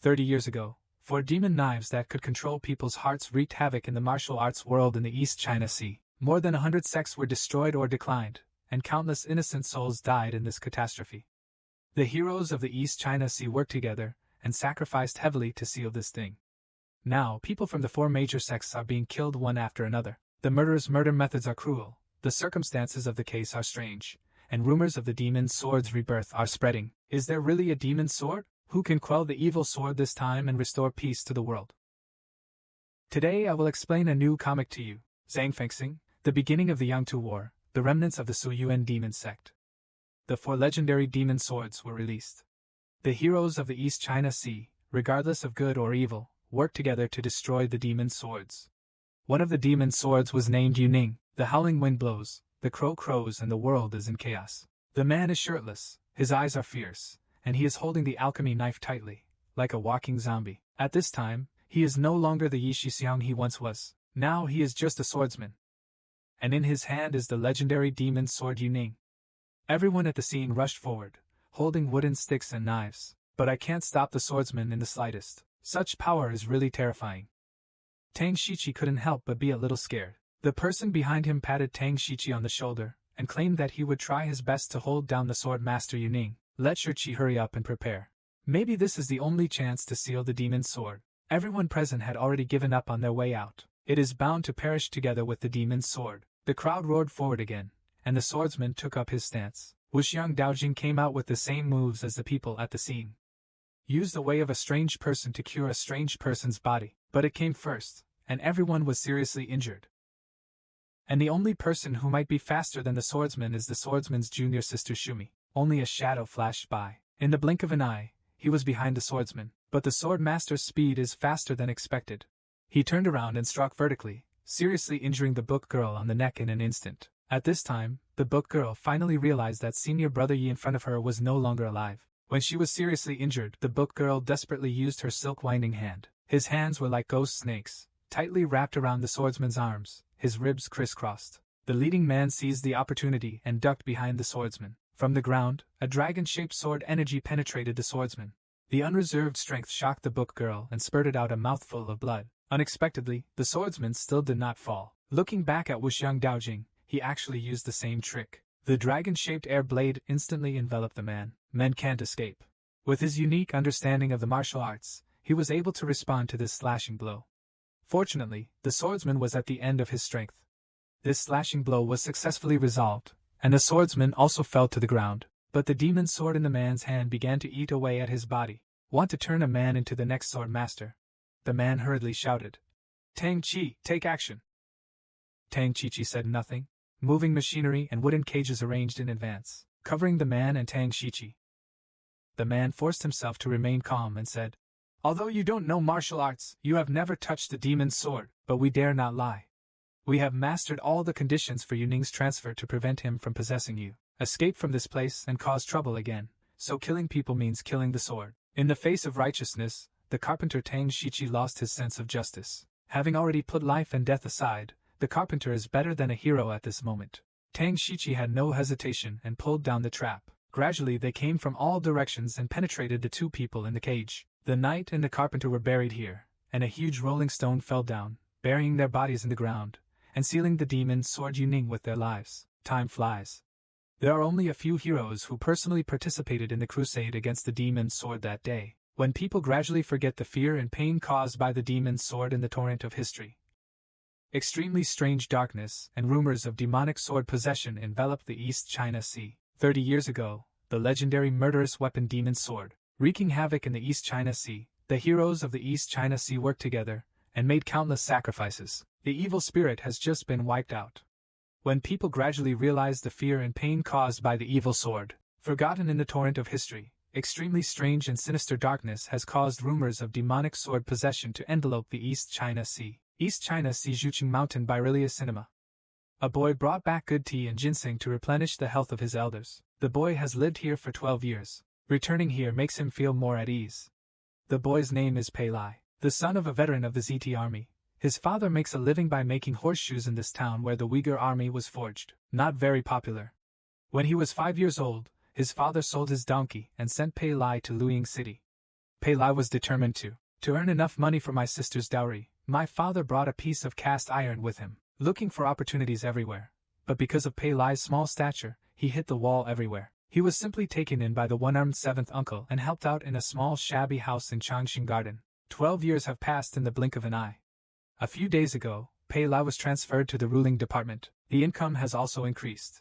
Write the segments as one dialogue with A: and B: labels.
A: 30 years ago, 4 demon knives that could control people's hearts wreaked havoc in the martial arts world in the East China Sea. More than 100 sects were destroyed or declined, and countless innocent souls died in this catastrophe. The heroes of the East China Sea worked together and sacrificed heavily to seal this thing. Now, people from the 4 major sects are being killed one after another. The murderers' murder methods are cruel, the circumstances of the case are strange, and rumors of the demon sword's rebirth are spreading. Is there really a demon sword? Who can quell the evil sword this time and restore peace to the world? Today I will explain a new comic to you, Zhangfengxing, the beginning of the Yangtu War, the remnants of the Suyuan demon sect. The 4 legendary demon swords were released. The heroes of the East China Sea, regardless of good or evil, worked together to destroy the demon swords. One of the demon swords was named Yuning. The howling wind blows, the crow crows, and the world is in chaos. The man is shirtless, his eyes are fierce, and he is holding the alchemy knife tightly, like a walking zombie. At this time, he is no longer the Yi Shixiang he once was. Now he is just a swordsman. And in his hand is the legendary demon sword Yuning. Everyone at the scene rushed forward, holding wooden sticks and knives, but I can't stop the swordsman in the slightest. Such power is really terrifying. Tang Shichi couldn't help but be a little scared. The person behind him patted Tang Shichi on the shoulder, and claimed that he would try his best to hold down the sword master Yuning. Let Shichi hurry up and prepare. Maybe this is the only chance to seal the demon sword. Everyone present had already given up on their way out. It is bound to perish together with the demon's sword. The crowd roared forward again, and the swordsman took up his stance. Wuxiang Daojing came out with the same moves as the people at the scene. Use the way of a strange person to cure a strange person's body, but it came first, and everyone was seriously injured. And the only person who might be faster than the swordsman is the swordsman's junior sister Shumi. Only a shadow flashed by. In the blink of an eye, he was behind the swordsman, but the sword master's speed is faster than expected. He turned around and struck vertically, seriously injuring the book girl on the neck in an instant. At this time, the book girl finally realized that senior brother Yi in front of her was no longer alive. When she was seriously injured, the book girl desperately used her silk winding hand. His hands were like ghost snakes, tightly wrapped around the swordsman's arms, his ribs crisscrossed. The leading man seized the opportunity and ducked behind the swordsman. From the ground, a dragon-shaped sword energy penetrated the swordsman. The unreserved strength shocked the book girl and spurted out a mouthful of blood. Unexpectedly, the swordsman still did not fall. Looking back at Wuxiang Daojing, he actually used the same trick. The dragon-shaped air blade instantly enveloped the man. Men can't escape. With his unique understanding of the martial arts, he was able to respond to this slashing blow. Fortunately, the swordsman was at the end of his strength. This slashing blow was successfully resolved, and the swordsman also fell to the ground. But the demon sword in the man's hand began to eat away at his body. Want to turn a man into the next sword master? The man hurriedly shouted. Tang Chi, take action! Tang Chi said nothing. Moving machinery and wooden cages arranged in advance, covering the man and Tang Shichi. The man forced himself to remain calm and said, Although you don't know martial arts, you have never touched the demon's sword, but we dare not lie. We have mastered all the conditions for Yuning's transfer to prevent him from possessing you. Escape from this place and cause trouble again, so killing people means killing the sword. In the face of righteousness, the carpenter Tang Shichi lost his sense of justice. Having already put life and death aside, the carpenter is better than a hero at this moment. Tang Shichi had no hesitation and pulled down the trap. Gradually they came from all directions and penetrated the 2 people in the cage. The knight and the carpenter were buried here, and a huge rolling stone fell down, burying their bodies in the ground, and sealing the demon's sword Yuning with their lives. Time flies. There are only a few heroes who personally participated in the crusade against the demon's sword that day. When people gradually forget the fear and pain caused by the demon's sword in the torrent of history, extremely strange darkness and rumors of demonic sword possession enveloped the East China Sea. 30 years ago, the legendary murderous weapon demon sword, wreaking havoc in the East China Sea, the heroes of the East China Sea worked together and made countless sacrifices. The evil spirit has just been wiped out. When people gradually realized the fear and pain caused by the evil sword, forgotten in the torrent of history, extremely strange and sinister darkness has caused rumors of demonic sword possession to envelope the East China Sea. East China Sea Zhuqing Mountain by Rilia Cinema. A boy brought back good tea and ginseng to replenish the health of his elders. The boy has lived here for 12 years. Returning here makes him feel more at ease. The boy's name is Pei Lai, the son of a veteran of the ZT army. His father makes a living by making horseshoes in this town where the Uyghur army was forged. Not very popular. When he was 5 years old, his father sold his donkey and sent Pei Lai to Luiying City. Pei Lai was determined to earn enough money for my sister's dowry. My father brought a piece of cast iron with him, looking for opportunities everywhere. But because of Pei Lai's small stature, he hit the wall everywhere. He was simply taken in by the one-armed seventh uncle and helped out in a small shabby house in Changxing Garden. 12 years have passed in the blink of an eye. A few days ago, Pei Lai was transferred to the ruling department. The income has also increased.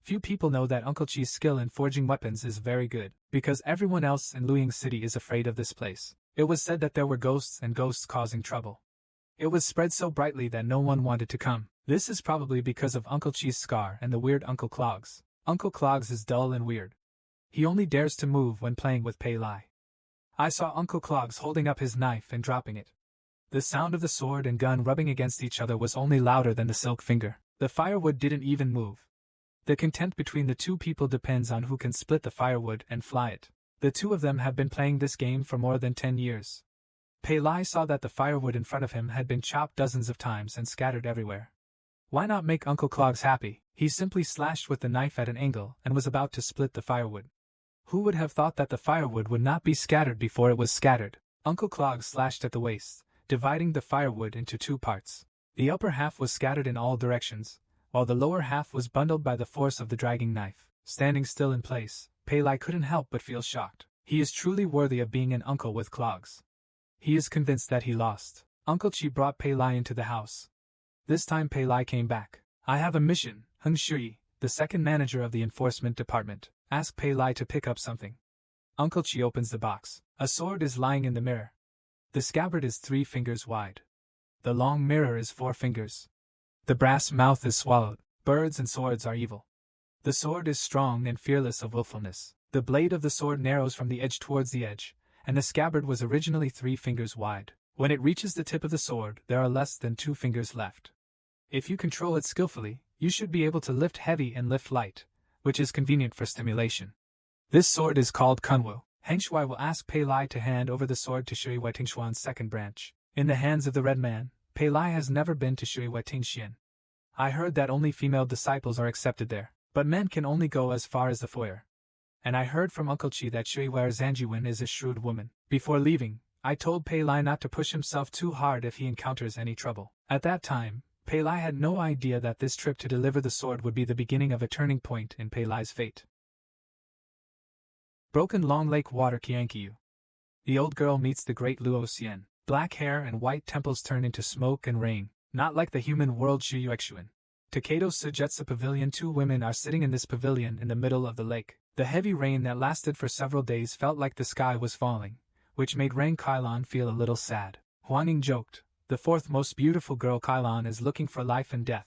A: Few people know that Uncle Chi's skill in forging weapons is very good, because everyone else in Luiying City is afraid of this place. It was said that there were ghosts and ghosts causing trouble. It was spread so brightly that no one wanted to come. This is probably because of Uncle Chi's scar and the weird Uncle Clogs. Uncle Clogs is dull and weird. He only dares to move when playing with Pei Lai. I saw Uncle Clogs holding up his knife and dropping it. The sound of the sword and gun rubbing against each other was only louder than the silk finger. The firewood didn't even move. The content between the two people depends on who can split the firewood and fly it. The two of them have been playing this game for more than 10 years. Pei Lai saw that the firewood in front of him had been chopped dozens of times and scattered everywhere. Why not make Uncle Clogs happy? He simply slashed with the knife at an angle and was about to split the firewood. Who would have thought that the firewood would not be scattered before it was scattered? Uncle Clogs slashed at the waist, dividing the firewood into two parts. The upper half was scattered in all directions, while the lower half was bundled by the force of the dragging knife. Standing still in place, Pei Lai couldn't help but feel shocked. He is truly worthy of being an uncle with clogs. He is convinced that he lost. Uncle Chi brought Pei Lai into the house. This time Pei Lai came back. I have a mission. Heng Shui, the second manager of the enforcement department, asked Pei Lai to pick up something. Uncle Chi opens the box. A sword is lying in the mirror. The scabbard is 3 fingers wide. The long mirror is 4 fingers. The brass mouth is swallowed. Birds and swords are evil. The sword is strong and fearless of willfulness. The blade of the sword narrows from the edge towards the edge, and the scabbard was originally 3 fingers wide. When it reaches the tip of the sword, there are less than 2 fingers left. If you control it skillfully, you should be able to lift heavy and lift light, which is convenient for stimulation. This sword is called Kunwu. Heng Shui will ask Pei Lai to hand over the sword to Shui Weitingshuan's second branch. In the hands of the Red Man, Pei Lai has never been to Shui Weitingshian. I heard that only female disciples are accepted there, but men can only go as far as the foyer. And I heard from Uncle Chi that Shui Wer Zanjiwen is a shrewd woman. Before leaving, I told Pei Lai not to push himself too hard if he encounters any trouble. At that time, Pei Lai had no idea that this trip to deliver the sword would be the beginning of a turning point in Pei Lai's fate. Broken Long Lake Water Qiankyu. The old girl meets the great Luo Xian. Black hair and white temples turn into smoke and rain, not like the human world Shuyuexuan. Takado Sujetsu Pavilion. 2 women are sitting in this pavilion in the middle of the lake. The heavy rain that lasted for several days felt like the sky was falling, which made Rang Kailan feel a little sad. Huang Ying joked, the 4th most beautiful girl Kailan is looking for life and death.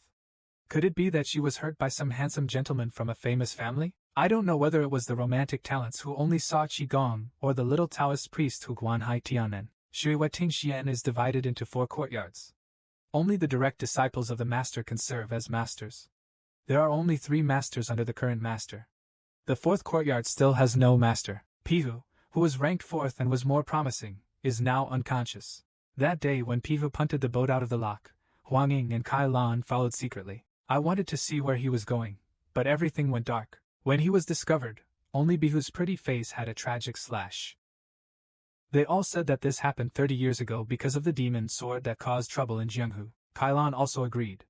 A: Could it be that she was hurt by some handsome gentleman from a famous family? I don't know whether it was the romantic talents who only saw Qigong or the little Taoist priest who Guanhai Tianen. Shui Wetingxian is divided into 4 courtyards. Only the direct disciples of the master can serve as masters. There are only 3 masters under the current master. The 4th courtyard still has no master. Pihu, who was ranked 4th and was more promising, is now unconscious. That day when Pihu punted the boat out of the lock, Huang Ying and Kai Lan followed secretly. I wanted to see where he was going, but everything went dark. When he was discovered, only Pihu's pretty face had a tragic slash. They all said that this happened 30 years ago because of the demon sword that caused trouble in Jianghu. Kai Lan also agreed.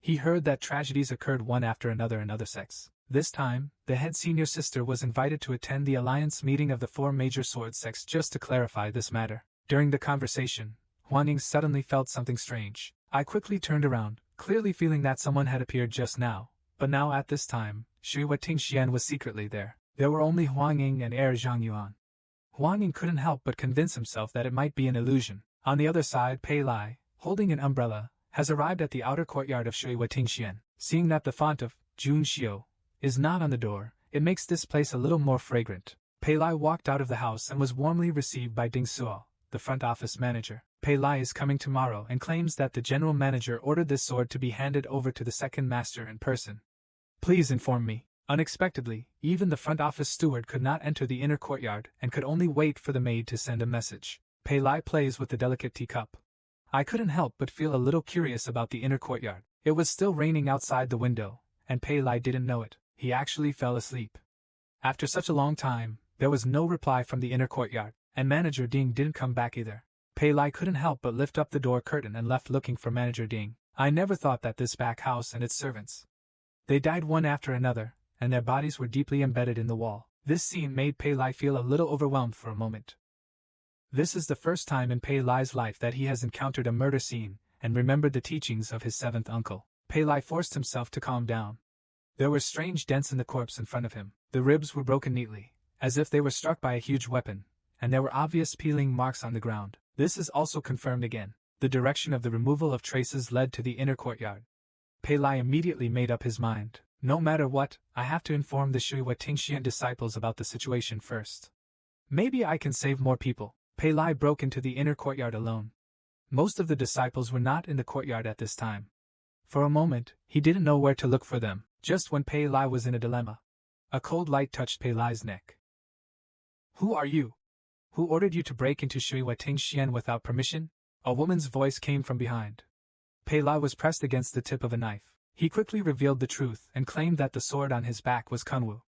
A: He heard that tragedies occurred one after another in other sects. This time, the head senior sister was invited to attend the alliance meeting of the 4 major sword sects just to clarify this matter. During the conversation, Huang Ying suddenly felt something strange. I quickly turned around, clearly feeling that someone had appeared just now, but now at this time, Shui Wetingxian was secretly there. There were only Huang Ying and Heir Zhangyuan. Huang Ying couldn't help but convince himself that it might be an illusion. On the other side, Pei Lai, holding an umbrella, has arrived at the outer courtyard of Shui Wetingxian. Seeing that the font of Jun Xiu is not on the door, it makes this place a little more fragrant. Pei Lai walked out of the house and was warmly received by Ding Suo, the front office manager. Pei Lai is coming tomorrow and claims that the general manager ordered this sword to be handed over to the second master in person. Please inform me. Unexpectedly, even the front office steward could not enter the inner courtyard and could only wait for the maid to send a message. Pei Lai plays with the delicate teacup. I couldn't help but feel a little curious about the inner courtyard. It was still raining outside the window, and Pei Lai didn't know it. He actually fell asleep. After such a long time, there was no reply from the inner courtyard, And Manager Ding didn't come back either. Pei Lai couldn't help but lift up the door curtain and left looking for Manager Ding. I never thought that this back house and its servants. They died one after another, and their bodies were deeply embedded in the wall. This scene made Pei Lai feel a little overwhelmed for a moment. This is the first time in Pei Lai's life that he has encountered a murder scene, and remembered the teachings of his seventh uncle. Pei Lai forced himself to calm down. There were strange dents in the corpse in front of him. The ribs were broken neatly, as if they were struck by a huge weapon, and there were obvious peeling marks on the ground. This is also confirmed again. The direction of the removal of traces led to the inner courtyard. Pei Lai immediately made up his mind. No matter what, I have to inform the Shui Tingxian disciples about the situation first. Maybe I can save more people. Pei Lai broke into the inner courtyard alone. Most of the disciples were not in the courtyard at this time. For a moment, he didn't know where to look for them, just when Pei Lai was in a dilemma. A cold light touched Pei Lai's neck. "Who are you? Who ordered you to break into Shui Tingxian without permission?" A woman's voice came from behind. Pei Lai was pressed against the tip of a knife. He quickly revealed the truth and claimed that the sword on his back was Kunwu.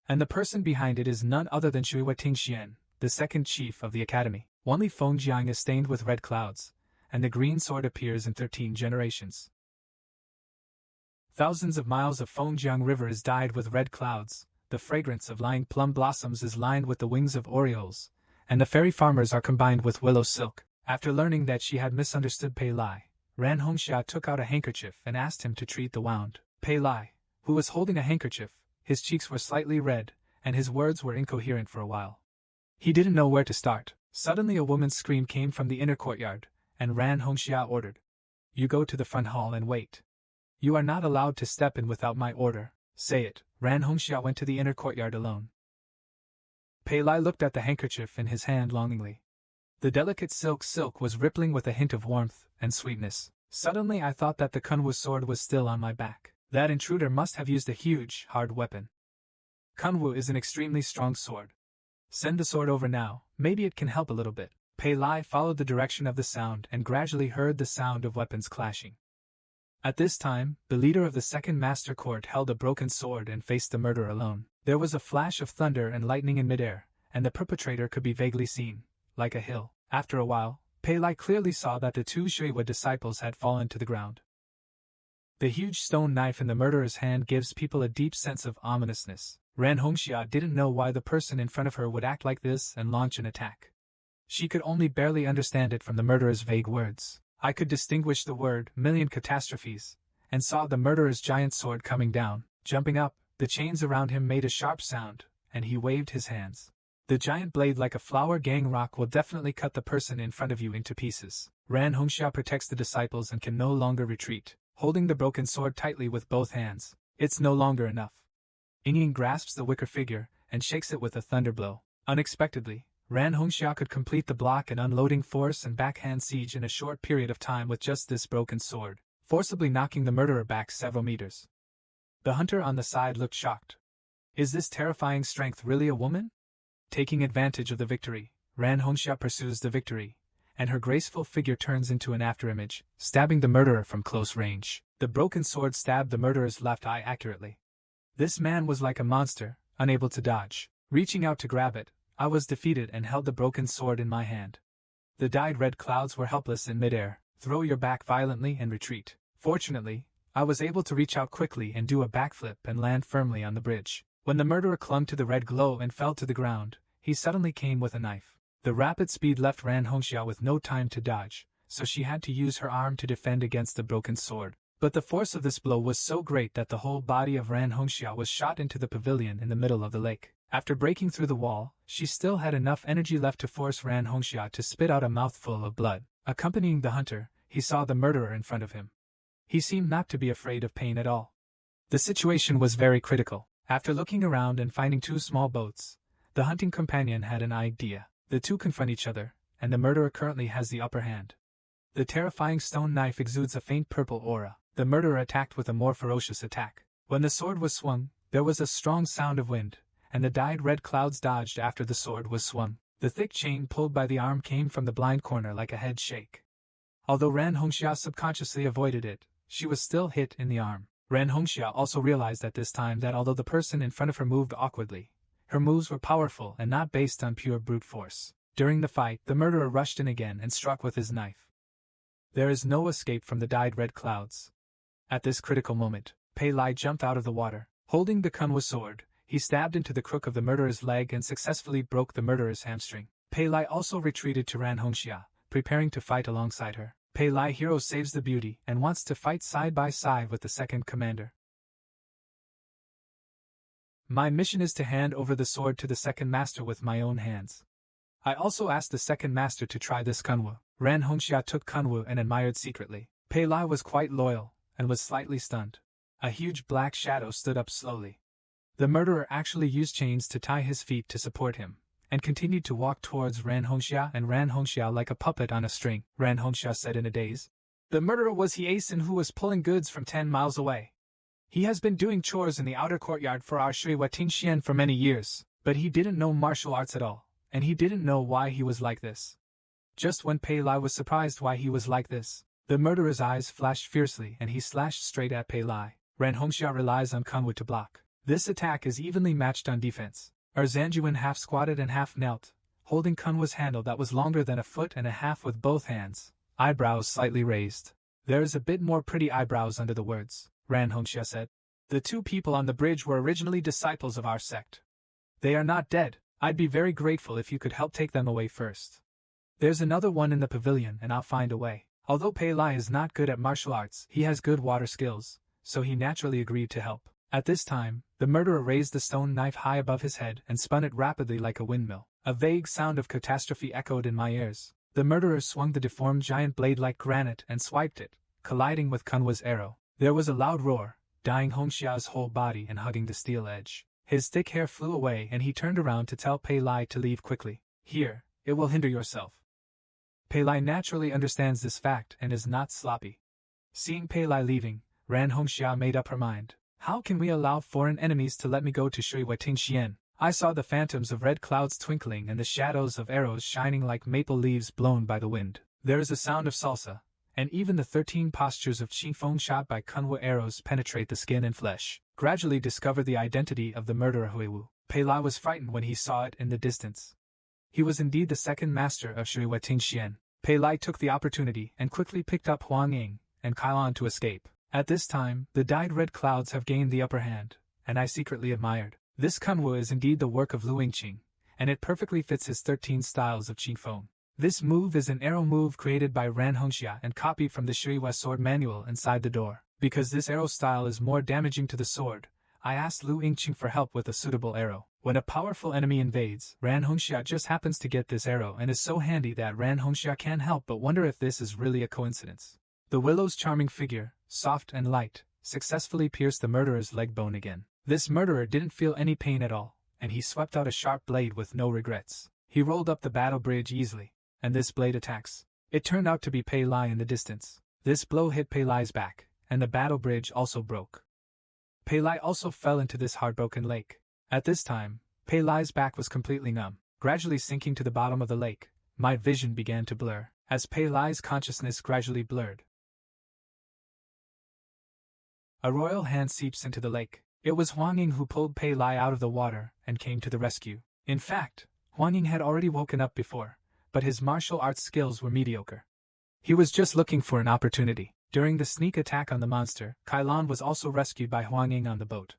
A: And the person behind it is none other than Shui Tingxian, the second chief of the academy. Only Fengjiang is stained with red clouds, and the green sword appears in 13 generations. Thousands of miles of Fengjiang River is dyed with red clouds, the fragrance of lying plum blossoms is lined with the wings of orioles, and the fairy farmers are combined with willow silk. After learning that she had misunderstood Pei Lai, Ran Hongxia took out a handkerchief and asked him to treat the wound. Pei Lai, who was holding a handkerchief, his cheeks were slightly red, and his words were incoherent for a while. He didn't know where to start. Suddenly a woman's scream came from the inner courtyard, and Ran Hongxia ordered, "You go to the front hall and wait. You are not allowed to step in without my order." "Say it." Ran Hongxia went to the inner courtyard alone. Pei Lai looked at the handkerchief in his hand longingly. The delicate silk was rippling with a hint of warmth and sweetness. Suddenly I thought that the Kunwu sword was still on my back. That intruder must have used a huge, hard weapon. Kunwu is an extremely strong sword. Send the sword over now, maybe it can help a little bit. Pei Lai followed the direction of the sound and gradually heard the sound of weapons clashing. At this time, the leader of the second master court held a broken sword and faced the murderer alone. There was a flash of thunder and lightning in midair, and the perpetrator could be vaguely seen, like a hill. After a while, Pei Lai clearly saw that the two Shuiwa disciples had fallen to the ground. The huge stone knife in the murderer's hand gives people a deep sense of ominousness. Ran Hongxia didn't know why the person in front of her would act like this and launch an attack. She could only barely understand it from the murderer's vague words. I could distinguish the word "million catastrophes," and saw the murderer's giant sword coming down. Jumping up, the chains around him made a sharp sound, and he waved his hands. The giant blade like a flower gang rock will definitely cut the person in front of you into pieces. Ran Hongxia protects the disciples and can no longer retreat, holding the broken sword tightly with both hands. It's no longer enough. Ying grasps the wicker figure and shakes it with a thunder blow. Unexpectedly, Ran Hongxia could complete the block and unloading force and backhand siege in a short period of time with just this broken sword, forcibly knocking the murderer back several meters. The hunter on the side looked shocked. Is this terrifying strength really a woman? Taking advantage of the victory, Ran Hongxia pursues the victory, and her graceful figure turns into an afterimage, stabbing the murderer from close range. The broken sword stabbed the murderer's left eye accurately. This man was like a monster, unable to dodge. Reaching out to grab it, I was defeated and held the broken sword in my hand. The dyed red clouds were helpless in midair. Throw your back violently and retreat. Fortunately, I was able to reach out quickly and do a backflip and land firmly on the bridge. When the murderer clung to the red glow and fell to the ground, he suddenly came with a knife. The rapid speed left Ran Hongxia with no time to dodge, so she had to use her arm to defend against the broken sword. But the force of this blow was so great that the whole body of Ran Hongxia was shot into the pavilion in the middle of the lake. After breaking through the wall, she still had enough energy left to force Ran Hongxia to spit out a mouthful of blood. Accompanying the hunter, he saw the murderer in front of him. He seemed not to be afraid of pain at all. The situation was very critical. After looking around and finding two small boats, the hunting companion had an idea. The two confront each other, and the murderer currently has the upper hand. The terrifying stone knife exudes a faint purple aura. The murderer attacked with a more ferocious attack. When the sword was swung, there was a strong sound of wind, and the dyed red clouds dodged after the sword was swung. The thick chain pulled by the arm came from the blind corner like a head shake. Although Ran Hongxia subconsciously avoided it, she was still hit in the arm. Ran Hongxia also realized at this time that although the person in front of her moved awkwardly, her moves were powerful and not based on pure brute force. During the fight, the murderer rushed in again and struck with his knife. There is no escape from the dyed red clouds. At this critical moment, Pei Lai jumped out of the water. Holding the Kunwa sword, he stabbed into the crook of the murderer's leg and successfully broke the murderer's hamstring. Pei Lai also retreated to Ran Hongxia, preparing to fight alongside her. Pei Lai hero saves the beauty and wants to fight side by side with the second commander. My mission is to hand over the sword to the second master with my own hands. I also asked the second master to try this Kunwa. Ran Hongxia took Kunwa and admired secretly. Pei Lai was quite loyal, and was slightly stunned. A huge black shadow stood up slowly. The murderer actually used chains to tie his feet to support him, and continued to walk towards Ran Hongxia and Ran Hongxia like a puppet on a string. Ran Hongxia said in a daze. The murderer was He Asen who was pulling goods from 10 miles away. He has been doing chores in the outer courtyard for our Shui Watingxian for many years, but he didn't know martial arts at all, and he didn't know why he was like this. Just when Pei Lai was surprised why he was like this, the murderer's eyes flashed fiercely and he slashed straight at Pei Lai. Ran Hongxia relies on Kunwa to block. This attack is evenly matched on defense. Zanjuan half squatted and half knelt, holding Kunwa's handle that was longer than a foot and a half with both hands, eyebrows slightly raised. There is a bit more pretty eyebrows under the words, Ran Hongxia said. The two people on the bridge were originally disciples of our sect. They are not dead. I'd be very grateful if you could help take them away first. There's another one in the pavilion and I'll find a way. Although Pei Lai is not good at martial arts, he has good water skills, so he naturally agreed to help. At this time, the murderer raised the stone knife high above his head and spun it rapidly like a windmill. A vague sound of catastrophe echoed in my ears. The murderer swung the deformed giant blade like granite and swiped it, colliding with Kunwa's arrow. There was a loud roar, dyeing Hongxia's whole body and hugging the steel edge. His thick hair flew away and he turned around to tell Pei Lai to leave quickly. Here, it will hinder yourself. Pei Lai naturally understands this fact and is not sloppy. Seeing Pei Lai leaving, Ran Hongxia made up her mind. How can we allow foreign enemies to let me go to Shui Watingxian? I saw the phantoms of red clouds twinkling and the shadows of arrows shining like maple leaves blown by the wind. There is a sound of salsa, and even the 13 postures of Chunfang shot by Kunwa arrows penetrate the skin and flesh. Gradually discovered the identity of the murderer Huiwu. Pei Lai was frightened when he saw it in the distance. He was indeed the second master of Shui Watingxian. Pei Lai took the opportunity and quickly picked up Huang Ying and Kailan to escape. At this time, the dyed red clouds have gained the upper hand, and I secretly admired. This Kunwa is indeed the work of Lu Yingqing, and it perfectly fits his 13 styles of Qigong. This move is an arrow move created by Ran Hongxia and copied from the Shui West sword manual inside the door. Because this arrow style is more damaging to the sword, I asked Lu Yingqing for help with a suitable arrow. When a powerful enemy invades, Ran Hongxia just happens to get this arrow and is so handy that Ran Hongxia can't help but wonder if this is really a coincidence. The willow's charming figure, soft and light, successfully pierced the murderer's leg bone again. This murderer didn't feel any pain at all, and he swept out a sharp blade with no regrets. He rolled up the battle bridge easily, and this blade attacks. It turned out to be Pei Lai in the distance. This blow hit Pei Lai's back, and the battle bridge also broke. Pei Lai also fell into this heartbroken lake. At this time, Pei Lai's back was completely numb. Gradually sinking to the bottom of the lake, my vision began to blur, as Pei Lai's consciousness gradually blurred. A royal hand seeps into the lake. It was Huang Ying who pulled Pei Lai out of the water and came to the rescue. In fact, Huang Ying had already woken up before, but his martial arts skills were mediocre. He was just looking for an opportunity. During the sneak attack on the monster, Kailan was also rescued by Huang Ying on the boat.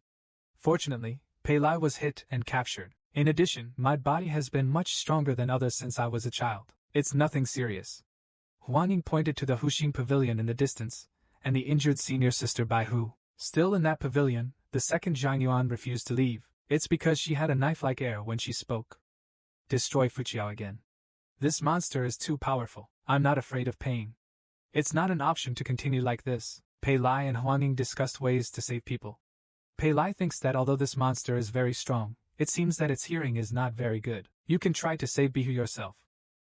A: Fortunately, Pei Lai was hit and captured. In addition, my body has been much stronger than others since I was a child. It's nothing serious. Huang Ying pointed to the Huxing pavilion in the distance, and the injured senior sister Bai Hu. Still in that pavilion, the second Zhang Yuan refused to leave. It's because she had a knife-like air when she spoke. Destroy Fuqiao again. This monster is too powerful. I'm not afraid of pain. It's not an option to continue like this. Pei Lai and Huang Ying discussed ways to save people. Pei Lai thinks that although this monster is very strong, it seems that its hearing is not very good. You can try to save Bihu yourself.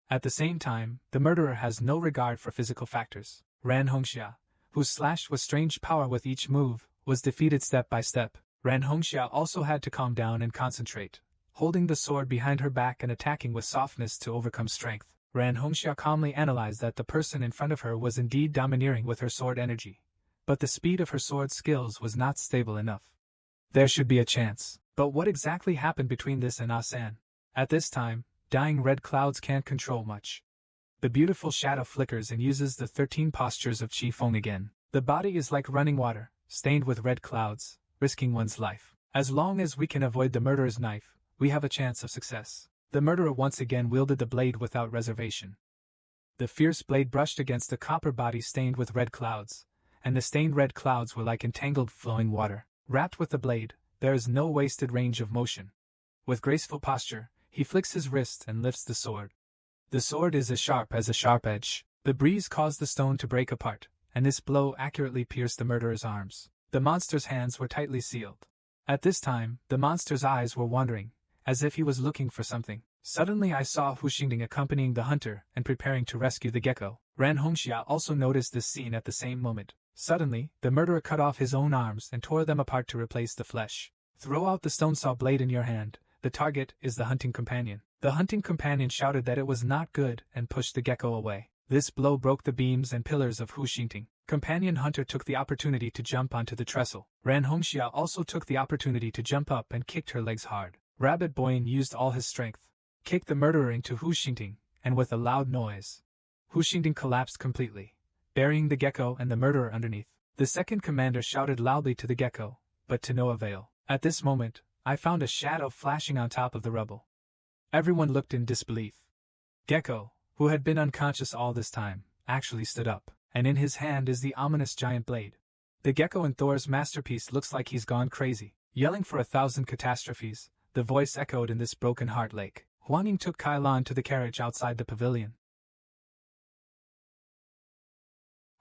A: At the same time, the murderer has no regard for physical factors. Ran Hongxia, who slashed with strange power with each move, was defeated step by step. Ran Hongxia also had to calm down and concentrate, holding the sword behind her back and attacking with softness to overcome strength. Ran Hongxia calmly analyzed that the person in front of her was indeed domineering with her sword energy, but the speed of her sword skills was not stable enough. There should be a chance. But what exactly happened between this and Asan? At this time, dying red clouds can't control much. The beautiful shadow flickers and uses the 13 postures of Chunfang again. The body is like running water, stained with red clouds, risking one's life. As long as we can avoid the murderer's knife, we have a chance of success. The murderer once again wielded the blade without reservation. The fierce blade brushed against the copper body stained with red clouds, and the stained red clouds were like entangled flowing water. Wrapped with the blade, there is no wasted range of motion. With graceful posture, he flicks his wrist and lifts the sword. The sword is as sharp as a sharp edge. The breeze caused the stone to break apart, and this blow accurately pierced the murderer's arms. The monster's hands were tightly sealed. At this time, the monster's eyes were wandering, as if he was looking for something. Suddenly I saw Hu Xingding accompanying the hunter and preparing to rescue the gecko. Ran Hongxia also noticed this scene at the same moment. Suddenly, the murderer cut off his own arms and tore them apart to replace the flesh. Throw out the stone saw blade in your hand. The target is the hunting companion. The hunting companion shouted that it was not good and pushed the gecko away. This blow broke the beams and pillars of Hu Xingding. Companion hunter took the opportunity to jump onto the trestle. Ran Hongxia also took the opportunity to jump up and kicked her legs hard. Rabbit Boyan used all his strength, kicked the murderer into Hu Xingding, and with a loud noise, Hu Xingding collapsed completely, burying the gecko and the murderer underneath. The second commander shouted loudly to the gecko, but to no avail. At this moment, I found a shadow flashing on top of the rubble. Everyone looked in disbelief. Gecko, who had been unconscious all this time, actually stood up, and in his hand is the ominous giant blade. The gecko in Thor's masterpiece looks like he's gone crazy, yelling for 1,000 catastrophes. The voice echoed in this broken heart lake. Huang Ying took Kai Lan to the carriage outside the pavilion.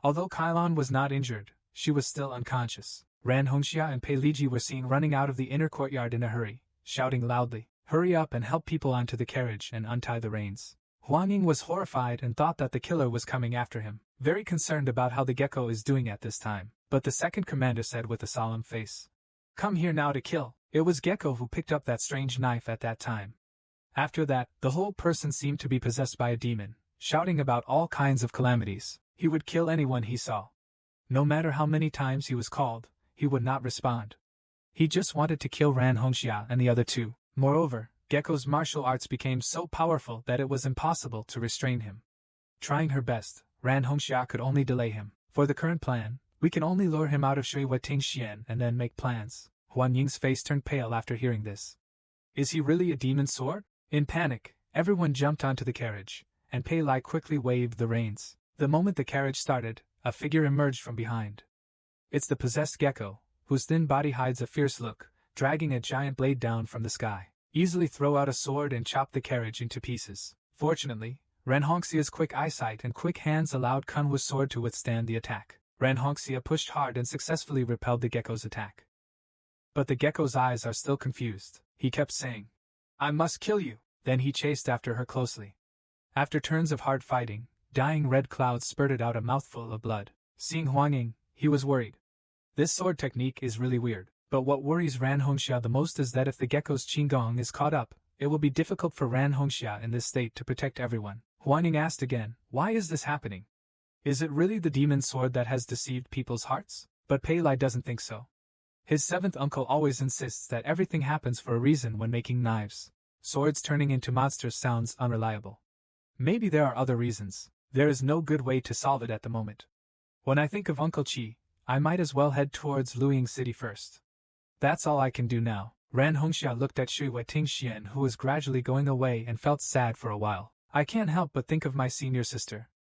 A: Although Kai Lan was not injured, she was still unconscious. Ran Hongxia and Pei Liji were seen running out of the inner courtyard in a hurry, shouting loudly, "Hurry up and help people onto the carriage and untie the reins." Huang Ying was horrified and thought that the killer was coming after him, very concerned about how the gecko is doing at this time. But the second commander said with a solemn face, "Come here now to kill." It was Gecko who picked up that strange knife at that time. After that, the whole person seemed to be possessed by a demon, shouting about all kinds of calamities. He would kill anyone he saw. No matter how many times he was called, he would not respond. He just wanted to kill Ran Hongxia and the other two. Moreover, Gecko's martial arts became so powerful that it was impossible to restrain him. Trying her best, Ran Hongxia could only delay him. For the current plan, we can only lure him out of Shui Tingxian and then make plans. Huang Ying's face turned pale after hearing this. Is he really a demon sword? In panic, everyone jumped onto the carriage, and Pei Lai quickly waved the reins. The moment the carriage started, a figure emerged from behind. It's the possessed gecko, whose thin body hides a fierce look, dragging a giant blade down from the sky. Easily throw out a sword and chop the carriage into pieces. Fortunately, Ran Hongxia's quick eyesight and quick hands allowed Kunwa's sword to withstand the attack. Ran Hongxia pushed hard and successfully repelled the gecko's attack. But the gecko's eyes are still confused. He kept saying, "I must kill you." Then he chased after her closely. After turns of hard fighting, dying red clouds spurted out a mouthful of blood. Seeing Huang Ying, he was worried. This sword technique is really weird. But what worries Ran Hongxia the most is that if the gecko's qinggong is caught up, it will be difficult for Ran Hongxia in this state to protect everyone. Huang Ying asked again, "Why is this happening? Is it really the demon sword that has deceived people's hearts?" But Pei Lai doesn't think so. His seventh uncle always insists that everything happens for a reason when making knives. Swords turning into monsters sounds unreliable. Maybe there are other reasons. There is no good way to solve it at the moment. When I think of Uncle Qi, I might as well head towards Luiying City first. That's all I can do now. Ran Hongxia looked at Shui Tingxian, who was gradually going away, and felt sad for a while. I can't help but think of my senior sister.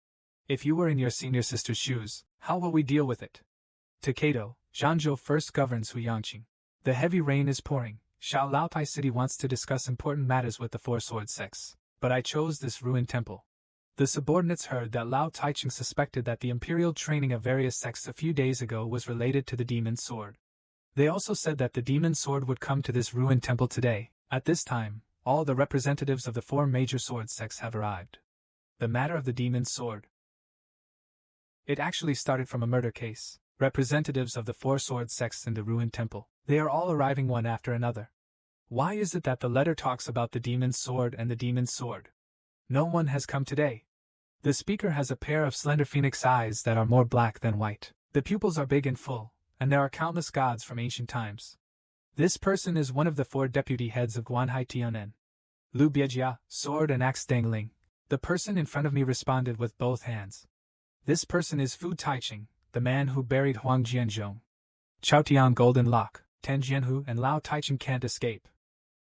A: If you were in your senior sister's shoes, how will we deal with it? Takedo, Zhangzhou first governs Huyangqing. The heavy rain is pouring. Xiao Laotai City wants to discuss important matters with the Four Sword sects, but I chose this ruined temple. The subordinates heard that Lao Taiching suspected that the imperial training of various sects a few days ago was related to the demon sword. They also said that the demon sword would come to this ruined temple today. At this time, all the representatives of the four major sword sects have arrived. The matter of the demon sword. It actually started from a murder case. Representatives of the four sword sects in the ruined temple. They are all arriving one after another. Why is it that the letter talks about the demon sword and the demon sword? No one has come today. The speaker has a pair of slender phoenix eyes that are more black than white. The pupils are big and full, and there are countless gods from ancient times. This person is one of the four deputy heads of Guanhai Tianen. Lu Biejia, sword and axe dangling. The person in front of me responded with both hands. This person is Fu Taiching, the man who buried Huang Jianzhong. Chao Tian Golden Lock, Tan Jianhu and Lao Taiching can't escape.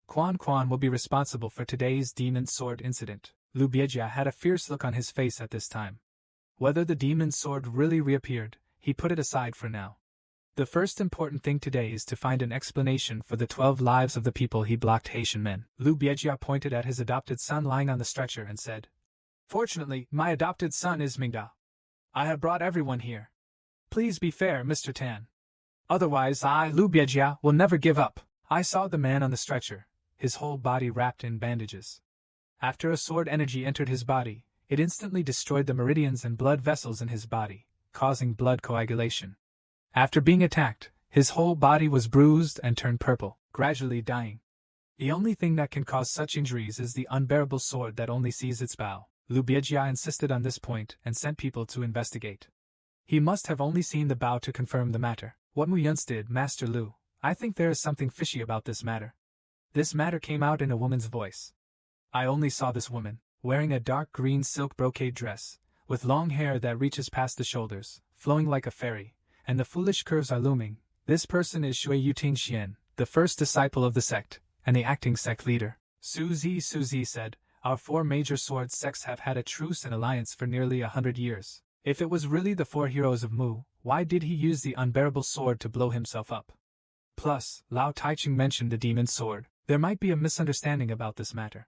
A: Quan will be responsible for today's demon sword incident. Lu Biejia had a fierce look on his face at this time. Whether the demon sword really reappeared, he put it aside for now. The first important thing today is to find an explanation for the 12 lives of the people he blocked Haitian men. Lu Biejia pointed at his adopted son lying on the stretcher and said, "Fortunately, my adopted son is Mingda. I have brought everyone here. Please be fair, Mr. Tan. Otherwise I, Lu Biejia, will never give up." I saw the man on the stretcher, his whole body wrapped in bandages. After a sword energy entered his body, it instantly destroyed the meridians and blood vessels in his body, causing blood coagulation. After being attacked, his whole body was bruised and turned purple, gradually dying. The only thing that can cause such injuries is the unbearable sword that only sees its bow. Lu Biejia insisted on this point and sent people to investigate. He must have only seen the bow to confirm the matter. What Mu Yun's did, Master Lu, I think there is something fishy about this matter. This matter came out in a woman's voice. I only saw this woman, wearing a dark green silk brocade dress, with long hair that reaches past the shoulders, flowing like a fairy, and the foolish curves are looming. This person is Shui Yuting Xian, the first disciple of the sect, and the acting sect leader. Su Zi said, "Our 4 major sword sects have had a truce and alliance for nearly 100 years. If it was really the 4 heroes of Mu, why did he use the unbearable sword to blow himself up? Plus, Lao Taiching mentioned the demon sword. There might be a misunderstanding about this matter."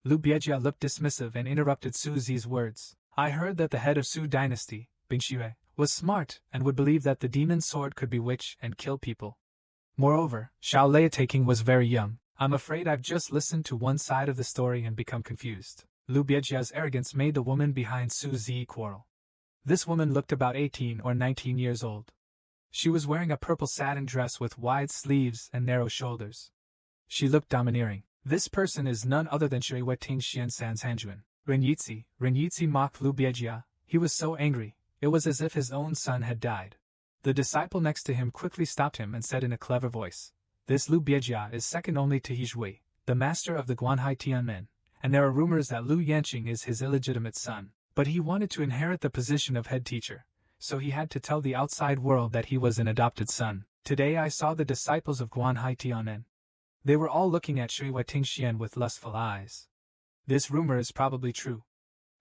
A: Lu Biejia looked dismissive and interrupted Su Zi's words. "I heard that the head of Su dynasty, Bing Xue, was smart and would believe that the demon sword could bewitch and kill people. Moreover, Xiao Lei taking was very young. I'm afraid I've just listened to one side of the story and become confused." Lu Biejia's arrogance made the woman behind Su Zi quarrel. This woman looked about 18 or 19 years old. She was wearing a purple satin dress with wide sleeves and narrow shoulders. She looked domineering. This person is none other than Shui Weting Xian San's Hanjuan. Ren Yitzi mocked Lu Biejia. He was so angry, it was as if his own son had died. The disciple next to him quickly stopped him and said in a clever voice, "This Lu Biejia is second only to He Zhui, the master of the Guanhai Tianmen, and there are rumors that Lu Yanqing is his illegitimate son. But he wanted to inherit the position of head teacher, so he had to tell the outside world that he was an adopted son. Today I saw the disciples of Guanhai Tianmen. They were all looking at Shui Weting Xian with lustful eyes. This rumor is probably true.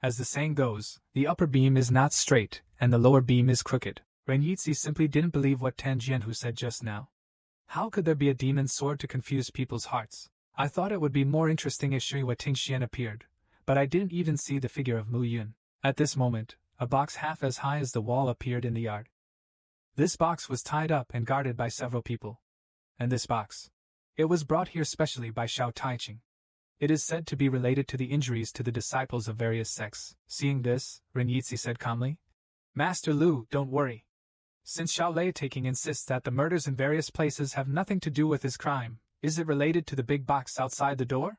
A: As the saying goes, the upper beam is not straight, and the lower beam is crooked." Ren Yitzi simply didn't believe what Tan Jianhu said just now. How could there be a demon sword to confuse people's hearts? I thought it would be more interesting if Shui Weting Xian appeared, but I didn't even see the figure of Mu Yun. At this moment, a box half as high as the wall appeared in the yard. This box was tied up and guarded by several people. And this box? It was brought here specially by Xiao Taiching. It is said to be related to the injuries to the disciples of various sects. Seeing this, Ren Yitzi said calmly, "Master Lu, don't worry. Since Xiao Lei taking insists that the murders in various places have nothing to do with his crime, is it related to the big box outside the door?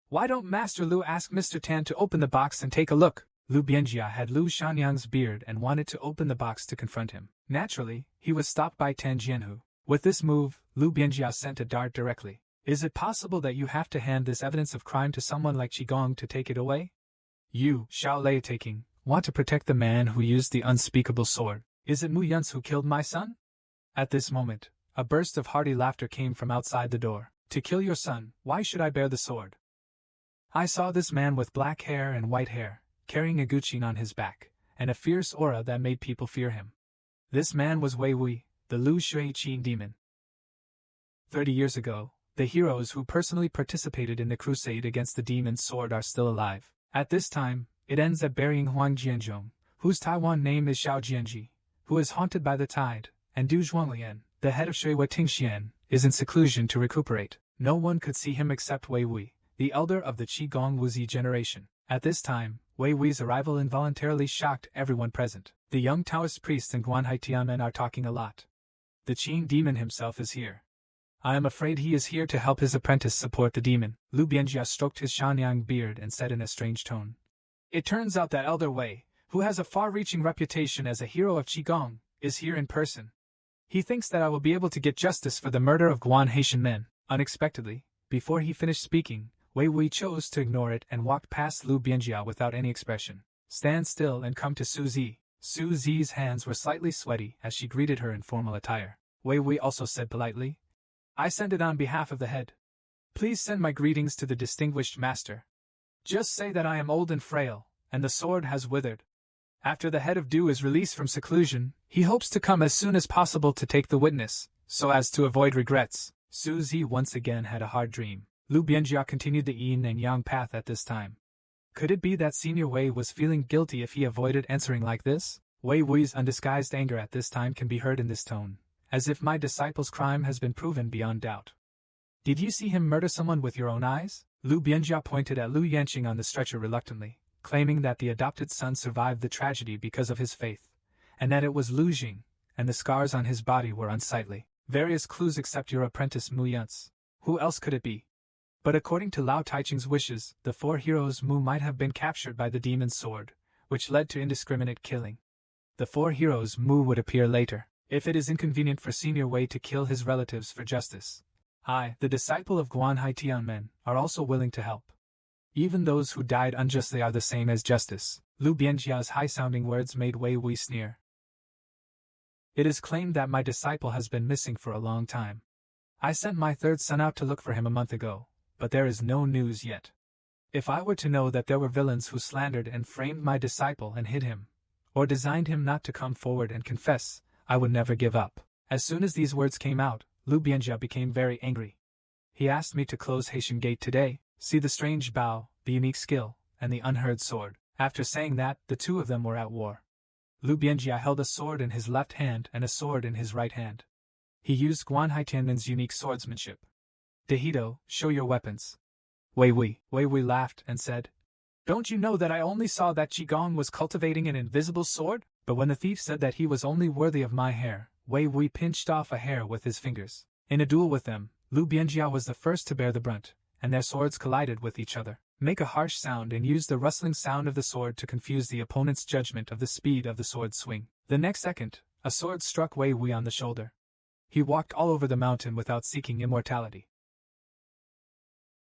A: Why don't Master Lu ask Mr. Tan to open the box and take a look?" Lu Bienjia had Lu Shanyang's beard and wanted to open the box to confront him. Naturally, he was stopped by Tan Jianhu. With this move, Lu Bienjia sent a dart directly. "Is it possible that you have to hand this evidence of crime to someone like Qigong to take it away? You, Xiao Lei taking, want to protect the man who used the unspeakable sword. Is it Mu Yun's who killed my son?" At this moment, a burst of hearty laughter came from outside the door. "To kill your son, why should I bear the sword?" I saw this man with black hair and white hair, carrying a guqin on his back, and a fierce aura that made people fear him. This man was Wei Wei, the Lu Shui Qin demon. 30 years ago, the heroes who personally participated in the crusade against the demon's sword are still alive. At this time, it ends at burying Huang Jianzhong, whose Taiwan name is Xiao Jianji, who is haunted by the tide, and Du Zhuanglian, the head of Shui Weting Xian, is in seclusion to recuperate. No one could see him except Wei Wei, the elder of the Qigong Wuzi generation. At this time, Wei Wei's arrival involuntarily shocked everyone present. The young Taoist priest and Guanhai Tianmen are talking a lot. The Qing demon himself is here. I am afraid he is here to help his apprentice support the demon. Lu Bienjia stroked his Shanyang beard and said in a strange tone. It turns out that Elder Wei, who has a far-reaching reputation as a hero of Qigong, is here in person. He thinks that I will be able to get justice for the murder of Guan Haitian men. Unexpectedly, before he finished speaking, Wei Wei chose to ignore it and walked past Lu Bianjia without any expression. Stand still and come to Su Zi. Su Zi's hands were slightly sweaty as she greeted her in formal attire. Wei Wei also said politely, I send it on behalf of the head. Please send my greetings to the distinguished master. Just say that I am old and frail, and the sword has withered. After the head of Du is released from seclusion, he hopes to come as soon as possible to take the witness, so as to avoid regrets. Su Zi once again had a hard dream. Lu Bianjia continued the yin and yang path at this time. Could it be that Senior Wei was feeling guilty if he avoided answering like this? Wei Wei's undisguised anger at this time can be heard in this tone, as if my disciple's crime has been proven beyond doubt. Did you see him murder someone with your own eyes? Lu Bianjia pointed at Lu Yanqing on the stretcher reluctantly, claiming that the adopted son survived the tragedy because of his faith, and that it was Lu Jing, and the scars on his body were unsightly. Various clues except your apprentice Mu Yun's. Who else could it be? But according to Lao Taiching's wishes, the 4 heroes Mu might have been captured by the demon's sword, which led to indiscriminate killing. The 4 heroes Mu would appear later, if it is inconvenient for Senior Wei to kill his relatives for justice. I, the disciple of Guanhai Tianmen, are also willing to help. Even those who died unjustly are the same as justice. Lu Bianjia's high-sounding words made Wei Wei sneer. It is claimed that my disciple has been missing for a long time. I sent my 3rd son out to look for him a month ago, but there is no news yet. If I were to know that there were villains who slandered and framed my disciple and hid him, or designed him not to come forward and confess, I would never give up. As soon as these words came out, Lu Bianjia became very angry. He asked me to close Haitian Gate today, see the strange bow, the unique skill, and the unheard sword. After saying that, the 2 of them were at war. Lu Bianjia held a sword in his left hand and a sword in his right hand. He used Guanhai Tianmen's unique swordsmanship. Dehito, show your weapons. Wei Wei laughed and said, Don't you know that I only saw that Qigong was cultivating an invisible sword? But when the thief said that he was only worthy of my hair, Wei Wei pinched off a hair with his fingers. In a duel with them, Lu Bianjia was the first to bear the brunt, and their swords collided with each other. Make a harsh sound and use the rustling sound of the sword to confuse the opponent's judgment of the speed of the sword swing. The next second, a sword struck Wei Wei on the shoulder. He walked all over the mountain without seeking immortality.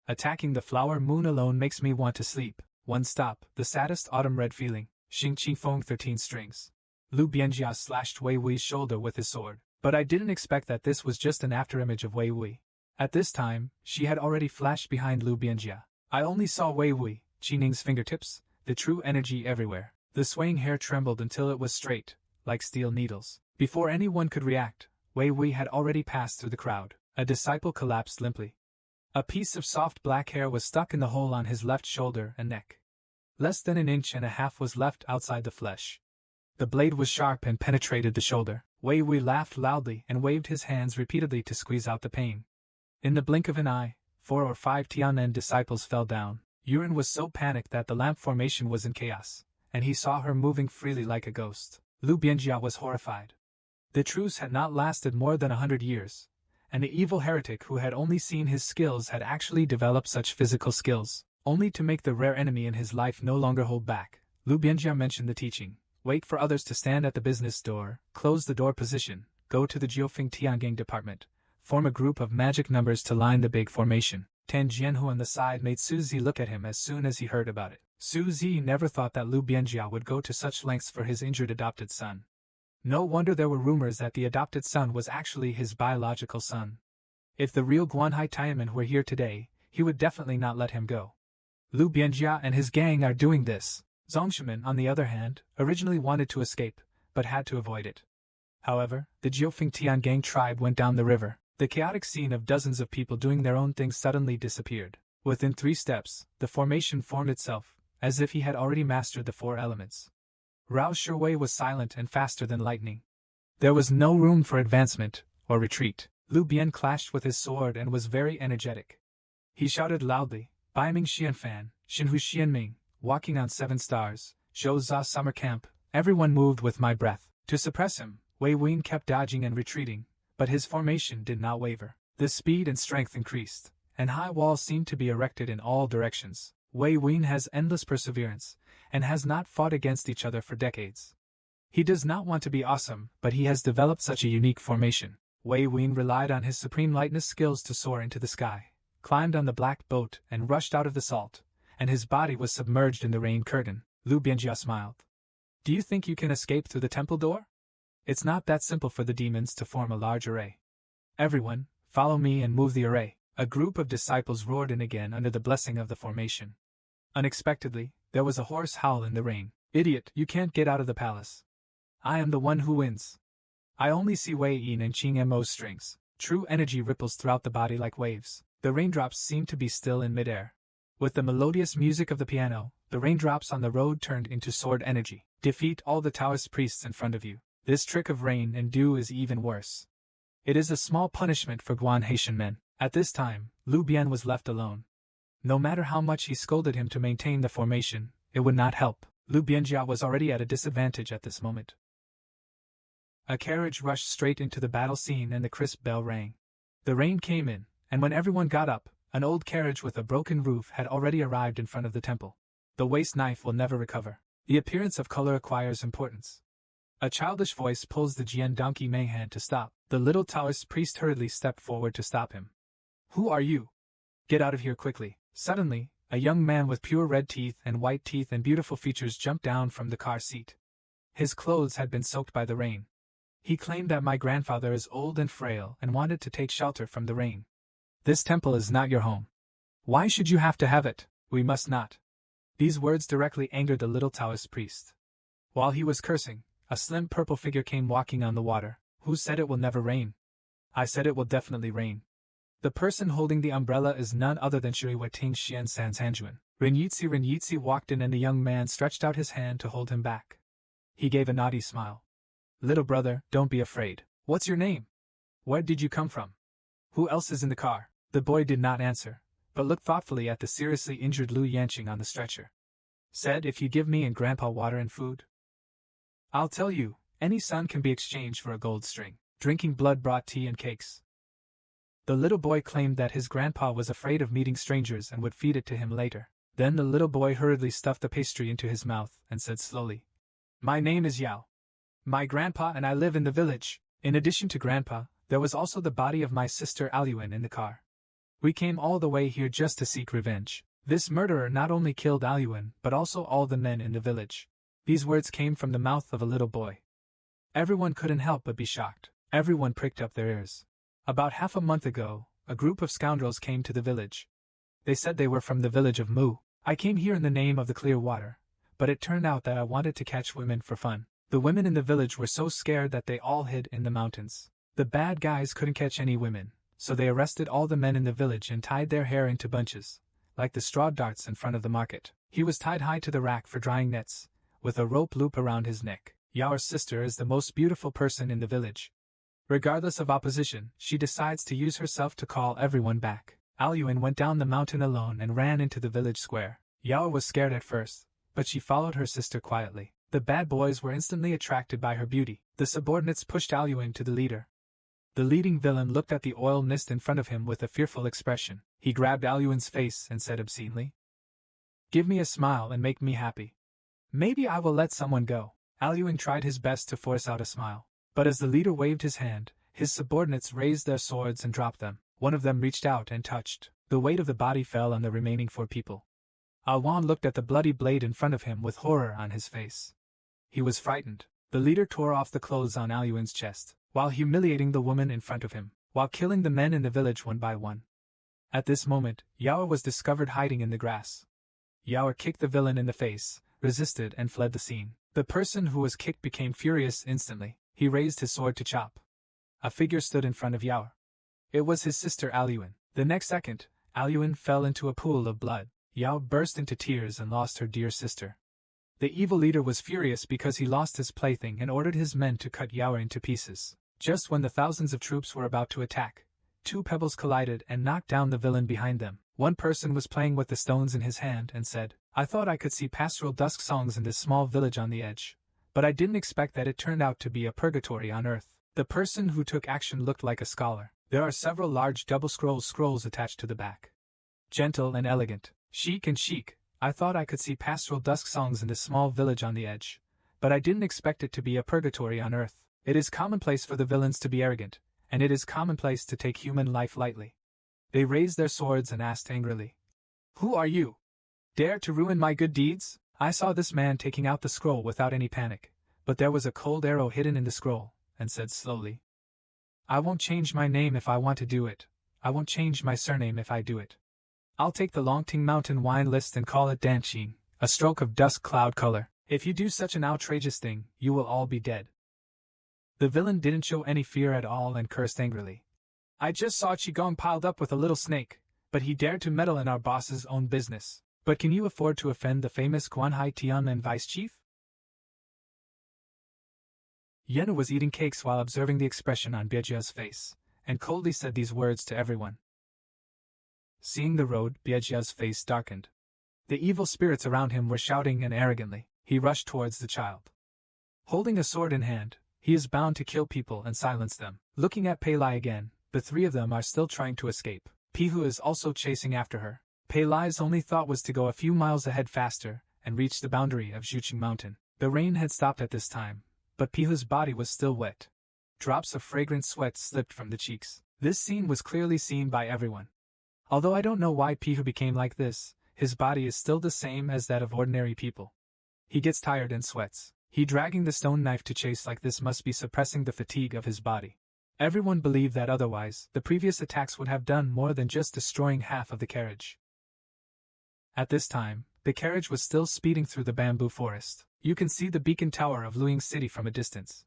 A: Attacking the flower moon alone makes me want to sleep. One stop, the saddest autumn red feeling. Xing Qi Feng 13 strings. Lu Bianjia slashed Wei Wei's shoulder with his sword, but I didn't expect that this was just an afterimage of Wei Wei. At this time, she had already flashed behind Lu Bianjia. I only saw Wei Wei, Qining's fingertips, the true energy everywhere. The swaying hair trembled until it was straight, like steel needles. Before anyone could react, Wei Wei had already passed through the crowd. A disciple collapsed limply. A piece of soft black hair was stuck in the hole on his left shoulder and neck. Less than an inch and a half was left outside the flesh. The blade was sharp and penetrated the shoulder. Wei Wei laughed loudly and waved his hands repeatedly to squeeze out the pain. In the blink of an eye, 4 or 5 Tianmen disciples fell down. Yuan was so panicked that the lamp formation was in chaos, and he saw her moving freely like a ghost. Lu Bianjia was horrified. The truce had not lasted more than 100 years, and the evil heretic who had only seen his skills had actually developed such physical skills, only to make the rare enemy in his life no longer hold back. Lu Bianjia mentioned the teaching. Wait for others to stand at the business door, close the door position, go to the Jiufeng Tiangang department, form a group of magic numbers to line the big formation. Tan Jianhu on the side made Su Zi look at him as soon as he heard about it. Su Zi never thought that Lu Bianjia would go to such lengths for his injured adopted son. No wonder there were rumors that the adopted son was actually his biological son. If the real Guanhai Tianmen were here today, he would definitely not let him go. Lu Bianjia and his gang are doing this. Zongshimen, on the other hand, originally wanted to escape, but had to avoid it. However, the Jiufeng Tiangang tribe went down the river. The chaotic scene of dozens of people doing their own thing suddenly disappeared. Within 3 steps, the formation formed itself, as if he had already mastered the 4 elements. Rao Shuwei was silent and faster than lightning. There was no room for advancement or retreat. Lu Bian clashed with his sword and was very energetic. He shouted loudly, Bai Ming Xianfan, Xinhu Xianming, walking on 7 stars, Zhou Za summer camp, everyone moved with my breath. To suppress him, Wei Wei kept dodging and retreating, but his formation did not waver. The speed and strength increased, and high walls seemed to be erected in all directions. Wei Wei has endless perseverance, and has not fought against each other for decades. He does not want to be awesome, but he has developed such a unique formation. Wei Wei relied on his supreme lightness skills to soar into the sky, climbed on the black boat and rushed out of the salt, and his body was submerged in the rain curtain. Lu Bianjia smiled. Do you think you can escape through the temple door? It's not that simple for the demons to form a large array. Everyone, follow me and move the array. A group of disciples roared in again under the blessing of the formation. Unexpectedly, there was a hoarse howl in the rain. Idiot, you can't get out of the palace. I am the one who wins. I only see Wei Yin and Qing Mo's strings. True energy ripples throughout the body like waves. The raindrops seem to be still in midair. With the melodious music of the piano, the raindrops on the road turned into sword energy. Defeat all the Taoist priests in front of you. This trick of rain and dew is even worse. It is a small punishment for Guan Haitian men. At this time, Lu Bian was left alone. No matter how much he scolded him to maintain the formation, it would not help. Lu Bianjia was already at a disadvantage at this moment. A carriage rushed straight into the battle scene and the crisp bell rang. The rain came in, and when everyone got up, an old carriage with a broken roof had already arrived in front of the temple. The waste knife will never recover. The appearance of color acquires importance. A childish voice pulls the Jian donkey Mayhan to stop. The little Taoist priest hurriedly stepped forward to stop him. Who are you? Get out of here quickly. Suddenly, a young man with pure red teeth and white teeth and beautiful features jumped down from the car seat. His clothes had been soaked by the rain. He claimed that my grandfather is old and frail and wanted to take shelter from the rain. This temple is not your home. Why should you have to have it? We must not. These words directly angered the little Taoist priest. While he was cursing, a slim purple figure came walking on the water. Who said it will never rain? I said it will definitely rain. The person holding the umbrella is none other than Shui Weting Xian San's Hanjuan. Renyitsi walked in and the young man stretched out his hand to hold him back. He gave a naughty smile. Little brother, don't be afraid. What's your name? Where did you come from? Who else is in the car? The boy did not answer, but looked thoughtfully at the seriously injured Lu Yanqing on the stretcher. Said, if you give me and Grandpa water and food, I'll tell you, any son can be exchanged for a gold string. Drinking blood brought tea and cakes. The little boy claimed that his grandpa was afraid of meeting strangers and would feed it to him later. Then the little boy hurriedly stuffed the pastry into his mouth and said slowly, My name is Yao. My grandpa and I live in the village. In addition to Grandpa, there was also the body of my sister Aluan in the car. We came all the way here just to seek revenge. This murderer not only killed Aluan but also all the men in the village. These words came from the mouth of a little boy. Everyone couldn't help but be shocked. Everyone pricked up their ears. About half a month ago, a group of scoundrels came to the village. They said they were from the village of Mu. I came here in the name of the clear water, but it turned out that I wanted to catch women for fun. The women in the village were so scared that they all hid in the mountains. The bad guys couldn't catch any women, so they arrested all the men in the village and tied their hair into bunches, like the straw darts in front of the market. He was tied high to the rack for drying nets, with a rope loop around his neck. Yao's sister is the most beautiful person in the village. Regardless of opposition, she decides to use herself to call everyone back. Aluan went down the mountain alone and ran into the village square. Yao was scared at first, but she followed her sister quietly. The bad boys were instantly attracted by her beauty. The subordinates pushed Aluan to the leader. The leading villain looked at the oil mist in front of him with a fearful expression. He grabbed Aluan's face and said obscenely, Give me a smile and make me happy. Maybe I will let someone go. Aluan tried his best to force out a smile. But as the leader waved his hand, his subordinates raised their swords and dropped them. One of them reached out and touched. The weight of the body fell on the remaining 4 people. Alwan looked at the bloody blade in front of him with horror on his face. He was frightened. The leader tore off the clothes on Aluan's chest, while humiliating the woman in front of him, while killing the men in the village one by one. At this moment, Yao was discovered hiding in the grass. Yao kicked the villain in the face, resisted and fled the scene. The person who was kicked became furious instantly. He raised his sword to chop. A figure stood in front of Yao. It was his sister Aluan. The next second, Aluan fell into a pool of blood. Yao burst into tears and lost her dear sister. The evil leader was furious because he lost his plaything and ordered his men to cut Yao into pieces. Just when the thousands of troops were about to attack, 2 pebbles collided and knocked down the villain behind them. One person was playing with the stones in his hand and said, I thought I could see pastoral dusk songs in this small village on the edge, but I didn't expect that it turned out to be a purgatory on earth. The person who took action looked like a scholar. There are several large double scrolls attached to the back. Gentle and elegant, chic and chic. I thought I could see pastoral dusk songs in this small village on the edge, but I didn't expect it to be a purgatory on earth. It is commonplace for the villains to be arrogant, and it is commonplace to take human life lightly. They raised their swords and asked angrily, "Who are you? Dare to ruin my good deeds?" I saw this man taking out the scroll without any panic, but there was a cold arrow hidden in the scroll, and said slowly, "I won't change my name if I want to do it. I won't change my surname if I do it. I'll take the Longting Mountain wine list and call it Danqing, a stroke of dust cloud color. If you do such an outrageous thing, you will all be dead." The villain didn't show any fear at all and cursed angrily. "I just saw Qigong piled up with a little snake, but he dared to meddle in our boss's own business. But can you afford to offend the famous Guanhai Tianmen vice chief?" Yenu was eating cakes while observing the expression on Biejia's face, and coldly said these words to everyone. Seeing the road, Biejia's face darkened. The evil spirits around him were shouting and arrogantly. He rushed towards the child. Holding a sword in hand, he is bound to kill people and silence them. Looking at Pei Lai again, the three of them are still trying to escape. Pihu is also chasing after her. Pei Lai's only thought was to go a few miles ahead faster and reach the boundary of Zhuqing Mountain. The rain had stopped at this time, but Pihu's body was still wet. Drops of fragrant sweat slipped from the cheeks. This scene was clearly seen by everyone. Although I don't know why Pihu became like this, his body is still the same as that of ordinary people. He gets tired and sweats. He dragging the stone knife to chase like this must be suppressing the fatigue of his body. Everyone believed that otherwise, the previous attacks would have done more than just destroying half of the carriage. At this time, the carriage was still speeding through the bamboo forest. You can see the beacon tower of Luing City from a distance.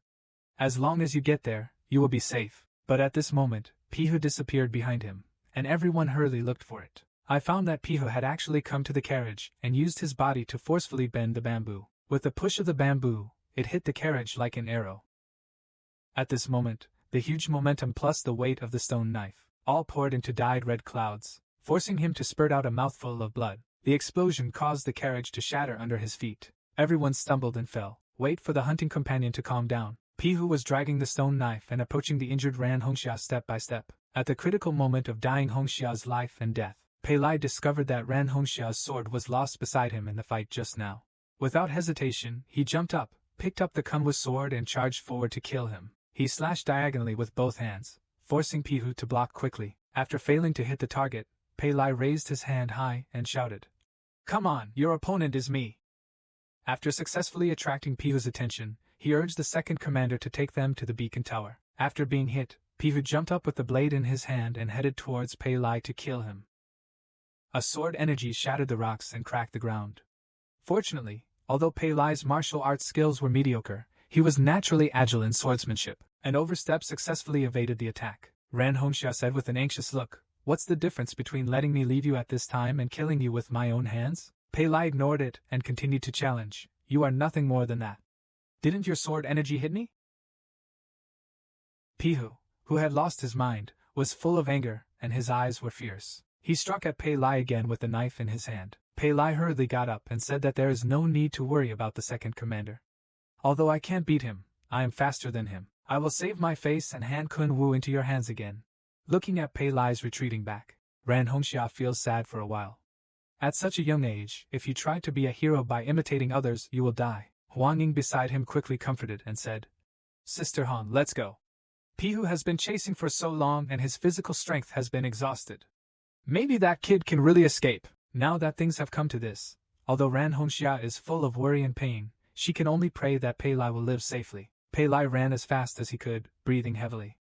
A: As long as you get there, you will be safe. But at this moment, Pihu disappeared behind him, and everyone hurriedly looked for it. I found that Pihu had actually come to the carriage and used his body to forcefully bend the bamboo. With the push of the bamboo, it hit the carriage like an arrow. At this moment, the huge momentum plus the weight of the stone knife all poured into dyed red clouds, forcing him to spurt out a mouthful of blood. The explosion caused the carriage to shatter under his feet. Everyone stumbled and fell. Wait for the hunting companion to calm down. Pihu was dragging the stone knife and approaching the injured Ran Hongxia step by step. At the critical moment of dying Hongxia's life and death, Pei Lai discovered that Ran Hongxia's sword was lost beside him in the fight just now. Without hesitation, he jumped up, picked up the Kunwu sword and charged forward to kill him. He slashed diagonally with both hands, forcing Pihu to block quickly. After failing to hit the target, Pei Lai raised his hand high and shouted, "Come on, your opponent is me." After successfully attracting Pihu's attention, he urged the second commander to take them to the beacon tower. After being hit, Pihu jumped up with the blade in his hand and headed towards Pei Lai to kill him. A sword energy shattered the rocks and cracked the ground. Fortunately, although Pei Lai's martial arts skills were mediocre, he was naturally agile in swordsmanship, and overstep successfully evaded the attack. Ran Hongxia said with an anxious look, "What's the difference between letting me leave you at this time and killing you with my own hands?" Pei Lai ignored it and continued to challenge, "You are nothing more than that. Didn't your sword energy hit me?" Pihu, who had lost his mind, was full of anger, and his eyes were fierce. He struck at Pei Lai again with the knife in his hand. Pei Lai hurriedly got up and said that there is no need to worry about the second commander. "Although I can't beat him, I am faster than him. I will save my face and hand Kun Wu into your hands again." Looking at Pei Lai's retreating back, Ran Hongxia feels sad for a while. At such a young age, if you try to be a hero by imitating others, you will die. Huang Ying beside him quickly comforted and said, "Sister Han, let's go. Pihu has been chasing for so long and his physical strength has been exhausted. Maybe that kid can really escape." Now that things have come to this, although Ran Hongxia is full of worry and pain, she can only pray that Pei Lai will live safely. Pei Lai ran as fast as he could, breathing heavily.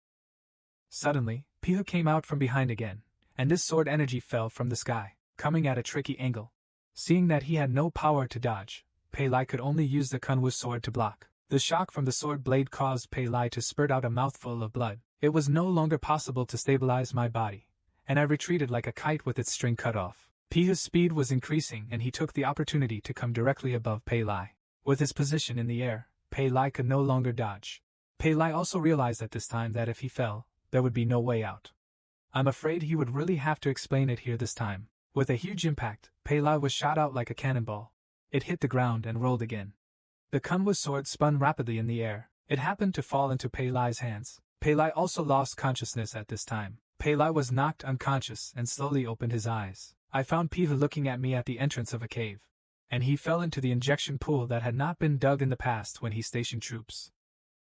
A: Suddenly, Pihu came out from behind again, and this sword energy fell from the sky, coming at a tricky angle. Seeing that he had no power to dodge, Pei Lai could only use the Kunwu sword to block. The shock from the sword blade caused Pei Lai to spurt out a mouthful of blood. It was no longer possible to stabilize my body, and I retreated like a kite with its string cut off. Pihu's speed was increasing and he took the opportunity to come directly above Pei Lai. With his position in the air, Pei Lai could no longer dodge. Pei Lai also realized at this time that if he fell, there would be no way out. I'm afraid he would really have to explain it here this time. With a huge impact, Pei Lai was shot out like a cannonball. It hit the ground and rolled again. The Kunwu sword spun rapidly in the air. It happened to fall into Pei Lai's hands. Pei Lai also lost consciousness at this time. Pei Lai was knocked unconscious and slowly opened his eyes. I found Pihu looking at me at the entrance of a cave, and he fell into the injection pool that had not been dug in the past when he stationed troops.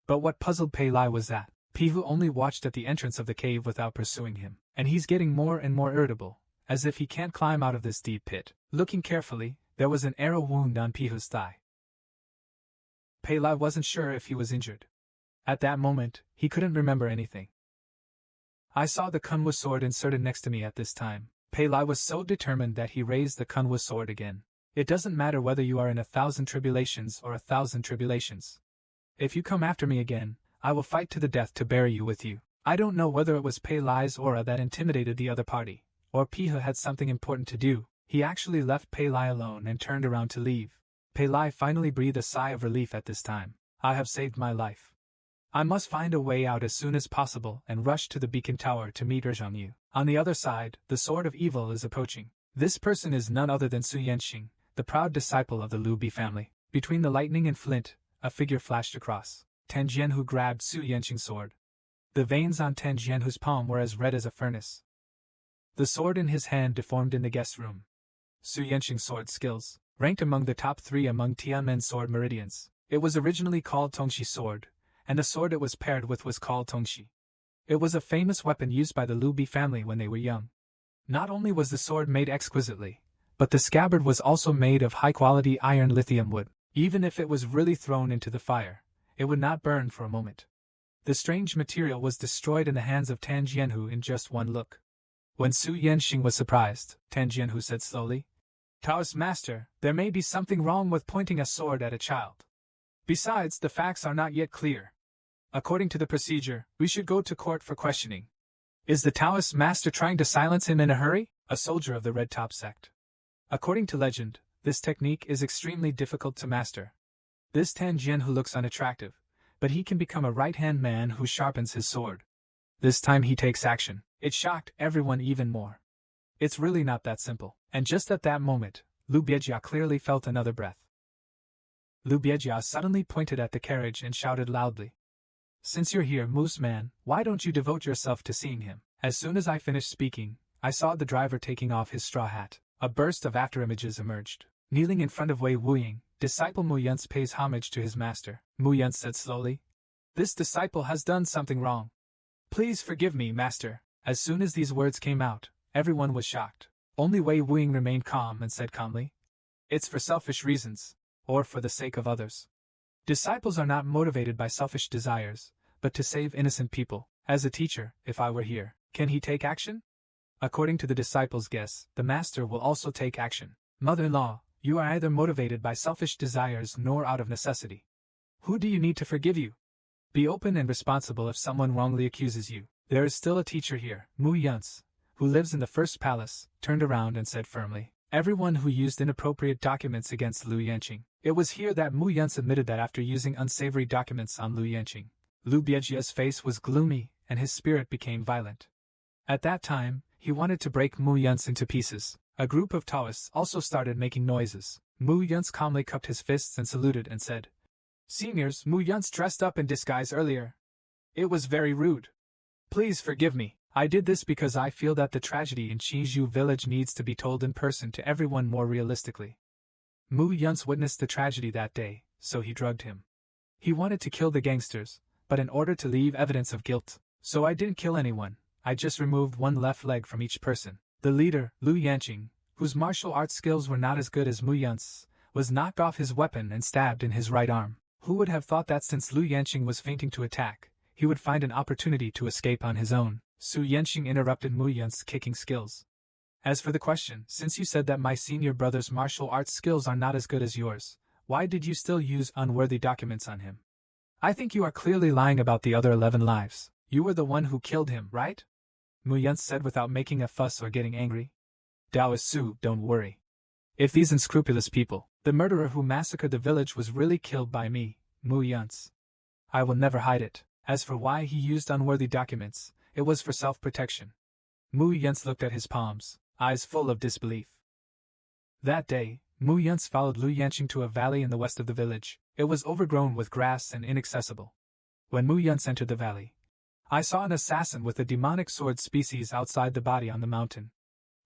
A: But what puzzled Pei Lai was that, Pihu only watched at the entrance of the cave without pursuing him, and he's getting more and more irritable, as if he can't climb out of this deep pit. Looking carefully, there was an arrow wound on Pihu's thigh. Pei Lai wasn't sure if he was injured. At that moment, he couldn't remember anything. I saw the Kunwu sword inserted next to me at this time. Pei Lai was so determined that he raised the Kunwu sword again. It doesn't matter whether you are in 1,000 tribulations or 1,000 tribulations. If you come after me again, I will fight to the death to bury you with you. I don't know whether it was Pei Lai's aura that intimidated the other party, or Pihu had something important to do. He actually left Pei Lai alone and turned around to leave. Pei Lai finally breathed a sigh of relief at this time. I have saved my life. I must find a way out as soon as possible and rush to the beacon tower to meet Zhongyu. On the other side, the sword of evil is approaching. This person is none other than Su Yanxing, the proud disciple of the Liu Bi family. Between the lightning and flint, a figure flashed across. Tan Jianhu grabbed Su Yanxing's sword. The veins on Tan Jianhu's palm were as red as a furnace. The sword in his hand deformed in the guest room. Su Yanxing's sword skills, ranked among the top 3 among Tianmen's sword meridians. It was originally called Tongxi sword, and the sword it was paired with was called Tongxi. It was a famous weapon used by the Liu Bi family when they were young. Not only was the sword made exquisitely, but the scabbard was also made of high-quality iron lithium wood. Even if it was really thrown into the fire, it would not burn for a moment. The strange material was destroyed in the hands of Tan Jianhu in just one look. When Su Yanxing was surprised, Tan Jianhu said slowly, "Taoist master, there may be something wrong with pointing a sword at a child. Besides, the facts are not yet clear. According to the procedure, we should go to court for questioning. Is the Taoist master trying to silence him in a hurry?" A soldier of the Red Top sect. According to legend, this technique is extremely difficult to master. This Tan Jianhu looks unattractive, but he can become a right-hand man who sharpens his sword. This time he takes action. It shocked everyone even more. It's really not that simple. And just at that moment, Liu Biejia clearly felt another breath. Liu Biejia suddenly pointed at the carriage and shouted loudly, "Since you're here, Moose Man, why don't you devote yourself to seeing him?" As soon as I finished speaking, I saw the driver taking off his straw hat. A burst of afterimages emerged. Kneeling in front of Wei Wuying, disciple Mu Yunce pays homage to his master. Mu Yunce said slowly, "This disciple has done something wrong. Please forgive me, master." As soon as these words came out, everyone was shocked. Only Wei Wuying remained calm and said calmly, "It's for selfish reasons, or for the sake of others. Disciples are not motivated by selfish desires, but to save innocent people. As a teacher, if I were here, can he take action?" According to the disciple's guess, the master will also take action. "Mother-in-law, you are either motivated by selfish desires nor out of necessity. Who do you need to forgive you? Be open and responsible if someone wrongly accuses you. There is still a teacher here, Mu Yunce, who lives in the first palace," turned around and said firmly, "Everyone who used inappropriate documents against Liu Yanxing." It was here that Mu Yunce admitted that after using unsavory documents on Liu Yanxing, Liu Biejia's face was gloomy and his spirit became violent. At that time, he wanted to break Mu Yunce into pieces. A group of Taoists also started making noises. Mu Yunce calmly cupped his fists and saluted and said, "Seniors, Mu Yunce dressed up in disguise earlier. It was very rude. Please forgive me. I did this because I feel that the tragedy in Qizhu village needs to be told in person to everyone more realistically. Mu Yunce witnessed the tragedy that day, so he drugged him. He wanted to kill the gangsters, but in order to leave evidence of guilt. So I didn't kill anyone, I just removed one left leg from each person. The leader, Liu Yanxing, whose martial arts skills were not as good as Mu Yunce, was knocked off his weapon and stabbed in his right arm. Who would have thought that since Liu Yanxing was feinting to attack, he would find an opportunity to escape on his own?" Su Yanxing interrupted Mu Yunce's kicking skills. "As for the question, since you said that my senior brother's martial arts skills are not as good as yours, why did you still use unworthy documents on him? I think you are clearly lying about the other 11 lives. You were the one who killed him, right?" Mu Yunce said without making a fuss or getting angry. "Taoist Su, don't worry. If these unscrupulous people, the murderer who massacred the village was really killed by me, Mu Yunce, I will never hide it. As for why he used unworthy documents, it was for self-protection." Mu Yunce looked at his palms, eyes full of disbelief. That day, Mu Yunce followed Liu Yanxing to a valley in the west of the village. It was overgrown with grass and inaccessible. When Mu Yunce entered the valley, I saw an assassin with a demonic sword species outside the body on the mountain.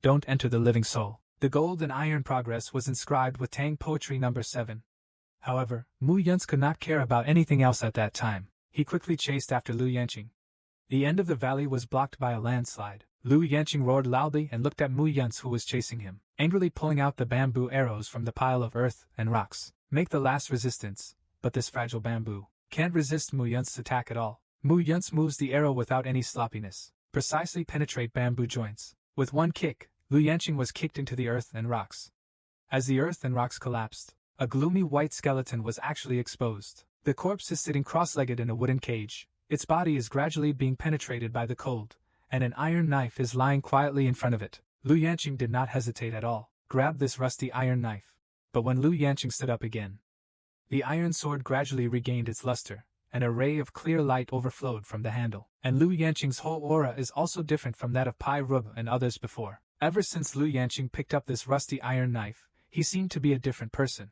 A: "Don't enter the living soul." The gold and iron progress was inscribed with Tang poetry number 7. However, Mu Yunce could not care about anything else at that time. He quickly chased after Liu Yanxing. The end of the valley was blocked by a landslide. Lu Yanqing roared loudly and looked at Mu Yun's, who was chasing him, angrily pulling out the bamboo arrows from the pile of earth and rocks. Make the last resistance, but this fragile bamboo can't resist Mu Yun's attack at all. Mu Yun's moves the arrow without any sloppiness, precisely penetrate bamboo joints. With one kick, Lu Yanqing was kicked into the earth and rocks. As the earth and rocks collapsed, a gloomy white skeleton was actually exposed. The corpse is sitting cross-legged in a wooden cage. Its body is gradually being penetrated by the cold, and an iron knife is lying quietly in front of it. Lu Yanqing did not hesitate at all, grabbed this rusty iron knife. But when Lu Yanqing stood up again, the iron sword gradually regained its luster, and a ray of clear light overflowed from the handle. And Lu Yanqing's whole aura is also different from that of Pai Rub and others before. Ever since Lu Yanqing picked up this rusty iron knife, he seemed to be a different person.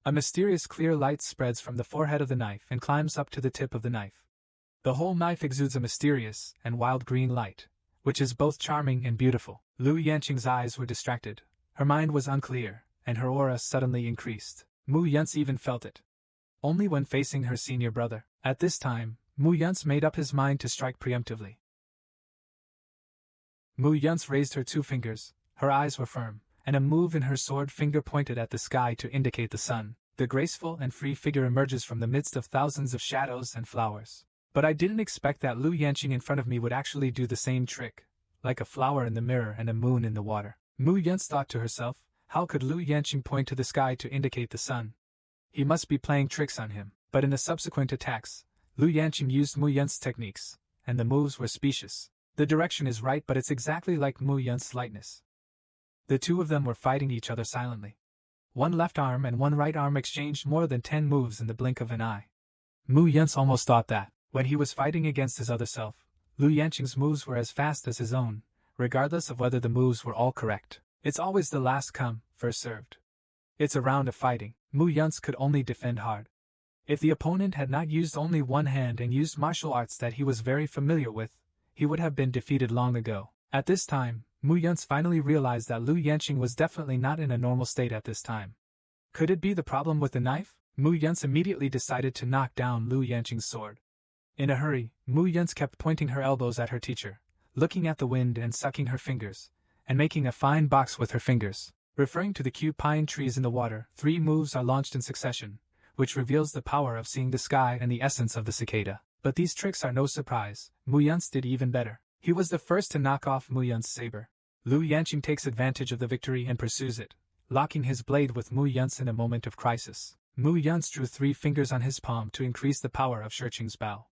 A: A mysterious clear light spreads from the forehead of the knife and climbs up to the tip of the knife. The whole knife exudes a mysterious and wild green light, which is both charming and beautiful. Lu Yanqing's eyes were distracted, her mind was unclear, and her aura suddenly increased. Mu Yun's even felt it. Only when facing her senior brother. At this time, Mu Yun's made up his mind to strike preemptively. Mu Yun's raised her 2 fingers, her eyes were firm, and a move in her sword finger pointed at the sky to indicate the sun. The graceful and free figure emerges from the midst of thousands of shadows and flowers. But I didn't expect that Lu Yanqing in front of me would actually do the same trick, like a flower in the mirror and a moon in the water. Mu Yun's thought to herself, how could Lu Yanqing point to the sky to indicate the sun? He must be playing tricks on him. But in the subsequent attacks, Lu Yanqing used Mu Yun's techniques, and the moves were specious. The direction is right, but it's exactly like Mu Yun's lightness. The two of them were fighting each other silently. One left arm and one right arm exchanged more than 10 moves in the blink of an eye. Mu Yun's almost thought that, when he was fighting against his other self, Lu Yanqing's moves were as fast as his own, regardless of whether the moves were all correct. It's always the last come, first served. It's a round of fighting. Mu Yun's could only defend hard. If the opponent had not used only one hand and used martial arts that he was very familiar with, he would have been defeated long ago. At this time, Mu Yun's finally realized that Lu Yanqing was definitely not in a normal state at this time. Could it be the problem with the knife? Mu Yun's immediately decided to knock down Lu Yanqing's sword. In a hurry, Mu Yun's kept pointing her elbows at her teacher, looking at the wind and sucking her fingers, and making a fine box with her fingers. Referring to the cute pine trees in the water, 3 moves are launched in succession, which reveals the power of seeing the sky and the essence of the cicada. But these tricks are no surprise. Mu Yun's did even better. He was the first to knock off Mu Yun's saber. Lu Yanqing takes advantage of the victory and pursues it, locking his blade with Mu Yun's in a moment of crisis. Mu Yun's drew 3 fingers on his palm to increase the power of Shiqing's bow.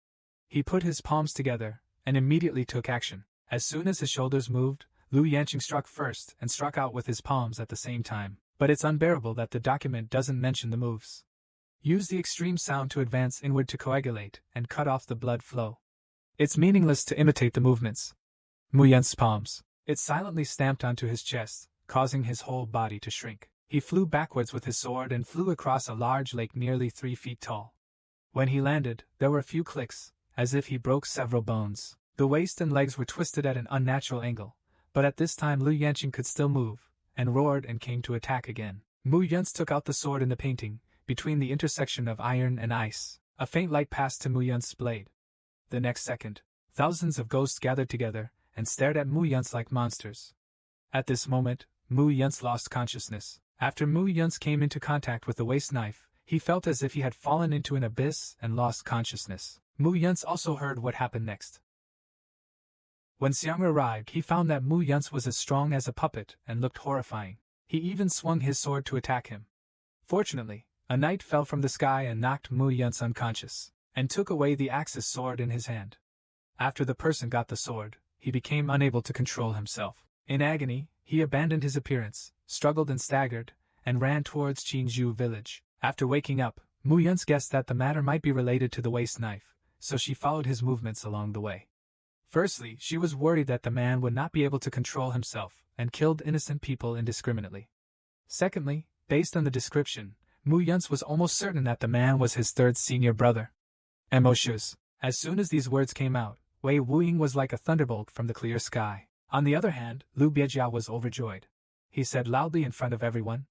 A: He put his palms together, and immediately took action. As soon as his shoulders moved, Lu Yanqing struck first and struck out with his palms at the same time. But it's unbearable that the document doesn't mention the moves. Use the extreme sound to advance inward to coagulate and cut off the blood flow. It's meaningless to imitate the movements. Mu Yun's palms. It silently stamped onto his chest, causing his whole body to shrink. He flew backwards with his sword and flew across a large lake nearly 3 feet tall. When he landed, there were a few clicks, as if he broke several bones. The waist and legs were twisted at an unnatural angle, but at this time Lu Yanqing could still move, and roared and came to attack again. Mu Yun's took out the sword in the painting, between the intersection of iron and ice. A faint light passed to Mu Yun's blade. The next second, thousands of ghosts gathered together and stared at Mu Yun's like monsters. At this moment, Mu Yun's lost consciousness. After Mu Yun's came into contact with the waist knife, he felt as if he had fallen into an abyss and lost consciousness. Mu Yun's also heard what happened next. When Xiang arrived, he found that Mu Yun's was as strong as a puppet and looked horrifying. He even swung his sword to attack him. Fortunately, a knight fell from the sky and knocked Mu Yun's unconscious, and took away the axis sword in his hand. After the person got the sword, he became unable to control himself. In agony, he abandoned his appearance, struggled and staggered, and ran towards Qingzhou village. After waking up, Mu Yun's guessed that the matter might be related to the waist knife, so she followed his movements along the way. Firstly, she was worried that the man would not be able to control himself, and killed innocent people indiscriminately. Secondly, based on the description, Mu Yun's was almost certain that the man was his 3rd senior brother. Emotions. As soon as these words came out, Wei Wuying was like a thunderbolt from the clear sky. On the other hand, Liu Biejia was overjoyed. He said loudly in front of everyone,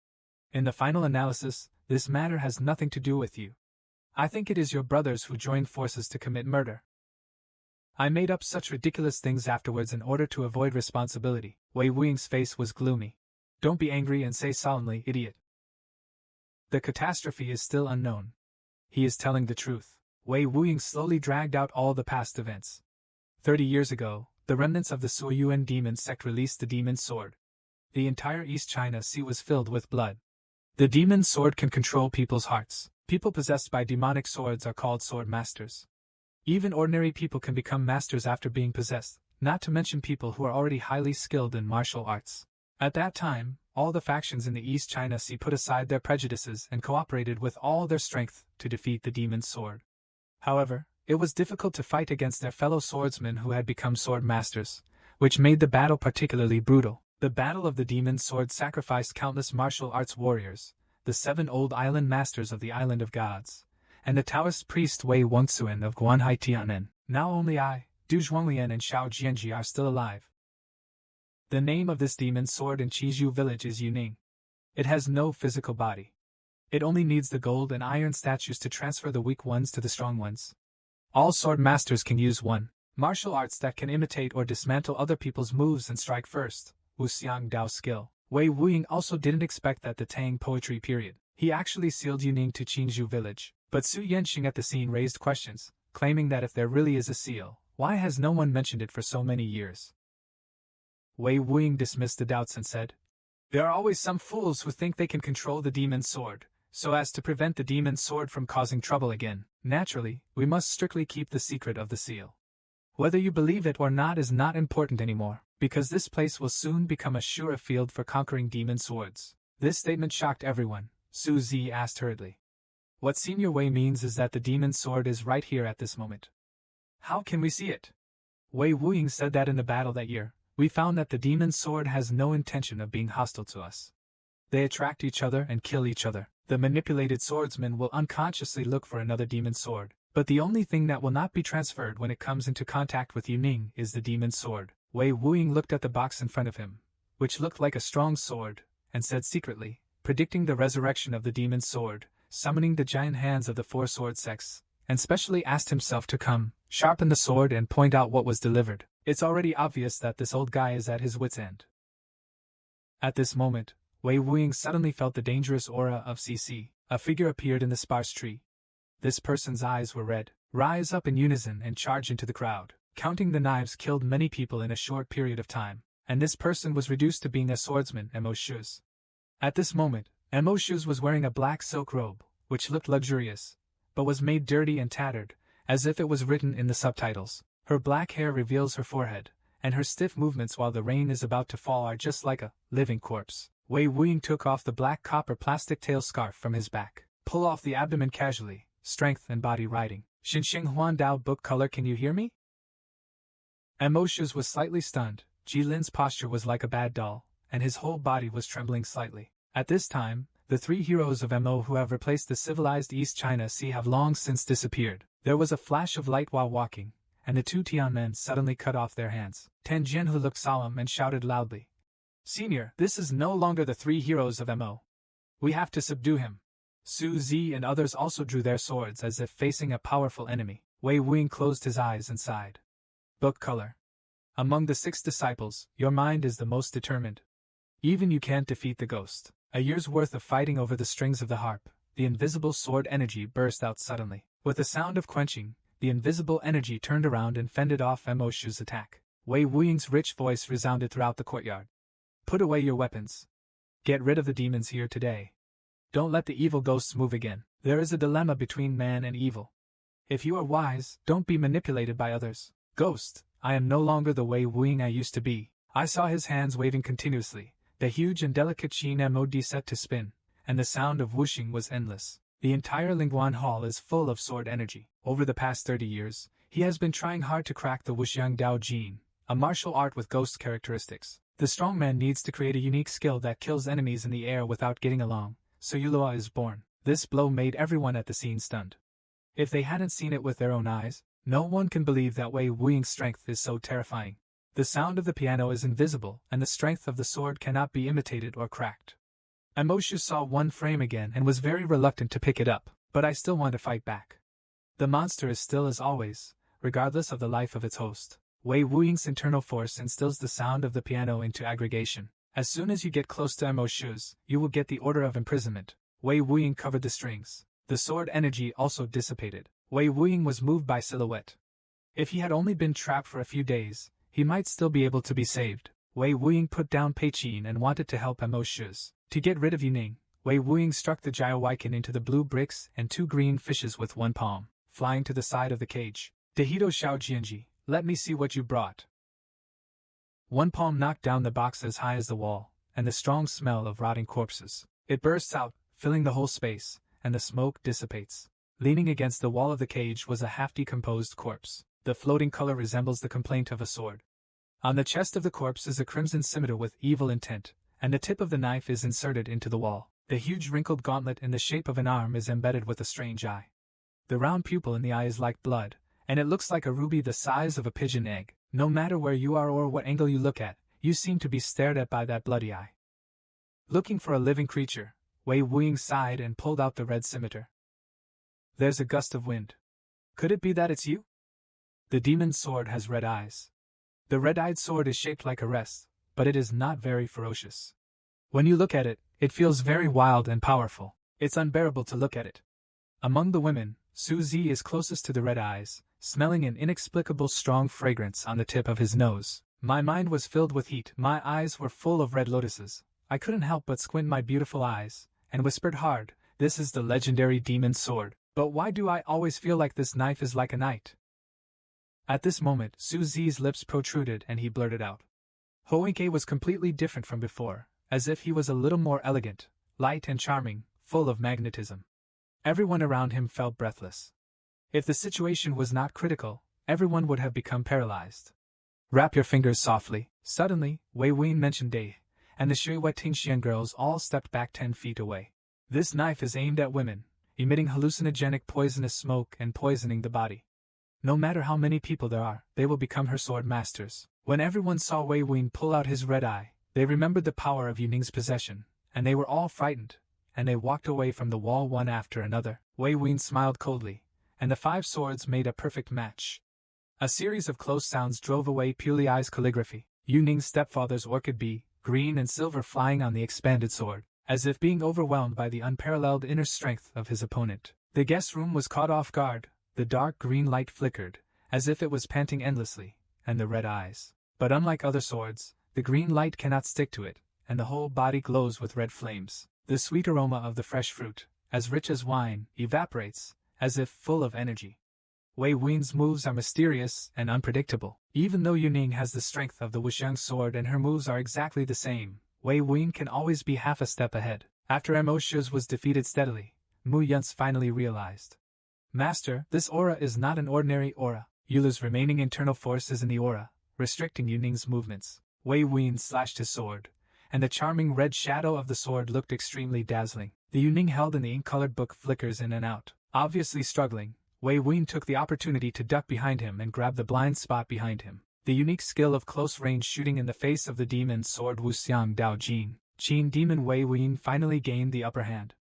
A: "In the final analysis, this matter has nothing to do with you. I think it is your brothers who joined forces to commit murder." I made up such ridiculous things afterwards in order to avoid responsibility. Wei Wuying's face was gloomy. Don't be angry and say solemnly, idiot. The catastrophe is still unknown. He is telling the truth. Wei Wuying slowly dragged out all the past events. 30 years ago, the remnants of the Suyuan demon sect released the demon sword. The entire East China Sea was filled with blood. The demon sword can control people's hearts. People possessed by demonic swords are called sword masters. Even ordinary people can become masters after being possessed, not to mention people who are already highly skilled in martial arts. At that time, all the factions in the East China Sea put aside their prejudices and cooperated with all their strength to defeat the demon sword. However, it was difficult to fight against their fellow swordsmen who had become sword masters, which made the battle particularly brutal. The Battle of the Demon Sword sacrificed countless martial arts warriors, the 7 old island masters of the Island of Gods, and the Taoist priest Wei Wengsuan of Guanhai Tianen. Now only I, Du Zhuanglian and Xiao Jianji are still alive. The name of this demon sword in Qizhu village is Yuning. It has no physical body. It only needs the gold and iron statues to transfer the weak ones to the strong ones. All sword masters can use one. Martial arts that can imitate or dismantle other people's moves and strike first. Wuxiang Dao skill. Wei Wuying also didn't expect that the Tang poetry period. He actually sealed Yuning to Qingzhou village, but Su Yanxing at the scene raised questions, claiming that if there really is a seal, why has no one mentioned it for so many years? Wei Wuying dismissed the doubts and said, "There are always some fools who think they can control the demon sword, so as to prevent the demon sword from causing trouble again. Naturally, we must strictly keep the secret of the seal. Whether you believe it or not is not important anymore, because this place will soon become a sure field for conquering demon swords." This statement shocked everyone. Su Zi asked hurriedly, "What Senior Wei means is that the demon sword is right here at this moment. How can we see it?" Wei Wuying said that in the battle that year, we found that the demon sword has no intention of being hostile to us. They attract each other and kill each other. The manipulated swordsman will unconsciously look for another demon sword, but the only thing that will not be transferred when it comes into contact with Yuning is the demon sword. Wei Wuying looked at the box in front of him, which looked like a strong sword, and said secretly, predicting the resurrection of the demon sword, summoning the giant hands of the 4 sword sects, and specially asked himself to come, sharpen the sword and point out what was delivered. It's already obvious that this old guy is at his wit's end. At this moment, Wei Wuying suddenly felt the dangerous aura of CC. A figure appeared in the sparse tree. This person's eyes were red. Rise up in unison and charge into the crowd. Counting the knives killed many people in a short period of time, and this person was reduced to being a swordsman, Mo Shuz. At this moment, Mo Shuz was wearing a black silk robe, which looked luxurious, but was made dirty and tattered, as if it was written in the subtitles. Her black hair reveals her forehead, and her stiff movements while the rain is about to fall are just like a living corpse. Wei Wuying took off the black copper plastic tail scarf from his back. Pull off the abdomen casually, strength and body riding. Xinxing Huan Dao book color, can you hear me? Mo Shuz was slightly stunned. Jilin's posture was like a bad doll, and his whole body was trembling slightly. At this time, the 3 heroes of Mo who have replaced the civilized East China Sea have long since disappeared. There was a flash of light while walking, and the 2 Tian men suddenly cut off their hands. Tan Jianhu looked solemn and shouted loudly, "Senior, this is no longer the 3 heroes of Mo. We have to subdue him." Su Zi and others also drew their swords as if facing a powerful enemy. Wei Wuying closed his eyes and sighed. Book color. Among the 6 disciples, your mind is the most determined. Even you can't defeat the ghost. A year's worth of fighting over the strings of the harp, the invisible sword energy burst out suddenly. With a sound of quenching, the invisible energy turned around and fended off Mo Shu's attack. Wei Wuying's rich voice resounded throughout the courtyard. Put away your weapons. Get rid of the demons here today. Don't let the evil ghosts move again. There is a dilemma between man and evil. If you are wise, don't be manipulated by others. Ghost, I am no longer the Wei Wuying I used to be. I saw his hands waving continuously, the huge and delicate Qin Mod set to spin, and the sound of whooshing was endless. The entire Lingguan Hall is full of sword energy. Over the past 30 years, he has been trying hard to crack the Wuxiang Dao Jin, a martial art with ghost characteristics. The strong man needs to create a unique skill that kills enemies in the air without getting along, so Yulua is born. This blow made everyone at the scene stunned. If they hadn't seen it with their own eyes, no one can believe that Wei Wuying's strength is so terrifying. The sound of the piano is invisible, and the strength of the sword cannot be imitated or cracked. Mo Shu saw one frame again and was very reluctant to pick it up, but I still want to fight back. The monster is still as always, regardless of the life of its host. Wei Wuying's internal force instills the sound of the piano into aggregation. As soon as you get close to Mo Shu's, you will get the order of imprisonment. Wei Wuying covered the strings. The sword energy also dissipated. Wei Wuying was moved by silhouette. If he had only been trapped for a few days, he might still be able to be saved. Wei Wuying put down Pei Qin and wanted to help Mo Shu's. To get rid of Yuning, Wei Wuying struck the Jiaowaikin into the blue bricks and 2 green fishes with one palm, flying to the side of the cage. Dehito Xiao Jianji, let me see what you brought. One palm knocked down the box as high as the wall, and the strong smell of rotting corpses. It bursts out, filling the whole space, and the smoke dissipates. Leaning against the wall of the cage was a half-decomposed corpse. The floating color resembles the complaint of a sword. On the chest of the corpse is a crimson scimitar with evil intent, and the tip of the knife is inserted into the wall. The huge wrinkled gauntlet in the shape of an arm is embedded with a strange eye. The round pupil in the eye is like blood, and it looks like a ruby the size of a pigeon egg. No matter where you are or what angle you look at, you seem to be stared at by that bloody eye. Looking for a living creature, Wei Wuying sighed and pulled out the red scimitar. There's a gust of wind. Could it be that it's you? The demon's sword has red eyes. The red-eyed sword is shaped like a wrest, but it is not very ferocious. When you look at it, it feels very wild and powerful. It's unbearable to look at it. Among the women, Su Zi is closest to the red eyes, smelling an inexplicable strong fragrance on the tip of his nose. My mind was filled with heat. My eyes were full of red lotuses. I couldn't help but squint my beautiful eyes, and whispered hard, "This is the legendary demon's sword. But why do I always feel like this knife is like a knight?" At this moment, Su Zi's lips protruded and he blurted out. Hoinke was completely different from before, as if he was a little more elegant, light and charming, full of magnetism. Everyone around him felt breathless. If the situation was not critical, everyone would have become paralyzed. Wrap your fingers softly. Suddenly, Wei Wuying mentioned Dei, and the Shui Tingxian girls all stepped back 10 feet away. This knife is aimed at women, emitting hallucinogenic poisonous smoke and poisoning the body. No matter how many people there are, they will become her sword masters. When everyone saw Wei Wuying pull out his red eye, they remembered the power of Yuning's possession, and they were all frightened, and they walked away from the wall one after another. Wei Wuying smiled coldly, and the 5 swords made a perfect match. A series of close sounds drove away Puli Ai's calligraphy, Yuning's stepfather's orchid bee, green and silver flying on the expanded sword, as if being overwhelmed by the unparalleled inner strength of his opponent. The guest room was caught off guard. The dark green light flickered, as if it was panting endlessly, and the red eyes. But unlike other swords, the green light cannot stick to it, and the whole body glows with red flames. The sweet aroma of the fresh fruit, as rich as wine, evaporates, as if full of energy. Wei Wuying's moves are mysterious and unpredictable. Even though Yuning has the strength of the Wuxiang sword and her moves are exactly the same, Wei Wuying can always be half a step ahead. After Mo Shu's was defeated steadily, Mu Yun's finally realized. Master, this aura is not an ordinary aura. Yula's remaining internal force is in the aura, restricting Yuning's movements. Wei Wuying slashed his sword, and the charming red shadow of the sword looked extremely dazzling. The Yuning held in the ink-colored book flickers in and out. Obviously struggling, Wei Wuying took the opportunity to duck behind him and grab the blind spot behind him. The unique skill of close-range shooting in the face of the demon's sword Wuxiang Dao Jin, Qin demon Wei Wuying finally gained the upper hand.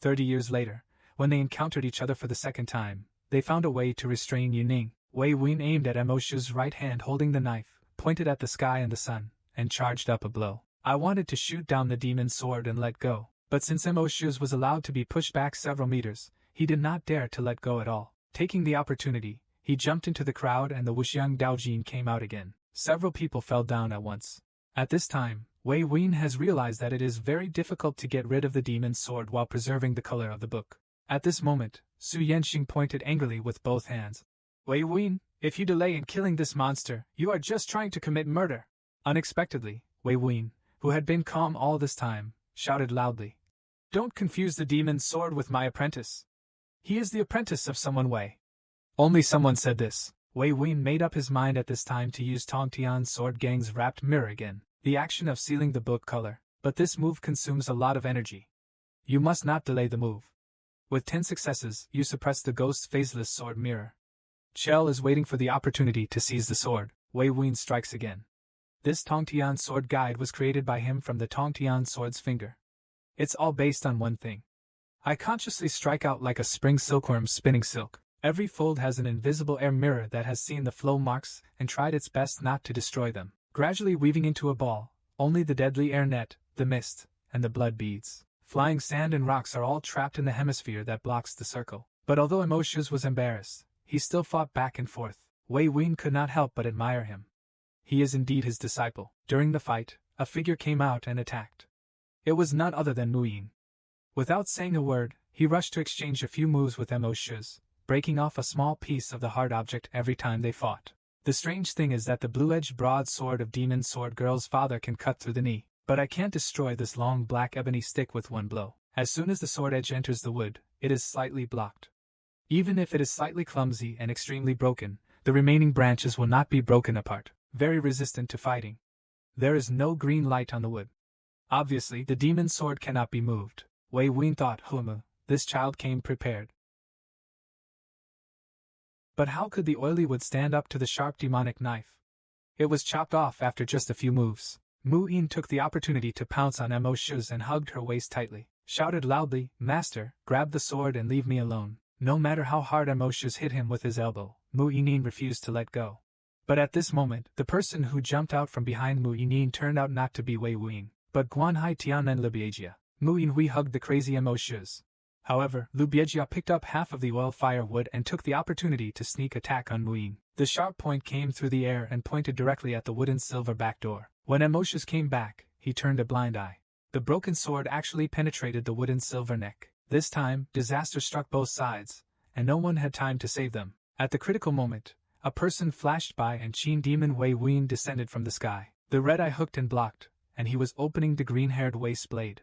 A: 30 years later, when they encountered each other for the second time, they found a way to restrain Yuning. Wei Wuying aimed at Mo Shu's right hand holding the knife, pointed at the sky and the sun, and charged up a blow. I wanted to shoot down the demon's sword and let go, but since Mo Shu's was allowed to be pushed back several meters, he did not dare to let go at all. Taking the opportunity, he jumped into the crowd and the Wuxiang Daojin came out again. Several people fell down at once. At this time, Wei Wuying has realized that it is very difficult to get rid of the demon's sword while preserving the color of the book. At this moment, Su Yanxing pointed angrily with both hands. Wei Wuying, if you delay in killing this monster, you are just trying to commit murder. Unexpectedly, Wei Wuying, who had been calm all this time, shouted loudly. Don't confuse the demon's sword with my apprentice. He is the apprentice of someone Wei. Only someone said this. Wei Wuying made up his mind at this time to use Tong Tian's sword gang's wrapped mirror again, the action of sealing the book color, but this move consumes a lot of energy. You must not delay the move. With 10 successes, you suppress the ghost's phaseless sword mirror. Chell is waiting for the opportunity to seize the sword. Wei Wuying strikes again. This Tong Tian sword guide was created by him from the Tong Tian sword's finger. It's all based on one thing. I consciously strike out like a spring silkworm spinning silk. Every fold has an invisible air mirror that has seen the flow marks and tried its best not to destroy them, gradually weaving into a ball. Only the deadly air net, the mist, and the blood beads, flying sand and rocks are all trapped in the hemisphere that blocks the circle. But although Emotius was embarrassed, he still fought back and forth. Wei Wuyin could not help but admire him. He is indeed his disciple. During the fight, a figure came out and attacked. It was none other than Mu Yin. Without saying a word, he rushed to exchange a few moves with Emotius, breaking off a small piece of the hard object every time they fought. The strange thing is that the blue-edged broadsword of Demon Sword Girl's father can cut through the knee, but I can't destroy this long black ebony stick with one blow. As soon as the sword edge enters the wood, it is slightly blocked. Even if it is slightly clumsy and extremely broken, the remaining branches will not be broken apart, very resistant to fighting. There is no green light on the wood. Obviously, the demon sword cannot be moved. Wei Wuyin thought, this child came prepared. But how could the oily wood stand up to the sharp demonic knife? It was chopped off after just a few moves. Mu Yin took the opportunity to pounce on Emotius and hugged her waist tightly, shouted loudly, "Master, grab the sword and leave me alone." No matter how hard Emotius hit him with his elbow, Mu Yin refused to let go. But at this moment, the person who jumped out from behind Mu Yin turned out not to be Wei Wuyin, but Guanhai Tianen Lubiejia. Mu Yin hugged the crazy Emotius. However, Lubiejia picked up half of the oil firewood and took the opportunity to sneak attack on Mu Yin. The sharp point came through the air and pointed directly at the wooden silver back door. When Emotius came back, he turned a blind eye. The broken sword actually penetrated the wooden silver neck. This time, disaster struck both sides, and no one had time to save them. At the critical moment, a person flashed by and Qin Demon Wei Wuyin descended from the sky. The red eye hooked and blocked, and he was opening the green-haired waist blade.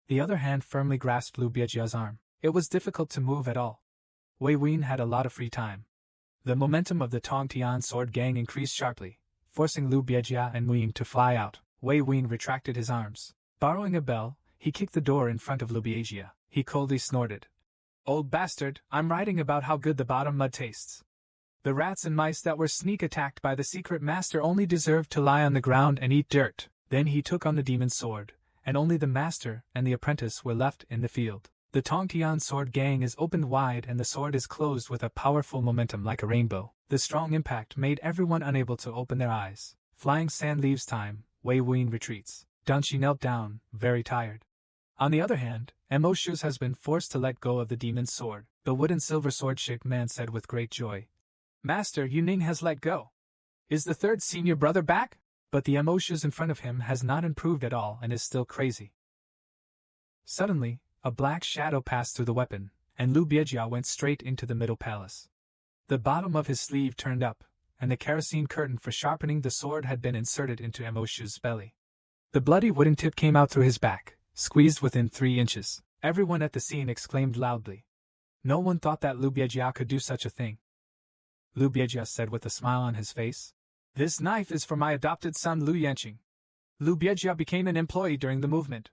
A: The other hand firmly grasped Lubiejia's arm. It was difficult to move at all. Wei Wuyin had a lot of free time. The momentum of the Tongtian sword gang increased sharply, forcing Lubiejia and Mu Yin to fly out. Wei Wuyin retracted his arms. Borrowing a bell, he kicked the door in front of Lubiejia. He coldly snorted. "Old bastard, I'm writing about how good the bottom mud tastes. The rats and mice that were sneak attacked by the secret master only deserved to lie on the ground and eat dirt." Then he took on the demon's sword, and only the master and the apprentice were left in the field. The Tongtian sword gang is opened wide and the sword is closed with a powerful momentum like a rainbow. The strong impact made everyone unable to open their eyes. Flying sand leaves time, Wei Wuyin retreats. Danshi knelt down, very tired. On the other hand, Emotius has been forced to let go of the demon's sword. The wooden silver sword-shaped man said with great joy, "Master, Yuning has let go. Is the third senior brother back?" But the Emotius in front of him has not improved at all and is still crazy. Suddenly, a black shadow passed through the weapon, and Lubiejia went straight into the middle palace. The bottom of his sleeve turned up, and the kerosene curtain for sharpening the sword had been inserted into Emotius' belly. The bloody wooden tip came out through his back, squeezed within 3 inches. Everyone at the scene exclaimed loudly. No one thought that Lubiejia could do such a thing. Lubiejia said with a smile on his face, "This knife is for my adopted son Lu Yanqing." Lubiejia became an employee during the movement.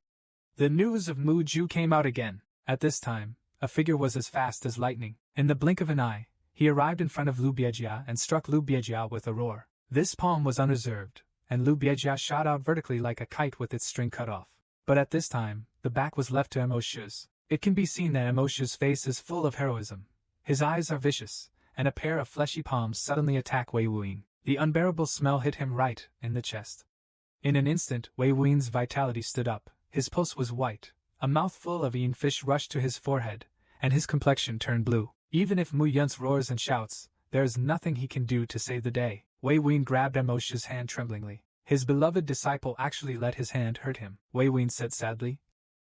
A: The news of Mu Ju came out again. At this time, a figure was as fast as lightning. In the blink of an eye, he arrived in front of Lubiejia and struck Lubiejia with a roar. This palm was unreserved, and Lubiejia shot out vertically like a kite with its string cut off. But at this time, the back was left to Emotius. It can be seen that Emotius' face is full of heroism. His eyes are vicious, and a pair of fleshy palms suddenly attack Wei Wuyin. The unbearable smell hit him right in the chest. In an instant, Wei Wuyin's vitality stood up. His pulse was white, a mouthful of Yin fish rushed to his forehead, and his complexion turned blue. Even if Mu Yun's roars and shouts, there is nothing he can do to save the day. Wei Wuyin grabbed Emotius' hand tremblingly. His beloved disciple actually let his hand hurt him. Wei Wuyin said sadly,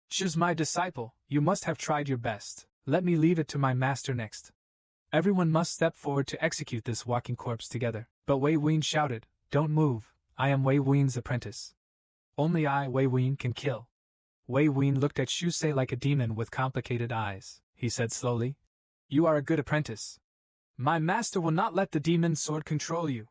A: "She's my disciple, you must have tried your best. Let me leave it to my master next. Everyone must step forward to execute this walking corpse together." But Wei Wuyin shouted, "Don't move, I am Wei Wuyin's apprentice. Only I, Wei Wuyin, can kill." Wei Wuyin looked at Shusei like a demon with complicated eyes. He said slowly, "You are a good apprentice. My master will not let the demon's sword control you."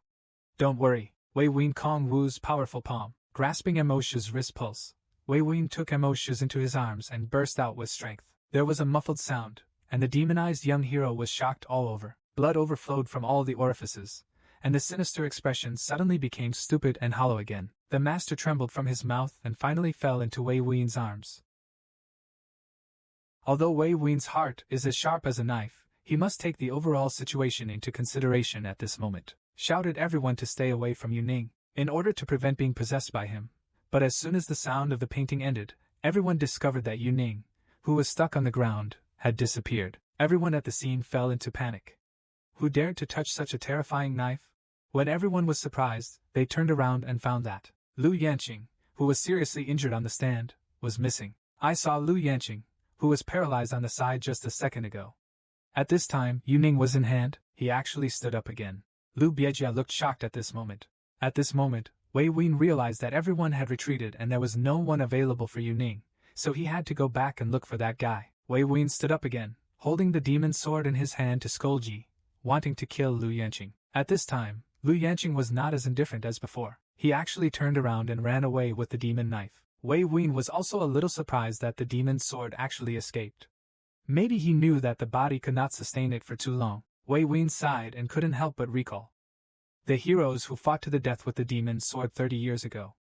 A: "Don't worry." Wei Wuyin Kong Wu's powerful palm, grasping Emotius' wrist pulse. Wei Wuyin took Emotius into his arms and burst out with strength. There was a muffled sound, and the demonized young hero was shocked all over. Blood overflowed from all the orifices, and the sinister expression suddenly became stupid and hollow again. The master trembled from his mouth and finally fell into Wei Wuyin's arms. Although Wei Wuyin's heart is as sharp as a knife, He must take the overall situation into consideration at this moment. Shouted everyone to stay away from Yuning, in order to prevent being possessed by him. But as soon as the sound of the painting ended, everyone discovered that Yuning, who was stuck on the ground, had disappeared. Everyone at the scene fell into panic. Who dared to touch such a terrifying knife? When everyone was surprised, they turned around and found that Lu Yanqing, who was seriously injured on the stand, was missing. I saw Lu Yanqing, who was paralyzed on the side just a second ago. At this time, Yuning was in hand. He actually stood up again. Lu Biejia looked shocked at this moment. At this moment, Wei Wuyin realized that everyone had retreated and there was no one available for Yuning, so he had to go back and look for that guy. Wei Wuyin stood up again, holding the demon sword in his hand to scold Ji, wanting to kill Lu Yanqing. At this time, Lu Yanqing was not as indifferent as before. He actually turned around and ran away with the demon knife. Wei Wuyin was also a little surprised that the demon sword actually escaped. Maybe he knew that the body could not sustain it for too long. Wei Wuyin sighed and couldn't help but recall the heroes who fought to the death with the demon sword 30 years ago.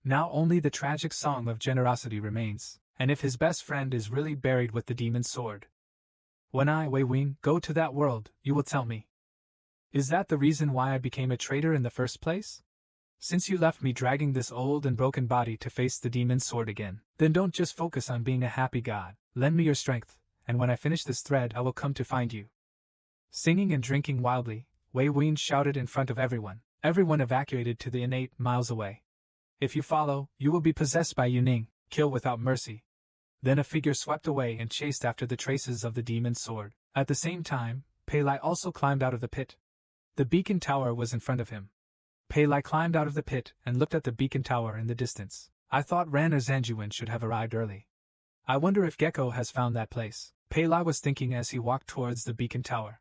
A: Now only the tragic song of generosity remains, and if his best friend is really buried with the demon sword. When I, Wei Wuyin, go to that world, you will tell me. Is that the reason why I became a traitor in the first place? Since you left me dragging this old and broken body to face the demon sword again, then don't just focus on being a happy god. Lend me your strength, and when I finish this thread I will come to find you. Singing and drinking wildly, Wei Wuyin shouted in front of everyone. Everyone evacuated to the inn 8 miles away. If you follow, you will be possessed by Yuning. Kill without mercy. Then a figure swept away and chased after the traces of the demon sword. At the same time, Pei Lai also climbed out of the pit. The beacon tower was in front of him. Pei Lai climbed out of the pit and looked at the beacon tower in the distance. I thought Ran or Zhanjuan should have arrived early. I wonder if Gecko has found that place. Pei Lai was thinking as he walked towards the beacon tower.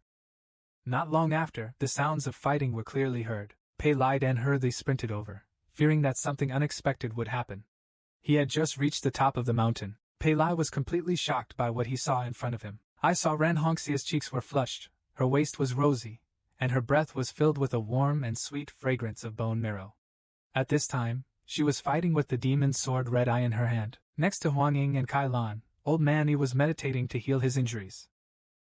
A: Not long after, the sounds of fighting were clearly heard. Pei Lai then hurriedly sprinted over, fearing that something unexpected would happen. He had just reached the top of the mountain. Pei Lai was completely shocked by what he saw in front of him. I saw Ran Hongxia's cheeks were flushed, her waist was rosy, and her breath was filled with a warm and sweet fragrance of bone marrow. At this time, she was fighting with the demon's sword Red Eye in her hand. Next to Huang Ying and Kai Lan, old man Yi was meditating to heal his injuries.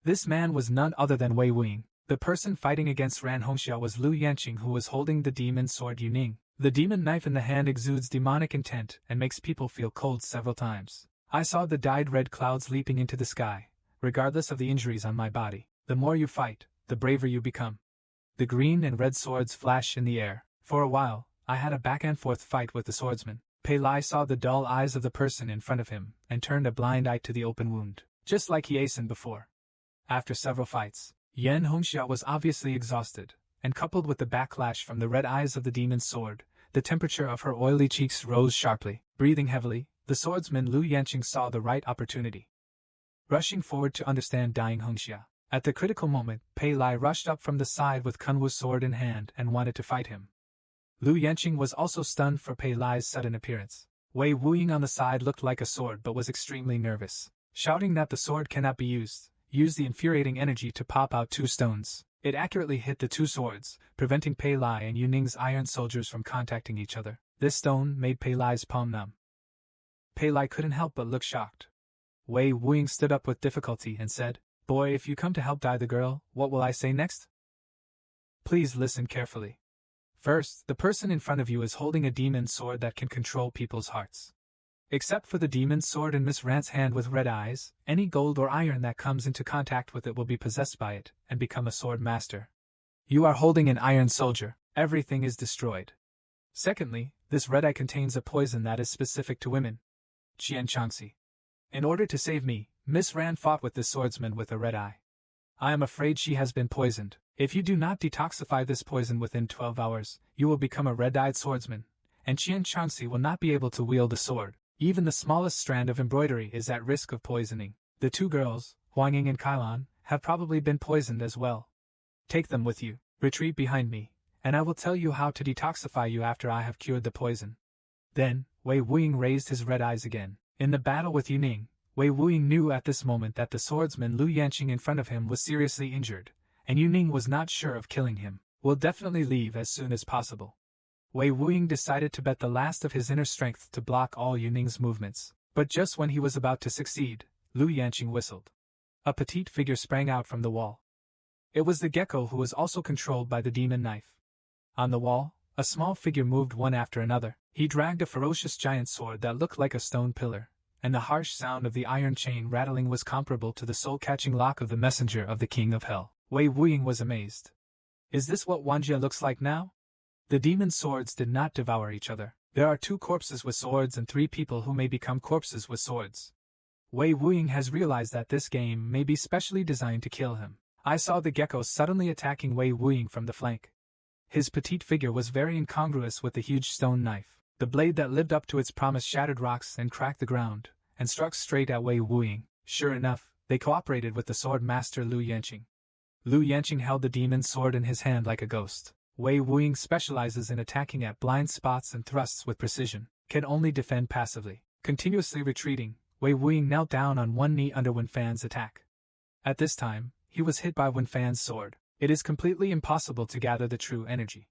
A: This man was none other than Wei Wuyin. The person fighting against Ran Hongxia was Lu Yanqing, who was holding the demon sword Yuning. The demon knife in the hand exudes demonic intent and makes people feel cold several times. I saw the dyed red clouds leaping into the sky, regardless of the injuries on my body. The more you fight, the braver you become. The green and red swords flash in the air. For a while, I had a back-and-forth fight with the swordsman. Pei Lai saw the dull eyes of the person in front of him and turned a blind eye to the open wound, just like he hastened before. After several fights, Yan Hongxia was obviously exhausted, and coupled with the backlash from the red eyes of the demon's sword, the temperature of her oily cheeks rose sharply. Breathing heavily, the swordsman Lu Yanqing saw the right opportunity. Rushing forward to understand dying Hongxia. At the critical moment, Pei Lai rushed up from the side with Kunwu's sword in hand and wanted to fight him. Lu Yanqing was also stunned for Pei Lai's sudden appearance. Wei Wuyin on the side looked like a sword but was extremely nervous. Shouting that the sword cannot be used, used the infuriating energy to pop out 2 stones. It accurately hit the 2 swords, preventing Pei Lai and Yuning's iron soldiers from contacting each other. This stone made Pei Lai's palm numb. Pei Lai couldn't help but look shocked. Wei Wuyin stood up with difficulty and said, "Boy, if you come to help die the girl, what will I say next? Please listen carefully. First, the person in front of you is holding a demon sword that can control people's hearts. Except for the demon sword in Miss Rant's hand with red eyes, any gold or iron that comes into contact with it will be possessed by it and become a sword master. You are holding an iron soldier. Everything is destroyed. Secondly, this red eye contains a poison that is specific to women. Qian Changxi. In order to save me, Miss Ran fought with this swordsman with a red eye. I am afraid she has been poisoned. If you do not detoxify this poison within 12 hours, you will become a red-eyed swordsman, and Qian Changxi will not be able to wield a sword. Even the smallest strand of embroidery is at risk of poisoning. The 2 girls, Huang Ying and Kailan, have probably been poisoned as well. Take them with you. Retreat behind me, and I will tell you how to detoxify you after I have cured the poison." Then, Wei Wuyin raised his red eyes again. In the battle with Yuning, Wei Wuyin knew at this moment that the swordsman Lu Yanqing in front of him was seriously injured, and Yuning was not sure of killing him. Will definitely leave as soon as possible. Wei Wuyin decided to bet the last of his inner strength to block all Yuning's movements. But just when he was about to succeed, Lu Yanqing whistled. A petite figure sprang out from the wall. It was the gecko, who was also controlled by the demon knife. On the wall, a small figure moved one after another. He dragged a ferocious giant sword that looked like a stone pillar, and the harsh sound of the iron chain rattling was comparable to the soul-catching lock of the messenger of the king of hell. Wei Wuying was amazed. Is this what Wanjie looks like now? The demon swords did not devour each other. There are 2 corpses with swords and 3 people who may become corpses with swords. Wei Wuying has realized that this game may be specially designed to kill him. I saw the gecko suddenly attacking Wei Wuying from the flank. His petite figure was very incongruous with the huge stone knife. The blade that lived up to its promise shattered rocks and cracked the ground, and struck straight at Wei Wuying. Sure enough, they cooperated with the sword master Lu Yanqing. Lu Yanqing held the demon sword in his hand like a ghost. Wei Wuying specializes in attacking at blind spots and thrusts with precision, can only defend passively. Continuously retreating, Wei Wuying knelt down on one knee under Wen Fan's attack. At this time, he was hit by Wen Fan's sword. It is completely impossible to gather the true energy.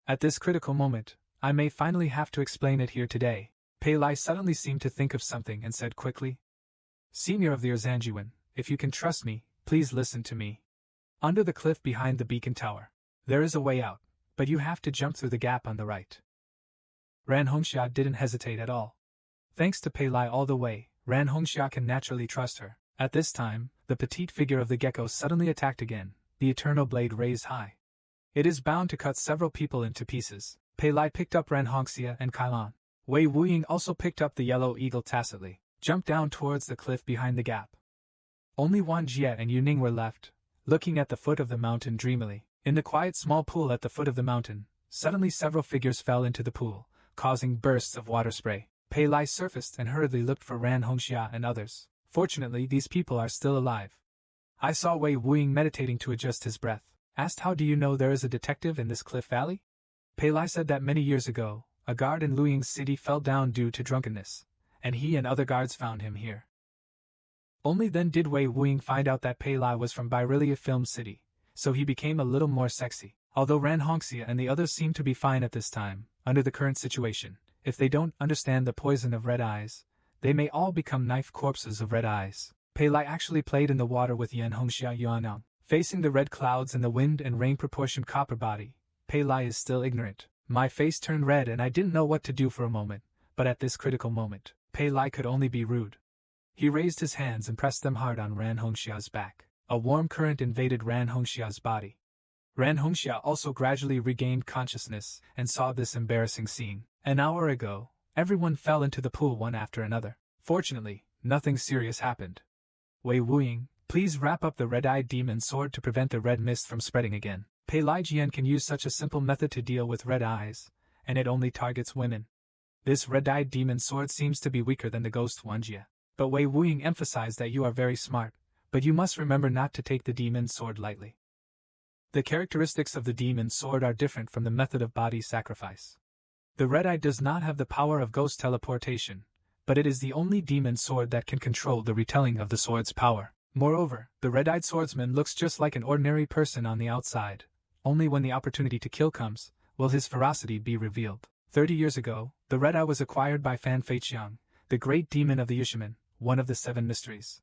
A: At this critical moment, I may finally have to explain it here today. Pei Lai suddenly seemed to think of something and said quickly, "Senior of the Erzanjuan, if you can trust me, please listen to me. Under the cliff behind the beacon tower, there is a way out, but you have to jump through the gap on the right." Ran Hongxia didn't hesitate at all. Thanks to Pei Lai all the way, Ran Hongxia can naturally trust her. At this time, the petite figure of the gecko suddenly attacked again, the eternal blade raised high. It is bound to cut several people into pieces. Pei Lai picked up Ran Hongxia and Kailan. Wei Wuying also picked up the yellow eagle tacitly, jumped down towards the cliff behind the gap. Only Wan Jie and Yu Ning were left, looking at the foot of the mountain dreamily. In the quiet small pool at the foot of the mountain, suddenly several figures fell into the pool, causing bursts of water spray. Pei Lai surfaced and hurriedly looked for Ran Hongxia and others. Fortunately, these people are still alive. I saw Wei Wuying meditating to adjust his breath. Asked, "How do you know there is a detective in this cliff valley?" Pei Lai said that many years ago, a guard in Luying's city fell down due to drunkenness, and he and other guards found him here. Only then did Wei Wuying find out that Pei Lai was from Bairelia Film City, so he became a little more sexy. Although Ran Hongxia and the others seem to be fine at this time, under the current situation, if they don't understand the poison of red eyes, they may all become knife corpses of red eyes. Pei Lai actually played in the water with Yan Hongxia Yuanang. Facing the red clouds and the wind and rain proportioned copper body, Pei Lai is still ignorant. My face turned red and I didn't know what to do for a moment, but at this critical moment, Pei Lai could only be rude. He raised his hands and pressed them hard on Ran Hongxia's back. A warm current invaded Ran Hongxia's body. Ran Hongxia also gradually regained consciousness and saw this embarrassing scene. An hour ago, everyone fell into the pool one after another. Fortunately, nothing serious happened. Wei Wuying, please wrap up the red-eyed demon sword to prevent the red mist from spreading again. Pei Lai Jian can use such a simple method to deal with red eyes, and it only targets women. This red-eyed demon sword seems to be weaker than the ghost Wanjie. But Wei Wuying emphasized that you are very smart, but you must remember not to take the demon sword lightly. The characteristics of the demon sword are different from the method of body sacrifice. The red-eye does not have the power of ghost teleportation, but it is the only demon sword that can control the retelling of the sword's power. Moreover, the red-eyed swordsman looks just like an ordinary person on the outside. Only when the opportunity to kill comes, will his ferocity be revealed. 30 years ago, the red-eye was acquired by Fan Feiqiang, the great demon of the Yushimen, one of the 7 mysteries.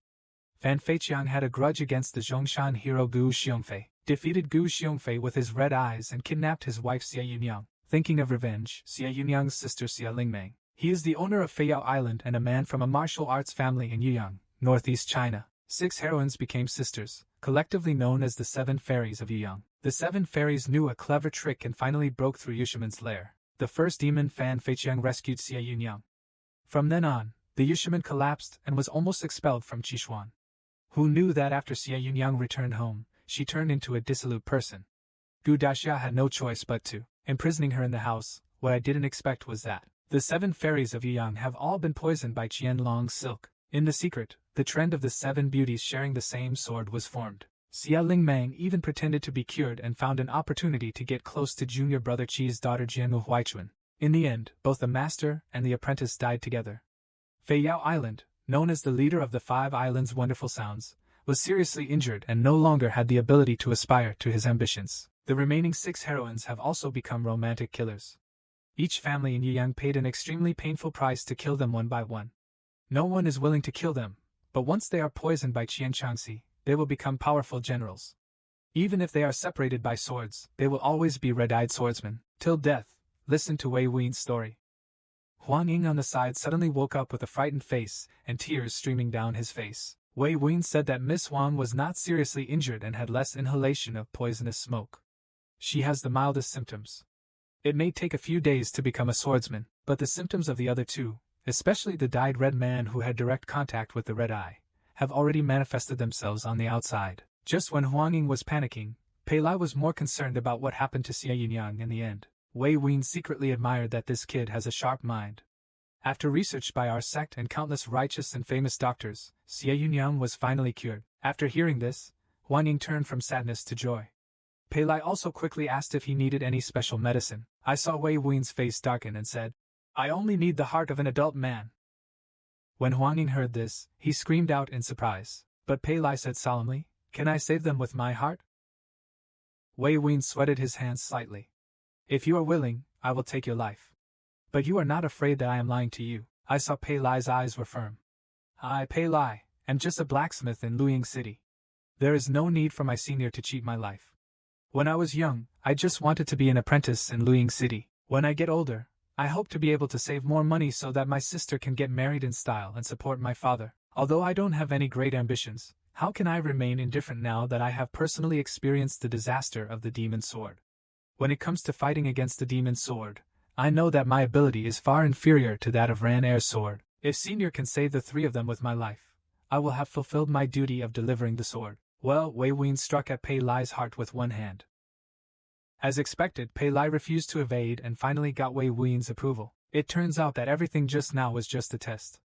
A: Fan Feiqiang had a grudge against the Zhongshan hero Gu Xiongfei, defeated Gu Xiongfei with his red eyes and kidnapped his wife Xia Yunyang. Thinking of revenge, Xia Yunyang's sister Xia Lingmang. He is the owner of Feiyao Island and a man from a martial arts family in Yuyang, northeast China. 6 heroines became sisters, collectively known as the 7 fairies of Yuyang. The 7 fairies knew a clever trick and finally broke through Yushimen's lair. The first demon Fan Feiqiang rescued Xia Yunyang. From then on, the Yushimen collapsed and was almost expelled from Qishuan. Who knew that after Xia Yunyang returned home, she turned into a dissolute person? Gu Daxia had no choice but to, imprisoning her in the house. What I didn't expect was that the 7 fairies of Yuyang have all been poisoned by Qianlong's silk. In the secret, the trend of the 7 beauties sharing the same sword was formed. Xia Lingmang even pretended to be cured and found an opportunity to get close to junior brother Qi's daughter Jianmu Huaichuan. In the end, both the master and the apprentice died together. Feiyao Island, known as the leader of the 5 islands' wonderful sounds, was seriously injured and no longer had the ability to aspire to his ambitions. The remaining 6 heroines have also become romantic killers. Each family in Yuyang paid an extremely painful price to kill them one by one. No one is willing to kill them, but once they are poisoned by Qian Changxi, they will become powerful generals. Even if they are separated by swords, they will always be red-eyed swordsmen, till death. Listen to Wei Wuyan's story. Huang Ying on the side suddenly woke up with a frightened face and tears streaming down his face. Wei Wuyan said that Miss Huang was not seriously injured and had less inhalation of poisonous smoke. She has the mildest symptoms. It may take a few days to become a swordsman, but the symptoms of the other two, especially the dyed red man who had direct contact with the red eye, have already manifested themselves on the outside. Just when Huang Ying was panicking, Pei Lai was more concerned about what happened to Xie Yunyang in the end. Wei Wuyan secretly admired that this kid has a sharp mind. After research by our sect and countless righteous and famous doctors, Xie Yunyang was finally cured. After hearing this, Huang Ying turned from sadness to joy. Pei Lai also quickly asked if he needed any special medicine. I saw Wei Wuyan's face darken and said, "I only need the heart of an adult man." When Huang Ying heard this, he screamed out in surprise, but Pei Lai said solemnly, "Can I save them with my heart?" Wei Wuyan sweated his hands slightly. "If you are willing, I will take your life. But you are not afraid that I am lying to you." I saw Pei Lai's eyes were firm. "I, Pei Lai, am just a blacksmith in Luoying City. There is no need for my senior to cheat my life. When I was young, I just wanted to be an apprentice in Luoying City. When I get older, I hope to be able to save more money so that my sister can get married in style and support my father. Although I don't have any great ambitions, how can I remain indifferent now that I have personally experienced the disaster of the demon sword? When it comes to fighting against the demon sword, I know that my ability is far inferior to that of Ran Air's sword. If Senior can save the three of them with my life, I will have fulfilled my duty of delivering the sword." Well, Wei Wuyan struck at Pei Lai's heart with one hand. As expected, Pei Lai refused to evade and finally got Wei Wuyan's approval. It turns out that everything just now was just a test.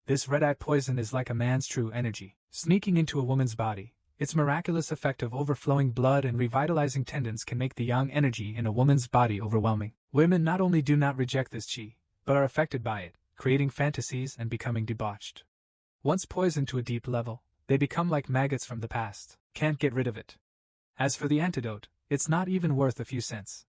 A: This red-eye poison is like a man's true energy, sneaking into a woman's body. Its miraculous effect of overflowing blood and revitalizing tendons can make the yang energy in a woman's body overwhelming. Women not only do not reject this qi, but are affected by it, creating fantasies and becoming debauched. Once poisoned to a deep level, they become like maggots from the past, can't get rid of it. As for the antidote, it's not even worth a few cents.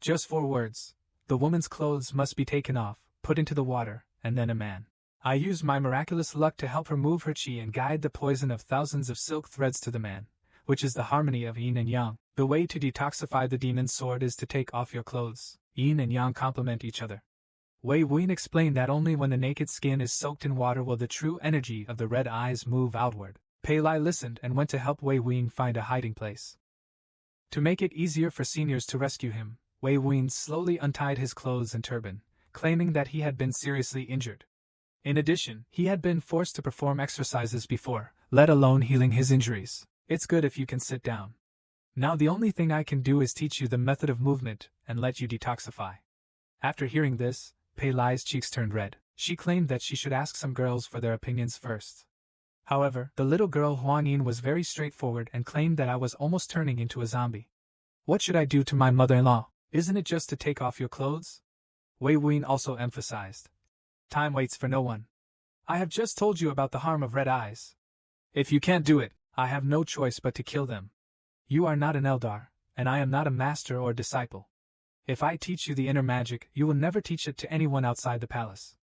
A: Just 4 words. The woman's clothes must be taken off, put into the water, and then a man. I used my miraculous luck to help her move her qi and guide the poison of thousands of silk threads to the man, which is the harmony of yin and yang. The way to detoxify the demon sword is to take off your clothes. Yin and yang complement each other. Wei Wuyan explained that only when the naked skin is soaked in water will the true energy of the red eyes move outward. Pei Lai listened and went to help Wei Wuyan find a hiding place. To make it easier for seniors to rescue him, Wei Wuyan slowly untied his clothes and turban, claiming that he had been seriously injured. In addition, he had been forced to perform exercises before, let alone healing his injuries. It's good if you can sit down. Now the only thing I can do is teach you the method of movement and let you detoxify. After hearing this, Pei Lai's cheeks turned red. She claimed that she should ask some girls for their opinions first. However, the little girl Huang Yin was very straightforward and claimed that I was almost turning into a zombie. "What should I do to my mother-in-law? Isn't it just to take off your clothes?" Wei Wuyan also emphasized. "Time waits for no one. I have just told you about the harm of red eyes. If you can't do it, I have no choice but to kill them. You are not an Eldar, and I am not a master or disciple. If I teach you the inner magic, you will never teach it to anyone outside the palace.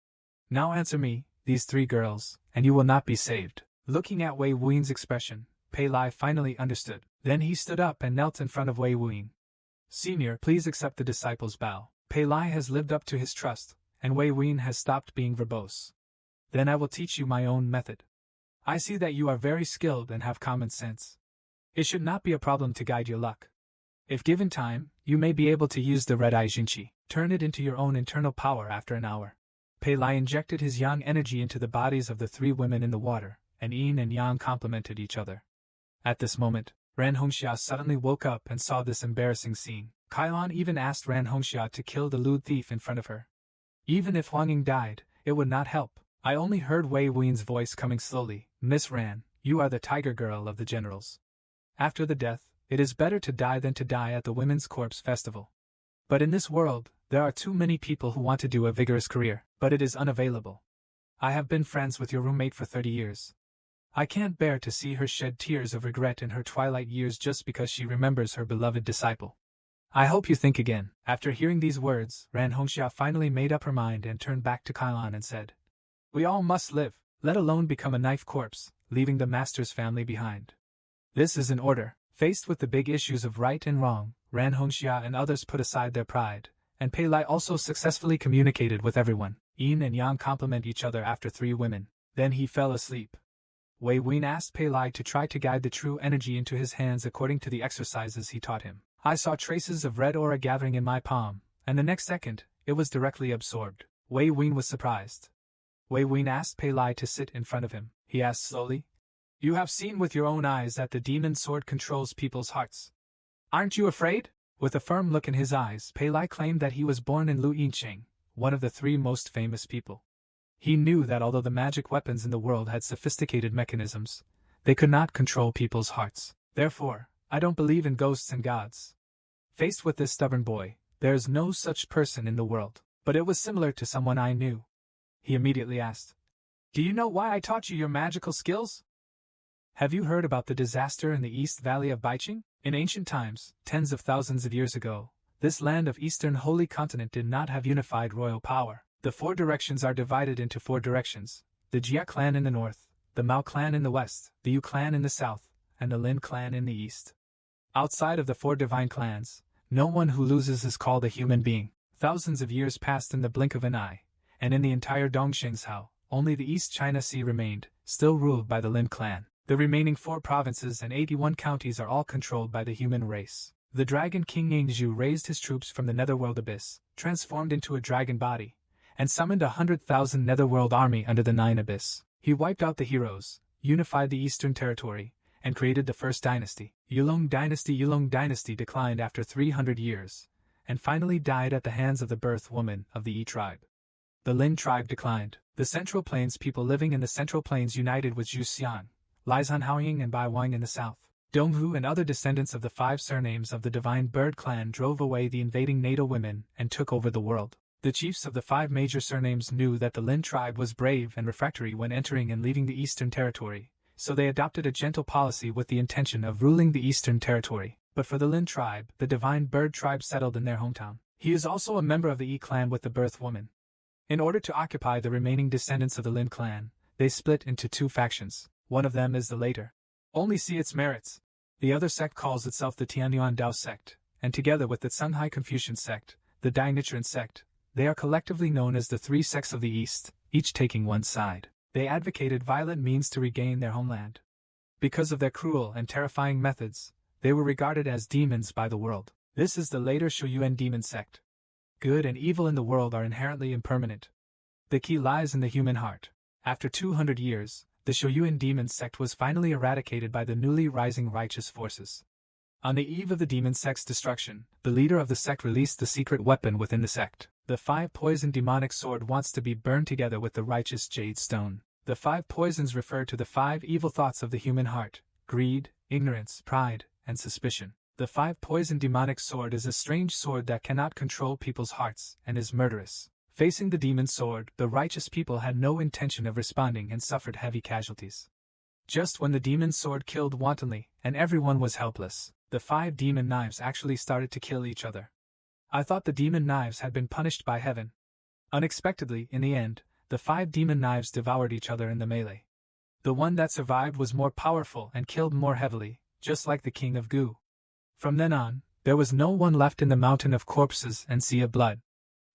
A: Now answer me, these 3 girls, and you will not be saved." Looking at Wei Wuyan's expression, Pei Lai finally understood. Then he stood up and knelt in front of Wei Wuyan. "Senior, please accept the disciple's bow. Pei Lai has lived up to his trust, and Wei Wuyan has stopped being verbose. Then I will teach you my own method. I see that you are very skilled and have common sense. It should not be a problem to guide your luck. If given time, you may be able to use the red-eye Jinqi, turn it into your own internal power after an hour." Pei Lai injected his yang energy into the bodies of the 3 women in the water, and yin and yang complemented each other. At this moment, Ran Hongxia suddenly woke up and saw this embarrassing scene. Kailan even asked Ran Hongxia to kill the lewd thief in front of her. Even if Huang Ying died, it would not help. I only heard Wei Wuyan's voice coming slowly. "Miss Ran, you are the tiger girl of the generals. After the death, it is better to die than to die at the Women's Corpse Festival. But in this world, there are too many people who want to do a vigorous career, but it is unavailable. I have been friends with your roommate for 30 years. I can't bear to see her shed tears of regret in her twilight years just because she remembers her beloved disciple. I hope you think again." After hearing these words, Ran Hongxia finally made up her mind and turned back to Kailan and said, "We all must live, let alone become a knife corpse. leaving the master's family behind. This is in order. Faced with the big issues of right and wrong, Ran Hongxia and others put aside their pride, and Pei Lai also successfully communicated with everyone. Yin and Yang complement each other after 3 women. Then he fell asleep. Wei Win asked Pei Lai to try to guide the true energy into his hands according to the exercises he taught him. I saw traces of red aura gathering in my palm, and the next second, it was directly absorbed. Wei Win was surprised. Wei Win asked Pei Lai to sit in front of him. He asked slowly, "You have seen with your own eyes that the demon sword controls people's hearts. Aren't you afraid?" With a firm look in his eyes, Pei Lai claimed that he was born in Lu Yinqing, one of the 3 most famous people. He knew that although the magic weapons in the world had sophisticated mechanisms, they could not control people's hearts. Therefore, I don't believe in ghosts and gods. Faced with this stubborn boy, there is no such person in the world. But it was similar to someone I knew. He immediately asked, "Do you know why I taught you your magical skills? Have you heard about the disaster in the East Valley of Baiqing? In ancient times, tens of thousands of years ago, this land of Eastern Holy Continent did not have unified royal power. The 4 directions are divided into 4 directions: the Jia clan in the north, the Mao clan in the west, the Yu clan in the south, and the Lin clan in the east. Outside of the 4 divine clans, no one who loses is called a human being. Thousands of years passed in the blink of an eye, and in the entire Dongxingzhou, only the East China Sea remained, still ruled by the Lin clan. The remaining 4 provinces and 81 counties are all controlled by the human race. The dragon king Yangzhu raised his troops from the netherworld abyss, transformed into a dragon body, and summoned 100,000 netherworld army under the 9 abyss. He wiped out the heroes, unified the eastern territory, and created the first dynasty. Yulong dynasty declined after 300 years, and finally died at the hands of the birth woman of the Yi tribe. The Lin tribe declined. The Central Plains people living in the Central Plains united with Zhu Xian, Lisan Haoying and Bai Wang in the south. Donghu and other descendants of the 5 surnames of the Divine Bird clan drove away the invading Nato women and took over the world. The chiefs of the 5 major surnames knew that the Lin tribe was brave and refractory when entering and leaving the Eastern Territory, so they adopted a gentle policy with the intention of ruling the Eastern Territory. But for the Lin tribe, the Divine Bird tribe settled in their hometown. He is also a member of the Yi clan with the birth woman. In order to occupy the remaining descendants of the Lin clan, they split into 2 factions. One of them is the later. Only see its merits. The other sect calls itself the Tianyuan Dao sect, and together with the Tsunghai Confucian sect, the Dai Nichiren sect, they are collectively known as the 3 sects of the East, each taking one side. They advocated violent means to regain their homeland. Because of their cruel and terrifying methods, they were regarded as demons by the world. This is the later Shouyuan demon sect. Good and evil in the world are inherently impermanent. The key lies in the human heart. After 200 years, the Shouyuan demon sect was finally eradicated by the newly rising righteous forces. On the eve of the demon sect's destruction, the leader of the sect released the secret weapon within the sect. The 5-poison demonic sword wants to be burned together with the righteous jade stone. The 5 poisons refer to the 5 evil thoughts of the human heart: greed, ignorance, pride, and suspicion. The 5-poison demonic sword is a strange sword that cannot control people's hearts and is murderous. Facing the demon sword, the righteous people had no intention of responding and suffered heavy casualties. Just when the demon sword killed wantonly and everyone was helpless, the 5 demon knives actually started to kill each other. I thought the demon knives had been punished by heaven. Unexpectedly, in the end, the 5 demon knives devoured each other in the melee. The one that survived was more powerful and killed more heavily, just like the king of Gu. From then on, there was no one left in the mountain of corpses and sea of blood.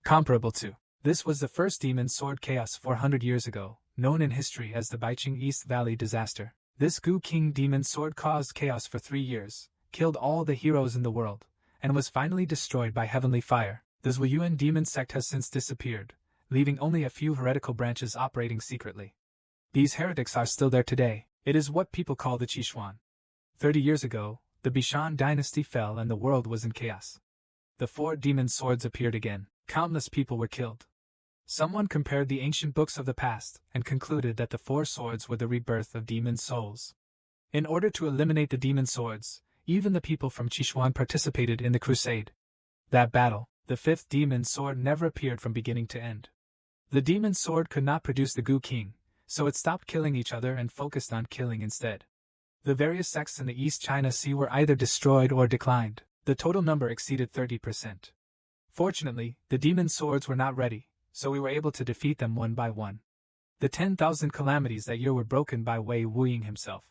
A: Comparable to this was the first demon sword chaos 400 years ago, known in history as the Baiqing East Valley disaster. This Gu King demon sword caused chaos for 3 years, killed all the heroes in the world, and was finally destroyed by heavenly fire. The Zhuiyuan demon sect has since disappeared, leaving only a few heretical branches operating secretly. These heretics are still there today. It is what people call the Qishuan. 30 years ago, the Bishan dynasty fell and the world was in chaos. The 4 demon swords appeared again. Countless people were killed. Someone compared the ancient books of the past and concluded that the 4 swords were the rebirth of demon souls. In order to eliminate the demon swords, even the people from Qishuan participated in the crusade. That battle, the 5th demon sword never appeared from beginning to end. The demon sword could not produce the Gu King, so it stopped killing each other and focused on killing instead. The various sects in the East China Sea were either destroyed or declined. The total number exceeded 30%. Fortunately, the demon swords were not ready, so we were able to defeat them one by one. The 10,000 calamities that year were broken by Wei Wuying himself.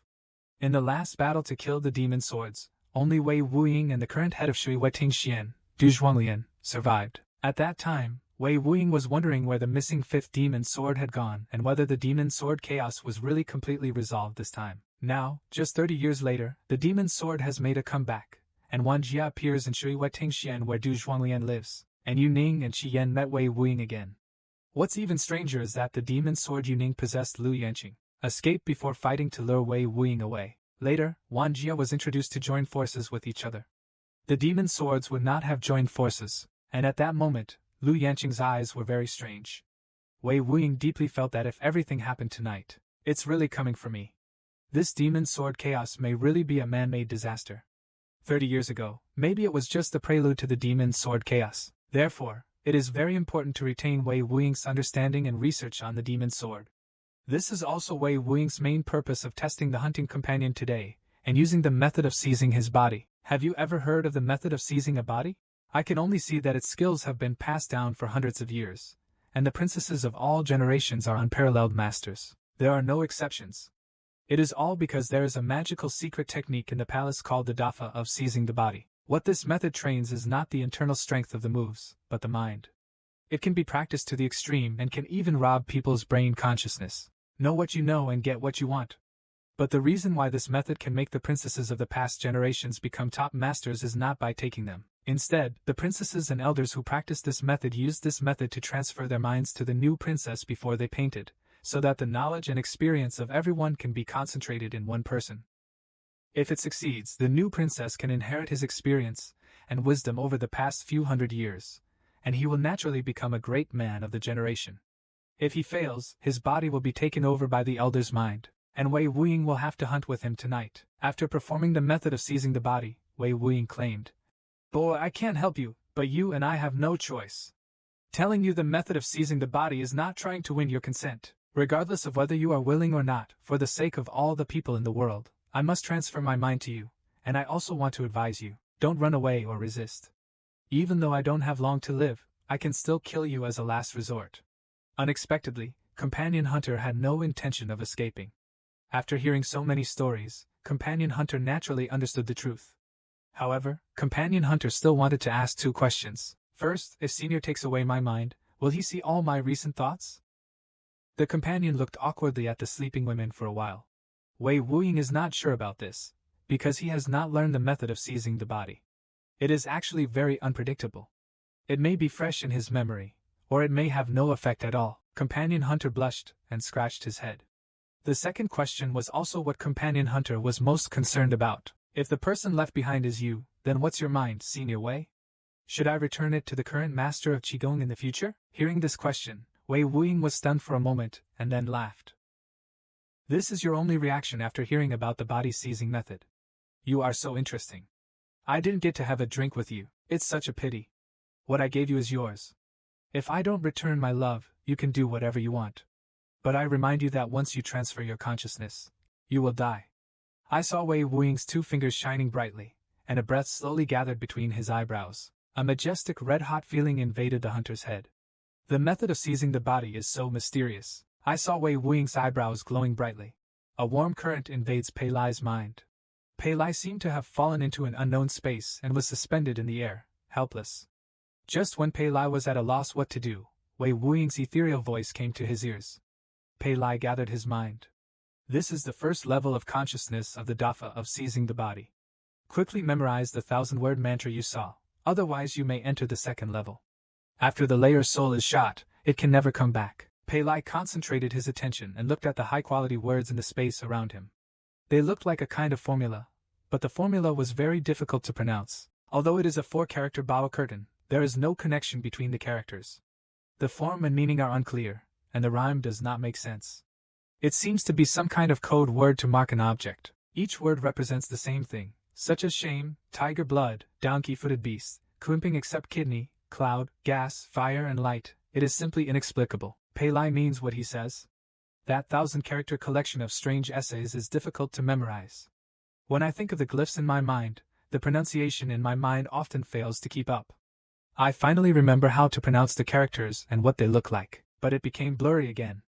A: In the last battle to kill the demon swords, only Wei Wuying and the current head of Shui Wetingxian, Du Zhuanglian, survived. At that time, Wei Wuying was wondering where the missing fifth demon sword had gone and whether the demon sword chaos was really completely resolved this time. Now, just 30 years later, the demon sword has made a comeback, and Wan Jia appears in Shui Wetingxian where Du Zhuanglian lives, and Yu Ning and Qi Yan met Wei Wuying again. What's even stranger is that the demon sword Yu Ning possessed Lu Yanqing, escaped before fighting to lure Wei Wuying away. Later, Wan Jia was introduced to join forces with each other. The demon swords would not have joined forces, and at that moment, Lu Yanqing's eyes were very strange. Wei Wuying deeply felt that if everything happened tonight, it's really coming for me. This demon sword chaos may really be a man-made disaster. 30 years ago, maybe it was just the prelude to the demon sword chaos. Therefore, it is very important to retain Wei Wuying's understanding and research on the demon sword. This is also Wei Wuying's main purpose of testing the hunting companion today, and using the method of seizing his body. Have you ever heard of the method of seizing a body? I can only see that its skills have been passed down for hundreds of years, and the princesses of all generations are unparalleled masters. There are no exceptions. It is all because there is a magical secret technique in the palace called the Dafa of seizing the body. What this method trains is not the internal strength of the moves, but the mind. It can be practiced to the extreme and can even rob people's brain consciousness. Know what you know and get what you want. But the reason why this method can make the princesses of the past generations become top masters is not by taking them. Instead, the princesses and elders who practiced this method used this method to transfer their minds to the new princess before they painted, so that the knowledge and experience of everyone can be concentrated in one person. If it succeeds, the new princess can inherit his experience and wisdom over the past few hundred years, and he will naturally become a great man of the generation. If he fails, his body will be taken over by the elder's mind, and Wei Wuying will have to hunt with him tonight. After performing the method of seizing the body, Wei Wuying claimed, "Boy, I can't help you, but you and I have no choice. Telling you the method of seizing the body is not trying to win your consent. Regardless of whether you are willing or not, for the sake of all the people in the world, I must transfer my mind to you, and I also want to advise you, don't run away or resist. Even though I don't have long to live, I can still kill you as a last resort." Unexpectedly, Companion Hunter had no intention of escaping. After hearing so many stories, Companion Hunter naturally understood the truth. However, Companion Hunter still wanted to ask two questions. First, if Senior takes away my mind, will he see all my recent thoughts? The companion looked awkwardly at the sleeping women for a while. Wei Wuying is not sure about this, because he has not learned the method of seizing the body. It is actually very unpredictable. It may be fresh in his memory, or it may have no effect at all. Companion Hunter blushed and scratched his head. The second question was also what Companion Hunter was most concerned about. If the person left behind is you, then what's your mind, Senior Wei? Should I return it to the current master of Qigong in the future? Hearing this question, Wei Wuying was stunned for a moment, and then laughed. This is your only reaction after hearing about the body seizing method. You are so interesting. I didn't get to have a drink with you. It's such a pity. What I gave you is yours. If I don't return my love, you can do whatever you want. But I remind you that once you transfer your consciousness, you will die. I saw Wei Wuying's 2 fingers shining brightly, and a breath slowly gathered between his eyebrows. A majestic red-hot feeling invaded the hunter's head. The method of seizing the body is so mysterious. I saw Wei Wuying's eyebrows glowing brightly. A warm current invades Pei Lai's mind. Pei Lai seemed to have fallen into an unknown space and was suspended in the air, helpless. Just when Pei Lai was at a loss what to do, Wei Wuying's ethereal voice came to his ears. Pei Lai gathered his mind. This is the first level of consciousness of the Dafa of seizing the body. Quickly memorize the 1,000-word mantra you saw, otherwise you may enter the second level. After the layer's soul is shot, it can never come back. Pei Lai concentrated his attention and looked at the high-quality words in the space around him. They looked like a kind of formula, but the formula was very difficult to pronounce. Although it is a 4-character Bao curtain, there is no connection between the characters. The form and meaning are unclear, and the rhyme does not make sense. It seems to be some kind of code word to mark an object. Each word represents the same thing, such as shame, tiger blood, donkey-footed beast, quimping except kidney, cloud, gas, fire and light. It is simply inexplicable. Pei Lai means what he says. That 1,000-character collection of strange essays is difficult to memorize. When I think of the glyphs in my mind, the pronunciation in my mind often fails to keep up. I finally remember how to pronounce the characters and what they look like, but it became blurry again.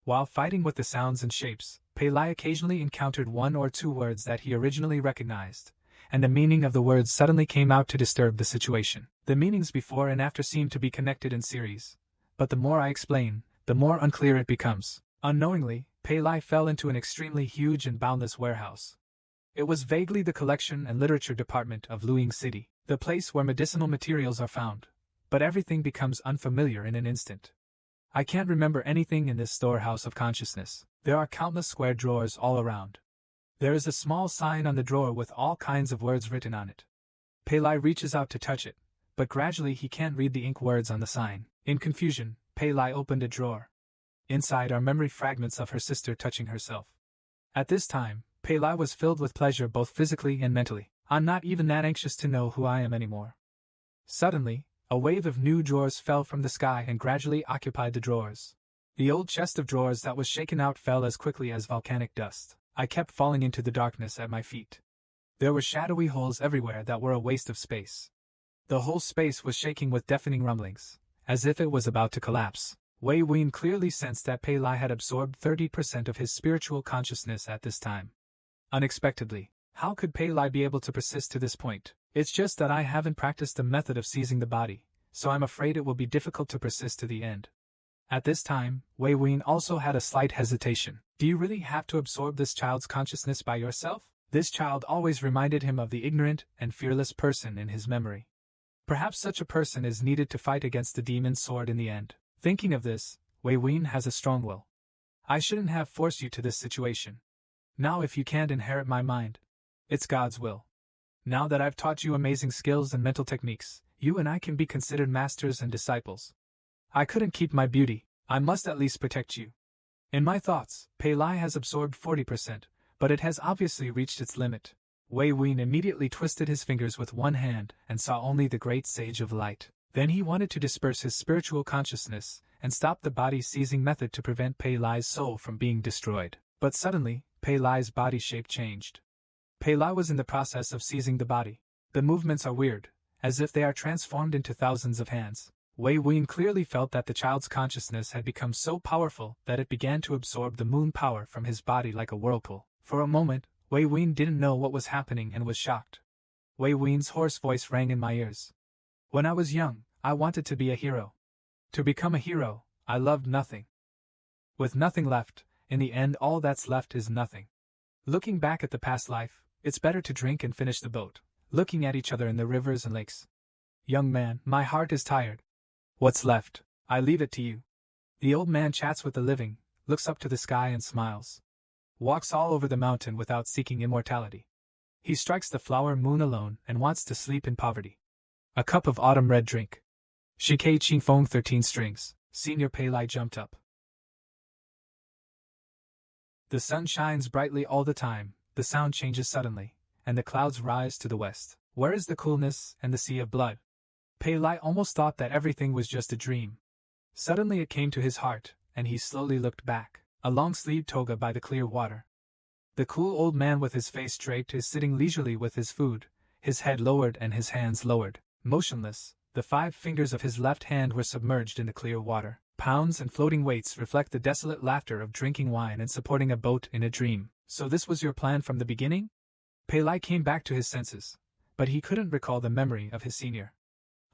A: While fighting with the sounds and shapes, Pei Lai occasionally encountered one or two words that he originally recognized, and the meaning of the words suddenly came out to disturb the situation. The meanings before and after seem to be connected in series, but the more I explain, the more unclear it becomes. Unknowingly, Pei Lai fell into an extremely huge and boundless warehouse. It was vaguely the collection and literature department of Luiying City, the place where medicinal materials are found, but everything becomes unfamiliar in an instant. I can't remember anything in this storehouse of consciousness. There are countless square drawers all around. There is a small sign on the drawer with all kinds of words written on it. Pei Lai reaches out to touch it, but gradually he can't read the ink words on the sign. In confusion, Pei Lai opened a drawer. Inside are memory fragments of her sister touching herself. At this time, Pei Lai was filled with pleasure both physically and mentally. I'm not even that anxious to know who I am anymore. Suddenly, a wave of new drawers fell from the sky and gradually occupied the drawers. The old chest of drawers that was shaken out fell as quickly as volcanic dust. I kept falling into the darkness at my feet. There were shadowy holes everywhere that were a waste of space. The whole space was shaking with deafening rumblings, as if it was about to collapse. Wei Wuyin clearly sensed that Pei Lai had absorbed 30% of his spiritual consciousness at this time. Unexpectedly, how could Pei Lai be able to persist to this point? It's just that I haven't practiced the method of seizing the body, so I'm afraid it will be difficult to persist to the end. At this time, Wei Wuyin also had a slight hesitation. Do you really have to absorb this child's consciousness by yourself? This child always reminded him of the ignorant and fearless person in his memory. Perhaps such a person is needed to fight against the demon's sword in the end. Thinking of this, Wei Wuyin has a strong will. I shouldn't have forced you to this situation. Now if you can't inherit my mind, it's God's will. Now that I've taught you amazing skills and mental techniques, you and I can be considered masters and disciples. I couldn't keep my beauty, I must at least protect you. In my thoughts, Pei Lai has absorbed 40%, but it has obviously reached its limit. Wei Wuyin immediately twisted his fingers with one hand and saw only the great sage of light. Then he wanted to disperse his spiritual consciousness and stop the body seizing method to prevent Pei Lai's soul from being destroyed. But suddenly, Pei Lai's body shape changed. Pei Lai was in the process of seizing the body. The movements are weird, as if they are transformed into thousands of hands. Wei Wuyin clearly felt that the child's consciousness had become so powerful that it began to absorb the moon power from his body like a whirlpool. For a moment, Wei Wuyin didn't know what was happening and was shocked. Wei Wuyin's hoarse voice rang in my ears. When I was young, I wanted to be a hero. To become a hero, I loved nothing. With nothing left, in the end all that's left is nothing. Looking back at the past life, it's better to drink and finish the boat, looking at each other in the rivers and lakes. Young man, my heart is tired. What's left? I leave it to you. The old man chats with the living, looks up to the sky and smiles. Walks all over the mountain without seeking immortality. He strikes the flower moon alone and wants to sleep in poverty. A cup of autumn red drink. Shikei Chunfang 13 strings. Senior Pei Lai jumped up. The sun shines brightly all the time, the sound changes suddenly, and the clouds rise to the west. Where is the coolness and the sea of blood? Pei Lai almost thought that everything was just a dream. Suddenly it came to his heart, and he slowly looked back. A long-sleeved toga by the clear water. The cool old man with his face draped is sitting leisurely with his food, his head lowered and his hands lowered. Motionless, the 5 fingers of his left hand were submerged in the clear water. Pounds and floating weights reflect the desolate laughter of drinking wine and supporting a boat in a dream. So this was your plan from the beginning? Pei Lai came back to his senses, but he couldn't recall the memory of his senior.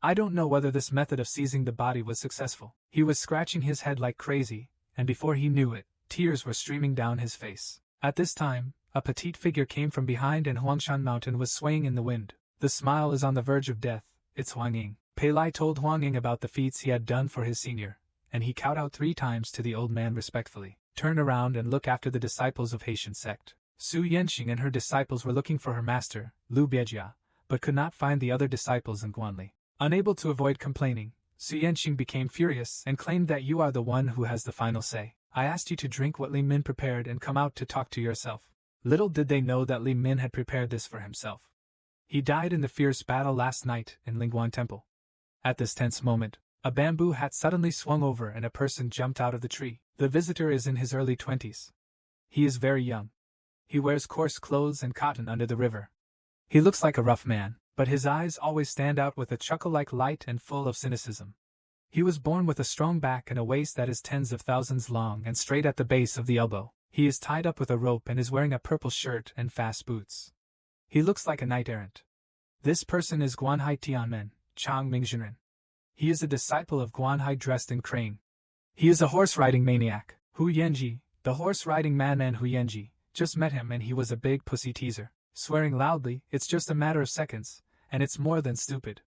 A: I don't know whether this method of seizing the body was successful. He was scratching his head like crazy, and before he knew it, tears were streaming down his face. At this time, a petite figure came from behind and Huangshan Mountain was swaying in the wind. The smile is on the verge of death, it's Huang Ying. Pei Lai told Huang Ying about the feats he had done for his senior, and he kowed out 3 times to the old man respectfully. Turn around and look after the disciples of Haitian sect. Su Yanxing and her disciples were looking for her master, Lu Biejia, but could not find the other disciples in Guanli. Unable to avoid complaining, Su Yanxing became furious and claimed that you are the one who has the final say. I asked you to drink what Li Min prepared and come out to talk to yourself. Little did they know that Li Min had prepared this for himself. He died in the fierce battle last night in Lingguan Temple. At this tense moment, a bamboo hat suddenly swung over and a person jumped out of the tree. The visitor is in his early 20s. He is very young. He wears coarse clothes and cotton under the river. He looks like a rough man, but his eyes always stand out with a chuckle-like light and full of cynicism. He was born with a strong back and a waist that is tens of thousands long and straight at the base of the elbow. He is tied up with a rope and is wearing a purple shirt and fast boots. He looks like a knight-errant. This person is Guanhai Tianmen, Chang Ming Janua. He is a disciple of Guanhai dressed in crane. He is a horse-riding maniac. Hu Yanji, the horse-riding madman Hu Yanji, just met him and he was a big pussy teaser. Swearing loudly, it's just a matter of seconds, and it's more than stupid.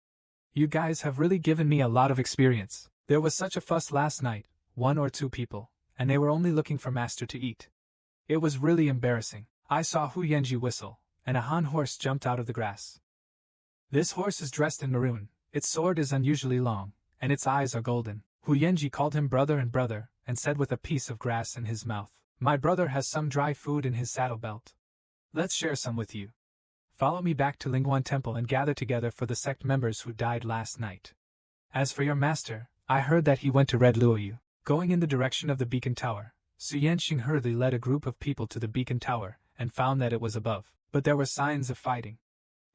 A: You guys have really given me a lot of experience. There was such a fuss last night, 1 or 2 people, and they were only looking for master to eat. It was really embarrassing. I saw Hu Yanji whistle, and a Han horse jumped out of the grass. This horse is dressed in maroon, its sword is unusually long, and its eyes are golden. Hu Yanji called him brother, and said with a piece of grass in his mouth, "My brother has some dry food in his saddle belt. Let's share some with you. Follow me back to Ling Yun Temple and gather together for the sect members who died last night. As for your master, I heard that he went to Red Luoyu." Going in the direction of the beacon tower, Su Yanxing hurriedly led a group of people to the beacon tower and found that it was above, but there were signs of fighting.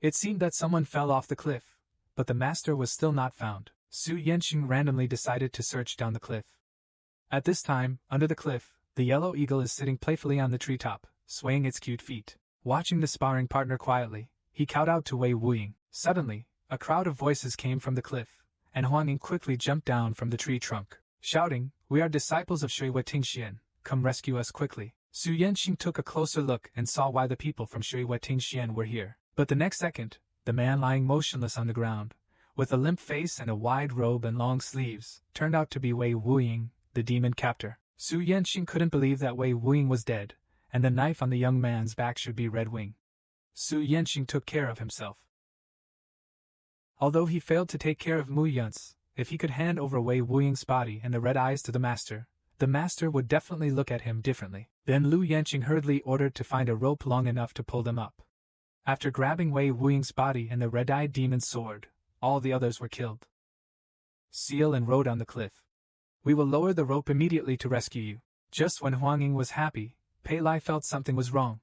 A: It seemed that someone fell off the cliff, but the master was still not found. Su Yanxing randomly decided to search down the cliff. At this time, under the cliff, the yellow eagle is sitting playfully on the treetop, swaying its cute feet. Watching the sparring partner quietly, he called out to Wei Wuying. Suddenly, a crowd of voices came from the cliff, and Huang Ying quickly jumped down from the tree trunk, shouting, "We are disciples of Shui Tingxian, come rescue us quickly." Su Yanxing took a closer look and saw why the people from Shui Tingxian were here. But the next second, the man lying motionless on the ground, with a limp face and a wide robe and long sleeves, turned out to be Wei Wuying, the demon captor. Su Yanxing couldn't believe that Wei Wuying was dead, and the knife on the young man's back should be Red Wing. Su Yanxing took care of himself. Although he failed to take care of Mu Yun's, if he could hand over Wei Wuying's body and the red eyes to the master would definitely look at him differently. Then Lu Yanxing hurriedly ordered to find a rope long enough to pull them up. After grabbing Wei Wuying's body and the red-eyed demon's sword, all the others were killed. Seal and rode on the cliff. "We will lower the rope immediately to rescue you." Just when Huang Ying was happy, Pei Lai felt something was wrong.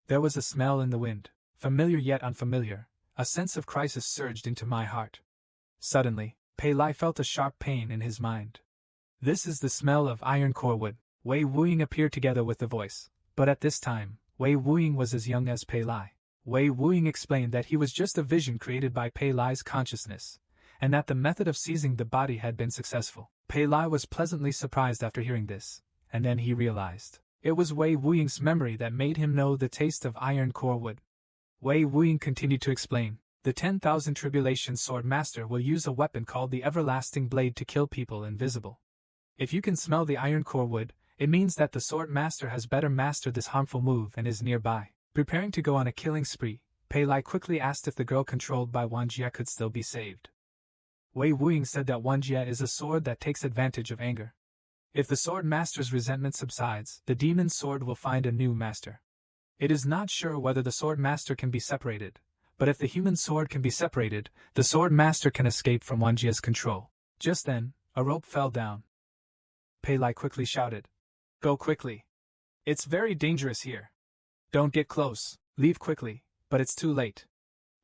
A: There was a smell in the wind, familiar yet unfamiliar. A sense of crisis surged into my heart. Suddenly, Pei Lai felt a sharp pain in his mind. "This is the smell of iron core wood." Wei Wuying appeared together with the voice, but at this time, Wei Wuying was as young as Pei Lai. Wei Wuying explained that he was just a vision created by Pei Lai's consciousness, and that the method of seizing the body had been successful. Pei Lai was pleasantly surprised after hearing this, and then he realized. It was Wei Wuying's memory that made him know the taste of iron core wood. Wei Wuying continued to explain, "The 10,000 Tribulation Sword Master will use a weapon called the Everlasting Blade to kill people invisible. If you can smell the iron core wood, it means that the Sword Master has better mastered this harmful move and is nearby." Preparing to go on a killing spree, Pei Lai quickly asked if the girl controlled by Wanjie could still be saved. Wei Wuying said that Wanjie is a sword that takes advantage of anger. If the Sword Master's resentment subsides, the demon's sword will find a new master. It is not sure whether the Sword Master can be separated, but if the human sword can be separated, the Sword Master can escape from Wanjie's control. Just then, a rope fell down. Pei Lai quickly shouted, "Go quickly. It's very dangerous here. Don't get close, leave quickly," but it's too late.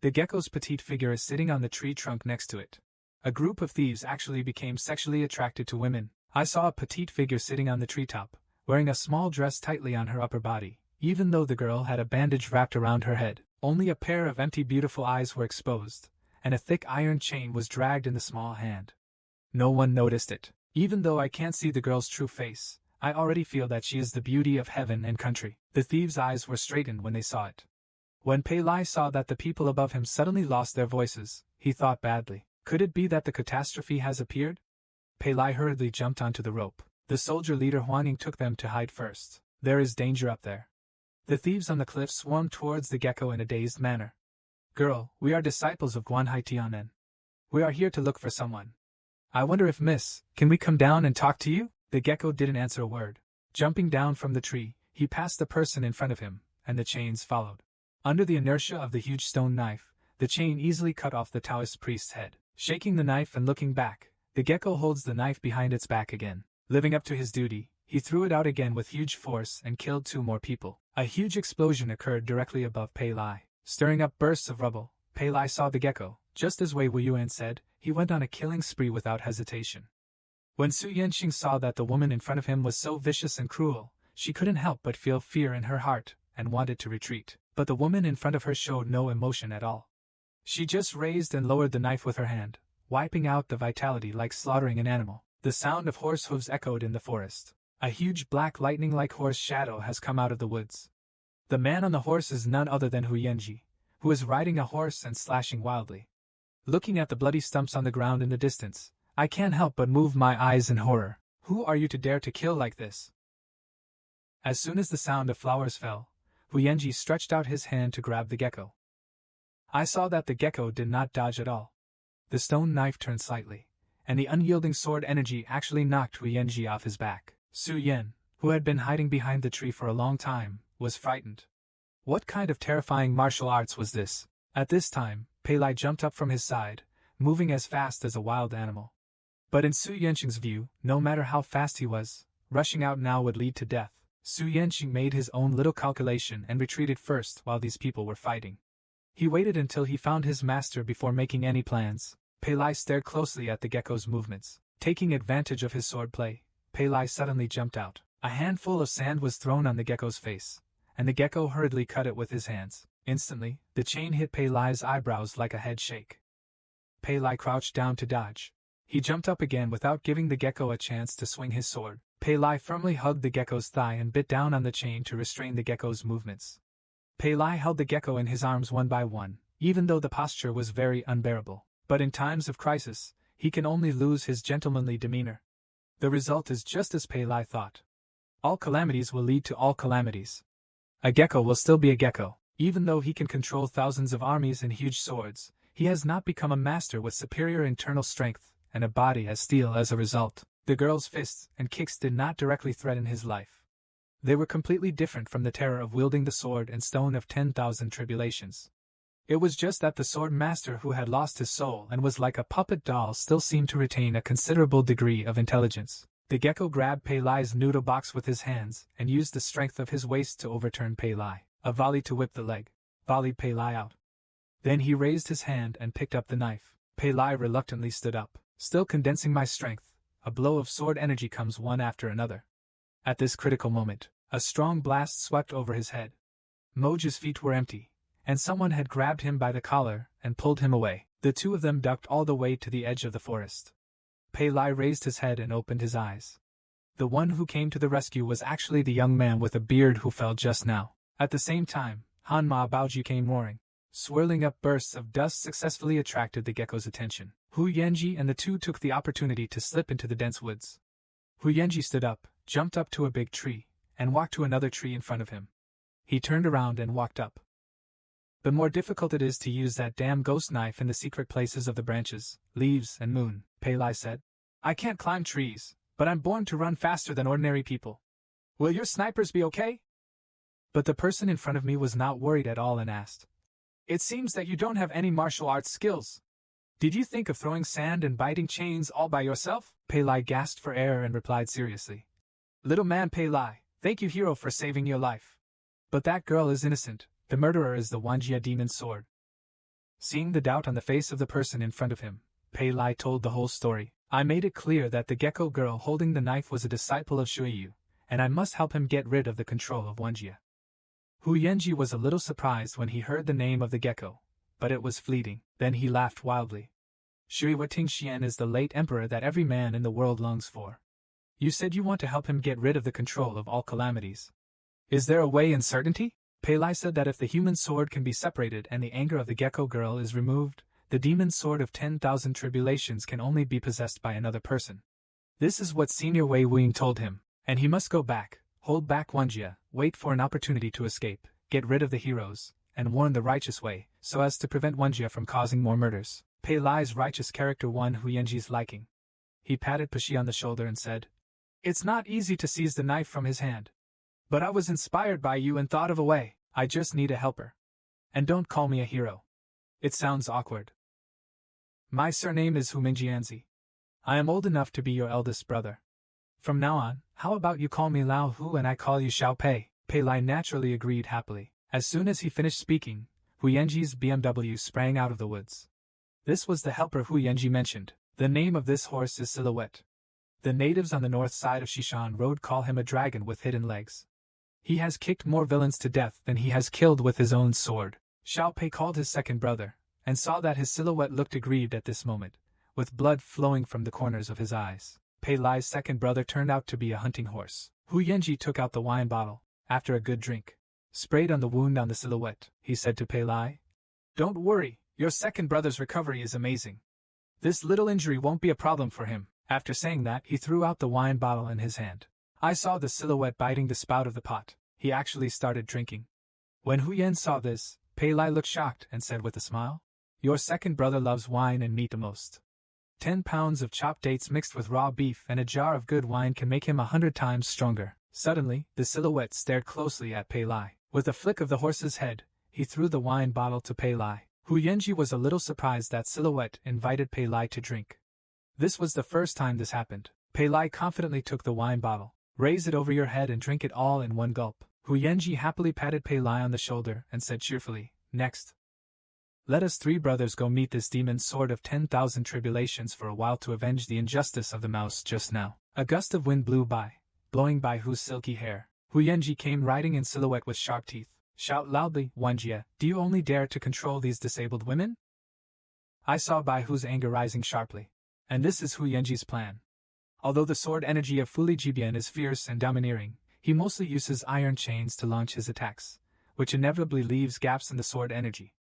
A: The gecko's petite figure is sitting on the tree trunk next to it. A group of thieves actually became sexually attracted to women. I saw a petite figure sitting on the treetop, wearing a small dress tightly on her upper body. Even though the girl had a bandage wrapped around her head, only a pair of empty beautiful eyes were exposed, and a thick iron chain was dragged in the small hand. No one noticed it. Even though I can't see the girl's true face, I already feel that she is the beauty of heaven and country. The thieves' eyes were straightened when they saw it. When Pei Lai saw that the people above him suddenly lost their voices, he thought badly. Could it be that the catastrophe has appeared? Pei Lai hurriedly jumped onto the rope. The soldier leader Huang Ying took them to hide first. There is danger up there. The thieves on the cliff swarmed towards the gecko in a dazed manner. "Girl, we are disciples of Guanhai Tianen. We are here to look for someone. I wonder if Miss, can we come down and talk to you?" The gecko didn't answer a word. Jumping down from the tree, he passed the person in front of him, and the chains followed. Under the inertia of the huge stone knife, the chain easily cut off the Taoist priest's head. Shaking the knife and looking back, the gecko holds the knife behind its back again. Living up to his duty, he threw it out again with huge force and killed 2 more people. A huge explosion occurred directly above Pei Lai, stirring up bursts of rubble. Pei Lai saw the gecko. Just as Wei Wuyuan said, he went on a killing spree without hesitation. When Su Yanqing saw that the woman in front of him was so vicious and cruel, she couldn't help but feel fear in her heart and wanted to retreat. But the woman in front of her showed no emotion at all. She just raised and lowered the knife with her hand, wiping out the vitality like slaughtering an animal. The sound of horse hooves echoed in the forest. A huge black lightning-like horse shadow has come out of the woods. The man on the horse is none other than Hu Yanji, who is riding a horse and slashing wildly. Looking at the bloody stumps on the ground in the distance, I can't help but move my eyes in horror. Who are you to dare to kill like this? As soon as the sound of flowers fell, Hu Yanji stretched out his hand to grab the gecko. I saw that the gecko did not dodge at all. The stone knife turned slightly, and the unyielding sword energy actually knocked Hu Yanji off his back. Su Yan, who had been hiding behind the tree for a long time, was frightened. What kind of terrifying martial arts was this? At this time, Pei Lai jumped up from his side, moving as fast as a wild animal. But in Su Yanqing's view, no matter how fast he was, rushing out now would lead to death. Su Yanqing made his own little calculation and retreated first while these people were fighting. He waited until he found his master before making any plans. Pei Lai stared closely at the gecko's movements. Taking advantage of his swordplay, Pei Lai suddenly jumped out. A handful of sand was thrown on the gecko's face, and the gecko hurriedly cut it with his hands. Instantly, the chain hit Pei Lai's eyebrows like a head shake. Pei Lai crouched down to dodge. He jumped up again without giving the gecko a chance to swing his sword. Pei Lai firmly hugged the gecko's thigh and bit down on the chain to restrain the gecko's movements. Pei Lai held the gecko in his arms one by one, even though the posture was very unbearable. But in times of crisis, he can only lose his gentlemanly demeanor. The result is just as Pei Lai thought. All calamities will lead to all calamities. A gecko will still be a gecko. Even though he can control thousands of armies and huge swords, he has not become a master with superior internal strength and a body as steel as a result. The girl's fists and kicks did not directly threaten his life. They were completely different from the terror of wielding the sword and stone of 10,000 tribulations. It was just that the sword master who had lost his soul and was like a puppet doll still seemed to retain a considerable degree of intelligence. The gecko grabbed Pei Lai's noodle box with his hands and used the strength of his waist to overturn Pei Lai. A volley to whip the leg volleyed Pei Lai out. Then he raised his hand and picked up the knife. Pei Lai reluctantly stood up. Still condensing my strength, a blow of sword energy comes one after another. At this critical moment, a strong blast swept over his head. Moja's feet were empty, and someone had grabbed him by the collar and pulled him away. The two of them ducked all the way to the edge of the forest. Pei Lai raised his head and opened his eyes. The one who came to the rescue was actually the young man with a beard who fell just now. At the same time, Han Ma Baoju came roaring. Swirling up bursts of dust successfully attracted the gecko's attention. Hu Yanji and the two took the opportunity to slip into the dense woods. Hu Yanji stood up, jumped up to a big tree, and walked to another tree in front of him. He turned around and walked up. The more difficult it is to use that damn ghost knife in the secret places of the branches, leaves, and moon, Pei Lai said. I can't climb trees, but I'm born to run faster than ordinary people. Will your snipers be okay? But the person in front of me was not worried at all and asked. It seems that you don't have any martial arts skills. Did you think of throwing sand and biting chains all by yourself? Pei Lai gasped for air and replied seriously. Little man Pei Lai, thank you hero for saving your life. But that girl is innocent. The murderer is the Wanjia demon's sword. Seeing the doubt on the face of the person in front of him, Pei Lai told the whole story. I made it clear that the gecko girl holding the knife was a disciple of Shuiyu, and I must help him get rid of the control of Wanjia. Hu Yanji was a little surprised when he heard the name of the gecko, but it was fleeting. Then he laughed wildly. Shui Tingxian is the late emperor that every man in the world longs for. You said you want to help him get rid of the control of all calamities. Is there a way in certainty? Pei Lai said that if the human sword can be separated and the anger of the gecko girl is removed, the demon sword of 10,000 tribulations can only be possessed by another person. This is what Senior Wei Wing told him, and he must go back, hold back Wanjia, wait for an opportunity to escape, get rid of the heroes, and warn the righteous way, so as to prevent Wanjia from causing more murders. Pei Lai's righteous character won Hu Yanji's liking. He patted Pashi on the shoulder and said, It's not easy to seize the knife from his hand. But I was inspired by you and thought of a way. I just need a helper. And don't call me a hero. It sounds awkward. My surname is Hu Mingjianzi. I am old enough to be your eldest brother. From now on, how about you call me Lao Hu and I call you Xiao Pei? Pei Lai naturally agreed happily. As soon as he finished speaking, Hu Yanji's BMW sprang out of the woods. This was the helper Hu Yanji mentioned. The name of this horse is Silhouette. The natives on the north side of Shishan Road call him a dragon with hidden legs. He has kicked more villains to death than he has killed with his own sword. Xiao Pei called his second brother, and saw that his silhouette looked aggrieved at this moment, with blood flowing from the corners of his eyes. Pei Lai's second brother turned out to be a hunting horse. Hu Yanji took out the wine bottle, after a good drink, sprayed on the wound on the silhouette. He said to Pei Lai, "Don't worry, your second brother's recovery is amazing. This little injury won't be a problem for him." After saying that, he threw out the wine bottle in his hand. I saw the silhouette biting the spout of the pot. He actually started drinking. When Hu Yan saw this, Pei Lai looked shocked and said with a smile, "Your second brother loves wine and meat the most. 10 pounds of chopped dates mixed with raw beef and a jar of good wine can make him 100 times stronger." Suddenly, the silhouette stared closely at Pei Lai. With a flick of the horse's head, he threw the wine bottle to Pei Lai. Hu Yanji was a little surprised that silhouette invited Pei Lai to drink. This was the first time this happened. Pei Lai confidently took the wine bottle. "Raise it over your head and drink it all in one gulp." Hu Yanji happily patted Pei Lai on the shoulder and said cheerfully, "Next. Let us three brothers go meet this demon sword of 10,000 tribulations for a while to avenge the injustice of the mouse just now." A gust of wind blew by, blowing by Hu's silky hair. Hu Yanji came riding in silhouette with sharp teeth. "Shout loudly, Wanjie, do you only dare to control these disabled women?" I saw Bai Hu's anger rising sharply. And this is Hu Yanji's plan. Although the sword energy of Fuli Jibian is fierce and domineering, he mostly uses iron chains to launch his attacks, which inevitably leaves gaps in the sword energy.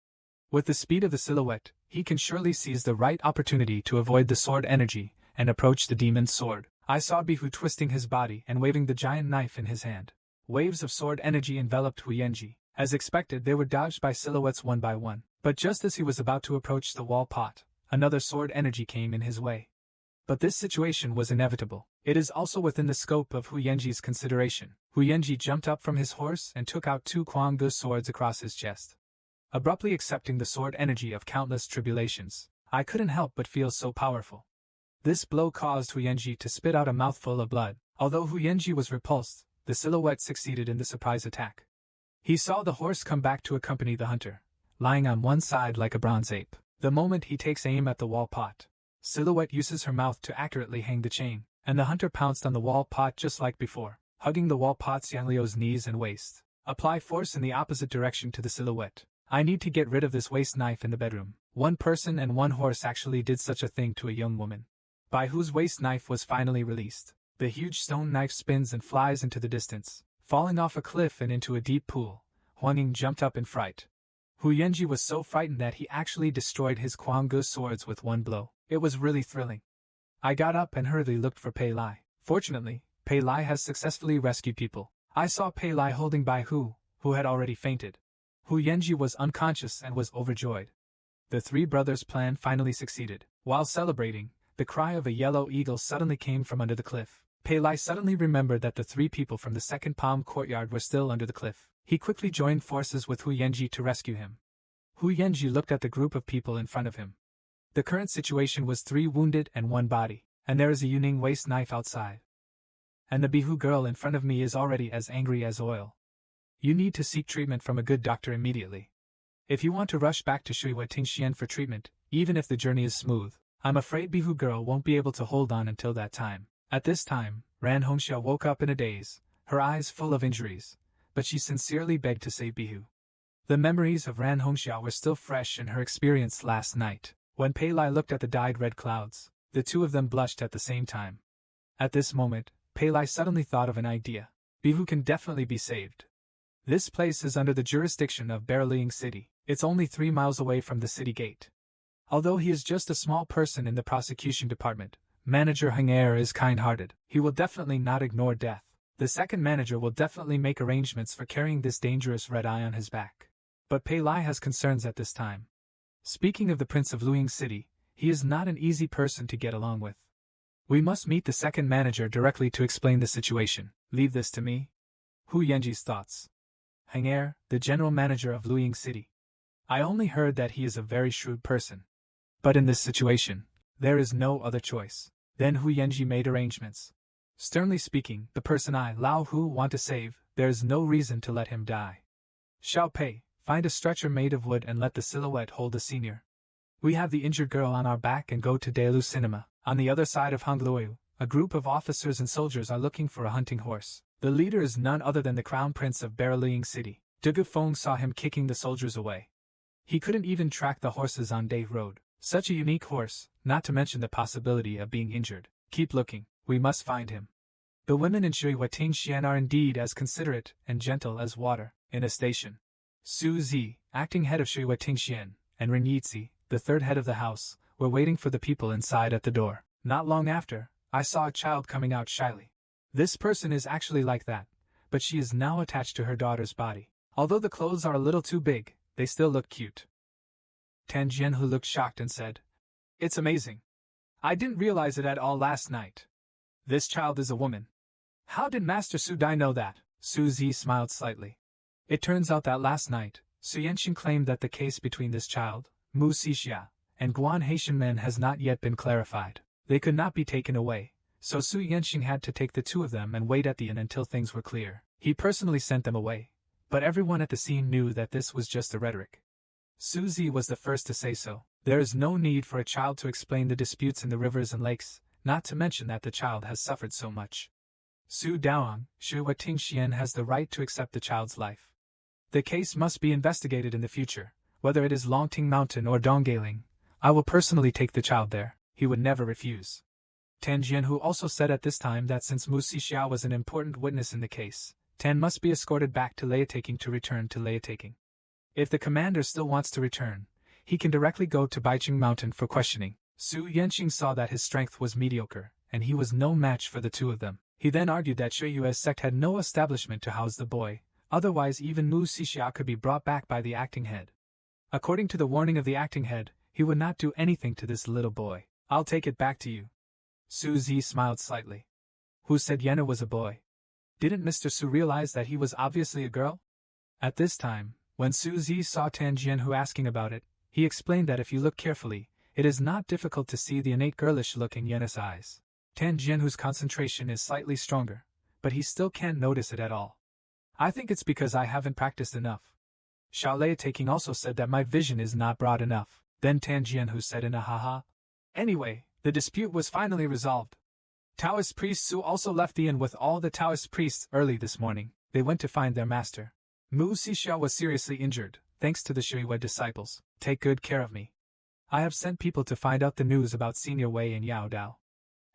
A: With the speed of the silhouette, he can surely seize the right opportunity to avoid the sword energy and approach the demon's sword. I saw Bihu twisting his body and waving the giant knife in his hand. Waves of sword energy enveloped Hu Yanji. As expected, they were dodged by silhouettes one by one. But just as he was about to approach the wall pot, another sword energy came in his way. But this situation was inevitable. It is also within the scope of Hu Yanji's consideration. Hu Yanji jumped up from his horse and took out 2 Kuanggu swords across his chest. Abruptly accepting the sword energy of countless tribulations, I couldn't help but feel so powerful. This blow caused Hu Yanji to spit out a mouthful of blood. Although Hu Yanji was repulsed, the silhouette succeeded in the surprise attack. He saw the horse come back to accompany the hunter, lying on one side like a bronze ape. The moment he takes aim at the wall pot, Silhouette uses her mouth to accurately hang the chain, and the hunter pounced on the wall pot just like before, hugging the wall pot's Yanglio's knees and waist. Apply force in the opposite direction to the silhouette. I need to get rid of this waste knife in the bedroom. One person and one horse actually did such a thing to a young woman. Bai Hu's waste knife was finally released. The huge stone knife spins and flies into the distance, falling off a cliff and into a deep pool. Huang Ying jumped up in fright. Hu Yanji was so frightened that he actually destroyed his Kuanggu swords with one blow. It was really thrilling. I got up and hurriedly looked for Pei Lai. Fortunately, Pei Lai has successfully rescued people. I saw Pei Lai holding Bai Hu, who had already fainted. Hu Yanji was unconscious and was overjoyed. The three brothers' plan finally succeeded. While celebrating, the cry of a yellow eagle suddenly came from under the cliff. Pei Lai suddenly remembered that the three people from the second palm courtyard were still under the cliff. He quickly joined forces with Hu Yanji to rescue him. Hu Yanji looked at the group of people in front of him. The current situation was 3 wounded and 1 body, and there is a Yuning waste knife outside. And the Bihu girl in front of me is already as angry as oil. You need to seek treatment from a good doctor immediately. If you want to rush back to Shuiwa Tingxian for treatment, even if the journey is smooth, I'm afraid Bihu girl won't be able to hold on until that time. At this time, Ran Hongxia woke up in a daze, her eyes full of injuries, but she sincerely begged to save Bihu. The memories of Ran Hongxia were still fresh in her experience last night. When Pei Lai looked at the dyed red clouds, the two of them blushed at the same time. At this moment, Pei Lai suddenly thought of an idea. Bihu can definitely be saved. This place is under the jurisdiction of Baraling City. It's only 3 miles away from the city gate. Although he is just a small person in the prosecution department, Manager Heng Er is kind-hearted. He will definitely not ignore death. The second manager will definitely make arrangements for carrying this dangerous red eye on his back. But Pei Lai has concerns at this time. Speaking of the Prince of Luing City, he is not an easy person to get along with. We must meet the second manager directly to explain the situation. Leave this to me. Hu Yanji's thoughts. Heng Er, the general manager of Luing City. I only heard that he is a very shrewd person. But in this situation, there is no other choice. Then Hu Yanji made arrangements. Sternly speaking, the person I, Lao Hu, want to save, there is no reason to let him die. Xiao Pei, find a stretcher made of wood and let the silhouette hold the senior. We have the injured girl on our back and go to Daelu Cinema, on the other side of Hongluoyu. a group of officers and soldiers are looking for a hunting horse. The leader is none other than the Crown Prince of Betrayal City. Detoxifying saw him kicking the soldiers away. He couldn't even track the horses on Day Road. Such a unique horse, not to mention the possibility of being injured. Keep looking, we must find him. The women in Tingxian are indeed as considerate and gentle as water. In a station, Su Zi, acting head of Tingxian, and Ren Yizi, the third head of the house, were waiting for the people inside at the door. Not long after, I saw a child coming out shyly. This person is actually like that, but she is now attached to her daughter's body. Although the clothes are a little too big, they still look cute. Tan Jianhu looked shocked and said, "It's amazing. I didn't realize it at all last night. This child is a woman. How did Master Su Dai know that?" Su Zi smiled slightly. It turns out that last night, Su Yanxing claimed that the case between this child, Mu Xixia, and Guan Haitian men has not yet been clarified. They could not be taken away, so Su Yanxing had to take the two of them and wait at the inn until things were clear. He personally sent them away, but everyone at the scene knew that this was just a rhetoric. Su Zi was the first to say so. There is no need for a child to explain the disputes in the rivers and lakes, not to mention that the child has suffered so much. Su Daoang, Tingxian has the right to accept the child's life. The case must be investigated in the future, whether it is Longting Mountain or Donggaling. I will personally take the child there. He would never refuse. Tan Jianhu also said at this time that since Mu Xixia was an important witness in the case, Tan must be escorted back to Liataking to return to Liataking. If the commander still wants to return, he can directly go to Baicheng Mountain for questioning. Su Yanxing saw that his strength was mediocre, and he was no match for the two of them. He then argued that Shuiyue's sect had no establishment to house the boy, otherwise even Mu Xixia could be brought back by the acting head. According to the warning of the acting head, he would not do anything to this little boy. "I'll take it back to you." Su Zi smiled slightly. Who said Yenna was a boy? Didn't Mr. Su realize that he was obviously a girl? At this time, when Su Zi saw Tan Jianhu asking about it, he explained that if you look carefully, it is not difficult to see the innate girlish look in Yenna's eyes. Tan Jianhu's concentration is slightly stronger, but he still can't notice it at all. "I think it's because I haven't practiced enough." Xiao Taking also said that my vision is not broad enough. Then Tan Jianhu said in a haha. Anyway, the dispute was finally resolved. Taoist priest Su also left the inn with all the Taoist priests early this morning. They went to find their master. Mu Xixia was seriously injured, thanks to the Shuiyue disciples. Take good care of me. I have sent people to find out the news about Senior Wei and Yao Dao.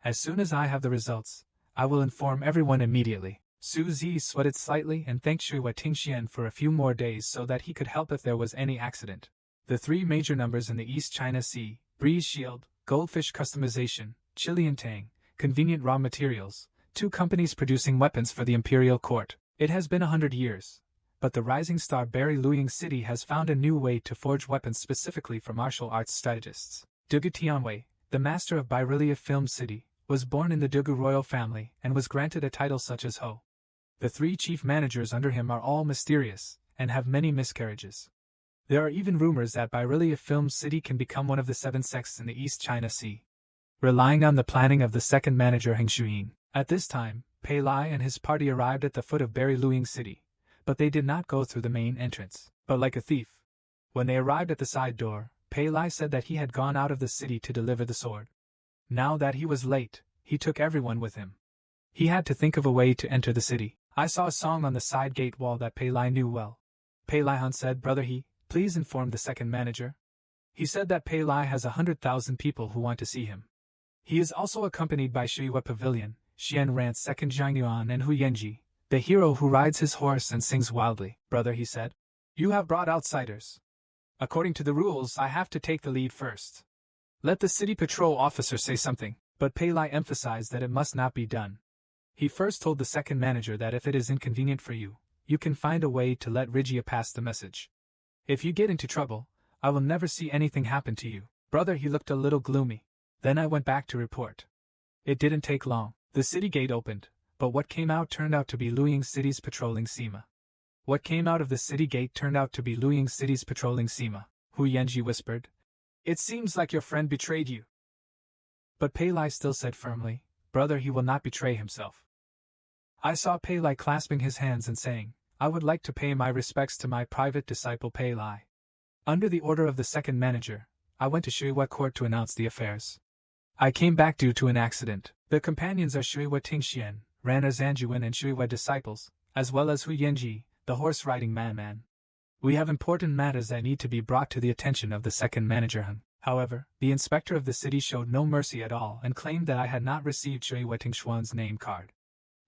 A: As soon as I have the results, I will inform everyone immediately. Su Zi sweated slightly and thanked Shuiyue Tingxian for a few more days so that he could help if there was any accident. The three major numbers in the East China Sea, breeze shield, goldfish customization, Chilean tang, convenient raw materials, 2 companies producing weapons for the imperial court. It has been 100 years, but the rising star Barry Luying City has found a new way to forge weapons specifically for martial arts strategists. Dugu Tianwei, the master of Bairelia Film City, was born in the Dugu royal family and was granted a title such as Ho. The 3 chief managers under him are all mysterious and have many miscarriages. There are even rumors that Bairelia Film City can become one of the 7 sects in the East China Sea. Relying on the planning of the second manager Heng Shuyin. At this time, Pei Lai and his party arrived at the foot of Barry Luying City, but they did not go through the main entrance, but like a thief. When they arrived at the side door, Pei Lai said that he had gone out of the city to deliver the sword. Now that he was late, he took everyone with him. He had to think of a way to enter the city. I saw a song on the side gate wall that Pei Lai knew well. Pei Lai Han said, "Brother He, please inform the second manager." He said that Pei Lai has 100,000 people who want to see him. He is also accompanied by Shuiyue Pavilion, Xian Ran's second Jiangyuan and Hu Yanji, the hero who rides his horse and sings wildly. "Brother," he said, "you have brought outsiders. According to the rules, I have to take the lead first. Let the city patrol officer say something." But Pei Lai emphasized that it must not be done. He first told the second manager that if it is inconvenient for you, you can find a way to let Rigia pass the message. If you get into trouble, I will never see anything happen to you. Brother, he looked a little gloomy. Then I went back to report. It didn't take long. The city gate opened, but what came out turned out to be Luying City's patrolling Sima. What came out of the city gate turned out to be Luying City's patrolling Sima. Hu Yanji whispered. "It seems like your friend betrayed you." But Pei Lai still said firmly, "Brother, he will not betray himself." I saw Pei Lai clasping his hands and saying, "I would like to pay my respects to my private disciple Pei Lai." Under the order of the second manager, I went to Shuiyue Court to announce the affairs. I came back due to an accident. The companions are Shuiwa Tingxian, Ran Zanjuan and Shuiwa disciples, as well as Hu Yanji, the horse-riding man. We have important matters that need to be brought to the attention of the second manager Hung. However, the inspector of the city showed no mercy at all and claimed that I had not received Shuiwa Tingshuan's name card.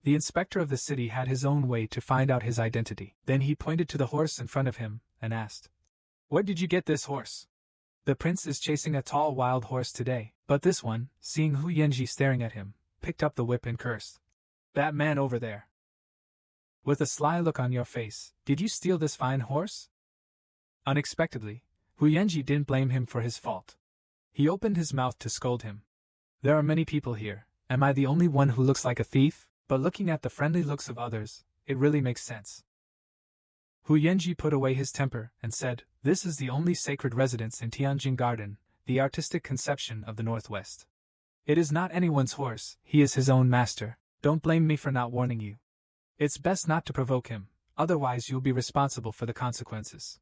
A: The inspector of the city had his own way to find out his identity. Then he pointed to the horse in front of him and asked, "Where did you get this horse?" "The prince is chasing a tall wild horse today." But this one, seeing Hu Yanji staring at him, picked up the whip and cursed, "That man over there! With a sly look on your face, did you steal this fine horse?" Unexpectedly, Hu Yanji didn't blame him for his fault. He opened his mouth to scold him. "There are many people here. Am I the only one who looks like a thief?" But looking at the friendly looks of others, it really makes sense. Hu Yanji put away his temper and said, "This is the only sacred residence in Tianjin Garden, the artistic conception of the Northwest. It is not anyone's horse, he is his own master. Don't blame me for not warning you. It's best not to provoke him, otherwise you'll be responsible for the consequences."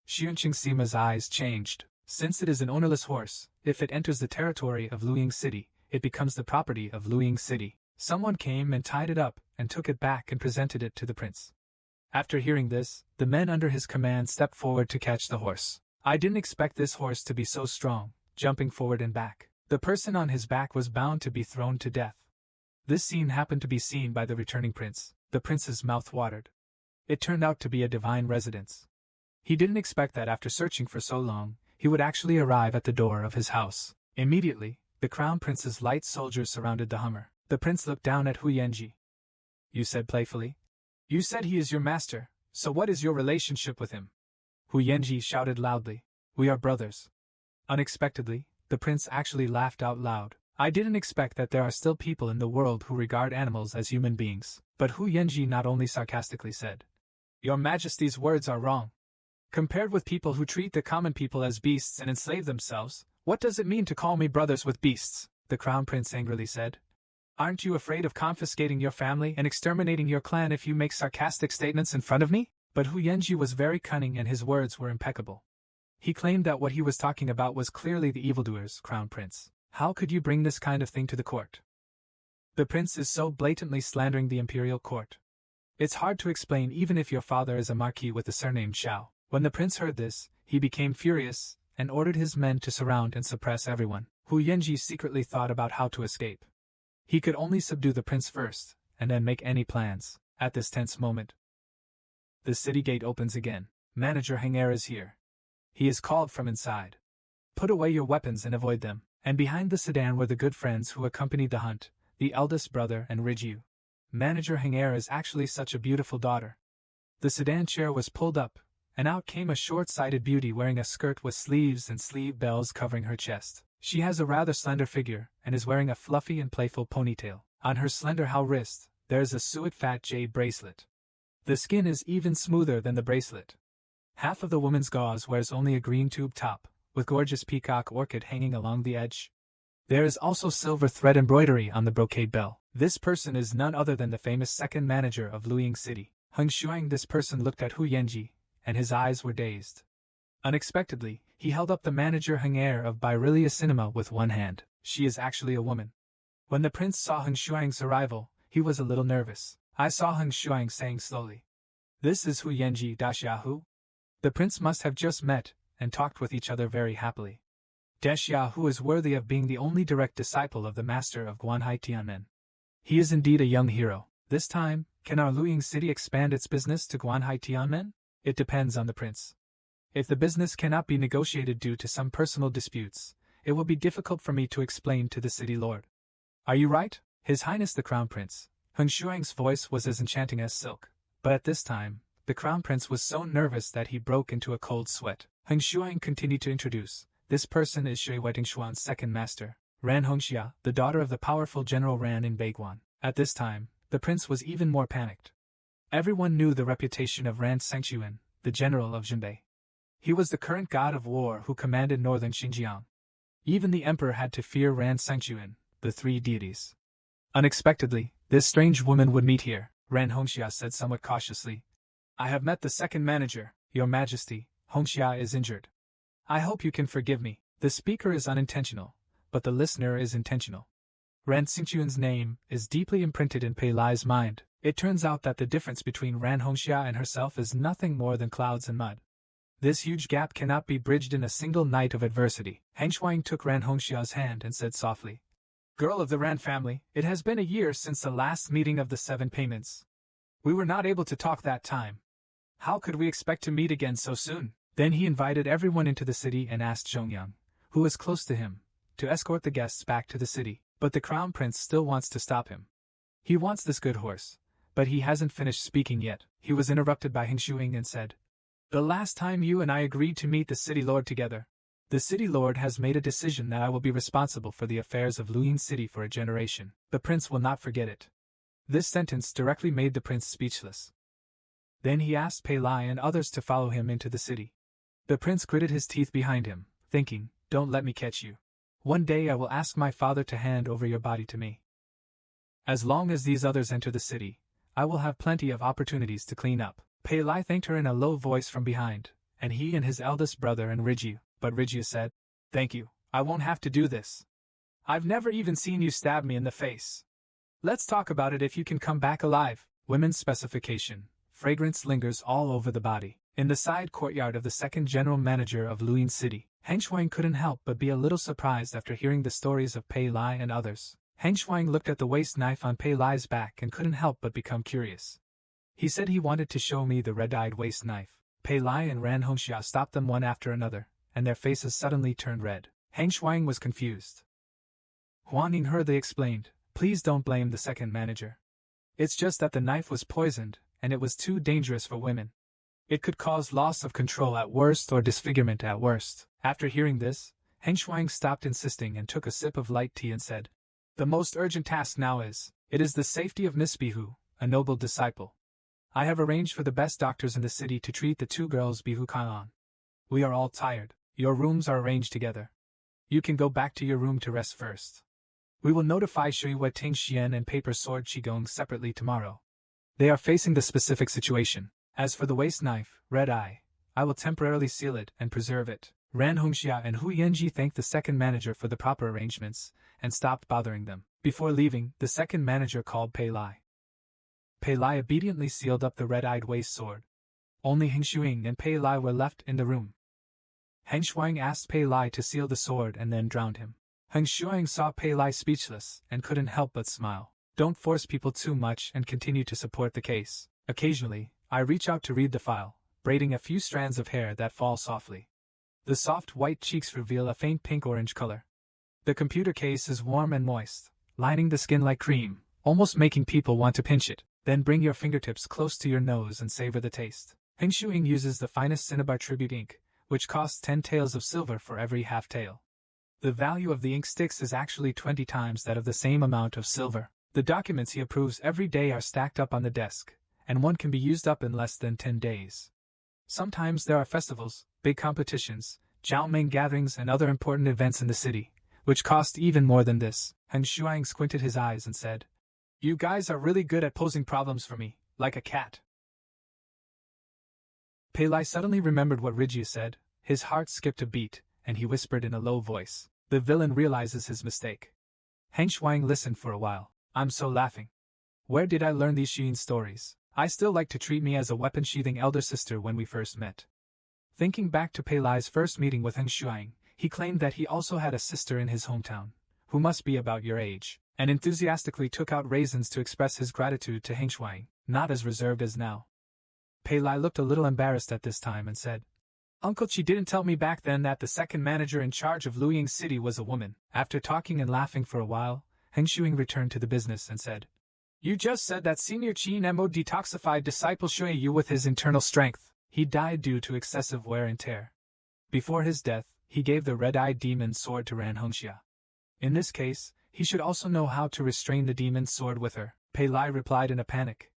A: Xianqing Sima's eyes changed. Since it is an ownerless horse, if it enters the territory of Luying City, it becomes the property of Luying City. Someone came and tied it up and took it back and presented it to the prince. After hearing this, the men under his command stepped forward to catch the horse. I didn't expect this horse to be so strong, jumping forward and back. The person on his back was bound to be thrown to death. This scene happened to be seen by the returning prince. The prince's mouth watered. It turned out to be a divine residence. He didn't expect that after searching for so long, he would actually arrive at the door of his house. Immediately, the crown prince's light soldiers surrounded the Hummer. The prince looked down at Hu Yanji. "You said playfully? You said he is your master, so what is your relationship with him?" Hu Yanji shouted loudly. "We are brothers." Unexpectedly, the prince actually laughed out loud. I didn't expect that there are still people in the world who regard animals as human beings. But Hu Yanji not only sarcastically said, "Your Majesty's words are wrong. Compared with people who treat the common people as beasts and enslave themselves, what does it mean to call me brothers with beasts?" The crown prince angrily said. "Aren't you afraid of confiscating your family and exterminating your clan if you make sarcastic statements in front of me?" But Hu Yanji was very cunning and his words were impeccable. He claimed that what he was talking about was clearly the evildoers. "Crown prince, how could you bring this kind of thing to the court? The prince is so blatantly slandering the imperial court. It's hard to explain even if your father is a marquis with the surname Xiao." When the prince heard this, he became furious and ordered his men to surround and suppress everyone. Hu Yanji secretly thought about how to escape. He could only subdue the prince first, and then make any plans. At this tense moment, the city gate opens again. Manager Hanger is here. He is called from inside. "Put away your weapons and avoid them." And behind the sedan were the good friends who accompanied the hunt, the eldest brother and Rijyu. Manager Hanger is actually such a beautiful daughter. The sedan chair was pulled up, and out came a short-sighted beauty wearing a skirt with sleeves and sleeve bells covering her chest. She has a rather slender figure and is wearing a fluffy and playful ponytail. On her slender how wrist, there is a suet fat jade bracelet. The skin is even smoother than the bracelet. Half of the woman's gauze wears only a green tube top, with gorgeous peacock orchid hanging along the edge. There is also silver thread embroidery on the brocade bell. This person is none other than the famous second manager of Luying City, Hung Shuang. This person looked at Hu Yanji, and his eyes were dazed. Unexpectedly, he held up the manager Hanger of Byrilia Cinema with one hand. She is actually a woman. When the prince saw Hung Shuang's arrival, he was a little nervous. I saw Hung Shuang saying slowly, "This is Hu Yanji Dashiahu?" The prince must have just met and talked with each other very happily. Dashiahu is worthy of being the only direct disciple of the master of Guanhai Tianmen. He is indeed a young hero. This time, can our Luying City expand its business to Guanhai Tianmen? It depends on the prince. If the business cannot be negotiated due to some personal disputes, it will be difficult for me to explain to the city lord. Are you right, His Highness the Crown Prince? Hung Shuang's voice was as enchanting as silk, but at this time, the Crown Prince was so nervous that he broke into a cold sweat. Hung Shuang continued to introduce, this person is Shui Weitingshuan's second master, Ran Hongxia, the daughter of the powerful General Ran in Beiguan. At this time, the prince was even more panicked. Everyone knew the reputation of Ran Sengchuan, the general of Jinbei. He was the current god of war who commanded northern Xinjiang. Even the emperor had to fear Ran Sengchuan, the three deities. Unexpectedly, this strange woman would meet here, Ran Hongxia said somewhat cautiously. I have met the second manager, Your Majesty. Hongxia is injured. I hope you can forgive me. The speaker is unintentional, but the listener is intentional. Ran Xingchuan's name is deeply imprinted in Pei Lai's mind. It turns out that the difference between Ran Hongxia and herself is nothing more than clouds and mud. This huge gap cannot be bridged in a single night of adversity. Heng Shuang took Ran Hongxia's hand and said softly, "Girl of the Ran family, it has been a year since the last meeting of the 7 payments. We were not able to talk that time. How could we expect to meet again so soon?" Then he invited everyone into the city and asked Zhongyang, who was close to him, to escort the guests back to the city. But the crown prince still wants to stop him. He wants this good horse, but he hasn't finished speaking yet. He was interrupted by Heng Shuing and said, "The last time you and I agreed to meet the city lord together, the city lord has made a decision that I will be responsible for the affairs of Luyin City for a generation. The prince will not forget it." This sentence directly made the prince speechless. Then he asked Pei Lai and others to follow him into the city. The prince gritted his teeth behind him, thinking, "Don't let me catch you. One day I will ask my father to hand over your body to me. As long as these others enter the city, I will have plenty of opportunities to clean up." Pei Lai thanked her in a low voice from behind, and he and his eldest brother and Rijie, but Rijie said, "Thank you, I won't have to do this. I've never even seen you stab me in the face. Let's talk about it if you can come back alive." Women's specification: fragrance lingers all over the body. In the side courtyard of the second general manager of Luyin City, Heng Shuang couldn't help but be a little surprised after hearing the stories of Pei Lai and others. Heng Shuang looked at the waist knife on Pei Lai's back and couldn't help but become curious. He said he wanted to show me the red-eyed waist knife. Pei Lai and Ran Hongxia stopped them one after another, and their faces suddenly turned red. Heng Shuang was confused. Huang Ying hurriedly explained, "Please don't blame the second manager. It's just that the knife was poisoned, and it was too dangerous for women. It could cause loss of control at worst or disfigurement at worst." After hearing this, Heng Shuang stopped insisting and took a sip of light tea and said, "The most urgent task now is the safety of Miss Bihu, a noble disciple. I have arranged for the best doctors in the city to treat the 2 girls Bihu Kai'an. We are all tired. Your rooms are arranged together. You can go back to your room to rest first. We will notify Shui Wei Ting Xian and Paper Sword Qigong separately tomorrow. They are facing the specific situation. As for the waist knife, Red Eye, I will temporarily seal it and preserve it." Ran Hongxia and Hu Yanji thanked the second manager for the proper arrangements, and stopped bothering them. Before leaving, the second manager called Pei Lai. Pei Lai obediently sealed up the red-eyed waist sword. Only Heng Shuing and Pei Lai were left in the room. Heng Shuang asked Pei Lai to seal the sword and then drowned him. Heng Shuang saw Pei Lai speechless and couldn't help but smile. "Don't force people too much and continue to support the case. Occasionally, I reach out to read the file, braiding a few strands of hair that fall softly. The soft white cheeks reveal a faint pink-orange color. The computer case is warm and moist, lining the skin like cream, almost making people want to pinch it. Then bring your fingertips close to your nose and savor the taste." Heng Shuing uses the finest cinnabar tribute ink, which costs 10 taels of silver for every half tael. The value of the ink sticks is actually 20 times that of the same amount of silver. The documents he approves every day are stacked up on the desk, and one can be used up in less than 10 days. Sometimes there are festivals, big competitions, Jiaoming gatherings and other important events in the city, which cost even more than this. Heng Shuang squinted his eyes and said, "You guys are really good at posing problems for me, like a cat." Pei Lai suddenly remembered what Rijie said. His heart skipped a beat, and he whispered in a low voice, "The villain realizes his mistake." Heng Shuang listened for a while. "I'm so laughing. Where did I learn these Xian stories? I still like to treat me as a weapon-sheathing elder sister when we first met." Thinking back to Pei Lai's first meeting with Heng Shuang, he claimed that he also had a sister in his hometown, who must be about your age, and enthusiastically took out raisins to express his gratitude to Heng Shuang, not as reserved as now. Pei Lai looked a little embarrassed at this time and said, "Uncle Chi didn't tell me back then that the second manager in charge of Luyin City was a woman." After talking and laughing for a while, Heng Shuing returned to the business and said, "You just said that Senior Qi Nemo detoxified disciple Shui Yu with his internal strength. He died due to excessive wear and tear. Before his death, he gave the red-eyed demon sword to Ran Hongxia. In this case, he should also know how to restrain the demon's sword with her." Pei Lai replied in a panic.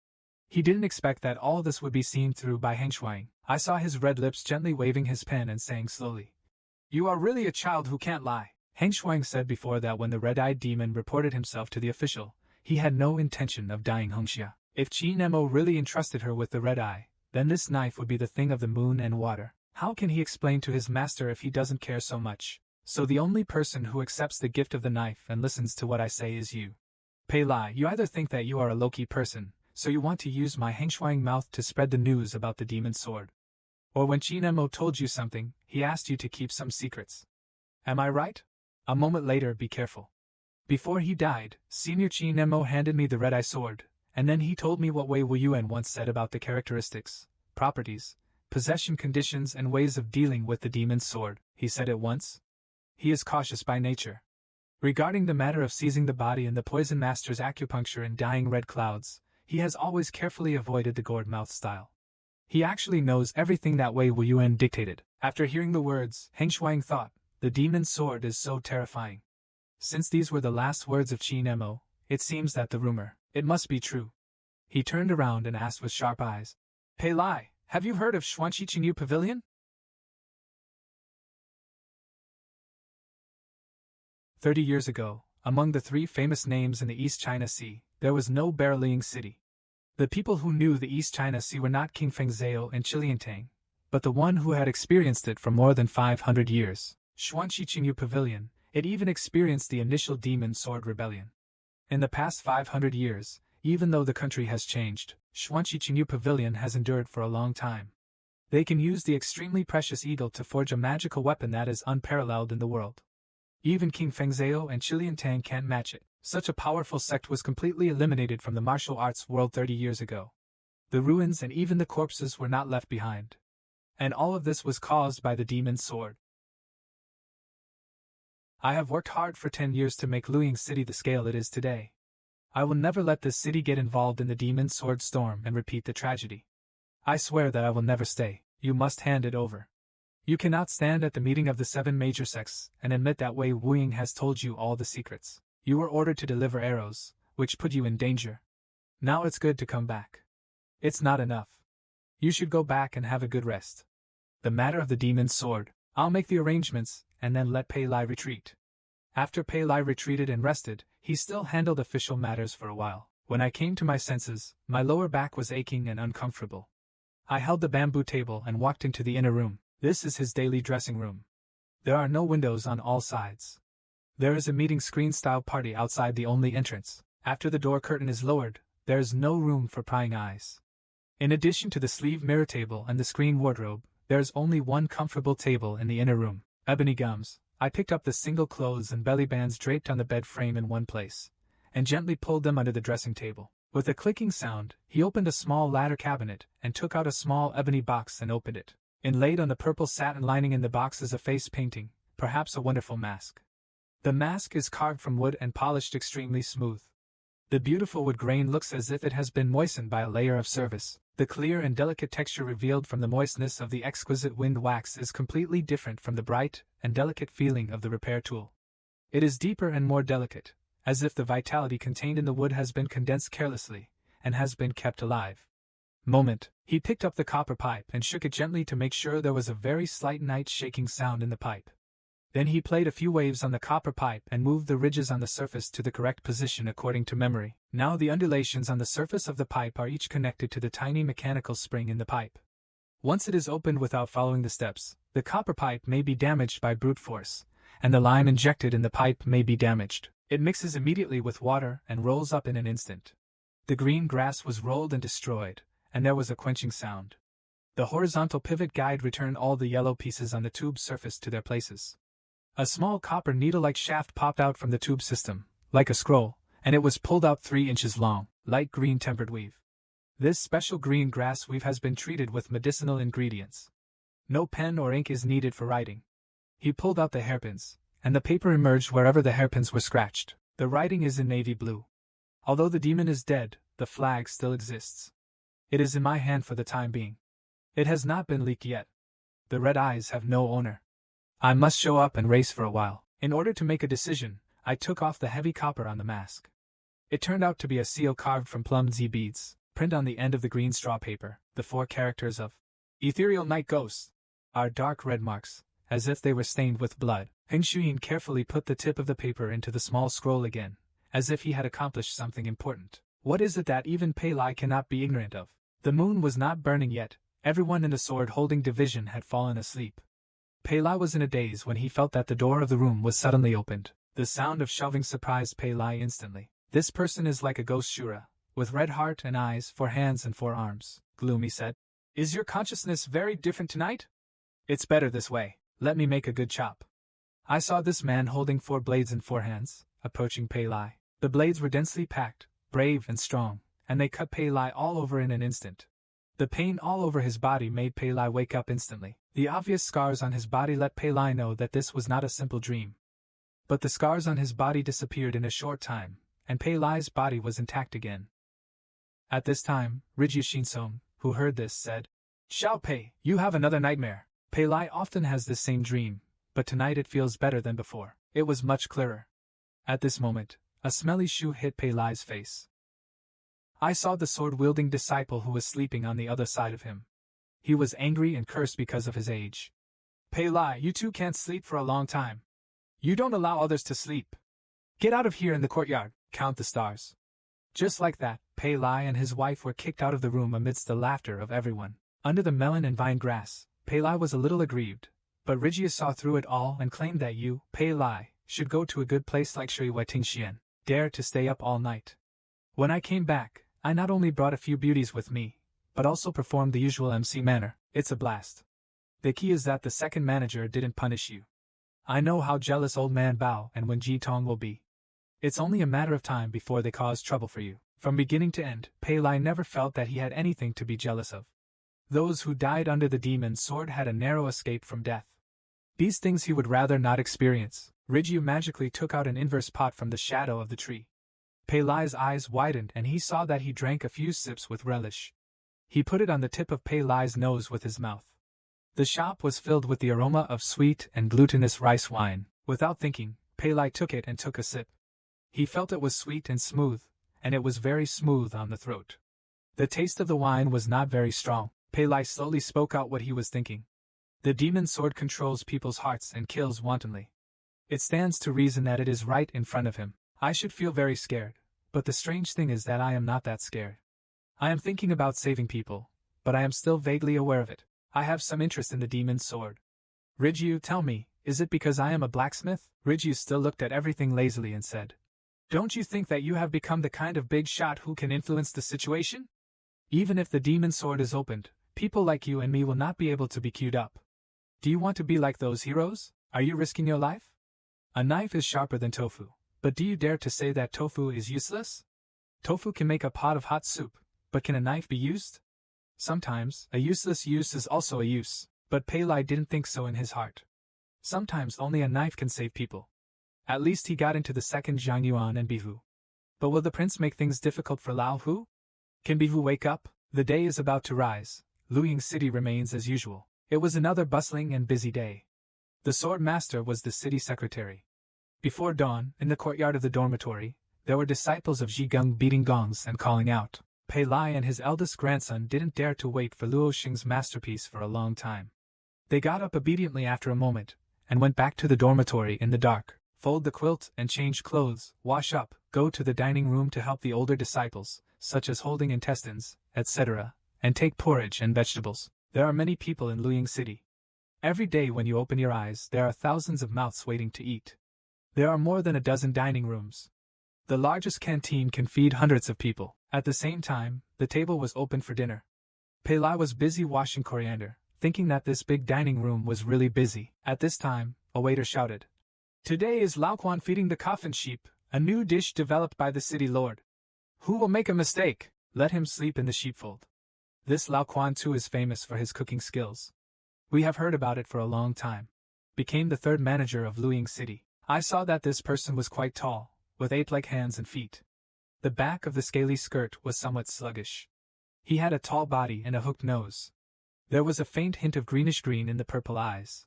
A: He didn't expect that all this would be seen through by Heng Shuang. I saw his red lips gently waving his pen and saying slowly, "You are really a child who can't lie." Heng Shuang said before that when the red-eyed demon reported himself to the official, he had no intention of dying Hongxia. If Qi Nemo really entrusted her with the red eye, then this knife would be the thing of the moon and water. How can he explain to his master if he doesn't care so much? So the only person who accepts the gift of the knife and listens to what I say is you. Pei Lai, you either think that you are a low-key person, so you want to use my heng mouth to spread the news about the demon sword. Or when Qin Mo told you something, he asked you to keep some secrets. Am I right? A moment later, be careful. Before he died, Senior Qin Mo handed me the red-eye sword, and then he told me what Wei Wuyuan once said about the characteristics, properties, possession conditions and ways of dealing with the demon's sword. He said it once. He is cautious by nature. Regarding the matter of seizing the body and the poison master's acupuncture in dyeing red clouds, he has always carefully avoided the gourd mouth style. He actually knows everything that Wei Wuyuan dictated. After hearing the words, Heng Shuang thought, the demon's sword is so terrifying. Since these were the last words of Qin Mo, it seems that the rumor, it must be true. He turned around and asked with sharp eyes, Pei Lai, have you heard of Xuanqi Qingyu Pavilion? 30 years ago, among the 3 famous names in the East China Sea, there was no Barreling city. The people who knew the East China Sea were not King Fengzhou and Qiliantang, but the one who had experienced it for more than 500 years. Xuanqi Qingyu Pavilion, it even experienced the initial demon sword rebellion. In the past 500 years, even though the country has changed, Xuanqi Qingyu Pavilion has endured for a long time. They can use the extremely precious eagle to forge a magical weapon that is unparalleled in the world. Even King Fengzhou and Qiliantang can't match it. Such a powerful sect was completely eliminated from the martial arts world 30 years ago. The ruins and even the corpses were not left behind. And all of this was caused by the demon's sword. I have worked hard for 10 years to make Luying City the scale it is today. I will never let this city get involved in the demon's sword storm and repeat the tragedy. I swear that I will never stay. You must hand it over. You cannot stand at the meeting of the 7 major sects and admit that Wei Wuying has told you all the secrets. You were ordered to deliver arrows, which put you in danger. Now it's good to come back. It's not enough. You should go back and have a good rest. The matter of the demon's sword, I'll make the arrangements, and then let Pei Lai retreat. After Pei Lai retreated and rested, he still handled official matters for a while. When I came to my senses, my lower back was aching and uncomfortable. I held the bamboo table and walked into the inner room. This is his daily dressing room. There are no windows on all sides. There is a meeting screen-style party outside the only entrance. After the door curtain is lowered, there is no room for prying eyes. In addition to the sleeve mirror table and the screen wardrobe, there is only one comfortable table in the inner room. Ebony gums. I picked up the single clothes and belly bands draped on the bed frame in one place, and gently pulled them under the dressing table. With a clicking sound, he opened a small ladder cabinet and took out a small ebony box and opened it. Inlaid on the purple satin lining in the box is a face painting, perhaps a wonderful mask. The mask is carved from wood and polished extremely smooth. The beautiful wood grain looks as if it has been moistened by a layer of service. The clear and delicate texture revealed from the moistness of the exquisite wind wax is completely different from the bright and delicate feeling of the repair tool. It is deeper and more delicate, as if the vitality contained in the wood has been condensed carelessly, and has been kept alive. Moment. He picked up the copper pipe and shook it gently to make sure there was a very slight night shaking sound in the pipe. Then he played a few waves on the copper pipe and moved the ridges on the surface to the correct position according to memory. Now the undulations on the surface of the pipe are each connected to the tiny mechanical spring in the pipe. Once it is opened without following the steps, the copper pipe may be damaged by brute force, and the lime injected in the pipe may be damaged. It mixes immediately with water and rolls up in an instant. The green grass was rolled and destroyed, and there was a quenching sound. The horizontal pivot guide returned all the yellow pieces on the tube surface to their places. A small copper needle-like shaft popped out from the tube system, like a scroll, and it was pulled out 3 inches long, light green tempered weave. This special green grass weave has been treated with medicinal ingredients. No pen or ink is needed for writing. He pulled out the hairpins, and the paper emerged wherever the hairpins were scratched. The writing is in navy blue. Although the demon is dead, the flag still exists. It is in my hand for the time being. It has not been leaked yet. The red eyes have no owner. I must show up and race for a while. In order to make a decision, I took off the heavy copper on the mask. It turned out to be a seal carved from plum Z beads, print on the end of the green straw paper. The 4 characters of Ethereal Night Ghosts are dark red marks, as if they were stained with blood. Heng Shuyin carefully put the tip of the paper into the small scroll again, as if he had accomplished something important. What is it that even Pei Lai cannot be ignorant of? The moon was not burning yet. Everyone in the sword-holding division had fallen asleep. Pei Lai was in a daze when he felt that the door of the room was suddenly opened. The sound of shoving surprised Pei Lai instantly. "This person is like a ghost Shura, with red heart and eyes, 4 hands and 4 arms," Gloomy said. "Is your consciousness very different tonight? It's better this way. Let me make a good chop." I saw this man holding 4 blades in 4 hands, approaching Pei Lai. The blades were densely packed, brave and strong, and they cut Pei Lai all over in an instant. The pain all over his body made Pei Lai wake up instantly. The obvious scars on his body let Pei Lai know that this was not a simple dream. But the scars on his body disappeared in a short time, and Pei Lai's body was intact again. At this time, Rijia Shinsong, who heard this, said, "Xiao Pei, you have another nightmare." Pei Lai often has this same dream, but tonight it feels better than before. It was much clearer. At this moment, a smelly shoe hit Pei Lai's face. I saw the sword-wielding disciple who was sleeping on the other side of him. He was angry and cursed because of his age. "Pei Lai, you two can't sleep for a long time. You don't allow others to sleep. Get out of here in the courtyard, count the stars." Just like that, Pei Lai and his wife were kicked out of the room amidst the laughter of everyone. Under the melon and vine grass, Pei Lai was a little aggrieved, but Rijia saw through it all and claimed that you, Pei Lai, should go to a good place like Shui Tingxian, dare to stay up all night. When I came back, I not only brought a few beauties with me, but also performed the usual MC manner. It's a blast. The key is that the second manager didn't punish you. I know how jealous old man Bao and Wen Jitong will be. It's only a matter of time before they cause trouble for you. From beginning to end, Pei Lai never felt that he had anything to be jealous of. Those who died under the demon's sword had a narrow escape from death. These things he would rather not experience. Rijia magically took out an inverse pot from the shadow of the tree. Pei Lai's eyes widened and he saw that he drank a few sips with relish. He put it on the tip of Pei Lai's nose with his mouth. The shop was filled with the aroma of sweet and glutinous rice wine. Without thinking, Pei Lai took it and took a sip. He felt it was sweet and smooth, and it was very smooth on the throat. The taste of the wine was not very strong. Pei Lai slowly spoke out what he was thinking. The demon sword controls people's hearts and kills wantonly. It stands to reason that it is right in front of him. I should feel very scared, but the strange thing is that I am not that scared. I am thinking about saving people, but I am still vaguely aware of it. I have some interest in the demon's sword. Rijia, tell me, is it because I am a blacksmith? Rijia still looked at everything lazily and said, "Don't you think that you have become the kind of big shot who can influence the situation? Even if the demon's sword is opened, people like you and me will not be able to be queued up. Do you want to be like those heroes? Are you risking your life? A knife is sharper than tofu, but do you dare to say that tofu is useless? Tofu can make a pot of hot soup, but can a knife be used? Sometimes, a useless use is also a use, but Pei Lai didn't think so in his heart. Sometimes only a knife can save people. At least he got into the second Zhang Yuan and Bihu. But will the prince make things difficult for Lao Hu? Can Bihu wake up? The day is about to rise. Luying City remains as usual. It was another bustling and busy day. The sword master was the city secretary. Before dawn, in the courtyard of the dormitory, there were disciples of Zhigung beating gongs and calling out. Pei Lai and his eldest grandson didn't dare to wait for Luo Xing's masterpiece for a long time. They got up obediently after a moment, and went back to the dormitory in the dark, fold the quilt and change clothes, wash up, go to the dining room to help the older disciples, such as holding intestines, etc., and take porridge and vegetables. There are many people in Luying City. Every day when you open your eyes, there are thousands of mouths waiting to eat. There are more than a dozen dining rooms. The largest canteen can feed hundreds of people. At the same time, the table was open for dinner. Pei Lai was busy washing coriander, thinking that this big dining room was really busy. At this time, a waiter shouted, "Today is Lao Quan feeding the coffin sheep, a new dish developed by the city lord. Who will make a mistake? Let him sleep in the sheepfold." This Lao Quan too is famous for his cooking skills. We have heard about it for a long time. Became the third manager of Luying City. I saw that this person was quite tall, with ape-like hands and feet. The back of the scaly skirt was somewhat sluggish. He had a tall body and a hooked nose. There was a faint hint of greenish-green in the purple eyes.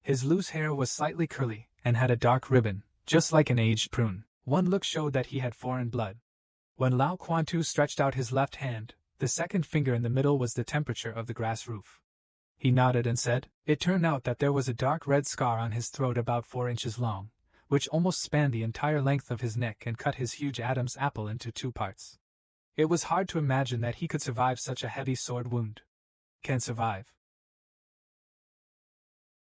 A: His loose hair was slightly curly, and had a dark ribbon, just like an aged prune. One look showed that he had foreign blood. When Lao Quan Tu stretched out his left hand, the second finger in the middle was the temperature of the grass roof. He nodded and said, "It turned out that there was a dark red scar on his throat about 4 inches long, which almost spanned the entire length of his neck and cut his huge Adam's apple into 2 parts. It was hard to imagine that he could survive such a heavy sword wound. Can survive.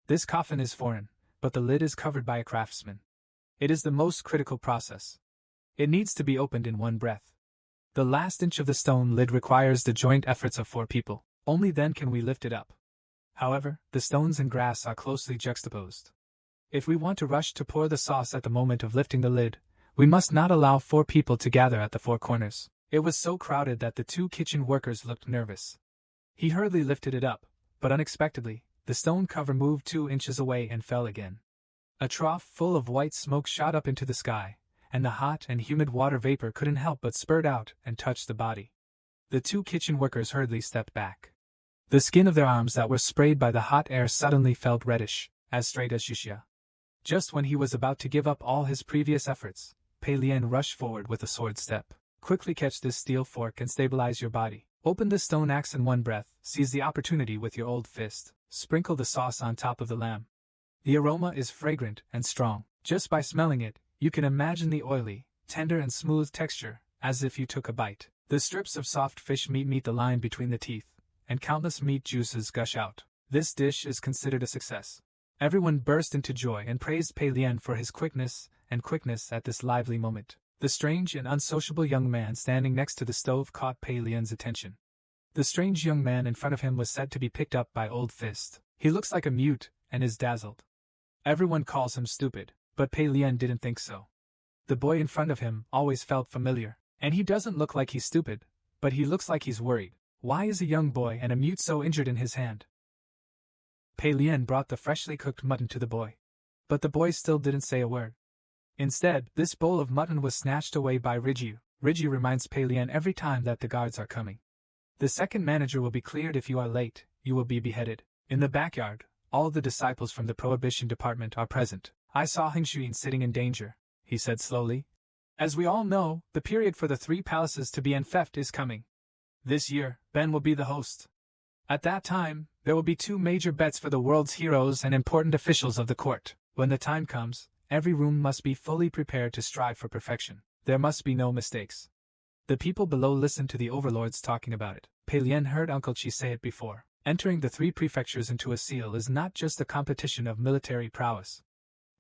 A: This coffin is foreign, but the lid is covered by a craftsman. It is the most critical process. It needs to be opened in one breath. The last inch of the stone lid requires the joint efforts of 4 people. Only then can we lift it up. However, the stones and grass are closely juxtaposed. If we want to rush to pour the sauce at the moment of lifting the lid, we must not allow 4 people to gather at the 4 corners. It was so crowded that the 2 kitchen workers looked nervous. He hurriedly lifted it up, but unexpectedly, the stone cover moved 2 inches away and fell again. A trough full of white smoke shot up into the sky, and the hot and humid water vapor couldn't help but spurt out and touch the body. The 2 kitchen workers hurriedly stepped back. The skin of their arms that were sprayed by the hot air suddenly felt reddish, as straight as Shishia. Just when he was about to give up all his previous efforts, Pei Lian rushed forward with a sword step. Quickly catch this steel fork and stabilize your body. Open the stone axe in one breath, seize the opportunity with your old fist. Sprinkle the sauce on top of the lamb. The aroma is fragrant and strong. Just by smelling it, you can imagine the oily, tender and smooth texture, as if you took a bite. The strips of soft fish meat meet the line between the teeth, and countless meat juices gush out. This dish is considered a success. Everyone burst into joy and praised Pei Lian for his quickness at this lively moment. The strange and unsociable young man standing next to the stove caught Pei Lian's attention. The strange young man in front of him was said to be picked up by Old Fist. He looks like a mute and is dazzled. Everyone calls him stupid, but Pei Lian didn't think so. The boy in front of him always felt familiar, and he doesn't look like he's stupid, but he looks like he's worried. Why is a young boy and a mute so injured in his hand? Pei Lian brought the freshly cooked mutton to the boy. But the boy still didn't say a word. Instead, this bowl of mutton was snatched away by Rijyu. Rijyu reminds Pei Lian every time that the guards are coming. The second manager will be cleared if you are late, you will be beheaded. In the backyard, all the disciples from the prohibition department are present. I saw Heng Shuyin sitting in danger, he said slowly. As we all know, the period for the 3 palaces to be enfeoffed is coming. This year, Ben will be the host. At that time, there will be 2 major bets for the world's heroes and important officials of the court. When the time comes, every room must be fully prepared to strive for perfection. There must be no mistakes. The people below listened to the overlords talking about it. Pei Lian heard Uncle Chi say it before. Entering the 3 prefectures into a seal is not just a competition of military prowess.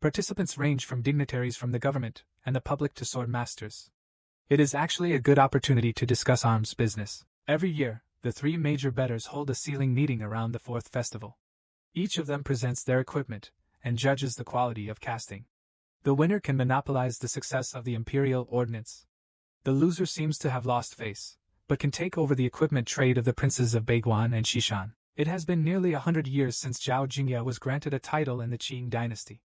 A: Participants range from dignitaries from the government and the public to sword masters. It is actually a good opportunity to discuss arms business. Every year, the 3 major bettors hold a sealing meeting around the 4th festival. Each of them presents their equipment and judges the quality of casting. The winner can monopolize the success of the imperial ordnance. The loser seems to have lost face, but can take over the equipment trade of the princes of Beiguan and Xishan. It has been nearly 100 years since Zhao Jingya was granted a title in the Qing dynasty.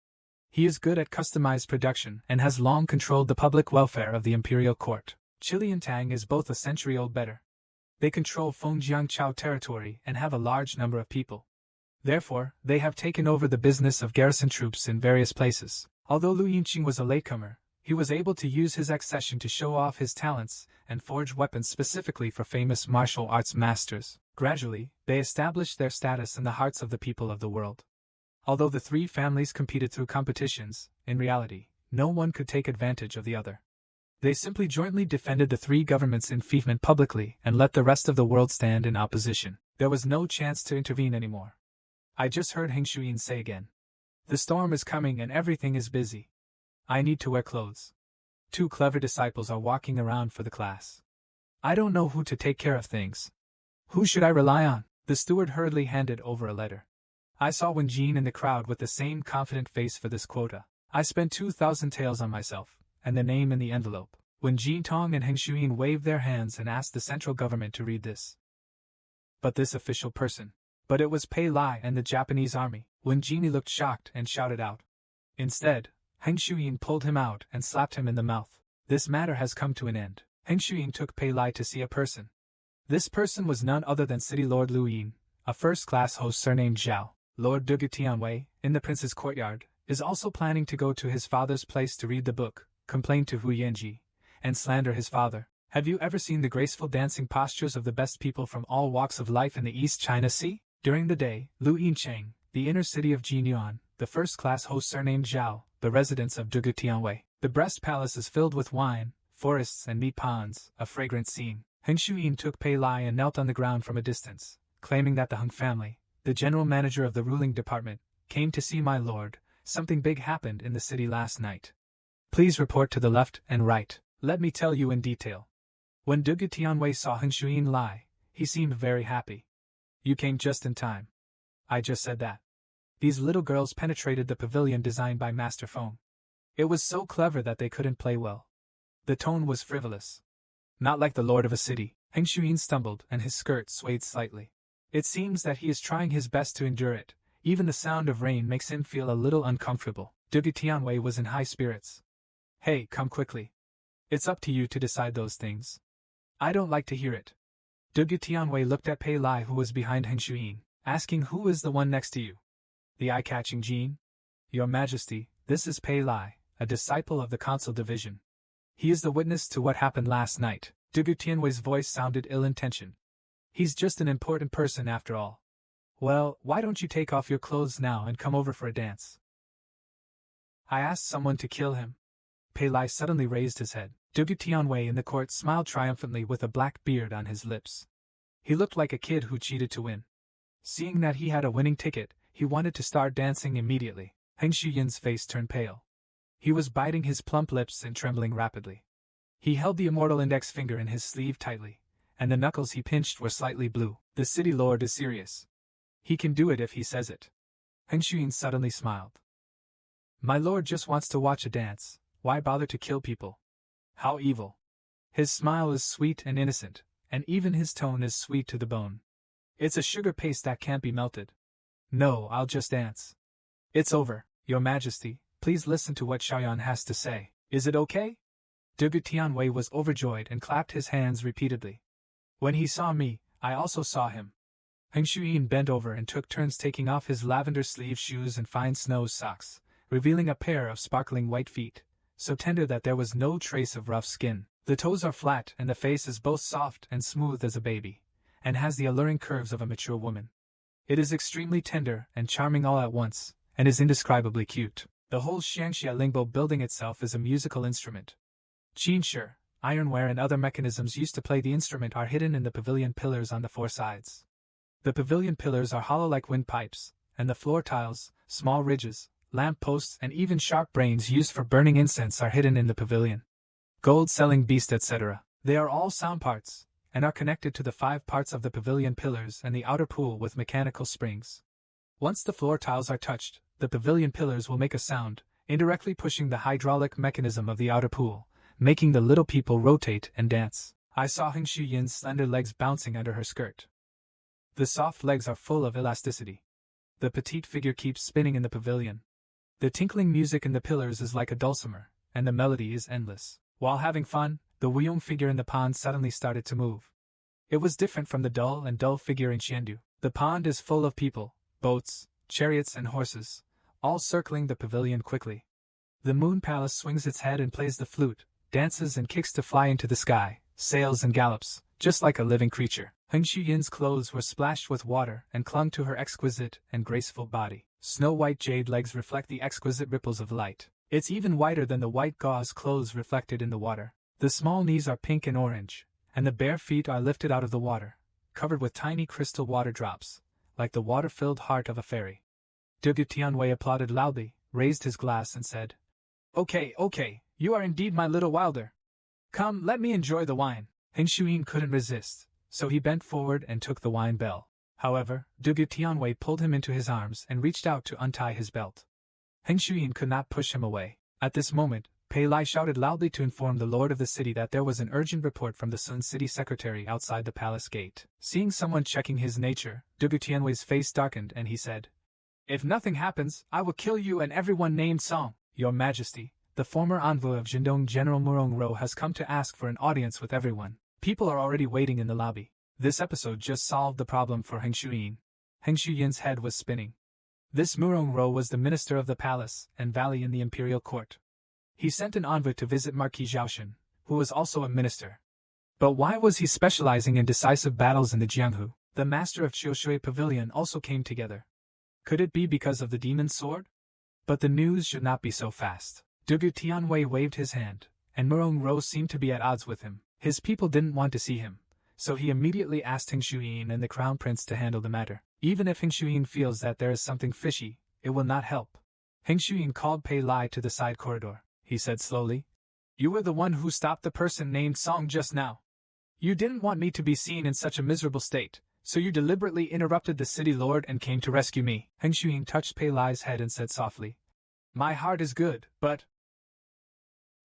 A: He is good at customized production and has long controlled the public welfare of the imperial court. Qilian Tang is both a century-old better. They control Fengjiang Chao territory and have a large number of people. Therefore, they have taken over the business of garrison troops in various places. Although Lu Yinqing was a latecomer, he was able to use his accession to show off his talents and forge weapons specifically for famous martial arts masters. Gradually, they established their status in the hearts of the people of the world. Although the 3 families competed through competitions, in reality, no one could take advantage of the other. They simply jointly defended the 3 governments' enfeoffment publicly and let the rest of the world stand in opposition. There was no chance to intervene anymore. I just heard Heng Shuyin say again. The storm is coming and everything is busy. I need to wear clothes. 2 clever disciples are walking around for the class. I don't know who to take care of things. Who should I rely on? The steward hurriedly handed over a letter. I saw Wen Jin in the crowd with the same confident face for this quota. I spent 2,000 taels on myself, and the name in the envelope. Wen Jin Tong and Heng Shuyin waved their hands and asked the central government to read this. But this official person. But it was Pei Lai and the Japanese army. Wen Jin looked shocked and shouted out. Instead, Heng Shuyin pulled him out and slapped him in the mouth. This matter has come to an end. Heng Shuyin took Pei Lai to see a person. This person was none other than City Lord Lu Yin, a first-class host surnamed Zhao. Lord Dugu Tianwei, in the prince's courtyard, is also planning to go to his father's place to read the book, complain to Hu Yanji, and slander his father. Have you ever seen the graceful dancing postures of the best people from all walks of life in the East China Sea? During the day, Lu Yincheng, the inner city of Jinyuan, the first-class host surnamed Zhao, the residence of Dugu Tianwei. The Brest Palace is filled with wine, forests and meat ponds, a fragrant scene. Heng Shuyin took Pei Lai and knelt on the ground from a distance, claiming that the Heng family, the general manager of the ruling department, came to see my lord. Something big happened in the city last night. Please report to the left and right. Let me tell you in detail. When Dugu Tianwei saw Heng Shuyin lie, he seemed very happy. You came just in time. I just said that. These little girls penetrated the pavilion designed by Master Feng. It was so clever that they couldn't play well. The tone was frivolous. Not like the lord of a city. Heng Shuyin stumbled and his skirt swayed slightly. It seems that he is trying his best to endure it. Even the sound of rain makes him feel a little uncomfortable. Dugu Tianwei was in high spirits. Hey, come quickly. It's up to you to decide those things. I don't like to hear it. Dugu Tianwei looked at Pei Lai, who was behind Heng Shuyin, asking, who is the one next to you? The eye-catching Jean? Your Majesty, this is Pei Lai, a disciple of the Council Division. He is the witness to what happened last night. Dugu Tianwei's voice sounded ill-intentioned. He's just an important person after all. Well, why don't you take off your clothes now and come over for a dance? I asked someone to kill him. Pei Lai suddenly raised his head. Dugu Tianwei in the court smiled triumphantly with a black beard on his lips. He looked like a kid who cheated to win. Seeing that he had a winning ticket, he wanted to start dancing immediately. Heng Shuyin's face turned pale. He was biting his plump lips and trembling rapidly. He held the immortal index finger in his sleeve tightly, and the knuckles he pinched were slightly blue. The city lord is serious. He can do it if he says it. Heng Shuyin suddenly smiled. My lord just wants to watch a dance. Why bother to kill people? How evil. His smile is sweet and innocent, and even his tone is sweet to the bone. It's a sugar paste that can't be melted. No, I'll just dance. It's over, Your Majesty. Please listen to what Xiaoyan has to say. Is it okay? Dugu Tianwei was overjoyed and clapped his hands repeatedly. When he saw me, I also saw him. Heng Shuyin bent over and took turns taking off his lavender sleeve shoes and fine snow socks, revealing a pair of sparkling white feet, so tender that there was no trace of rough skin. The toes are flat and the face is both soft and smooth as a baby, and has the alluring curves of a mature woman. It is extremely tender and charming all at once, and is indescribably cute. The whole Xiangxia Lingbo building itself is a musical instrument. Qinshi, ironware and other mechanisms used to play the instrument are hidden in the pavilion pillars on the four sides. The pavilion pillars are hollow like windpipes, and the floor tiles, small ridges, lamp posts and even sharp brains used for burning incense are hidden in the pavilion. Gold-selling beast etc. They are all sound parts, and are connected to the 5 parts of the pavilion pillars and the outer pool with mechanical springs. Once the floor tiles are touched, the pavilion pillars will make a sound, indirectly pushing the hydraulic mechanism of the outer pool, making the little people rotate and dance. I saw Heng Shuyin's slender legs bouncing under her skirt. The soft legs are full of elasticity. The petite figure keeps spinning in the pavilion. The tinkling music in the pillars is like a dulcimer, and the melody is endless. While having fun, the Wuyong figure in the pond suddenly started to move. It was different from the dull figure in Xiandu. The pond is full of people, boats, chariots and horses, all circling the pavilion quickly. The moon palace swings its head and plays the flute, dances and kicks to fly into the sky, sails and gallops, just like a living creature. Heng Shuyin's clothes were splashed with water and clung to her exquisite and graceful body. Snow-white jade legs reflect the exquisite ripples of light. It's even whiter than the white gauze clothes reflected in the water. The small knees are pink and orange, and the bare feet are lifted out of the water, covered with tiny crystal water drops, like the water-filled heart of a fairy. Dugu Tianwei applauded loudly, raised his glass and said, Okay, you are indeed my little wilder. Come, let me enjoy the wine. Heng Shuyin couldn't resist, so he bent forward and took the wine bell. However, Dugu Tianwei pulled him into his arms and reached out to untie his belt. Heng Shuyin could not push him away. At this moment, Pei Lai shouted loudly to inform the lord of the city that there was an urgent report from the Sun City secretary outside the palace gate. Seeing someone checking his nature, Dugu Tianwei's face darkened and he said, If nothing happens, I will kill you and everyone named Song. Your Majesty, the former envoy of Jindong General Murong Ro has come to ask for an audience with everyone. People are already waiting in the lobby. This episode just solved the problem for Heng Shuyin. Heng Shuyin's head was spinning. This Murong Ro was the minister of the palace and valley in the imperial court. He sent an envoy to visit Marquis Zhaoshan, who was also a minister. But why was he specializing in decisive battles in the Jianghu? The master of Qiushui Pavilion also came together. Could it be because of the demon's sword? But the news should not be so fast. Dugu Tianwei waved his hand, and Murong Ro seemed to be at odds with him. His people didn't want to see him, so he immediately asked Heng Shuyin and the crown prince to handle the matter. Even if Heng Shuyin feels that there is something fishy, it will not help. Heng Shuyin called Pei Lai to the side corridor. He said slowly, "You were the one who stopped the person named Song just now. You didn't want me to be seen in such a miserable state, so you deliberately interrupted the city lord and came to rescue me." Heng Shuyin touched Pei Lai's head and said softly, "My heart is good, but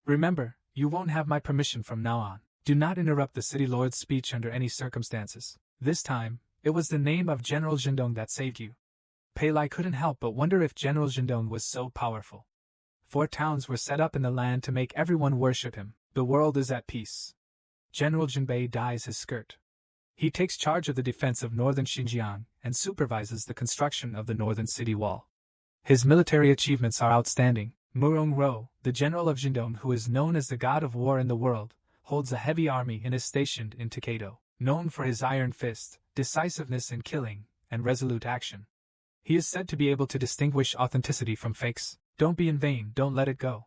A: remember, you won't have my permission from now on. Do not interrupt the city lord's speech under any circumstances. This time, it was the name of General Zhendong that saved you." Pei Lai couldn't help but wonder if General Zhendong was so powerful. 4 towns were set up in the land to make everyone worship him. The world is at peace. General Jinbei dyes his skirt. He takes charge of the defense of northern Xinjiang and supervises the construction of the northern city wall. His military achievements are outstanding. Murong Ro, the general of Zhendong, who is known as the god of war in the world, holds a heavy army and is stationed in Takedo, known for his iron fist, decisiveness in killing, and resolute action. He is said to be able to distinguish authenticity from fakes. Don't be in vain, don't let it go.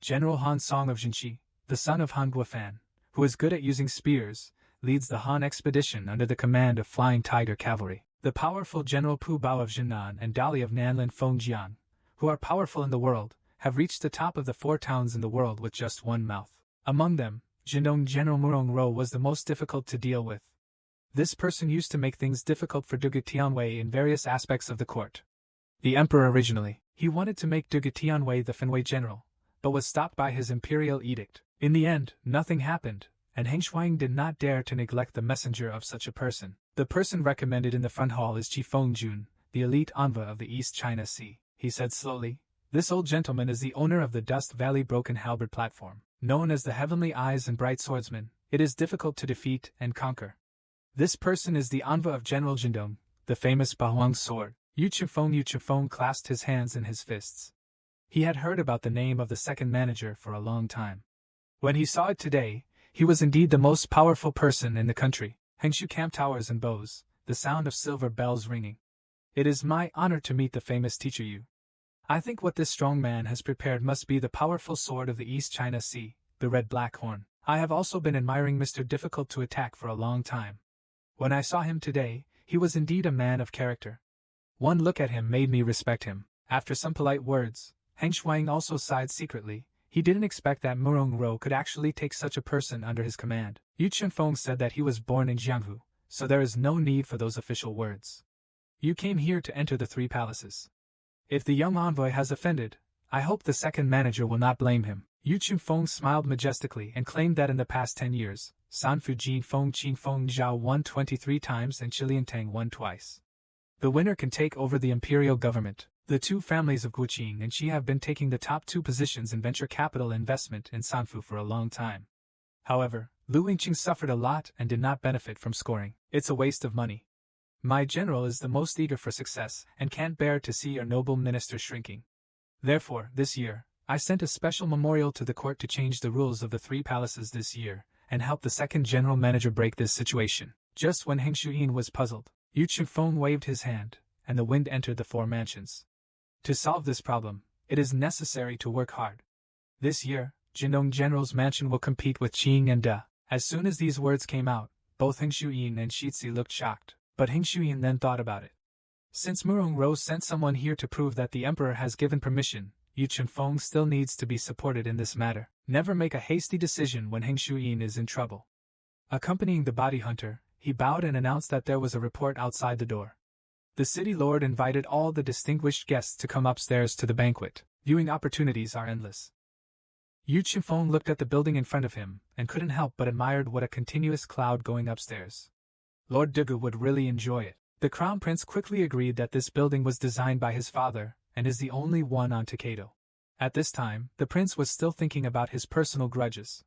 A: General Han Song of Jinshi, the son of Han Guofan, who is good at using spears, leads the Han expedition under the command of Flying Tiger Cavalry. The powerful General Pu Bao of Jinnan and Dali of Nanlin Fengjian, who are powerful in the world, have reached the top of the 4 towns in the world with just one mouth. Among them, Zhendong General Murong Ro was the most difficult to deal with. This person used to make things difficult for Duge Tianwei in various aspects of the court. The emperor originally, he wanted to make Duge Tianwei the Fenwei general, but was stopped by his imperial edict. In the end, nothing happened, and Heng Shuang did not dare to neglect the messenger of such a person. The person recommended in the front hall is Qi Fengjun, the elite envoy of the East China Sea. He said slowly, "This old gentleman is the owner of the Dust Valley Broken Halberd platform. Known as the Heavenly Eyes and Bright Swordsman, it is difficult to defeat and conquer. This person is the envoy of General Zhendong, the famous Bahuang sword." Yu Chunfang clasped his hands in his fists. He had heard about the name of the second manager for a long time. When he saw it today, he was indeed the most powerful person in the country. Hengshu camp towers and bows, the sound of silver bells ringing. "It is my honor to meet the famous teacher Yu. I think what this strong man has prepared must be the powerful sword of the East China Sea, the red-black horn. I have also been admiring Mr. Difficult to Attack for a long time. When I saw him today, he was indeed a man of character. One look at him made me respect him." After some polite words, Heng Shuang also sighed secretly. He didn't expect that Murong Ro could actually take such a person under his command. Yu Chunfang said that he was born in Jianghu, so there is no need for those official words. "You came here to enter the 3 palaces. If the young envoy has offended, I hope the second manager will not blame him." Yu Chunfang smiled majestically and claimed that in the past 10 years, Sanfu Jin Feng Qin Feng Zhao won 23 times and Chilian Tang won twice. The winner can take over the imperial government. The 2 families of Guqing and Qi have been taking the top 2 positions in venture capital investment in Sanfu for a long time. However, Lu Yingqing suffered a lot and did not benefit from scoring. "It's a waste of money. My general is the most eager for success and can't bear to see your noble minister shrinking. Therefore, this year, I sent a special memorial to the court to change the rules of the 3 palaces this year and help the second general manager break this situation." Just when Heng Shuyin was puzzled, Yu Chunfang waved his hand, and the wind entered the 4 mansions. To solve this problem, it is necessary to work hard. This year, Zhendong General's mansion will compete with Qing and Da. As soon as these words came out, both Heng Shuyin and Shitzi looked shocked, but Heng Shuyin then thought about it. Since Murong Ro sent someone here to prove that the emperor has given permission, Yu Chunfang still needs to be supported in this matter. Never make a hasty decision when Heng Shuyin is in trouble. Accompanying the body hunter, he bowed and announced that there was a report outside the door. The city lord invited all the distinguished guests to come upstairs to the banquet. Viewing opportunities are endless. Yu Chunfang looked at the building in front of him, and couldn't help but admired what a continuous cloud going upstairs. Lord Dugu would really enjoy it. The crown prince quickly agreed that this building was designed by his father, and is the only one on Takedo. At this time, the prince was still thinking about his personal grudges.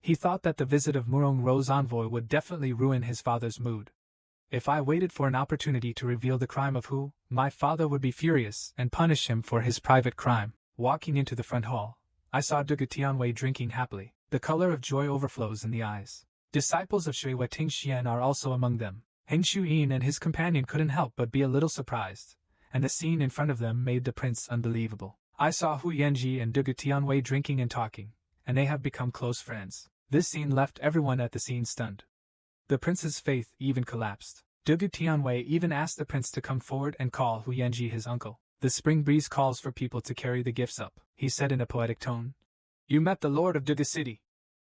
A: He thought that the visit of Murong Ro's envoy would definitely ruin his father's mood. If I waited for an opportunity to reveal the crime of Hu, my father would be furious and punish him for his private crime. Walking into the front hall, I saw Dugu Tianwei drinking happily. The color of joy overflows in the eyes. Disciples of Shui Weting Xian are also among them. Heng Shuyin and his companion couldn't help but be a little surprised, and the scene in front of them made the prince unbelievable. I saw Hu Yanji and Dugu Tianwei drinking and talking, and they have become close friends. This scene left everyone at the scene stunned. The prince's faith even collapsed. Dugu Tianwei even asked the prince to come forward and call Hu Yanji his uncle. The spring breeze calls for people to carry the gifts up, he said in a poetic tone. You met the Lord of Dugu City.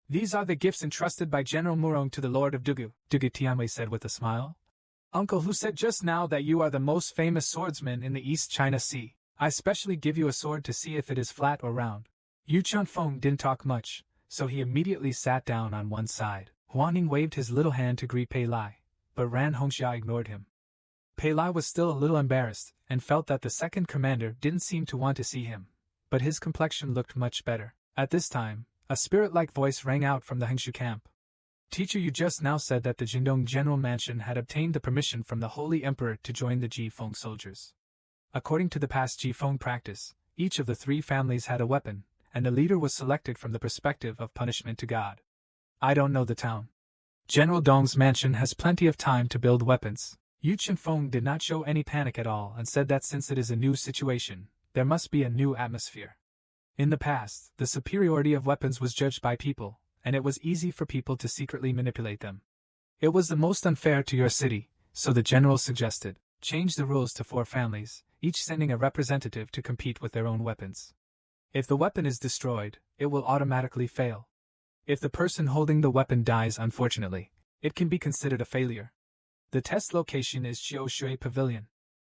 A: These are the gifts entrusted by General Murong to the Lord of Dugu, Dugu Tianwei said with a smile. Uncle, who said just now that you are the most famous swordsman in the East China Sea. I specially give you a sword to see if it is flat or round. Yu Chunfang didn't talk much, so he immediately sat down on one side. Huaning waved his little hand to greet Pei Lai, but Ran Hongxia ignored him. Pei Lai was still a little embarrassed, and felt that the second commander didn't seem to want to see him, but his complexion looked much better. At this time, a spirit-like voice rang out from the Hengshu camp. Teacher, you just now said that the Jindong General Mansion had obtained the permission from the Holy Emperor to join the Jifeng soldiers. According to the past Jifeng practice, each of the three families had a weapon, and the leader was selected from the perspective of punishment to God. I don't know the town. General Dong's mansion has plenty of time to build weapons. Yu Chunfeng did not show any panic at all and said that since it is a new situation, there must be a new atmosphere. In the past, the superiority of weapons was judged by people, and it was easy for people to secretly manipulate them. It was the most unfair to your city, so the general suggested, change the rules to 4 families, each sending a representative to compete with their own weapons. If the weapon is destroyed, it will automatically fail. If the person holding the weapon dies unfortunately, it can be considered a failure. The test location is Xiaoshui Pavilion.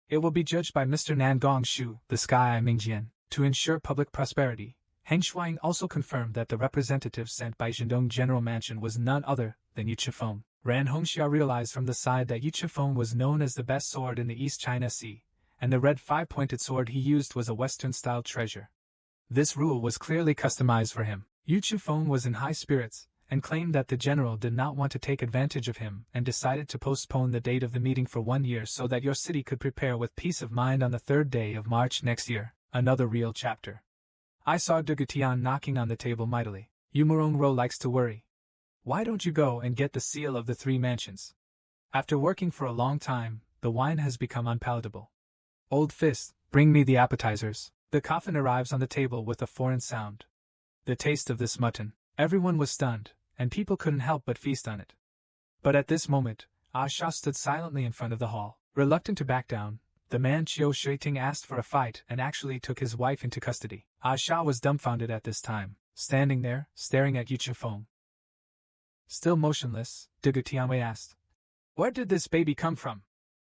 A: It will be judged by Mr. Nan Gongshu, the Sky Mingjian, to ensure public prosperity. Heng Shuang also confirmed that the representative sent by Jindong General Mansion was none other than Yu Chifeng. Ran Hongxia realized from the side that Yu Chifeng was known as the best sword in the East China Sea, and the red 5-pointed sword he used was a Western-style treasure. This rule was clearly customized for him. Yu Chifeng was in high spirits, and claimed that the general did not want to take advantage of him and decided to postpone the date of the meeting for 1 year so that your city could prepare with peace of mind on the 3rd day of March next year. Another real chapter. I saw Dugu Tian knocking on the table mightily. Yu Murong Ro likes to worry. Why don't you go and get the seal of the 3 mansions? After working for a long time, the wine has become unpalatable. Old Fist, bring me the appetizers. The coffin arrives on the table with a foreign sound. The taste of this mutton. Everyone was stunned, and people couldn't help but feast on it. But at this moment, Asha stood silently in front of the hall. Reluctant to back down, the man Qiu Shuiting asked for a fight and actually took his wife into custody. Asha was dumbfounded at this time, standing there, staring at Yu Chifeng. Still motionless, Dugu Tianwei asked, "Where did this baby come from?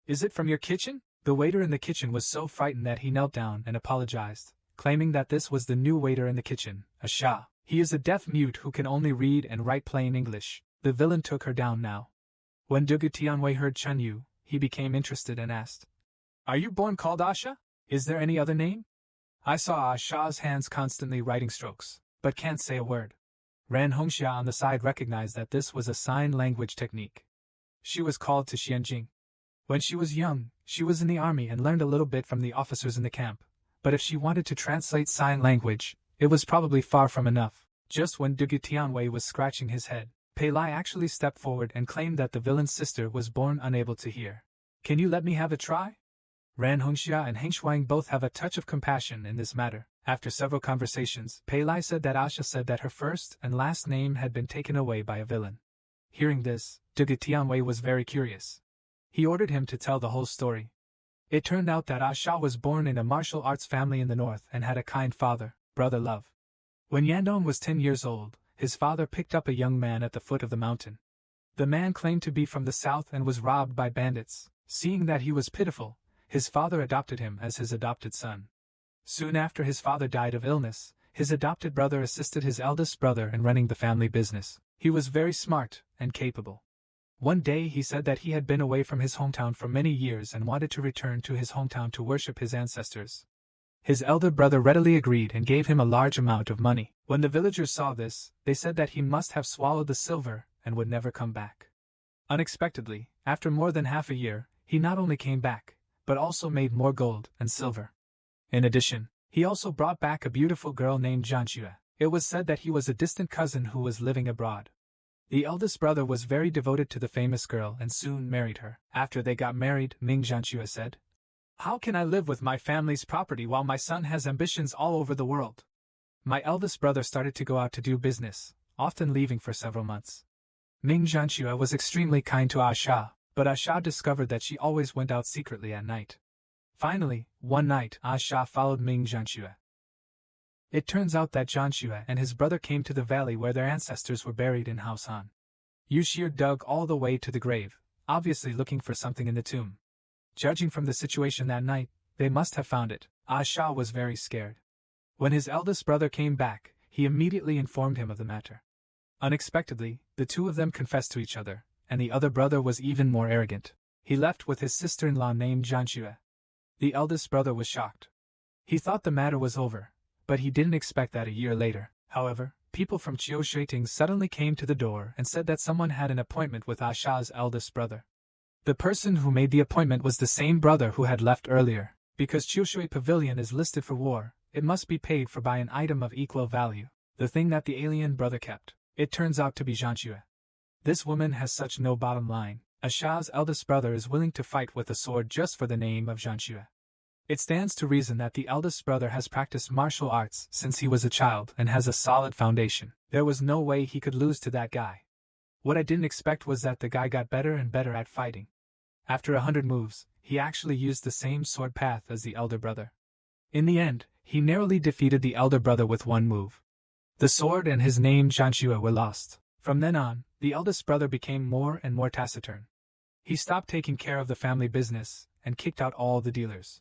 A: Is it from your kitchen?" The waiter in the kitchen was so frightened that he knelt down and apologized, claiming that this was the new waiter in the kitchen, Asha. He is a deaf-mute who can only read and write plain English. The villain took her down now. When Dugu Tianwei heard Chun Yu, he became interested and asked, "Are you born called Asha? Is there any other name?" I saw Asha's hands constantly writing strokes, but can't say a word. Ran Hongxia on the side recognized that this was a sign language technique. She was called to Xianjing. When she was young, she was in the army and learned a little bit from the officers in the camp, but if she wanted to translate sign language, it was probably far from enough. Just when Dugu Tianwei was scratching his head, Pei Lai actually stepped forward and claimed that the villain's sister was born unable to hear. "Can you let me have a try?" Ran Hongxia and Heng Shuang both have a touch of compassion in this matter. After several conversations, Pei Lai said that Asha said that her first and last name had been taken away by a villain. Hearing this, Dugu Tianwei was very curious. He ordered him to tell the whole story. It turned out that Asha was born in a martial arts family in the north and had a kind father, brother love. When Yandong was 10 years old, his father picked up a young man at the foot of the mountain. The man claimed to be from the south and was robbed by bandits. Seeing that he was pitiful, his father adopted him as his adopted son. Soon after his father died of illness, his adopted brother assisted his eldest brother in running the family business. He was very smart and capable. One day he said that he had been away from his hometown for many years and wanted to return to his hometown to worship his ancestors. His elder brother readily agreed and gave him a large amount of money. When the villagers saw this, they said that he must have swallowed the silver and would never come back. Unexpectedly, after more than half a year, he not only came back, but also made more gold and silver. In addition, he also brought back a beautiful girl named Jianxue. It was said that he was a distant cousin who was living abroad. The eldest brother was very devoted to the famous girl and soon married her. After they got married, Ming Janua said, "How can I live with my family's property while my son has ambitions all over the world?" My eldest brother started to go out to do business, often leaving for several months. Ming Janua was extremely kind to Asha, but Asha discovered that she always went out secretly at night. Finally, one night, Asha followed Ming Janua. It turns out that Janua and his brother came to the valley where their ancestors were buried in Haosan. Yushir dug all the way to the grave, obviously looking for something in the tomb. Judging from the situation that night, they must have found it. Asha was very scared. When his eldest brother came back, he immediately informed him of the matter. Unexpectedly, the two of them confessed to each other, and the other brother was even more arrogant. He left with his sister-in-law named Janua. The eldest brother was shocked. He thought the matter was over, but he didn't expect that a year later. However, people from Chioshuiting suddenly came to the door and said that someone had an appointment with Asha's eldest brother. The person who made the appointment was the same brother who had left earlier. Because Chioshui Pavilion is listed for war, it must be paid for by an item of equal value, the thing that the alien brother kept. It turns out to be Janua. This woman has such no bottom line. Asha's eldest brother is willing to fight with a sword just for the name of Janua. It stands to reason that the eldest brother has practiced martial arts since he was a child and has a solid foundation. There was no way he could lose to that guy. What I didn't expect was that the guy got better and better at fighting. After 100 moves, he actually used the same sword path as the elder brother. In the end, he narrowly defeated the elder brother with one move. The sword and his name Janua were lost. From then on, the eldest brother became more and more taciturn. He stopped taking care of the family business and kicked out all the dealers.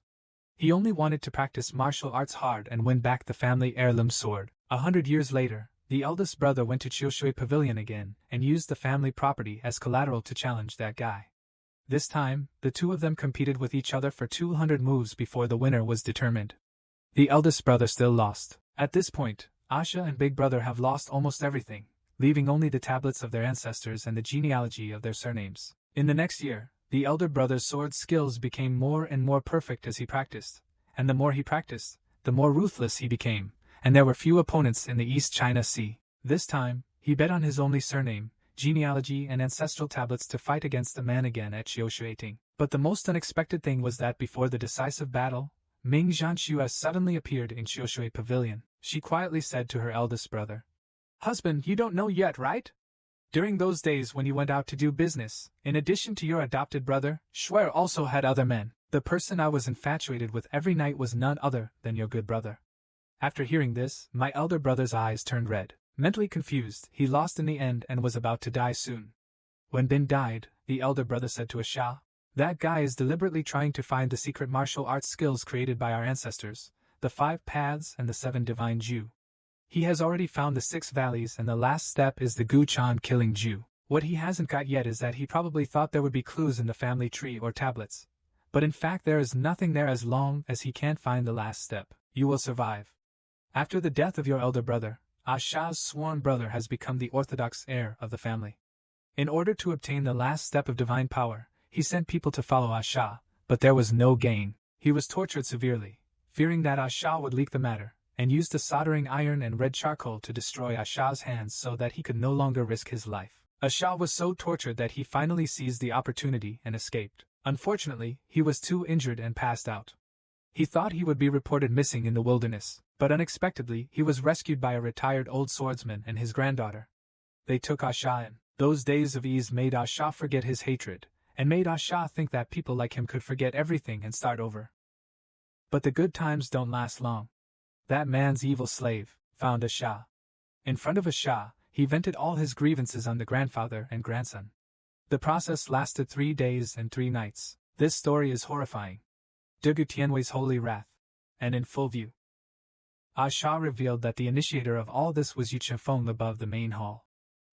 A: He only wanted to practice martial arts hard and win back the family heirloom sword. 100 years later, the eldest brother went to Chioshui Pavilion again and used the family property as collateral to challenge that guy. This time, the two of them competed with each other for 200 moves before the winner was determined. The eldest brother still lost. At this point, Asha and Big Brother have lost almost everything, leaving only the tablets of their ancestors and the genealogy of their surnames. In the next year, the elder brother's sword skills became more and more perfect as he practiced, and the more he practiced, the more ruthless he became, and there were few opponents in the East China Sea. This time, he bet on his only surname, genealogy and ancestral tablets to fight against the man again at Chioshuiting. But the most unexpected thing was that before the decisive battle, Ming Janua suddenly appeared in Chioshui Pavilion. She quietly said to her eldest brother, "Husband, you don't know yet, right? During those days when you went out to do business, in addition to your adopted brother, Shuer also had other men. The person I was infatuated with every night was none other than your good brother." After hearing this, my elder brother's eyes turned red. Mentally confused, he lost in the end and was about to die soon. When Bin died, the elder brother said to Asha, "That guy is deliberately trying to find the secret martial arts skills created by our ancestors, the 5 paths and the 7 divine Ju. He has already found the 6 valleys and the last step is the Gu-chan killing Ju. What he hasn't got yet is that he probably thought there would be clues in the family tree or tablets. But in fact there is nothing there as long as he can't find the last step. You will survive. After the death of your elder brother, Asha's sworn brother has become the orthodox heir of the family. In order to obtain the last step of divine power, he sent people to follow Asha, but there was no gain. He was tortured severely, fearing that Asha would leak the matter, and used the soldering iron and red charcoal to destroy Asha's hands so that he could no longer risk his life. Asha was so tortured that he finally seized the opportunity and escaped. Unfortunately, he was too injured and passed out. He thought he would be reported missing in the wilderness, but unexpectedly he was rescued by a retired old swordsman and his granddaughter. They took Asha in. Those days of ease made Asha forget his hatred, and made Asha think that people like him could forget everything and start over. But the good times don't last long. That man's evil slave found Asha. In front of Asha, he vented all his grievances on the grandfather and grandson. The process lasted 3 days and 3 nights. This story is horrifying. Dugu Tianwei's holy wrath. And in full view. Asha revealed that the initiator of all this was Yu Chunfang above the main hall.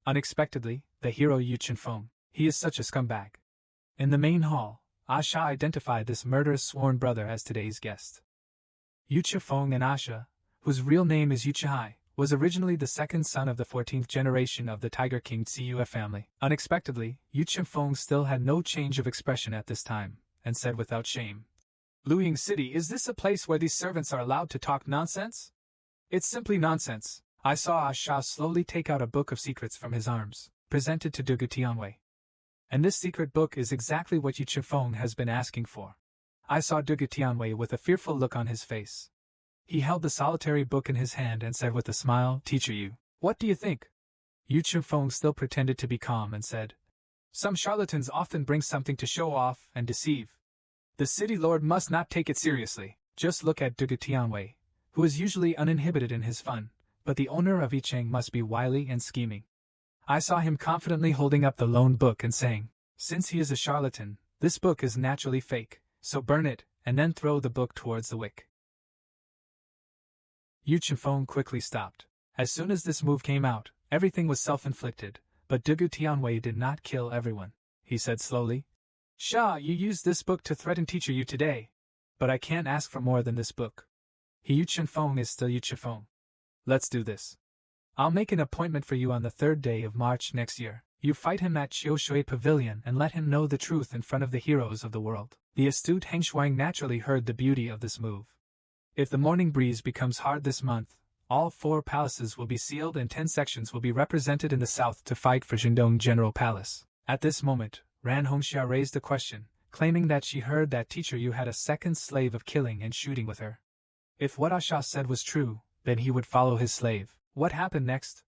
A: Unexpectedly, the hero Yu Chunfang, he is such a scumbag. In the main hall, Asha identified this murderous sworn brother as today's guest. Yu Chunfang and Asha, whose real name is Yu Chihai, was originally the second son of the 14th generation of the Tiger King Tsiyue family. Unexpectedly, Yu Chunfang still had no change of expression at this time, and said without shame, "Luying City, is this a place where these servants are allowed to talk nonsense? It's simply nonsense." I saw Asha slowly take out a book of secrets from his arms, presented to Dugu Tianwei. And this secret book is exactly what Yu Chunfang has been asking for. I saw Dugu Tianwei with a fearful look on his face. He held the solitary book in his hand and said with a smile, "Teacher Yu, what do you think?" Yu Chunfang still pretended to be calm and said, "Some charlatans often bring something to show off and deceive. The city lord must not take it seriously. Just look at Dugu Tianwei, who is usually uninhibited in his fun, but the owner of Yicheng must be wily and scheming. I saw him confidently holding up the loan book and saying, "Since he is a charlatan, this book is naturally fake, so burn it, and then throw the book towards the wick." Yu Chunfang quickly stopped. As soon as this move came out, everything was self-inflicted, but Dugu Tianwei did not kill everyone. He said slowly, "Sha, you used this book to threaten teacher Yu today, but I can't ask for more than this book. Yu Chunfang is still Yu Chunfang. Let's do this. I'll make an appointment for you on the 3rd day of March next year. You fight him at Qiushui Pavilion and let him know the truth in front of the heroes of the world." The astute Heng Shuang naturally heard the beauty of this move. If the morning breeze becomes hard this month, all 4 palaces will be sealed and 10 sections will be represented in the south to fight for Jingdong General Palace. At this moment, Ran Hongxia raised a question, claiming that she heard that teacher Yu had a second slave of killing and shooting with her. If what Asha said was true, then he would follow his slave. What happened next?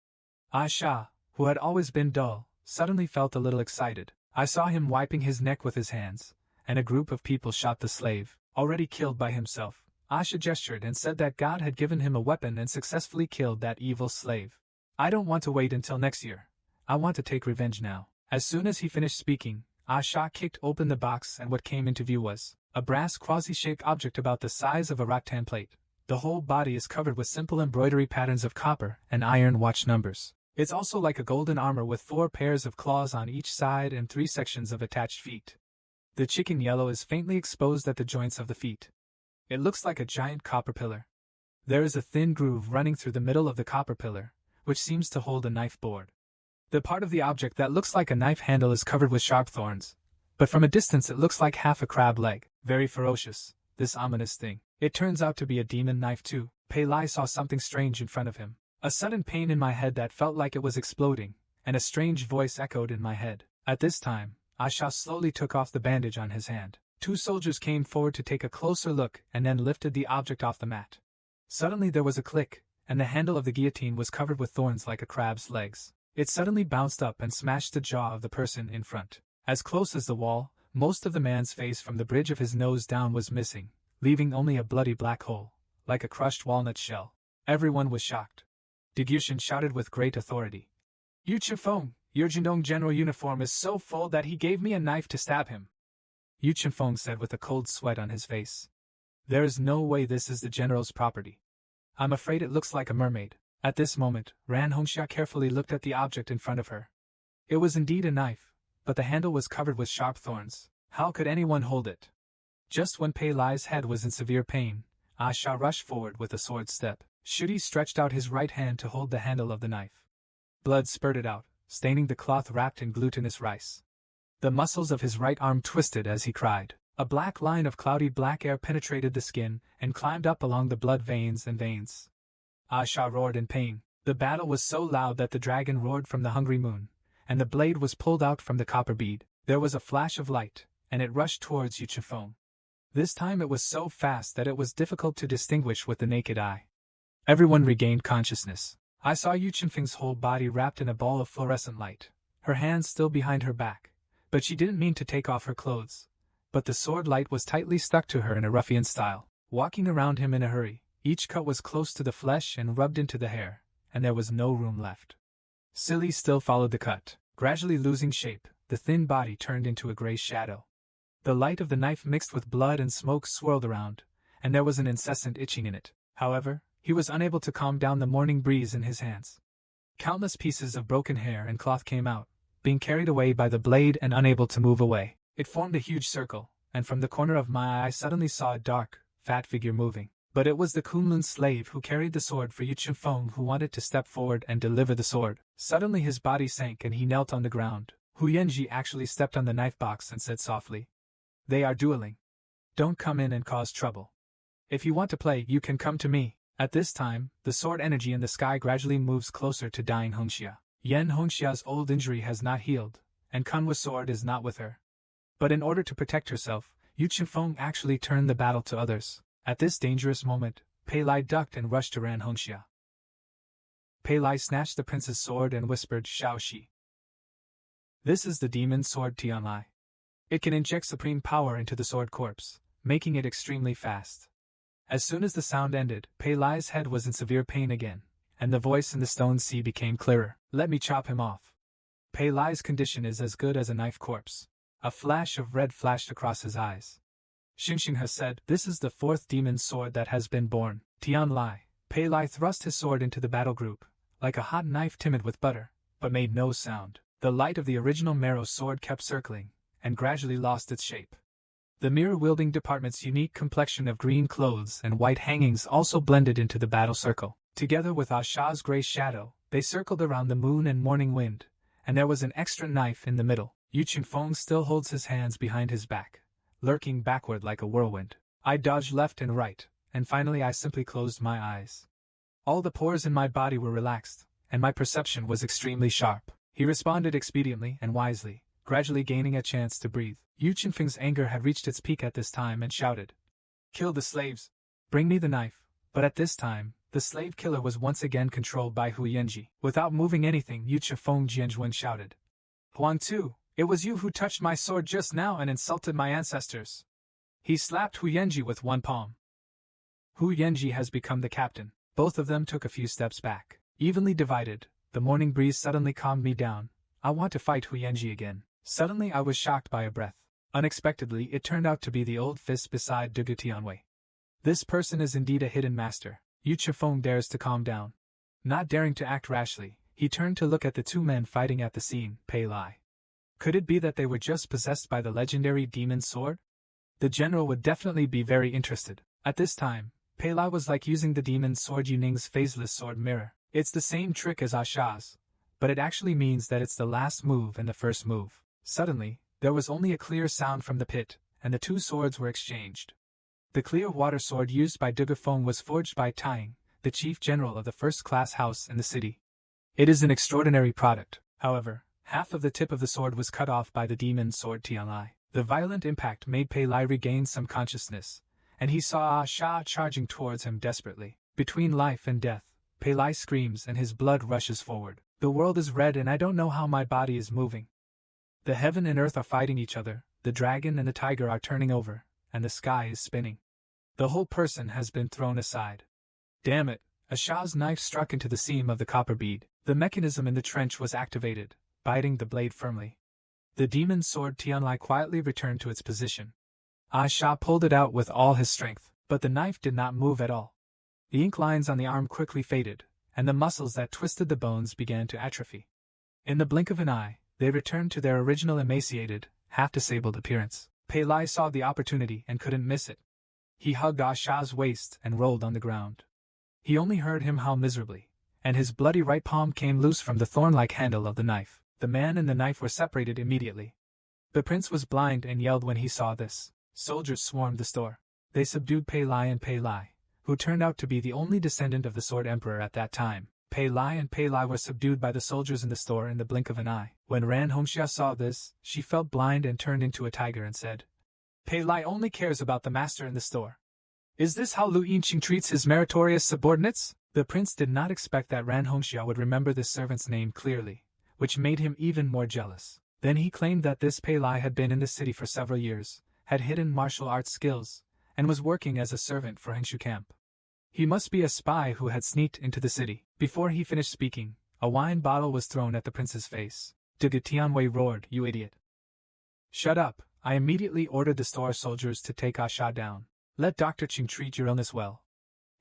A: Asha, who had always been dull, suddenly felt a little excited. I saw him wiping his neck with his hands, and a group of people shot the slave, already killed by himself. Asha gestured and said that God had given him a weapon and successfully killed that evil slave. I don't want to wait until next year. I want to take revenge now. As soon as he finished speaking, Asha kicked open the box and what came into view was a brass quasi-shaped object about the size of a rattan plate. The whole body is covered with simple embroidery patterns of copper and iron watch numbers. It's also like a golden armor with 4 pairs of claws on each side and 3 sections of attached feet. The chicken yellow is faintly exposed at the joints of the feet. It looks like a giant copper pillar. There is a thin groove running through the middle of the copper pillar, which seems to hold a knife board. The part of the object that looks like a knife handle is covered with sharp thorns, but from a distance it looks like half a crab leg. Very ferocious, this ominous thing. It turns out to be a demon knife too. Pei Lai saw something strange in front of him. A sudden pain in my head that felt like it was exploding, and a strange voice echoed in my head. At this time, Asha slowly took off the bandage on his hand. 2 soldiers came forward to take a closer look and then lifted the object off the mat. Suddenly there was a click, and the handle of the guillotine was covered with thorns like a crab's legs. It suddenly bounced up and smashed the jaw of the person in front. As close as the wall, most of the man's face from the bridge of his nose down was missing, leaving only a bloody black hole, like a crushed walnut shell. Everyone was shocked. Degushin shouted with great authority, "Yu Chunfang, your Jingdong general uniform is so full that he gave me a knife to stab him." Yu Chunfang said with a cold sweat on his face, "There is no way this is the general's property. I'm afraid it looks like a mermaid." At this moment, Ran Hongxia carefully looked at the object in front of her. It was indeed a knife, but the handle was covered with sharp thorns. How could anyone hold it? Just when Pei Lai's head was in severe pain, Asha rushed forward with a sword step. Shudi stretched out his right hand to hold the handle of the knife. Blood spurted out, staining the cloth wrapped in glutinous rice. The muscles of his right arm twisted as he cried. A black line of cloudy black air penetrated the skin and climbed up along the blood veins and veins. Asha roared in pain. The battle was so loud that the dragon roared from the hungry moon, and the blade was pulled out from the copper bead. There was a flash of light, and it rushed towards Yu Chunfang. This time it was so fast that it was difficult to distinguish with the naked eye. Everyone regained consciousness. I saw Yu Chunfang's whole body wrapped in a ball of fluorescent light, her hands still behind her back, but she didn't mean to take off her clothes. But the sword light was tightly stuck to her in a ruffian style. Walking around him in a hurry, each cut was close to the flesh and rubbed into the hair, and there was no room left. Silly still followed the cut. Gradually losing shape, the thin body turned into a gray shadow. The light of the knife mixed with blood and smoke swirled around, and there was an incessant itching in it. However, he was unable to calm down the morning breeze in his hands. Countless pieces of broken hair and cloth came out, being carried away by the blade and unable to move away. It formed a huge circle, and from the corner of my eye I suddenly saw a dark, fat figure moving. But it was the Kunlun slave who carried the sword for Yu Chunfang who wanted to step forward and deliver the sword. Suddenly his body sank and he knelt on the ground. Hu Yanji actually stepped on the knife box and said softly, "They are dueling. Don't come in and cause trouble. If you want to play, you can come to me." At this time, the sword energy in the sky gradually moves closer to dying Hongxia. Yan Hongxia's old injury has not healed, and Kanwa's sword is not with her. But in order to protect herself, Yu Chunfang actually turned the battle to others. At this dangerous moment, Pei Lai ducked and rushed to Ran Hongxia. Pei Lai snatched the prince's sword and whispered, "Shao Shi. This is the demon sword Tianlai. It can inject supreme power into the sword corpse, making it extremely fast. As soon as the sound ended, Pei Lai's head was in severe pain again, and the voice in the stone sea became clearer. Let me chop him off. Pei Lai's condition is as good as a knife corpse. A flash of red flashed across his eyes. Xingxing has said, this is the fourth demon sword that has been born. Tian Lai. Pei Lai thrust his sword into the battle group, like a hot knife timid with butter, but made no sound. The light of the original marrow sword kept circling, and gradually lost its shape. The mirror-wielding department's unique complexion of green clothes and white hangings also blended into the battle circle. Together with Asha's gray shadow, they circled around the moon and morning wind, and there was an extra knife in the middle. Chunfang still holds his hands behind his back, lurking backward like a whirlwind. I dodged left and right, and finally I simply closed my eyes. All the pores in my body were relaxed, and my perception was extremely sharp. He responded expediently and wisely, gradually gaining a chance to breathe. Chunfang's anger had reached its peak at this time and shouted, "Kill the slaves! Bring me the knife!" But at this time, the slave killer was once again controlled by Hu Yanji. Without moving anything, Chunfang Jianjuan shouted, "Huang Tu, it was you who touched my sword just now and insulted my ancestors." He slapped Hu Yanji with one palm. Hu Yanji has become the captain. Both of them took a few steps back. Evenly divided, the morning breeze suddenly calmed me down. I want to fight Hu Yanji again. Suddenly I was shocked by a breath. Unexpectedly, it turned out to be the old fist beside Dugu Tianwei. This person is indeed a hidden master. Chunfang dares to calm down. Not daring to act rashly, he turned to look at the two men fighting at the scene, Pei Lai. Could it be that they were just possessed by the legendary demon sword? The general would definitely be very interested. At this time, Pei Lai was like using the demon sword Yuning's phaseless sword mirror. It's the same trick as Asha's, but it actually means that it's the last move and the first move. Suddenly, there was only a clear sound from the pit, and the two swords were exchanged. The clear water sword used by Dugafeng was forged by Taiying, the chief general of the first-class house in the city. It is an extraordinary product. However, half of the tip of the sword was cut off by the demon sword Tianlai. The violent impact made Pei Lai regain some consciousness, and he saw Asha charging towards him desperately. Between life and death, Pei Lai screams and his blood rushes forward. The world is red and I don't know how my body is moving. The heaven and earth are fighting each other, the dragon and the tiger are turning over, and the sky is spinning. The whole person has been thrown aside. Damn it! Asha's knife struck into the seam of the copper bead. The mechanism in the trench was activated, biting the blade firmly. The demon sword Tianlai quietly returned to its position. Asha pulled it out with all his strength, but the knife did not move at all. The ink lines on the arm quickly faded, and the muscles that twisted the bones began to atrophy. In the blink of an eye, they returned to their original emaciated, half-disabled appearance. Pei Lai saw the opportunity and couldn't miss it. He hugged Asha's waist and rolled on the ground. He only heard him howl miserably, and his bloody right palm came loose from the thorn-like handle of the knife. The man and the knife were separated immediately. The prince was blind and yelled when he saw this. Soldiers swarmed the store. They subdued Pei Lai, who turned out to be the only descendant of the Sword Emperor at that time. Pei Lai were subdued by the soldiers in the store in the blink of an eye. When Ran Hongxia saw this, she felt blind and turned into a tiger and said, "Pei Lai only cares about the master in the store. Is this how Lu Yinqing treats his meritorious subordinates?" The prince did not expect that Ran Hongxia would remember this servant's name clearly, which made him even more jealous. Then he claimed that this Pei Lai had been in the city for several years, had hidden martial arts skills, and was working as a servant for Hengshu camp. He must be a spy who had sneaked into the city. Before he finished speaking, a wine bottle was thrown at the prince's face. Dugu Tianwei roared, "You idiot! Shut up!" I immediately ordered the store soldiers to take Asha down. "Let Dr. Qing treat your illness well.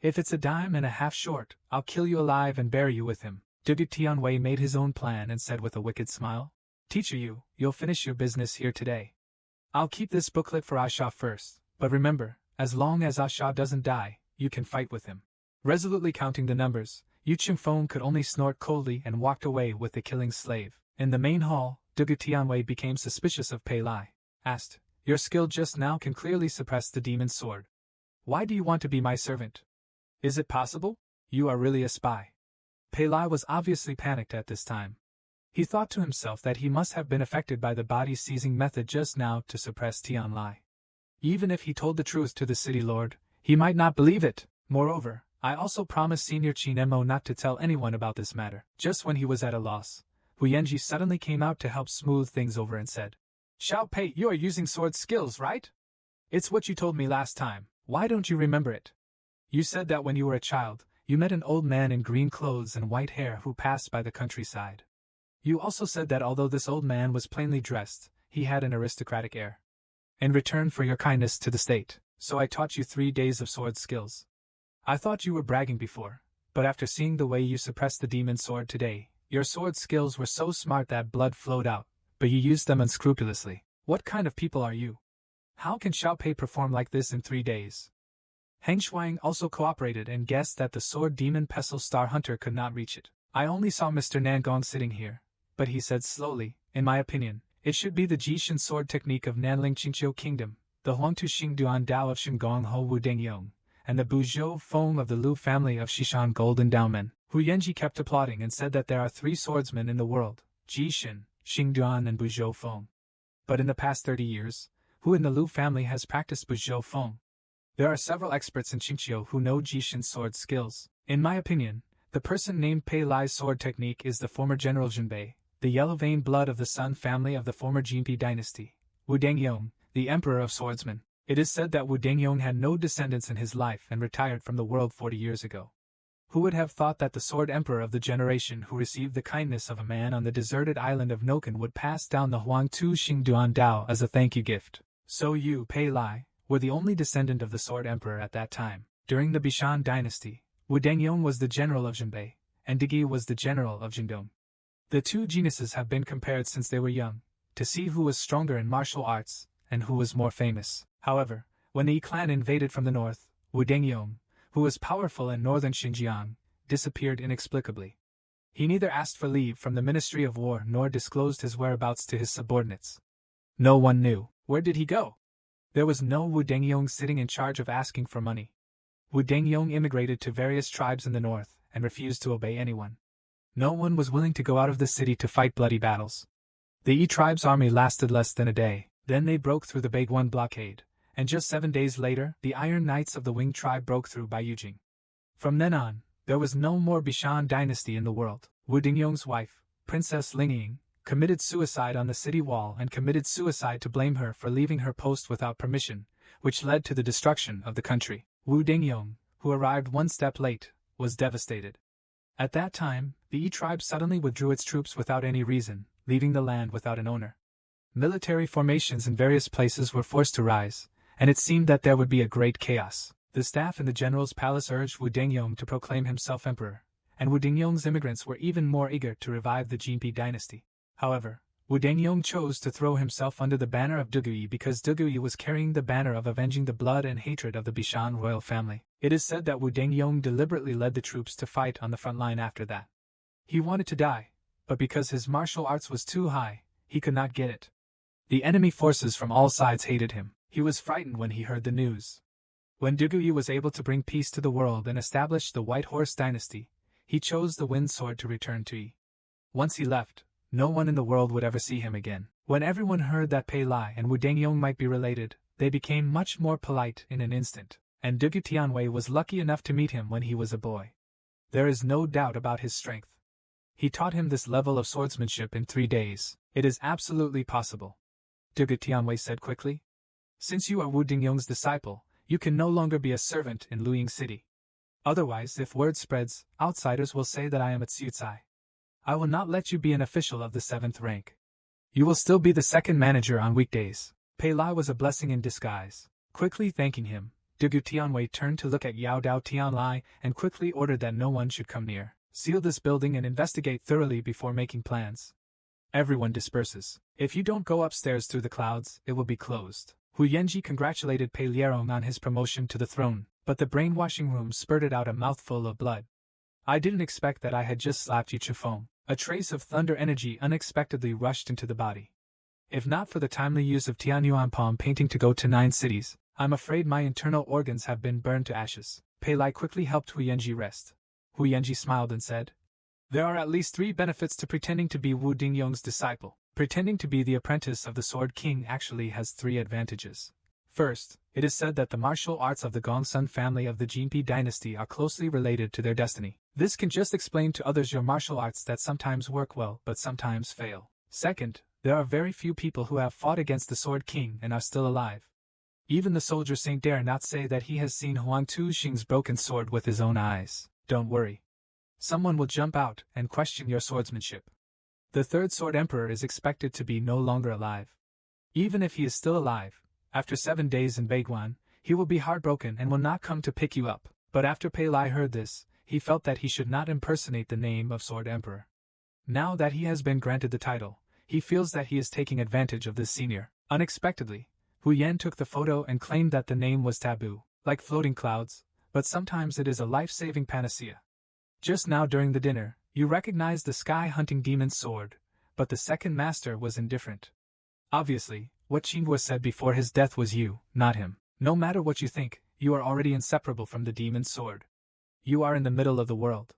A: If it's a dime and a half short, I'll kill you alive and bury you with him." Dugu Tianwei made his own plan and said with a wicked smile, "Teacher you'll finish your business here today. I'll keep this booklet for Asha first, but remember, as long as Asha doesn't die, you can fight with him." Resolutely counting the numbers, Chunfang could only snort coldly and walked away with the killing slave. In the main hall, Dugu Tianwei became suspicious of Pei Lai. Asked, "Your skill just now can clearly suppress the demon's sword. Why do you want to be my servant? Is it possible? You are really a spy." Pei Lai was obviously panicked at this time. He thought to himself that he must have been affected by the body-seizing method just now to suppress Tian Lai. Even if he told the truth to the city lord, he might not believe it. Moreover, I also promised Senior Qin Mo not to tell anyone about this matter. Just when he was at a loss, Hu Yanji suddenly came out to help smooth things over and said, Xiao Pei, you are using sword skills, right? It's what you told me last time. Why don't you remember it? You said that when you were a child, you met an old man in green clothes and white hair who passed by the countryside. You also said that although this old man was plainly dressed, he had an aristocratic air. In return for your kindness to the state, so I taught you 3 days of sword skills. I thought you were bragging before, but after seeing the way you suppressed the demon sword today, your sword skills were so smart that blood flowed out, but you used them unscrupulously. What kind of people are you? How can Xiao Pei perform like this in 3 days? Heng Shuang also cooperated and guessed that the sword demon Pestle Star Hunter could not reach it. I only saw Mr. Nangong sitting here, but he said slowly, in my opinion, it should be the Jishin sword technique of Nanling Qingqiu Kingdom, the Huangtu Xingduan Dao of Shinggong Ho Wu Dengyong, and the Buzhou Feng of the Lu family of Shishan Gold Endowment. Hu Yanji kept applauding and said that there are 3 swordsmen in the world, Jishin, Xingduan and Buzhou Feng. But in the past 30 years, who in the Lu family has practiced Buzhou Feng? There are several experts in Qingqiu who know Jishin sword skills. In my opinion, the person named Pei Lai's sword technique is the former General Junbei, the yellow vein blood of the Sun family of the former Jinpi dynasty, Wu Dengyong, the emperor of swordsmen. It is said that Wu Dengyong had no descendants in his life and retired from the world 40 years ago. Who would have thought that the sword emperor of the generation who received the kindness of a man on the deserted island of Noken would pass down the Huangtu Xingduan Dao as a thank you gift? So you, Pei Lai, were the only descendant of the sword emperor at that time. During the Bishan dynasty, Wu Dengyong was the general of Junbei, and Digi was the general of Jingdong. The 2 geniuses have been compared since they were young, to see who was stronger in martial arts, and who was more famous. However, when the Yi clan invaded from the north, Wu Dengyong, who was powerful in northern Xinjiang, disappeared inexplicably. He neither asked for leave from the Ministry of War nor disclosed his whereabouts to his subordinates. No one knew. Where did he go? There was no Wu Dengyong sitting in charge of asking for money. Wu Dengyong immigrated to various tribes in the north and refused to obey anyone. No one was willing to go out of the city to fight bloody battles. The Yi tribe's army lasted less than a day, then they broke through the Baiguan blockade, and just 7 days later the Iron Knights of the Wing tribe broke through by Yujing. From then on, there was no more Bishan dynasty in the world. Wu Dengyong's wife, Princess Ling Yun, committed suicide on the city wall and committed suicide to blame her for leaving her post without permission, which led to the destruction of the country. Wu Dengyong, who arrived 1 step late, was devastated. At that time, the Yi tribe suddenly withdrew its troops without any reason, leaving the land without an owner. Military formations in various places were forced to rise, and it seemed that there would be a great chaos. The staff in the general's palace urged Wu Dengyong to proclaim himself emperor, and Wu Dengyong's immigrants were even more eager to revive the Jinpi dynasty. However, Wu Dengyong chose to throw himself under the banner of Duguyi because Duguyi was carrying the banner of avenging the blood and hatred of the Bishan royal family. It is said that Wu Dengyong deliberately led the troops to fight on the front line after that. He wanted to die, but because his martial arts was too high, he could not get it. The enemy forces from all sides hated him. He was frightened when he heard the news. When Duguyi was able to bring peace to the world and establish the White Horse dynasty, he chose the Wind Sword to return to Yi. Once he left, no one in the world would ever see him again. When everyone heard that Pei Lai and Wu Dengyong might be related, they became much more polite in an instant, and Dugu Tianwei was lucky enough to meet him when he was a boy. There is no doubt about his strength. He taught him this level of swordsmanship in 3 days. It is absolutely possible. Dugu Tianwei said quickly. Since you are Wu Dengyong's disciple, you can no longer be a servant in Luying City. Otherwise, if word spreads, outsiders will say that I am a Tsucai. I will not let you be an official of the 7th rank. You will still be the 2nd manager on weekdays. Pei Lai was a blessing in disguise. Quickly thanking him, Dugu Tianwei turned to look at Yao Dao Tianlai and quickly ordered that no one should come near. Seal this building and investigate thoroughly before making plans. Everyone disperses. If you don't go upstairs through the clouds, it will be closed. Hu Yanji congratulated Pei Lierong on his promotion to the throne, but the brainwashing room spurted out a mouthful of blood. I didn't expect that I had just slapped you, Chunfang. A trace of thunder energy unexpectedly rushed into the body. If not for the timely use of Tianyuan palm painting to go to 9 cities, I'm afraid my internal organs have been burned to ashes. Pei Lai quickly helped Hu Yanji rest. Hu Yanji smiled and said, there are at least 3 benefits to pretending to be Wu Dengyong's disciple. Pretending to be the apprentice of the Sword King actually has 3 advantages. First, it is said that the martial arts of the Gongsun family of the Jinpi dynasty are closely related to their destiny. This can just explain to others your martial arts that sometimes work well but sometimes fail. Second, There are very few people who have fought against the Sword King and are still alive. Even the soldier saint dare not say that he has seen Huang Tuxing's broken sword with his own eyes. Don't worry. Someone will jump out and question your swordsmanship. The third Sword Emperor is expected to be no longer alive. Even if he is still alive, after 7 days in Baiguan, he will be heartbroken and will not come to pick you up. But after Pei Lai heard this, he felt that he should not impersonate the name of Sword Emperor. Now that he has been granted the title, he feels that he is taking advantage of this senior. Unexpectedly, Hu Yan took the photo and claimed that the name was taboo, like floating clouds, but sometimes it is a life-saving panacea. Just now during the dinner, you recognized the sky-hunting demon's sword, but the second master was indifferent. Obviously, what Qinghua said before his death was you, not him. No matter what you think, you are already inseparable from the demon's sword. You are in the middle of the world.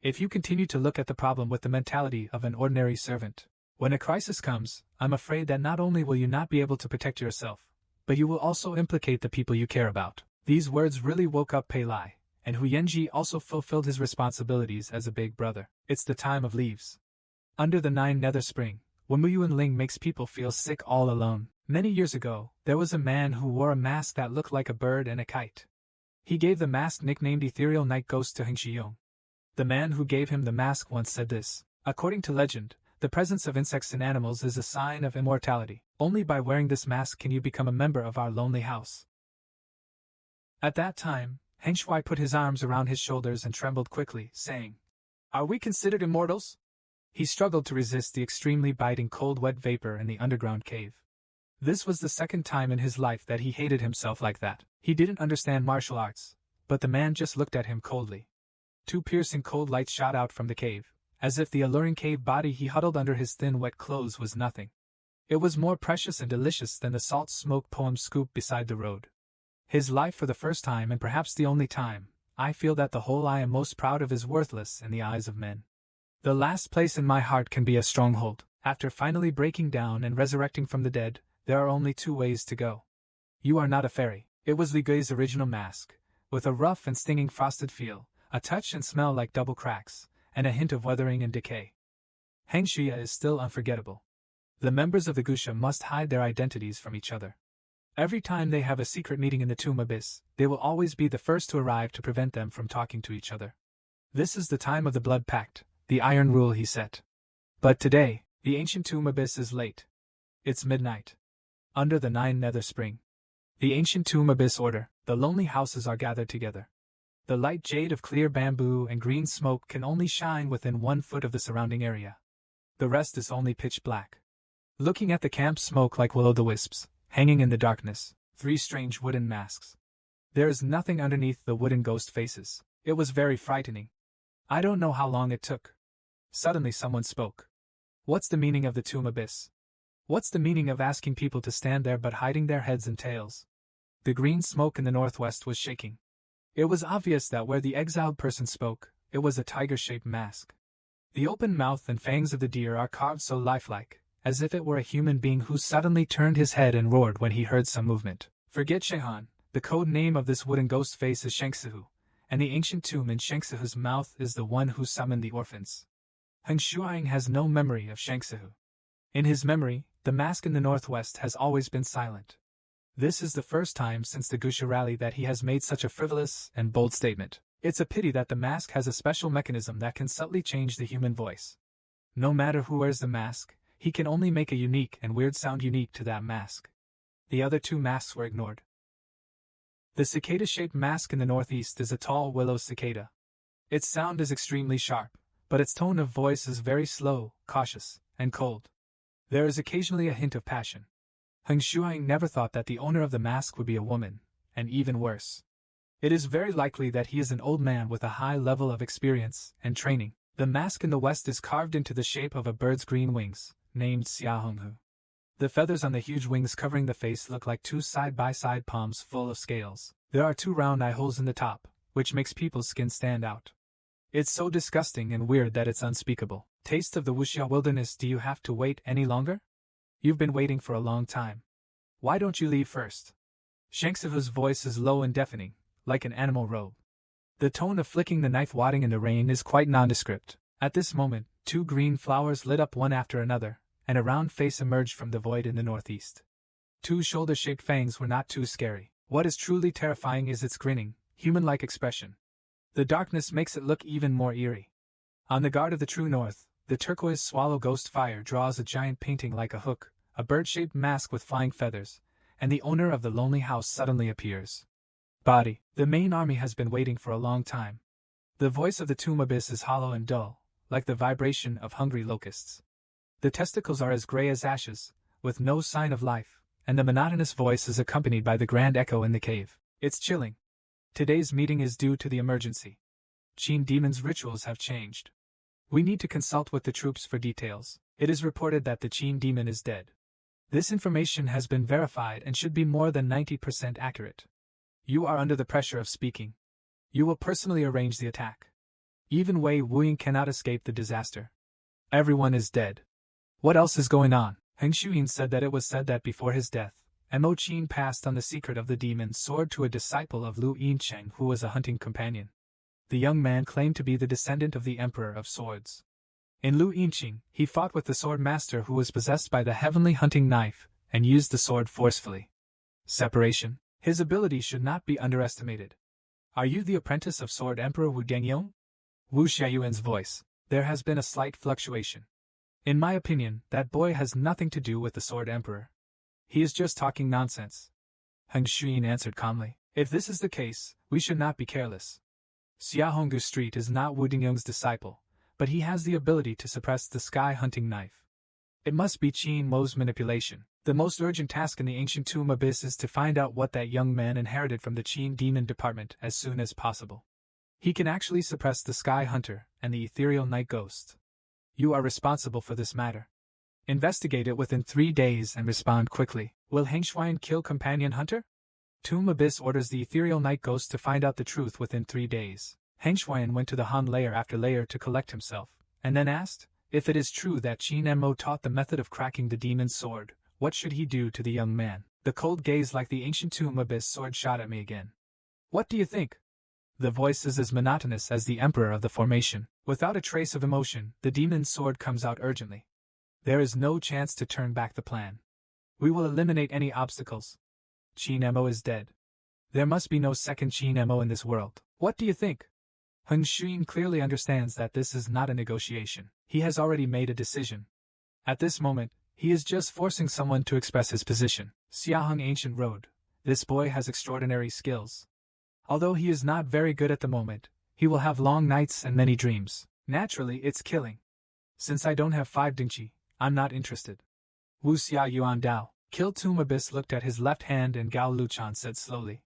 A: If you continue to look at the problem with the mentality of an ordinary servant, when a crisis comes, I'm afraid that not only will you not be able to protect yourself, but you will also implicate the people you care about. These words really woke up Pei Lai, and Hu Yanji also fulfilled his responsibilities as a big brother. It's the time of leaves. Under the 9 nether spring, when Mu and Ling makes people feel sick all alone. Many years ago, there was a man who wore a mask that looked like a bird and a kite. He gave the mask nicknamed Ethereal Night Ghost to Heng Shiyong. The man who gave him the mask once said this: according to legend, the presence of insects and animals is a sign of immortality. Only by wearing this mask can you become a member of our lonely house. At that time, Heng Shui put his arms around his shoulders and trembled quickly, saying, "Are we considered immortals?" He struggled to resist the extremely biting cold wet vapor in the underground cave. This was the second time in his life that he hated himself like that. He didn't understand martial arts, but the man just looked at him coldly. 2 piercing cold lights shot out from the cave, as if the alluring cave body he huddled under his thin wet clothes was nothing. It was more precious and delicious than the salt smoke poem scoop beside the road. His life for the first time and perhaps the only time, I feel that the whole I am most proud of is worthless in the eyes of men. The last place in my heart can be a stronghold. After finally breaking down and resurrecting from the dead, there are only 2 ways to go. You are not a fairy. It was Li Gui's original mask, with a rough and stinging frosted feel, a touch and smell like double cracks, and a hint of weathering and decay. Heng Xia is still unforgettable. The members of the Gusha must hide their identities from each other. Every time they have a secret meeting in the tomb abyss, they will always be the first to arrive to prevent them from talking to each other. This is the time of the blood pact, the iron rule he set. But today, the ancient tomb abyss is late. It's midnight. Under the 9 nether spring. The ancient tomb abyss order, the lonely houses are gathered together. The light jade of clear bamboo and green smoke can only shine within 1 foot of the surrounding area. The rest is only pitch black. Looking at the camp smoke like will-o'-the-wisps, hanging in the darkness, 3 strange wooden masks. There is nothing underneath the wooden ghost faces. It was very frightening. I don't know how long it took. Suddenly someone spoke. What's the meaning of the tomb abyss? What's the meaning of asking people to stand there but hiding their heads and tails? The green smoke in the northwest was shaking. It was obvious that where the exiled person spoke, it was a tiger-shaped mask. The open mouth and fangs of the deer are carved so lifelike, as if it were a human being who suddenly turned his head and roared when he heard some movement. Forget Shehan, the code name of this wooden ghost face is Shengsihu, and the ancient tomb in Shengsihu's mouth is the one who summoned the orphans. Heng Shuang has no memory of Shengsihu. In his memory, the mask in the northwest has always been silent. This is the first time since the Gusha rally that he has made such a frivolous and bold statement. It's a pity that the mask has a special mechanism that can subtly change the human voice. No matter who wears the mask, he can only make a unique and weird sound unique to that mask. The other 2 masks were ignored. The cicada-shaped mask in the northeast is a tall willow cicada. Its sound is extremely sharp, but its tone of voice is very slow, cautious, and cold. There is occasionally a hint of passion. Heng Shuang never thought that the owner of the mask would be a woman, and even worse. It is very likely that he is an old man with a high level of experience and training. The mask in the west is carved into the shape of a bird's green wings, named Xia Honghu. The feathers on the huge wings covering the face look like 2 side-by-side palms full of scales. There are 2 round eye holes in the top, which makes people's skin stand out. It's so disgusting and weird that it's unspeakable. Taste of the Wuxia wilderness. Do you have to wait any longer? You've been waiting for a long time. Why don't you leave first? Shengsihu's voice is low and deafening, like an animal robe. The tone of flicking the knife wadding in the rain is quite nondescript. At this moment, 2 green flowers lit up one after another, and a round face emerged from the void in the northeast. Two shoulder-shaped fangs were not too scary. What is truly terrifying is its grinning, human-like expression. The darkness makes it look even more eerie. On the guard of the true north, the turquoise swallow ghost fire draws a giant painting like a hook, a bird-shaped mask with flying feathers, and the owner of the lonely house suddenly appears. Body. The main army has been waiting for a long time. The voice of the tomb abyss is hollow and dull, like the vibration of hungry locusts. The testicles are as gray as ashes, with no sign of life, and the monotonous voice is accompanied by the grand echo in the cave. It's chilling. Today's meeting is due to the emergency. Qin demon's rituals have changed. We need to consult with the troops for details. It is reported that the Qin demon is dead. This information has been verified and should be more than 90% accurate. You are under the pressure of speaking. You will personally arrange the attack. Even Wei Wuying cannot escape the disaster. Everyone is dead. What else is going on? Heng Shuyin said that it was said that before his death, Mo Qin passed on the secret of the demon's sword to a disciple of Lu Yincheng who was a hunting companion. The young man claimed to be the descendant of the Emperor of Swords. In Lu Yincheng, he fought with the sword master who was possessed by the heavenly hunting knife, and used the sword forcefully. Separation. His ability should not be underestimated. Are you the apprentice of Sword Emperor Wu Dengyong? Wu Xiaoyuan's voice. There has been a slight fluctuation. In my opinion, that boy has nothing to do with the Sword Emperor. He is just talking nonsense. Heng Shuyin answered calmly. If this is the case, we should not be careless. Xiaohonggu Street is not Wu Dingyong's disciple, but he has the ability to suppress the sky hunting knife. It must be Qin Mo's manipulation. The most urgent task in the ancient tomb abyss is to find out what that young man inherited from the Qin demon department as soon as possible. He can actually suppress the sky hunter and the ethereal night ghost. You are responsible for this matter. Investigate it within 3 days and respond quickly. Will Heng Shuyan kill companion hunter? Tomb Abyss orders the ethereal night ghost to find out the truth within 3 days. Heng Shuyan went to the Han layer after layer to collect himself, and then asked, if it is true that Qin Mo taught the method of cracking the demon's sword, what should he do to the young man? The cold gaze like the ancient tomb abyss sword shot at me again. What do you think? The voice is as monotonous as the emperor of the formation. Without a trace of emotion, the demon's sword comes out urgently. There is no chance to turn back the plan. We will eliminate any obstacles. Qin Mo is dead. There must be no second Qin Mo in this world. What do you think? Heng Shuyin clearly understands that this is not a negotiation. He has already made a decision. At this moment, he is just forcing someone to express his position. Xiaoheng Ancient Road. This boy has extraordinary skills. Although he is not very good at the moment, he will have long nights and many dreams. Naturally, it's killing. Since I don't have 5 dingqi, I'm not interested. Wu Xia Yuan Dao. Kill Tomb Abyss looked at his left hand and Gao Luchan said slowly.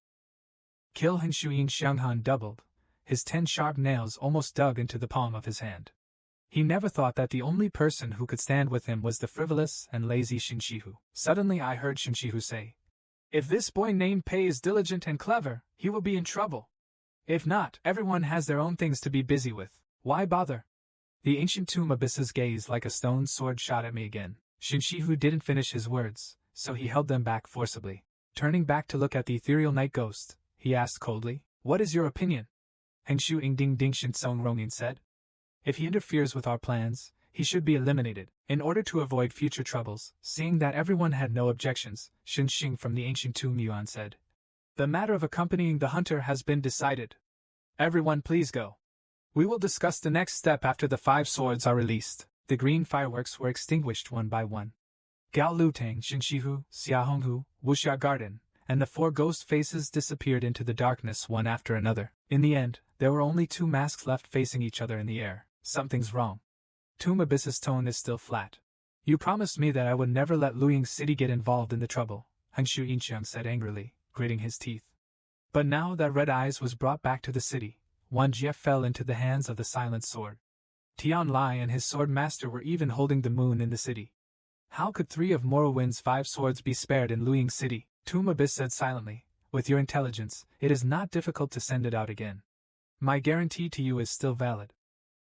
A: Kill Heng Shuyin Xianghan doubled. His 10 sharp nails almost dug into the palm of his hand. He never thought that the only person who could stand with him was the frivolous and lazy Shinshihu. Suddenly I heard Shinshihu say, if this boy named Pei is diligent and clever, he will be in trouble. If not, everyone has their own things to be busy with. Why bother? The ancient tomb abyss's gaze like a stone sword shot at me again. Shinshihu didn't finish his words, so he held them back forcibly. Turning back to look at the ethereal night ghost, he asked coldly, what is your opinion? Hengshu Ingding Ding Shinsong Rongin said. If he interferes with our plans, he should be eliminated. In order to avoid future troubles, seeing that everyone had no objections, Xing from the ancient tomb Yuan said. The matter of accompanying the hunter has been decided. Everyone please go. We will discuss the next step after the 5 swords are released. The green fireworks were extinguished one by one. Gao Lutang, Shinshihu, Xiaohonghu, Wuxia Garden, and the 4 ghost faces disappeared into the darkness one after another. In the end, there were only 2 masks left facing each other in the air. Something's wrong. Tomb Abyss's tone is still flat. You promised me that I would never let Luying City get involved in the trouble, Hengshu Yinxiang said angrily, gritting his teeth. But now that Red Eyes was brought back to the city, Wang Jie fell into the hands of the Silent Sword. Tian Lai and his sword master were even holding the moon in the city. How could 3 of Morrowind's 5 swords be spared in Luying City? Tomb Abyss said silently, with your intelligence, it is not difficult to send it out again. My guarantee to you is still valid.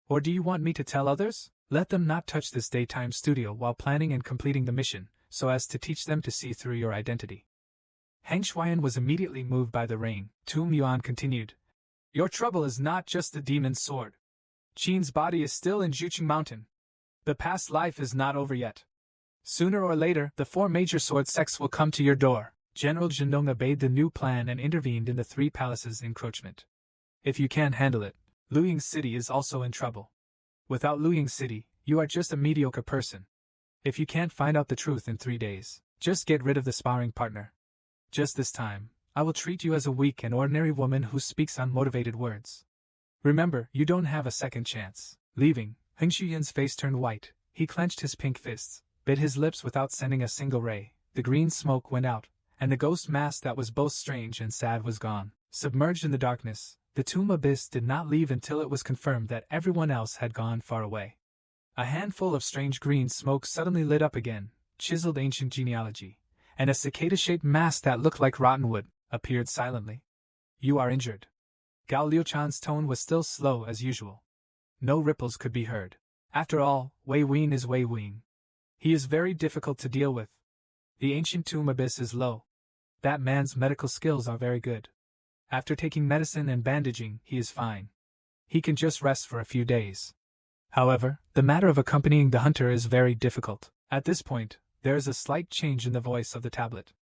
A: Or do you want me to tell others? Let them not touch this daytime studio while planning and completing the mission, so as to teach them to see through your identity. Heng Shuyan was immediately moved by the rain. Tomb Yuan continued. Your trouble is not just the demon's sword. Qin's body is still in Juqing Mountain. The past life is not over yet. Sooner or later, the 4 major sword sects will come to your door. General Zhendong obeyed the new plan and intervened in the 3 palaces' encroachment. If you can't handle it, Luying City is also in trouble. Without Luying City, you are just a mediocre person. If you can't find out the truth in 3 days, just get rid of the sparring partner. Just this time, I will treat you as a weak and ordinary woman who speaks unmotivated words. Remember, you don't have a second chance. Leaving, Heng Shuyan's face turned white. He clenched his pink fists, bit his lips without sending a single ray. The green smoke went out, and the ghost mask that was both strange and sad was gone. Submerged in the darkness, the tomb abyss did not leave until it was confirmed that everyone else had gone far away. A handful of strange green smoke suddenly lit up again, chiseled ancient genealogy, and a cicada-shaped mask that looked like rotten wood appeared silently. You are injured. Gao Liuchan's tone was still slow as usual. No ripples could be heard. After all, Wei Wuin is Wei Wuin. He is very difficult to deal with. The ancient tomb abyss is low. That man's medical skills are very good. After taking medicine and bandaging, he is fine. He can just rest for a few days. However, the matter of accompanying the hunter is very difficult. At this point, there is a slight change in the voice of the tablet.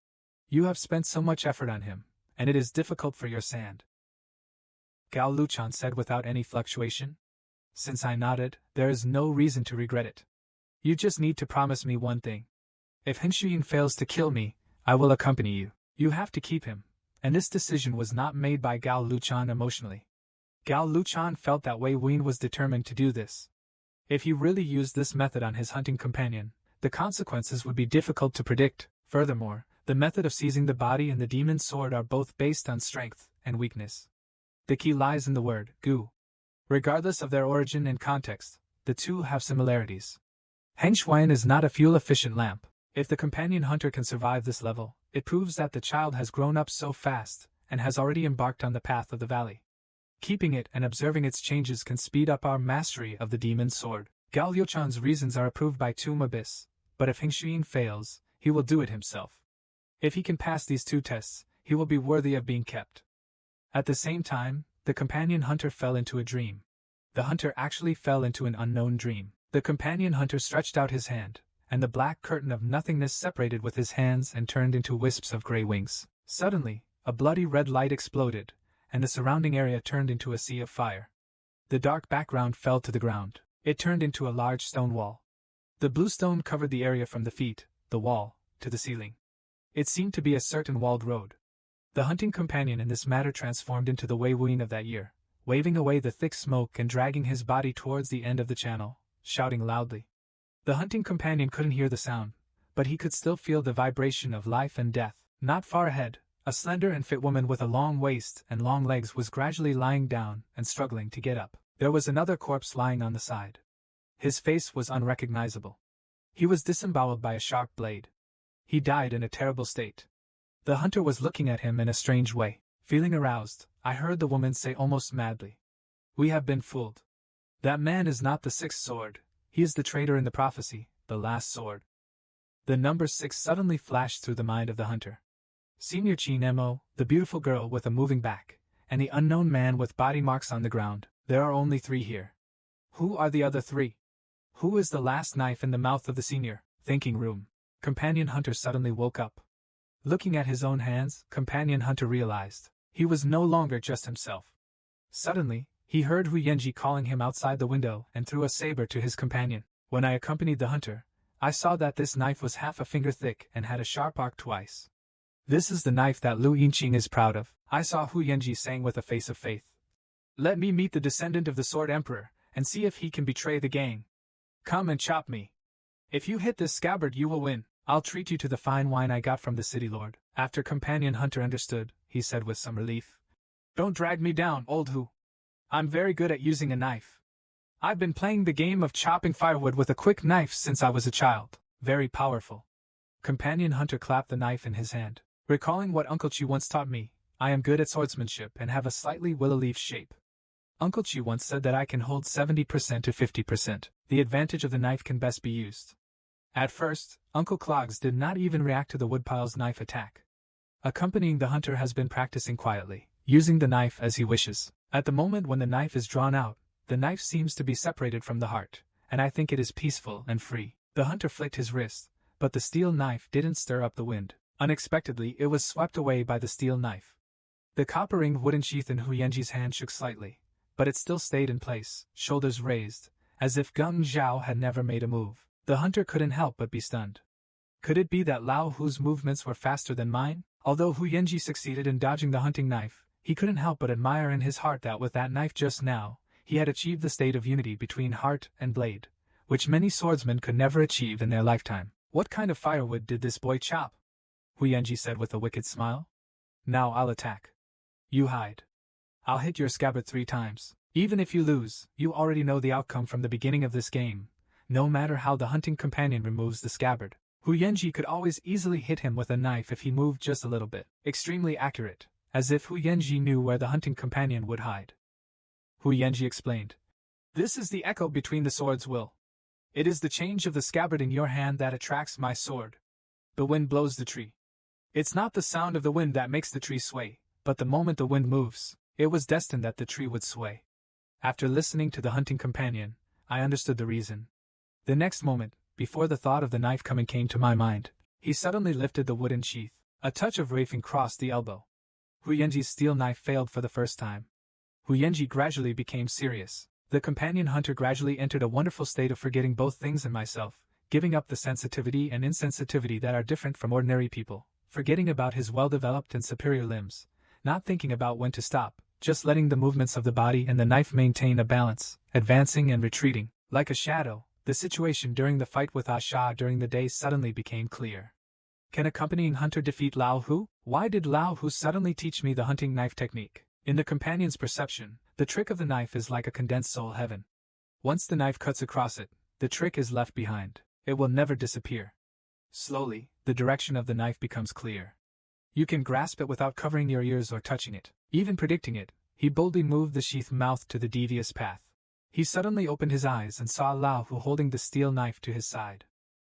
A: You have spent so much effort on him, and it is difficult for your sand. Gao Luchan said without any fluctuation. Since I nodded, there is no reason to regret it. You just need to promise me one thing. If Heng Shuyan fails to kill me, I will accompany you. You have to keep him. And this decision was not made by Gao Luchan emotionally. Gao Luchan felt that Wei Wuin was determined to do this. If he really used this method on his hunting companion, the consequences would be difficult to predict. Furthermore, the method of seizing the body and the demon's sword are both based on strength and weakness. The key lies in the word, gu. Regardless of their origin and context, the two have similarities. Heng Shuyan is not a fuel-efficient lamp. If the companion hunter can survive this level, it proves that the child has grown up so fast, and has already embarked on the path of the valley. Keeping it and observing its changes can speed up our mastery of the demon's sword. Gao Liuchan's reasons are approved by Tomb Abyss, but if Heng Shuyan fails, he will do it himself. If he can pass these 2 tests, he will be worthy of being kept. At the same time, the companion hunter fell into a dream. The hunter actually fell into an unknown dream. The companion hunter stretched out his hand, and the black curtain of nothingness separated with his hands and turned into wisps of gray wings. Suddenly, a bloody red light exploded, and the surrounding area turned into a sea of fire. The dark background fell to the ground. It turned into a large stone wall. The blue stone covered the area from the feet, the wall, to the ceiling. It seemed to be a certain walled road. The hunting companion in this matter transformed into the Wei Wuin of that year, waving away the thick smoke and dragging his body towards the end of the channel, shouting loudly. The hunting companion couldn't hear the sound, but he could still feel the vibration of life and death. Not far ahead, a slender and fit woman with a long waist and long legs was gradually lying down and struggling to get up. There was another corpse lying on the side. His face was unrecognizable. He was disemboweled by a sharp blade. He died in a terrible state. The hunter was looking at him in a strange way. Feeling aroused, I heard the woman say almost madly, "We have been fooled. That man is not the 6th sword. He is the traitor in the prophecy, the last sword." The number 6 suddenly flashed through the mind of the hunter. Senior Qin Mo, the beautiful girl with a moving back, and the unknown man with body marks on the ground. There are only 3 here. Who are the other 3? Who is the last knife in the mouth of the senior? Thinking room. Companion hunter suddenly woke up. Looking at his own hands, companion hunter realized he was no longer just himself. Suddenly, he heard Hu Yenji calling him outside the window and threw a saber to his companion. When I accompanied the hunter, I saw that this knife was half a finger thick and had a sharp arc twice. This is the knife that Lu Yinqing is proud of, I saw Hu Yenji saying with a face of faith. Let me meet the descendant of the Sword Emperor, and see if he can betray the gang. Come and chop me. If you hit this scabbard you will win. I'll treat you to the fine wine I got from the city lord. After companion hunter understood, he said with some relief. Don't drag me down, old Hu. I'm very good at using a knife. I've been playing the game of chopping firewood with a quick knife since I was a child. Very powerful. Companion hunter clapped the knife in his hand. Recalling what Uncle Chi once taught me, I am good at swordsmanship and have a slightly willow leaf shape. Uncle Chi once said that I can hold 70% to 50%. The advantage of the knife can best be used. At first, Uncle Clogs did not even react to the woodpile's knife attack. Accompanying the hunter has been practicing quietly, using the knife as he wishes. At the moment when the knife is drawn out, the knife seems to be separated from the heart, and I think it is peaceful and free. The hunter flicked his wrist. but the steel knife didn't stir up the wind. Unexpectedly, it was swept away by the steel knife. The copper-ringed wooden sheath in Hu Yanji's hand shook slightly, but it still stayed in place, shoulders raised, as if Gung Zhao had never made a move. The hunter couldn't help but be stunned. Could it be that Lao Hu's movements were faster than mine? Although Hu Yanji succeeded in dodging the hunting knife, he couldn't help but admire in his heart that with that knife just now, he had achieved the state of unity between heart and blade, which many swordsmen could never achieve in their lifetime. What kind of firewood did this boy chop? Hu Yanji said with a wicked smile. Now I'll attack. You hide. I'll hit your scabbard 3 times. Even if you lose, you already know the outcome from the beginning of this game. No matter how the hunting companion removes the scabbard, Hu Yanji could always easily hit him with a knife if he moved just a little bit. Extremely accurate, as if Hu Yanji knew where the hunting companion would hide. Hu Yanji explained. This is the echo between the sword's will. It is the change of the scabbard in your hand that attracts my sword. The wind blows the tree. It's not the sound of the wind that makes the tree sway, but the moment the wind moves, it was destined that the tree would sway. After listening to the hunting companion, I understood the reason. The next moment, before the thought of the knife coming came to my mind, he suddenly lifted the wooden sheath. A touch of rafing crossed the elbow. Hu Yanji's steel knife failed for the first time. Hu Yanji gradually became serious. The companion hunter gradually entered a wonderful state of forgetting both things in myself, giving up the sensitivity and insensitivity that are different from ordinary people, forgetting about his well-developed and superior limbs, not thinking about when to stop, just letting the movements of the body and the knife maintain a balance, advancing and retreating. Like a shadow, the situation during the fight with Asha during the day suddenly became clear. Can accompanying hunter defeat Lao Hu? Why did Lao Hu suddenly teach me the hunting knife technique? In the companion's perception, the trick of the knife is like a condensed soul heaven. Once the knife cuts across it, the trick is left behind. It will never disappear. Slowly, the direction of the knife becomes clear. You can grasp it without covering your ears or touching it. Even predicting it, he boldly moved the sheath mouth to the devious path. He suddenly opened his eyes and saw Lao Hu holding the steel knife to his side.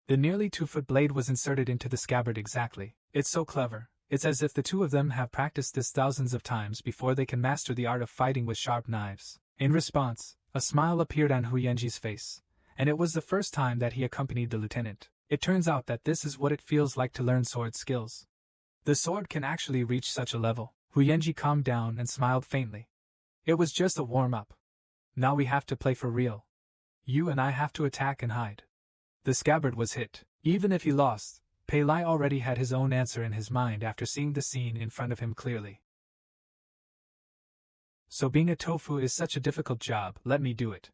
A: The nearly 2-foot blade was inserted into the scabbard exactly. It's so clever. It's as if the two of them have practiced this thousands of times before they can master the art of fighting with sharp knives. In response, a smile appeared on Hu Yanji's face, and it was the first time that he accompanied the lieutenant. It turns out that this is what it feels like to learn sword skills. The sword can actually reach such a level. Hu Yanji calmed down and smiled faintly. It was just a warm-up. Now we have to play for real. You and I have to attack and hide. The scabbard was hit. Even if he lost, Pei Lai already had his own answer in his mind after seeing the scene in front of him clearly. So being a tofu is such a difficult job, let me do it.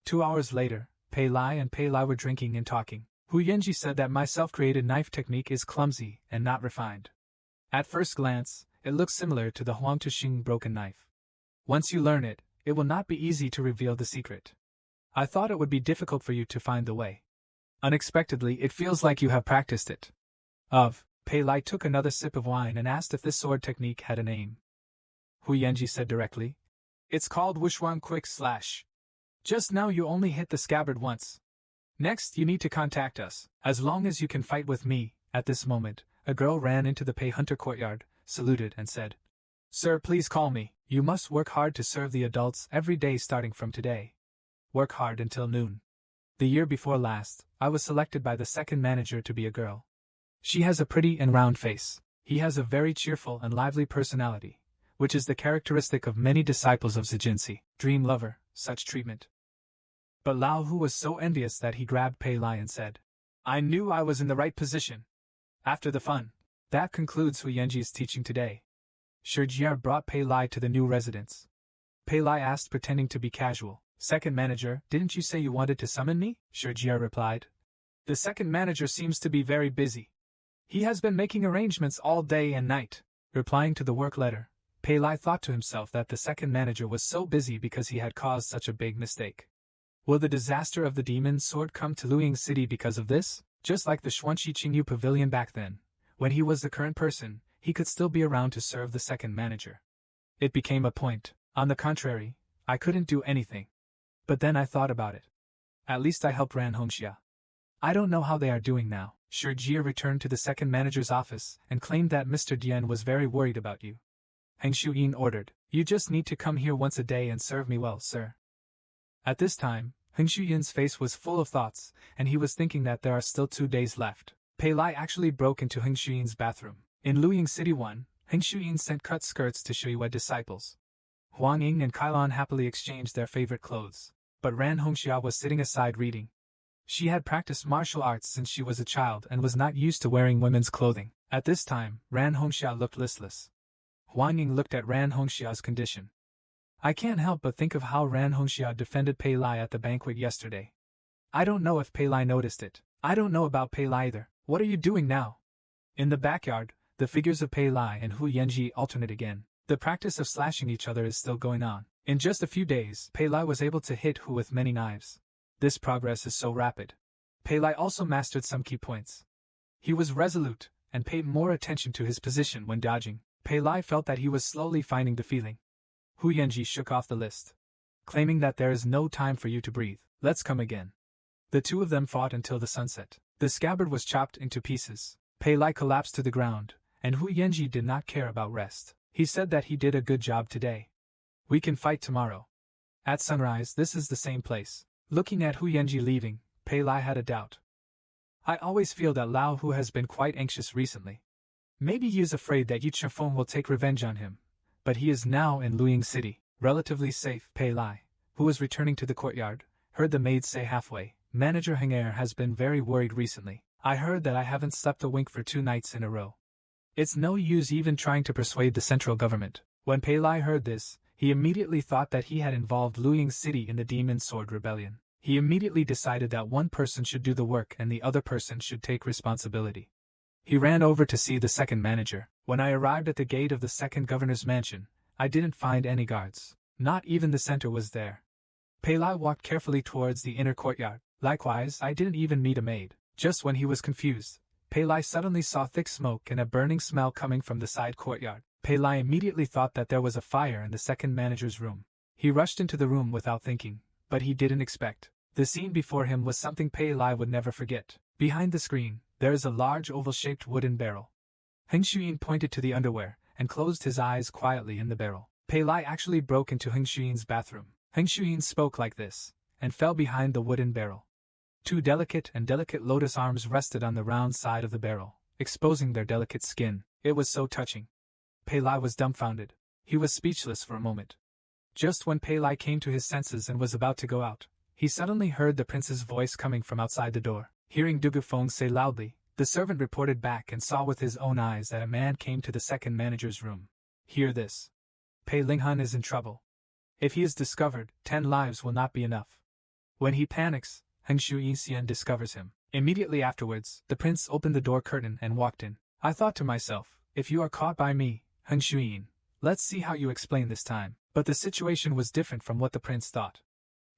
A: 2 hours later, Pei Lai were drinking and talking. Hu Yanji said that my self-created knife technique is clumsy and not refined. At first glance, it looks similar to the Huang Tuxing broken knife. Once you learn it, it will not be easy to reveal the secret. I thought it would be difficult for you to find the way. Unexpectedly, it feels like you have practiced it. Pei Lai took another sip of wine and asked if this sword technique had a name. Hu Yanji said directly. It's called Wushuang Quick Slash. Just now you only hit the scabbard once. Next, you need to contact us. As long as you can fight with me. At this moment, a girl ran into the Pei Hunter courtyard, saluted and said, Sir, please call me. You must work hard to serve the adults every day starting from today. Work hard until noon. The year before last, I was selected by the second manager to be a girl. She has a pretty and round face. He has a very cheerful and lively personality, which is the characteristic of many disciples of Zijinsi. Dream lover, such treatment. But Lao Hu was so envious that he grabbed Pei Lai and said, I knew I was in the right position. After the fun. That concludes Hu Yanji's teaching today. Shijie brought Pei Lai to the new residence. Pei Lai asked, pretending to be casual. Second manager, didn't you say you wanted to summon me? Shijie replied. The second manager seems to be very busy. He has been making arrangements all day and night. Replying to the work letter, Pei Lai thought to himself that the second manager was so busy because he had caused such a big mistake. Will the disaster of the demon sword come to Luoying City because of this? Just like the Xuanxi Qingyu Pavilion back then, when he was the current person, he could still be around to serve the second manager. It became a point. On the contrary, I couldn't do anything. But then I thought about it. At least I helped Ran Hongxia. I don't know how they are doing now. Shijie returned to the second manager's office and claimed that Mr. Dian was very worried about you. Heng Shuyin ordered, You just need to come here once a day and serve me well, sir. At this time, Heng Shuyin's face was full of thoughts, and he was thinking that there are still 2 days left. Pei Lai actually broke into Heng Shuyin's bathroom. In Luying City 1, Heng Shuyin sent cut skirts to Shuiwei disciples. Huang Ying and Kailan happily exchanged their favorite clothes, but Ran Hongxia was sitting aside reading. She had practiced martial arts since she was a child and was not used to wearing women's clothing. At this time, Ran Hongxia looked listless. Huang Ying looked at Ran Hongxia's condition. I can't help but think of how Ran Hongxia defended Pei Lai at the banquet yesterday. I don't know if Pei Lai noticed it. I don't know about Pei Lai either. What are you doing now? In the backyard, the figures of Pei Lai and Hu Yanji alternate again. The practice of slashing each other is still going on. In just a few days, Pei Lai was able to hit Hu with many knives. This progress is so rapid. Pei Lai also mastered some key points. He was resolute, and paid more attention to his position when dodging. Pei Lai felt that he was slowly finding the feeling. Hu Yanji shook off the list, claiming that there is no time for you to breathe. Let's come again. The two of them fought until the sunset. The scabbard was chopped into pieces. Pei Lai collapsed to the ground, and Hu Yanji did not care about rest. He said that he did a good job today. We can fight tomorrow. At sunrise, this is the same place. Looking at Hu Yanji leaving, Pei Lai had a doubt. I always feel that Lao Hu has been quite anxious recently. Maybe he is afraid that Chunfang will take revenge on him. But he is now in Luying City, relatively safe. Pei Lai, who was returning to the courtyard, heard the maid say halfway, Manager Heng Er has been very worried recently. I heard that I haven't slept a wink for 2 nights in a row. It's no use even trying to persuade the central government. When Pei Lai heard this, he immediately thought that he had involved Luying City in the Demon Sword Rebellion. He immediately decided that one person should do the work and the other person should take responsibility. He ran over to see the second manager. When I arrived at the gate of the second governor's mansion, I didn't find any guards. Not even the center was there. Pei Lai walked carefully towards the inner courtyard. Likewise, I didn't even meet a maid. Just when he was confused, Pei Lai suddenly saw thick smoke and a burning smell coming from the side courtyard. Pei Lai immediately thought that there was a fire in the second manager's room. He rushed into the room without thinking, but he didn't expect. The scene before him was something Pei Lai would never forget. Behind the screen, there is a large oval-shaped wooden barrel. Heng Shuyin pointed to the underwear and closed his eyes quietly in the barrel. Pei Lai actually broke into Heng Shuyin's bathroom. Heng Shuyin spoke like this, and fell behind the wooden barrel. 2 delicate lotus arms rested on the round side of the barrel, exposing their delicate skin. It was so touching. Pei Lai was dumbfounded. He was speechless for a moment. Just when Pei Lai came to his senses and was about to go out, he suddenly heard the prince's voice coming from outside the door. Hearing Du Gufeng say loudly, the servant reported back and saw with his own eyes that a man came to the second manager's room. Hear this. Pei Linghan is in trouble. If he is discovered, 10 lives will not be enough. When he panics, Heng Shuyin discovers him. Immediately afterwards, the prince opened the door curtain and walked in. I thought to myself, if you are caught by me, Heng Shuyin, let's see how you explain this time. But the situation was different from what the prince thought.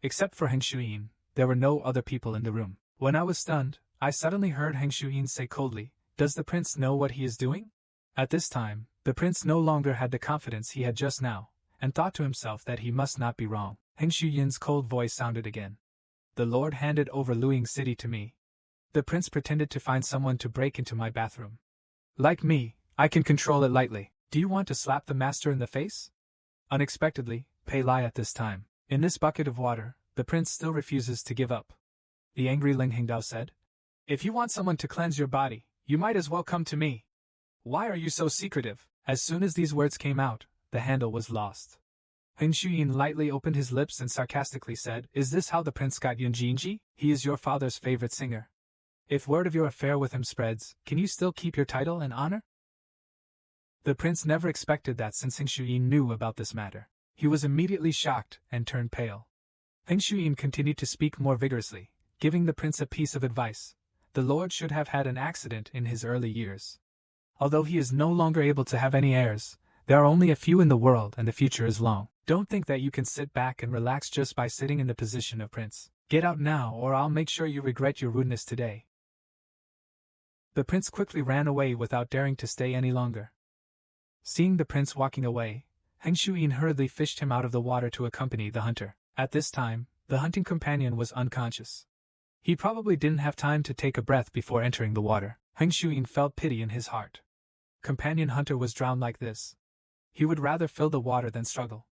A: Except for Heng Shuyin, there were no other people in the room. When I was stunned, I suddenly heard Heng Shuyin say coldly, does the prince know what he is doing? At this time, the prince no longer had the confidence he had just now, and thought to himself that he must not be wrong. Heng Shuyin's cold voice sounded again. The Lord handed over Luying City to me. The prince pretended to find someone to break into my bathroom. Like me, I can control it lightly. Do you want to slap the master in the face? Unexpectedly, Pei Lai at this time. In this bucket of water, the prince still refuses to give up. The angry Ling Hingdao said, if you want someone to cleanse your body, you might as well come to me. Why are you so secretive? As soon as these words came out, the handle was lost. Heng Shuyin lightly opened his lips and sarcastically said, is this how the prince got Yunjinji? He is your father's favorite singer. If word of your affair with him spreads, can you still keep your title and honor? The prince never expected that since Heng Shuyin knew about this matter. He was immediately shocked and turned pale. Heng Shuyin continued to speak more vigorously, giving the prince a piece of advice. The Lord should have had an accident in his early years. Although he is no longer able to have any heirs, there are only a few in the world and the future is long. Don't think that you can sit back and relax just by sitting in the position of prince. Get out now or I'll make sure you regret your rudeness today. The prince quickly ran away without daring to stay any longer. Seeing the prince walking away, Heng Shuyin hurriedly fished him out of the water to accompany the hunter. At this time, the hunting companion was unconscious. He probably didn't have time to take a breath before entering the water. Heng Shuyin felt pity in his heart. Companion hunter was drowned like this. He would rather fill the water than struggle.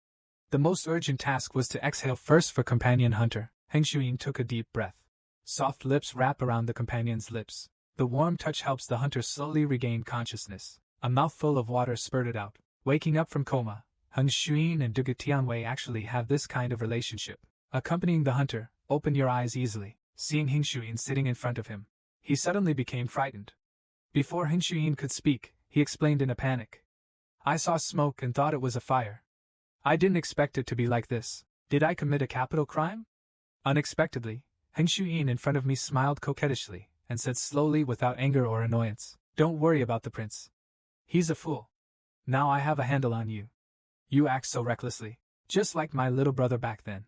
A: The most urgent task was to exhale first for companion hunter. Heng Shuyin took a deep breath. Soft lips wrap around the companion's lips. The warm touch helps the hunter slowly regain consciousness. A mouthful of water spurted out. Waking up from coma, Heng Shuyin and Duge Tianwei actually have this kind of relationship. Accompanying the hunter, open your eyes easily. Seeing Heng Shuyin sitting in front of him, he suddenly became frightened. Before Heng Shuyin could speak, he explained in a panic. I saw smoke and thought it was a fire. I didn't expect it to be like this. Did I commit a capital crime? Unexpectedly, Heng Shuyin in front of me smiled coquettishly and said slowly without anger or annoyance, Don't worry about the prince. He's a fool. Now I have a handle on you. You act so recklessly, just like my little brother back then.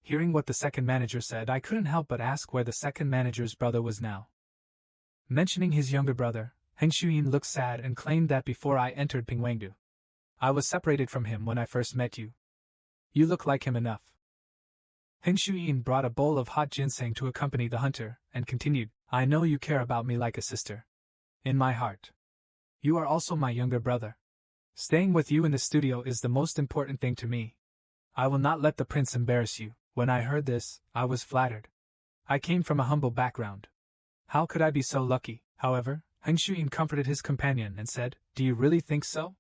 A: Hearing what the second manager said, I couldn't help but ask where the second manager's brother was now. Mentioning his younger brother, Heng Shuyin looked sad and claimed that before I entered Pingwangdu, I was separated from him when I first met you. You look like him enough. Heng Shuyin brought a bowl of hot ginseng to accompany the hunter, and continued, I know you care about me like a sister. In my heart. You are also my younger brother. Staying with you in the studio is the most important thing to me. I will not let the prince embarrass you. When I heard this, I was flattered. I came from a humble background. How could I be so lucky? However, Heng Shuyin comforted his companion and said, Do you really think so?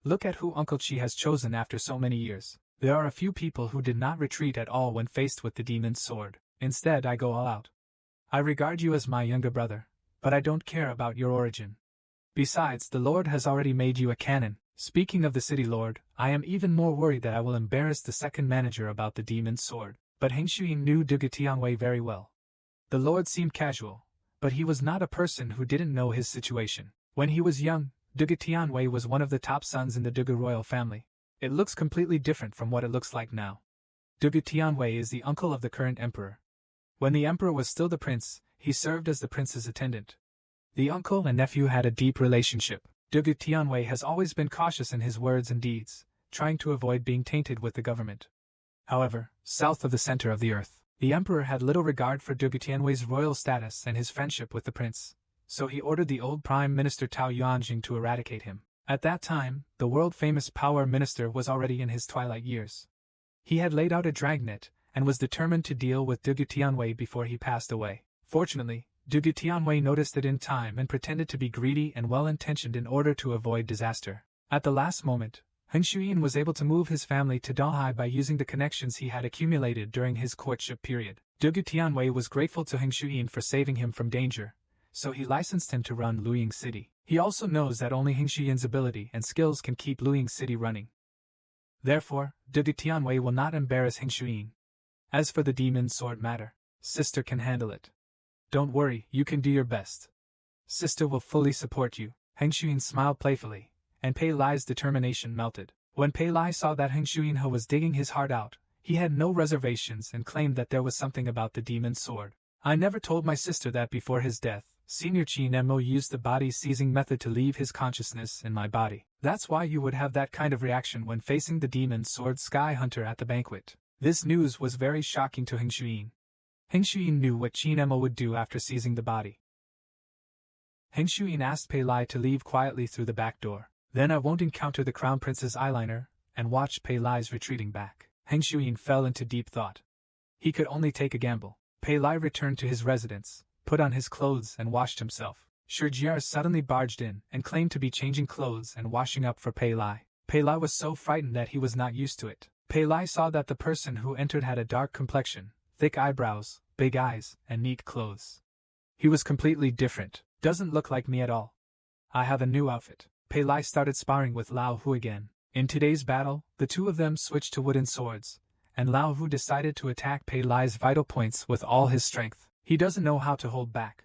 A: Look at who Uncle Chi has chosen after so many years. There are a few people who did not retreat at all when faced with the demon's sword. Instead, I go all out. I regard you as my younger brother, but I don't care about your origin. Besides, the Lord has already made you a canon. Speaking of the city lord, I am even more worried that I will embarrass the second manager about the demon's sword. But Heng Shuyin knew Duge Tianwei very well. The lord seemed casual, but he was not a person who didn't know his situation. When he was young, Duge Tianwei was one of the top sons in the Duge royal family. It looks completely different from what it looks like now. Duge Tianwei is the uncle of the current emperor. When the emperor was still the prince, he served as the prince's attendant. The uncle and nephew had a deep relationship. Duge Tianwei has always been cautious in his words and deeds, trying to avoid being tainted with the government. However, south of the center of the earth, the emperor had little regard for Duge Tianwei's royal status and his friendship with the prince, so he ordered the old prime minister Tao Yuanjing to eradicate him. At that time, the world-famous power minister was already in his twilight years. He had laid out a dragnet, and was determined to deal with Duge Tianwei before he passed away. Fortunately, Duge Tianwei noticed it in time and pretended to be greedy and well-intentioned in order to avoid disaster. At the last moment, Heng Shuyin was able to move his family to Dalhai by using the connections he had accumulated during his courtship period. Duge Tianwei was grateful to Heng Shuyin for saving him from danger, so he licensed him to run Luying City. He also knows that only Heng Shuyin's ability and skills can keep Luying City running. Therefore, Duge Tianwei will not embarrass Heng Shuyin. As for the demon's sword matter, sister can handle it. Don't worry, you can do your best. Sister will fully support you. Heng Shuyin smiled playfully, and Pei Lai's determination melted. When Pei Lai saw that Heng Shuyin was digging his heart out, he had no reservations and claimed that there was something about the demon's sword. I never told my sister that before his death. Senior Qin Mo used the body-seizing method to leave his consciousness in my body. That's why you would have that kind of reaction when facing the demon's sword Sky Hunter at the banquet. This news was very shocking to Heng Shuyin. Heng Shuyin knew what Qin Mo would do after seizing the body. Heng Shuyin asked Pei Lai to leave quietly through the back door. Then I won't encounter the Crown Prince's eyeliner, and watch Pei Lai's retreating back. Heng Shuyin fell into deep thought. He could only take a gamble. Pei Lai returned to his residence, put on his clothes and washed himself. Shijiar suddenly barged in and claimed to be changing clothes and washing up for Pei Lai. Pei Lai was so frightened that he was not used to it. Pei Lai saw that the person who entered had a dark complexion, thick eyebrows, big eyes, and neat clothes. He was completely different. Doesn't look like me at all. I have a new outfit. Pei Lai started sparring with Lao Hu again. In today's battle, the two of them switched to wooden swords, and Lao Hu decided to attack Pei Lai's vital points with all his strength. He doesn't know how to hold back.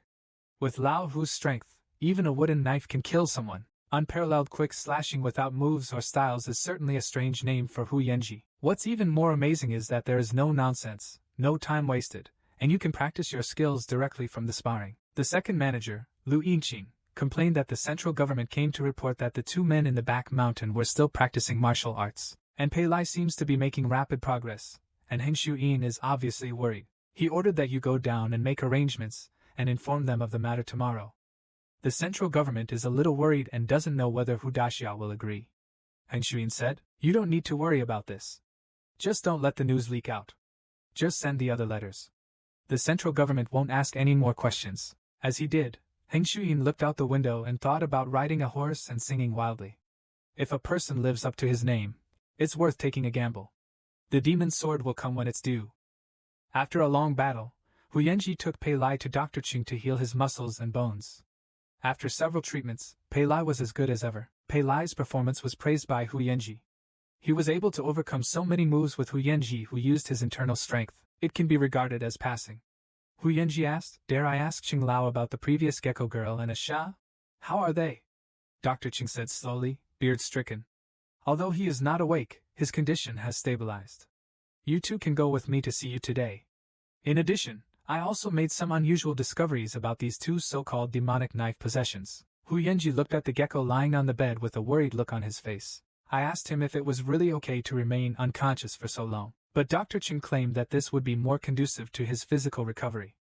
A: With Lao Hu's strength, even a wooden knife can kill someone. Unparalleled quick slashing without moves or styles is certainly a strange name for Hu Yanji. What's even more amazing is that there is no nonsense, no time wasted, and you can practice your skills directly from the sparring. The second manager, Lu Yingqing, complained that the central government came to report that the two men in the back mountain were still practicing martial arts, and Pei Lai seems to be making rapid progress, and Heng Shuyin is obviously worried. He ordered that you go down and make arrangements, and inform them of the matter tomorrow. The central government is a little worried and doesn't know whether Hu Daxia will agree. Heng Shuyin said, You don't need to worry about this. Just don't let the news leak out. Just send the other letters. The central government won't ask any more questions. As he did, Heng Shuyin looked out the window and thought about riding a horse and singing wildly. If a person lives up to his name, it's worth taking a gamble. The demon's sword will come when it's due. After a long battle, Hu Yanji took Pei Lai to Dr. Ching to heal his muscles and bones. After several treatments, Pei Lai was as good as ever. Pei Lai's performance was praised by Hu Yanji. He was able to overcome so many moves with Hu Yanji, who used his internal strength. It can be regarded as passing. Hu Yanji asked, "Dare I ask Qing Lao about the previous gecko girl and Asha? How are they?" Dr. Ching said slowly, beard-stricken. "Although he is not awake, his condition has stabilized. You two can go with me to see you today. In addition, I also made some unusual discoveries about these two so-called demonic knife possessions." Hu Yanji looked at the gecko lying on the bed with a worried look on his face. I asked him if it was really okay to remain unconscious for so long, but Dr. Ching claimed that this would be more conducive to his physical recovery.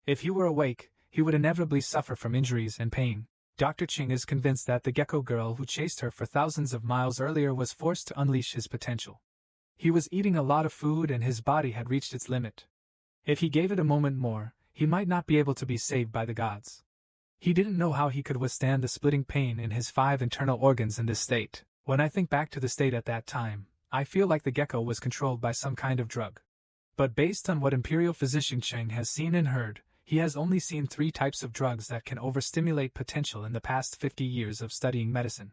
A: If he were awake, he would inevitably suffer from injuries and pain. Dr. Ching is convinced that the gecko girl who chased her for thousands of miles earlier was forced to unleash his potential. He was eating a lot of food and his body had reached its limit. If he gave it a moment more, he might not be able to be saved by the gods. He didn't know how he could withstand the splitting pain in his 5 internal organs in this state. When I think back to the state at that time, I feel like the gecko was controlled by some kind of drug. But based on what Imperial Physician Cheng has seen and heard, he has only seen 3 types of drugs that can overstimulate potential in the past 50 years of studying medicine.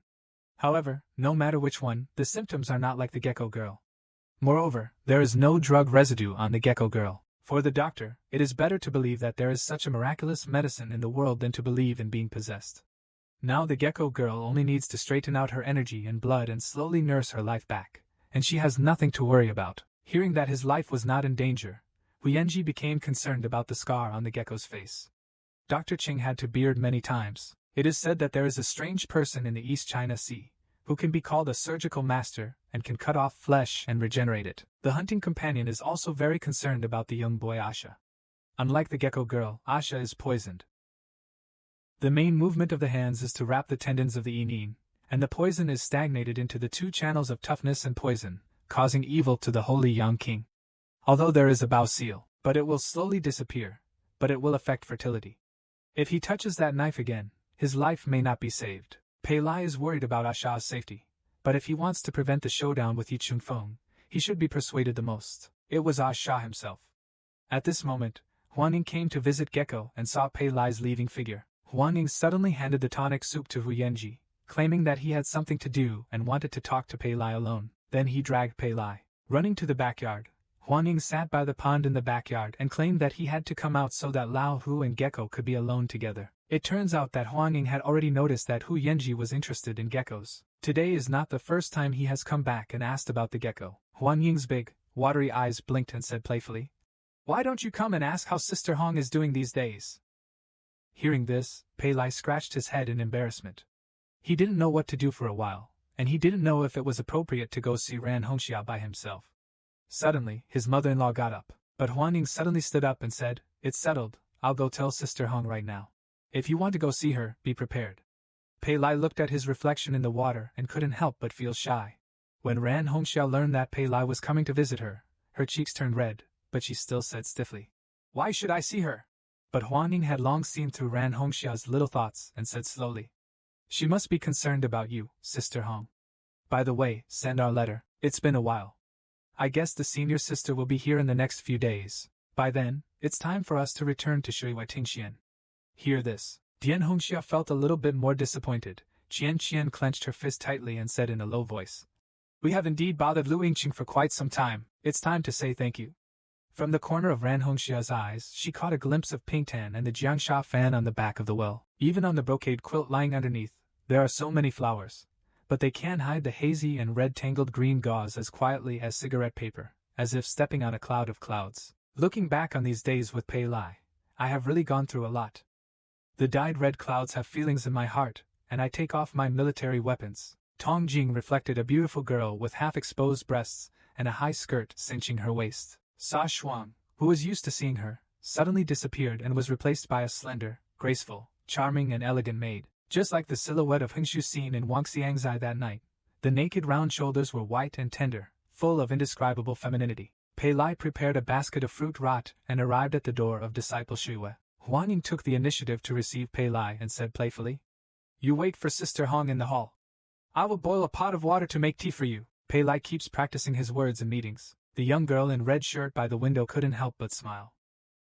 A: However, no matter which one, the symptoms are not like the gecko girl. Moreover, there is no drug residue on the gecko girl. For the doctor, it is better to believe that there is such a miraculous medicine in the world than to believe in being possessed. Now the gecko girl only needs to straighten out her energy and blood and slowly nurse her life back, and she has nothing to worry about. Hearing that his life was not in danger, Hu Yanji became concerned about the scar on the gecko's face. Dr. Ching had to beard many times. It is said that there is a strange person in the East China Sea, who can be called a surgical master and can cut off flesh and regenerate it. The hunting companion is also very concerned about the young boy Asha. Unlike the gecko girl, Asha is poisoned. The main movement of the hands is to wrap the tendons of the inin, and the poison is stagnated into the 2 channels of toughness and poison, causing evil to the holy young king. Although there is a bow seal, but it will slowly disappear, but it will affect fertility. If he touches that knife again, his life may not be saved. Pei Lai is worried about Asha's safety, but if he wants to prevent the showdown with Chunfang, he should be persuaded the most. It was Asha himself. At this moment, Huaning came to visit Gecko and saw Pei Lai's leaving figure. Huaning suddenly handed the tonic soup to Hu Yanji, claiming that he had something to do and wanted to talk to Pei Lai alone. Then he dragged Pei Lai. Running to the backyard, Huaning sat by the pond in the backyard and claimed that he had to come out so that Lao Hu and Gecko could be alone together. It turns out that Huaning had already noticed that Hu Yanji was interested in geckos. Today is not the first time he has come back and asked about the gecko. Huaning's big, watery eyes blinked and said playfully, "Why don't you come and ask how Sister Hong is doing these days?" Hearing this, Pei Lai scratched his head in embarrassment. He didn't know what to do for a while, and he didn't know if it was appropriate to go see Ran Hongxia by himself. Suddenly, his mother-in-law got up, but Huaning suddenly stood up and said, "It's settled, I'll go tell Sister Hong right now. If you want to go see her, be prepared." Pei Lai looked at his reflection in the water and couldn't help but feel shy. When Ran Hongxia learned that Pei Lai was coming to visit her, her cheeks turned red, but she still said stiffly, "Why should I see her?" But Huaning had long seen through Ran Hongxia's little thoughts and said slowly, "She must be concerned about you, Sister Hong. By the way, send our letter, it's been a while. I guess the senior sister will be here in the next few days. By then, it's time for us to return to Shuiwai Tingxian." Hear this. Dian Hongxia felt a little bit more disappointed. Qian Qian clenched her fist tightly and said in a low voice, "We have indeed bothered Lu Yingqing for quite some time. It's time to say thank you." From the corner of Ran Hongxia's eyes, she caught a glimpse of Pingtan and the Jiangsha fan on the back of the well. Even on the brocade quilt lying underneath, there are so many flowers, but they can hide the hazy and red tangled green gauze as quietly as cigarette paper, as if stepping on a cloud of clouds. Looking back on these days with Pei Lai, I have really gone through a lot. The dyed red clouds have feelings in my heart, and I take off my military weapons. Tong Jing reflected a beautiful girl with half-exposed breasts and a high skirt cinching her waist. Sa Shuang, who was used to seeing her, suddenly disappeared and was replaced by a slender, graceful, charming and elegant maid. Just like the silhouette of Hengshu seen in Wang Xiang's eye that night, the naked round shoulders were white and tender, full of indescribable femininity. Pei Lai prepared a basket of fruit rot and arrived at the door of disciple Shui. Huang Ying took the initiative to receive Pei Lai and said playfully, "You wait for Sister Hong in the hall. I will boil a pot of water to make tea for you." Pei Lai keeps practicing his words in meetings. The young girl in red shirt by the window couldn't help but smile.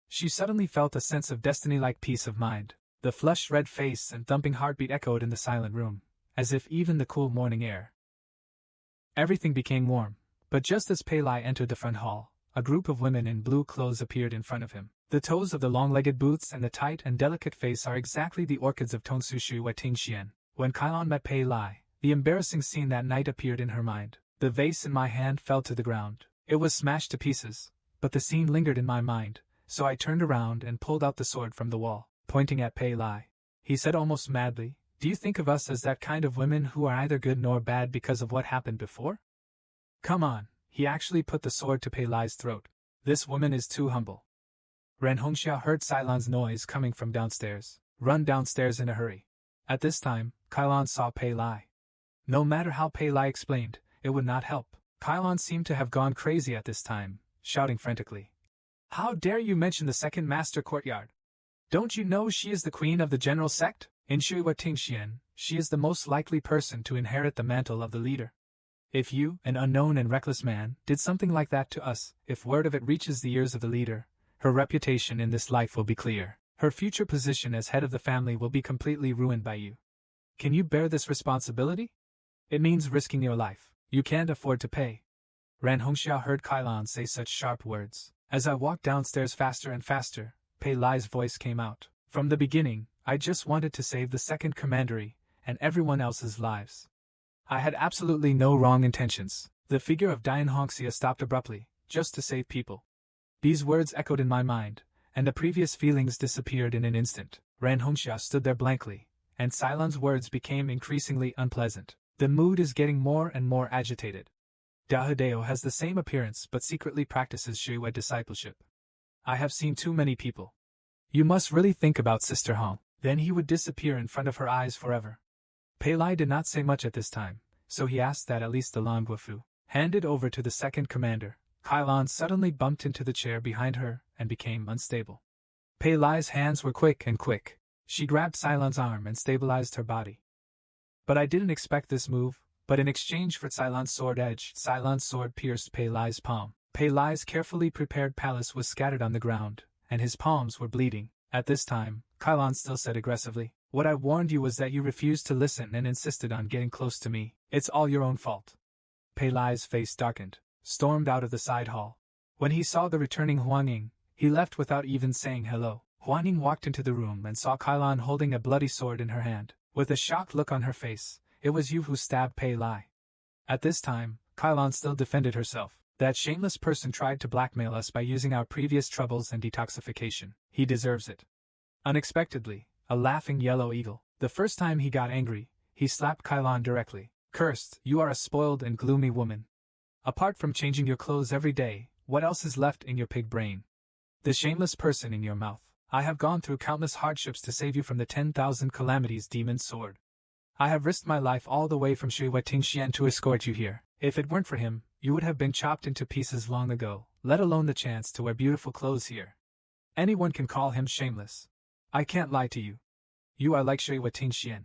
A: She suddenly felt a sense of destiny-like peace of mind. The flushed red face and thumping heartbeat echoed in the silent room, as if even the cool morning air. Everything became warm, but just as Pei Lai entered the front hall, a group of women in blue clothes appeared in front of him. The toes of the long-legged boots and the tight and delicate face are exactly the orchids of Tongsu Shu Wei Tingxian. When Kailan met Pei Lai, the embarrassing scene that night appeared in her mind. The vase in my hand fell to the ground. It was smashed to pieces, but the scene lingered in my mind, so I turned around and pulled out the sword from the wall, pointing at Pei Lai. He said almost madly, "Do you think of us as that kind of women who are either good nor bad because of what happened before? Come on." He actually put the sword to Pei Lai's throat. "This woman is too humble." Ran Hongxia heard Cailan's noise coming from downstairs. Run downstairs in a hurry. At this time, Cailan saw Pei Lai. No matter how Pei Lai explained, it would not help. Cailan seemed to have gone crazy at this time, shouting frantically, "How dare you mention the second master courtyard? Don't you know she is the queen of the general sect? In Shui Tingxian, she is the most likely person to inherit the mantle of the leader. If you, an unknown and reckless man, did something like that to us, if word of it reaches the ears of the leader, her reputation in this life will be clear. Her future position as head of the family will be completely ruined by you. Can you bear this responsibility? It means risking your life. You can't afford to pay." Ran Hongxia heard Kailan say such sharp words. As I walked downstairs faster and faster, Pei Lai's voice came out. "From the beginning, I just wanted to save the second commandery and everyone else's lives. I had absolutely no wrong intentions." The figure of Dian Hongxia stopped abruptly, just to save people. These words echoed in my mind, and the previous feelings disappeared in an instant. Ran Hongxia stood there blankly, and Cailan's words became increasingly unpleasant. The mood is getting more and more agitated. Dahideo has the same appearance but secretly practices Shui discipleship. I have seen too many people. You must really think about Sister Hong. Then he would disappear in front of her eyes forever. Pei Lai did not say much at this time, so he asked that at least the Langguofu handed over to the second commander. Kailan suddenly bumped into the chair behind her and became unstable. Pei Lai's hands were quick and quick. She grabbed Cailan's arm and stabilized her body. But I didn't expect this move, but in exchange for Cailan's sword edge, Cailan's sword pierced Pei Lai's palm. Pei Lai's carefully prepared palace was scattered on the ground, and his palms were bleeding. At this time, Kailan still said aggressively, "What I warned you was that you refused to listen and insisted on getting close to me. It's all your own fault." Pei Lai's face darkened, stormed out of the side hall. When he saw the returning Huang Ying, he left without even saying hello. Huang Ying walked into the room and saw Kailan holding a bloody sword in her hand. With a shocked look on her face, "It was you who stabbed Pei Lai." At this time, Kailan still defended herself. "That shameless person tried to blackmail us by using our previous troubles and detoxification. He deserves it." Unexpectedly, a laughing yellow eagle. The first time he got angry, he slapped Kailan directly. "Cursed, you are a spoiled and gloomy woman. Apart from changing your clothes every day, what else is left in your pig brain? The shameless person in your mouth. I have gone through countless hardships to save you from the 10,000 calamities demon's sword. I have risked my life all the way from Shui Tingxian to escort you here. If it weren't for him, you would have been chopped into pieces long ago, let alone the chance to wear beautiful clothes here. Anyone can call him shameless. I can't lie to you. You are like Shui Tingxian.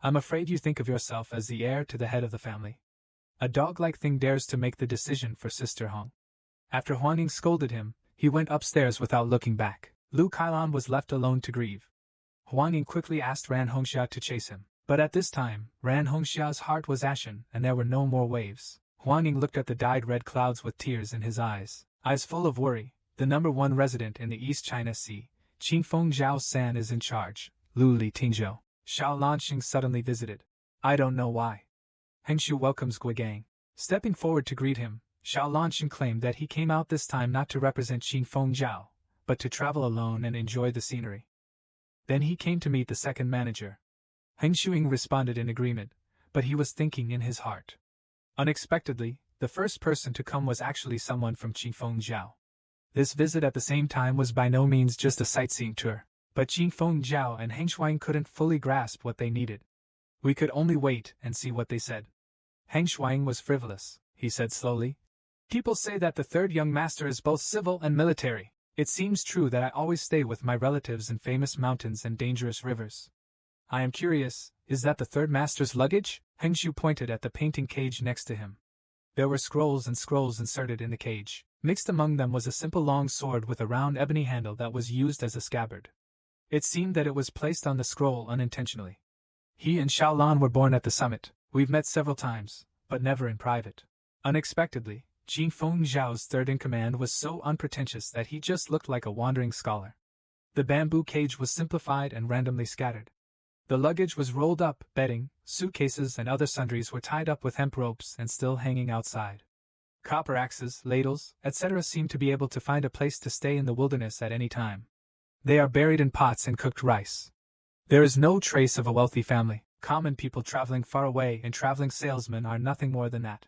A: I'm afraid you think of yourself as the heir to the head of the family. A dog-like thing dares to make the decision for Sister Hong." After Huang Ying scolded him, he went upstairs without looking back. Lu Kailan was left alone to grieve. Huang Ying quickly asked Ran Hongxia to chase him. But at this time, Ran Hongxia's heart was ashen and there were no more waves. Huang Ying looked at the dyed red clouds with tears in his eyes full of worry. The #1 resident in the East China Sea, Chunfang Zhao San, is in charge. Lu Li Tingzhou. Xiao Lanxing suddenly visited. I don't know why. Hengshu welcomes Guigang. Stepping forward to greet him, Xiao Lanxing claimed that he came out this time not to represent Chunfang Zhao, but to travel alone and enjoy the scenery. Then he came to meet the second manager. Heng Shuing responded in agreement, but he was thinking in his heart. Unexpectedly, the first person to come was actually someone from Chunfang Zhao. This visit at the same time was by no means just a sightseeing tour, but Chunfang Zhao and Heng Shuang couldn't fully grasp what they needed. We could only wait and see what they said. Heng Shuang was frivolous, he said slowly. People say that the third young master is both civil and military. It seems true that I always stay with my relatives in famous mountains and dangerous rivers. I am curious, is that the third master's luggage? Hengshu pointed at the painting cage next to him. There were scrolls and scrolls inserted in the cage. Mixed among them was a simple long sword with a round ebony handle that was used as a scabbard. It seemed that it was placed on the scroll unintentionally. He and Xiaolan were born at the summit. We've met several times, but never in private. Unexpectedly, Chunfang Zhao's third-in-command was so unpretentious that he just looked like a wandering scholar. The bamboo cage was simplified and randomly scattered. The luggage was rolled up, bedding, suitcases and other sundries were tied up with hemp ropes and still hanging outside. Copper axes, ladles, etc. seemed to be able to find a place to stay in the wilderness at any time. They are buried in pots and cooked rice. There is no trace of a wealthy family. Common people traveling far away and traveling salesmen are nothing more than that.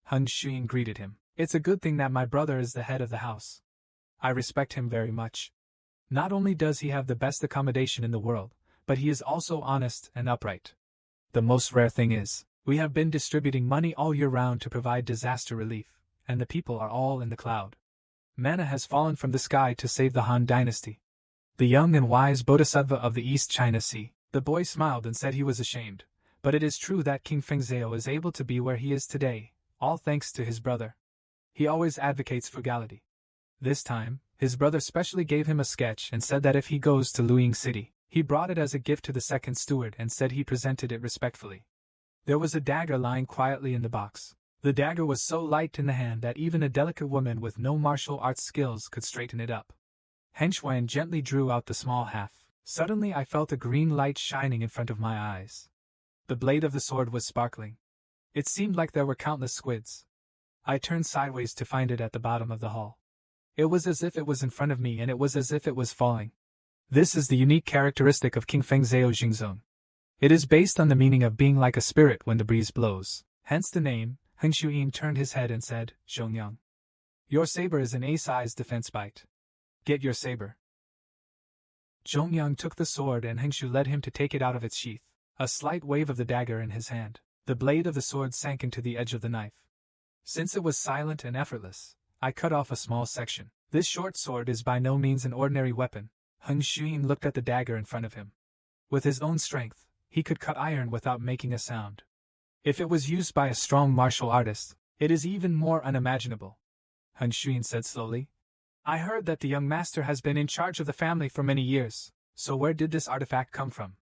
A: Hung Xuyin greeted him. It's a good thing that my brother is the head of the house. I respect him very much. Not only does he have the best accommodation in the world, but he is also honest and upright. The most rare thing is, we have been distributing money all year round to provide disaster relief, and the people are all in the cloud. Manna has fallen from the sky to save the Han dynasty. The young and wise Bodhisattva of the East China Sea. The boy smiled and said he was ashamed, but it is true that King Fengzhou is able to be where he is today, all thanks to his brother. He always advocates frugality. This time, his brother specially gave him a sketch and said that if he goes to Luiying City, he brought it as a gift to the second steward and said he presented it respectfully. There was a dagger lying quietly in the box. The dagger was so light in the hand that even a delicate woman with no martial arts skills could straighten it up. Henchwan gently drew out the small half. Suddenly I felt a green light shining in front of my eyes. The blade of the sword was sparkling. It seemed like there were countless squids. I turned sideways to find it at the bottom of the hall. It was as if it was in front of me and it was as if it was falling. This is the unique characteristic of King Fengzhou Jingzong. It is based on the meaning of being like a spirit when the breeze blows. Hence the name. Heng Shuyin turned his head and said, Zhongyang. Your saber is an A-sized defense bite. Get your saber. Zhongyang took the sword and Hengshu led him to take it out of its sheath. A slight wave of the dagger in his hand. The blade of the sword sank into the edge of the knife. Since it was silent and effortless, I cut off a small section. This short sword is by no means an ordinary weapon. Heng Shuyin looked at the dagger in front of him. With his own strength, he could cut iron without making a sound. If it was used by a strong martial artist, it is even more unimaginable. Heng Shuyin said slowly. I heard that the young master has been in charge of the family for many years, so where did this artifact come from?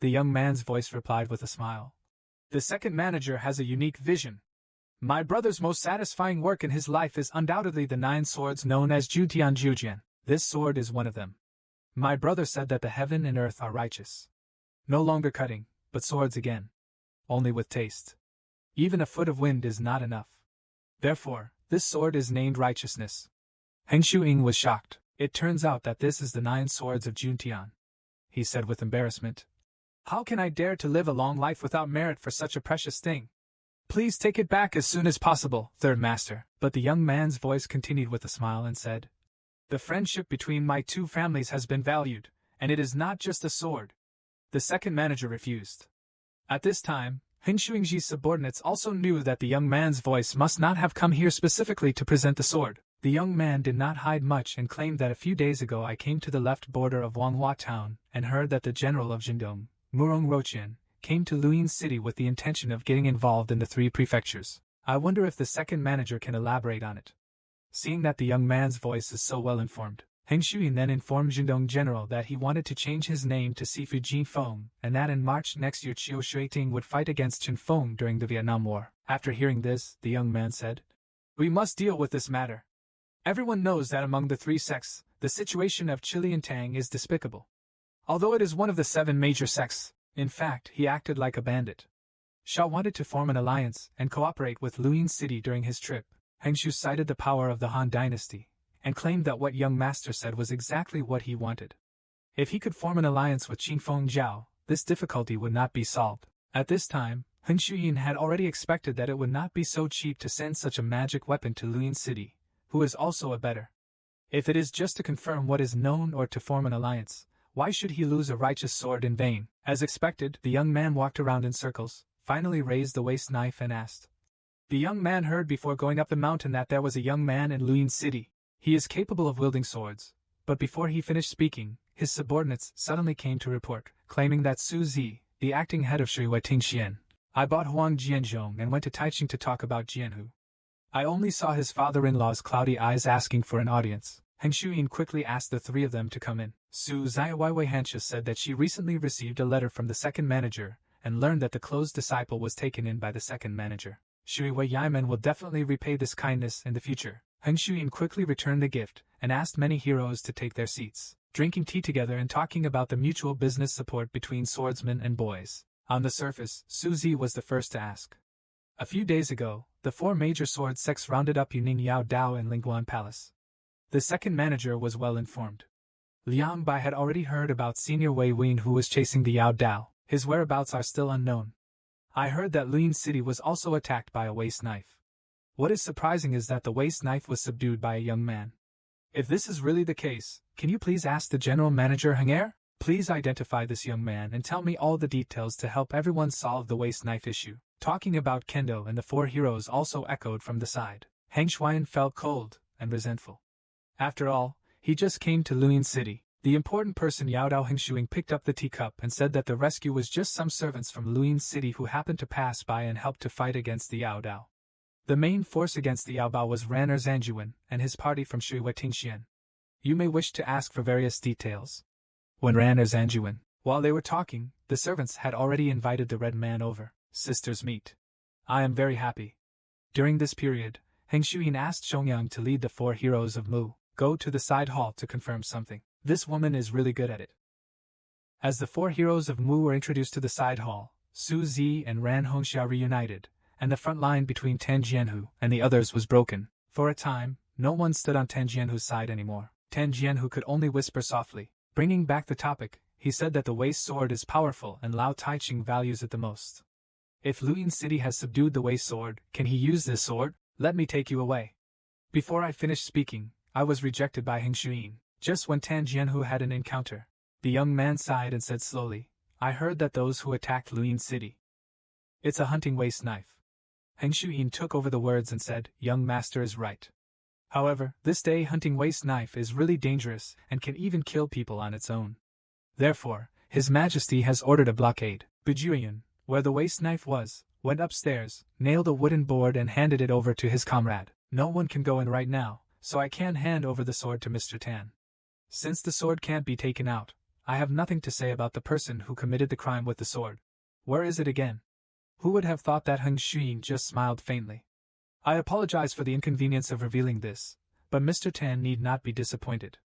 A: The young man's voice replied with a smile. The second manager has a unique vision. My brother's most satisfying work in his life is undoubtedly the 9 swords known as Jutian Jujian. This sword is one of them. My brother said that the heaven and earth are righteous. No longer cutting, but swords again. Only with taste. Even a foot of wind is not enough. Therefore, this sword is named righteousness. Heng Shuing was shocked. It turns out that this is the 9 swords of Juntian. He said with embarrassment. How can I dare to live a long life without merit for such a precious thing? Please take it back as soon as possible, third master. But the young man's voice continued with a smile and said, the friendship between my 2 families has been valued, and it is not just a sword. The second manager refused. At this time, Heng Shuingji's subordinates also knew that the young man's voice must not have come here specifically to present the sword. The young man did not hide much and claimed that a few days ago I came to the left border of Wanghua town and heard that the general of Jindong, Murong Roqian, came to Luiying City with the intention of getting involved in the 3 prefectures. I wonder if the second manager can elaborate on it. Seeing that the young man's voice is so well informed, Heng Shuyin then informed Jindong general that he wanted to change his name to Sifu Jinfeng and that in March next year Chiu Shuiting would fight against Chunfang during the Vietnam War. After hearing this, the young man said, we must deal with this matter. Everyone knows that among the 3 sects, the situation of Chiliantang is despicable. Although it is one of the 7 major sects, in fact, he acted like a bandit. Sha wanted to form an alliance and cooperate with Luiying City during his trip. Hengshu cited the power of the Han dynasty, and claimed that what young master said was exactly what he wanted. If he could form an alliance with Qingfeng Zhao, this difficulty would not be solved. At this time, Heng Shuyin had already expected that it would not be so cheap to send such a magic weapon to Luiying City, who is also a better. If it is just to confirm what is known or to form an alliance, why should he lose a righteous sword in vain? As expected, the young man walked around in circles, finally raised the waist knife and asked, The young man heard before going up the mountain that there was a young man in Luyin City. He is capable of wielding swords. But before he finished speaking, his subordinates suddenly came to report, claiming that Su Zi, the acting head of Shui Tingxian, I bought Huang Jianzhong and went to Taiching to talk about Jianhu. I only saw his father-in-law's cloudy eyes asking for an audience. Heng Shuyin quickly asked the three of them to come in. Su Zaiwaiwei Hansha said that she recently received a letter from the second manager, and learned that the closed disciple was taken in by the second manager. Shui Wei Yaimen will definitely repay this kindness in the future. Heng Shuyin quickly returned the gift, and asked many heroes to take their seats, drinking tea together and talking about the mutual business support between swordsmen and boys. On the surface, Su Zi was the first to ask. A few days ago, the four major sword sects rounded up Yuning Yao Dao and Lingguan Palace. The second manager was well informed. Liang Bai had already heard about Senior Wei Wing who was chasing the Yao Dao. His whereabouts are still unknown. I heard that Luyin City was also attacked by a waste knife. What is surprising is that the waste knife was subdued by a young man. If this is really the case, can you please ask the general manager Heng Er? Please identify this young man and tell me all the details to help everyone solve the waste knife issue. Talking about Kendo and the four heroes also echoed from the side. Heng Shuyan felt cold and resentful. After all, he just came to Luyin City. The important person Yao Dao Heng Shuing picked up the teacup and said that the rescue was just some servants from Luyin City who happened to pass by and helped to fight against the Yao Dao. The main force against the Yao Bao was Ran'er Zhanjuan and his party from Shui Tingxian. You may wish to ask for various details. When Ran'er Zhanjuan, while they were talking, the servants had already invited the red man over. Sisters meet. I am very happy. During this period, Heng Shuyin asked Xiongyang to lead the four heroes of Mu, go to the side hall to confirm something. This woman is really good at it. As the four heroes of Mu were introduced to the side hall, Su Zi and Ran Hongxia reunited, and the front line between Tan Jianhu and the others was broken. For a time, no one stood on Tan Jianhu's side anymore. Tan Jianhu could only whisper softly. Bringing back the topic, he said that the waste sword is powerful and Lao Taiching values it the most. If Luyin City has subdued the waste sword, can he use this sword? Let me take you away. Before I finished speaking, I was rejected by Heng Shuyin. Just when Tan Jianhu had an encounter, the young man sighed and said slowly, I heard that those who attacked Luyin City. It's a hunting waste knife. Heng Shuyin took over the words and said, young master is right. However, this day hunting waste knife is really dangerous and can even kill people on its own. Therefore, His Majesty has ordered a blockade. Bijuyan, where the waste knife was, went upstairs, nailed a wooden board and handed it over to his comrade. No one can go in right now, so I can hand over the sword to Mr. Tan. Since the sword can't be taken out, I have nothing to say about the person who committed the crime with the sword. Where is it again? Who would have thought that Heng Shuyin just smiled faintly? I apologize for the inconvenience of revealing this, but Mr. Tan need not be disappointed.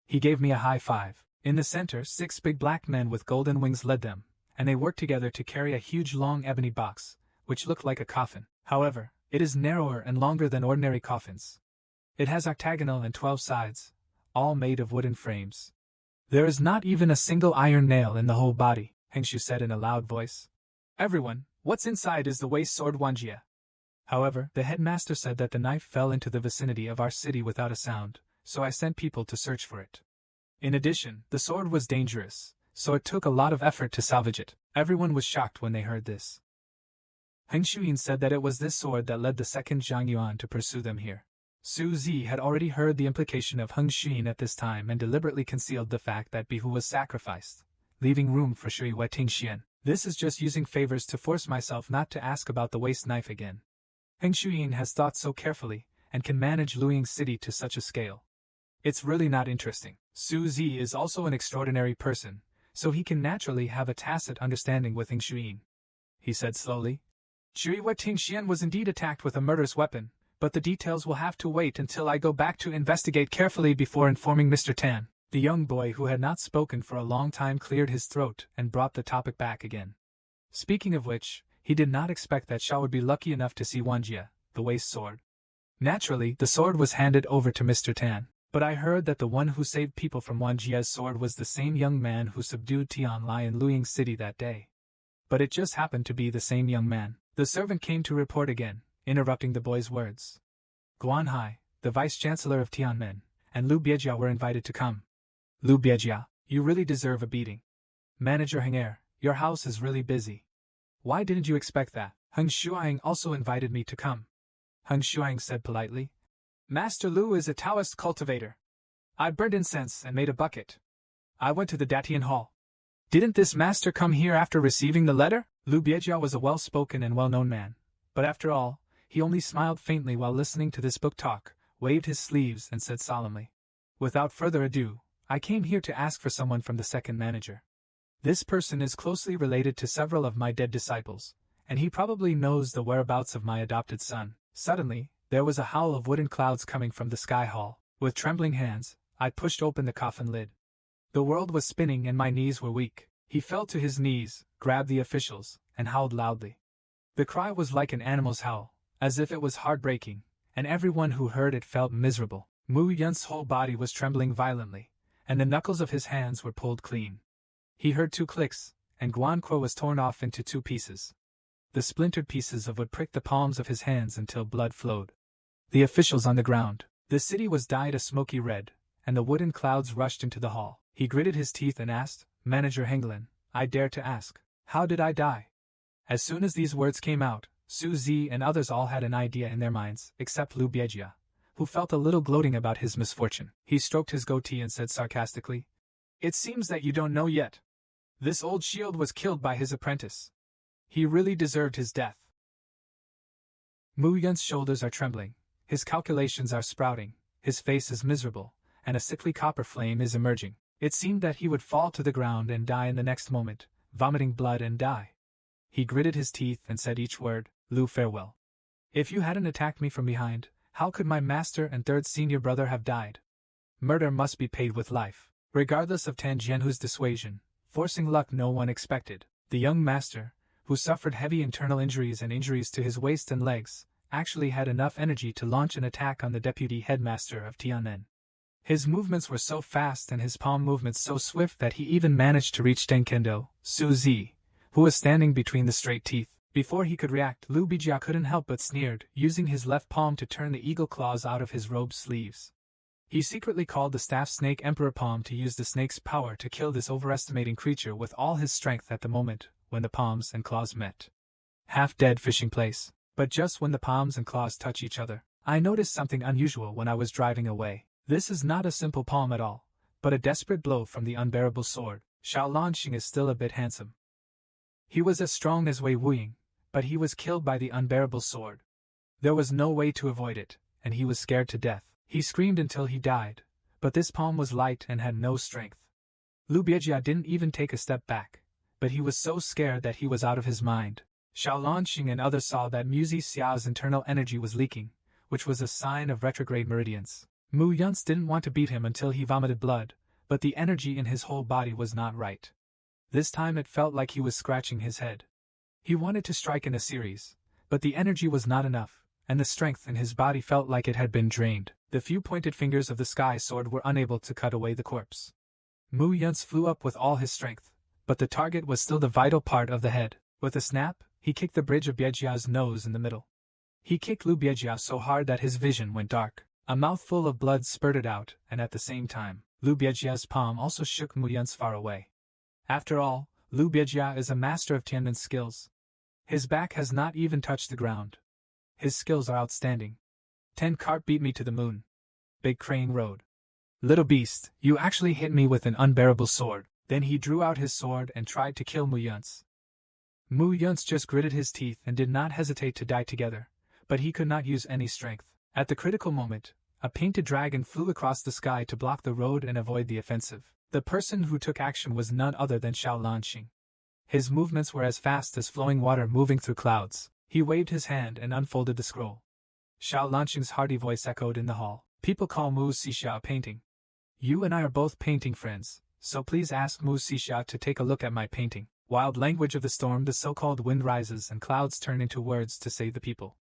A: He gave me a high five. In the center, 6 big black men with golden wings led them, and they worked together to carry a huge long ebony box, which looked like a coffin. However, it is narrower and longer than ordinary coffins. It has octagonal and 12 sides, all made of wooden frames. There is not even a single iron nail in the whole body, Heng Shu said in a loud voice. Everyone, what's inside is the waste sword Wanjia. However, the headmaster said that the knife fell into the vicinity of our city without a sound, so I sent people to search for it. In addition, the sword was dangerous, so it took a lot of effort to salvage it. Everyone was shocked when they heard this. Heng Shuyin said that it was this sword that led the second Zhang Yuan to pursue them here. Su Zi had already heard the implication of Heng Shuyin at this time and deliberately concealed the fact that Bihu was sacrificed, leaving room for Shui Tingxian. This is just using favors to force myself not to ask about the waste knife again. Heng Shuyin has thought so carefully, and can manage Luyin City to such a scale. It's really not interesting. Su Zi is also an extraordinary person, so he can naturally have a tacit understanding with Heng Shuyin. He said slowly. Shui Tingxian was indeed attacked with a murderous weapon, but the details will have to wait until I go back to investigate carefully before informing Mr. Tan. The young boy who had not spoken for a long time cleared his throat and brought the topic back again. Speaking of which, he did not expect that Shao would be lucky enough to see Wanjia, the waste sword. Naturally, the sword was handed over to Mr. Tan, but I heard that the one who saved people from Wanjia's sword was the same young man who subdued Tian Lai in Luyin City that day. But it just happened to be the same young man. The servant came to report again, interrupting the boy's words. Guan Hai, the vice-chancellor of Tianmen, and Lu Biejia were invited to come. Lu Biejia, you really deserve a beating. Manager Heng Er, your house is really busy. Why didn't you expect that? Heng Shuang also invited me to come. Heng Shuang said politely. Master Lu is a Taoist cultivator. I burned incense and made a bucket. I went to the Datian Hall. Didn't this master come here after receiving the letter? Lu Biejia was a well-spoken and well-known man, but after all, he only smiled faintly while listening to this book talk, waved his sleeves and said solemnly. Without further ado, I came here to ask for someone from the second manager. This person is closely related to several of my dead disciples, and he probably knows the whereabouts of my adopted son. Suddenly, there was a howl of wooden clouds coming from the sky hall. With trembling hands, I pushed open the coffin lid. The world was spinning and my knees were weak. He fell to his knees, grabbed the officials, and howled loudly. The cry was like an animal's howl, as if it was heartbreaking, and everyone who heard it felt miserable. Mu Yun's whole body was trembling violently, and the knuckles of his hands were pulled clean. He heard 2 clicks, and Guan Kuo was torn off into 2 pieces. The splintered pieces of wood pricked the palms of his hands until blood flowed. The officials on the ground. The city was dyed a smoky red, and the wooden clouds rushed into the hall. He gritted his teeth and asked, Manager Henglin, I dare to ask, how did I die? As soon as these words came out, Su Zi and others all had an idea in their minds, except Lu Biejia, who felt a little gloating about his misfortune. He stroked his goatee and said sarcastically, It seems that you don't know yet. This old shield was killed by his apprentice. He really deserved his death. Mu Yun's shoulders are trembling, his calculations are sprouting, his face is miserable, and a sickly copper flame is emerging. It seemed that he would fall to the ground and die in the next moment, vomiting blood and die. He gritted his teeth and said each word, Lu, farewell. If you hadn't attacked me from behind, how could my master and 3rd senior brother have died? Murder must be paid with life. Regardless of Tan Jianhu's dissuasion, forcing luck no one expected, the young master, who suffered heavy internal injuries and injuries to his waist and legs, actually had enough energy to launch an attack on the deputy headmaster of Tianmen. His movements were so fast and his palm movements so swift that he even managed to reach Tenkendo, Su Zi, who was standing between the straight teeth. Before he could react, Lu Biejia couldn't help but sneered, using his left palm to turn the eagle claws out of his robe sleeves. He secretly called the staff snake Emperor Palm to use the snake's power to kill this overestimating creature with all his strength at the moment when the palms and claws met. Half-dead fishing place. But just when the palms and claws touch each other, I noticed something unusual when I was driving away. This is not a simple palm at all, but a desperate blow from the unbearable sword. Xiao Lanxing is still a bit handsome. He was as strong as Wei Wuying, but he was killed by the unbearable sword. There was no way to avoid it, and he was scared to death. He screamed until he died, but this palm was light and had no strength. Lu Biejia didn't even take a step back, but he was so scared that he was out of his mind. Xiao Lanxing and others saw that Mu Xiao's internal energy was leaking, which was a sign of retrograde meridians. Mu Yun's didn't want to beat him until he vomited blood, but the energy in his whole body was not right. This time it felt like he was scratching his head. He wanted to strike in a series, but the energy was not enough, and the strength in his body felt like it had been drained. The few pointed fingers of the sky sword were unable to cut away the corpse. Mu Yun's flew up with all his strength, but the target was still the vital part of the head. With a snap, he kicked the bridge of Biejia's nose in the middle. He kicked Lu Biejia so hard that his vision went dark. A mouthful of blood spurted out, and at the same time, Lu Biejia's palm also shook Mu Yun's far away. After all, Lu Biejia is a master of Tianmen's skills. His back has not even touched the ground. His skills are outstanding. 10 carp beat me to the moon. Big Crane rode. Little beast, you actually hit me with an unbearable sword. Then he drew out his sword and tried to kill Mu Yun's. Mu Yun's just gritted his teeth and did not hesitate to die together, but he could not use any strength. At the critical moment, a painted dragon flew across the sky to block the road and avoid the offensive. The person who took action was none other than Xiao Lanxing. His movements were as fast as flowing water moving through clouds. He waved his hand and unfolded the scroll. Xiao Lanxing's hearty voice echoed in the hall. People call Mu Xixia a painting. You and I are both painting friends, so please ask Mu Xixia to take a look at my painting. Wild language of the storm, the so-called wind rises and clouds turn into words to save the people.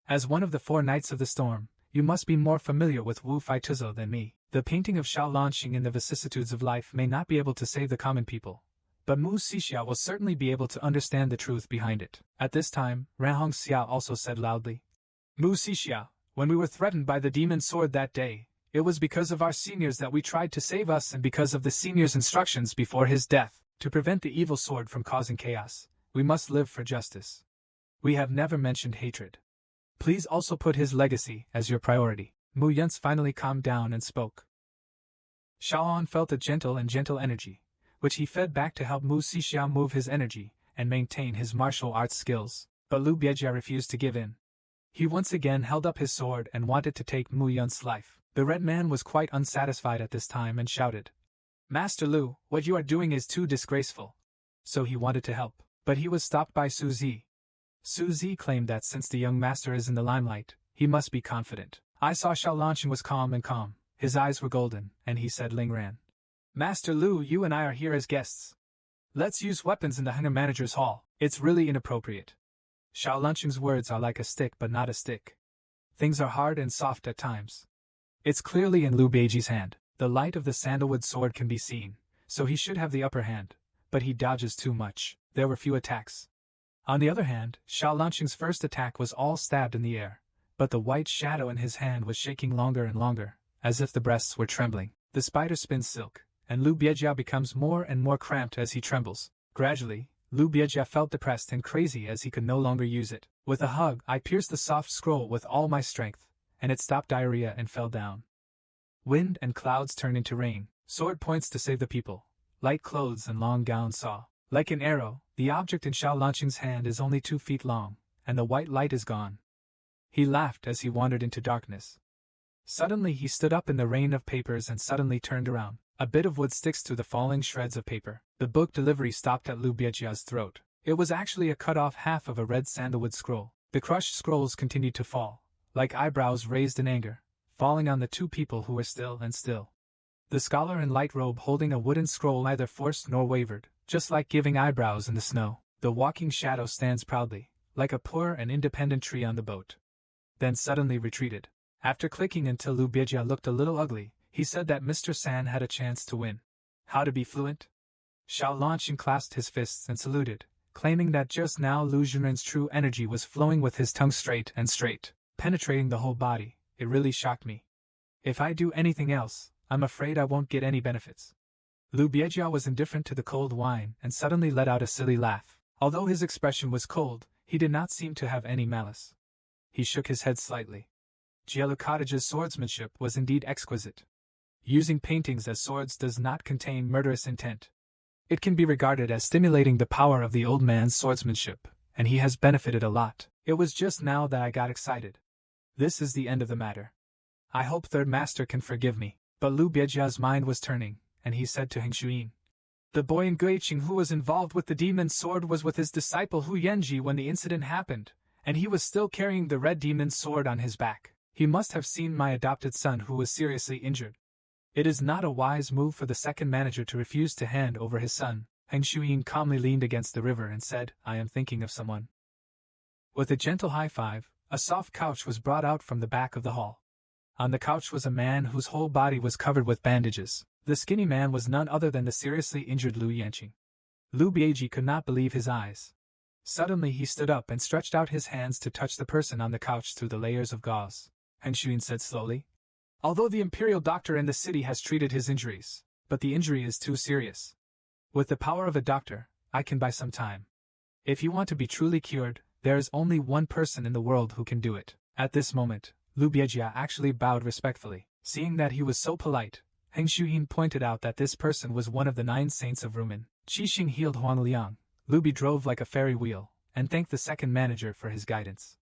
A: As one of the 4 knights of the storm, you must be more familiar with Wu Fai Tuzo than me. The painting of Xiao Lanxing in the vicissitudes of life may not be able to save the common people, but Mu Xixia will certainly be able to understand the truth behind it. At this time, Ranhong Xia also said loudly, Mu Xixia, when we were threatened by the demon sword that day, it was because of our seniors that we tried to save us and because of the senior's instructions before his death. To prevent the evil sword from causing chaos, we must live for justice. We have never mentioned hatred. Please also put his legacy as your priority. Mu Yun's finally calmed down and spoke. Shaoan felt a gentle energy, which he fed back to help Mu Xixiao move his energy and maintain his martial arts skills, but Lu Biejia refused to give in. He once again held up his sword and wanted to take Mu Yun's life. The red man was quite unsatisfied at this time and shouted, "Master Lu, what you are doing is too disgraceful." So he wanted to help, but he was stopped by Su Zi. Su Zi claimed that since the young master is in the limelight, he must be confident. I saw Xiao Lanqing was calm. His eyes were golden, and he said, "Ling Ran, Master Lu, you and I are here as guests. Let's use weapons in the hangar manager's hall. It's really inappropriate." Xiao Lanqing's words are like a stick but not a stick. Things are hard and soft at times. It's clearly in Lu Beiji's hand. The light of the sandalwood sword can be seen, so he should have the upper hand, but he dodges too much. There were few attacks. On the other hand, Xiao Lanqing's first attack was all stabbed in the air, but the white shadow in his hand was shaking longer and longer, as if the breasts were trembling. The spider spins silk, and Lu Biejia becomes more and more cramped as he trembles. Gradually, Lu Biejia felt depressed and crazy as he could no longer use it. With a hug, I pierced the soft scroll with all my strength, and it stopped diarrhea and fell down. Wind and clouds turned into rain. Sword points to save the people. Light clothes and long gowns saw. Like an arrow, the object in Xiao Lanqing's hand is only 2 feet long, and the white light is gone. He laughed as he wandered into darkness. Suddenly he stood up in the rain of papers and suddenly turned around. A bit of wood sticks through the falling shreds of paper. The book delivery stopped at Lu Biejia's throat. It was actually a cut-off half of a red sandalwood scroll. The crushed scrolls continued to fall, like eyebrows raised in anger, falling on the 2 people who were still. The scholar in light robe holding a wooden scroll neither forced nor wavered, just like giving eyebrows in the snow. The walking shadow stands proudly, like a poor and independent tree on the boat. Then suddenly retreated. After clicking until Lu Biejia looked a little ugly, he said that Mr. San had a chance to win. How to be fluent? Xiao Lanqing clasped his fists and saluted, claiming that just now Lu Junren's true energy was flowing with his tongue straight, penetrating the whole body. It really shocked me. If I do anything else, I'm afraid I won't get any benefits. Lu Biejia was indifferent to the cold wine and suddenly let out a silly laugh. Although his expression was cold, he did not seem to have any malice. He shook his head slightly. Jielu Cottage's swordsmanship was indeed exquisite. Using paintings as swords does not contain murderous intent. It can be regarded as stimulating the power of the old man's swordsmanship, and he has benefited a lot. It was just now that I got excited. This is the end of the matter. I hope Third Master can forgive me. But Lu Biejia's mind was turning, and he said to Heng Shuyin, "The boy in Guiqing who was involved with the demon's sword was with his disciple Hu Yanji when the incident happened, and he was still carrying the red demon's sword on his back. He must have seen my adopted son who was seriously injured. It is not a wise move for the second manager to refuse to hand over his son." Heng Shuyin calmly leaned against the river and said, "I am thinking of someone." With a gentle high five, a soft couch was brought out from the back of the hall. On the couch was a man whose whole body was covered with bandages. The skinny man was none other than the seriously injured Lu Yanqing. Lu Bieji could not believe his eyes. Suddenly he stood up and stretched out his hands to touch the person on the couch through the layers of gauze. Heng Shuyin said slowly, "Although the imperial doctor in the city has treated his injuries, but the injury is too serious. With the power of a doctor, I can buy some time. If you want to be truly cured, there is only one person in the world who can do it." At this moment, Lu Biejia actually bowed respectfully. Seeing that he was so polite, Heng Shuyin pointed out that this person was one of the 9 saints of Rumen. Qixing healed Huang Liang. Lu Bi drove like a ferry wheel, and thanked the second manager for his guidance.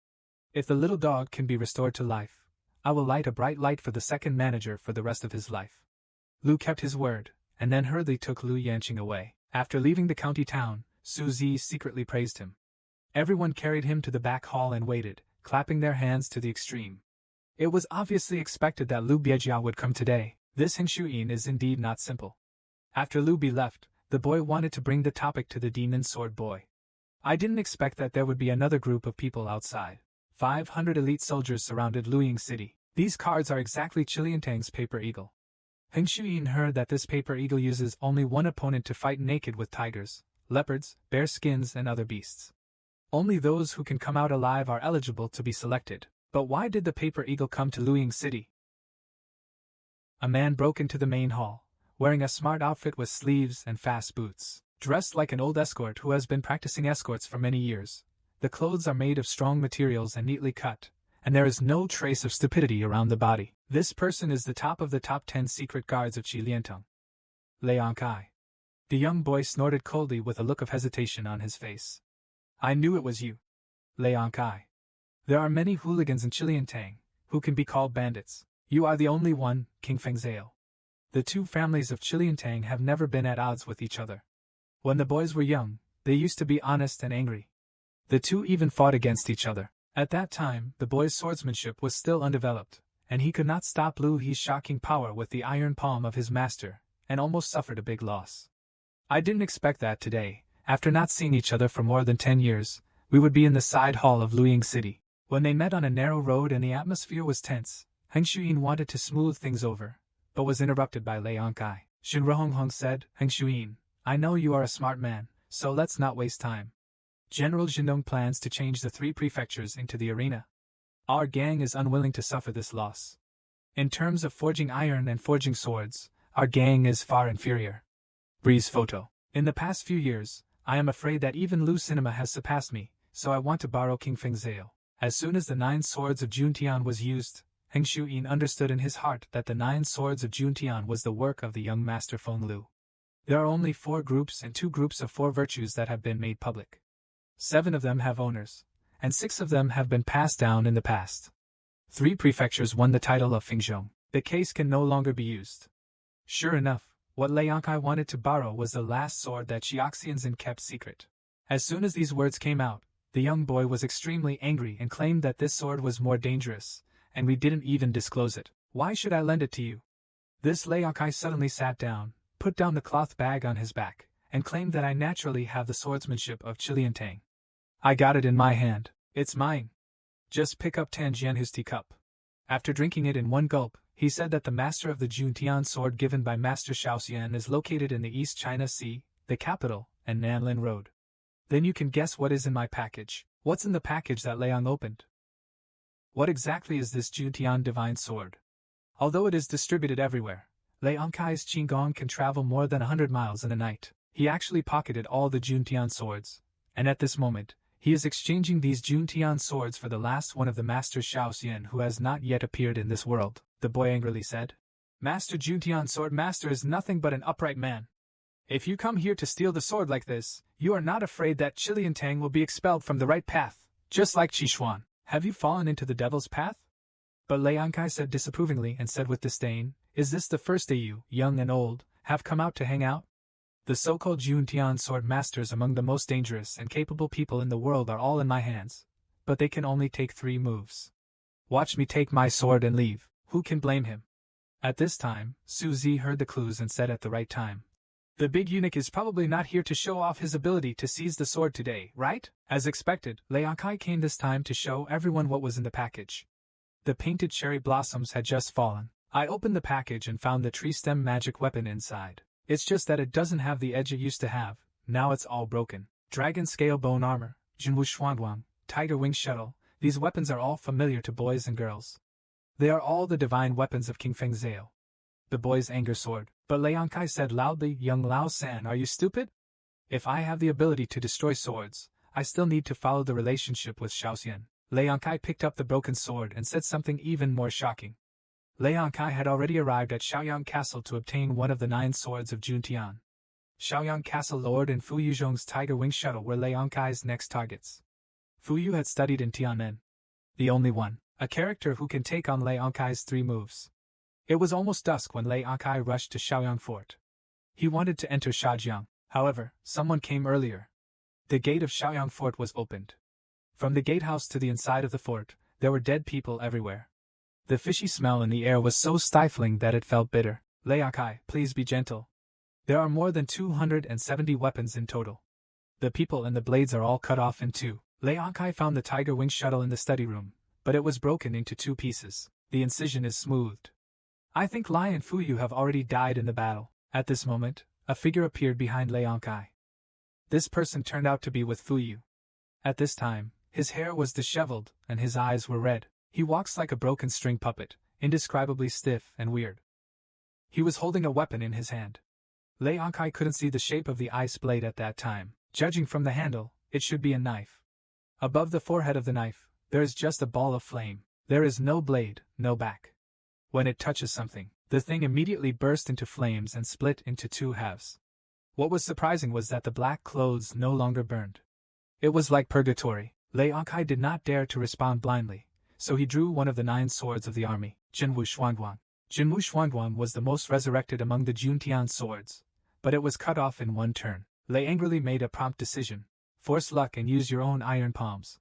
A: If the little dog can be restored to life, I will light a bright light for the second manager for the rest of his life. Lu kept his word, and then hurriedly took Lu Yanqing away. After leaving the county town, Su Zi secretly praised him. Everyone carried him to the back hall and waited, clapping their hands to the extreme. It was obviously expected that Lu Biejia would come today. This Heng Shuyin is indeed not simple. After Lu Bi left, the boy wanted to bring the topic to the demon sword boy. I didn't expect that there would be another group of people outside. 500 elite soldiers surrounded Luying City. These cards are exactly Chiliantang's paper eagle. Heng Shuyin heard that this paper eagle uses only one opponent to fight naked with tigers, leopards, bear skins and other beasts. Only those who can come out alive are eligible to be selected. But why did the paper eagle come to Luying City? A man broke into the main hall, wearing a smart outfit with sleeves and fast boots. Dressed like an old escort who has been practicing escorts for many years, The clothes are made of strong materials and neatly cut, and there is no trace of stupidity around the body. This person is the top of the top 10 secret guards of Qi Liantong. Liang Kai. The young boy snorted coldly with a look of hesitation on his face. I knew it was you. Liang Kai. There are many hooligans in Chiliantang who can be called bandits. You are the only one, King Fengzale. The two families of Chiliantang have never been at odds with each other. When the boys were young, they used to be honest and angry. The two even fought against each other. At that time, the boy's swordsmanship was still undeveloped, and he could not stop Lu He's shocking power with the iron palm of his master, and almost suffered a big loss. I didn't expect that today, after not seeing each other for more than 10 years, we would be in the side hall of Luiying City. When they met on a narrow road and the atmosphere was tense, Heng Shuyin wanted to smooth things over, but was interrupted by Liang Kai. Shin Rohonghong said, Heng Shuyin, I know you are a smart man, so let's not waste time. General Jinong plans to change the 3 prefectures into the arena. Our gang is unwilling to suffer this loss. In terms of forging iron and forging swords, our gang is far inferior. Breeze photo. In the past few years, I am afraid that even Lu Cinema has surpassed me, so I want to borrow King Fengzale. As soon as the 9 swords of Juntian was used, Heng Shuyin understood in his heart that the 9 swords of Juntian was the work of the young master Feng Lu. There are only 4 groups and 2 groups of 4 virtues that have been made public. 7 of them have owners, and 6 of them have been passed down in the past. 3 prefectures won the title of Fengzhong. The case can no longer be used. Sure enough, what Liang Kai wanted to borrow was the last sword that Xiaoxianzin kept secret. As soon as these words came out, the young boy was extremely angry and claimed that this sword was more dangerous, and we didn't even disclose it. Why should I lend it to you? This Liang Kai suddenly sat down, put down the cloth bag on his back, and claimed that I naturally have the swordsmanship of Chiliantang. I got it in my hand. It's mine. Just pick up Tanjianhu's teacup. After drinking it in one gulp, he said that the master of the Juntian sword given by Master Shaoxian is located in the East China Sea, the capital, and Nanlin Road. Then you can guess what is in my package. What's in the package that Liang opened? What exactly is this Juntian divine sword? Although it is distributed everywhere, Liang Kai's Qinggong can travel more than 100 miles in a night. He actually pocketed all the Juntian swords, and at this moment, he is exchanging these Juntian swords for the last one of the Master Shaoxian who has not yet appeared in this world, the boy angrily said. Master Juntian Sword Master is nothing but an upright man. If you come here to steal the sword like this, you are not afraid that Chiliantang will be expelled from the right path, just like Qishuan. Have you fallen into the devil's path? But Liang Kai said disapprovingly and said with disdain, Is this the first day you, young and old, have come out to hang out? The so-called Juntian sword masters among the most dangerous and capable people in the world are all in my hands, but they can only take 3 moves. Watch me take my sword and leave. Who can blame him? At this time, Su Zi heard the clues and said at the right time, The big eunuch is probably not here to show off his ability to seize the sword today, right? As expected, Liang Kai came this time to show everyone what was in the package. The painted cherry blossoms had just fallen. I opened the package and found the tree stem magic weapon inside. It's just that it doesn't have the edge it used to have, now it's all broken. Dragon scale bone armor, Junwu Xuanguang, tiger wing shuttle, these weapons are all familiar to boys and girls. They are all the divine weapons of King Fengzale. The boy's anger soared, but Liang Kai said loudly, Young Lao San, are you stupid? If I have the ability to destroy swords, I still need to follow the relationship with Shaoxian. Liang Kai picked up the broken sword and said something even more shocking. Liang Kai had already arrived at Shaoyang Castle to obtain one of the 9 swords of Juntian. Shaoyang Castle Lord and Fu Yuzhong's Tiger Wing Shuttle were Liang Kai's next targets. Fu Yu had studied in Tianmen. The only one, a character who can take on Liang Kai's 3 moves. It was almost dusk when Liang Kai rushed to Shaoyang Fort. He wanted to enter Shajiang, however, someone came earlier. The gate of Shaoyang Fort was opened. From the gatehouse to the inside of the fort, there were dead people everywhere. The fishy smell in the air was so stifling that it felt bitter. Liang Kai, please be gentle. There are more than 270 weapons in total. The people and the blades are all cut off in 2. Liang Kai found the Tiger Wing shuttle in the study room, but it was broken into 2 pieces. The incision is smoothed. I think Lai and Fu Yu have already died in the battle. At this moment, a figure appeared behind Liang Kai. This person turned out to be with Fu Yu. At this time, his hair was disheveled and his eyes were red. He walks like a broken string puppet, indescribably stiff and weird. He was holding a weapon in his hand. Liang Kai couldn't see the shape of the ice blade at that time. Judging from the handle, it should be a knife. Above the forehead of the knife, there is just a ball of flame. There is no blade, no back. When it touches something, the thing immediately burst into flames and split into two halves. What was surprising was that the black clothes no longer burned. It was like purgatory. Lei Ankai did not dare to respond blindly, so he drew one of the 9 swords of the army, Jinwu Xuanguang. Jinwu Xuanguang was the most resurrected among the Juntian swords, but it was cut off in one turn. Lei angrily made a prompt decision. Force luck and use your own iron palms.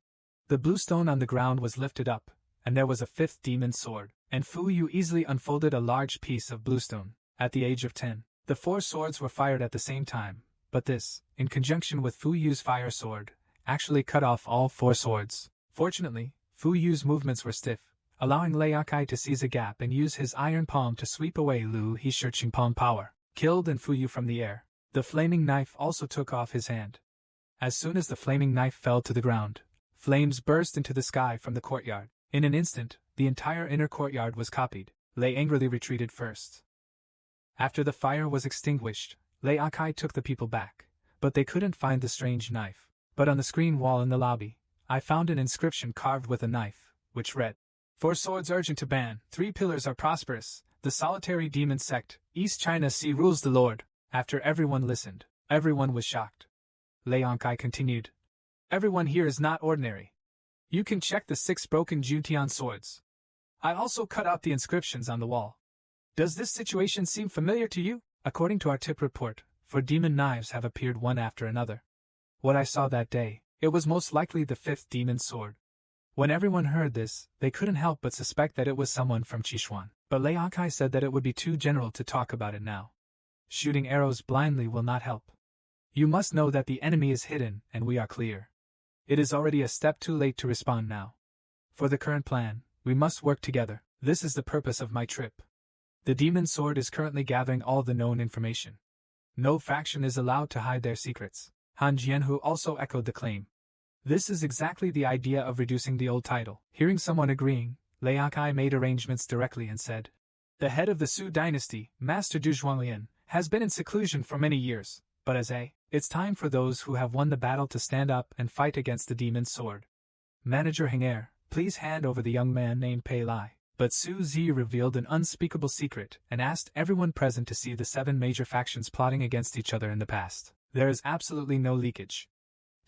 A: The blue stone on the ground was lifted up, and there was a 5th demon sword, and Fu Yu easily unfolded a large piece of bluestone. At the age of 10, the 4 swords were fired at the same time, but this, in conjunction with Fu Yu's fire sword, actually cut off all 4 swords. Fortunately, Fu Yu's movements were stiff, allowing Lei Akai to seize a gap and use his iron palm to sweep away Lu He's Shirqing palm power, killed and Fu Yu from the air. The flaming knife also took off his hand. As soon as the flaming knife fell to the ground, flames burst into the sky from the courtyard. In an instant, the entire inner courtyard was copied. Lei angrily retreated first. After the fire was extinguished, Lei Akai took the people back, but they couldn't find the strange knife. But on the screen wall in the lobby, I found an inscription carved with a knife, which read, 4 swords urgent to ban, 3 pillars are prosperous, the solitary demon sect, East China Sea rules the Lord. After everyone listened, everyone was shocked. Lei Ankai continued, everyone here is not ordinary. You can check the 6 broken Juntian swords. I also cut out the inscriptions on the wall. Does this situation seem familiar to you? According to our tip report, 4 demon knives have appeared one after another. What I saw that day, it was most likely the 5th demon sword. When everyone heard this, they couldn't help but suspect that it was someone from Qishuan. But Lei Akai said that it would be too general to talk about it now. Shooting arrows blindly will not help. You must know that the enemy is hidden and we are clear. It is already a step too late to respond now. For the current plan, we must work together. This is the purpose of my trip. The demon sword is currently gathering all the known information. No faction is allowed to hide their secrets. Han Jianhu also echoed the claim. This is exactly the idea of reducing the old title. Hearing someone agreeing, Lei Akai made arrangements directly and said, the head of the Su dynasty, Master Du Zhuanglian, has been in seclusion for many years, but it's time for those who have won the battle to stand up and fight against the demon sword. Manager Heng please hand over the young man named Pei Lai. But Su Zi revealed an unspeakable secret and asked everyone present to see the 7 major factions plotting against each other in the past. There is absolutely no leakage.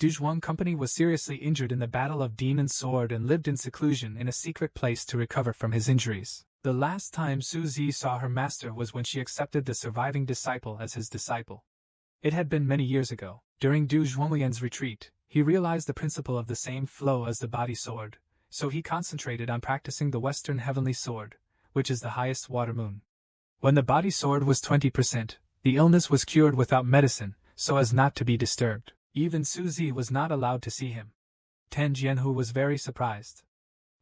A: Duzhuang Company was seriously injured in the Battle of Demon Sword and lived in seclusion in a secret place to recover from his injuries. The last time Su Zi saw her master was when she accepted the surviving disciple as his disciple. It had been many years ago. During Du Zhuanglian's retreat, he realized the principle of the same flow as the body sword, so he concentrated on practicing the Western Heavenly Sword, which is the highest water moon. When the body sword was 20%, the illness was cured without medicine, so as not to be disturbed. Even Su Zi was not allowed to see him. Tan Jianhu was very surprised.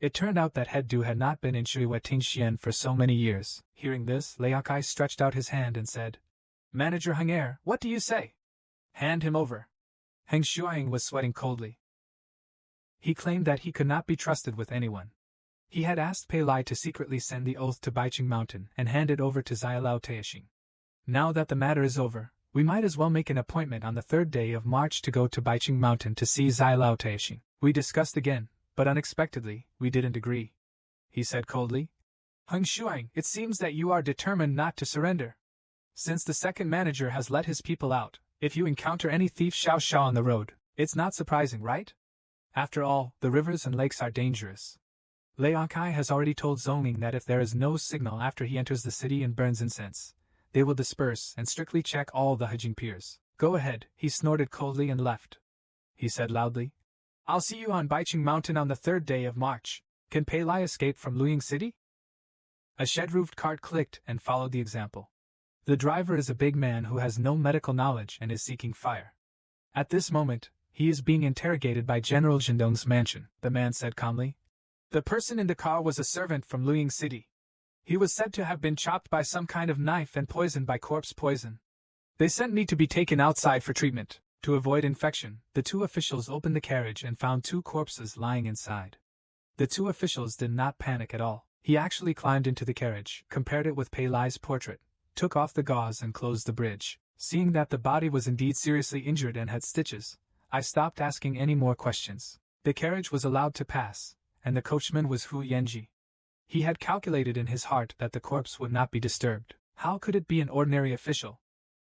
A: It turned out that Head Du had not been in Shui Tingxian for so many years. Hearing this, Lei Akai stretched out his hand and said, Manager Heng what do you say? Hand him over. Heng Shuang was sweating coldly. He claimed that he could not be trusted with anyone. He had asked Pei Lai to secretly send the oath to Baiqing Mountain and hand it over to Zilao Teishing. Now that the matter is over, we might as well make an appointment on the 3rd day of March to go to Baiqing Mountain to see Zilao Teishing. We discussed again, but unexpectedly, we didn't agree. He said coldly. Heng Shuang, it seems that you are determined not to surrender. Since the 2nd manager has let his people out, if you encounter any thief Xiao on the road, it's not surprising, right? After all, the rivers and lakes are dangerous. Lei Akai has already told Zongming that if there is no signal after he enters the city and burns incense, they will disperse and strictly check all the Hejing piers. Go ahead, he snorted coldly and left. He said loudly, I'll see you on Baiqing Mountain on the 3rd day of March. Can Pei Lai escape from Luying City? A shed-roofed cart clicked and followed the example. The driver is a big man who has no medical knowledge and is seeking fire. At this moment, he is being interrogated by General Jindong's mansion, the man said calmly. The person in the car was a servant from Luying City. He was said to have been chopped by some kind of knife and poisoned by corpse poison. They sent me to be taken outside for treatment. To avoid infection, the 2 officials opened the carriage and found 2 corpses lying inside. The 2 officials did not panic at all. He actually climbed into the carriage, compared it with Pei Lai's portrait, took off the gauze and closed the bridge. Seeing that the body was indeed seriously injured and had stitches, I stopped asking any more questions. The carriage was allowed to pass, and the coachman was Hu Yanji. He had calculated in his heart that the corpse would not be disturbed. How could it be an ordinary official?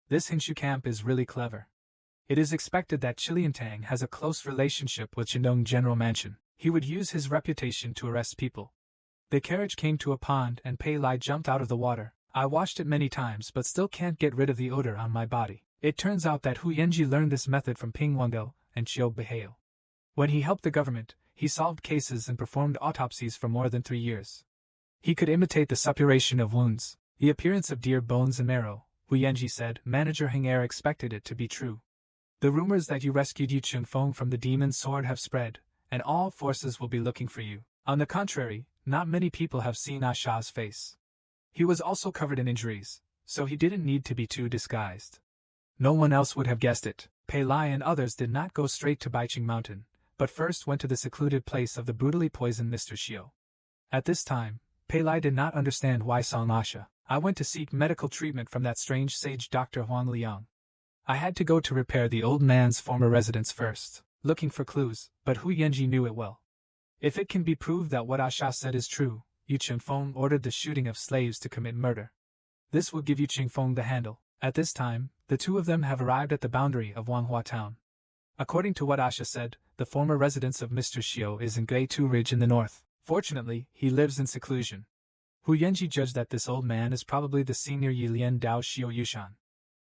A: This Hingshu camp is really clever. It is expected that Chiliantang has a close relationship with Shandong General Mansion. He would use his reputation to arrest people. The carriage came to a pond and Pei Lai jumped out of the water. I washed it many times but still can't get rid of the odor on my body. It turns out that Hu Yanji learned this method from Ping Wangel and Chiu Beihao. When he helped the government, he solved cases and performed autopsies for more than 3 years. He could imitate the suppuration of wounds, the appearance of deer bones and marrow. Hu Yanji said. Manager Heng Er expected it to be true. The rumors that you rescued Yu Chunfang from the demon sword have spread, and all forces will be looking for you. On the contrary, not many people have seen Asha's face. He was also covered in injuries, so he didn't need to be too disguised. No one else would have guessed it. Pei Lai and others did not go straight to Baiqing Mountain, but first went to the secluded place of the brutally poisoned Mr. Xiu. At this time, Pei Lai did not understand why Song Asha. I went to seek medical treatment from that strange sage Dr. Huang Liang. I had to go to repair the old man's former residence first, looking for clues, but Hu Yanji knew it well. If it can be proved that what Asha said is true, Yu Chunfang ordered the shooting of slaves to commit murder. This will give Yu Chunfang the handle. At this time, the two of them have arrived at the boundary of Wanghua town. According to what Asha said, the former residence of Mr. Xiu is in Geitu Ridge in the north. Fortunately, he lives in seclusion. Hu Yanji judged that this old man is probably the senior Yilian Dao Xiu Yushan.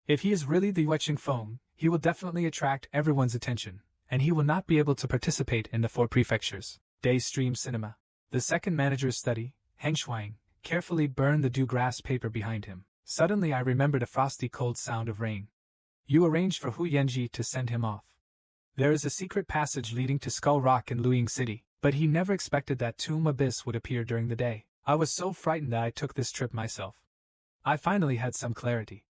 A: If he is really the Yu Chunfang, he will definitely attract everyone's attention, and he will not be able to participate in the 4 prefectures. Daystream Cinema. The second manager's study, Heng Shuang, carefully burned the dew-grass paper behind him. Suddenly I remembered a frosty cold sound of rain. You arranged for Hu Yanji to send him off. There is a secret passage leading to Skull Rock in Luiying City, but he never expected that Tomb Abyss would appear during the day. I was so frightened that I took this trip myself. I finally had some clarity.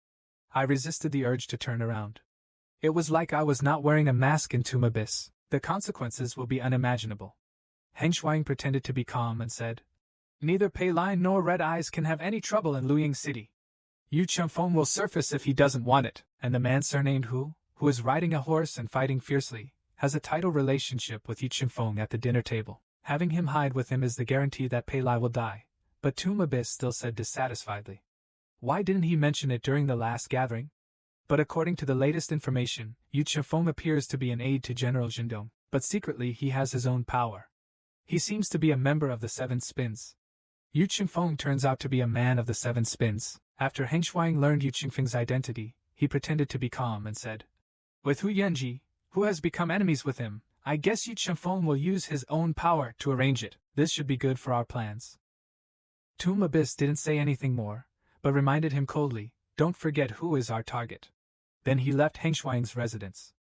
A: I resisted the urge to turn around. It was like I was not wearing a mask in Tomb Abyss. The consequences will be unimaginable. Heng Shuang pretended to be calm and said, Neither Pei Lai nor Red Eyes can have any trouble in Luiying City. Yu Chunfang will surface if he doesn't want it, and the man surnamed Hu, who is riding a horse and fighting fiercely, has a title relationship with Yu Chunfang at the dinner table. Having him hide with him is the guarantee that Pei Lai will die. But Tomb Abyss still said dissatisfiedly. Why didn't he mention it during the last gathering? But according to the latest information, Yu Chunfang appears to be an aide to General Zhendong, but secretly he has his own power. He seems to be a member of the 7 Spins. Yu Chunfang turns out to be a man of the 7 Spins. After Heng Shuang learned Yu Chunfang's identity, he pretended to be calm and said, With Hu Yanji, who has become enemies with him, I guess Yu Chunfang will use his own power to arrange it. This should be good for our plans. Tomb Abyss didn't say anything more, but reminded him coldly, Don't forget who is our target. Then he left Heng Shuang's residence.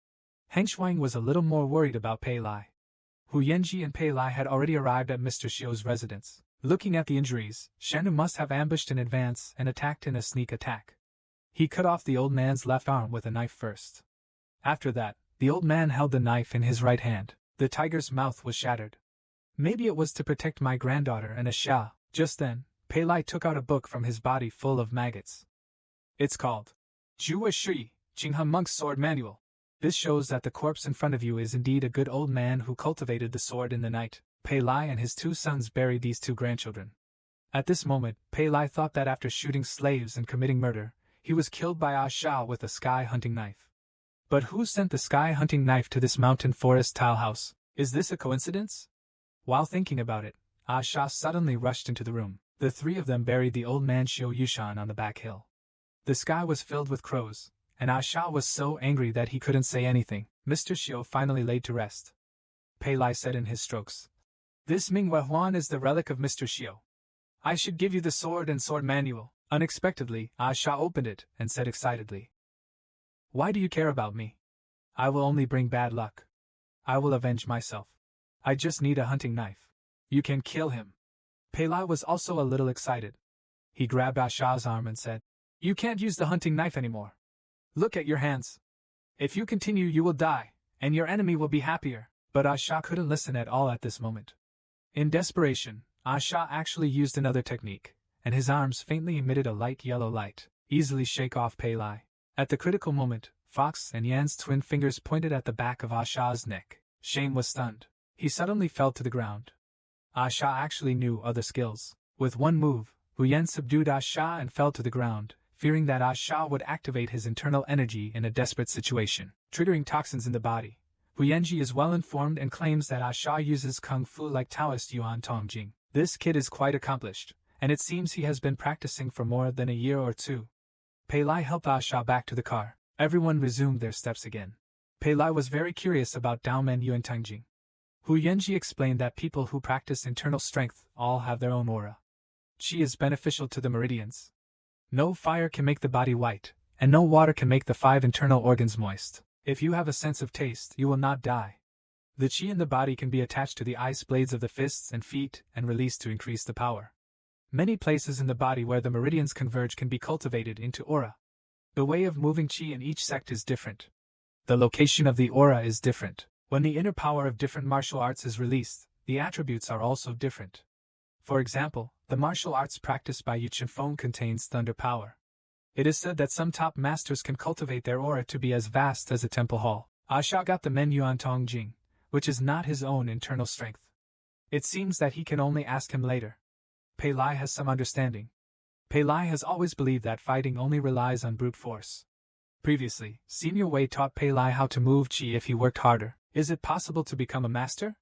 A: Heng Shuang was a little more worried about Pei Lai. Hu Yanji and Pei Lai had already arrived at Mr. Xiu's residence. Looking at the injuries, Shannu must have ambushed in advance and attacked in a sneak attack. He cut off the old man's left arm with a knife first. After that, the old man held the knife in his right hand. The tiger's mouth was shattered. Maybe it was to protect my granddaughter and Asha. Just then, Pei Lai took out a book from his body full of maggots. It's called Jua Shui, Jinghe Monk's Sword Manual. This shows that the corpse in front of you is indeed a good old man who cultivated the sword in the night. Pei Lai and his 2 sons buried these 2 grandchildren. At this moment, Pei Lai thought that after shooting slaves and committing murder, he was killed by Asha with a sky-hunting knife. But who sent the sky-hunting knife to this mountain forest tile house? Is this a coincidence? While thinking about it, Asha suddenly rushed into the room. The 3 of them buried the old man Xiu Yushan on the back hill. The sky was filled with crows, and Asha was so angry that he couldn't say anything. Mr. Xiu finally laid to rest. Pei Lai said in his strokes, This Ming Huan is the relic of Mr. Xiu. I should give you the sword and sword manual. Unexpectedly, Asha opened it and said excitedly, Why do you care about me? I will only bring bad luck. I will avenge myself. I just need a hunting knife. You can kill him. Pei Lai was also a little excited. He grabbed Asha's arm and said, You can't use the hunting knife anymore. Look at your hands. If you continue you will die, and your enemy will be happier. But Asha couldn't listen at all at this moment. In desperation, Asha actually used another technique, and his arms faintly emitted a light yellow light. Easily shake off Pei Lai. At the critical moment, Fox and Yan's twin fingers pointed at the back of Asha's neck. Shane was stunned. He suddenly fell to the ground. Asha actually knew other skills. With one move, Hu Yan subdued Asha and fell to the ground, fearing that Asha would activate his internal energy in a desperate situation, triggering toxins in the body. Hu Yanji is well informed and claims that Asha uses kung fu like Taoist Yuan Tongjing. This kid is quite accomplished, and it seems he has been practicing for more than a year or two. Pei Lai helped Asha back to the car. Everyone resumed their steps again. Pei Lai was very curious about Daomen Yuan Tangjing. Hu Yanji explained that people who practice internal strength all have their own aura. Qi is beneficial to the meridians. No fire can make the body white, and no water can make the 5 internal organs moist. If you have a sense of taste, you will not die. The qi in the body can be attached to the ice blades of the fists and feet and released to increase the power. Many places in the body where the meridians converge can be cultivated into aura. The way of moving qi in each sect is different. The location of the aura is different. When the inner power of different martial arts is released, the attributes are also different. For example, the martial arts practiced by Chunfang contains thunder power. It is said that some top masters can cultivate their aura to be as vast as a temple hall. Asha got the Men Yuan Tong Jing, which is not his own internal strength. It seems that he can only ask him later. Pei Lai has some understanding. Pei Lai has always believed that fighting only relies on brute force. Previously, Senior Wei taught Pei Lai how to move qi if he worked harder. Is it possible to become a master?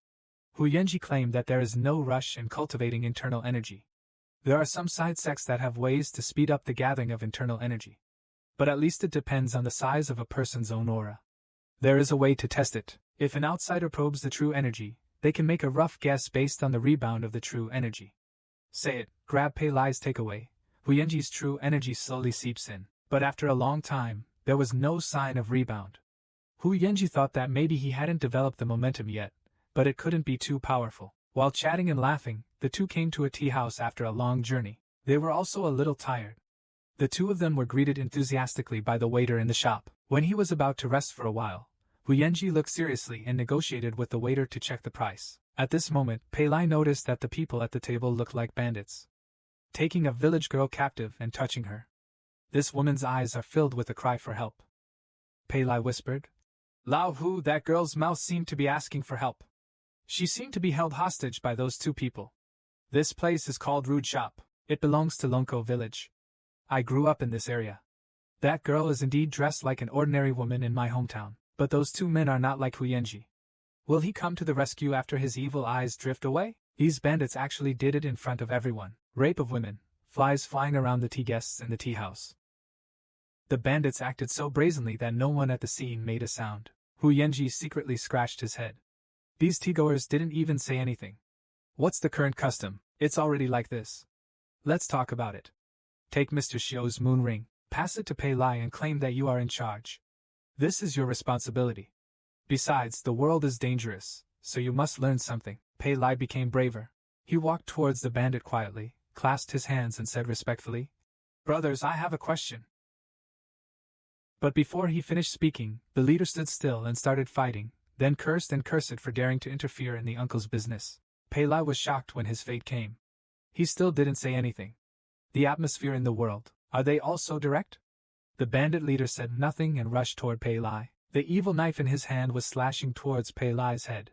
A: Hu Yanji claimed that there is no rush in cultivating internal energy. There are some side sects that have ways to speed up the gathering of internal energy. But at least it depends on the size of a person's own aura. There is a way to test it. If an outsider probes the true energy, they can make a rough guess based on the rebound of the true energy. Say it, grab Pei Lai's takeaway. Hu Yanji's true energy slowly seeps in, but after a long time, there was no sign of rebound. Hu Yanji thought that maybe he hadn't developed the momentum yet, but it couldn't be too powerful. While chatting and laughing, the two came to a tea house after a long journey. They were also a little tired. The two of them were greeted enthusiastically by the waiter in the shop. When he was about to rest for a while, Hu Yanji looked seriously and negotiated with the waiter to check the price. At this moment, Pei Lai noticed that the people at the table looked like bandits, taking a village girl captive and touching her. This woman's eyes are filled with a cry for help. Pei Lai whispered. Lao Hu, that girl's mouth seemed to be asking for help. She seemed to be held hostage by those two people. This place is called Chap. It belongs to Longko village. I grew up in this area. That girl is indeed dressed like an ordinary woman in my hometown, but those two men are not like Hu Yanji. Will he come to the rescue after his evil eyes drift away? These bandits actually did it in front of everyone. Rape of women, flies flying around the tea guests in the tea house. The bandits acted so brazenly that no one at the scene made a sound. Hu Yanji secretly scratched his head. These tea-goers didn't even say anything. What's the current custom? It's already like this. Let's talk about it. Take Mr. Xiu's moon ring, pass it to Pei Lai and claim that you are in charge. This is your responsibility. Besides, the world is dangerous, so you must learn something. Pei Lai became braver. He walked towards the bandit quietly, clasped his hands and said respectfully, Brothers, I have a question. But before he finished speaking, the leader stood still and started fighting, then cursed and cursed for daring to interfere in the uncle's business. Pei Lai was shocked when his fate came. He still didn't say anything. The atmosphere in the world, are they all so direct? The bandit leader said nothing and rushed toward Pei Lai. The evil knife in his hand was slashing towards Pei Lai's head.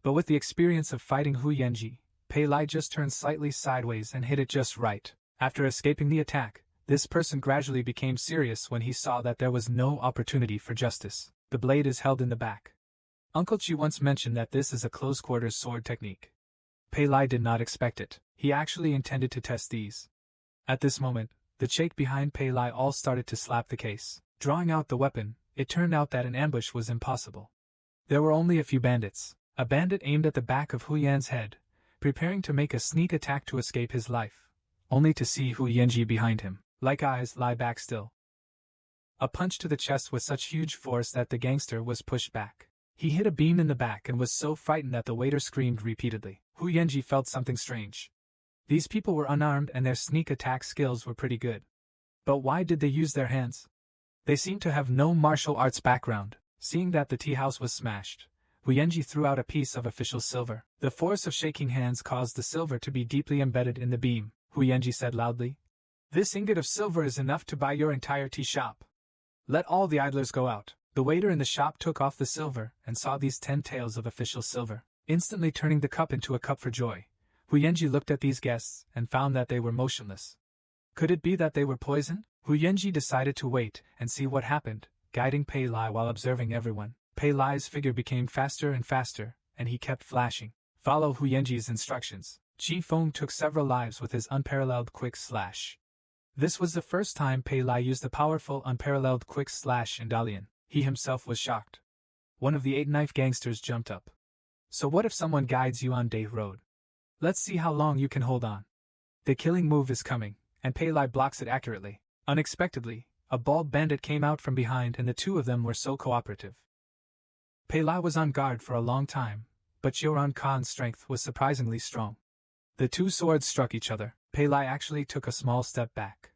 A: But with the experience of fighting Hu Yanji, Pei Lai just turned slightly sideways and hit it just right. After escaping the attack, this person gradually became serious when he saw that there was no opportunity for justice. The blade is held in the back. Uncle Chi once mentioned that this is a close-quarters sword technique. Pei Lai did not expect it. He actually intended to test these. At this moment, the cheek behind Pei Lai all started to slap the case. Drawing out the weapon, it turned out that an ambush was impossible. There were only a few bandits. A bandit aimed at the back of Hu Yan's head, preparing to make a sneak attack to escape his life, only to see Hu Yanji behind him, like eyes, lie back still. A punch to the chest with such huge force that the gangster was pushed back. He hit a beam in the back and was so frightened that the waiter screamed repeatedly. Hu Yanji felt something strange. These people were unarmed and their sneak attack skills were pretty good. But why did they use their hands? They seemed to have no martial arts background. Seeing that the tea house was smashed, Hu Yanji threw out a piece of official silver. The force of shaking hands caused the silver to be deeply embedded in the beam. Hu Yanji said loudly, This ingot of silver is enough to buy your entire tea shop. Let all the idlers go out. The waiter in the shop took off the silver and saw these 10 taels of official silver. instantly turning the cup into a cup for joy. Hu Yanji looked at these guests and found that they were motionless. Could it be that they were poisoned? Hu Yanji decided to wait and see what happened, guiding Pei Lai while observing everyone. Pei Lai's figure became faster and faster, and he kept flashing. Follow Hu Yanji's instructions. Chi Feng took several lives with his unparalleled quick slash. This was the first time Pei Lai used the powerful unparalleled quick slash in Dalian. He himself was shocked. One of the 8 knife gangsters jumped up. So what if someone guides you on Day Road? Let's see how long you can hold on. The killing move is coming, and Pei Lai blocks it accurately. Unexpectedly, a bald bandit came out from behind and the two of them were so cooperative. Pei Lai was on guard for a long time, but Xiuran Khan's strength was surprisingly strong. The two swords struck each other. Pei Lai actually took a small step back.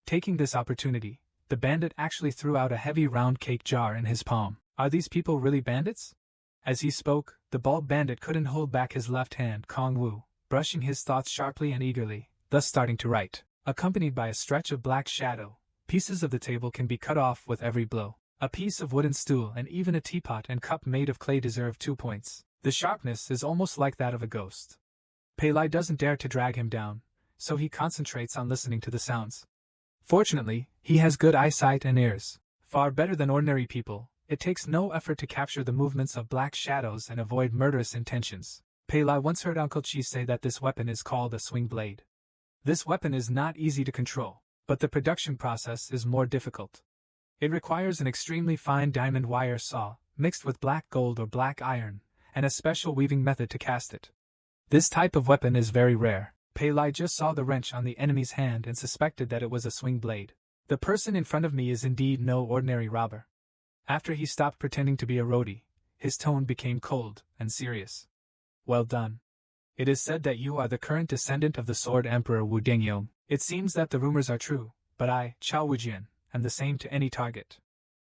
A: Taking this opportunity, the bandit actually threw out a heavy round cake jar in his palm. Are these people really bandits? As he spoke, the bald bandit couldn't hold back his left hand, Kong Wu, brushing his thoughts sharply and eagerly, thus starting to write. Accompanied by a stretch of black shadow, pieces of the table can be cut off with every blow. A piece of wooden stool and even a teapot and cup made of clay deserve 2 points. The sharpness is almost like that of a ghost. Pei Lai doesn't dare to drag him down, so he concentrates on listening to the sounds. Fortunately, he has good eyesight and ears. Far better than ordinary people, it takes no effort to capture the movements of black shadows and avoid murderous intentions. Pei Lai once heard Uncle Chi say that this weapon is called a swing blade. This weapon is not easy to control, but the production process is more difficult. It requires an extremely fine diamond wire saw, mixed with black gold or black iron, and a special weaving method to cast it. This type of weapon is very rare. Pei Lai just saw the wrench on the enemy's hand and suspected that it was a swing blade. The person in front of me is indeed no ordinary robber. After he stopped pretending to be a roadie, his tone became cold and serious. Well done. It is said that you are the current descendant of the Sword Emperor Wu Dingyong. It seems that the rumors are true, but I, Chao Wujian, am the same to any target.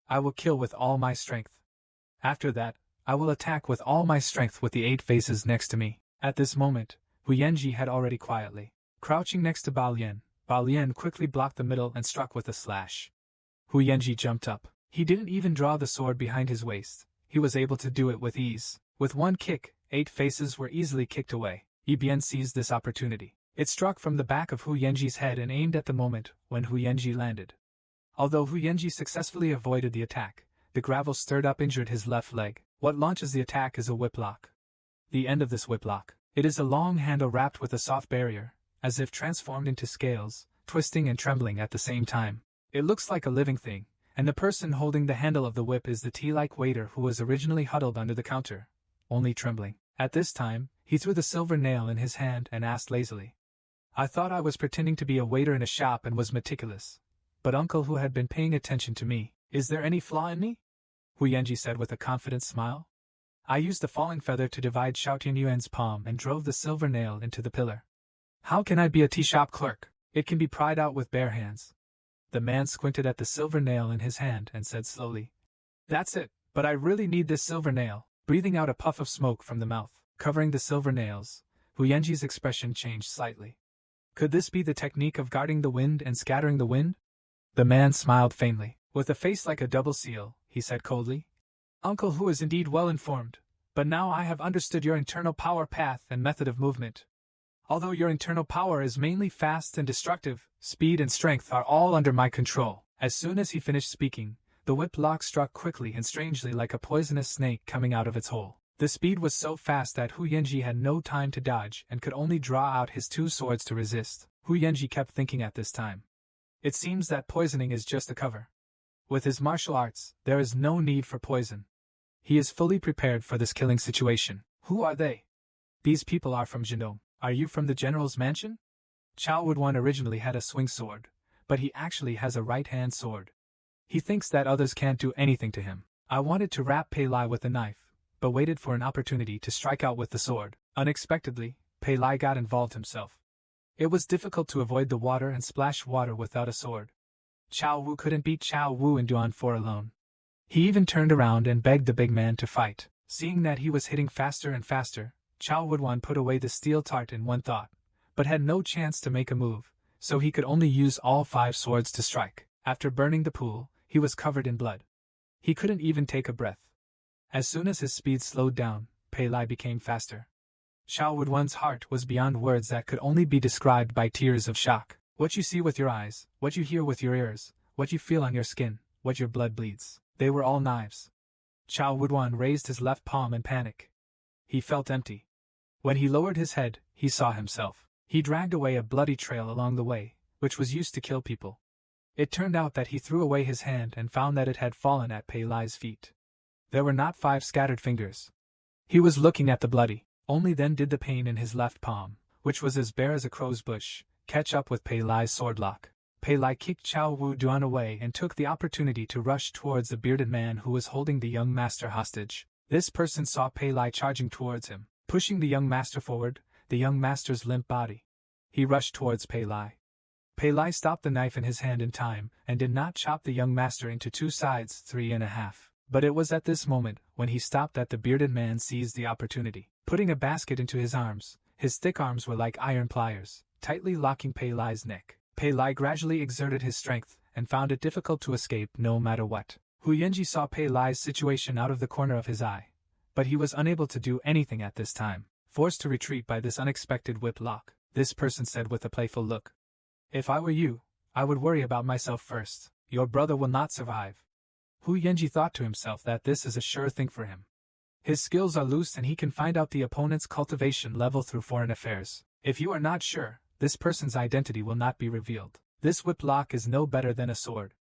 A: I will kill with all my strength. After that, I will attack with all my strength with the 8 faces next to me. At this moment, Hu Yanji had already quietly crouching next to Bao Lian quickly blocked the middle and struck with a slash. Hu Yanji jumped up. He didn't even draw the sword behind his waist. He was able to do it with ease. With one kick, 8 faces were easily kicked away. Yibian seized this opportunity. It struck from the back of Hu Yanji's head and aimed at the moment when Hu Yanji landed. Although Hu Yanji successfully avoided the attack, the gravel stirred up injured his left leg. What launches the attack is a whiplock. The end of this whiplock. It is a long handle wrapped with a soft barrier, as if transformed into scales, twisting and trembling at the same time. It looks like a living thing, and the person holding the handle of the whip is the tea-like waiter who was originally huddled under the counter, only trembling. At this time, he threw the silver nail in his hand and asked lazily. I thought I was pretending to be a waiter in a shop and was meticulous. But uncle who had been paying attention to me, is there any flaw in me? Hu Yanji said with a confident smile. I used the falling feather to divide Xiao Tianyuan's palm and drove the silver nail into the pillar. How can I be a tea shop clerk? It can be pried out with bare hands. The man squinted at the silver nail in his hand and said slowly. That's it, but I really need this silver nail. Breathing out a puff of smoke from the mouth, covering the silver nails, Hu Yanji's expression changed slightly. Could this be the technique of guarding the wind and scattering the wind? The man smiled faintly. With a face like a double seal, he said coldly. Uncle Hu is indeed well informed, but now I have understood your internal power path and method of movement. Although your internal power is mainly fast and destructive, speed and strength are all under my control. As soon as he finished speaking, the whiplock struck quickly and strangely like a poisonous snake coming out of its hole. The speed was so fast that Hu Yanji had no time to dodge and could only draw out his 2 swords to resist. Hu Yanji kept thinking at this time. It seems that poisoning is just a cover. With his martial arts, there is no need for poison. He is fully prepared for this killing situation. Who are they? These people are from Jinnong. Are you from the general's mansion? Chao Woodwan originally had a swing sword, but he actually has a right-hand sword. He thinks that others can't do anything to him. I wanted to rap Pei Lai with a knife, but waited for an opportunity to strike out with the sword. Unexpectedly, Pei Lai got involved himself. It was difficult to avoid the water and splash water without a sword. Chao Wu couldn't beat Chao Wu and Duan for alone. He even turned around and begged the big man to fight. Seeing that he was hitting faster and faster, Chao Woodwan put away the steel tart in one thought, but had no chance to make a move, so he could only use all 5 swords to strike. After burning the pool, he was covered in blood. He couldn't even take a breath. As soon as his speed slowed down, Pei Lai became faster. Xiao Wuduan's heart was beyond words that could only be described by tears of shock. What you see with your eyes, what you hear with your ears, what you feel on your skin, what your blood bleeds, they were all knives. Xiao Wuduan raised his left palm in panic. He felt empty. When he lowered his head, he saw himself. He dragged away a bloody trail along the way, which was used to kill people. It turned out that he threw away his hand and found that it had fallen at Pei Lai's feet. There were not 5 scattered fingers. He was looking at the bloody. Only then did the pain in his left palm, which was as bare as a crow's bush, catch up with Pei Lai's sword lock. Pei Lai kicked Xiao Wuduan away and took the opportunity to rush towards the bearded man who was holding the young master hostage. This person saw Pei Lai charging towards him, pushing the young master forward, the young master's limp body. He rushed towards Pei Lai. Pei Lai stopped the knife in his hand in time and did not chop the young master into 2 sides 3.5. But it was at this moment, when he stopped, that the bearded man seized the opportunity. Putting a basket into his arms, his thick arms were like iron pliers, tightly locking Pei Lai's neck. Pei Lai gradually exerted his strength, and found it difficult to escape no matter what. Hu Yanji saw Pei Lai's situation out of the corner of his eye, but he was unable to do anything at this time. Forced to retreat by this unexpected whip lock, this person said with a playful look, "If I were you, I would worry about myself first. Your brother will not survive." Hu Yanji thought to himself that this is a sure thing for him. His skills are loose and he can find out the opponent's cultivation level through foreign affairs. If you are not sure, this person's identity will not be revealed. This whip lock is no better than a sword.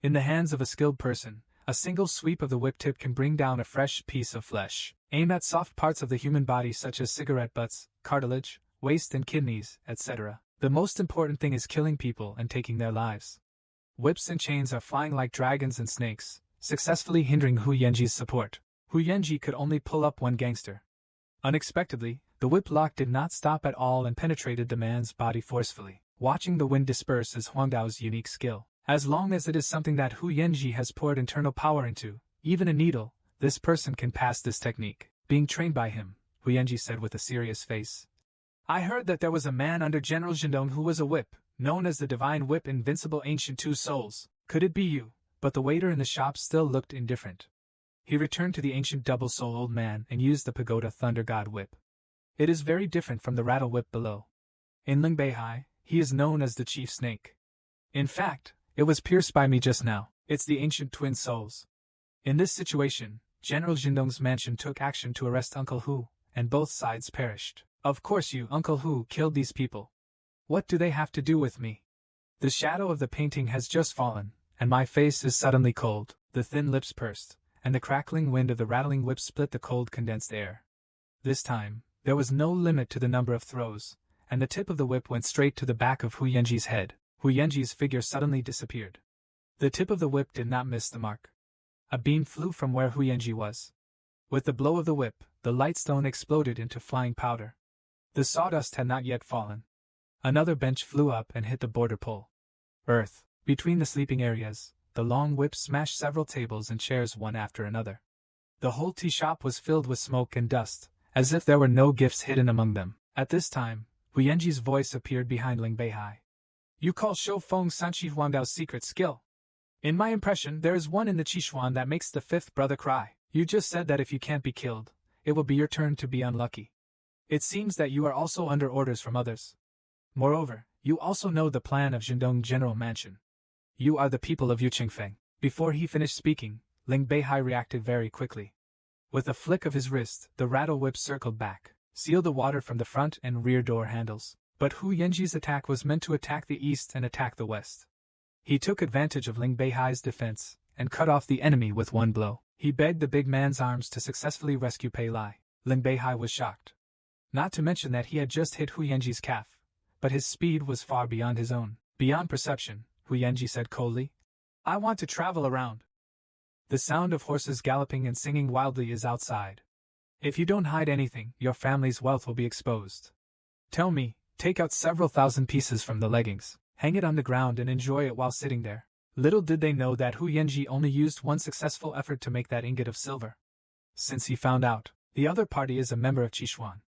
A: In the hands of a skilled person, a single sweep of the whip tip can bring down a fresh piece of flesh. Aim at soft parts of the human body such as cigarette butts, cartilage, waist and kidneys, etc. The most important thing is killing people and taking their lives. Whips and chains are flying like dragons and snakes, successfully hindering Hu Yanji's support. Hu Yanji could only pull up one gangster. Unexpectedly, the whip lock did not stop at all and penetrated the man's body forcefully. Watching the wind disperse is Huangdao's unique skill. As long as it is something that Hu Yanji has poured internal power into, even a needle, this person can pass this technique. Being trained by him, Hu Yanji said with a serious face. I heard that there was a man under General Jindong who was a whip, known as the Divine Whip Invincible Ancient Two Souls. Could it be you? But the waiter in the shop still looked indifferent. He returned to the ancient double-soul old man and used the pagoda Thunder God Whip. It is very different from the rattle whip below. In Lingbei, he is known as the Chief Snake. In fact, it was pierced by me just now. It's the ancient twin souls. In this situation, General Jindong's mansion took action to arrest Uncle Hu, and both sides perished. Of course you, Uncle Hu, killed these people. What do they have to do with me? The shadow of the painting has just fallen, and my face is suddenly cold. The thin lips pursed, and the crackling wind of the rattling whip split the cold condensed air. This time, there was no limit to the number of throws, and the tip of the whip went straight to the back of Hu Yanji's head. Hu Yanji's figure suddenly disappeared. The tip of the whip did not miss the mark. A beam flew from where Hu Yanji was. With the blow of the whip, the light stone exploded into flying powder. The sawdust had not yet fallen. Another bench flew up and hit the border pole. Earth. Between the sleeping areas, the long whip smashed several tables and chairs one after another. The whole tea shop was filled with smoke and dust, as if there were no gifts hidden among them. At this time, Hu Yanji's voice appeared behind Ling Beihai. You call Shofeng Sanqi Huangdao's secret skill? In my impression, there is one in the Qishuan that makes the fifth brother cry. You just said that if you can't be killed, it will be your turn to be unlucky. It seems that you are also under orders from others. Moreover, you also know the plan of Jindong General Mansion. You are the people of Chunfang. Before he finished speaking, Ling Beihai reacted very quickly. With a flick of his wrist, the rattle whip circled back, sealed the water from the front and rear door handles. But Hu Yanji's attack was meant to attack the east and attack the west. He took advantage of Ling Beihai's defense, and cut off the enemy with one blow. He begged the big man's arms to successfully rescue Pei Lai. Ling Beihai was shocked. Not to mention that he had just hit Hu Yanji's calf, but his speed was far beyond his own. Beyond perception, Hu Yanji said coldly, I want to travel around. The sound of horses galloping and singing wildly is outside. If you don't hide anything, your family's wealth will be exposed. Tell me, take out several thousand pieces from the leggings, hang it on the ground and enjoy it while sitting there. Little did they know that Hu Yanji only used one successful effort to make that ingot of silver. Since he found out, the other party is a member of Qishuan.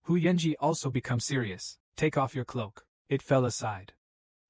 A: Hu Yanji also becomes serious. Take off your cloak. It fell aside.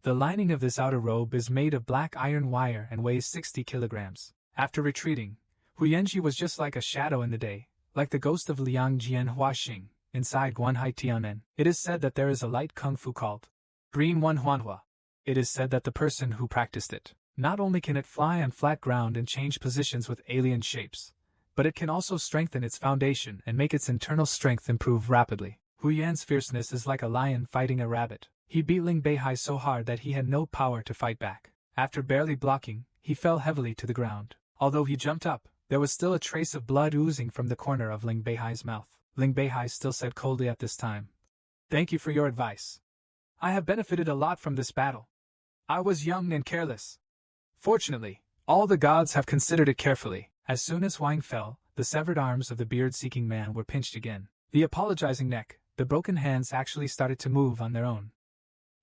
A: The lining of this outer robe is made of black iron wire and weighs 60 kilograms. After retreating, Hu Yanji was just like a shadow in the day, like the ghost of Liang Jian Huaxing, inside Guanhai Tianen. It is said that there is a light kung fu called Green One Manhwa. It is said that the person who practiced it, not only can it fly on flat ground and change positions with alien shapes, but it can also strengthen its foundation and make its internal strength improve rapidly. Hu Yan's fierceness is like a lion fighting a rabbit. He beat Ling Beihai so hard that he had no power to fight back. After barely blocking, he fell heavily to the ground. Although he jumped up, there was still a trace of blood oozing from the corner of Ling Beihai's mouth. Ling Beihai still said coldly at this time, "Thank you for your advice. I have benefited a lot from this battle. I was young and careless. Fortunately, all the gods have considered it carefully." As soon as Huang fell, the severed arms of the beard-seeking man were pinched again. The apologizing neck, the broken hands actually started to move on their own.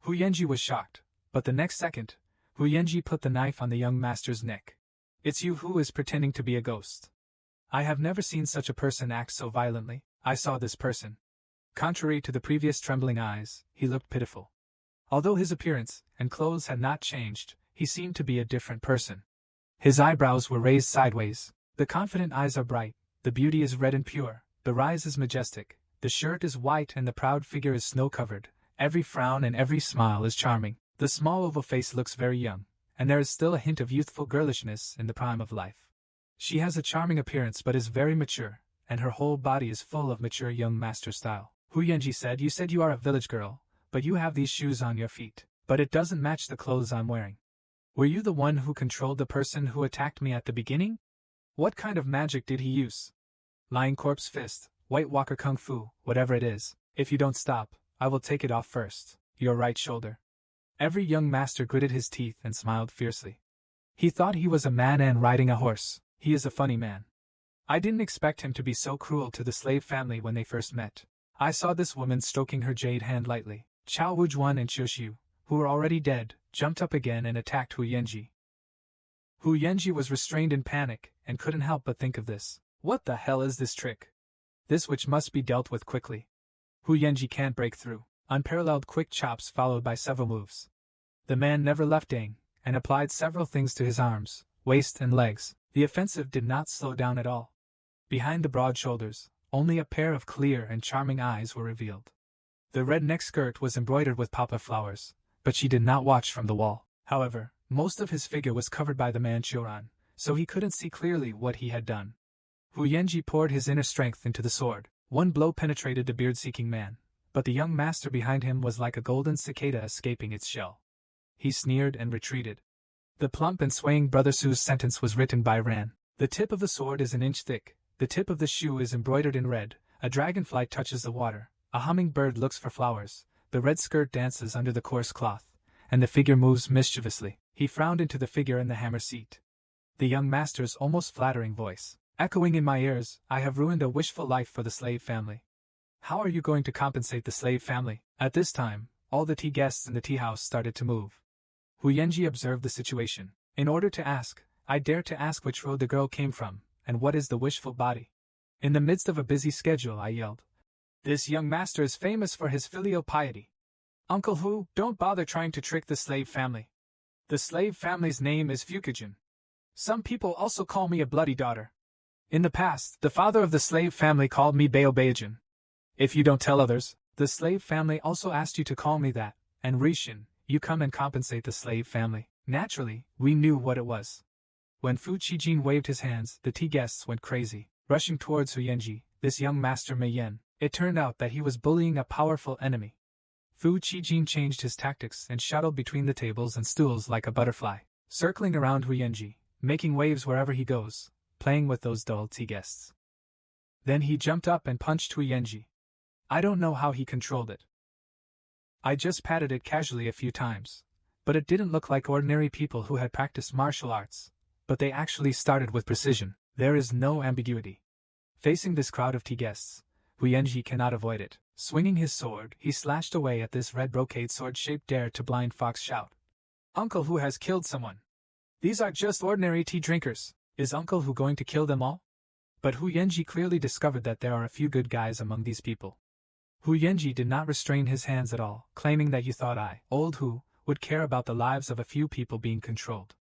A: Hu Yanji was shocked, but the next second, Hu Yanji put the knife on the young master's neck. "It's you who is pretending to be a ghost. I have never seen such a person act so violently. I saw this person." Contrary to the previous trembling eyes, he looked pitiful. Although his appearance and clothes had not changed, he seemed to be a different person. His eyebrows were raised sideways, the confident eyes are bright, the beauty is red and pure, the rise is majestic, the shirt is white and the proud figure is snow-covered, every frown and every smile is charming, the small oval face looks very young, and there is still a hint of youthful girlishness in the prime of life. She has a charming appearance but is very mature, and her whole body is full of mature young master style. Hu Yanji said, "You said you are a village girl, but you have these shoes on your feet, but it doesn't match the clothes I'm wearing. Were you the one who controlled the person who attacked me at the beginning? What kind of magic did he use? Lion Corpse Fist, White Walker Kung Fu, whatever it is. If you don't stop, I will take it off first. Your right shoulder." Every young master gritted his teeth and smiled fiercely. He thought he was a man riding a horse. He is a funny man. I didn't expect him to be so cruel to the slave family when they first met. I saw this woman stroking her jade hand lightly. Chao Wujuan and Qiuxiu, who were already dead, jumped up again and attacked Hu Yanji. Hu Yanji was restrained in panic and couldn't help but think of this. What the hell is this trick? This which must be dealt with quickly. Hu Yanji can't break through. Unparalleled quick chops followed by several moves. The man never left Dang, and applied several things to his arms, waist and legs. The offensive did not slow down at all. Behind the broad shoulders, only a pair of clear and charming eyes were revealed. The red neck skirt was embroidered with papa flowers, but she did not watch from the wall. However, most of his figure was covered by the Manchuran, so he couldn't see clearly what he had done. Hu Yanji poured his inner strength into the sword. One blow penetrated the beard-seeking man, but the young master behind him was like a golden cicada escaping its shell. He sneered and retreated. The plump and swaying Brother Su's sentence was written by Ran. The tip of the sword is an inch thick, the tip of the shoe is embroidered in red, a dragonfly touches the water, a hummingbird looks for flowers, the red skirt dances under the coarse cloth, and the figure moves mischievously. He frowned into the figure in the hammer seat. The young master's almost flattering voice, echoing in my ears, "I have ruined a wishful life for the slave family. How are you going to compensate the slave family?" At this time, all the tea guests in the tea house started to move. Hu Yanji observed the situation. In order to ask, I dare to ask which road the girl came from, and what is the wishful body. In the midst of a busy schedule I yelled, "This young master is famous for his filial piety. Uncle Hu, don't bother trying to trick the slave family. The slave family's name is Fukugen. Some people also call me a bloody daughter. In the past, the father of the slave family called me Baobaijin. If you don't tell others, the slave family also asked you to call me that, and Rishin, you come and compensate the slave family." Naturally, we knew what it was. When Fu Qijin waved his hands, the tea guests went crazy, rushing towards Hu Yanji, this young master Mei Yan. It turned out that he was bullying a powerful enemy. Fu Qijin changed his tactics and shuttled between the tables and stools like a butterfly, circling around Hu Yanji, making waves wherever he goes, playing with those dull tea guests. Then he jumped up and punched Hu Yanji. I don't know how he controlled it. I just patted it casually a few times, but it didn't look like ordinary people who had practiced martial arts, but they actually started with precision. There is no ambiguity. Facing this crowd of tea guests, Hu Yanji cannot avoid it. Swinging his sword, he slashed away at this red brocade sword-shaped dare to blind fox shout. Uncle Hu has killed someone. These are just ordinary tea drinkers. Is Uncle Hu going to kill them all? But Hu Yanji clearly discovered that there are a few good guys among these people. Hu Yanji did not restrain his hands at all, claiming that you thought I, old Hu, would care about the lives of a few people being controlled.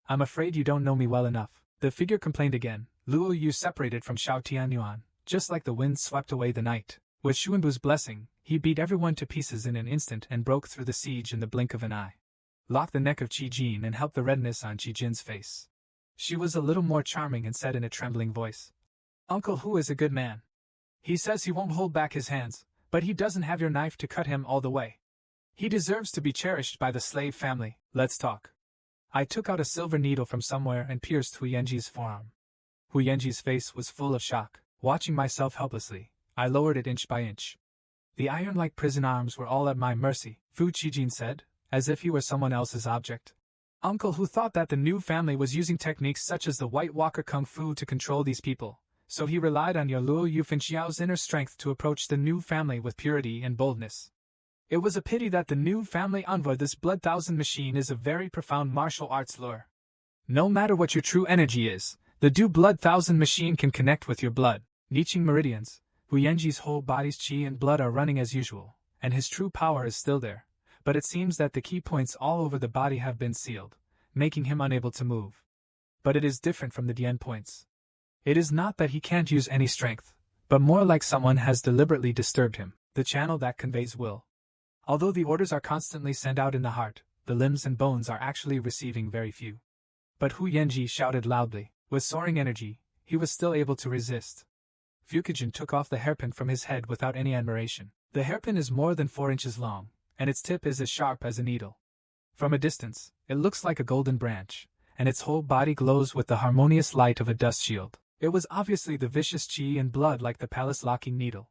A: I'm afraid you don't know me well enough. The figure complained again. Luo Yu separated from Xiao Tianyuan, just like the wind swept away the night. With Xuanbu's blessing, he beat everyone to pieces in an instant and broke through the siege in the blink of an eye. Locked the neck of Qi Jin and helped the redness on Qi Jin's face. She was a little more charming and said in a trembling voice, "Uncle Hu is a good man. He says he won't hold back his hands, but he doesn't have your knife to cut him all the way. He deserves to be cherished by the slave family. Let's talk." I took out a silver needle from somewhere and pierced Hu Yanji's forearm. Hu Yanji's face was full of shock. Watching myself helplessly, I lowered it inch by inch. The iron-like prison arms were all at my mercy, Fu Qijin said, as if he were someone else's object. Uncle Hu thought that the new family was using techniques such as the White Walker Kung Fu to control these people, so he relied on Yaluo Yufinxiao's inner strength to approach the new family with purity and boldness. It was a pity that the new family envoy, this Blood Thousand machine, is a very profound martial arts lure. No matter what your true energy is, the Du Blood Thousand machine can connect with your blood, reaching meridians. Hu Yanji's whole body's qi and blood are running as usual, and his true power is still there, but it seems that the key points all over the body have been sealed, making him unable to move. But it is different from the Dian points. It is not that he can't use any strength, but more like someone has deliberately disturbed him, the channel that conveys will. Although the orders are constantly sent out in the heart, the limbs and bones are actually receiving very few. But Hu Yanji shouted loudly. With soaring energy, he was still able to resist. Fukigen took off the hairpin from his head without any admiration. The hairpin is more than 4 inches long, and its tip is as sharp as a needle. From a distance, it looks like a golden branch, and its whole body glows with the harmonious light of a dust shield. It was obviously the vicious qi and blood like the palace-locking needle.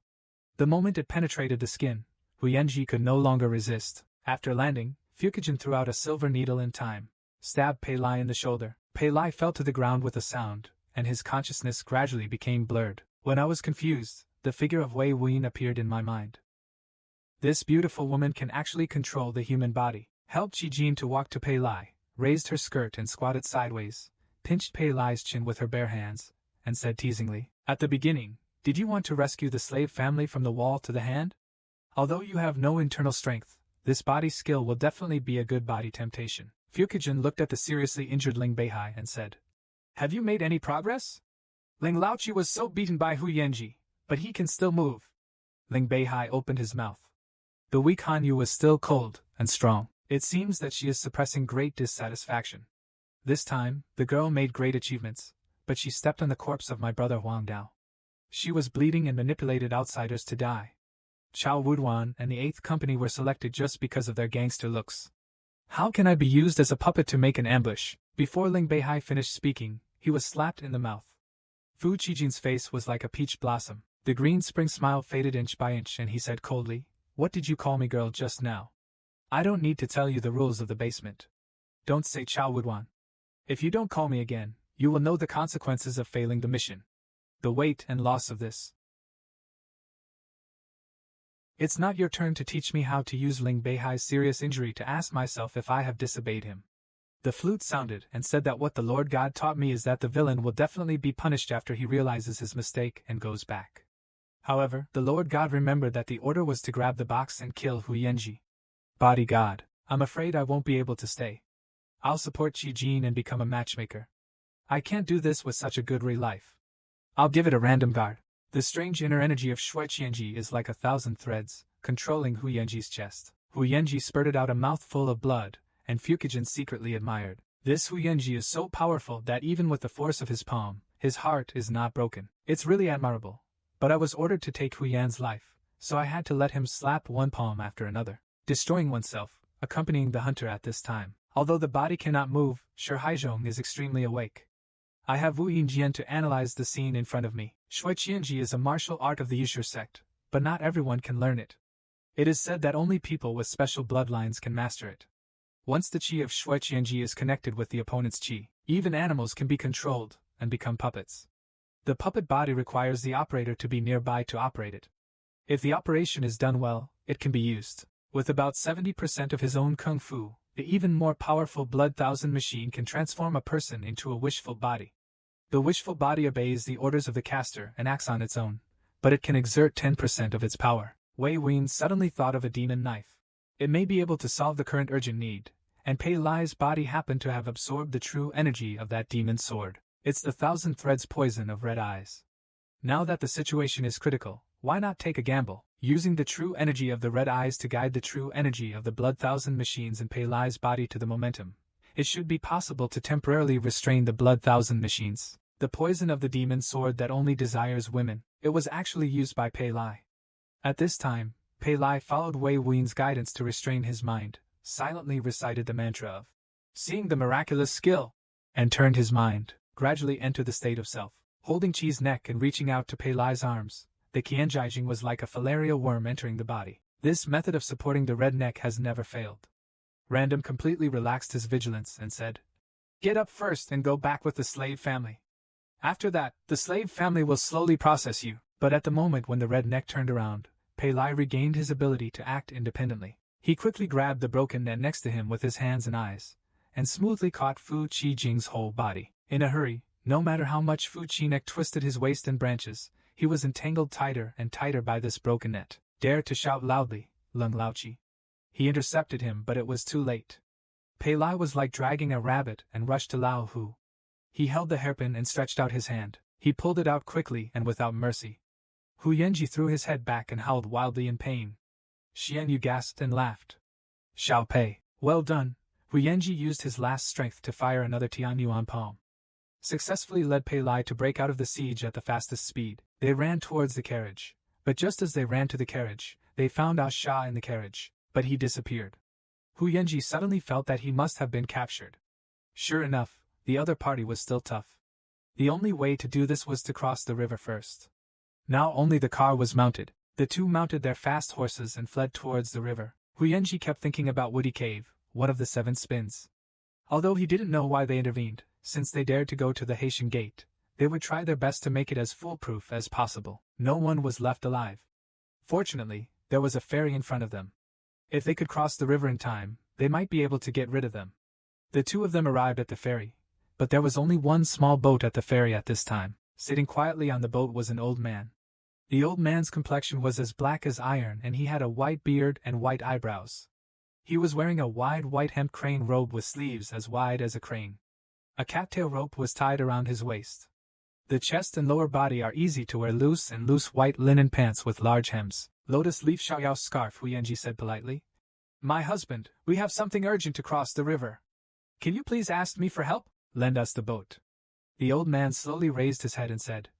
A: The moment it penetrated the skin, Hu Yanji could no longer resist. After landing, Fukigen threw out a silver needle in time, stabbed Pei Lai in the shoulder. Pei Lai fell to the ground with a sound, and his consciousness gradually became blurred. When I was confused, the figure of Wei Wuyin appeared in my mind. This beautiful woman can actually control the human body. Helped Qi Jin to walk to Pei Lai, raised her skirt and squatted sideways, pinched Pei Lai's chin with her bare hands, and said teasingly, "At the beginning, did you want to rescue the slave family from the wall to the hand? Although you have no internal strength, this body skill will definitely be a good body temptation." Fukigen looked at the seriously injured Ling Beihai and said, "Have you made any progress? Ling Laoqi was so beaten by Hu Yanji, but he can still move." Ling Beihai opened his mouth. The weak Han Yu was still cold and strong. It seems that she is suppressing great dissatisfaction. This time, the girl made great achievements, but she stepped on the corpse of my brother Huang Dao. She was bleeding and manipulated outsiders to die. Chao Wuduan and the 8th Company were selected just because of their gangster looks. How can I be used as a puppet to make an ambush? Before Ling Beihai finished speaking, he was slapped in the mouth. Fu Qijin's face was like a peach blossom. The green spring smile faded inch by inch and he said coldly, "What did you call me, girl, just now? I don't need to tell you the rules of the basement. Don't say Chao Wuduan. If you don't call me again, you will know the consequences of failing the mission. The weight and loss of this. It's not your turn to teach me how to use Ling Beihai's serious injury to ask myself if I have disobeyed him." The flute sounded and said that what the Lord God taught me is that the villain will definitely be punished after he realizes his mistake and goes back. However, the Lord God remembered that the order was to grab the box and kill Hu Yanji. Body God, I'm afraid I won't be able to stay. I'll support Qi Jin and become a matchmaker. I can't do this with such a good life. I'll give it a random guard. The strange inner energy of Shui Qianji is like 1,000 threads, controlling Hu Yanji's chest. Hu Yanji spurted out a mouthful of blood, and Fukigen secretly admired. This Hu Yanji is so powerful that even with the force of his palm, his heart is not broken. It's really admirable. But I was ordered to take Hu Yan's life, so I had to let him slap one palm after another, destroying oneself, accompanying the hunter at this time. Although the body cannot move, Shi Haizhong is extremely awake. I have Wu Yinjian to analyze the scene in front of me. Shui Qianji is a martial art of the Yushu sect, but not everyone can learn it. It is said that only people with special bloodlines can master it. Once the qi of Shui Qianji is connected with the opponent's qi, even animals can be controlled and become puppets. The puppet body requires the operator to be nearby to operate it. If the operation is done well, it can be used. With about 70% of his own kung fu, the even more powerful Blood Thousand machine can transform a person into a wishful body. The wishful body obeys the orders of the caster and acts on its own, but it can exert 10% of its power. Wei Wuyin suddenly thought of a demon knife. It may be able to solve the current urgent need, and Pei Lai's body happened to have absorbed the true energy of that demon sword. It's the 1,000 threads poison of red eyes. Now that the situation is critical, why not take a gamble, using the true energy of the red eyes to guide the true energy of the blood thousand machines and Pei Lai's body to the momentum? It should be possible to temporarily restrain the blood thousand machines. The poison of the demon sword that only desires women, it was actually used by Pei Lai. At this time, Pei Lai followed Wei Wuyan's guidance to restrain his mind, silently recited the mantra of seeing the miraculous skill, and turned his mind, gradually entered the state of self. Holding Qi's neck and reaching out to Pei Lai's arms, the Qianjiajing was like a filaria worm entering the body. This method of supporting the red neck has never failed. Random completely relaxed his vigilance and said, "Get up first and go back with the slave family. After that, the slave family will slowly process you." But at the moment when the red neck turned around, Pei Lai regained his ability to act independently. He quickly grabbed the broken net next to him with his hands and eyes, and smoothly caught Fu Qijing's whole body. In a hurry, no matter how much Fu Qinek twisted his waist and branches, he was entangled tighter and tighter by this broken net. Dared to shout loudly, "Lung Laoqi." He intercepted him, but it was too late. Pei Lai was like dragging a rabbit and rushed to Lao Hu. He held the hairpin and stretched out his hand. He pulled it out quickly and without mercy. Hu Yenji threw his head back and howled wildly in pain. Xian Yu gasped and laughed. "Xiao Pei, well done." Hu Yenji used his last strength to fire another Tianyuan palm. Successfully led Pei Lai to break out of the siege at the fastest speed. They ran towards the carriage, but just as they ran to the carriage, they found Asha in the carriage, but he disappeared. Hu Yenji suddenly felt that he must have been captured. Sure enough, the other party was still tough. The only way to do this was to cross the river first. Now only the car was mounted. The two mounted their fast horses and fled towards the river. Hu Yenji kept thinking about Woody Cave, one of the 7 spins. Although he didn't know why they intervened, since they dared to go to the Haitian gate, they would try their best to make it as foolproof as possible. No one was left alive. Fortunately, there was a ferry in front of them. If they could cross the river in time, they might be able to get rid of them. The two of them arrived at the ferry, but there was only one small boat at the ferry at this time. Sitting quietly on the boat was an old man. The old man's complexion was as black as iron and he had a white beard and white eyebrows. He was wearing a wide white hemp crane robe with sleeves as wide as a crane. A cattail rope was tied around his waist. The chest and lower body are easy to wear loose white linen pants with large hems. Lotus leaf xiaoyao scarf, Hu Yenji said politely. "My husband, we have something urgent to cross the river. Can you please ask me for help? Lend us the boat." The old man slowly raised his head and said,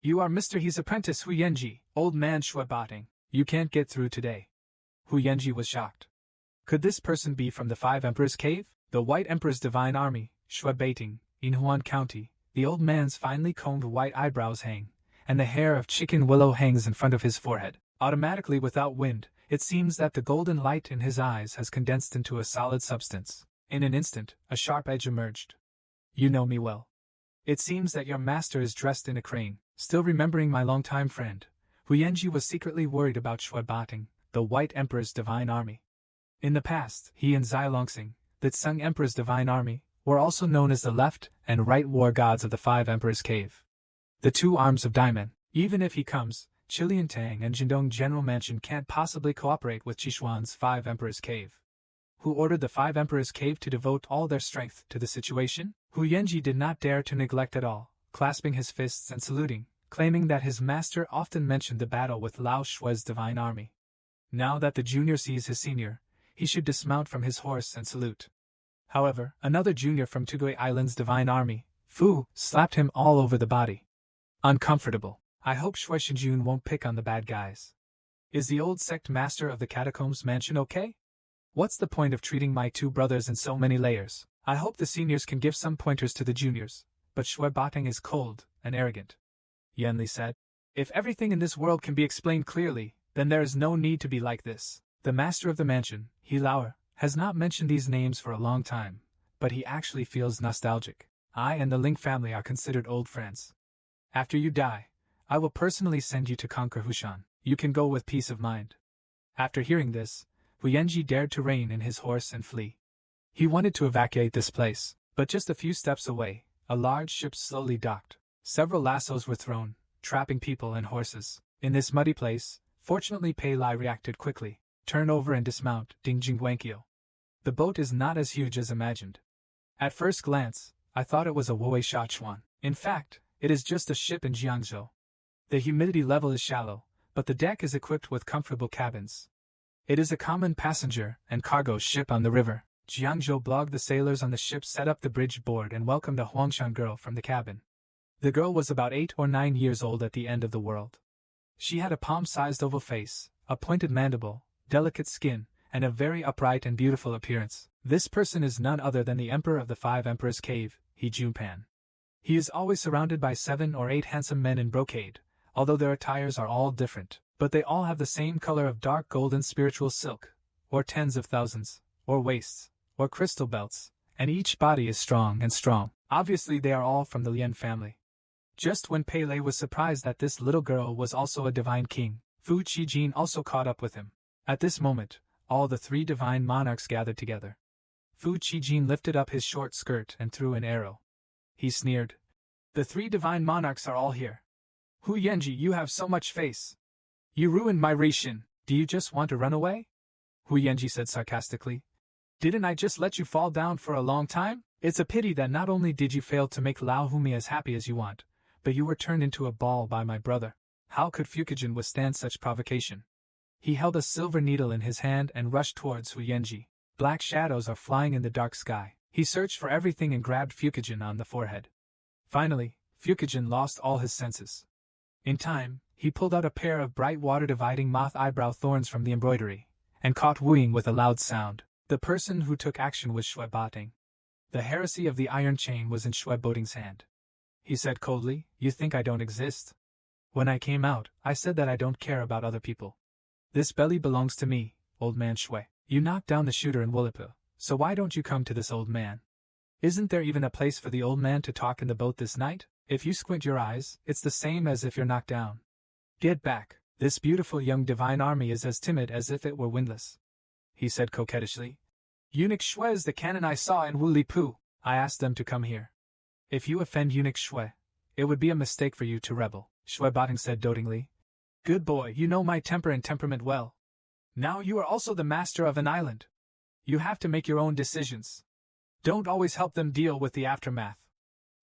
A: "You are Mr. He's apprentice Hu Yenji, old man Shui Bating. You can't get through today." Hu Yenji was shocked. Could this person be from the 5 Emperors' Cave? The White Emperor's Divine Army, Shui Bating, in Huan County. The old man's finely combed white eyebrows hang, and the hair of chicken willow hangs in front of his forehead. Automatically without wind, it seems that the golden light in his eyes has condensed into a solid substance. In an instant, a sharp edge emerged. "You know me well. It seems that your master is dressed in a crane." Still remembering my longtime friend, Hu Yenji was secretly worried about Shui Bating, the White Emperor's Divine Army. In the past, he and Zai Longsing, the Tsung Emperor's Divine Army, were also known as the left and right war gods of the 5 Emperors' Cave. The 2 arms of Daimen. Even if he comes, Chilian Tang and Jindong General Mansion can't possibly cooperate with Qishuan's 5 Emperors' Cave. Who ordered the 5 Emperors' Cave to devote all their strength to the situation? Hu Yenji did not dare to neglect at all, clasping his fists and saluting, claiming that his master often mentioned the battle with Lao Shui's Divine Army. Now that the junior sees his senior, he should dismount from his horse and salute. However, another junior from Tugui Island's Divine Army, Fu, slapped him all over the body. Uncomfortable. I hope Shui Shinjun won't pick on the bad guys. Is the old sect master of the Catacombs Mansion okay? What's the point of treating my 2 brothers in so many layers? I hope the seniors can give some pointers to the juniors, but Shui Bating is cold and arrogant. Yanli said. If everything in this world can be explained clearly, then there is no need to be like this. The master of the mansion, He Lauer, has not mentioned these names for a long time, but he actually feels nostalgic. I and the Ling family are considered old friends. After you die, I will personally send you to conquer Hushan. You can go with peace of mind. After hearing this, Hu Yenji dared to rein in his horse and flee. He wanted to evacuate this place, but just a few steps away, a large ship slowly docked. Several lassos were thrown, trapping people and horses. In this muddy place, fortunately Pei Lai reacted quickly. Turn over and dismount, Ding Jingguankyo. The boat is not as huge as imagined. At first glance, I thought it was a Woei Shachuan. In fact, it is just a ship in Jiangzhou. The humidity level is shallow, but the deck is equipped with comfortable cabins. It is a common passenger and cargo ship on the river. Jiangzhou blogged the sailors on the ship set up the bridge board and welcomed a Huangshan girl from the cabin. The girl was about 8 or 9 years old at the end of the world. She had a palm-sized oval face, a pointed mandible, delicate skin, and a very upright and beautiful appearance. This person is none other than the Emperor of the Five Emperors Cave, He Junpan. He is always surrounded by 7 or 8 handsome men in brocade, although their attires are all different, but they all have the same color of dark golden spiritual silk, or tens of thousands, or waists, or crystal belts, and each body is strong and strong. Obviously they are all from the Lian family. Just when Pele was surprised that this little girl was also a divine king, Fu Qijin also caught up with him. At this moment, all the 3 divine monarchs gathered together. Fu Qijin lifted up his short skirt and threw an arrow. He sneered. The 3 divine monarchs are all here. Hu Yanji, you have so much face. You ruined my Rishin. Do you just want to run away? Hu Yanji said sarcastically. Didn't I just let you fall down for a long time? It's a pity that not only did you fail to make Lao Humi as happy as you want, but you were turned into a ball by my brother. How could Fukigen withstand such provocation? He held a silver needle in his hand and rushed towards Hu Yanji. Black shadows are flying in the dark sky. He searched for everything and grabbed Fukigen on the forehead. Finally, Fukigen lost all his senses. In time, he pulled out a pair of bright water-dividing moth eyebrow thorns from the embroidery, and caught Wu Ying with a loud sound. The person who took action was Shui Bating. The heresy of the iron chain was in Shui Bating's hand. He said coldly, You think I don't exist? When I came out, I said that I don't care about other people. This belly belongs to me, old man Shui. You knocked down the shooter in Wulipu, so why don't you come to this old man? Isn't there even a place for the old man to talk in the boat this night? If you squint your eyes, it's the same as if you're knocked down. Get back. This beautiful young divine army is as timid as if it were windless. He said coquettishly. Eunuch Shui is the cannon I saw in Wulipu. I asked them to come here. If you offend Eunuch Shui, it would be a mistake for you to rebel, Shui Bating said dotingly. Good boy, you know my temper and temperament well. Now you are also the master of an island. You have to make your own decisions. Don't always help them deal with the aftermath.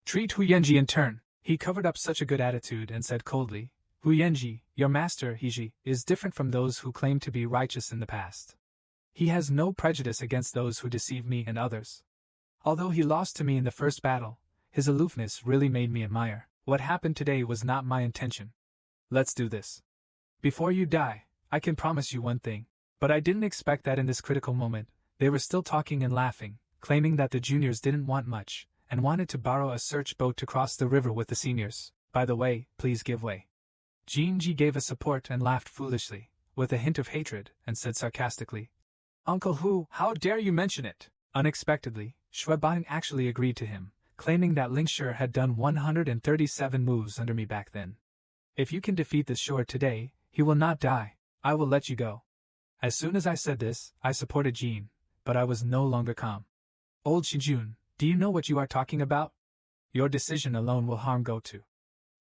A: Treat Hu Yanji in turn. He covered up such a good attitude and said coldly, Hu Yanji, your master, Hiji, is different from those who claim to be righteous in the past. He has no prejudice against those who deceive me and others. Although he lost to me in the first battle, his aloofness really made me admire. What happened today was not my intention. Let's do this. Before you die, I can promise you one thing. But I didn't expect that in this critical moment, they were still talking and laughing, claiming that the juniors didn't want much, and wanted to borrow a search boat to cross the river with the seniors. By the way, please give way. Jinji gave a support and laughed foolishly, with a hint of hatred, and said sarcastically, Uncle Hu, how dare you mention it? Unexpectedly, Shui Bating actually agreed to him, claiming that Ling Shi had done 137 moves under me back then. If you can defeat this Shur today, he will not die. I will let you go. As soon as I said this, I supported Jin, but I was no longer calm. Old Shijun, do you know what you are talking about? Your decision alone will harm Gotu.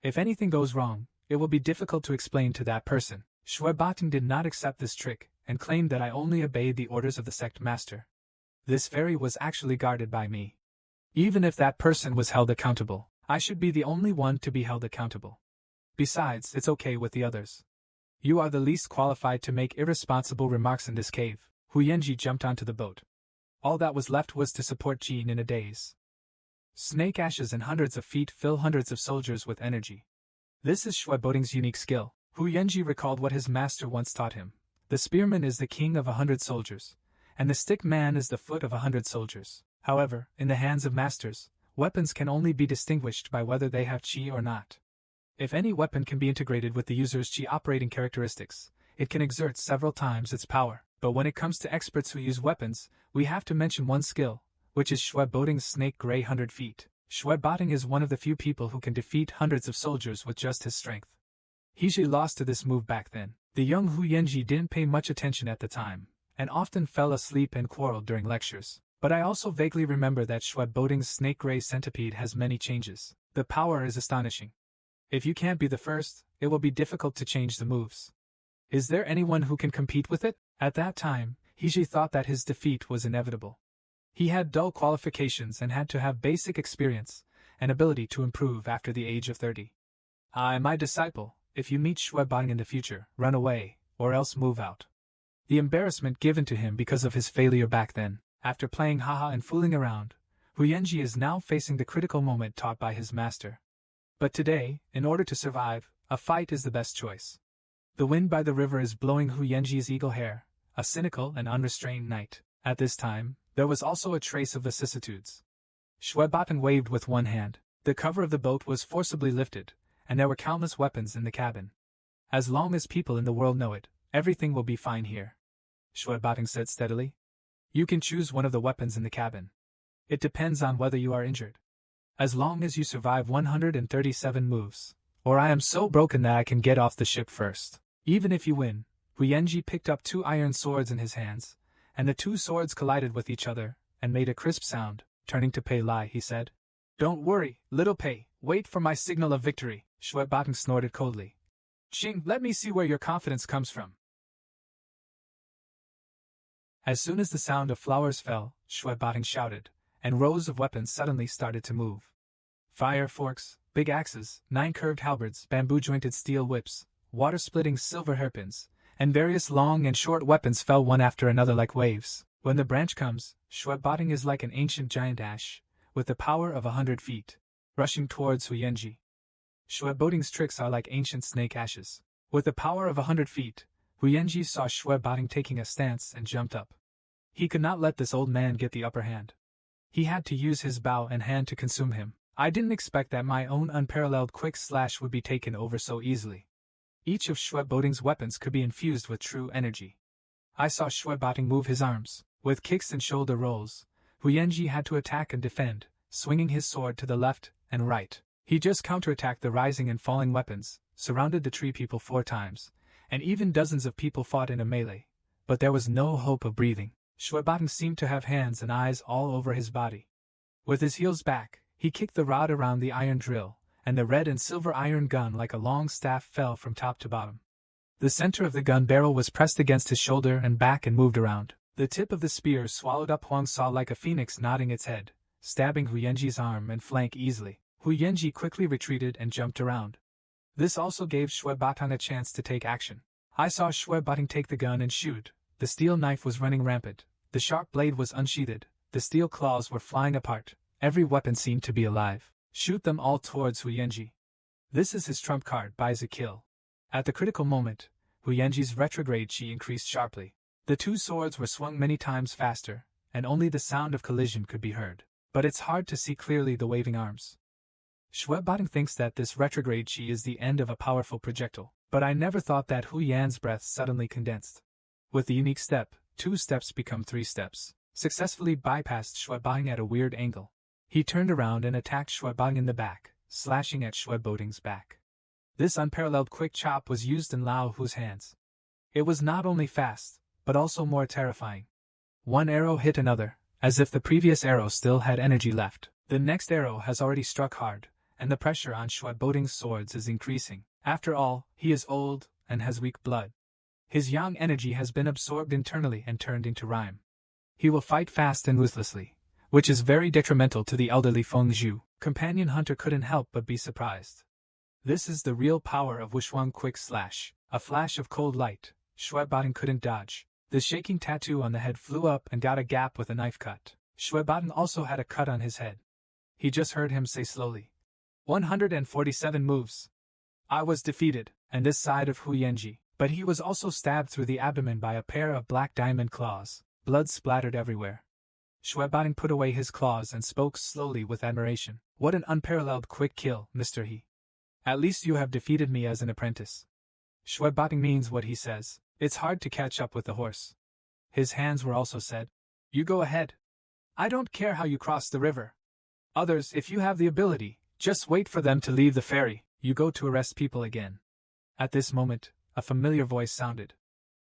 A: If anything goes wrong, it will be difficult to explain to that person. Shui Bating did not accept this trick, and claimed that I only obeyed the orders of the sect master. This ferry was actually guarded by me. Even if that person was held accountable, I should be the only one to be held accountable. Besides, it's okay with the others. You are the least qualified to make irresponsible remarks in this cave. Hu Yanji jumped onto the boat. All that was left was to support Jin in a daze. Snake ashes and hundreds of feet fill hundreds of soldiers with energy. This is Shui Bating's unique skill. Hu Yanji recalled what his master once taught him. The spearman is the king of 100 soldiers, and the stick man is the foot of 100 soldiers. However, in the hands of masters, weapons can only be distinguished by whether they have qi or not. If any weapon can be integrated with the user's qi operating characteristics, it can exert several times its power. But when it comes to experts who use weapons, we have to mention one skill, which is Shui Bating's snake gray 100 feet. Shui Bating is one of the few people who can defeat hundreds of soldiers with just his strength. Hiji lost to this move back then. The young Hu Yanji didn't pay much attention at the time, and often fell asleep and quarreled during lectures. But I also vaguely remember that Shui Bating's snake gray centipede has many changes. The power is astonishing. If you can't be the first, it will be difficult to change the moves. Is there anyone who can compete with it? At that time, Hiji thought that his defeat was inevitable. He had dull qualifications and had to have basic experience and ability to improve after the age of 30. I, my disciple, if you meet Shwebang in the future, run away, or else move out. The embarrassment given to him because of his failure back then, after playing haha and fooling around, Huyenji is now facing the critical moment taught by his master. But today, in order to survive, a fight is the best choice. The wind by the river is blowing Huyenji's eagle hair, a cynical and unrestrained knight. At this time, there was also a trace of vicissitudes. Shwebatang waved with one hand. The cover of the boat was forcibly lifted, and there were countless weapons in the cabin. As long as people in the world know it, everything will be fine here. Shwebatang said steadily. You can choose one of the weapons in the cabin. It depends on whether you are injured. As long as you survive 137 moves, or I am so broken that I can get off the ship first. Even if you win. Huyenji picked up 2 iron swords in his hands, and the 2 swords collided with each other, and made a crisp sound. Turning to Pei Lai, he said. Don't worry, little Pei, wait for my signal of victory. Shwebatang snorted coldly. Ching, let me see where your confidence comes from. As soon as the sound of flowers fell, Shwebatang shouted, and rows of weapons suddenly started to move. Fire forks, big axes, 9 curved halberds, bamboo-jointed steel whips, water-splitting silver hairpins, and various long and short weapons fell one after another like waves. When the branch comes, Shwebatang is like an ancient giant ash, with the power of 100 feet, rushing towards Huyenji. Shwebatang's tricks are like ancient snake ashes. With the power of 100 feet, Huyenji saw Shwebatang taking a stance and jumped up. He could not let this old man get the upper hand. He had to use his bow and hand to consume him. I didn't expect that my own unparalleled quick slash would be taken over so easily. Each of Shwebatang's weapons could be infused with true energy. I saw Shwebatang move his arms. With kicks and shoulder rolls, Huyenji had to attack and defend, swinging his sword to the left and right. He just counterattacked the rising and falling weapons, surrounded the tree people 4 times, and even dozens of people fought in a melee. But there was no hope of breathing. Shwebatang seemed to have hands and eyes all over his body. With his heels back, he kicked the rod around the iron drill, and the red and silver iron gun like a long staff fell from top to bottom. The center of the gun barrel was pressed against his shoulder and back and moved around. The tip of the spear swallowed up Huang Sa like a phoenix nodding its head, stabbing Huyenji's arm and flank easily. Huyenji quickly retreated and jumped around. This also gave Shwebatang a chance to take action. I saw Shwebatang take the gun and shoot. The steel knife was running rampant. The sharp blade was unsheathed. The steel claws were flying apart. Every weapon seemed to be alive. Shoot them all towards Huyenji. This is his trump card, buys a kill. At the critical moment, Huyenji's retrograde chi increased sharply. The 2 swords were swung many times faster, and only the sound of collision could be heard. But it's hard to see clearly the waving arms. Shwebatang thinks that this retrograde chi is the end of a powerful projectile, but I never thought that Hu Yan's breath suddenly condensed. With the unique step, 2 steps become 3 steps. Successfully bypassed Shwebatang at a weird angle. He turned around and attacked Shwebatang in the back, slashing at Shwebatang's back. This unparalleled quick chop was used in Lao Hu's hands. It was not only fast, but also more terrifying. One arrow hit another, as if the previous arrow still had energy left. The next arrow has already struck hard, and the pressure on Shwebatang's swords is increasing. After all, he is old, and has weak blood. His yang energy has been absorbed internally and turned into rhyme. He will fight fast and ruthlessly, which is very detrimental to the elderly Feng Zhu. Companion Hunter couldn't help but be surprised. This is the real power of Wushuang Quick Slash. A flash of cold light. Shwebatang couldn't dodge. The shaking tattoo on the head flew up and got a gap with a knife cut. Shwebatang also had a cut on his head. He just heard him say slowly, 147 moves. I was defeated, and this side of Huyenji, but he was also stabbed through the abdomen by a pair of black diamond claws. Blood splattered everywhere. Shwebatang put away his claws and spoke slowly with admiration. What an unparalleled quick kill, Mr. He. At least you have defeated me as an apprentice. Shwebatang means what he says. It's hard to catch up with the horse. His hands were also said. You go ahead. I don't care how you cross the river. Others, if you have the ability, just wait for them to leave the ferry. You go to arrest people again. At this moment, a familiar voice sounded.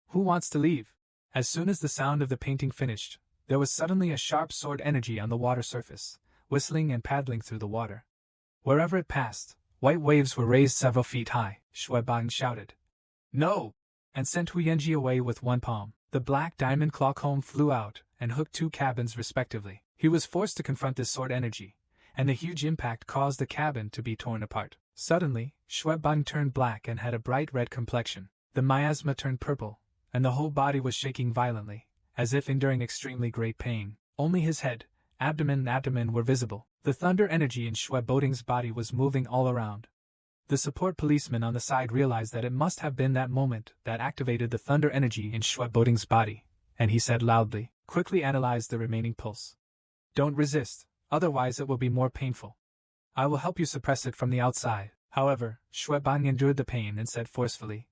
A: Who wants to leave? As soon as the sound of the painting finished, there was suddenly a sharp sword energy on the water surface, whistling and paddling through the water. Wherever it passed, white waves were raised several feet high. Shwebatang shouted, No! And sent Huyenji away with one palm. The black diamond claw comb flew out and hooked 2 cabins respectively. He was forced to confront this sword energy, and the huge impact caused the cabin to be torn apart. Suddenly, Xueban turned black and had a bright red complexion. The miasma turned purple, and the whole body was shaking violently, as if enduring extremely great pain. Only his head, abdomen were visible. The thunder energy in Xueboding's body was moving all around. The support policeman on the side realized that it must have been that moment that activated the thunder energy in Xueboding's body, and he said loudly, "Quickly analyze the remaining pulse. Don't resist, otherwise it will be more painful. I will help you suppress it from the outside." However, Xueban endured the pain and said forcefully,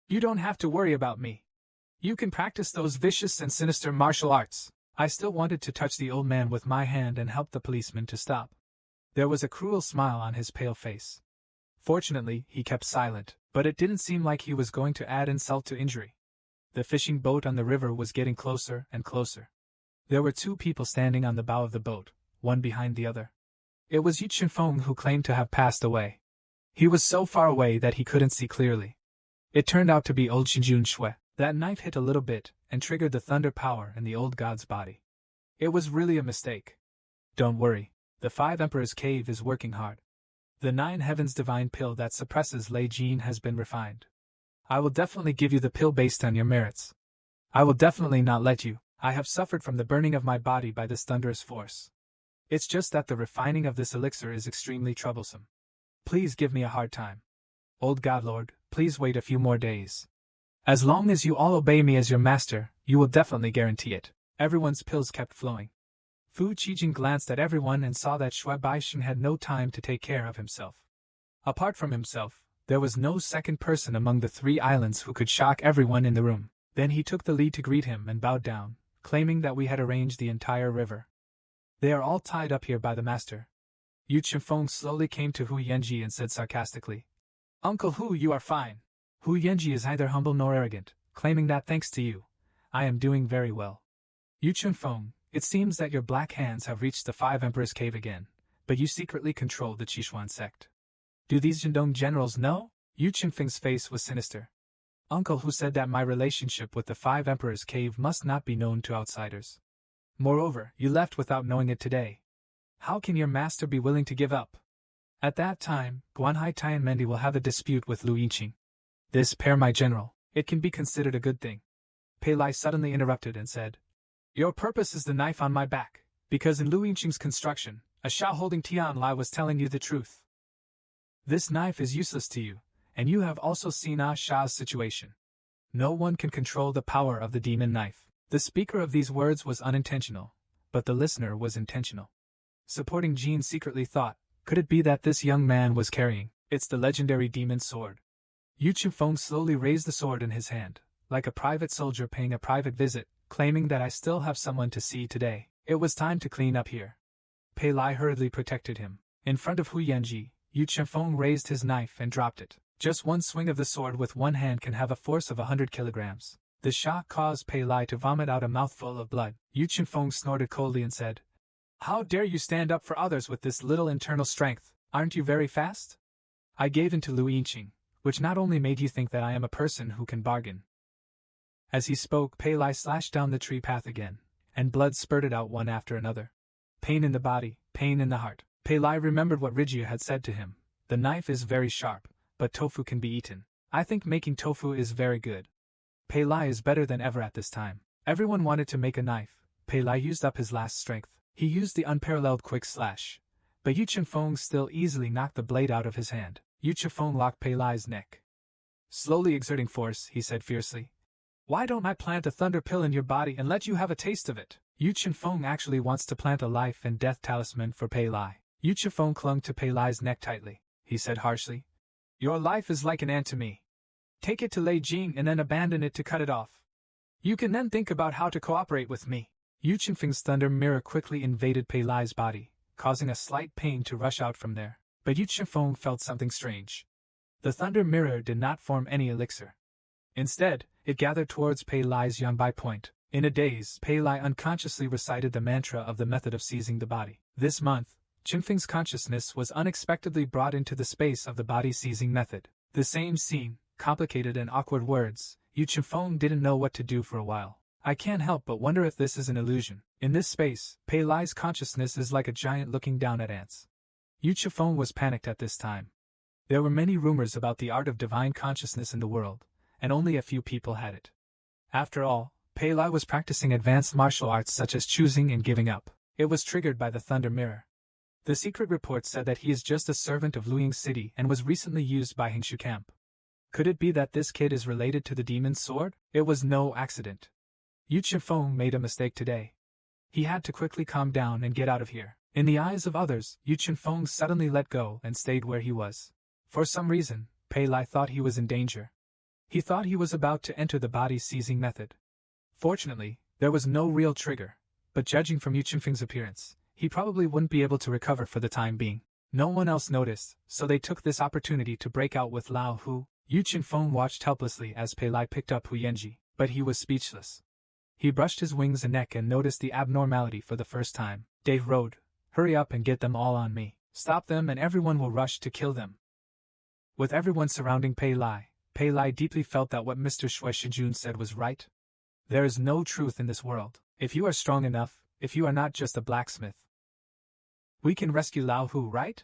A: "You don't have to worry about me. You can practice those vicious and sinister martial arts." I still wanted to touch the old man with my hand and help the policeman to stop. There was a cruel smile on his pale face. Fortunately, he kept silent, but it didn't seem like he was going to add insult to injury. The fishing boat on the river was getting closer and closer. There were 2 people standing on the bow of the boat, one behind the other. It was Chunfang who claimed to have passed away. He was so far away that he couldn't see clearly. It turned out to be old Xinjun Shui. That knife hit a little bit and triggered the thunder power in the old god's body. It was really a mistake. Don't worry, the 5 Emperors' cave is working hard. The 9 Heavens divine pill that suppresses Lei Jin has been refined. I will definitely give you the pill based on your merits. I will definitely not let you. I have suffered from the burning of my body by this thunderous force. It's just that the refining of this elixir is extremely troublesome. Please give me a hard time. Old Godlord, please wait a few more days. As long as you all obey me as your master, you will definitely guarantee it. Everyone's pills kept flowing. Fu Qijing glanced at everyone and saw that Shui Baixing had no time to take care of himself. Apart from himself, there was no second person among the 3 islands who could shock everyone in the room. Then he took the lead to greet him and bowed down, claiming that we had arranged the entire river. They are all tied up here by the master. Yu Chunfeng slowly came to Hu Yanji and said sarcastically, "Uncle Hu, you are fine." Hu Yanji is neither humble nor arrogant, claiming that thanks to you, I am doing very well. Yu Chunfeng, it seems that your black hands have reached the 5 Emperors' cave again, but you secretly control the Qishuan sect. Do these Jindong generals know? Yu Chunfeng's face was sinister. Uncle Hu said that my relationship with the 5 Emperors' cave must not be known to outsiders. Moreover, you left without knowing it today. How can your master be willing to give up? At that time, Guanhai Tianmendi will have a dispute with Lu Yinqing. This pair, my general, it can be considered a good thing. Pei Lai suddenly interrupted and said, "Your purpose is the knife on my back, because in Lu Yinqing's construction, Asha holding Tian Lai was telling you the truth. This knife is useless to you, and you have also seen Asha's situation. No one can control the power of the demon knife." The speaker of these words was unintentional, but the listener was intentional. Supporting Jean secretly thought, could it be that this young man was carrying? It's the legendary demon sword. Yu Chunfeng slowly raised the sword in his hand, like a private soldier paying a private visit, claiming that I still have someone to see today. It was time to clean up here. Pei Lai hurriedly protected him. In front of Hu Yanji, Yu Chunfeng raised his knife and dropped it. Just one swing of the sword with one hand can have a force of 100 kilograms. The shock caused Pei Lai to vomit out a mouthful of blood. Yu Chunfeng snorted coldly and said, "How dare you stand up for others with this little internal strength? Aren't you very fast?" I gave in to Lu Yinqing, which not only made you think that I am a person who can bargain. As he spoke, Pei Lai slashed down the tree path again, and blood spurted out one after another. Pain in the body, pain in the heart. Pei Lai remembered what Rijia had said to him. The knife is very sharp, but tofu can be eaten. I think making tofu is very good. Pei Lai is better than ever at this time. Everyone wanted to make a knife. Pei Lai used up his last strength. He used the unparalleled quick slash, but Yu Chunfeng still easily knocked the blade out of his hand. Yu Chunfeng locked Pei Lai's neck. Slowly exerting force, he said fiercely, "Why don't I plant a thunder pill in your body and let you have a taste of it?" Yu Chunfeng actually wants to plant a life and death talisman for Pei Lai. Yu Chunfeng clung to Pei Lai's neck tightly. He said harshly, "Your life is like an ant to me. Take it to Lei Jing and then abandon it to cut it off. You can then think about how to cooperate with me." Yu Chunfeng's thunder mirror quickly invaded Pei Lai's body, causing a slight pain to rush out from there. But Yu Chunfeng felt something strange. The thunder mirror did not form any elixir. Instead, it gathered towards Pei Lai's Yangbai point. In a daze, Pei Lai unconsciously recited the mantra of the method of seizing the body. This month, Chunfeng's consciousness was unexpectedly brought into the space of the body-seizing method. The same scene, complicated and awkward words. Yu Chunfeng didn't know what to do for a while. I can't help but wonder if this is an illusion. In this space, Pei Lai's consciousness is like a giant looking down at ants. Yu Chifeng was panicked at this time. There were many rumors about the art of divine consciousness in the world, and only a few people had it. After all, Pei Lai was practicing advanced martial arts such as choosing and giving up. It was triggered by the Thunder Mirror. The secret report said that he is just a servant of Luying City and was recently used by Hingshu Camp. Could it be that this kid is related to the demon's sword? It was no accident. Yu Chifeng made a mistake today. He had to quickly calm down and get out of here. In the eyes of others, Yu Chifeng suddenly let go and stayed where he was. For some reason, Pei Lai thought he was in danger. He thought he was about to enter the body-seizing method. Fortunately, there was no real trigger, but judging from Yu Chifeng's appearance, he probably wouldn't be able to recover for the time being. No one else noticed, so they took this opportunity to break out with Lao Hu. Yu Chifeng watched helplessly as Pei Lai picked up Hu Yanji, but he was speechless. He brushed his wings and neck and noticed the abnormality for the first time. Dave rode, "Hurry up and get them all on me. Stop them and everyone will rush to kill them." With everyone surrounding Pei Lai deeply felt that what Mr. Shui Shijun said was right. There is no truth in this world. If you are strong enough, if you are not just a blacksmith, we can rescue Lao Hu, right?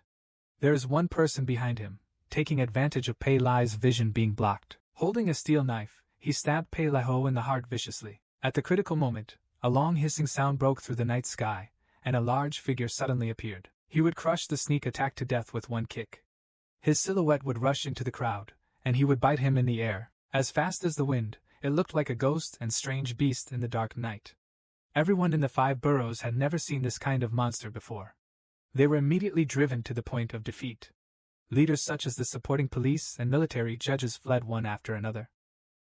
A: There is one person behind him, taking advantage of Pei Lai's vision being blocked. Holding a steel knife, he stabbed Pei Lai Ho in the heart viciously. At the critical moment, a long hissing sound broke through the night sky, and a large figure suddenly appeared. He would crush the sneak attack to death with one kick. His silhouette would rush into the crowd, and he would bite him in the air. As fast as the wind, it looked like a ghost and strange beast in the dark night. Everyone in the 5 boroughs had never seen this kind of monster before. They were immediately driven to the point of defeat. Leaders such as the supporting police and military judges fled one after another.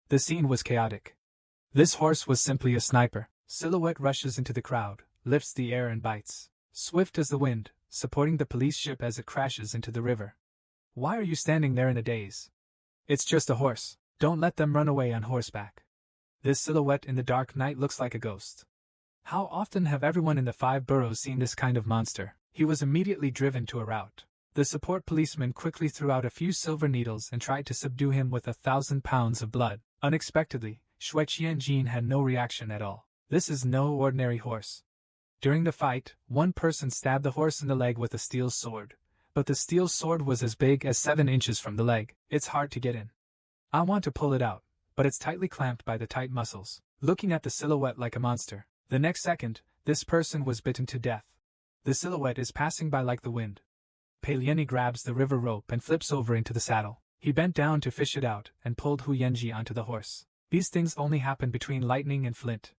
A: The scene was chaotic. This horse was simply a sniper. Silhouette rushes into the crowd, lifts the air and bites. Swift as the wind, supporting the police ship as it crashes into the river. Why are you standing there in a daze? It's just a horse. Don't let them run away on horseback. This silhouette in the dark night looks like a ghost. How often have everyone in the 5 boroughs seen this kind of monster? He was immediately driven to a rout. The support policeman quickly threw out a few silver needles and tried to subdue him with 1,000 pounds of blood. Unexpectedly, Shui Qianjin had no reaction at all. This is no ordinary horse. During the fight, one person stabbed the horse in the leg with a steel sword, but the steel sword was as big as 7 inches from the leg. It's hard to get in. I want to pull it out, but it's tightly clamped by the tight muscles. Looking at the silhouette like a monster, the next second, this person was bitten to death. The silhouette is passing by like the wind. Pei Liani grabs the river rope and flips over into the saddle. He bent down to fish it out and pulled Hu Yanji onto the horse. These things only happen between lightning and flint.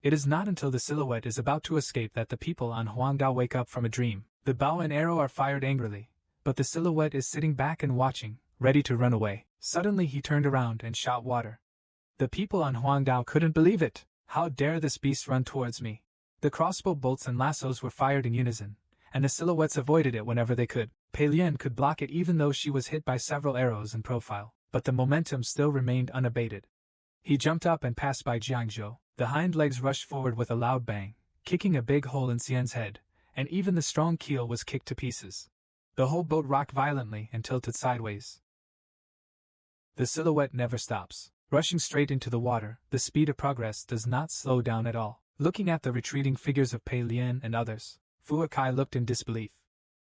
A: It is not until the silhouette is about to escape that the people on Huangdao wake up from a dream. The bow and arrow are fired angrily, but the silhouette is sitting back and watching, ready to run away. Suddenly he turned around and shot water. The people on Huangdao couldn't believe it. How dare this beast run towards me? The crossbow bolts and lassos were fired in unison, and the silhouettes avoided it whenever they could. Pei Lian could block it even though she was hit by several arrows in profile, but the momentum still remained unabated. He jumped up and passed by Jiangzhou. The hind legs rushed forward with a loud bang, kicking a big hole in Xian's head, and even the strong keel was kicked to pieces. The whole boat rocked violently and tilted sideways. The silhouette never stops. Rushing straight into the water, the speed of progress does not slow down at all. Looking at the retreating figures of Pei Lian and others, Fu Kai looked in disbelief.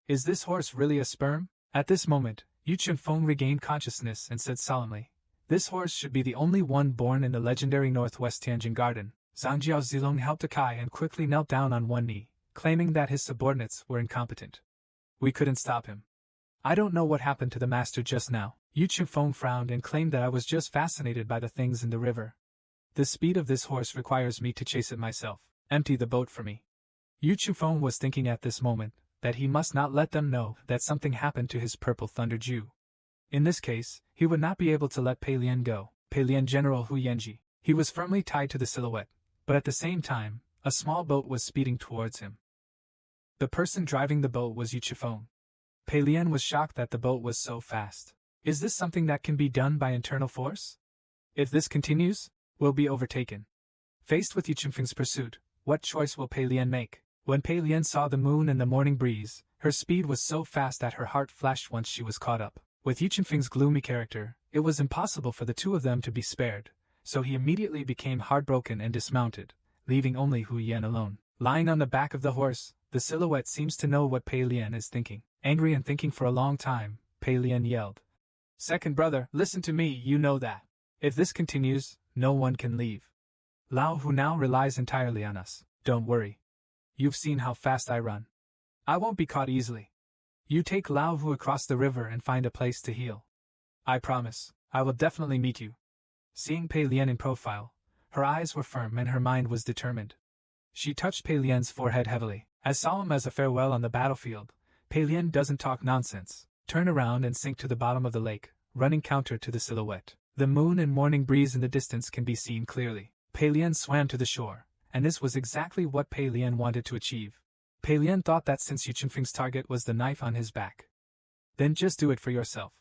A: Is this horse really a sperm? At this moment, Yu Chunfang regained consciousness and said solemnly, "This horse should be the only one born in the legendary Northwest Tianjin Garden." Zhang Jiao Zilong helped Kai and quickly knelt down on one knee, claiming that his subordinates were incompetent. We couldn't stop him. I don't know what happened to the master just now. Yu Chunfang frowned and claimed that I was just fascinated by the things in the river. The speed of this horse requires me to chase it myself. Empty the boat for me. Yu Chunfang was thinking at this moment that he must not let them know that something happened to his purple thunder Jew. In this case, he would not be able to let Pei Lian go. Pei Lian General Hu Yanji. He was firmly tied to the silhouette, but at the same time, a small boat was speeding towards him. The person driving the boat was Yu Chunfang. Pei Lian was shocked that the boat was so fast. Is this something that can be done by internal force? If this continues, we'll be overtaken. Faced with Yu Chunfang's pursuit, what choice will Pei Lian make? When Pei Lian saw the moon and the morning breeze, her speed was so fast that her heart flashed once she was caught up. With Yu Chunfang's gloomy character, it was impossible for the two of them to be spared, so he immediately became heartbroken and dismounted, leaving only Hu Yan alone. Lying on the back of the horse, The silhouette seems to know what Pei Lian is thinking. Angry and thinking for a long time, Pei Lian yelled. Second brother, listen to me, you know that. If this continues, no one can leave. Lao Hu now relies entirely on us. Don't worry. You've seen how fast I run. I won't be caught easily. You take Lao Hu across the river and find a place to heal. I promise, I will definitely meet you. Seeing Pei Lian in profile, her eyes were firm and her mind was determined. She touched Pei Lian's forehead heavily. As solemn as a farewell on the battlefield, Pei Lian doesn't talk nonsense. Turn around and sink to the bottom of the lake, running counter to the silhouette. The moon and morning breeze in the distance can be seen clearly. Pei Lian swam to the shore, and this was exactly what Pei Lian wanted to achieve. Pei Lian thought that since Chunfang's target was the knife on his back, then just do it for yourself.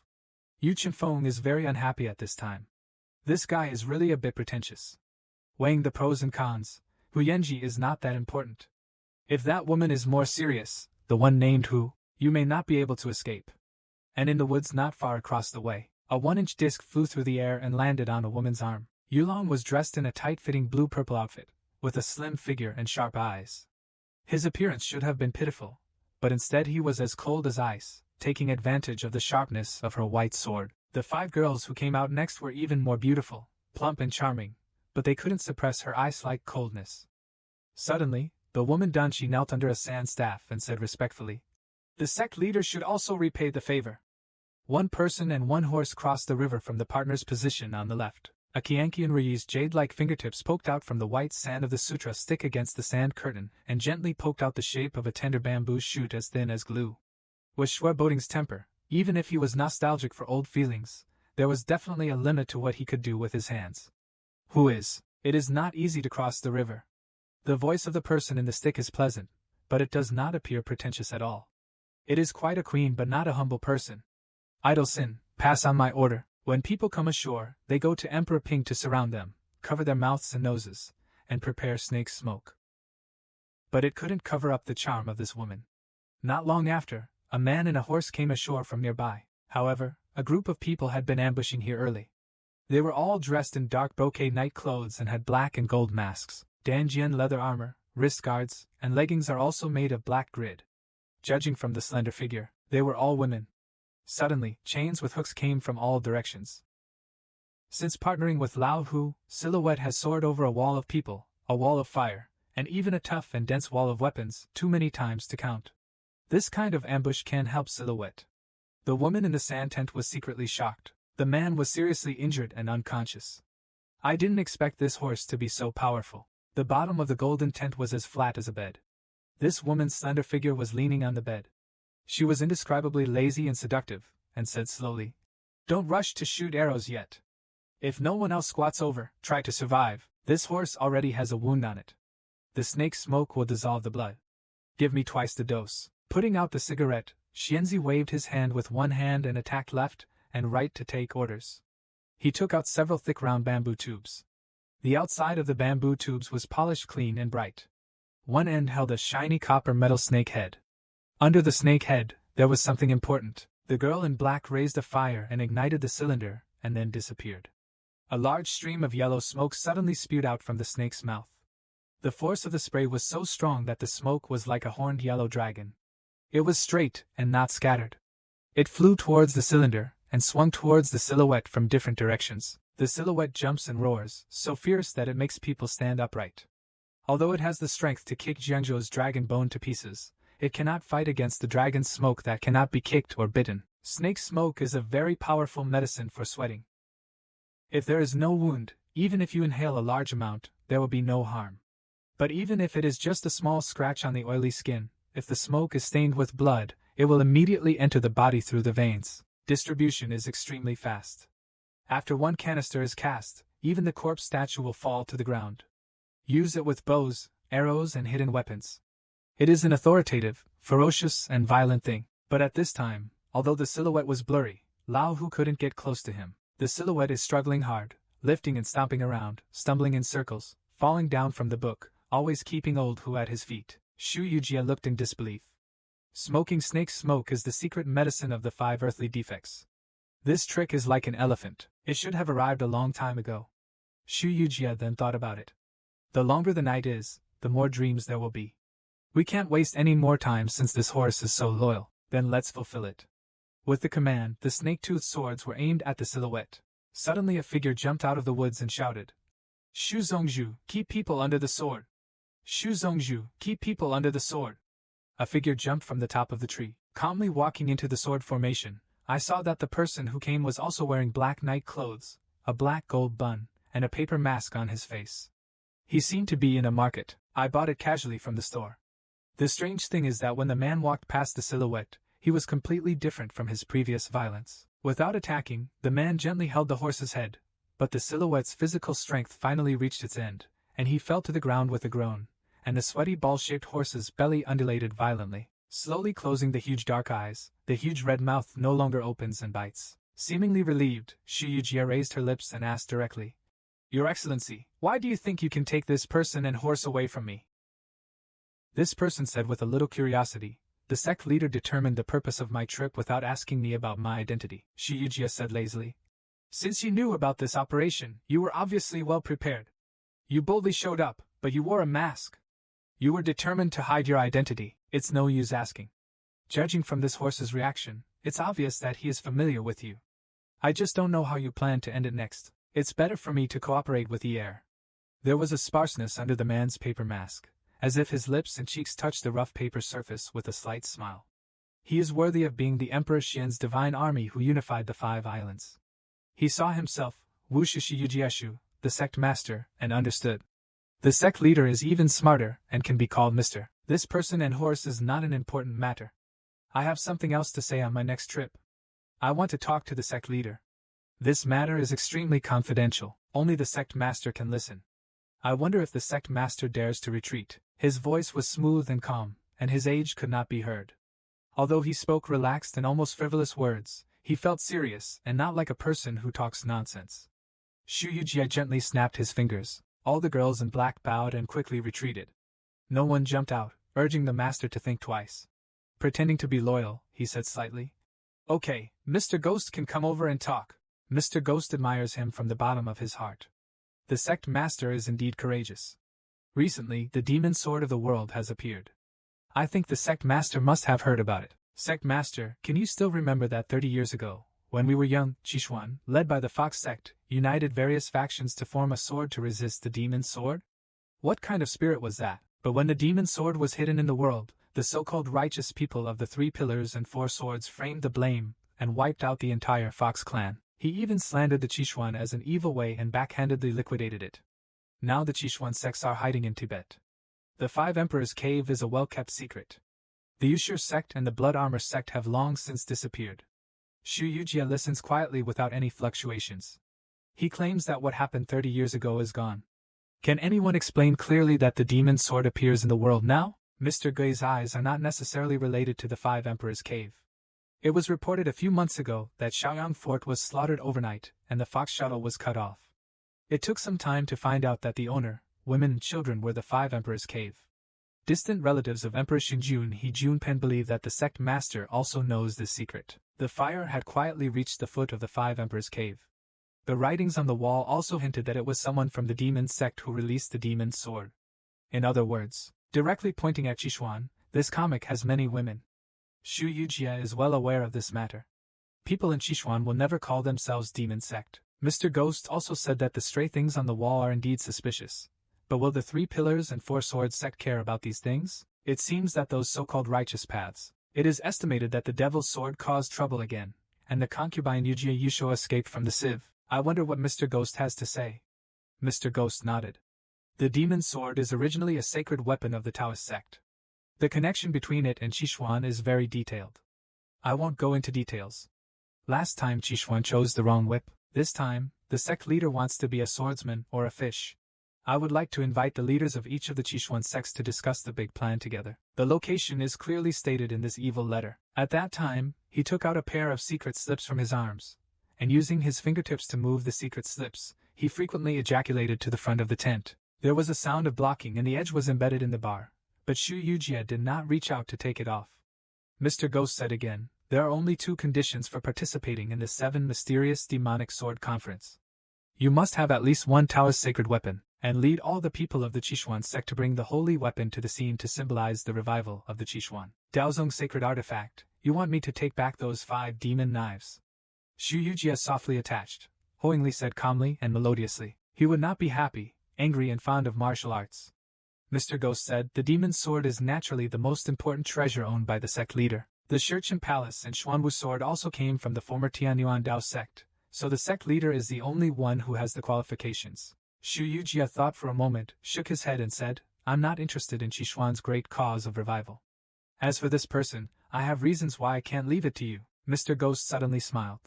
A: Chunfang is very unhappy at this time. This guy is really a bit pretentious. Weighing the pros and cons, Hu Yanji is not that important. If that woman is more serious, the one named Hu, you may not be able to escape. And in the woods not far across the way, a 1-inch disc flew through the air and landed on a woman's arm. Yulong was dressed in a tight-fitting blue-purple outfit, with a slim figure and sharp eyes. His appearance should have been pitiful, but instead he was as cold as ice, taking advantage of the sharpness of her white sword. The 5 girls who came out next were even more beautiful, plump and charming, but they couldn't suppress her ice-like coldness. Suddenly, the woman Danshi knelt under a sand staff and said respectfully, "The sect leader should also repay the favor." 1 person and 1 horse crossed the river from the partner's position on the left. A Qianqian Ruyi's jade-like fingertips poked out from the white sand of the sutra stick against the sand curtain and gently poked out the shape of a tender bamboo shoot as thin as glue. With Shui Boding's temper, even if he was nostalgic for old feelings, there was definitely a limit to what he could do with his hands. It is not easy to cross the river. The voice of the person in the stick is pleasant, but it does not appear pretentious at all. It is quite a queen but not a humble person. Idle sin, pass on my order. When people come ashore, they go to Emperor Ping to surround them, cover their mouths and noses, and prepare snake smoke. But it couldn't cover up the charm of this woman. Not long after, a man and a horse came ashore from nearby. However, a group of people had been ambushing here early. They were all dressed in dark brocade night clothes and had black and gold masks. Danjian leather armor, wrist guards, and leggings are also made of black grid. Judging from the slender figure, they were all women. Suddenly, chains with hooks came from all directions. Since partnering with Lao Hu, Silhouette has soared over a wall of people, a wall of fire, and even a tough and dense wall of weapons, too many times to count. This kind of ambush can help Silhouette. The woman in the sand tent was secretly shocked. The man was seriously injured and unconscious. I didn't expect this horse to be so powerful. The bottom of the golden tent was as flat as a bed. This woman's slender figure was leaning on the bed. She was indescribably lazy and seductive, and said slowly, "Don't rush to shoot arrows yet. If no one else squats over, try to survive. This horse already has a wound on it. The snake smoke will dissolve the blood. Give me twice the dose." Putting out the cigarette, Xianzi waved his hand with one hand and attacked left and right to take orders. He took out several thick round bamboo tubes. The outside of the bamboo tubes was polished clean and bright. One end held a shiny copper metal snake head. Under the snake head, there was something important. The girl in black raised a fire and ignited the cylinder, and then disappeared. A large stream of yellow smoke suddenly spewed out from the snake's mouth. The force of the spray was so strong that the smoke was like a horned yellow dragon. It was straight and not scattered. It flew towards the cylinder and swung towards the silhouette from different directions. The silhouette jumps and roars, so fierce that it makes people stand upright. Although it has the strength to kick Jiangzhou's dragon bone to pieces, it cannot fight against the dragon's smoke that cannot be kicked or bitten. Snake smoke is a very powerful medicine for sweating. If there is no wound, even if you inhale a large amount, there will be no harm. But even if it is just a small scratch on the oily skin, if the smoke is stained with blood, it will immediately enter the body through the veins. Distribution is extremely fast. After one canister is cast, even the corpse statue will fall to the ground. Use it with bows, arrows, and hidden weapons. It is an authoritative, ferocious, and violent thing. But at this time, although the silhouette was blurry, Lao Hu couldn't get close to him. The silhouette is struggling hard, lifting and stomping around, stumbling in circles, falling down from the book, always keeping old Hu at his feet. Shu Yujia looked in disbelief. Smoking snake smoke is the secret medicine of the 5 earthly defects. This trick is like an elephant. It should have arrived a long time ago. Shu Yujia then thought about it. The longer the night is, the more dreams there will be. We can't waste any more time since this horse is so loyal. Then let's fulfill it. With the command, the snake-toothed swords were aimed at the silhouette. Suddenly a figure jumped out of the woods and shouted, Shu Zongzhu, keep people under the sword! Shu Zongzhu, keep people under the sword! A figure jumped from the top of the tree, calmly walking into the sword formation. I saw that the person who came was also wearing black night clothes, a black gold bun, and a paper mask on his face. He seemed to be in a market. I bought it casually from the store. The strange thing is that when the man walked past the silhouette, he was completely different from his previous violence. Without attacking, the man gently held the horse's head, but the silhouette's physical strength finally reached its end, and he fell to the ground with a groan, and the sweaty ball-shaped horse's belly undulated violently. Slowly closing the huge dark eyes, the huge red mouth no longer opens and bites. Seemingly relieved, Shu Yujia raised her lips and asked directly, Your Excellency, why do you think you can take this person and horse away from me? This person said with a little curiosity, The sect leader determined the purpose of my trip without asking me about my identity, Shu Yujia said lazily. Since you knew about this operation, you were obviously well prepared. You boldly showed up, but you wore a mask. You were determined to hide your identity. It's no use asking. Judging from this horse's reaction, it's obvious that he is familiar with you. I just don't know how you plan to end it next. It's better for me to cooperate with the heir. There was a sparseness under the man's paper mask, as if his lips and cheeks touched the rough paper surface with a slight smile. He is worthy of being the Emperor Xian's divine army who unified the 5 islands. He saw himself, Wu Shishi, the sect master, and understood. The sect leader is even smarter and can be called Mr. This person and horse is not an important matter. I have something else to say on my next trip. I want to talk to the sect leader. This matter is extremely confidential. Only the sect master can listen. I wonder if the sect master dares to retreat. His voice was smooth and calm, and his age could not be heard. Although he spoke relaxed and almost frivolous words, he felt serious and not like a person who talks nonsense. Shu Yujia gently snapped his fingers. All the girls in black bowed and quickly retreated. No one jumped out, urging the master to think twice. Pretending to be loyal, he said slightly. Okay, Mr. Ghost can come over and talk. Mr. Ghost admires him from the bottom of his heart. The sect master is indeed courageous. Recently, the demon sword of the world has appeared. I think the sect master must have heard about it. Sect master, can you still remember that 30 years ago, when we were young, Qishuan, led by the Fox sect, united various factions to form a sword to resist the demon sword? What kind of spirit was that? But when the demon sword was hidden in the world, the so-called righteous people of the 3 pillars and 4 swords framed the blame and wiped out the entire Fox clan. He even slandered the Qishuan as an evil way and backhandedly liquidated it. Now the Qishuan sects are hiding in Tibet. The 5 Emperors' Cave is a well-kept secret. The Yushur sect and the Blood Armor sect have long since disappeared. Shu Yujia listens quietly without any fluctuations. He claims that what happened 30 years ago is gone. Can anyone explain clearly that the demon sword appears in the world now? Mr. Gui's eyes are not necessarily related to the 5 Emperors' Cave. It was reported a few months ago that Shaoyang Fort was slaughtered overnight and the Fox shuttle was cut off. It took some time to find out that the owner, women and children were the 5 Emperors' Cave. Distant relatives of Emperor Xinjun He Junpen believe that the sect master also knows this secret. The fire had quietly reached the foot of the 5 Emperors' Cave. The writings on the wall also hinted that it was someone from the demon sect who released the demon sword. In other words, directly pointing at Qishuan, this comic has many women. Shu Yujia is well aware of this matter. People in Qishuan will never call themselves demon sect. Mr. Ghost also said that the stray things on the wall are indeed suspicious. But will the 3 pillars and 4 swords sect care about these things? It seems that those so-called righteous paths. It is estimated that the devil's sword caused trouble again, and the concubine Yujia Yusho escaped from the sieve. I wonder what Mr. Ghost has to say. Mr. Ghost nodded. The demon sword is originally a sacred weapon of the Taoist sect. The connection between it and Qishuan is very detailed. I won't go into details. Last time Qishuan chose the wrong whip. This time, the sect leader wants to be a swordsman or a fish. I would like to invite the leaders of each of the Qishuan sects to discuss the big plan together. The location is clearly stated in this evil letter. At that time, he took out a pair of secret slips from his arms, and using his fingertips to move the secret slips, he frequently ejaculated to the front of the tent. There was a sound of blocking and the edge was embedded in the bar, but Shu Yujia did not reach out to take it off. Mr. Ghost said again, there are only 2 conditions for participating in the 7 Mysterious Demonic Sword Conference. You must have at least 1 Taoist sacred weapon. and lead all the people of the Qishuan sect to bring the holy weapon to the scene to symbolize the revival of the Qishuan. Daozong's sacred artifact, you want me to take back those 5 demon knives? Xu Yujia softly attached, Huang Li said calmly and melodiously. He would not be happy, angry and fond of martial arts. Mr. Ghost said, the demon's sword is naturally the most important treasure owned by the sect leader. The Shurchen Palace and Xuanwu sword also came from the former Tianyuan Dao sect, so the sect leader is the only one who has the qualifications. Xu Yujia thought for a moment, shook his head and said, I'm not interested in Qishuan's great cause of revival. As for this person, I have reasons why I can't leave it to you. Mr. Ghost suddenly smiled.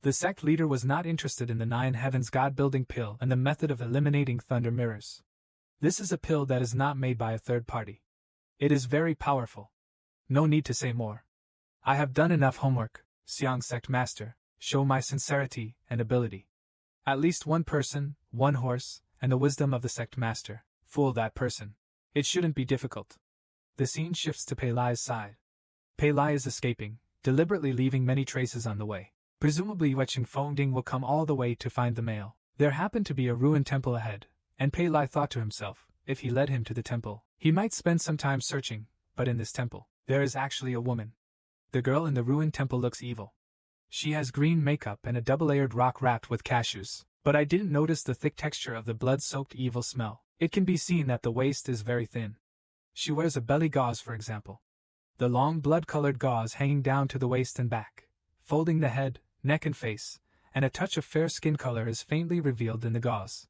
A: The sect leader was not interested in the 9 heavens god-building pill and the method of eliminating thunder mirrors. This is a pill that is not made by a third party. It is very powerful. No need to say more. I have done enough homework, Xiang sect master, show my sincerity and ability. At least one person, one horse, and the wisdom of the sect master. Fool that person. It shouldn't be difficult. The scene shifts to Pei Lai's side. Pei Lai is escaping, deliberately leaving many traces on the way. Presumably Yue Chengfeng will come all the way to find the male. There happened to be a ruined temple ahead, and Pei Lai thought to himself, if he led him to the temple, he might spend some time searching, but in this temple, there is actually a woman. The girl in the ruined temple looks evil. She has green makeup and a double-layered rock wrapped with cashews, but I didn't notice the thick texture of the blood-soaked evil smell. It can be seen that the waist is very thin. She wears a belly gauze, for example. The long blood-colored gauze hanging down to the waist and back, folding the head, neck and face, and a touch of fair skin color is faintly revealed in the gauze.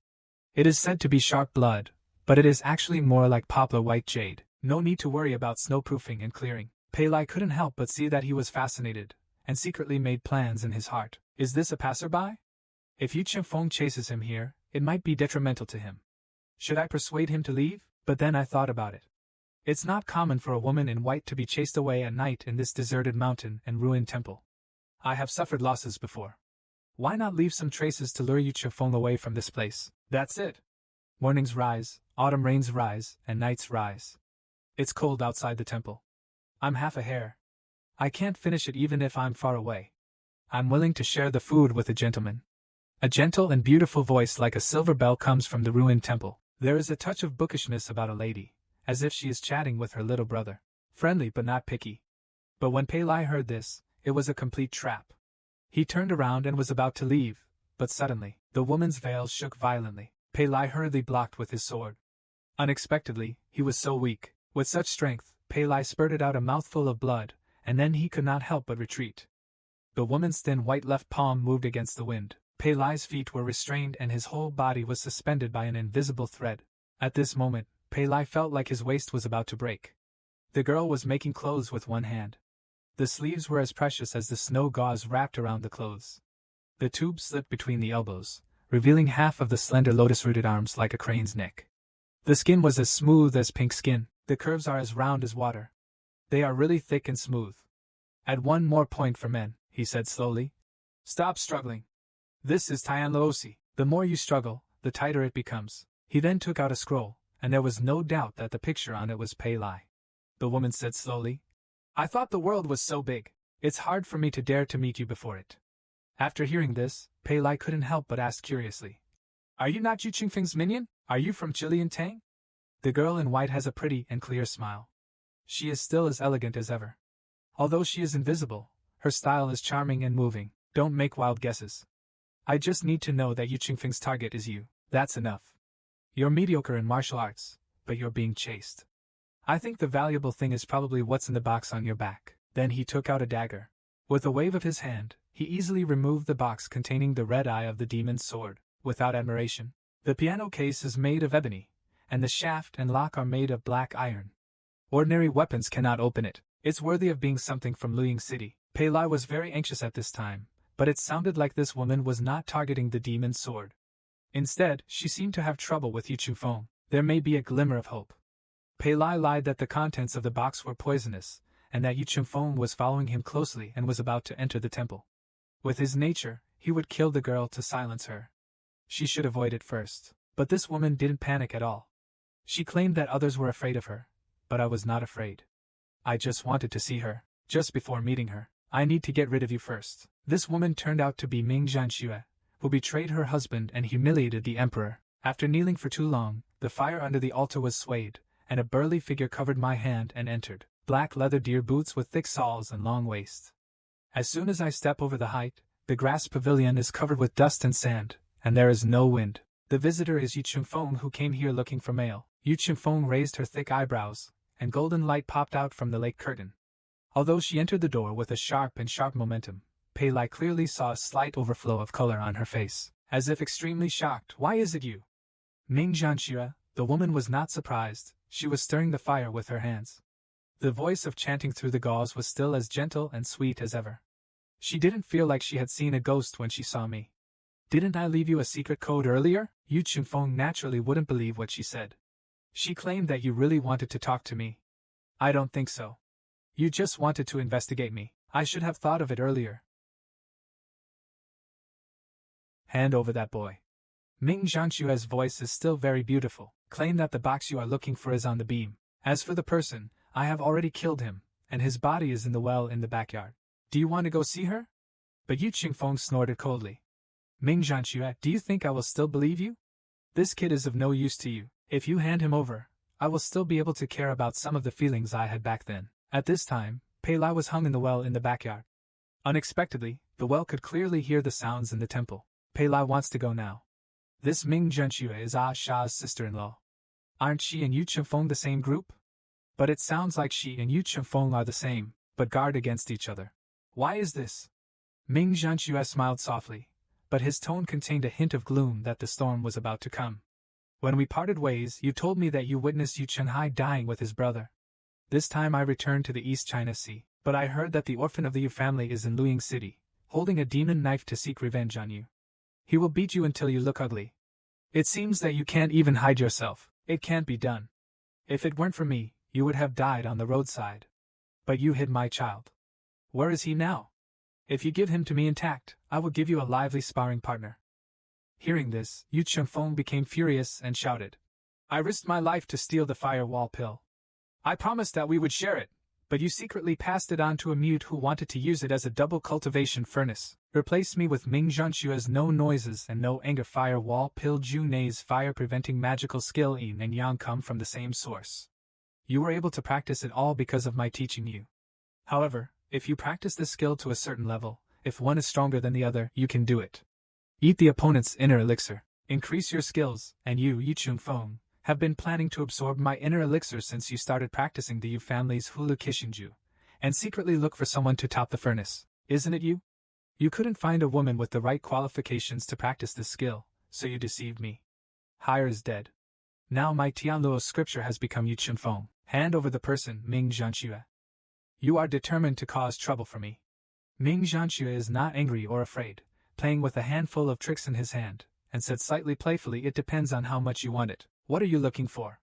A: It is said to be sharp blood, but it is actually more like poplar white jade. No need to worry about snowproofing and clearing. Pei Lai couldn't help but see that he was fascinated, and secretly made plans in his heart. Is this a passerby? If Yue Chengfeng chases him here, it might be detrimental to him. Should I persuade him to leave? But then I thought about it. It's not common for a woman in white to be chased away at night in this deserted mountain and ruined temple. I have suffered losses before. Why not leave some traces to lure Yue Chengfeng away from this place? That's it. Mornings rise, autumn rains rise, and nights rise. It's cold outside the temple. I'm half a hare. I can't finish it even if I'm far away. I'm willing to share the food with a gentleman. A gentle and beautiful voice like a silver bell comes from the ruined temple. There is a touch of bookishness about a lady, as if she is chatting with her little brother. Friendly but not picky. But when Pei Lai heard this, it was a complete trap. He turned around and was about to leave, but suddenly, the woman's veil shook violently. Pei Lai hurriedly blocked with his sword. Unexpectedly, he was so weak. With such strength, Pei Lai spurted out a mouthful of blood, and then he could not help but retreat. The woman's thin white left palm moved against the wind. Pei Lai's feet were restrained and his whole body was suspended by an invisible thread. At this moment, Pei Lai felt like his waist was about to break. The girl was making clothes with one hand. The sleeves were as precious as the snow gauze wrapped around the clothes. The tube slipped between the elbows, revealing half of the slender lotus-rooted arms like a crane's neck. The skin was as smooth as pink skin. The curves are as round as water. They are really thick and smooth. Add one more point for men, he said slowly. Stop struggling. This is Tian Laosi. The more you struggle, the tighter it becomes. He then took out a scroll, and there was no doubt that the picture on it was Pei Lai. The woman said slowly, I thought the world was so big. It's hard for me to dare to meet you before it. After hearing this, Pei Lai couldn't help but ask curiously. Are you not Yue Chengfeng's minion? Are you from Jillian Tang? The girl in white has a pretty and clear smile. She is still as elegant as ever. Although she is invisible, her style is charming and moving. Don't make wild guesses. I just need to know that Yue Chengfeng's target is you. That's enough. You're mediocre in martial arts, but you're being chased. I think the valuable thing is probably what's in the box on your back. Then he took out a dagger. With a wave of his hand, he easily removed the box containing the red eye of the demon's sword. Without admiration, the piano case is made of ebony, and the shaft and lock are made of black iron. Ordinary weapons cannot open it. It's worthy of being something from Luying City. Pei Lai was very anxious at this time, but it sounded like this woman was not targeting the demon's sword. Instead, she seemed to have trouble with Yue Chengfeng. There may be a glimmer of hope. Pei Lai lied that the contents of the box were poisonous, and that Yue Chengfeng was following him closely and was about to enter the temple. With his nature, he would kill the girl to silence her. She should avoid it first. But this woman didn't panic at all. She claimed that others were afraid of her, but I was not afraid. I just wanted to see her. Just before meeting her, I need to get rid of you first. This woman turned out to be Ming Janua, who betrayed her husband and humiliated the emperor. After kneeling for too long, the fire under the altar was swayed, and a burly figure covered my hand and entered. Black leather deer boots with thick soles and long waists. As soon as I step over the height, the grass pavilion is covered with dust and sand, and there is no wind. The visitor is Yu Chunfang, who came here looking for mail. Yu Chunfang raised her thick eyebrows, and golden light popped out from the lake curtain. Although she entered the door with a sharp momentum, Pei Lai clearly saw a slight overflow of color on her face, as if extremely shocked. "Why is it you?" Ming Janua, the woman was not surprised. She was stirring the fire with her hands. The voice of chanting through the gauze was still as gentle and sweet as ever. She didn't feel like she had seen a ghost when she saw me. "Didn't I leave you a secret code earlier?" Yu Chunfang naturally wouldn't believe what she said. "She claimed that you really wanted to talk to me." "I don't think so. You just wanted to investigate me. I should have thought of it earlier." "Hand over that boy." Ming Janua's voice is still very beautiful. "Claim that the box you are looking for is on the beam. As for the person, I have already killed him, and his body is in the well in the backyard. Do you want to go see her?" But Yu Chunfang snorted coldly. "Ming Janua, do you think I will still believe you? This kid is of no use to you. If you hand him over, I will still be able to care about some of the feelings I had back then." At this time, Pei Lai was hung in the well in the backyard. Unexpectedly, the well could clearly hear the sounds in the temple. "Pei Lai wants to go now. This Ming Janua is Asha's sister-in-law. Aren't she and Yu Chunfang the same group? But it sounds like she and Yu Chunfang are the same, but guard against each other. Why is this?" Ming Janua smiled softly, but his tone contained a hint of gloom that the storm was about to come. "When we parted ways, you told me that you witnessed Yu Chunhai dying with his brother. This time I returned to the East China Sea, but I heard that the orphan of the Yu family is in Luiying City, holding a demon knife to seek revenge on you. He will beat you until you look ugly. It seems that you can't even hide yourself. It can't be done. If it weren't for me, you would have died on the roadside. But you hid my child. Where is he now? If you give him to me intact, I will give you a lively sparring partner." Hearing this, Yu Chunfang became furious and shouted, "I risked my life to steal the firewall pill. I promised that we would share it, but you secretly passed it on to a mute who wanted to use it as a double cultivation furnace. Replace me with Ming Janua's no noises and no anger firewall pill. Junei's fire-preventing magical skill. Yin and Yang come from the same source. You were able to practice it all because of my teaching you. However, if you practice this skill to a certain level, if one is stronger than the other, you can do it. Eat the opponent's inner elixir. Increase your skills, and you, Yu Chunfang, have been planning to absorb my inner elixir since you started practicing the Yu family's Hulu Kishinju, and secretly look for someone to top the furnace, isn't it you? You couldn't find a woman with the right qualifications to practice this skill, so you deceived me. Hire is dead. Now my Tianluo scripture has become Yu Chunfang. Hand over the person, Ming Janua. You are determined to cause trouble for me." Ming Janua is not angry or afraid, playing with a handful of tricks in his hand, and said slightly playfully, "It depends on how much you want it. What are you looking for?"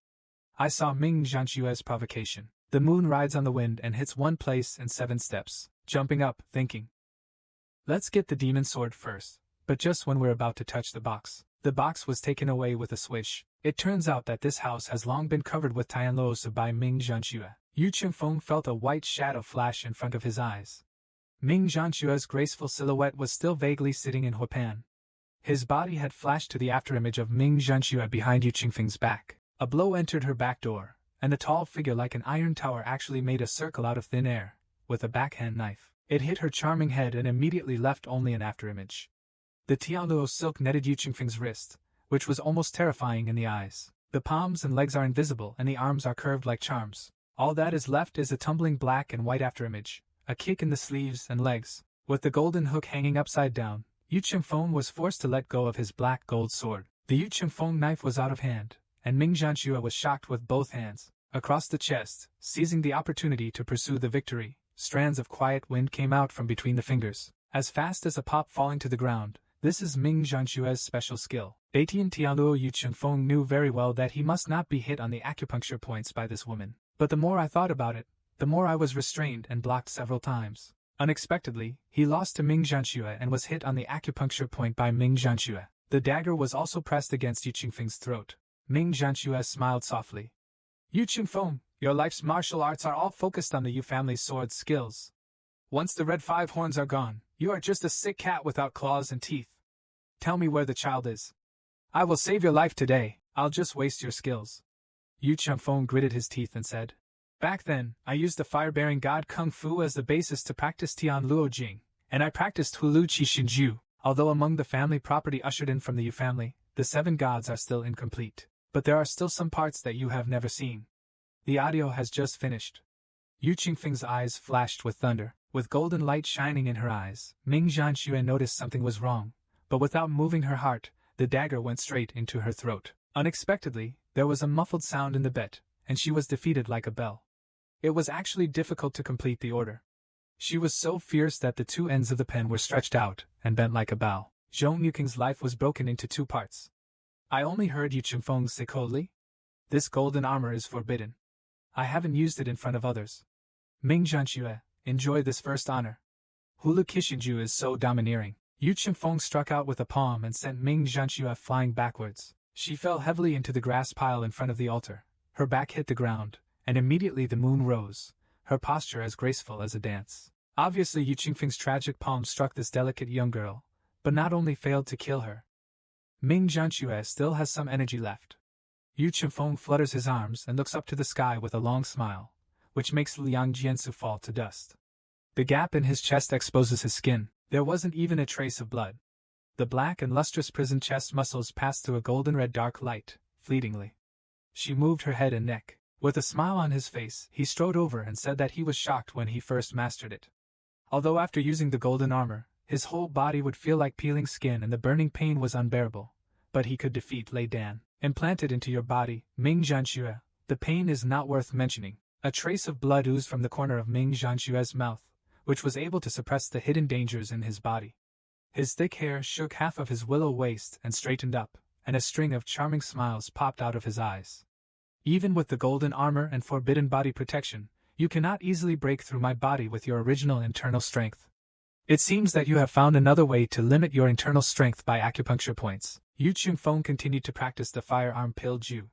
A: I saw Ming Janua's provocation. The moon rides on the wind and hits one place in 7 steps, jumping up, thinking, "Let's get the demon sword first." But just when we're about to touch the box was taken away with a swish. It turns out that this house has long been covered with Tianluo by Ming Janua. Yu Chunfang felt a white shadow flash in front of his eyes. Ming Janua's graceful silhouette was still vaguely sitting in Huapan. His body had flashed to the afterimage of Ming Janua behind Yu Chunfang's back. A blow entered her back door, and the tall figure like an iron tower actually made a circle out of thin air, with a backhand knife. It hit her charming head and immediately left only an afterimage. The Tianluo silk netted Yu Chunfang's wrist, which was almost terrifying in the eyes. The palms and legs are invisible and the arms are curved like charms. All that is left is a tumbling black and white afterimage, a kick in the sleeves and legs. With the golden hook hanging upside down, Yu Chunfang was forced to let go of his black gold sword. The Yu Chunfang knife was out of hand, and Ming Janua was shocked with both hands. Across the chest, seizing the opportunity to pursue the victory, strands of quiet wind came out from between the fingers, as fast as a pop falling to the ground. This is Ming Janua's special skill. Batian Tianluo Yu Chunfang knew very well that he must not be hit on the acupuncture points by this woman. But the more I thought about it, the more I was restrained and blocked several times. Unexpectedly, he lost to Ming Janua and was hit on the acupuncture point by Ming Janua. The dagger was also pressed against Yu Chunfang's throat. Ming Janua smiled softly. "Yu Chunfang, your life's martial arts are all focused on the Yu family's sword skills. Once the red 5 horns are gone, you are just a sick cat without claws and teeth. Tell me where the child is." I will save your life today, I'll just waste your skills. Yu Chunfang gritted his teeth and said. Back then, I used the fire-bearing god Kung Fu as the basis to practice Tian Luo Jing, and I practiced Hulu Qi Xinju. Although among the family property ushered in from the Yu family, the 7 gods are still incomplete. But there are still some parts that you have never seen. The audio has just finished. Yu Qingfeng's eyes flashed with thunder. With golden light shining in her eyes, Ming Janua noticed something was wrong, but without moving her heart, the dagger went straight into her throat. Unexpectedly, there was a muffled sound in the bet, and she was defeated like a bell. It was actually difficult to complete the order. She was so fierce that the 2 ends of the pen were stretched out and bent like a bow. Zhong Yuking's life was broken into 2 parts. I only heard Yu Chunfeng say coldly. This golden armor is forbidden. I haven't used it in front of others. Ming Janua, enjoy this first honor. Hulu Kishinju is so domineering. Yu Chunfeng struck out with a palm and sent Ming Janua flying backwards. She fell heavily into the grass pile in front of the altar. Her back hit the ground, and immediately the moon rose, her posture as graceful as a dance. Obviously Yu Qingfeng's tragic palm struck this delicate young girl, but not only failed to kill her. Ming Janua still has some energy left. Yu Chunfeng flutters his arms and looks up to the sky with a long smile, which makes Liang Jiansu fall to dust. The gap in his chest exposes his skin. There wasn't even a trace of blood. The black and lustrous prison chest muscles passed through a golden-red dark light, fleetingly. She moved her head and neck. With a smile on his face, he strode over and said that he was shocked when he first mastered it. Although after using the golden armor, his whole body would feel like peeling skin and the burning pain was unbearable, but he could defeat Lei Dan. Implanted into your body, Ming Janua, the pain is not worth mentioning. A trace of blood oozed from the corner of Ming Janua's mouth, which was able to suppress the hidden dangers in his body. His thick hair shook half of his willow waist and straightened up, and a string of charming smiles popped out of his eyes. Even with the golden armor and forbidden body protection, you cannot easily break through my body with your original internal strength. It seems that you have found another way to limit your internal strength by acupuncture points. Yu Chunfeng continued to practice the firearm Pil Ju.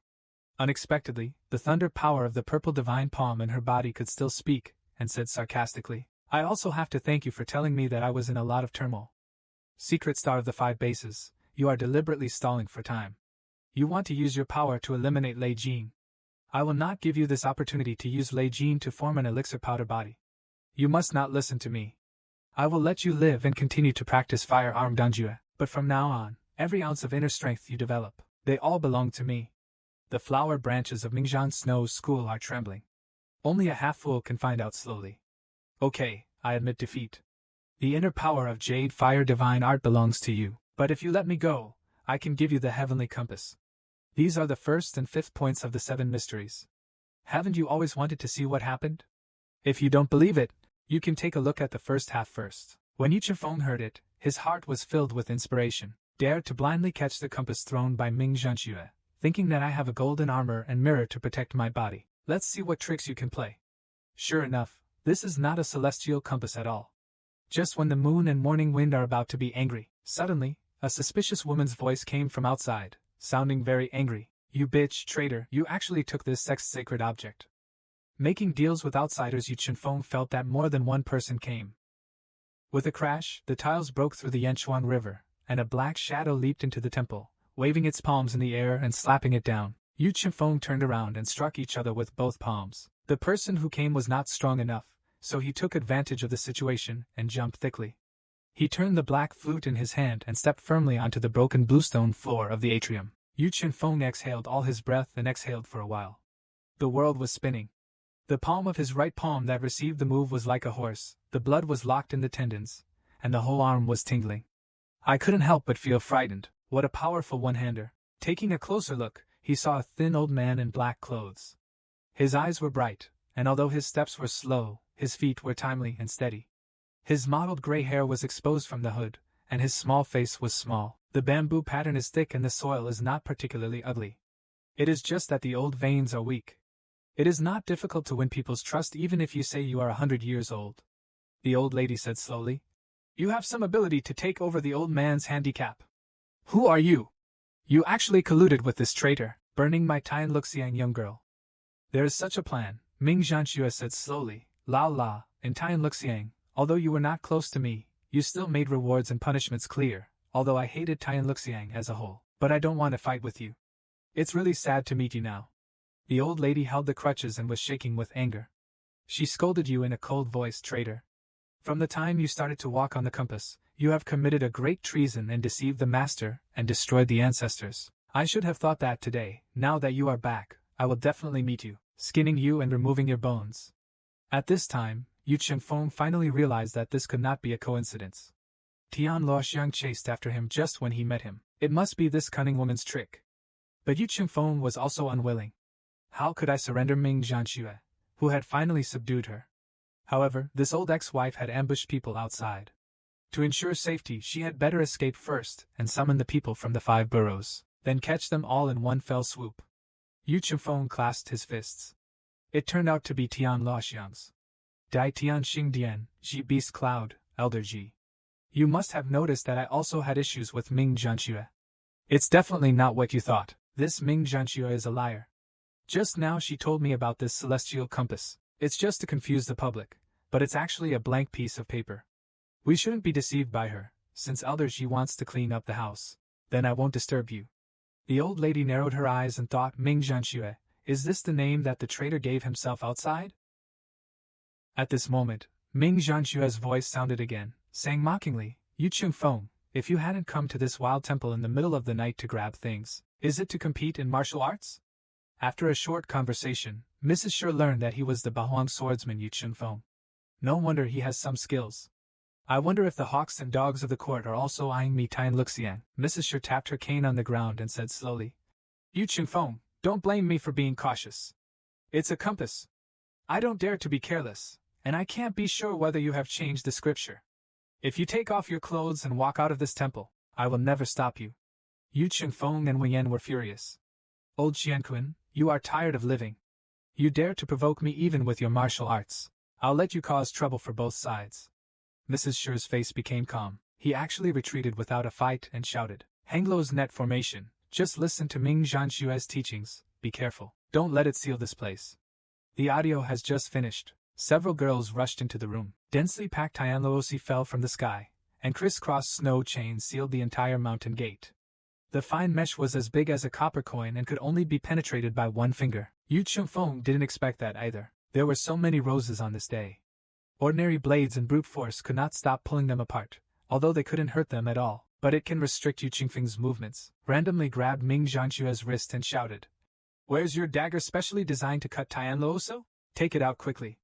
A: Unexpectedly, the thunder power of the purple divine palm in her body could still speak, and said sarcastically, I also have to thank you for telling me that I was in a lot of turmoil. Secret star of the 5 bases, you are deliberately stalling for time. You want to use your power to eliminate Lei Jin. I will not give you this opportunity to use Lei Jin to form an elixir powder body. You must not listen to me. I will let you live and continue to practice firearm Danjue, but from now on, every ounce of inner strength you develop, they all belong to me. The flower branches of Mingzhan Snow's school are trembling. Only a half-fool can find out slowly. Okay, I admit defeat. The inner power of Jade Fire Divine Art belongs to you, but if you let me go, I can give you the Heavenly Compass. These are the 1st and 5th points of the 7 mysteries. Haven't you always wanted to see what happened? If you don't believe it, you can take a look at the first half first. When Yu Chunfeng heard it, his heart was filled with inspiration. Dare to blindly catch the compass thrown by Ming Janua, thinking that I have a golden armor and mirror to protect my body. Let's see what tricks you can play. Sure enough, this is not a celestial compass at all. Just when the moon and morning wind are about to be angry, suddenly, a suspicious woman's voice came from outside, sounding very angry. You bitch, traitor, you actually took this sect's sacred object. Making deals with outsiders, Yu Chunfeng felt that more than one person came. With a crash, the tiles broke through the Yanchuan River, and a black shadow leaped into the temple, waving its palms in the air and slapping it down. Yu Chunfeng turned around and struck each other with both palms. The person who came was not strong enough, so he took advantage of the situation and jumped thickly. He turned the black flute in his hand and stepped firmly onto the broken bluestone floor of the atrium. Yu Chunfeng exhaled all his breath and exhaled for a while. The world was spinning. The palm of his right palm that received the move was like a horse, the blood was locked in the tendons, and the whole arm was tingling. I couldn't help but feel frightened. What a powerful one-hander. Taking a closer look, he saw a thin old man in black clothes. His eyes were bright, and although his steps were slow, his feet were timely and steady. His mottled gray hair was exposed from the hood, and his small face was small. The bamboo pattern is thick and the soil is not particularly ugly. It is just that the old veins are weak. It is not difficult to win people's trust even if you say you are 100 years old. The old lady said slowly. You have some ability to take over the old man's handicap. Who are you? You actually colluded with this traitor, burning my Tian Luxiang young girl. There is such a plan, Ming Janua said slowly. La la, in Tian Luxiang, although you were not close to me, you still made rewards and punishments clear, although I hated Tian Luxiang as a whole. but I don't want to fight with you. It's really sad to meet you now. The old lady held the crutches and was shaking with anger. She scolded you in a cold voice, traitor. From the time you started to walk on the compass, you have committed a great treason and deceived the master and destroyed the ancestors. I should have thought that today. Now that you are back, I will definitely meet you, skinning you and removing your bones. At this time, Yu Chunfeng finally realized that this could not be a coincidence. Tian Luoxiang chased after him just when he met him. It must be this cunning woman's trick. But Yu Chunfeng was also unwilling. How could I surrender Ming Janua, who had finally subdued her? However, this old ex-wife had ambushed people outside. To ensure safety, she had better escape first and summon the people from the 5 boroughs, then catch them all in one fell swoop. Yu Chunfeng clasped his fists. It turned out to be Tian Luoxiang's. Dai Tian Xing Dian, Ji Beast Cloud, Elder Ji. You must have noticed that I also had issues with Ming Janua. It's definitely not what you thought. This Ming Janua is a liar. Just now she told me about this celestial compass. It's just to confuse the public, but it's actually a blank piece of paper. We shouldn't be deceived by her, since Elder Ji wants to clean up the house. Then I won't disturb you. The old lady narrowed her eyes and thought, Ming Janua, is this the name that the traitor gave himself outside? At this moment, Ming Janshua's voice sounded again, saying mockingly, Yu Chunfeng, if you hadn't come to this wild temple in the middle of the night to grab things, is it to compete in martial arts? After a short conversation, Mrs. Shi learned that he was the Bahuang swordsman Yu Chunfeng. No wonder he has some skills. I wonder if the hawks and dogs of the court are also eyeing me. Tian Luxian. Mrs. Shi tapped her cane on the ground and said slowly, Yu Chunfeng, don't blame me for being cautious. It's a compass. I don't dare to be careless, and I can't be sure whether you have changed the scripture. If you take off your clothes and walk out of this temple, I will never stop you. Yu Chunfeng and Wei Yan were furious. Old Qianquan, you are tired of living. You dare to provoke me even with your martial arts. I'll let you cause trouble for both sides. Mrs. Shi's face became calm. He actually retreated without a fight and shouted, Hanglo's net formation, just listen to Ming Janshua's teachings, be careful, don't let it seal this place. The audio has just finished. Several girls rushed into the room. Densely packed Tianluosi fell from the sky, and crisscross snow chains sealed the entire mountain gate. The fine mesh was as big as a copper coin and could only be penetrated by one finger. Yu Chunfeng didn't expect that either. There were so many roses on this day. Ordinary blades and brute force could not stop pulling them apart, although they couldn't hurt them at all. But it can restrict Yu Chunfeng's movements. Randomly grabbed Ming Janshua's wrist and shouted, Where's your dagger specially designed to cut Tianluoso? Take it out quickly.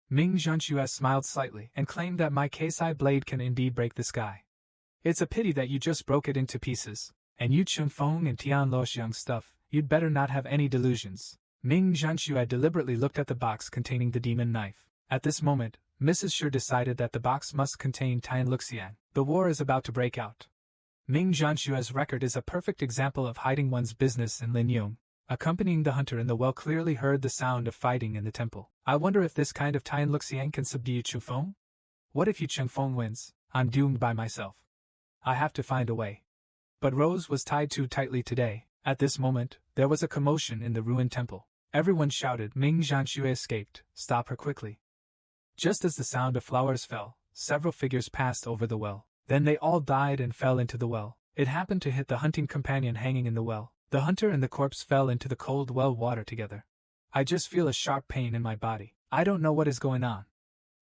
A: Ming Janshua smiled slightly and claimed that my Keisai blade can indeed break the sky. It's a pity that you just broke it into pieces. And Yu Chunfeng and Tian Luoxiang's stuff, you'd better not have any delusions. Ming Janshua deliberately looked at the box containing the demon knife. At this moment, Mrs. Shi decided that the box must contain Tian Luxian. The war is about to break out. Ming Janshua's record is a perfect example of hiding one's business, and Ling Yun, accompanying the hunter in the well, clearly heard the sound of fighting in the temple. I wonder if this kind of Tian Luxian can subdue Yu Chunfeng? What if Yu Chunfeng wins? I'm doomed by myself. I have to find a way. But Rose was tied too tightly today. At this moment, there was a commotion in the ruined temple. Everyone shouted, Ming Janshua escaped, stop her quickly. Just as the sound of flowers fell, several figures passed over the well. Then they all died and fell into the well. It happened to hit the hunting companion hanging in the well. The hunter and the corpse fell into the cold well water together. I just feel a sharp pain in my body. I don't know what is going on.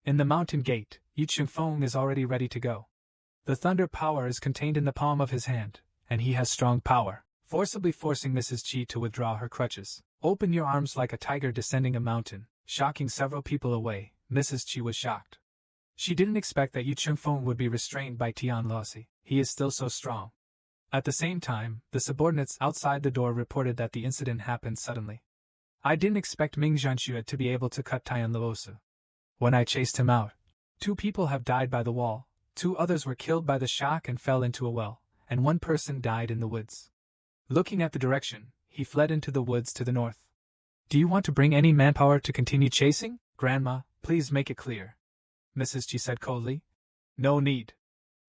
A: In the mountain gate, Yu Chunfeng is already ready to go. The thunder power is contained in the palm of his hand, and he has strong power, forcibly forcing Mrs. Qi to withdraw her crutches. Open your arms like a tiger descending a mountain, shocking several people away. Mrs. Qi was shocked. She didn't expect that Yu Chunfeng would be restrained by Tian Luosi. He is still so strong. At the same time, the subordinates outside the door reported that the incident happened suddenly. I didn't expect Ming Janshua to be able to cut Tian Luosi. When I chased him out, 2 people have died by the wall, 2 others were killed by the shock and fell into a well, and 1 person died in the woods. Looking at the direction, he fled into the woods to the north. Do you want to bring any manpower to continue chasing? Grandma, please make it clear. Mrs. Qi said coldly. No need.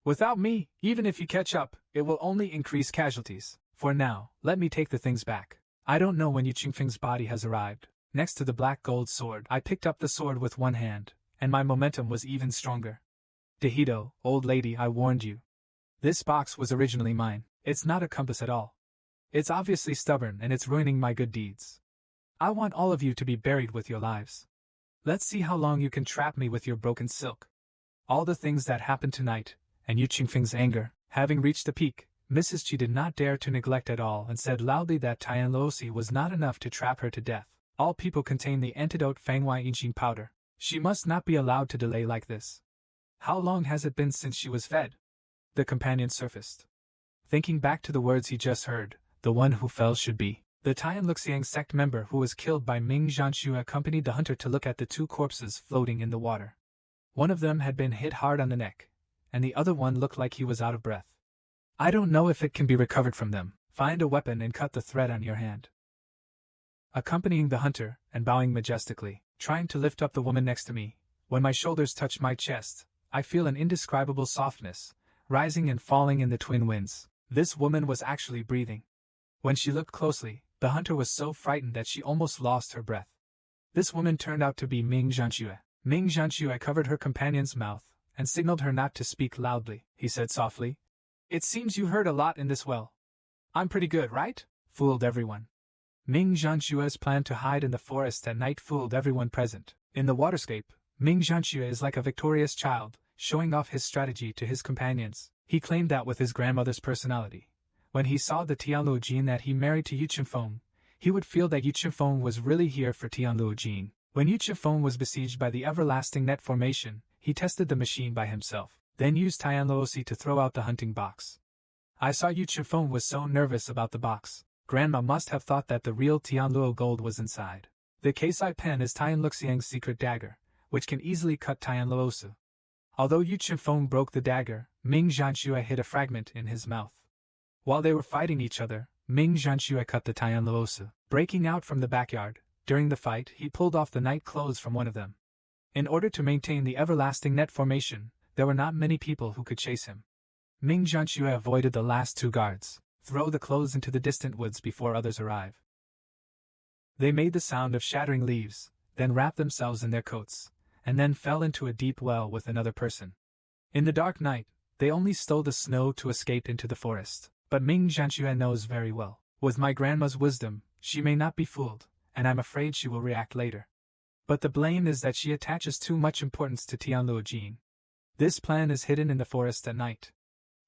A: Without me, even if you catch up, it will only increase casualties. For now, let me take the things back. I don't know when Yu Chunfeng's body has arrived. Next to the black gold sword, I picked up the sword with one hand, and my momentum was even stronger. Dehido, old lady, I warned you. This box was originally mine. It's not a compass at all. It's obviously stubborn and it's ruining my good deeds. I want all of you to be buried with your lives. Let's see how long you can trap me with your broken silk. All the things that happened tonight, and Yu Qingfeng's anger, having reached a peak, Mrs. Qi did not dare to neglect at all and said loudly that Tianluosi was not enough to trap her to death. All people contain the antidote Fangwai Yinqing powder. She must not be allowed to delay like this. How long has it been since she was fed? The companion surfaced. Thinking back to the words he just heard, the one who fell should be the Tianluoxiang sect member who was killed by Ming Janua accompanied the hunter to look at the two corpses floating in the water. One of them had been hit hard on the neck, and the other one looked like he was out of breath. I don't know if it can be recovered from them. Find a weapon and cut the thread on your hand. Accompanying the hunter, and bowing majestically, trying to lift up the woman next to me, when my shoulders touch my chest, I feel an indescribable softness, rising and falling in the twin winds. This woman was actually breathing. When she looked closely, the hunter was so frightened that she almost lost her breath. This woman turned out to be Ming Janua. Ming Janua covered her companion's mouth, and signaled her not to speak loudly. He said softly, "It seems you heard a lot in this well. I'm pretty good, right?" Fooled everyone. Ming Janshua's plan to hide in the forest at night fooled everyone present. In the waterscape, Ming Janshua is like a victorious child, showing off his strategy to his companions. He claimed that with his grandmother's personality. When he saw the Tianluo Jin that he married to Yu Chunfang, he would feel that Yu Chunfang was really here for Tianluo Jin. When Yu Chunfang was besieged by the everlasting net formation, he tested the machine by himself, then used Tianluosi to throw out the hunting box. I saw Yu Chunfang was so nervous about the box. Grandma must have thought that the real Tianluo gold was inside. The Keisai pen is Tianluoxiang's secret dagger, which can easily cut Tianluosi. Although Yu Chunfang broke the dagger, Ming Janshua hid a fragment in his mouth. While they were fighting each other, Ming Janshua cut the Tianluosi. Breaking out from the backyard, during the fight he pulled off the night clothes from one of them. In order to maintain the everlasting net formation, there were not many people who could chase him. Ming Janshua avoided the last two guards. Throw the clothes into the distant woods before others arrive. They made the sound of shattering leaves, then wrapped themselves in their coats, and then fell into a deep well with another person. In the dark night, they only stole the snow to escape into the forest. But Ming Janshua knows very well. With my grandma's wisdom, she may not be fooled, and I'm afraid she will react later. But the blame is that she attaches too much importance to Tianluo Jin. This plan is hidden in the forest at night.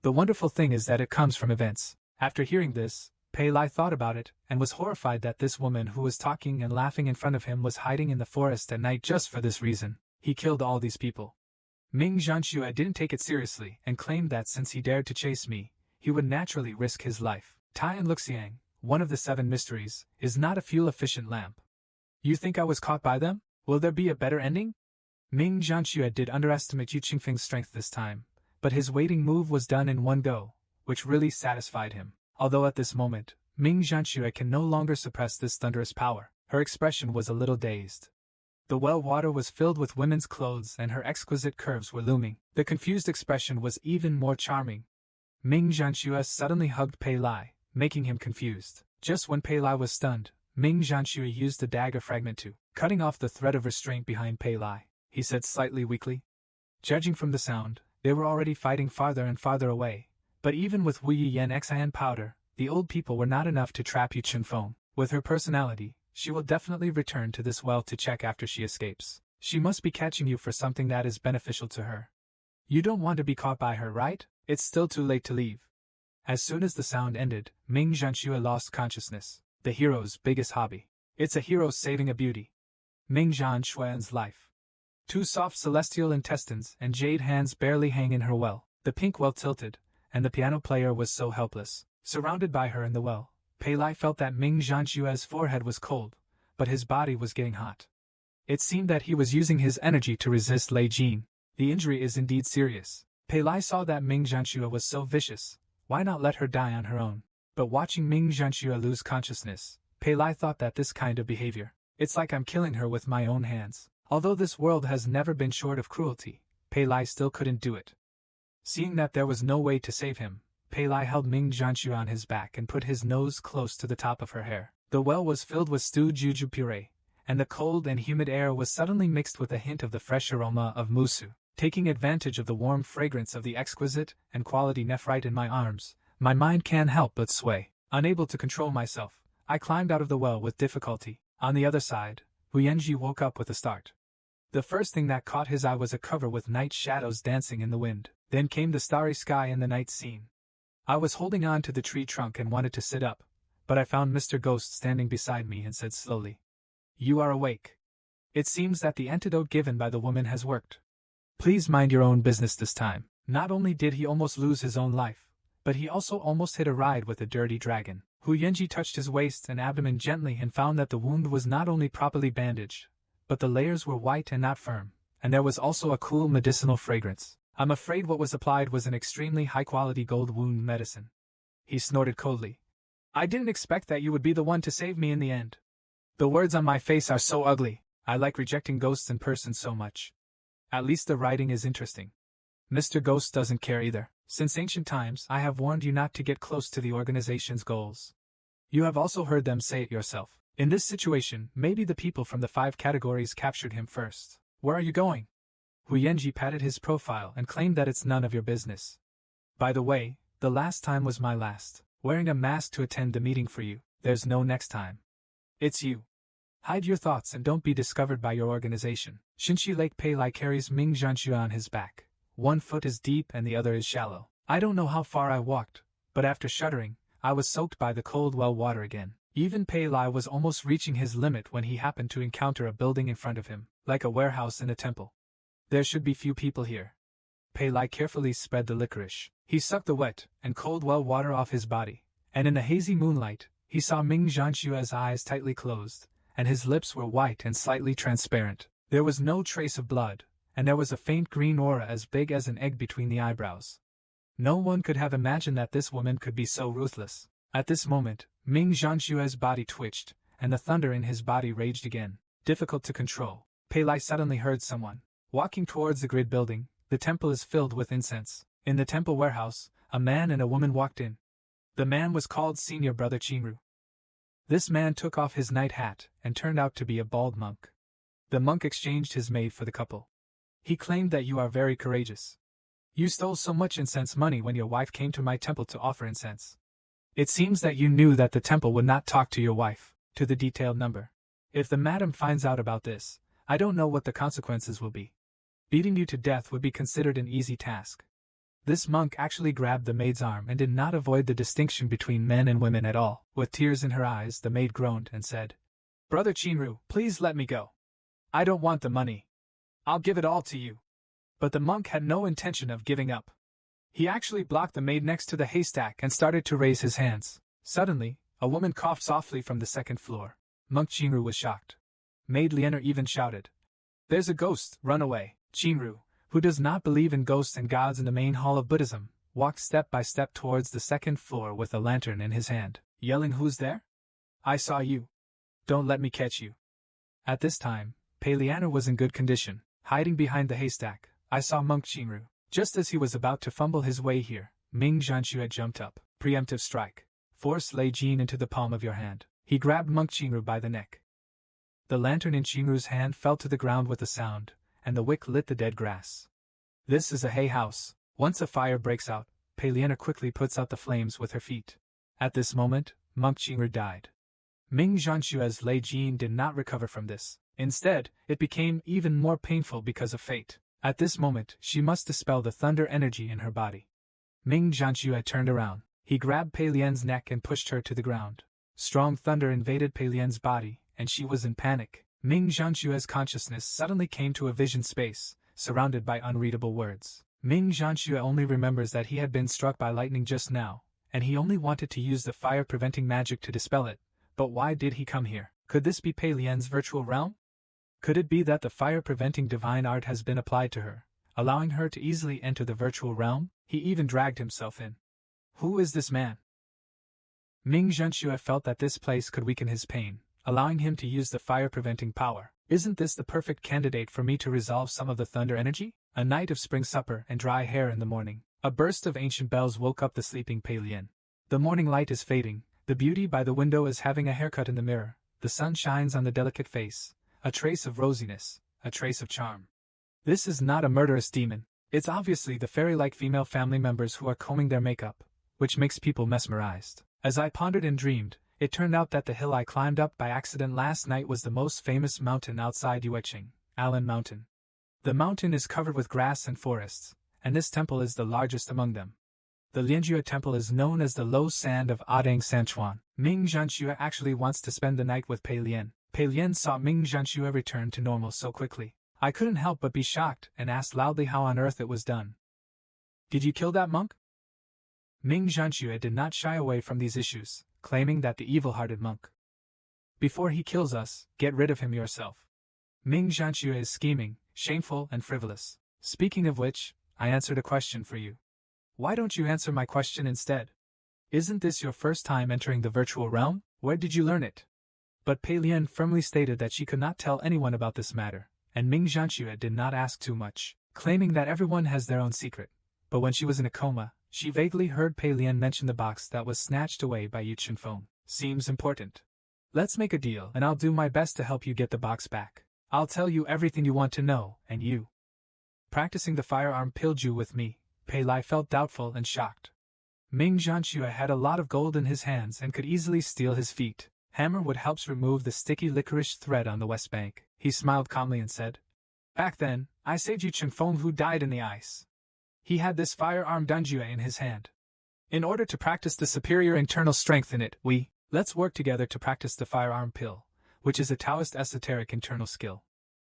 A: The wonderful thing is that it comes from events. After hearing this, Pei Lai thought about it, and was horrified that this woman who was talking and laughing in front of him was hiding in the forest at night just for this reason. He killed all these people. Ming Janshua didn't take it seriously, and claimed that since he dared to chase me, he would naturally risk his life. Tianluoxiang, one of the 7 mysteries, is not a fuel-efficient lamp. You think I was caught by them? Will there be a better ending? Ming Janshua did underestimate Yu Qingfeng's strength this time, but his waiting move was done in one go, which really satisfied him. Although at this moment, Ming Janshua can no longer suppress this thunderous power. Her expression was a little dazed. The well water was filled with women's clothes and her exquisite curves were looming. The confused expression was even more charming. Ming Janshua suddenly hugged Pei Lai, making him confused. Just when Pei Lai was stunned, Ming Janshua used the dagger fragment to cutting off the thread of restraint behind Pei Lai. He said slightly weakly. Judging from the sound, they were already fighting farther and farther away. But even with Wu Yiyan Xian powder, the old people were not enough to trap Yu Chunfang. With her personality, she will definitely return to this well to check after she escapes. She must be catching you for something that is beneficial to her. You don't want to be caught by her, right? It's still too late to leave. As soon as the sound ended, Ming Janshua lost consciousness. The hero's biggest hobby. It's a hero saving a beauty. Ming Janshua's life. 2 soft celestial intestines and jade hands barely hang in her well. The pink well tilted, and the piano player was so helpless. Surrounded by her in the well, Pei Lai felt that Ming Janshua's forehead was cold, but his body was getting hot. It seemed that he was using his energy to resist Lei Jin. The injury is indeed serious. Pei Lai saw that Ming Janshua was so vicious, why not let her die on her own? But watching Ming Janshua lose consciousness, Pei Lai thought that this kind of behavior, it's like I'm killing her with my own hands. Although this world has never been short of cruelty, Pei Lai still couldn't do it. Seeing that there was no way to save him, Pei Lai held Ming Janshua on his back and put his nose close to the top of her hair. The well was filled with stewed juju puree, and the cold and humid air was suddenly mixed with a hint of the fresh aroma of musu. Taking advantage of the warm fragrance of the exquisite and quality nephrite in my arms, my mind can't help but sway. Unable to control myself, I climbed out of the well with difficulty. On the other side, Hu Yanji woke up with a start. The first thing that caught his eye was a cover with night shadows dancing in the wind. Then came the starry sky and the night scene. I was holding on to the tree trunk and wanted to sit up, but I found Mr. Ghost standing beside me and said slowly, "You are awake. It seems that the antidote given by the woman has worked. Please mind your own business this time." Not only did he almost lose his own life, but he also almost hit a ride with a dirty dragon. Hu Yanji touched his waist and abdomen gently and found that the wound was not only properly bandaged, but the layers were white and not firm, and there was also a cool medicinal fragrance. I'm afraid what was applied was an extremely high-quality gold wound medicine. He snorted coldly. "I didn't expect that you would be the one to save me in the end. The words on my face are so ugly. I like rejecting ghosts in person so much. At least the writing is interesting." Mr. Ghost doesn't care either. "Since ancient times, I have warned you not to get close to the organization's goals. You have also heard them say it yourself. In this situation, maybe the people from the 5 categories captured him first. Where are you going?" Hu Yanji patted his profile and claimed that it's none of your business. "By the way, the last time was my last. Wearing a mask to attend the meeting for you. There's no next time. It's you. Hide your thoughts and don't be discovered by your organization." Shinshi Lake Pei Lai carries Ming Janua on his back. One foot is deep and the other is shallow. I don't know how far I walked, but after shuddering, I was soaked by the cold well water again. Even Pei Lai was almost reaching his limit when he happened to encounter a building in front of him, like a warehouse in a temple. There should be few people here. Pei Lai carefully spread the licorice. He sucked the wet and cold well water off his body, and in the hazy moonlight, he saw Ming Janshua's eyes tightly closed, and his lips were white and slightly transparent. There was no trace of blood, and there was a faint green aura as big as an egg between the eyebrows. No one could have imagined that this woman could be so ruthless. At this moment, Ming Janshua's body twitched, and the thunder in his body raged again. Difficult to control, Pei Lai suddenly heard someone walking towards the grid building. The temple is filled with incense. In the temple warehouse, a man and a woman walked in. The man was called Senior Brother Qingru. This man took off his night hat and turned out to be a bald monk. The monk exchanged his maid for the couple. He claimed that you are very courageous. You stole so much incense money when your wife came to my temple to offer incense. It seems that you knew that the temple would not talk to your wife, to the detailed number. If the madam finds out about this, I don't know what the consequences will be. Beating you to death would be considered an easy task. This monk actually grabbed the maid's arm and did not avoid the distinction between men and women at all. With tears in her eyes, the maid groaned and said, "Brother Qingru, please let me go. I don't want the money. I'll give it all to you." But the monk had no intention of giving up. He actually blocked the maid next to the haystack and started to raise his hands. Suddenly, a woman coughed softly from the second floor. Monk Qingru was shocked. Maid Lianer even shouted, "There's a ghost, run away." Qingru, who does not believe in ghosts and gods in the main hall of Buddhism, walked step by step towards the second floor with a lantern in his hand, yelling, "Who's there? I saw you. Don't let me catch you." At this time, Pei Lianer was in good condition, hiding behind the haystack. I saw Monk Qingru. Just as he was about to fumble his way here, Ming Janua had jumped up. Preemptive strike. Force Lei Jin into the palm of your hand. He grabbed Monk Qingru by the neck. The lantern in Qingru's hand fell to the ground with a sound, and the wick lit the dead grass. This is a hay house. Once a fire breaks out, Pei Lianer quickly puts out the flames with her feet. At this moment, Monk Qingru died. Ming Janshua's Lei Jin did not recover from this. Instead, it became even more painful because of fate. At this moment, she must dispel the thunder energy in her body. Ming Janshua turned around. He grabbed Pei Lian's neck and pushed her to the ground. Strong thunder invaded Pei Lian's body, and she was in panic. Ming Janshua's consciousness suddenly came to a vision space, surrounded by unreadable words. Ming Janshua only remembers that he had been struck by lightning just now, and he only wanted to use the fire-preventing magic to dispel it. But why did he come here? Could this be Pei Lian's virtual realm? Could it be that the fire-preventing divine art has been applied to her, allowing her to easily enter the virtual realm? He even dragged himself in. Who is this man? Ming Zhenxue felt that this place could weaken his pain, allowing him to use the fire-preventing power. Isn't this the perfect candidate for me to resolve some of the thunder energy? A night of spring supper and dry hair in the morning. A burst of ancient bells woke up the sleeping Pei Lian. The morning light is fading. The beauty by the window is having a haircut in the mirror. The sun shines on the delicate face. A trace of rosiness, a trace of charm. This is not a murderous demon. It's obviously the fairy-like female family members who are combing their makeup, which makes people mesmerized. As I pondered and dreamed, it turned out that the hill I climbed up by accident last night was the most famous mountain outside Yueching, Allen Mountain. The mountain is covered with grass and forests, and this temple is the largest among them. The Lianjue Temple is known as the Low Sand of Adang Sanchuan. Ming Janua actually wants to spend the night with Pei Lian. Pei Lian saw Ming Janua return to normal so quickly. I couldn't help but be shocked and asked loudly how on earth it was done. Did you kill that monk? Ming Janua did not shy away from these issues, claiming that the evil-hearted monk. Before he kills us, get rid of him yourself. Ming Janua is scheming, shameful and frivolous. Speaking of which, I answered a question for you. Why don't you answer my question instead? Isn't this your first time entering the virtual realm? Where did you learn it? But Pei Lian firmly stated that she could not tell anyone about this matter, and Ming Janua did not ask too much, claiming that everyone has their own secret. But when she was in a coma, she vaguely heard Pei Lian mention the box that was snatched away by Chunfang. Seems important. Let's make a deal and I'll do my best to help you get the box back. I'll tell you everything you want to know, and you. Practicing the firearm Pilju with me, Pei Lai felt doubtful and shocked. Ming Janua had a lot of gold in his hands and could easily steal his feet. Hammer would help remove the sticky licorice thread on the west bank. He smiled calmly and said, Back then, I saved Chunfang who died in the ice. He had this firearm Danjue in his hand. In order to practice the superior internal strength in it, let's work together to practice the firearm pill, which is a Taoist esoteric internal skill.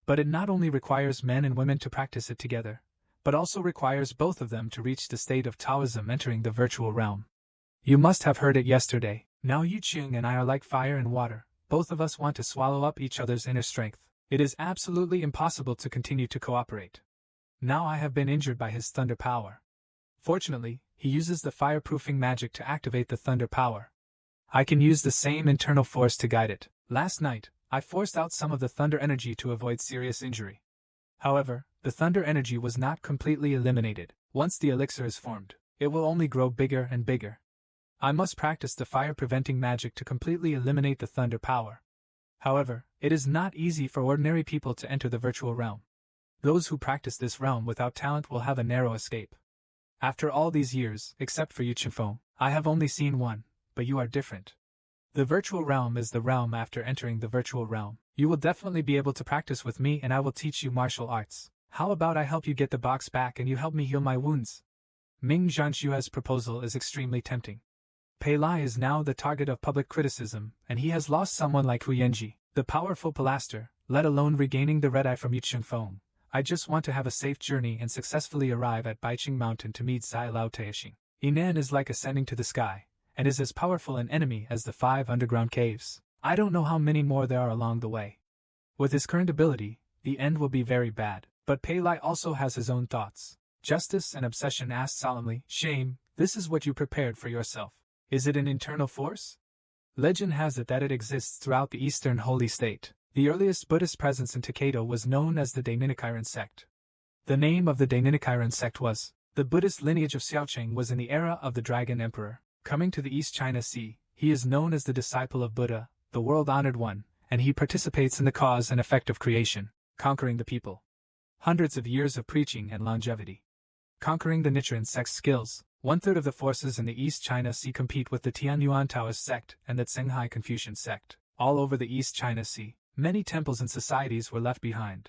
A: But it not only requires men and women to practice it together, but also requires both of them to reach the state of Taoism entering the virtual realm. You must have heard it yesterday. Now Yuqing and I are like fire and water. Both of us want to swallow up each other's inner strength. It is absolutely impossible to continue to cooperate. Now I have been injured by his thunder power. Fortunately, he uses the fireproofing magic to activate the thunder power. I can use the same internal force to guide it. Last night, I forced out some of the thunder energy to avoid serious injury. However, the thunder energy was not completely eliminated. Once the elixir is formed, it will only grow bigger and bigger. I must practice the fire-preventing magic to completely eliminate the thunder power. However, it is not easy for ordinary people to enter the virtual realm. Those who practice this realm without talent will have a narrow escape. After all these years, except for Chunfang, I have only seen one, but you are different. The virtual realm is the realm after entering the virtual realm. You will definitely be able to practice with me and I will teach you martial arts. How about I help you get the box back and you help me heal my wounds? Ming Janua's proposal is extremely tempting. Pei Lai is now the target of public criticism, and he has lost someone like Hu Yanji, the powerful Pilaster, let alone regaining the red eye from Chunfang. I just want to have a safe journey and successfully arrive at Baiqing Mountain to meet Zai Lao Teishing. Yinan is like ascending to the sky, and is as powerful an enemy as the 5 underground caves. I don't know how many more there are along the way. With his current ability, the end will be very bad, but Pei Lai also has his own thoughts. Justice and Obsession asked solemnly, Shame, this is what you prepared for yourself. Is it an internal force? Legend has it that it exists throughout the Eastern Holy State. The earliest Buddhist presence in Takedo was known as the Dainikiren sect. The name of the Dainikiren sect was. The Buddhist lineage of Xiaocheng was in the era of the Dragon Emperor. Coming to the East China Sea, he is known as the disciple of Buddha, the world-honored one, and he participates in the cause and effect of creation, conquering the people. Hundreds of years of preaching and longevity. Conquering the Nichiren sect's skills. 1/3 of the forces in the East China Sea compete with the Tianyuan Taoist sect and the Tsinghai Confucian sect. All over the East China Sea, many temples and societies were left behind.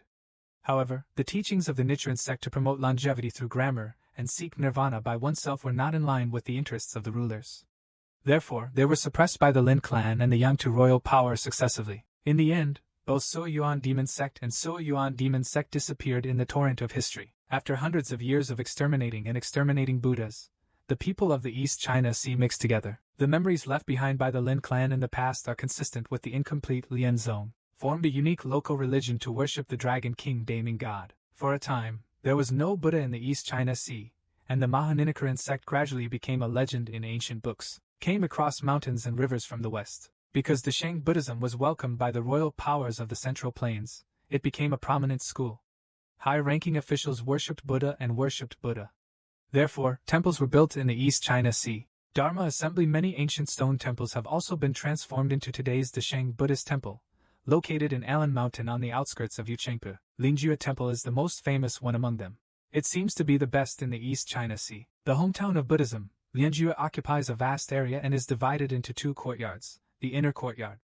A: However, the teachings of the Nichiren sect to promote longevity through grammar and seek nirvana by oneself were not in line with the interests of the rulers. Therefore, they were suppressed by the Lin clan and the Yangtu royal power successively. In the end, both Soyuan demon sect and Soyuan demon sect disappeared in the torrent of history. After hundreds of years of exterminating Buddhas, the people of the East China Sea mixed together. The memories left behind by the Lin clan in the past are consistent with the incomplete Lian zone, formed a unique local religion to worship the Dragon King Daming God. For a time, there was no Buddha in the East China Sea, and the Mahaninikiren sect gradually became a legend in ancient books, came across mountains and rivers from the west. Because the Shang Buddhism was welcomed by the royal powers of the Central Plains, it became a prominent school. High-ranking officials worshipped Buddha and worshipped Buddha. Therefore, temples were built in the East China Sea. Dharma Assembly. Many ancient stone temples have also been transformed into today's Desheng Buddhist Temple, located in Allen Mountain on the outskirts of Yuchengpu. Lingjue Temple is the most famous one among them. It seems to be the best in the East China Sea. The hometown of Buddhism, Lianjua occupies a vast area and is divided into two courtyards, the inner courtyard.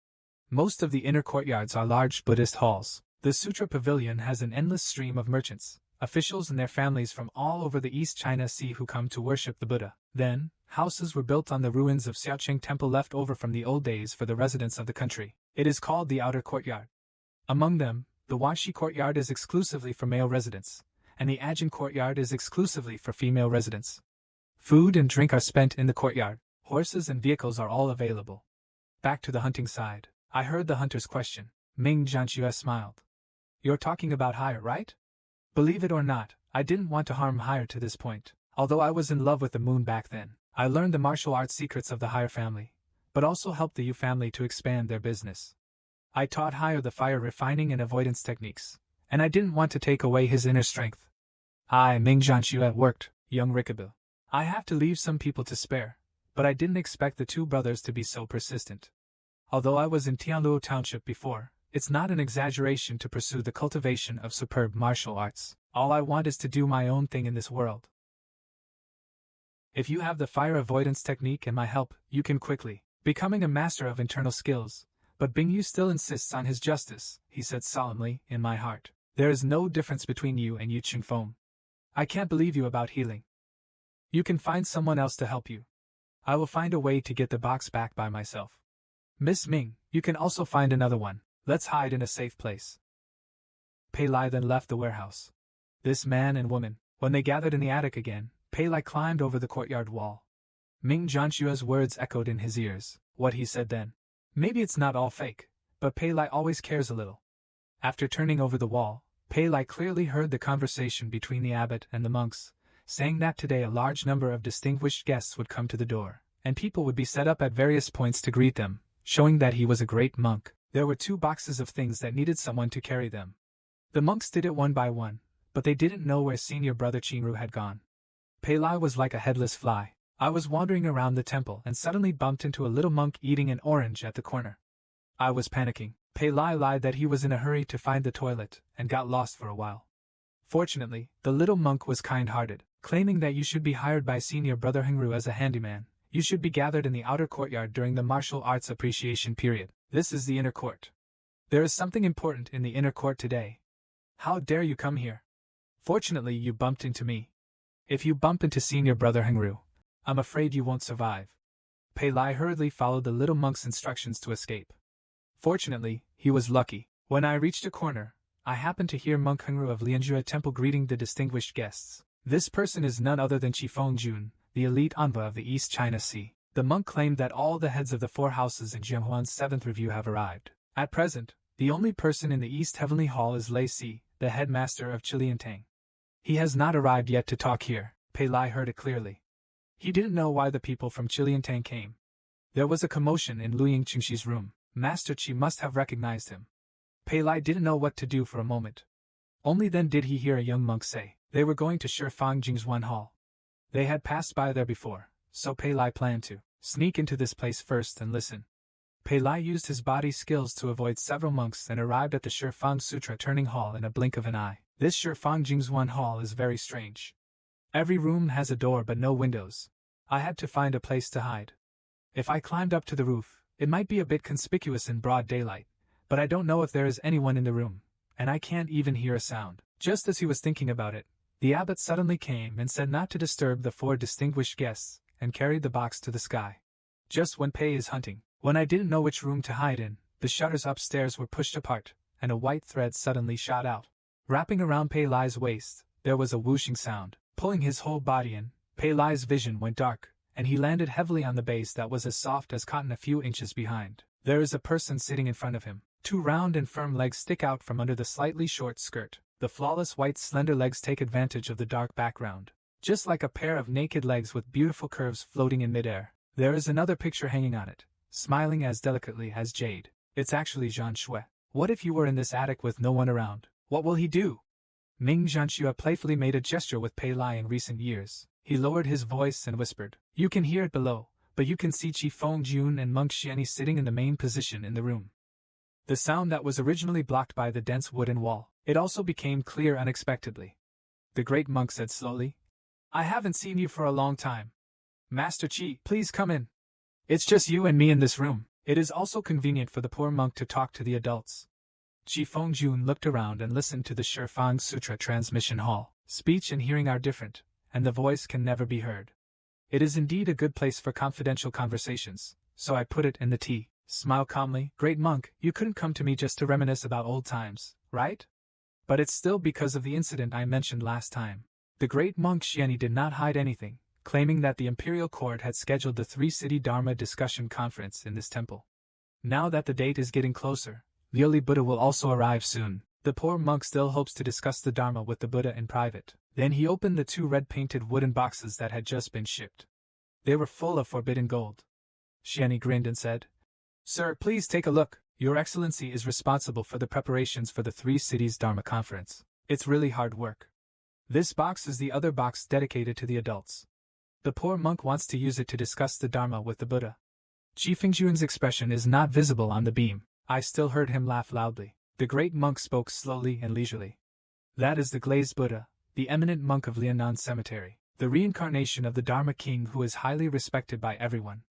A: Most of the inner courtyards are large Buddhist halls. The Sutra Pavilion has an endless stream of merchants, officials and their families from all over the East China Sea who come to worship the Buddha. Then, houses were built on the ruins of Xiaoqing Temple left over from the old days for the residents of the country. It is called the outer courtyard. Among them, the Wanshi courtyard is exclusively for male residents, and the Ajin courtyard is exclusively for female residents. Food and drink are spent in the courtyard. Horses and vehicles are all available. Back to the hunting side. I heard the hunter's question. Ming Janua smiled. You're talking about hire, right? Believe it or not, I didn't want to harm hire to this point. Although I was in love with the moon back then, I learned the martial arts secrets of the hire family, but also helped the Yu family to expand their business. I taught hire the fire refining and avoidance techniques, and I didn't want to take away his inner strength. Ming Janua worked, young Rikabu. I have to leave some people to spare, but I didn't expect the two brothers to be so persistent. Although I was in Tianluo Township before, it's not an exaggeration to pursue the cultivation of superb martial arts. All I want is to do my own thing in this world. If you have the fire avoidance technique and my help, you can quickly becoming a master of internal skills. But Bing Yu still insists on his justice, he said solemnly. In my heart, there is no difference between you and Yu Chunfang. I can't believe you about healing. You can find someone else to help you. I will find a way to get the box back by myself. Miss Ming, you can also find another one. Let's hide in a safe place. Pei Lai then left the warehouse. This man and woman, when they gathered in the attic again, Pei Lai climbed over the courtyard wall. Ming Janshua's words echoed in his ears. What he said then. Maybe it's not all fake, but Pei Lai always cares a little. After turning over the wall, Pei Lai clearly heard the conversation between the abbot and the monks, saying that today a large number of distinguished guests would come to the door, and people would be set up at various points to greet them, showing that he was a great monk. There were 2 boxes of things that needed someone to carry them. The monks did it one by one, but they didn't know where senior brother Qingru had gone. Pei Lai was like a headless fly. I was wandering around the temple and suddenly bumped into a little monk eating an orange at the corner. I was panicking. Pei Lai lied that he was in a hurry to find the toilet and got lost for a while. Fortunately, the little monk was kind-hearted, claiming that you should be hired by senior brother Hengru as a handyman. You should be gathered in the outer courtyard during the martial arts appreciation period. This is the inner court. There is something important in the inner court today. How dare you come here? Fortunately, you bumped into me. If you bump into senior brother Hengru, I'm afraid you won't survive. Pei Lai hurriedly followed the little monk's instructions to escape. Fortunately, he was lucky. When I reached a corner, I happened to hear Monk Hengru of Lianjua Temple greeting the distinguished guests. This person is none other than Qifeng Jun, the elite envoy of the East China Sea. The monk claimed that all the heads of the 4 houses in Jianhuan's 7th review have arrived. At present, the only person in the East Heavenly Hall is Lei Si, the headmaster of Chiliantang. He has not arrived yet to talk here. Pei Lai heard it clearly. He didn't know why the people from Chiliantang came. There was a commotion in Lu Yingqingxi's room. Master Qi must have recognized him. Pei Lai didn't know what to do for a moment. Only then did he hear a young monk say they were going to Shifang Jingzhuan Hall. They had passed by there before, so Pei Lai planned to sneak into this place first and listen. Pei Lai used his body skills to avoid several monks and arrived at the Shifang Sutra Turning Hall in a blink of an eye. This Shifang Jingzhuan Hall is very strange. Every room has a door but no windows. I had to find a place to hide. If I climbed up to the roof, it might be a bit conspicuous in broad daylight, but I don't know if there is anyone in the room, and I can't even hear a sound. Just as he was thinking about it, the abbot suddenly came and said not to disturb the 4 distinguished guests, and carried the box to the sky. Just when Pei is hunting, when I didn't know which room to hide in, the shutters upstairs were pushed apart, and a white thread suddenly shot out. Wrapping around Pei Lai's waist, there was a whooshing sound. Pulling his whole body in, Pei Lai's vision went dark, and he landed heavily on the base that was as soft as cotton a few inches behind. There is a person sitting in front of him. 2 round and firm legs stick out from under the slightly short skirt. The flawless white slender legs take advantage of the dark background. Just like a pair of naked legs with beautiful curves floating in midair. There is another picture hanging on it, smiling as delicately as jade. It's actually Zhan Shui. What if you were in this attic with no one around? What will he do? Ming Janua playfully made a gesture with Pei Lai in recent years. He lowered his voice and whispered. You can hear it below, but you can see Qifeng Jun and Monk Xianyi sitting in the main position in the room. The sound that was originally blocked by the dense wooden wall, it also became clear unexpectedly. The great monk said slowly, I haven't seen you for a long time. Master Chi, please come in. It's just you and me in this room. It is also convenient for the poor monk to talk to the adults. Chi Fengjun looked around and listened to the Shifang Sutra transmission hall. Speech and hearing are different, and the voice can never be heard. It is indeed a good place for confidential conversations, so I put it in the tea. Smile calmly. Great monk, you couldn't come to me just to reminisce about old times, right? But it's still because of the incident I mentioned last time. The great monk Xiani did not hide anything, claiming that the imperial court had scheduled the three-city Dharma discussion conference in this temple. Now that the date is getting closer, Liuli Buddha will also arrive soon. The poor monk still hopes to discuss the Dharma with the Buddha in private. Then he opened the two red-painted wooden boxes that had just been shipped. They were full of forbidden gold. Xiani grinned and said, "Sir, please take a look. Your Excellency is responsible for the preparations for the Three Cities Dharma Conference. It's really hard work. This box is the other box dedicated to the adults. The poor monk wants to use it to discuss the Dharma with the Buddha." Chi Fengjun's expression is not visible on the beam. I still heard him laugh loudly. The great monk spoke slowly and leisurely. "That is the glazed Buddha, the eminent monk of Lianan Cemetery, the reincarnation of the Dharma king who is highly respected by everyone.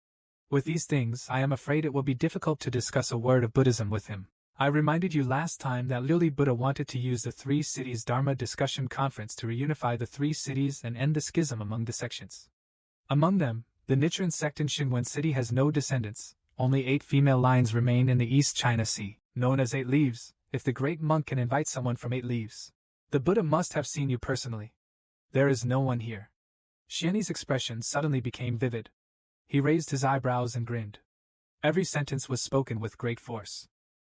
A: With these things, I am afraid it will be difficult to discuss a word of Buddhism with him. I reminded you last time that Liuli Buddha wanted to use the Three Cities Dharma Discussion Conference to reunify the three cities and end the schism among the sections. Among them, the Nichiren sect in Xinwen City has no descendants. Only 8 female lines remain in the East China Sea, known as 8 leaves. If the great monk can invite someone from 8 leaves, the Buddha must have seen you personally. There is no one here." Xiani's expression suddenly became vivid. He raised his eyebrows and grinned. Every sentence was spoken with great force.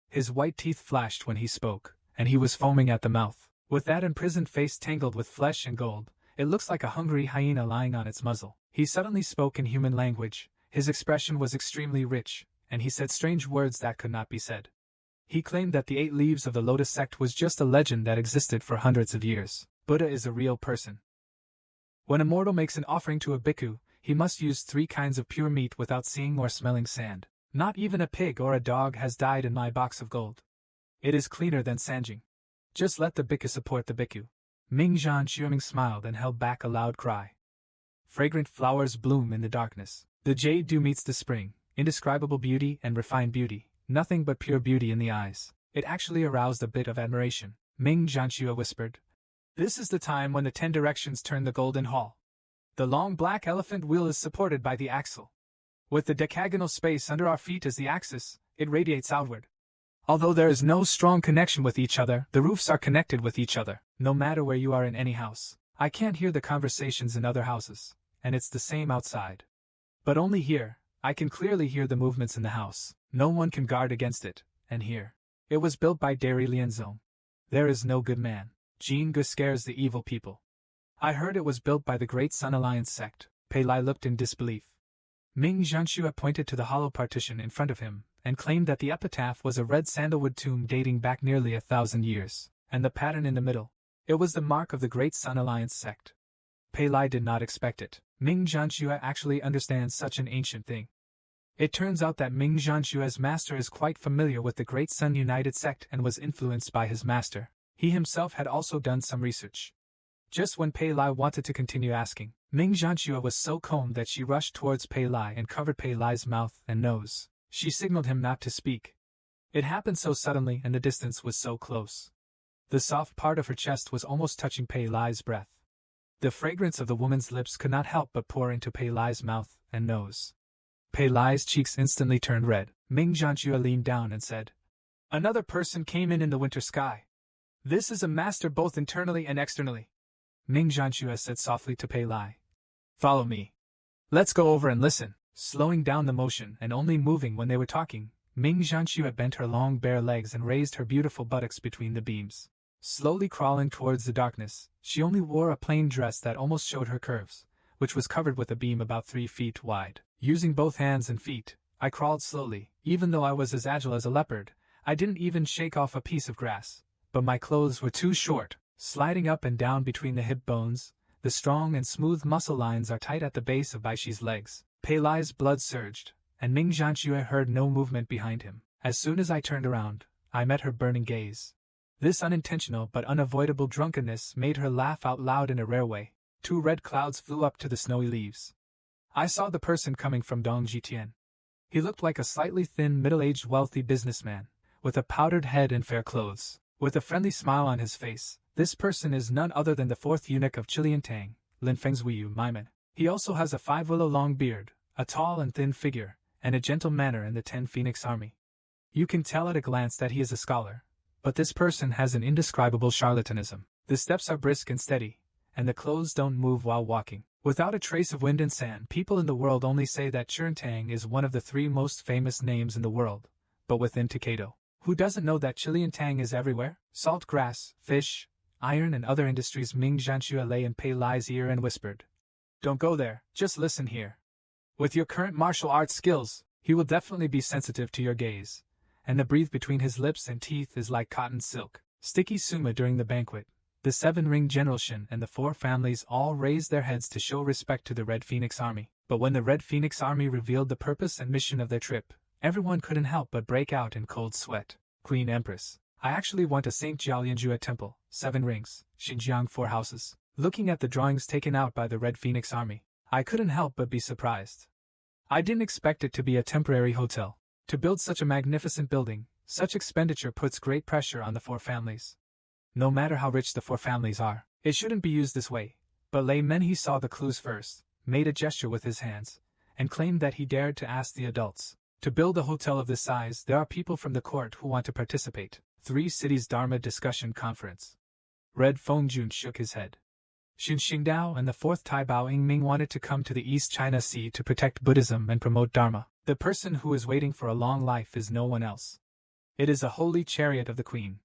A: His white teeth flashed when he spoke, and he was foaming at the mouth. With that imprisoned face tangled with flesh and gold, it looks like a hungry hyena lying on its muzzle. He suddenly spoke in human language. His expression was extremely rich, and he said strange words that could not be said. He claimed that the 8 leaves of the Lotus sect was just a legend that existed for hundreds of years. Buddha is a real person. When a mortal makes an offering to a bhikkhu, he must use 3 kinds of pure meat without seeing or smelling sand. Not even a pig or a dog has died in my box of gold. It is cleaner than Sanjing. Just let the bhikkhu support the bhikkhu." Ming Janua smiled and held back a loud cry. Fragrant flowers bloom in the darkness. The jade dew meets the spring, indescribable beauty and refined beauty, nothing but pure beauty in the eyes. It actually aroused a bit of admiration. Ming Janua whispered, "This is the time when the 10 directions turn the golden hall. The long black elephant wheel is supported by the axle. With the decagonal space under our feet as the axis, it radiates outward. Although there is no strong connection with each other, the roofs are connected with each other, no matter where you are in any house. I can't hear the conversations in other houses, and it's the same outside. But only here, I can clearly hear the movements in the house. No one can guard against it, and here. It was built by Dari Lianzong. There is no good man. Jin Gu scares the evil people. I heard it was built by the Great Sun Alliance sect." Pei Lai looked in disbelief. Ming Janua pointed to the hollow partition in front of him, and claimed that the epitaph was a red sandalwood tomb dating back nearly 1,000 years, and the pattern in the middle. It was the mark of the Great Sun Alliance sect. Pei Lai did not expect it. Ming Janua actually understands such an ancient thing. It turns out that Ming Janshua's master is quite familiar with the Great Sun United sect and was influenced by his master. He himself had also done some research. Just when Pei Lai wanted to continue asking, Ming Janshua was so calm that she rushed towards Pei Lai and covered Pei Lai's mouth and nose. She signaled him not to speak. It happened so suddenly and the distance was so close. The soft part of her chest was almost touching Pei Lai's breath. The fragrance of the woman's lips could not help but pour into Pei Lai's mouth and nose. Pei Lai's cheeks instantly turned red. Ming Janshua leaned down and said, "Another person came in the winter sky. This is a master both internally and externally." Ming Janshua said softly to Pei Lai, "Follow me. Let's go over and listen." Slowing down the motion and only moving when they were talking, Ming Janshua bent her long bare legs and raised her beautiful buttocks between the beams. Slowly crawling towards the darkness, she only wore a plain dress that almost showed her curves, which was covered with a beam about 3 feet wide. Using both hands and feet, I crawled slowly. Even though I was as agile as a leopard, I didn't even shake off a piece of grass. But my clothes were too short, sliding up and down between the hip bones. The strong and smooth muscle lines are tight at the base of Baishi's legs. Pei Lai's blood surged, and Ming Janshua heard no movement behind him. As soon as I turned around, I met her burning gaze. This unintentional but unavoidable drunkenness made her laugh out loud in a rare way. 2 red clouds flew up to the snowy leaves. I saw the person coming from Dongjitian. He looked like a slightly thin, middle-aged, wealthy businessman, with a powdered head and fair clothes. With a friendly smile on his face, this person is none other than the fourth eunuch of Chiliantang, Lin Feng's Wiyu Maiman. He also has a 5-willow-long beard, a tall and thin figure, and a gentle manner in the 10 Phoenix Army. You can tell at a glance that he is a scholar, but this person has an indescribable charlatanism. The steps are brisk and steady, and the clothes don't move while walking. Without a trace of wind and sand, people in the world only say that Chunfang is one of the 3 most famous names in the world, but within Takedo. Who doesn't know that Chiliantang is everywhere? Salt grass, fish, iron and other industries. Ming Janua lay in Pei Lai's ear and whispered, "Don't go there, just listen here. With your current martial arts skills, he will definitely be sensitive to your gaze, and the breath between his lips and teeth is like cotton silk." Sticky Suma. During the banquet, the 7-ring generalship and the 4 families all raised their heads to show respect to the Red Phoenix Army. But when the Red Phoenix Army revealed the purpose and mission of their trip, everyone couldn't help but break out in cold sweat. Queen Empress, I actually want a St. Jialianjua temple, 7 rings, Xinjiang 4 houses. Looking at the drawings taken out by the Red Phoenix Army, I couldn't help but be surprised. I didn't expect it to be a temporary hotel. To build such a magnificent building, such expenditure puts great pressure on the 4 families. No matter how rich the 4 families are, it shouldn't be used this way. But Lei Menhe saw the clues first, made a gesture with his hands, and claimed that he dared to ask the adults. To build a hotel of this size, there are people from the court who want to participate. 3 cities Dharma discussion conference. Red Fengjun shook his head. Xun Xingdao and the 4th Tai Bao Yingming wanted to come to the East China Sea to protect Buddhism and promote Dharma. The person who is waiting for a long life is no one else. It is a holy chariot of the Queen.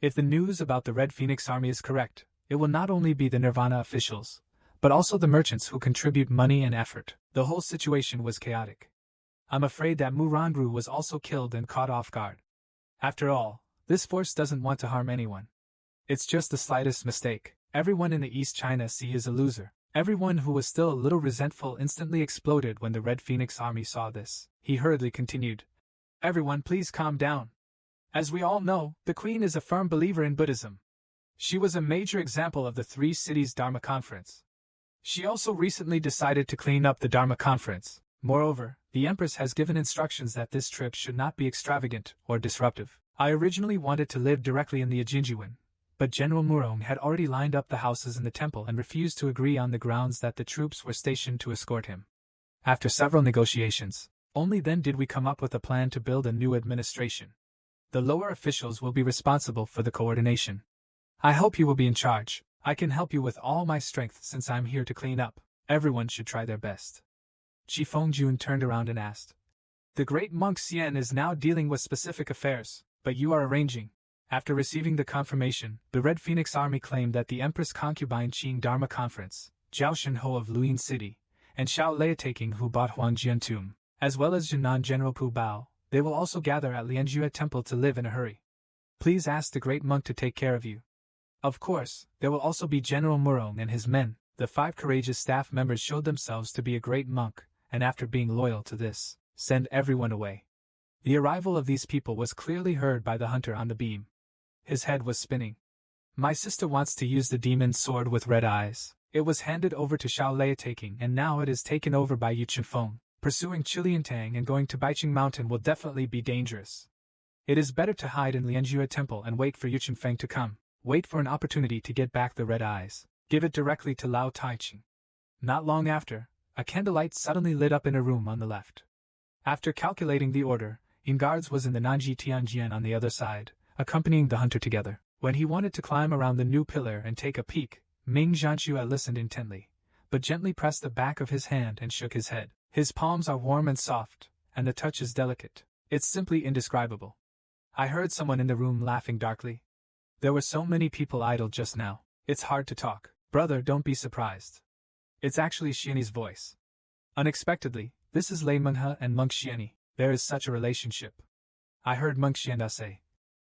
A: If the news about the Red Phoenix Army is correct, it will not only be the Nirvana officials, but also the merchants who contribute money and effort. The whole situation was chaotic. I'm afraid that Murangru was also killed and caught off guard. After all, this force doesn't want to harm anyone. It's just the slightest mistake. Everyone in the East China Sea is a loser. Everyone who was still a little resentful instantly exploded when the Red Phoenix Army saw this. He hurriedly continued, "Everyone please calm down. As we all know, the Queen is a firm believer in Buddhism. She was a major example of the 3 cities Dharma Conference. She also recently decided to clean up the Dharma Conference. Moreover, the Empress has given instructions that this trip should not be extravagant or disruptive. I originally wanted to live directly in the Ajinjuan, but General Murong had already lined up the houses in the temple and refused to agree on the grounds that the troops were stationed to escort him. After several negotiations, only then did we come up with a plan to build a new administration. The lower officials will be responsible for the coordination. I hope you will be in charge. I can help you with all my strength since I'm here to clean up. Everyone should try their best." Chi Fengjun turned around and asked, "The great monk Xian is now dealing with specific affairs, but you are arranging." After receiving the confirmation, the Red Phoenix Army claimed that the Empress concubine Qing Dharma Conference, Zhao Shenho of Luyin City, and Xiao Leitaking who bought Huangjian Tomb, as well as Jinan General Pu Bao, they will also gather at Lianjua Temple to live in a hurry. Please ask the great monk to take care of you. Of course, there will also be General Murong and his men. The 5 courageous staff members showed themselves to be a great monk, and after being loyal to this, send everyone away. The arrival of these people was clearly heard by the hunter on the beam. His head was spinning. My sister wants to use the demon's sword with red eyes. It was handed over to Xiao Leitaking and now it is taken over by Yu Chunfang. Pursuing Chiliantang and going to Baiqing Mountain will definitely be dangerous. It is better to hide in Lianjua Temple and wait for Yu Chunfang to come. Wait for an opportunity to get back the red eyes. Give it directly to Lao Taiqing. Not long after, a candlelight suddenly lit up in a room on the left. After calculating the order, Ingards was in the Nanji Tianjian on the other side, accompanying the hunter together. When he wanted to climb around the new pillar and take a peek, Ming Janua listened intently, but gently pressed the back of his hand and shook his head. His palms are warm and soft, and the touch is delicate. It's simply indescribable. I heard someone in the room laughing darkly. There were so many people idle just now. It's hard to talk. Brother, don't be surprised. It's actually Xiani's voice. Unexpectedly, this is Lei Menghe and Monk Xiani. There is such a relationship. I heard Monk Xianda say,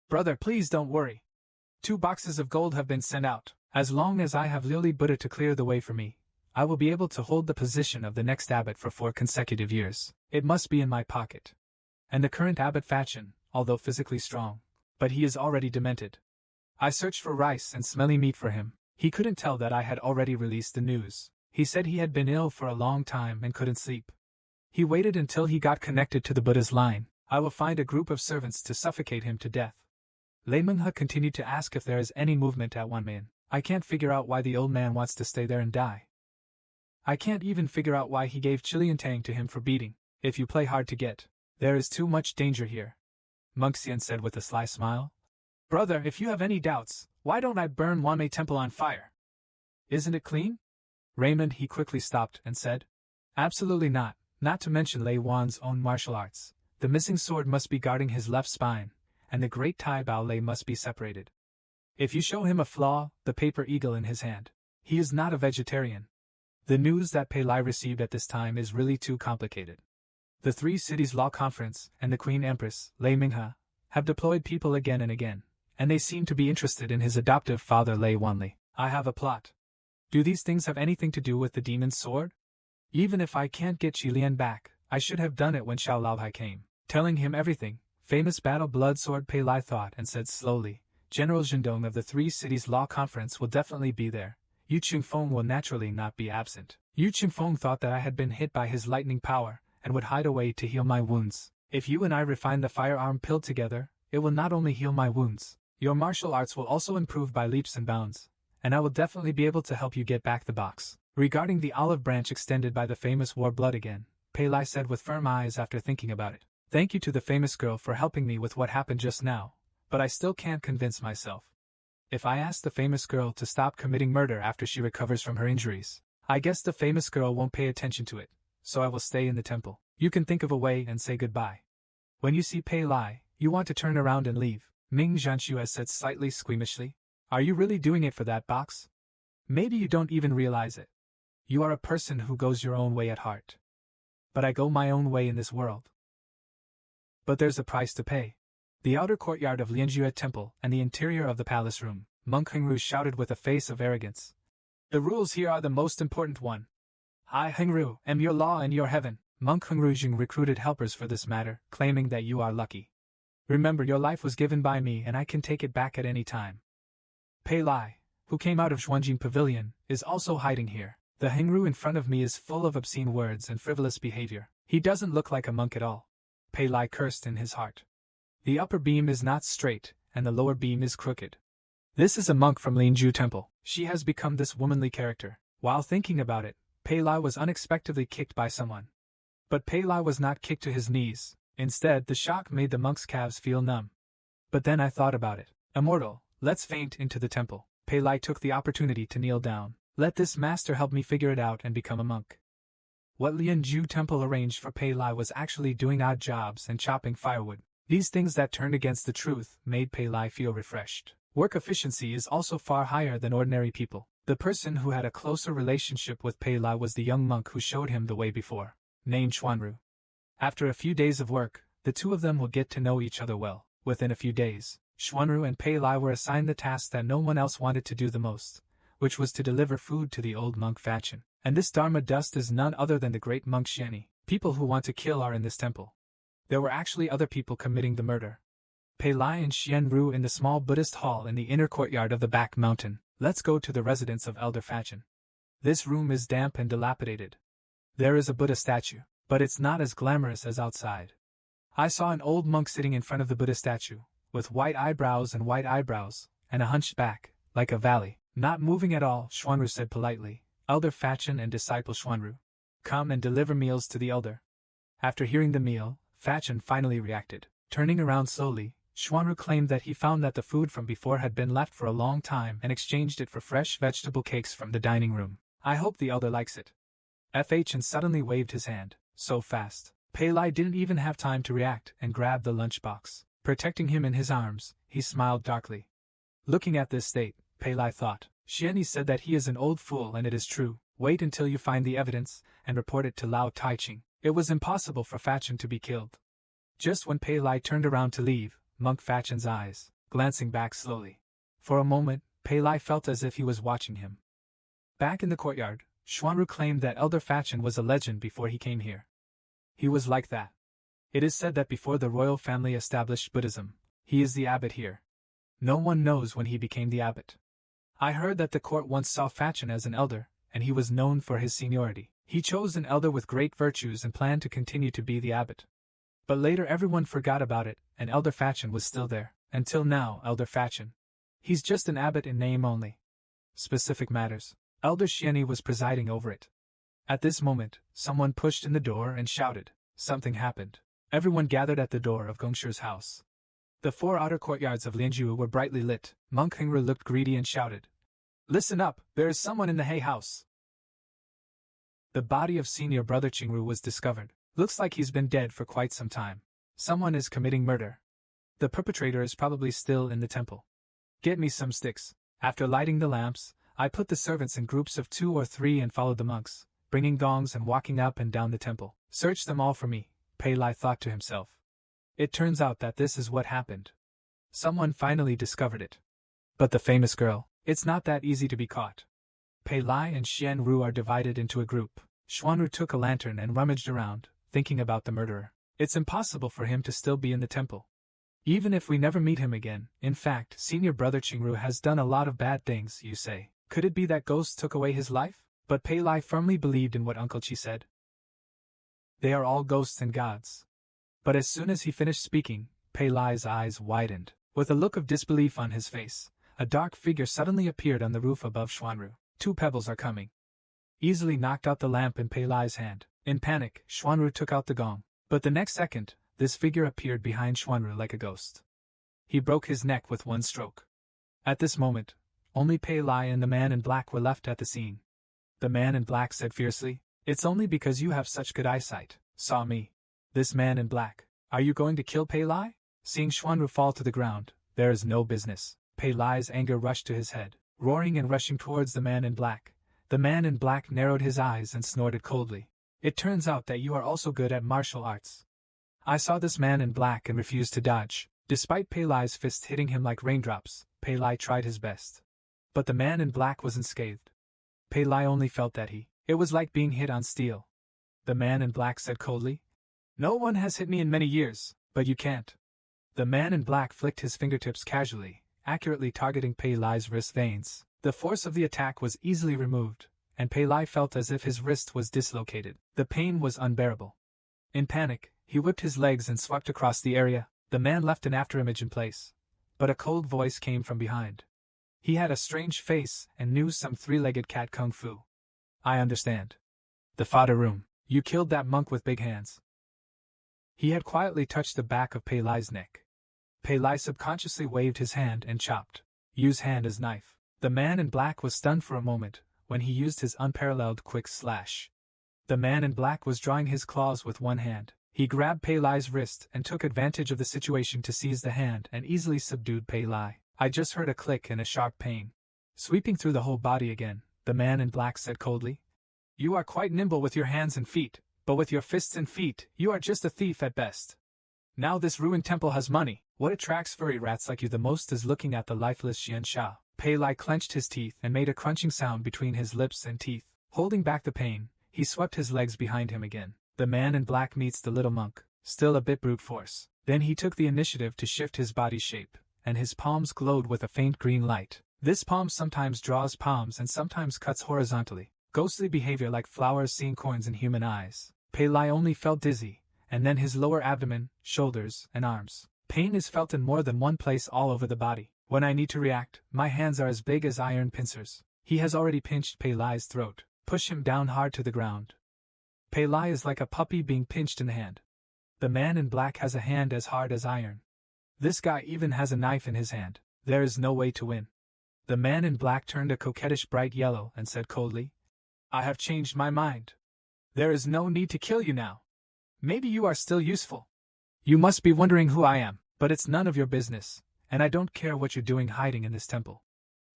A: "Brother, please don't worry. 2 boxes of gold have been sent out. As long as I have Lily Buddha to clear the way for me, I will be able to hold the position of the next abbot for 4 consecutive years. It must be in my pocket." And the current abbot Fachin, although physically strong, but he is already demented. I searched for rice and smelly meat for him. He couldn't tell that I had already released the news. He said he had been ill for a long time and couldn't sleep. He waited until he got connected to the Buddha's line. I will find a group of servants to suffocate him to death. Manhwa continued to ask if there is any movement at Wanman. I can't figure out why the old man wants to stay there and die. I can't even figure out why he gave Tang to him for beating. If you play hard to get, there is too much danger here. Monk Xian said with a sly smile. Brother, if you have any doubts, why don't I burn Wanmei Temple on fire? Isn't it clean? Raymond, he quickly stopped and said. Absolutely not, not to mention Lei Wan's own martial arts. The missing sword must be guarding his left spine, and the great Tai Bao Lei must be separated. If you show him a flaw, the paper eagle in his hand, he is not a vegetarian. The news that Pei Lai received at this time is really too complicated. The Three Cities Law Conference and the Queen Empress, Lei Minghe, have deployed people again and again, and they seem to be interested in his adoptive father Lei Wanli. I have a plot. Do these things have anything to do with the demon's sword? Even if I can't get Qilian back, I should have done it when Xiao Laohai came. Telling him everything, famous battle blood sword Pei Lai thought and said slowly, General Zhendong of the Three Cities Law Conference will definitely be there. Yu Chunfang will naturally not be absent. Yu Chunfang thought that I had been hit by his lightning power, and would hide away to heal my wounds. If you and I refine the firearm pill together, it will not only heal my wounds, your martial arts will also improve by leaps and bounds, and I will definitely be able to help you get back the box. Regarding the olive branch extended by the famous war blood again, Pei Lai said with firm eyes after thinking about it. Thank you to the famous girl for helping me with what happened just now, but I still can't convince myself. If I ask the famous girl to stop committing murder after she recovers from her injuries, I guess the famous girl won't pay attention to it, so I will stay in the temple. You can think of a way and say goodbye. When you see Pei Lai, you want to turn around and leave, Ming Janua said slightly squeamishly. Are you really doing it for that box? Maybe you don't even realize it. You are a person who goes your own way at heart. But I go my own way in this world. But there's a price to pay. The outer courtyard of Lianjue Temple and the interior of the palace room, Monk Hengru shouted with a face of arrogance. The rules here are the most important one. I, Hengru, am your law and your heaven. Monk Hengru Jing recruited helpers for this matter, claiming that you are lucky. Remember, your life was given by me and I can take it back at any time. Pei Lai, who came out of Xuanjing Pavilion, is also hiding here. The Hengru in front of me is full of obscene words and frivolous behavior. He doesn't look like a monk at all. Pei Lai cursed in his heart. The upper beam is not straight, and the lower beam is crooked. This is a monk from Linju Temple. She has become this womanly character. While thinking about it, Pei Lai was unexpectedly kicked by someone. But Pei Lai was not kicked to his knees. Instead, the shock made the monk's calves feel numb. But then I thought about it. Immortal, let's faint into the temple. Pei Lai took the opportunity to kneel down. Let this master help me figure it out and become a monk. What Lianju Temple arranged for Pei Lai was actually doing odd jobs and chopping firewood. These things that turned against the truth made Pei Lai feel refreshed. Work efficiency is also far higher than ordinary people. The person who had a closer relationship with Pei Lai was the young monk who showed him the way before, named Xuanru. After a few days of work, the two of them will get to know each other well. Within a few days, Xuanru and Pei Lai were assigned the task that no one else wanted to do the most, which was to deliver food to the old monk Fachin. And this Dharma dust is none other than the great monk Xiani. People who want to kill are in this temple. There were actually other people committing the murder. Pei Lai and Xianru in the small Buddhist hall in the inner courtyard of the back mountain. Let's go to the residence of Elder Fachin. This room is damp and dilapidated. There is a Buddha statue, but it's not as glamorous as outside. I saw an old monk sitting in front of the Buddha statue, with white eyebrows, and a hunched back, like a valley. Not moving at all, Xuanru said politely. Elder Fachin and disciple Xuanru. Come and deliver meals to the elder. After hearing the meal, Fachin finally reacted. Turning around slowly, Xuanru claimed that he found that the food from before had been left for a long time and exchanged it for fresh vegetable cakes from the dining room. I hope the elder likes it. Fachin suddenly waved his hand, so fast. Pei Lai didn't even have time to react and grabbed the lunchbox. Protecting him in his arms, he smiled darkly. Looking at this state, Pei Lai thought, Xiani said that he is an old fool, and it is true. Wait until you find the evidence and report it to Lao Taiching. It was impossible for Fachin to be killed. Just when Pei Lai turned around to leave, Monk Fachin's eyes, glancing back slowly. For a moment, Pei Lai felt as if he was watching him. Back in the courtyard, Xuanru claimed that Elder Fachin was a legend before he came here. He was like that. It is said that before the royal family established Buddhism, he is the abbot here. No one knows when he became the abbot. I heard that the court once saw Fachin as an elder, and he was known for his seniority. He chose an elder with great virtues and planned to continue to be the abbot. But later everyone forgot about it, and Elder Fachin was still there. Until now, Elder Fachin. He's just an abbot in name only. Specific matters. Elder Xianyi was presiding over it. At this moment, someone pushed in the door and shouted. Something happened. Everyone gathered at the door of Gongshi's house. The 4 outer courtyards of Linju were brightly lit. Monk Hengru looked greedy and shouted. Listen up, there is someone in the hay house. The body of senior brother Qingru was discovered. Looks like he's been dead for quite some time. Someone is committing murder. The perpetrator is probably still in the temple. Get me some sticks. After lighting the lamps, I put the servants in groups of 2 or 3 and followed the monks, bringing gongs and walking up and down the temple. Search them all for me, Pei Lai thought to himself. It turns out that this is what happened. Someone finally discovered it. But the famous girl, it's not that easy to be caught. Pei Lai and Xian Ru are divided into a group. Xuanru took a lantern and rummaged around, thinking about the murderer. It's impossible for him to still be in the temple. Even if we never meet him again, in fact, senior brother Qingru has done a lot of bad things, you say. Could it be that ghosts took away his life? But Pei Lai firmly believed in what Uncle Chi said. They are all ghosts and gods. But as soon as he finished speaking, Pei Lai's eyes widened. With a look of disbelief on his face, a dark figure suddenly appeared on the roof above Xuanru. 2 pebbles are coming. Easily knocked out the lamp in Pei Lai's hand. In panic, Xuanru took out the gong. But the next second, this figure appeared behind Xuanru like a ghost. He broke his neck with 1 stroke. At this moment, only Pei Lai and the man in black were left at the scene. The man in black said fiercely, "It's only because you have such good eyesight. Saw me. This man in black. Are you going to kill Pei Lai?" Seeing Xuanru fall to the ground, there is no business. Pei Lai's anger rushed to his head, roaring and rushing towards the man in black. The man in black narrowed his eyes and snorted coldly. "It turns out that you are also good at martial arts." I saw this man in black and refused to dodge. Despite Pei Lai's fist hitting him like raindrops, Pei Lai tried his best. But the man in black was unscathed. Pei Lai only felt that it was like being hit on steel. The man in black said coldly, "No one has hit me in many years, but you can't." The man in black flicked his fingertips casually, accurately targeting Pei Lai's wrist veins. The force of the attack was easily removed, and Pei Lai felt as if his wrist was dislocated. The pain was unbearable. In panic, he whipped his legs and swept across the area. The man left an afterimage in place, but a cold voice came from behind. He had a strange face and knew some 3-legged cat kung fu. "I understand. The fodder room. You killed that monk with big hands." He had quietly touched the back of Pei Lai's neck. Pei Lai subconsciously waved his hand and chopped. Use hand as knife. The man in black was stunned for a moment when he used his unparalleled quick slash. The man in black was drawing his claws with 1 hand. He grabbed Pei Lai's wrist and took advantage of the situation to seize the hand and easily subdued Pei Lai. I just heard a click and a sharp pain. Sweeping through the whole body again, the man in black said coldly, "You are quite nimble with your hands and feet, but with your fists and feet, you are just a thief at best. Now this ruined temple has money. What attracts furry rats like you the most is looking at the lifeless Xian Sha." Pei Lai clenched his teeth and made a crunching sound between his lips and teeth. Holding back the pain, he swept his legs behind him again. The man in black meets the little monk, still a bit brute force. Then he took the initiative to shift his body shape, and his palms glowed with a faint green light. This palm sometimes draws palms and sometimes cuts horizontally. Ghostly behavior like flowers seeing coins in human eyes. Pei Lai only felt dizzy, and then his lower abdomen, shoulders, and arms. Pain is felt in more than one place all over the body. When I need to react, my hands are as big as iron pincers. He has already pinched Pei Lai's throat. Push him down hard to the ground. Pei Lai is like a puppy being pinched in the hand. The man in black has a hand as hard as iron. This guy even has a knife in his hand. There is no way to win. The man in black turned a coquettish bright yellow and said coldly, "I have changed my mind. There is no need to kill you now. Maybe you are still useful. You must be wondering who I am, but it's none of your business, and I don't care what you're doing hiding in this temple.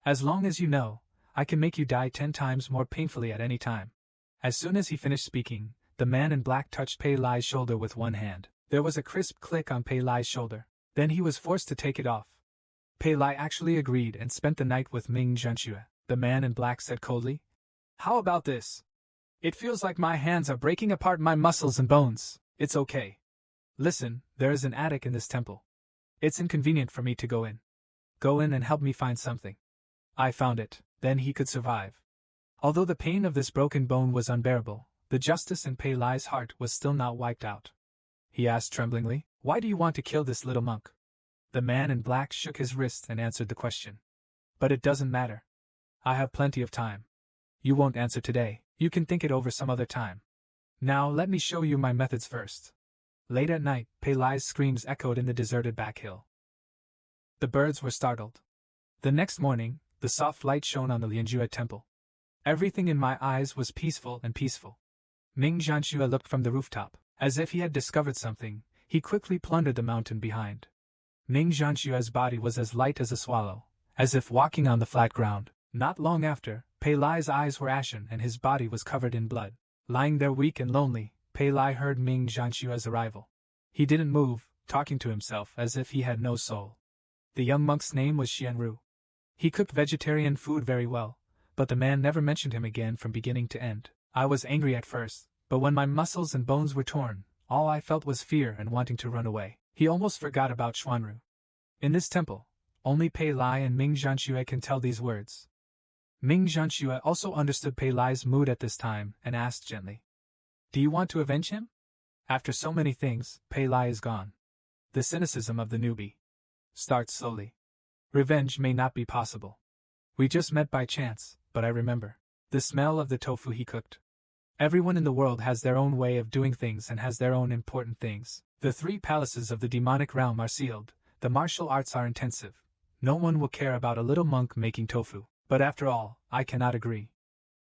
A: As long as you know, I can make you die 10 times more painfully at any time." As soon as he finished speaking, the man in black touched Pei Lai's shoulder with 1 hand. There was a crisp click on Pei Lai's shoulder. Then he was forced to take it off. Pei Lai actually agreed and spent the night with Ming Janua. The man in black said coldly, "How about this? It feels like my hands are breaking apart my muscles and bones. It's okay. Listen, there is an attic in this temple. It's inconvenient for me to go in. Go in and help me find something. I found it, then he could survive. Although the pain of this broken bone was unbearable, the justice in Pei Lai's heart was still not wiped out. He asked tremblingly, "Why do you want to kill this little monk?" The man in black shook his wrist and answered the question. "But it doesn't matter. I have plenty of time. You won't answer today, you can think it over some other time. Now let me show you my methods first." Late at night, Pei Lai's screams echoed in the deserted back hill. The birds were startled. The next morning, the soft light shone on the Lianjue temple. Everything in my eyes was peaceful and peaceful. Ming Janua looked from the rooftop. As if he had discovered something, he quickly plundered the mountain behind. Ming Janua's body was as light as a swallow, as if walking on the flat ground. Not long after, Pei Lai's eyes were ashen and his body was covered in blood. Lying there weak and lonely, Pei Lai heard Ming Janua's arrival. He didn't move, talking to himself as if he had no soul. The young monk's name was Xianru. He cooked vegetarian food very well, but the man never mentioned him again from beginning to end. I was angry at first, but when my muscles and bones were torn, all I felt was fear and wanting to run away. He almost forgot about Xuanru. In this temple, only Pei Lai and Ming Janua can tell these words. Ming Janua also understood Pei Lai's mood at this time and asked gently, "Do you want to avenge him?" After so many things, Pei Lai is gone. The cynicism of the newbie starts slowly. Revenge may not be possible. We just met by chance, but I remember the smell of the tofu he cooked. Everyone in the world has their own way of doing things and has their own important things. The 3 palaces of the demonic realm are sealed, the martial arts are intensive. No one will care about a little monk making tofu. But after all, I cannot agree.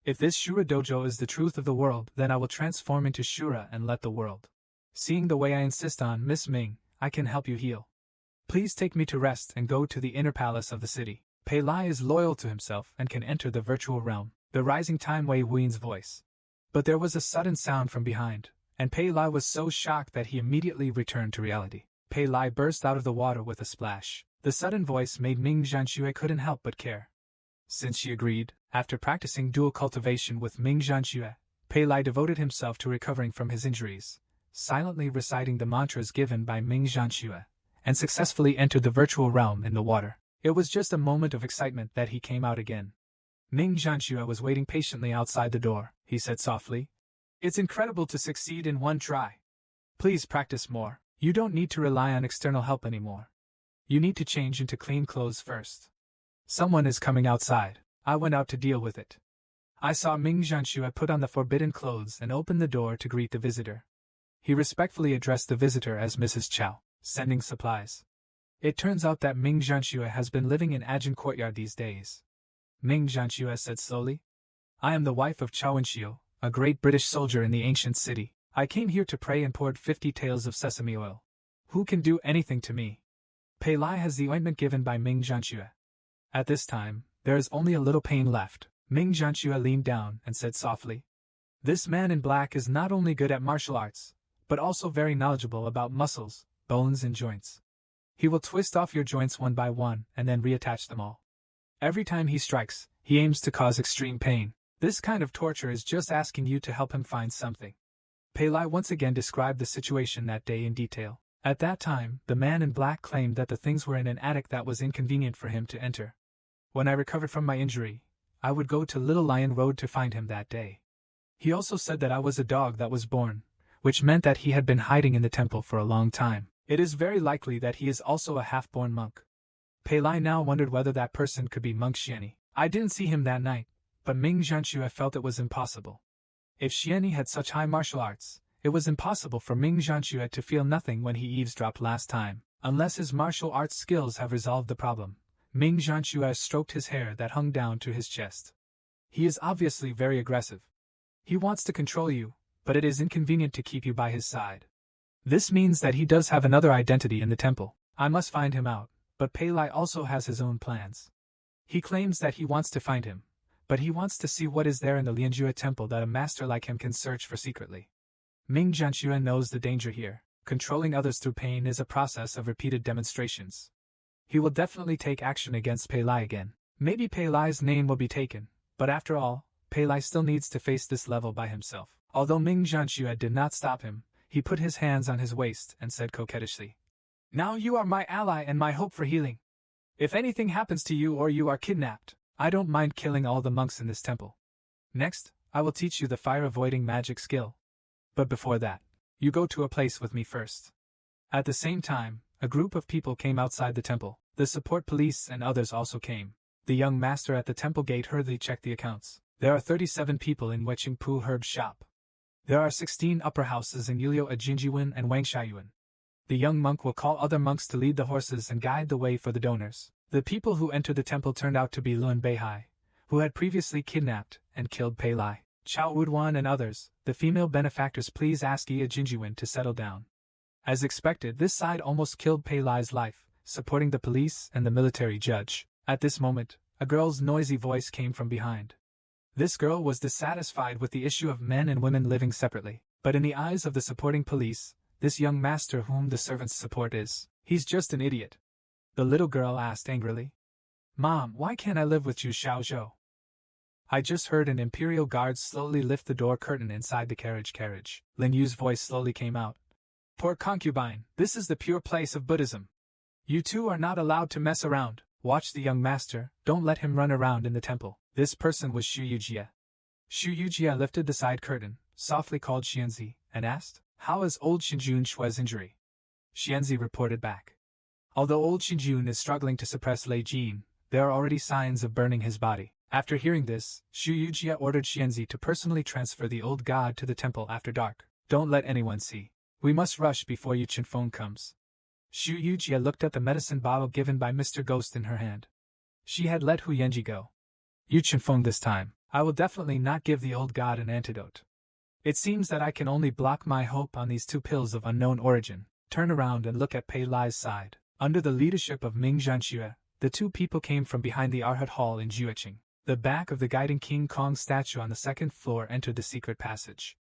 A: If this Shura dojo is the truth of the world, then I will transform into Shura and let the world. Seeing the way I insist on, Miss Ming, I can help you heal. Please take me to rest and go to the inner palace of the city. Pei Lai is loyal to himself and can enter the virtual realm. The rising time Wei Wuin's voice. But there was a sudden sound from behind, and Pei Lai was so shocked that he immediately returned to reality. Pei Lai burst out of the water with a splash. The sudden voice made Ming Janua couldn't help but care. Since she agreed, after practicing dual cultivation with Ming Janua, Pei Lai devoted himself to recovering from his injuries, silently reciting the mantras given by Ming Janua, and successfully entered the virtual realm in the water. It was just a moment of excitement that he came out again. Ming Janua was waiting patiently outside the door. He said softly, "It's incredible to succeed in one try. Please practice more. You don't need to rely on external help anymore. You need to change into clean clothes first. Someone is coming outside." I went out to deal with it. I saw Ming Janua put on the forbidden clothes and open the door to greet the visitor. He respectfully addressed the visitor as Mrs. Chow, sending supplies. It turns out that Ming Janua has been living in Ajin Courtyard these days. Ming Janua said slowly, "I am the wife of Chow Enshio, a great British soldier in the ancient city. I came here to pray and poured 50 taels of sesame oil. Who can do anything to me?" Pei Lai has the ointment given by Ming Janua. At this time, there is only a little pain left. Ming Janua leaned down and said softly, "This man in black is not only good at martial arts, but also very knowledgeable about muscles, bones and joints. He will twist off your joints one by one and then reattach them all. Every time he strikes, he aims to cause extreme pain. This kind of torture is just asking you to help him find something." Pei Lai once again described the situation that day in detail. At that time, the man in black claimed that the things were in an attic that was inconvenient for him to enter. When I recovered from my injury, I would go to Little Lion Road to find him that day. He also said that I was a dog that was born, which meant that he had been hiding in the temple for a long time. It is very likely that he is also a half-born monk. Pei Lai now wondered whether that person could be Monk Xianni. I didn't see him that night, but Ming Janua felt it was impossible. If Xianni had such high martial arts, it was impossible for Ming Janua to feel nothing when he eavesdropped last time. Unless his martial arts skills have resolved the problem. Ming Janua stroked his hair that hung down to his chest. He is obviously very aggressive. He wants to control you, but it is inconvenient to keep you by his side. This means that he does have another identity in the temple. I must find him out, but Pei Lai also has his own plans. He claims that he wants to find him, but he wants to see what is there in the Lianjue temple that a master like him can search for secretly. Ming Janua knows the danger here. Controlling others through pain is a process of repeated demonstrations. He will definitely take action against Pei Lai again. Maybe Pei Lai's name will be taken, but after all, Pei Lai still needs to face this level by himself. Although Ming Janua did not stop him, he put his hands on his waist and said coquettishly, "Now you are my ally and my hope for healing. If anything happens to you or you are kidnapped, I don't mind killing all the monks in this temple." Next, I will teach you the fire-avoiding magic skill. But before that, you go to a place with me first. At the same time, a group of people came outside the temple. The support police and others also came. The young master at the temple gate hurriedly checked the accounts. There are 37 people in Wechingpu Herb's shop. There are 16 upper houses in Yulio Jinjiwen and Wangshaiyuan. The young monk will call other monks to lead the horses and guide the way for the donors. The people who entered the temple turned out to be Lun Beihai, who had previously kidnapped and killed Pei Lai, Chao Wuduan and others. The female benefactors please ask Yi Jinjiwen to settle down. As expected, this side almost killed Pei Lai's life, supporting the police and the military judge. At this moment, a girl's noisy voice came from behind. This girl was dissatisfied with the issue of men and women living separately, but in the eyes of the supporting police, this young master whom the servants support he's just an idiot. The little girl asked angrily. Mom, why can't I live with you, Xiao Zhou? I just heard an imperial guard slowly lift the door curtain inside the carriage. Ling Yu's voice slowly came out. Poor concubine, this is the pure place of Buddhism. You two are not allowed to mess around. Watch the young master, don't let him run around in the temple. This person was Xu Yujie. Xu Yujie lifted the side curtain, softly called Xianzi, and asked, How is old Xinjun Shue's injury? Xianzi reported back. Although old Xinjun is struggling to suppress Lei Jin, there are already signs of burning his body. After hearing this, Xu Yujie ordered Xianzi to personally transfer the old god to the temple after dark. Don't let anyone see. We must rush before Yu Chunfang comes. Xu Yujie looked at the medicine bottle given by Mr. Ghost in her hand. She had let Hu Yenji go. Yu Chunfang this time, I will definitely not give the old god an antidote. It seems that I can only block my hope on these two pills of unknown origin. Turn around and look at Pei Lai's side. Under the leadership of Ming Janua, the two people came from behind the Arhat Hall in Jueqing. The back of the guiding King Kong statue on the second floor entered the secret passage.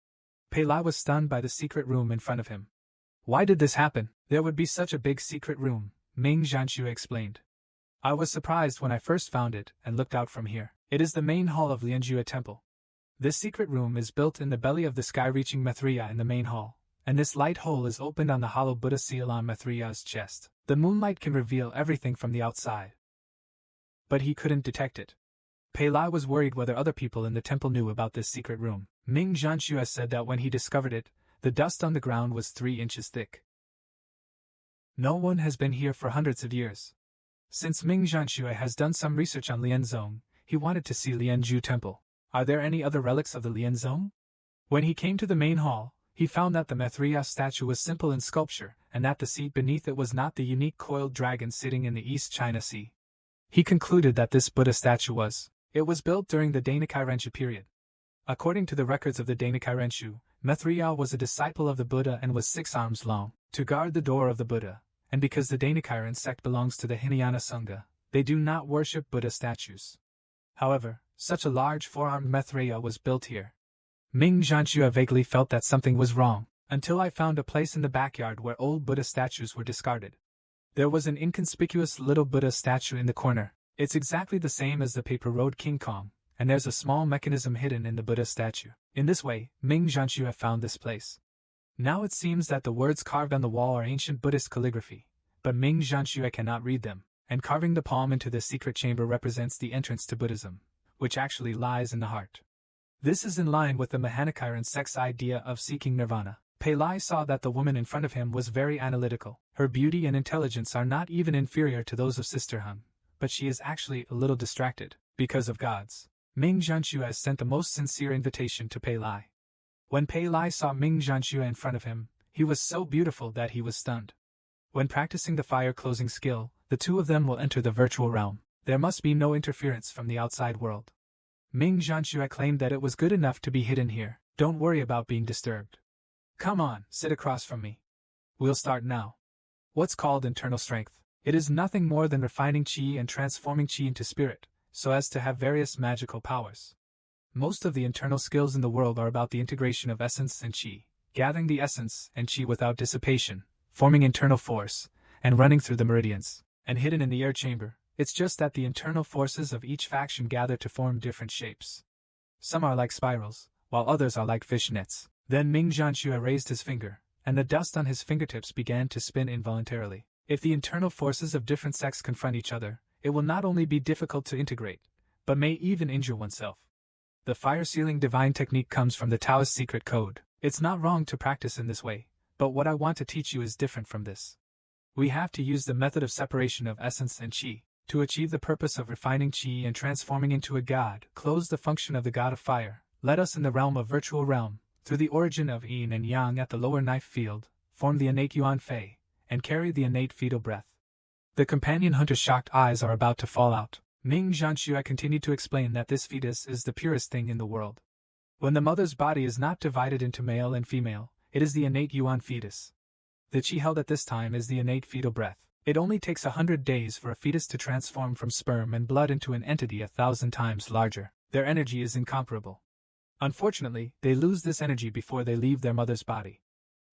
A: Pei Lai was stunned by the secret room in front of him. Why did this happen? There would be such a big secret room, Ming Janua explained. I was surprised when I first found it and looked out from here. It is the main hall of Lianjua Temple. This secret room is built in the belly of the sky-reaching Maitreya in the main hall, and this light hole is opened on the hollow Buddha seal on Maitreya's chest. The moonlight can reveal everything from the outside. But he couldn't detect it. Pei Lai was worried whether other people in the temple knew about this secret room. Ming Janua said that when he discovered it, the dust on the ground was 3 inches thick. No one has been here for hundreds of years. Since Ming Janua has done some research on Lianzong, he wanted to see Lianju Temple. Are there any other relics of the Lianzong? When he came to the main hall, he found that the Maitreya statue was simple in sculpture, and that the seat beneath it was not the unique coiled dragon sitting in the East China Sea. He concluded that this Buddha statue It was built during the Dainikai Renshu period. According to the records of the Dainikai Renshu, Maitreya was a disciple of the Buddha and was 6 arms long, to guard the door of the Buddha, and because the Dainikai sect belongs to the Hinayana Sangha, they do not worship Buddha statues. However, such a large 4-armed Maitreya was built here. Ming Janua vaguely felt that something was wrong, until I found a place in the backyard where old Buddha statues were discarded. There was an inconspicuous little Buddha statue in the corner. It's exactly the same as the paper road King Kong, and there's a small mechanism hidden in the Buddha statue. In this way, Ming Janua found this place. Now it seems that the words carved on the wall are ancient Buddhist calligraphy, but Ming Janua cannot read them, and carving the palm into the secret chamber represents the entrance to Buddhism, which actually lies in the heart. This is in line with the Mahanikiran sect's idea of seeking nirvana. Pei Lai saw that the woman in front of him was very analytical. Her beauty and intelligence are not even inferior to those of Sister Han, but she is actually a little distracted, because of gods. Ming Janua sent the most sincere invitation to Pei Lai. When Pei Lai saw Ming Janua in front of him, he was so beautiful that he was stunned. When practicing the fire closing skill, the two of them will enter the virtual realm. There must be no interference from the outside world. Ming Janua claimed that it was good enough to be hidden here. Don't worry about being disturbed. Come on, sit across from me. We'll start now. What's called internal strength? It is nothing more than refining qi and transforming qi into spirit, so as to have various magical powers. Most of the internal skills in the world are about the integration of essence and qi, gathering the essence and qi without dissipation, forming internal force, and running through the meridians, and hidden in the air chamber. It's just that the internal forces of each faction gather to form different shapes. Some are like spirals, while others are like fish nets. Then Ming Janua raised his finger, and the dust on his fingertips began to spin involuntarily. If the internal forces of different sects confront each other, it will not only be difficult to integrate, but may even injure oneself. The fire-sealing divine technique comes from the Taoist secret code. It's not wrong to practice in this way, but what I want to teach you is different from this. We have to use the method of separation of essence and qi to achieve the purpose of refining qi and transforming into a god. Close the function of the god of fire. Let us in the realm of virtual realm, through the origin of yin and yang at the lower knife field, form the innate yuan fei, and carry the innate fetal breath. The companion hunter's shocked eyes are about to fall out. Ming Janua continued to explain that this fetus is the purest thing in the world. When the mother's body is not divided into male and female, it is the innate yuan fetus. The qi held at this time is the innate fetal breath. It only takes 100 days for a fetus to transform from sperm and blood into an entity 1,000 times larger. Their energy is incomparable. Unfortunately, they lose this energy before they leave their mother's body.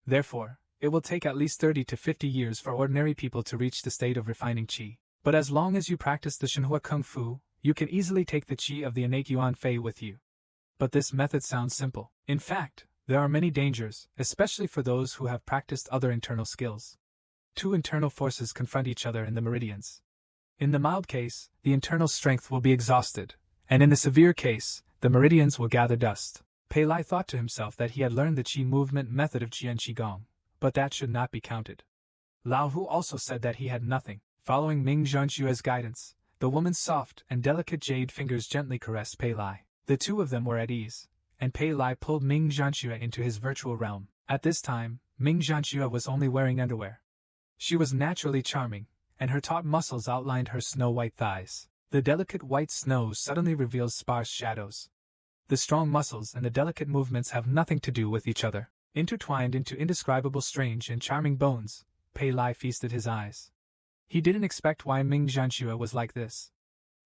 A: Therefore, it will take at least 30 to 50 years for ordinary people to reach the state of refining qi. But as long as you practice the Shenhua Kung Fu, you can easily take the qi of the innate yuan fei with you. But this method sounds simple. In fact, there are many dangers, especially for those who have practiced other internal skills. Two internal forces confront each other in the meridians. In the mild case, the internal strength will be exhausted, and in the severe case, the meridians will gather dust. Pei Lai thought to himself that he had learned the qi movement method of Jian Qigong, but that should not be counted. Lao Hu also said that he had nothing. Following Ming Janua's guidance, the woman's soft and delicate jade fingers gently caressed Pei Lai. The two of them were at ease, and Pei Lai pulled Ming Janua into his virtual realm. At this time, Ming Janua was only wearing underwear. She was naturally charming, and her taut muscles outlined her snow-white thighs. The delicate white snow suddenly reveals sparse shadows. The strong muscles and the delicate movements have nothing to do with each other. Intertwined into indescribable strange and charming bones, Pei Lai feasted his eyes. He didn't expect why Ming Janua was like this.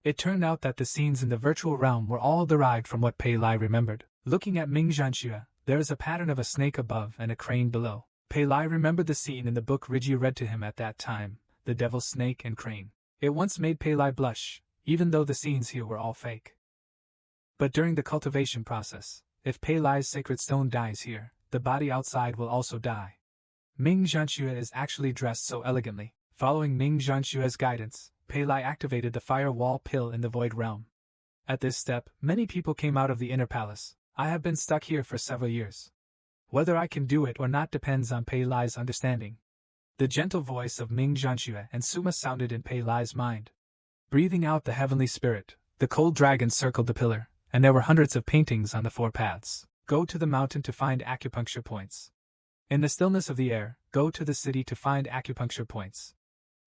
A: It turned out that the scenes in the virtual realm were all derived from what Pei Lai remembered. Looking at Ming Janua, there is a pattern of a snake above and a crane below. Pei Lai remembered the scene in the book Rigi read to him at that time, the devil snake and crane. It once made Pei Lai blush, even though the scenes here were all fake. But during the cultivation process, if Pei Lai's sacred stone dies here, the body outside will also die. Ming Janua is actually dressed so elegantly. Following Ming Janua's guidance, Pei Lai activated the fire wall pill in the void realm. At this step, many people came out of the inner palace. I have been stuck here for several years. Whether I can do it or not depends on Pei Lai's understanding. The gentle voice of Ming Janua and Suma sounded in Pei Lai's mind. Breathing out the heavenly spirit, the cold dragon circled the pillar, and there were hundreds of paintings on the 4 paths. Go to the mountain to find acupuncture points. In the stillness of the air, go to the city to find acupuncture points.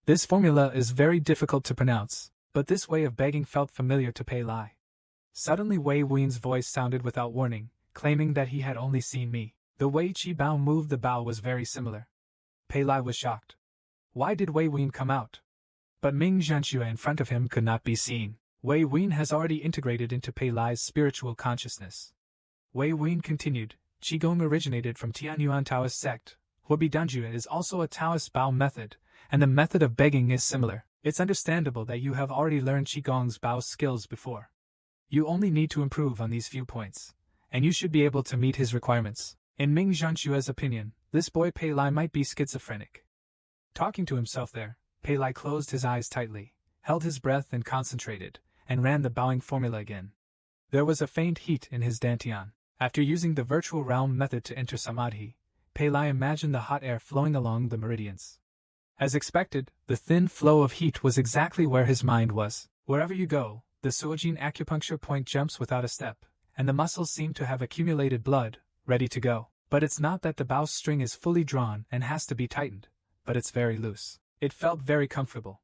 A: This formula is very difficult to pronounce, but this way of begging felt familiar to Pei Lai. Suddenly Wei Wuin's voice sounded without warning, claiming that he had only seen me. The way Qi Bao moved the bow was very similar. Pei Lai was shocked. Why did Wei Wuin come out? But Ming Janua in front of him could not be seen. Wei Wuin has already integrated into Pei Lai's spiritual consciousness. Wei Wuin continued, Qigong originated from Tianyuan Taoist sect. Huobi Danjua is also a Taoist Bao method, and the method of begging is similar. It's understandable that you have already learned Qigong's Bao skills before. You only need to improve on these few points, and you should be able to meet his requirements. In Ming Janua's opinion, this boy Pei Lai might be schizophrenic. Talking to himself there, Pei Lai closed his eyes tightly, held his breath and concentrated, and ran the bowing formula again. There was a faint heat in his dantian. After using the virtual realm method to enter samadhi, Pei Lai imagined the hot air flowing along the meridians. As expected, the thin flow of heat was exactly where his mind was. Wherever you go, the Suojin acupuncture point jumps without a step, and the muscles seem to have accumulated blood, ready to go. But it's not that the bow string is fully drawn and has to be tightened, but it's very loose. It felt very comfortable.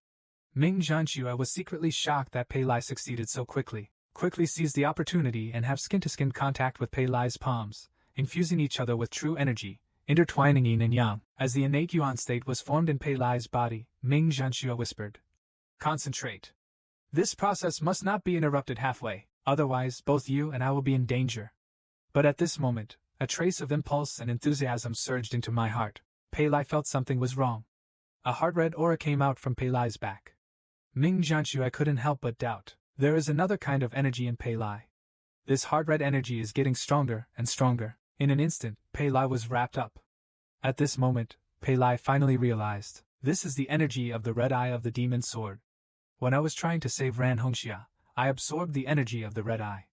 A: Ming Janua was secretly shocked that Pei Lai succeeded so quickly. Quickly seized the opportunity and have skin-to-skin contact with Pei Lai's palms, infusing each other with true energy, intertwining yin and yang. As the innate yuan state was formed in Pei Lai's body, Ming Janua whispered, "Concentrate. This process must not be interrupted halfway, otherwise both you and I will be in danger." But at this moment, a trace of impulse and enthusiasm surged into my heart. Pei Lai felt something was wrong. A heart-red aura came out from Pei Lai's back. Ming Janua couldn't help but doubt. There is another kind of energy in Pei Lai. This heart-red energy is getting stronger and stronger. In an instant, Pei Lai was wrapped up. At this moment, Pei Lai finally realized, this is the energy of the red eye of the demon sword. When I was trying to save Ran Hongxia, I absorbed the energy of the red eye.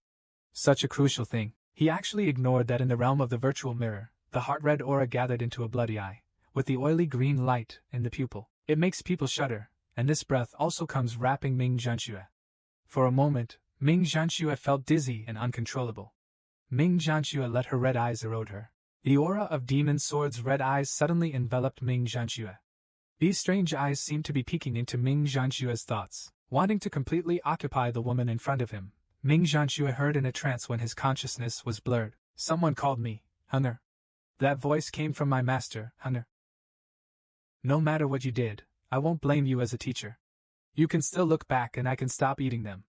A: Such a crucial thing. He actually ignored that in the realm of the virtual mirror, the heart-red aura gathered into a bloody eye, with the oily green light in the pupil. It makes people shudder, and this breath also comes wrapping Ming Janua. For a moment, Ming Janua felt dizzy and uncontrollable. Ming Janua let her red eyes erode her. The aura of Demon Sword's red eyes suddenly enveloped Ming Janua. These strange eyes seemed to be peeking into Ming Janshua's thoughts, wanting to completely occupy the woman in front of him. Ming Janua heard in a trance when his consciousness was blurred. Someone called me, Hunter. That voice came from my master, Hunter. No matter what you did, I won't blame you as a teacher. You can still look back and I can stop eating them.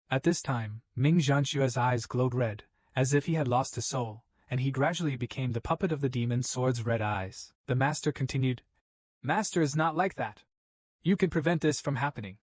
A: At this time, Ming Janshua's eyes glowed red, as if he had lost his soul, and he gradually became the puppet of the demon sword's red eyes. The master continued, Master is not like that. You can prevent this from happening.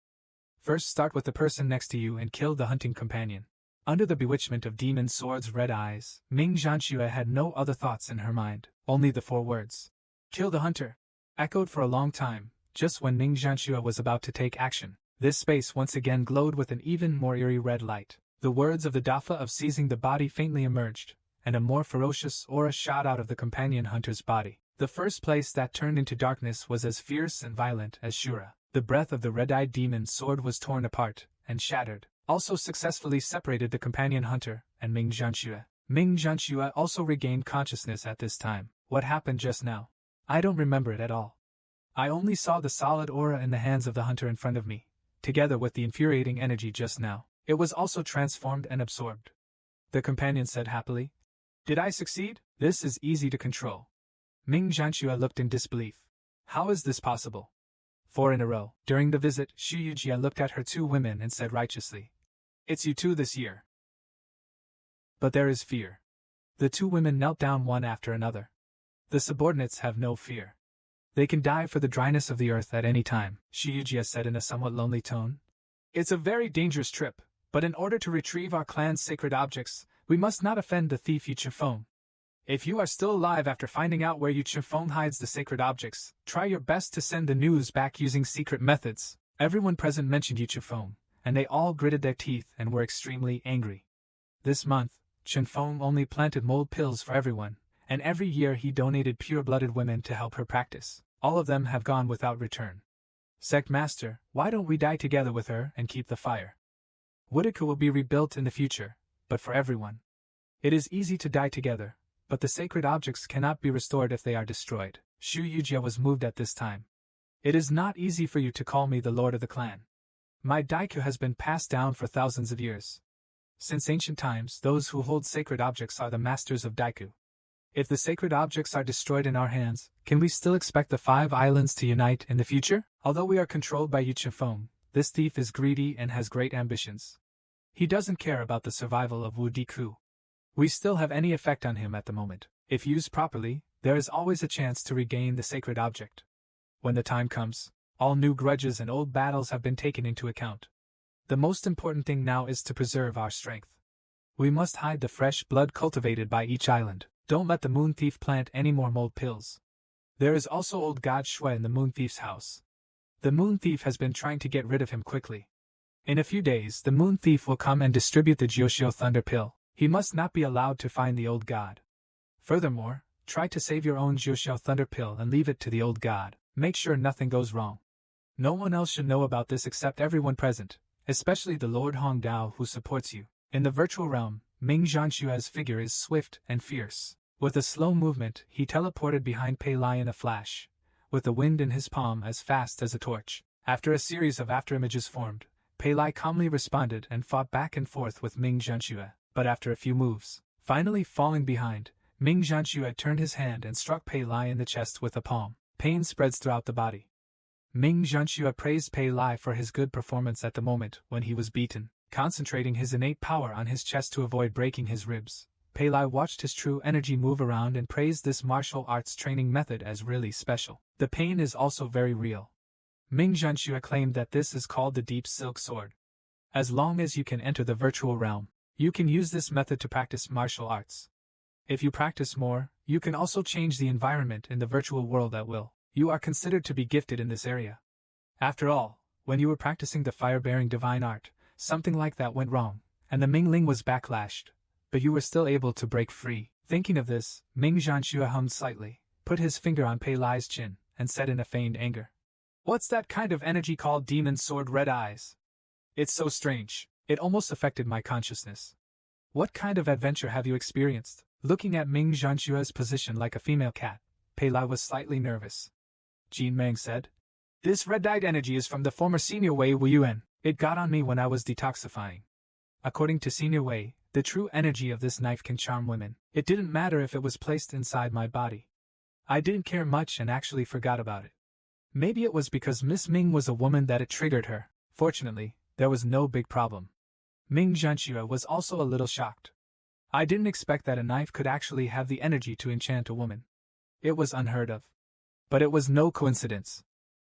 A: First start with the person next to you and kill the hunting companion. Under the bewitchment of Demon Sword's red eyes, Ming Janshua had no other thoughts in her mind, only the 4 words. Kill the hunter. Echoed for a long time, just when Ming Janshua was about to take action. This space once again glowed with an even more eerie red light. The words of the Dafa of seizing the body faintly emerged, and a more ferocious aura shot out of the companion hunter's body. The first place that turned into darkness was as fierce and violent as Shura. The breath of the red-eyed demon sword was torn apart and shattered, also successfully separated the companion hunter and Ming Janshua. Ming Janshua also regained consciousness at this time. What happened just now? I don't remember it at all. I only saw the solid aura in the hands of the hunter in front of me, together with the infuriating energy just now. It was also transformed and absorbed. The companion said happily. Did I succeed? This is easy to control. Ming Janshua looked in disbelief. How is this possible? 4 in a row. During the visit, Xu Yujia looked at her 2 women and said righteously, It's you 2 this year. But there is fear. The 2 women knelt down one after another. The subordinates have no fear. They can die for the dryness of the earth at any time, Xu Yujia said in a somewhat lonely tone. It's a very dangerous trip, but in order to retrieve our clan's sacred objects, we must not offend the thief Yu Chunfang. If you are still alive after finding out where Yu Chunfang hides the sacred objects, try your best to send the news back using secret methods. Everyone present mentioned Yu Chunfang, and they all gritted their teeth and were extremely angry. This month, Chunfang only planted mold pills for everyone, and every year he donated pure-blooded women to help her practice. All of them have gone without return. Sect Master, why don't we die together with her and keep the fire? Woodica will be rebuilt in the future, but for everyone. It is easy to die together, but the sacred objects cannot be restored if they are destroyed. Xu Yujia was moved at this time. It is not easy for you to call me the lord of the clan. My daikyu has been passed down for thousands of years. Since ancient times, those who hold sacred objects are the masters of daikyu. If the sacred objects are destroyed in our hands, can we still expect the 5 islands to unite in the future? Although we are controlled by Yu Chunfang, this thief is greedy and has great ambitions. He doesn't care about the survival of Wu Diku. We still have any effect on him at the moment. If used properly, there is always a chance to regain the sacred object. When the time comes, all new grudges and old battles have been taken into account. The most important thing now is to preserve our strength. We must hide the fresh blood cultivated by each island. Don't let the Moon Thief plant any more mold pills. There is also old God Shui in the Moon Thief's house. The Moon Thief has been trying to get rid of him quickly. In a few days, the Moon Thief will come and distribute the Jiuxiu Thunder Pill. He must not be allowed to find the old god. Furthermore, try to save your own Jiuxiu Thunder Pill and leave it to the old god. Make sure nothing goes wrong. No one else should know about this except everyone present, especially the Lord Hongdao who supports you. In the virtual realm, Ming Janshua's figure is swift and fierce. With a slow movement, he teleported behind Pei Lai in a flash, with the wind in his palm as fast as a torch. After a series of afterimages formed, Pei Lai calmly responded and fought back and forth with Ming Janshua. But after a few moves, finally falling behind, Ming Janshua turned his hand and struck Pei Lai in the chest with a palm. Pain spreads throughout the body. Ming Janshua praised Pei Lai for his good performance at the moment when he was beaten, concentrating his innate power on his chest to avoid breaking his ribs. Pei Lai watched his true energy move around and praised this martial arts training method as really special. The pain is also very real. Ming Janshua claimed that this is called the Deep Silk Sword. As long as you can enter the virtual realm, you can use this method to practice martial arts. If you practice more, you can also change the environment in the virtual world at will. You are considered to be gifted in this area. After all, when you were practicing the fire-bearing divine art, something like that went wrong, and the Mingling was backlashed, but you were still able to break free. Thinking of this, Ming Janua hummed slightly, put his finger on Pei Lai's chin, and said in a feigned anger, "What's that kind of energy called demon sword red eyes? It's so strange, it almost affected my consciousness. What kind of adventure have you experienced?" Looking at Ming Janua's position like a female cat, Pei Lai was slightly nervous. Jin Meng said, "This red-dyed energy is from the former Senior Wei Wu Yuan. It got on me when I was detoxifying. According to Senior Wei, the true energy of this knife can charm women. It didn't matter if it was placed inside my body. I didn't care much and actually forgot about it. Maybe it was because Miss Ming was a woman that it triggered her. Fortunately, there was no big problem." Ming Janua was also a little shocked. "I didn't expect that a knife could actually have the energy to enchant a woman. It was unheard of. But it was no coincidence.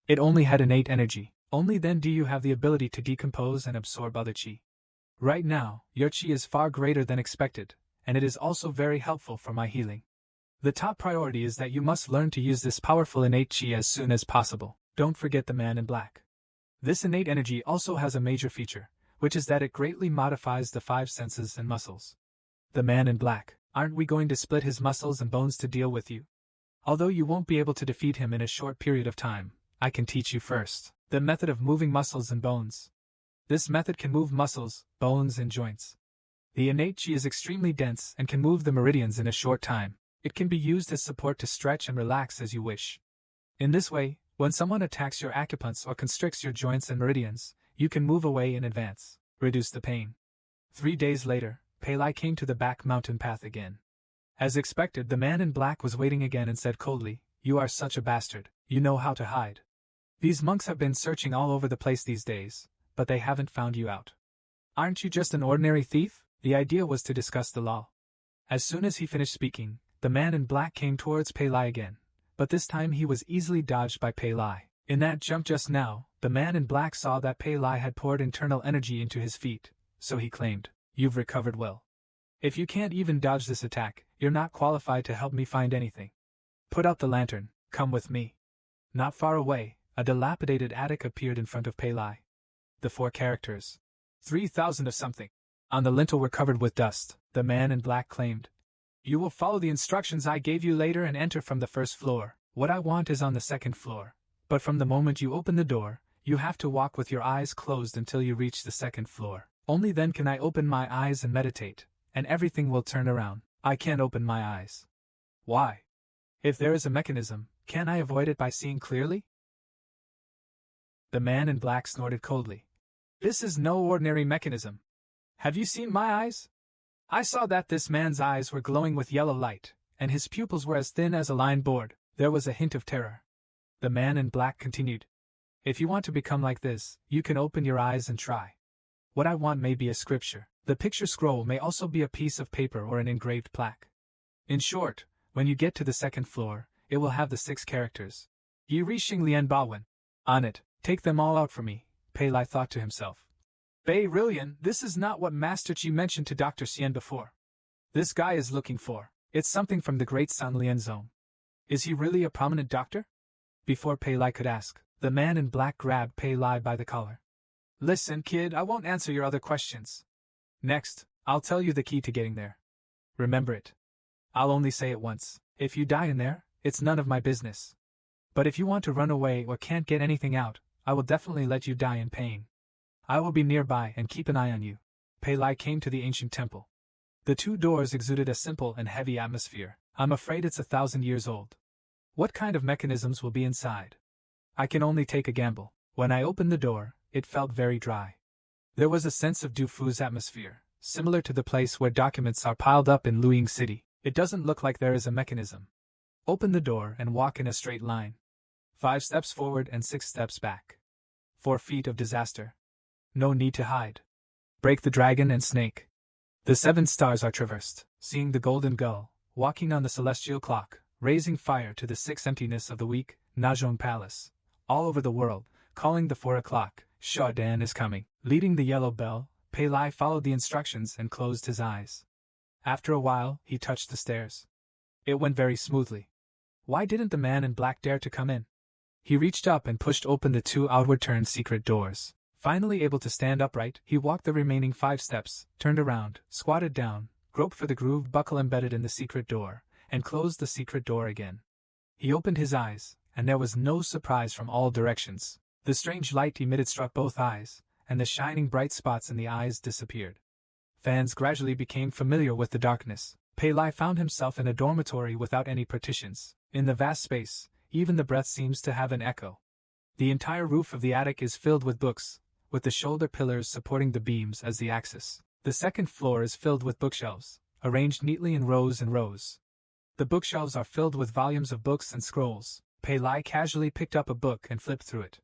A: It only had innate energy. Only then do you have the ability to decompose and absorb other qi. Right now, your qi is far greater than expected, and it is also very helpful for my healing. The top priority is that you must learn to use this powerful innate qi as soon as possible. Don't forget the man in black. This innate energy also has a major feature, which is that it greatly modifies the 5 senses and muscles. The man in black, aren't we going to split his muscles and bones to deal with you? Although you won't be able to defeat him in a short period of time, I can teach you first the method of moving muscles and bones. This method can move muscles, bones and joints. The innate qi is extremely dense and can move the meridians in a short time. It can be used as support to stretch and relax as you wish. In this way, when someone attacks your acupuncture or constricts your joints and meridians, you can move away in advance, reduce the pain." 3 days later, Pei Lai came to the back mountain path again. As expected, the man in black was waiting again and said coldly, "You are such a bastard, you know how to hide. These monks have been searching all over the place these days, but they haven't found you out. Aren't you just an ordinary thief?" The idea was to discuss the law. As soon as he finished speaking, the man in black came towards Pei Lai again, but this time he was easily dodged by Pei Lai. In that jump just now, the man in black saw that Pei Lai had poured internal energy into his feet, so he claimed, "You've recovered well. If you can't even dodge this attack, you're not qualified to help me find anything. Put out the lantern, come with me." Not far away, a dilapidated attic appeared in front of Pei Lai. The 4 characters, 3,000 of something, on the lintel were covered with dust. The man in black claimed, "You will follow the instructions I gave you later and enter from the first floor. What I want is on the 2nd floor. But from the moment you open the door, you have to walk with your eyes closed until you reach the 2nd floor. Only then can I open my eyes and meditate, and everything will turn around." "I can't open my eyes." "Why? If there is a mechanism, can't I avoid it by seeing clearly?" The man in black snorted coldly. "This is no ordinary mechanism. Have you seen my eyes? I saw that this man's eyes were glowing with yellow light, and his pupils were as thin as a line board." There was a hint of terror. The man in black continued, "If you want to become like this, you can open your eyes and try. What I want may be a scripture. The picture scroll may also be a piece of paper or an engraved plaque. In short, when you get to the 2nd floor, it will have the 6 characters. Yi Ri Xing Lian Bawen. On it, take them all out for me," Pei Lai thought to himself. "Bei Rillian, this is not what Master Qi mentioned to Dr. Xian before. This guy is looking for. It's something from the great San Lianzong. Is he really a prominent doctor?" Before Pei Lai could ask, the man in black grabbed Pei Lai by the collar. "Listen, kid, I won't answer your other questions. Next, I'll tell you the key to getting there. Remember it. I'll only say it once. If you die in there, it's none of my business. But if you want to run away or can't get anything out, I will definitely let you die in pain. I will be nearby and keep an eye on you." Pei Lai came to the ancient temple. The 2 doors exuded a simple and heavy atmosphere. "I'm afraid it's 1,000 years old. What kind of mechanisms will be inside? I can only take a gamble." When I opened the door, it felt very dry. There was a sense of Dufu's atmosphere, similar to the place where documents are piled up in Luiying City. "It doesn't look like there is a mechanism. Open the door and walk in a straight line. 5 steps forward and 6 steps back. 4 feet of disaster. No need to hide. Break the dragon and snake." The 7 stars are traversed, seeing the golden gull, walking on the celestial clock, raising fire to the 6 emptiness of the week, Najong Palace, all over the world, calling the 4 o'clock, showdown is coming. Leading the yellow bell, Pei Lai followed the instructions and closed his eyes. After a while, he touched the stairs. It went very smoothly. Why didn't the man in black dare to come in? He reached up and pushed open the 2 outward-turned secret doors. Finally able to stand upright, he walked the remaining 5 steps, turned around, squatted down, groped for the grooved buckle embedded in the secret door, and closed the secret door again. He opened his eyes, and there was no surprise from all directions. The strange light emitted struck both eyes, and the shining bright spots in the eyes disappeared. Fans gradually became familiar with the darkness. Pei Lai found himself in a dormitory without any partitions. In the vast space, even the breath seems to have an echo. The entire roof of the attic is filled with books, with the shoulder pillars supporting the beams as the axis. The second floor is filled with bookshelves, arranged neatly in rows and rows. The bookshelves are filled with volumes of books and scrolls. Pei Lai casually picked up a book and flipped through it.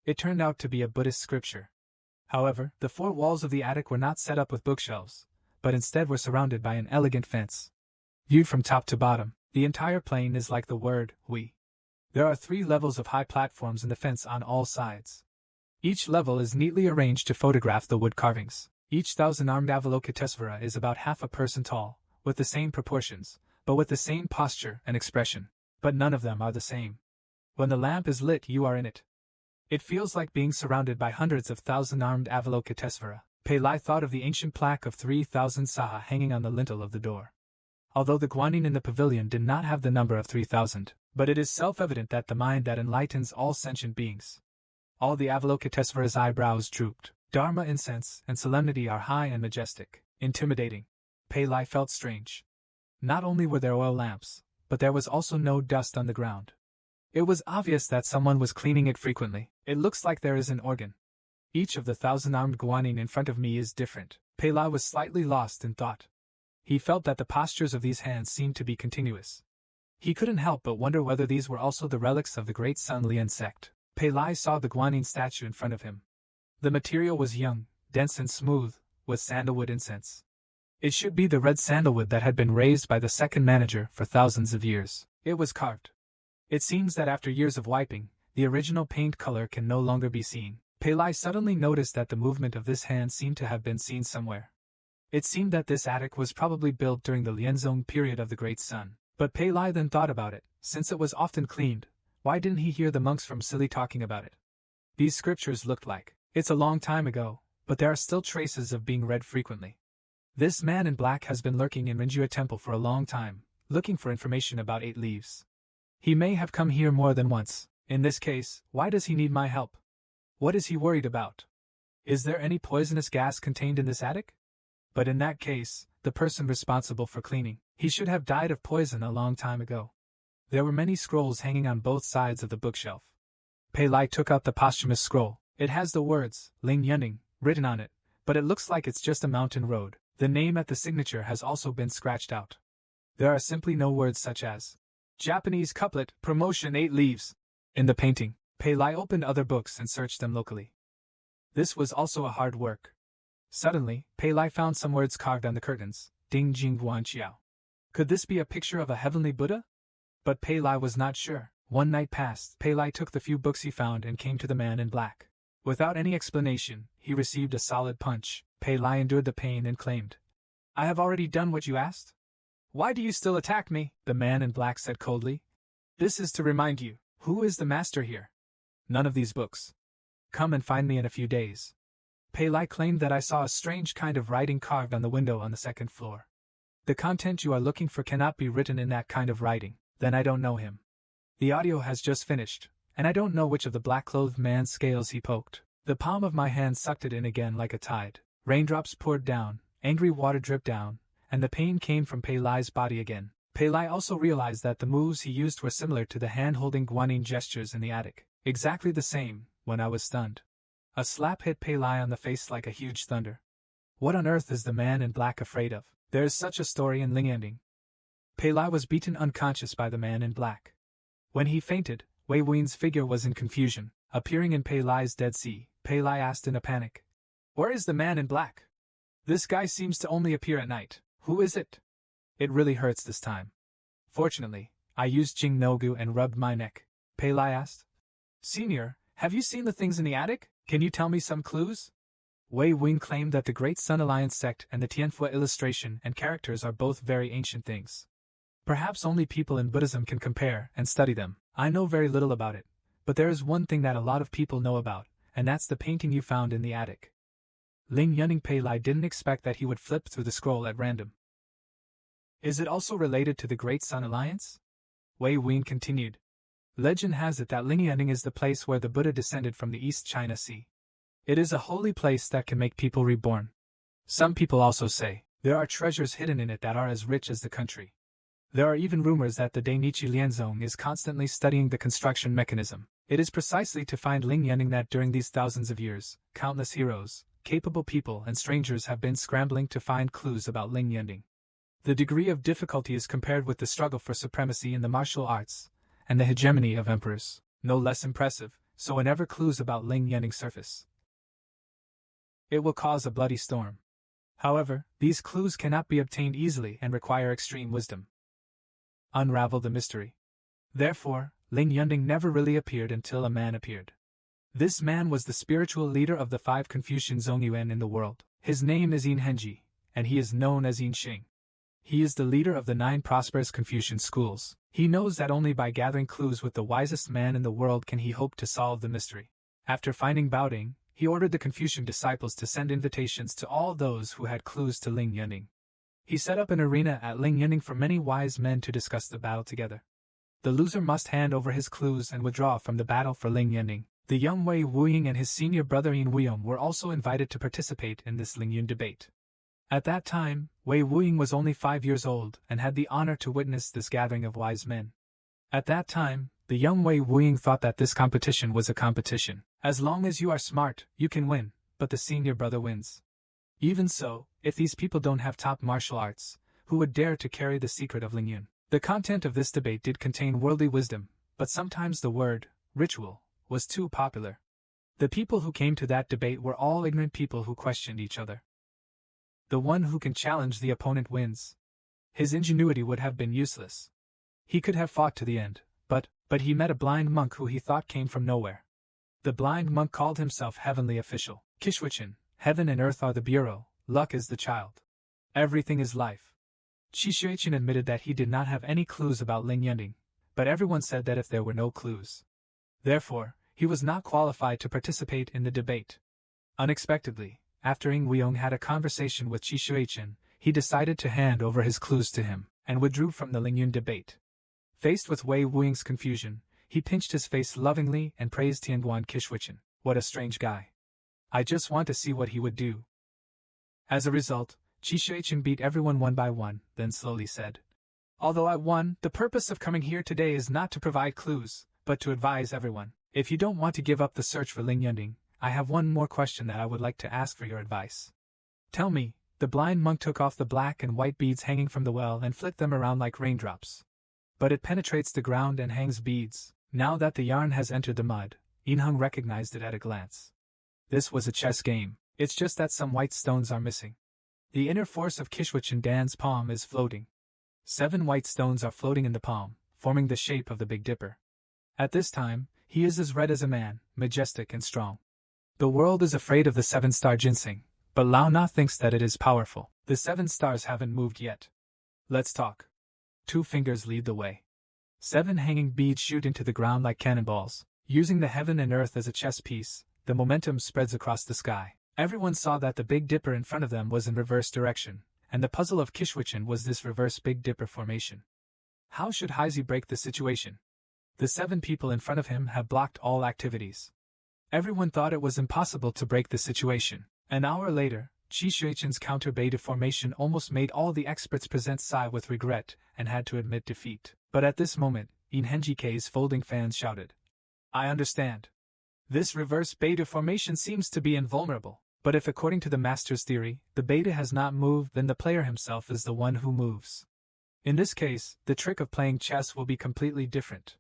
A: It turned out to be a Buddhist scripture. However, the 4 walls of the attic were not set up with bookshelves, but instead were surrounded by an elegant fence. Viewed from top to bottom, the entire plane is like the word "we." There are 3 levels of high platforms in the fence on all sides. Each level is neatly arranged to photograph the wood carvings. Each 1,000-armed Avalokitesvara is about half a person tall, with the same proportions, but with the same posture and expression. But none of them are the same. When the lamp is lit, you are in it. It feels like being surrounded by hundreds of 1,000-armed Avalokitesvara. Pei Lai thought of the ancient plaque of 3,000 saha hanging on the lintel of the door. Although the guanyin in the pavilion did not have the number of 3,000, but it is self-evident that the mind that enlightens all sentient beings. All the Avalokitesvara's eyebrows drooped. Dharma incense and solemnity are high and majestic, intimidating. Pei Lai felt strange. Not only were there oil lamps, but there was also no dust on the ground. It was obvious that someone was cleaning it frequently. It looks like there is an organ. Each of the 1,000-armed guanyin in front of me is different. Pei Lai was slightly lost in thought. He felt that the postures of these hands seemed to be continuous. He couldn't help but wonder whether these were also the relics of the great Sun Lian sect. Pei Lai saw the guanyin statue in front of him. The material was young, dense and smooth, with sandalwood incense. It should be the red sandalwood that had been raised by the second manager for thousands of years. It was carved. It seems that after years of wiping, the original paint color can no longer be seen. Pei Lai suddenly noticed that the movement of this hand seemed to have been seen somewhere. It seemed that this attic was probably built during the Lianzong period of the Great Sun. But Pei Lai then thought about it. Since it was often cleaned, why didn't he hear the monks from Sili talking about it? These scriptures looked like, it's a long time ago, but there are still traces of being read frequently. This man in black has been lurking in Rinjua Temple for a long time, looking for information about 8 leaves. He may have come here more than once. In this case, why does he need my help? What is he worried about? Is there any poisonous gas contained in this attic? But in that case, the person responsible for cleaning, he should have died of poison a long time ago. There were many scrolls hanging on both sides of the bookshelf. Pei Lai took out the posthumous scroll. It has the words, Ling Yun, written on it, but it looks like it's just a mountain road. The name at the signature has also been scratched out. There are simply no words such as Japanese couplet, promotion 8 leaves. In the painting, Pei Lai opened other books and searched them locally. This was also a hard work. Suddenly, Pei Lai found some words carved on the curtains, Ding Jing Guan Qiao. Could this be a picture of a heavenly Buddha? But Pei Lai was not sure. One night passed. Pei Lai took the few books he found and came to the man in black. Without any explanation, he received a solid punch. Pei Lai endured the pain and claimed, I have already done what you asked. Why do you still attack me? The man in black said coldly. This is to remind you, who is the master here? None of these books. Come and find me in a few days. Pei Lai claimed that I saw a strange kind of writing carved on the window on the 2nd floor. The content you are looking for cannot be written in that kind of writing. Then I don't know him. The audio has just finished, and I don't know which of the black-clothed man's scales he poked. The palm of my hand sucked it in again like a tide. Raindrops poured down, angry water dripped down, and the pain came from Pei Lai's body again. Pei Lai also realized that the moves he used were similar to the hand-holding guanyin gestures in the attic. Exactly the same, when I was stunned. A slap hit Pei Lai on the face like a huge thunder. What on earth is the man in black afraid of? There is such a story in Ling Ending. Pei Lai was beaten unconscious by the man in black. When he fainted, Wei Wuin's figure was in confusion. Appearing in Pei Lai's Dead Sea, Pei Lai asked in a panic, Where is the man in black? This guy seems to only appear at night. Who is it? It really hurts this time. Fortunately, I used Jing Nogu and rubbed my neck. Pei Lai asked. Senior, have you seen the things in the attic? Can you tell me some clues? Wei Wuin claimed that the Great Sun Alliance sect and the Tianhua illustration and characters are both very ancient things. Perhaps only people in Buddhism can compare and study them. I know very little about it, but there is one thing that a lot of people know about, and that's the painting you found in the attic. Ling Yun Pei didn't expect that he would flip through the scroll at random. Is it also related to the Great Sun Alliance? Wei Wuyin continued. Legend has it that Ling Yun is the place where the Buddha descended from the East China Sea. It is a holy place that can make people reborn. Some people also say there are treasures hidden in it that are as rich as the country. There are even rumors that the Dainichi Lianzong is constantly studying the construction mechanism. It is precisely to find Ling Yun that during these thousands of years, countless heroes, capable people and strangers have been scrambling to find clues about Ling Yun. The degree of difficulty is compared with the struggle for supremacy in the martial arts, and the hegemony of emperors, no less impressive, so whenever clues about Ling Yun surface, it will cause a bloody storm. However, these clues cannot be obtained easily and require extreme wisdom. Unravel the mystery. Therefore, Ling Yun never really appeared until a man appeared. This man was the spiritual leader of the 5 Confucian Zongyuan in the world. His name is Yin Henji, and he is known as Yin Xing. He is the leader of the 9 prosperous Confucian schools. He knows that only by gathering clues with the wisest man in the world can he hope to solve the mystery. After finding Baoding, he ordered the Confucian disciples to send invitations to all those who had clues to Ling Yun. He set up an arena at Ling Yun for many wise men to discuss the battle together. The loser must hand over his clues and withdraw from the battle for Ling Yun. The young Wei Wuyin and his senior brother Yin Wuyong were also invited to participate in this Ling Yun debate. At that time, Wei Wuyin was only 5 years old and had the honor to witness this gathering of wise men. At that time, the young Wei Wuyin thought that this competition was a competition. As long as you are smart, you can win, but the senior brother wins. Even so, if these people don't have top martial arts, who would dare to carry the secret of Ling Yun? The content of this debate did contain worldly wisdom, but sometimes the word, ritual, was too popular. The people who came to that debate were all ignorant people who questioned each other. The one who can challenge the opponent wins. His ingenuity would have been useless. He could have fought to the end, but he met a blind monk who he thought came from nowhere. The blind monk called himself heavenly official. Kishwichin, heaven and earth are the bureau, luck is the child. Everything is life. Shishuichin admitted that he did not have any clues about Ling Yun, but everyone said that if there were no clues, therefore, he was not qualified to participate in the debate. Unexpectedly, after Yin Wuyong had a conversation with Shishuichin, he decided to hand over his clues to him, and withdrew from the Ling Yun debate. Faced with Wei Wuying's confusion, he pinched his face lovingly and praised Tianguan Kishwichin. What a strange guy. I just want to see what he would do. As a result, Shishuichin beat everyone one by one, then slowly said, Although I won, the purpose of coming here today is not to provide clues, but to advise everyone. If you don't want to give up the search for Ling Yun, I have one more question that I would like to ask for your advice. Tell me, the blind monk took off the black and white beads hanging from the well and flicked them around like raindrops. But it penetrates the ground and hangs beads. Now that the yarn has entered the mud, Yinheng recognized it at a glance. This was a chess game. It's just that some white stones are missing. The inner force of Kishwichin Dan's palm is floating. 7 white stones are floating in the palm, forming the shape of the Big Dipper. At this time, he is as red as a man, majestic and strong. The world is afraid of the 7-star ginseng, but Lao Na thinks that it is powerful. The 7 stars haven't moved yet. Let's talk. 2 fingers lead the way. 7 hanging beads shoot into the ground like cannonballs. Using the heaven and earth as a chess piece, the momentum spreads across the sky. Everyone saw that the Big Dipper in front of them was in reverse direction, and the puzzle of Kishwichin was this reverse Big Dipper formation. How should Heizi break the situation? The 7 people in front of him have blocked all activities. Everyone thought it was impossible to break the situation. An hour later, Shishuichin's counter beta formation almost made all the experts present sigh with regret and had to admit defeat. But at this moment, Inhenjike's folding fans shouted, I understand. This reverse beta formation seems to be invulnerable. But if according to the master's theory, the beta has not moved, then the player himself is the one who moves. In this case, the trick of playing chess will be completely different.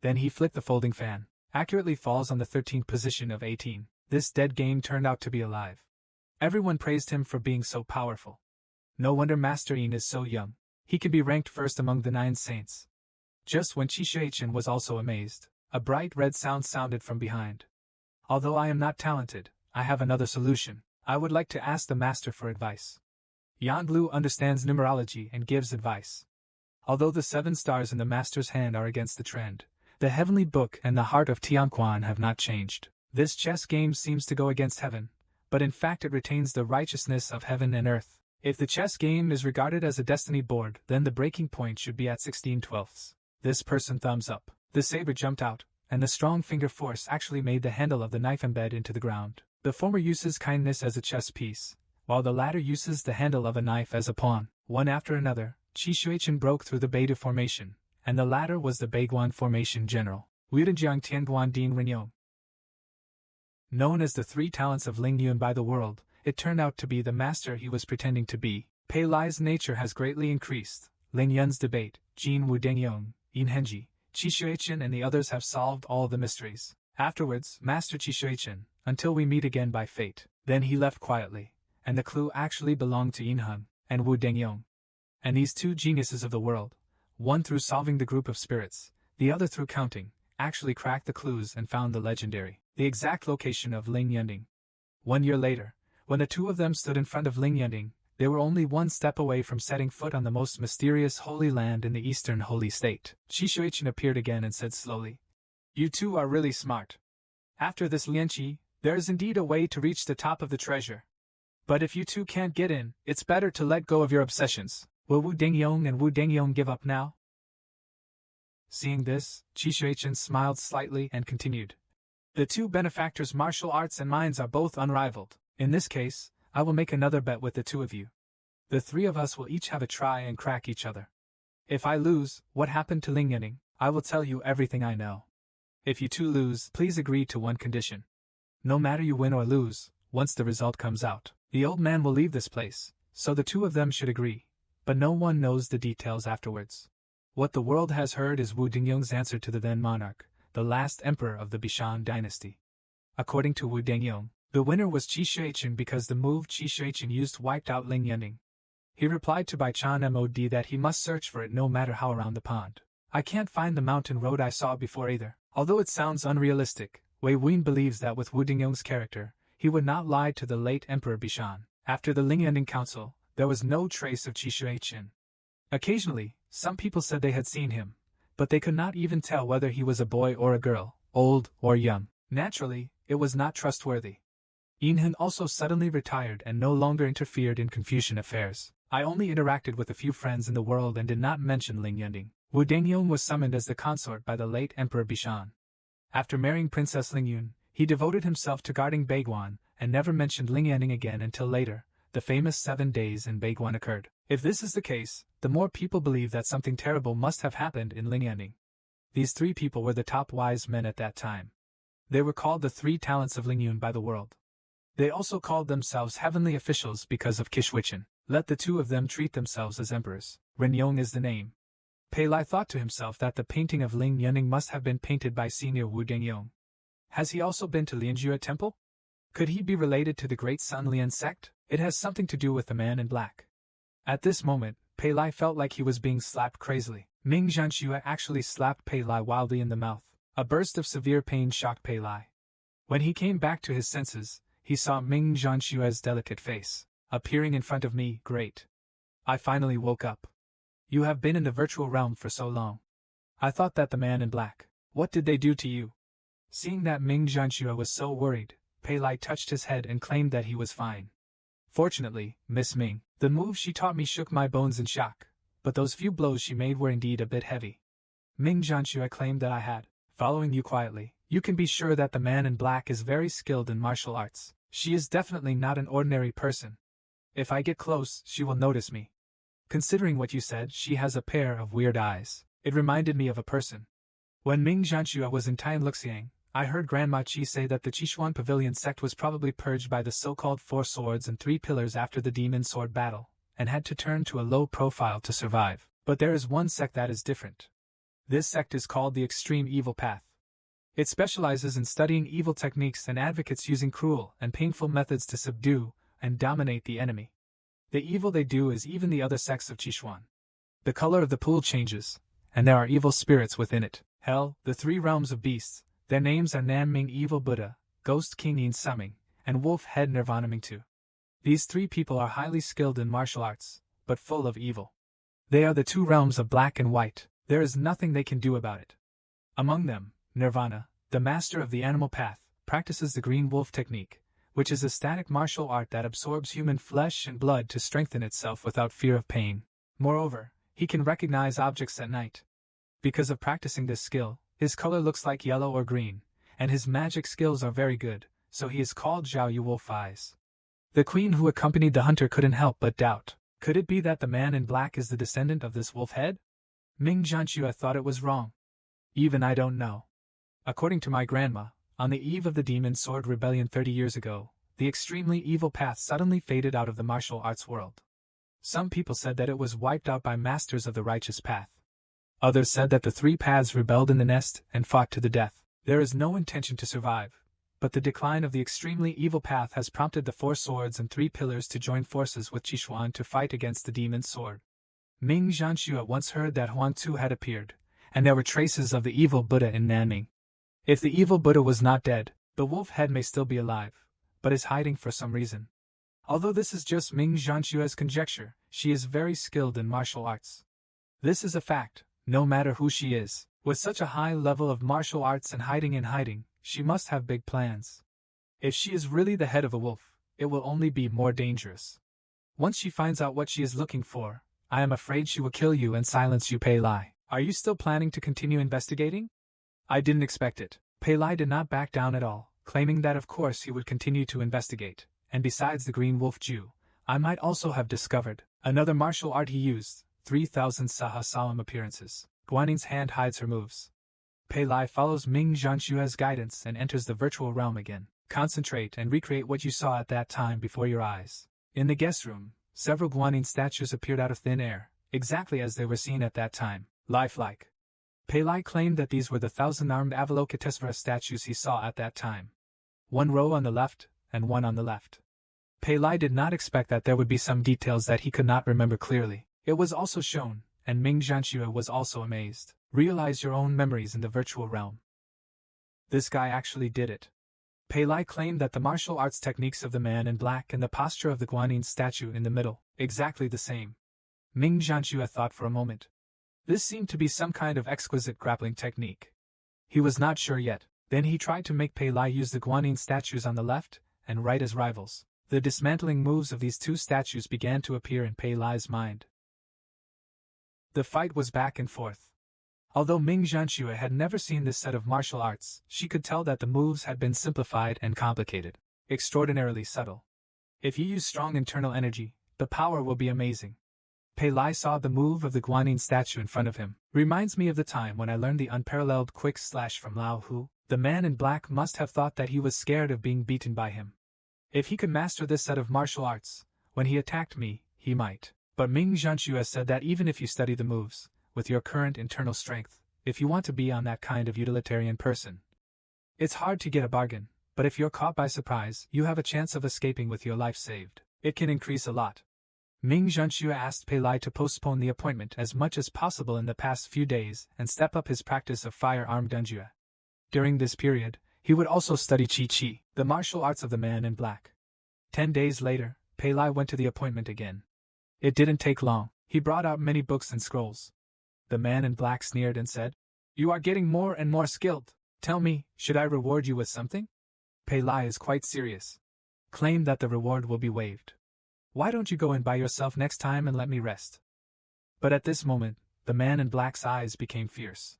A: Then he flipped the folding fan. Accurately falls on the 13th position of 18. This dead game turned out to be alive. Everyone praised him for being so powerful. No wonder Master Yin is so young. He can be ranked first among the 9 saints. Just when Shishuichin was also amazed, a bright red sound sounded from behind. Although I am not talented, I have another solution. I would like to ask the master for advice. Yan Blue understands numerology and gives advice. Although the 7 stars in the master's hand are against the trend, the heavenly book and the heart of Tianquan have not changed. This chess game seems to go against heaven, but in fact it retains the righteousness of heaven and earth. If the chess game is regarded as a destiny board, then the breaking point should be at 16/12. This person thumbs up. The saber jumped out, and the strong finger force actually made the handle of the knife embed into the ground. The former uses kindness as a chess piece, while the latter uses the handle of a knife as a pawn. One after another, Qi Shuichen broke through the Beidu formation, and the latter was the Beiguan formation general. Wudenjiang Tianguan Din Renyong. Known as the three talents of Ling Yun by the world, it turned out to be the master he was pretending to be. Pei Lai's nature has greatly increased. Ling Yun's debate, Jin Wudengyong, Yin Henji, Qi Shuichen and the others have solved all the mysteries. Afterwards, Master Qi Shuichen, until we meet again by fate. Then he left quietly, and the clue actually belonged to Yin Heng and Wu Dengyong. And these two geniuses of the world, one through solving the group of spirits, the other through counting, actually cracked the clues and found the exact location of Ling Yunding. 1 year later, when the two of them stood in front of Ling Yunding, they were only one step away from setting foot on the most mysterious holy land in the eastern holy state. Qi Shuichen appeared again and said slowly, "You two are really smart. After this Lianqi, there is indeed a way to reach the top of the treasure. But if you two can't get in, it's better to let go of your obsessions. Will Wu Dengyong and Wu Dengyong give up now?" Seeing this, Qi Shuichen smiled slightly and continued, "The two benefactors' martial arts and minds are both unrivaled. In this case, I will make another bet with the two of you. The three of us will each have a try and crack each other. If I lose, what happened to Ling Yunning, I will tell you everything I know. If you two lose, please agree to one condition. No matter you win or lose, once the result comes out, the old man will leave this place, so the two of them should agree, but no one knows the details afterwards." What the world has heard is Wu Dengyong's answer to the then monarch, the last emperor of the Bishan dynasty. According to Wu Dengyong, the winner was Qi Shuichen because the move Qi Shuichen used wiped out Ling Yunding. He replied to Bai Chan Mod that he must search for it no matter how around the pond. "I can't find the mountain road I saw before either." Although it sounds unrealistic, Wei Wuin believes that with Wu Dengyong's character, he would not lie to the late Emperor Bishan. After the Ling Yunding Council, there was no trace of Qi Shuichen. Occasionally, some people said they had seen him, but they could not even tell whether he was a boy or a girl, old or young. Naturally, it was not trustworthy. Yin Heng also suddenly retired and no longer interfered in Confucian affairs. I only interacted with a few friends in the world and did not mention Ling Yunding. Wu Dengyong was summoned as the consort by the late Emperor Bishan. After marrying Princess Ling Yun, he devoted himself to guarding Beiguan and never mentioned Ling Yunding again until later. The famous 7 days in Beiguan occurred. If this is the case, the more people believe that something terrible must have happened in Ling Yunding. These three people were the top wise men at that time. They were called the three talents of Ling Yun by the world. They also called themselves heavenly officials because of Qi Shuichen. Let the two of them treat themselves as emperors. Renyong is the name. Pei Lai thought to himself that the painting of Ling Yunding must have been painted by senior Wu Dengyong. Has he also been to Lianjue Temple? Could he be related to the great Sun Lian sect? It has something to do with the man in black. At this moment, Pei Lai felt like he was being slapped crazily. Ming Janua actually slapped Pei Lai wildly in the mouth. A burst of severe pain shocked Pei Lai. When he came back to his senses, he saw Ming Janshua's delicate face. "Appearing in front of me, great. I finally woke up. You have been in the virtual realm for so long. I thought that the man in black. What did they do to you?" Seeing that Ming Janshua was so worried, Pei Lai touched his head and claimed that he was fine. "Fortunately, Miss Ming, the move she taught me shook my bones in shock, but those few blows she made were indeed a bit heavy." Ming Janshua claimed that I had, following you quietly. "You can be sure that the man in black is very skilled in martial arts. She is definitely not an ordinary person. If I get close, she will notice me. Considering what you said, she has a pair of weird eyes. It reminded me of a person." When Ming Janshua was in Tianluxiang, I heard Grandma Qi say that the Qishuan Pavilion sect was probably purged by the so-called 4 swords and 3 pillars after the demon sword battle, and had to turn to a low profile to survive. But there is one sect that is different. This sect is called the Extreme Evil Path. It specializes in studying evil techniques and advocates using cruel and painful methods to subdue and dominate the enemy. The evil they do is even the other sects of Qishuan. The color of the pool changes, and there are evil spirits within it. Hell, the 3 realms of beasts. Their names are Nanming Evil Buddha, Ghost King Yin Summing, and Wolf Head Nirvana Mingtu. These 3 people are highly skilled in martial arts, but full of evil. They are the 2 realms of black and white. There is nothing they can do about it. Among them, Nirvana, the master of the animal path, practices the Green Wolf technique, which is a static martial art that absorbs human flesh and blood to strengthen itself without fear of pain. Moreover, he can recognize objects at night. Because of practicing this skill, his color looks like yellow or green, and his magic skills are very good, so he is called Zhao Yu Wolf Eyes. The queen who accompanied the hunter couldn't help but doubt. Could it be that the man in black is the descendant of this wolf head? Ming Janua thought it was wrong. Even I don't know. According to my grandma, on the eve of the Demon Sword Rebellion 30 years ago, the extremely evil path suddenly faded out of the martial arts world. Some people said that it was wiped out by masters of the righteous path. Others said that the three paths rebelled in the nest and fought to the death. There is no intention to survive, but the decline of the extremely evil path has prompted the four swords and three pillars to join forces with Qishuan to fight against the demon sword. Ming Janua once heard that Huang Tu had appeared, and there were traces of the evil Buddha in Nanming. If the evil Buddha was not dead, the wolf head may still be alive, but is hiding for some reason. Although this is just Ming Janua's conjecture, she is very skilled in martial arts. This is a fact, no matter who she is. With such a high level of martial arts and hiding, she must have big plans. If she is really the head of a wolf, it will only be more dangerous. Once she finds out what she is looking for, I am afraid she will kill you and silence you, Pei Lai. Are you still planning to continue investigating? I didn't expect it. Pei Lai did not back down at all, claiming that of course he would continue to investigate, and besides the Green Wolf Jew, I might also have discovered another martial art he used, 3,000 Sahasalam appearances. Guanin's hand hides her moves. Pei Lai follows Ming Janua's guidance and enters the virtual realm again. Concentrate and recreate what you saw at that time before your eyes. In the guest room, several Guanin statues appeared out of thin air, exactly as they were seen at that time, lifelike. Pei Lai claimed that these were the 1,000-armed Avalokitesvara statues he saw at that time. One row on the left, and one on the left. Pei Lai did not expect that there would be some details that he could not remember clearly. It was also shown, and Ming Janua was also amazed. Realize your own memories in the virtual realm. This guy actually did it. Pei Lai claimed that the martial arts techniques of the man in black and the posture of the Guanyin statue in the middle, exactly the same. Ming Janua thought for a moment. This seemed to be some kind of exquisite grappling technique. He was not sure yet. Then he tried to make Pei Lai use the Guanyin statues on the left and right as rivals. The dismantling moves of these two statues began to appear in Pei Lai's mind. The fight was back and forth. Although Ming Janua had never seen this set of martial arts, she could tell that the moves had been simplified and complicated. Extraordinarily subtle. If you use strong internal energy, the power will be amazing. Pei Lai saw the move of the Guanyin statue in front of him. Reminds me of the time when I learned the unparalleled quick slash from Lao Hu. The man in black must have thought that he was scared of being beaten by him. If he could master this set of martial arts, when he attacked me, he might. But Ming Janua said that even if you study the moves, with your current internal strength, if you want to be on that kind of utilitarian person, it's hard to get a bargain, but if you're caught by surprise, you have a chance of escaping with your life saved. It can increase a lot. Ming Janua asked Pei Lai to postpone the appointment as much as possible in the past few days and step up his practice of firearm dunjua. During this period, he would also study Qi, the martial arts of the man in black. 10 days later, Pei Lai went to the appointment again. It didn't take long. He brought out many books and scrolls. The man in black sneered and said, "You are getting more and more skilled. Tell me, should I reward you with something?" Pei Lai is quite serious. Claimed that the reward will be waived. Why don't you go in by yourself next time and let me rest? But at this moment, the man in black's eyes became fierce.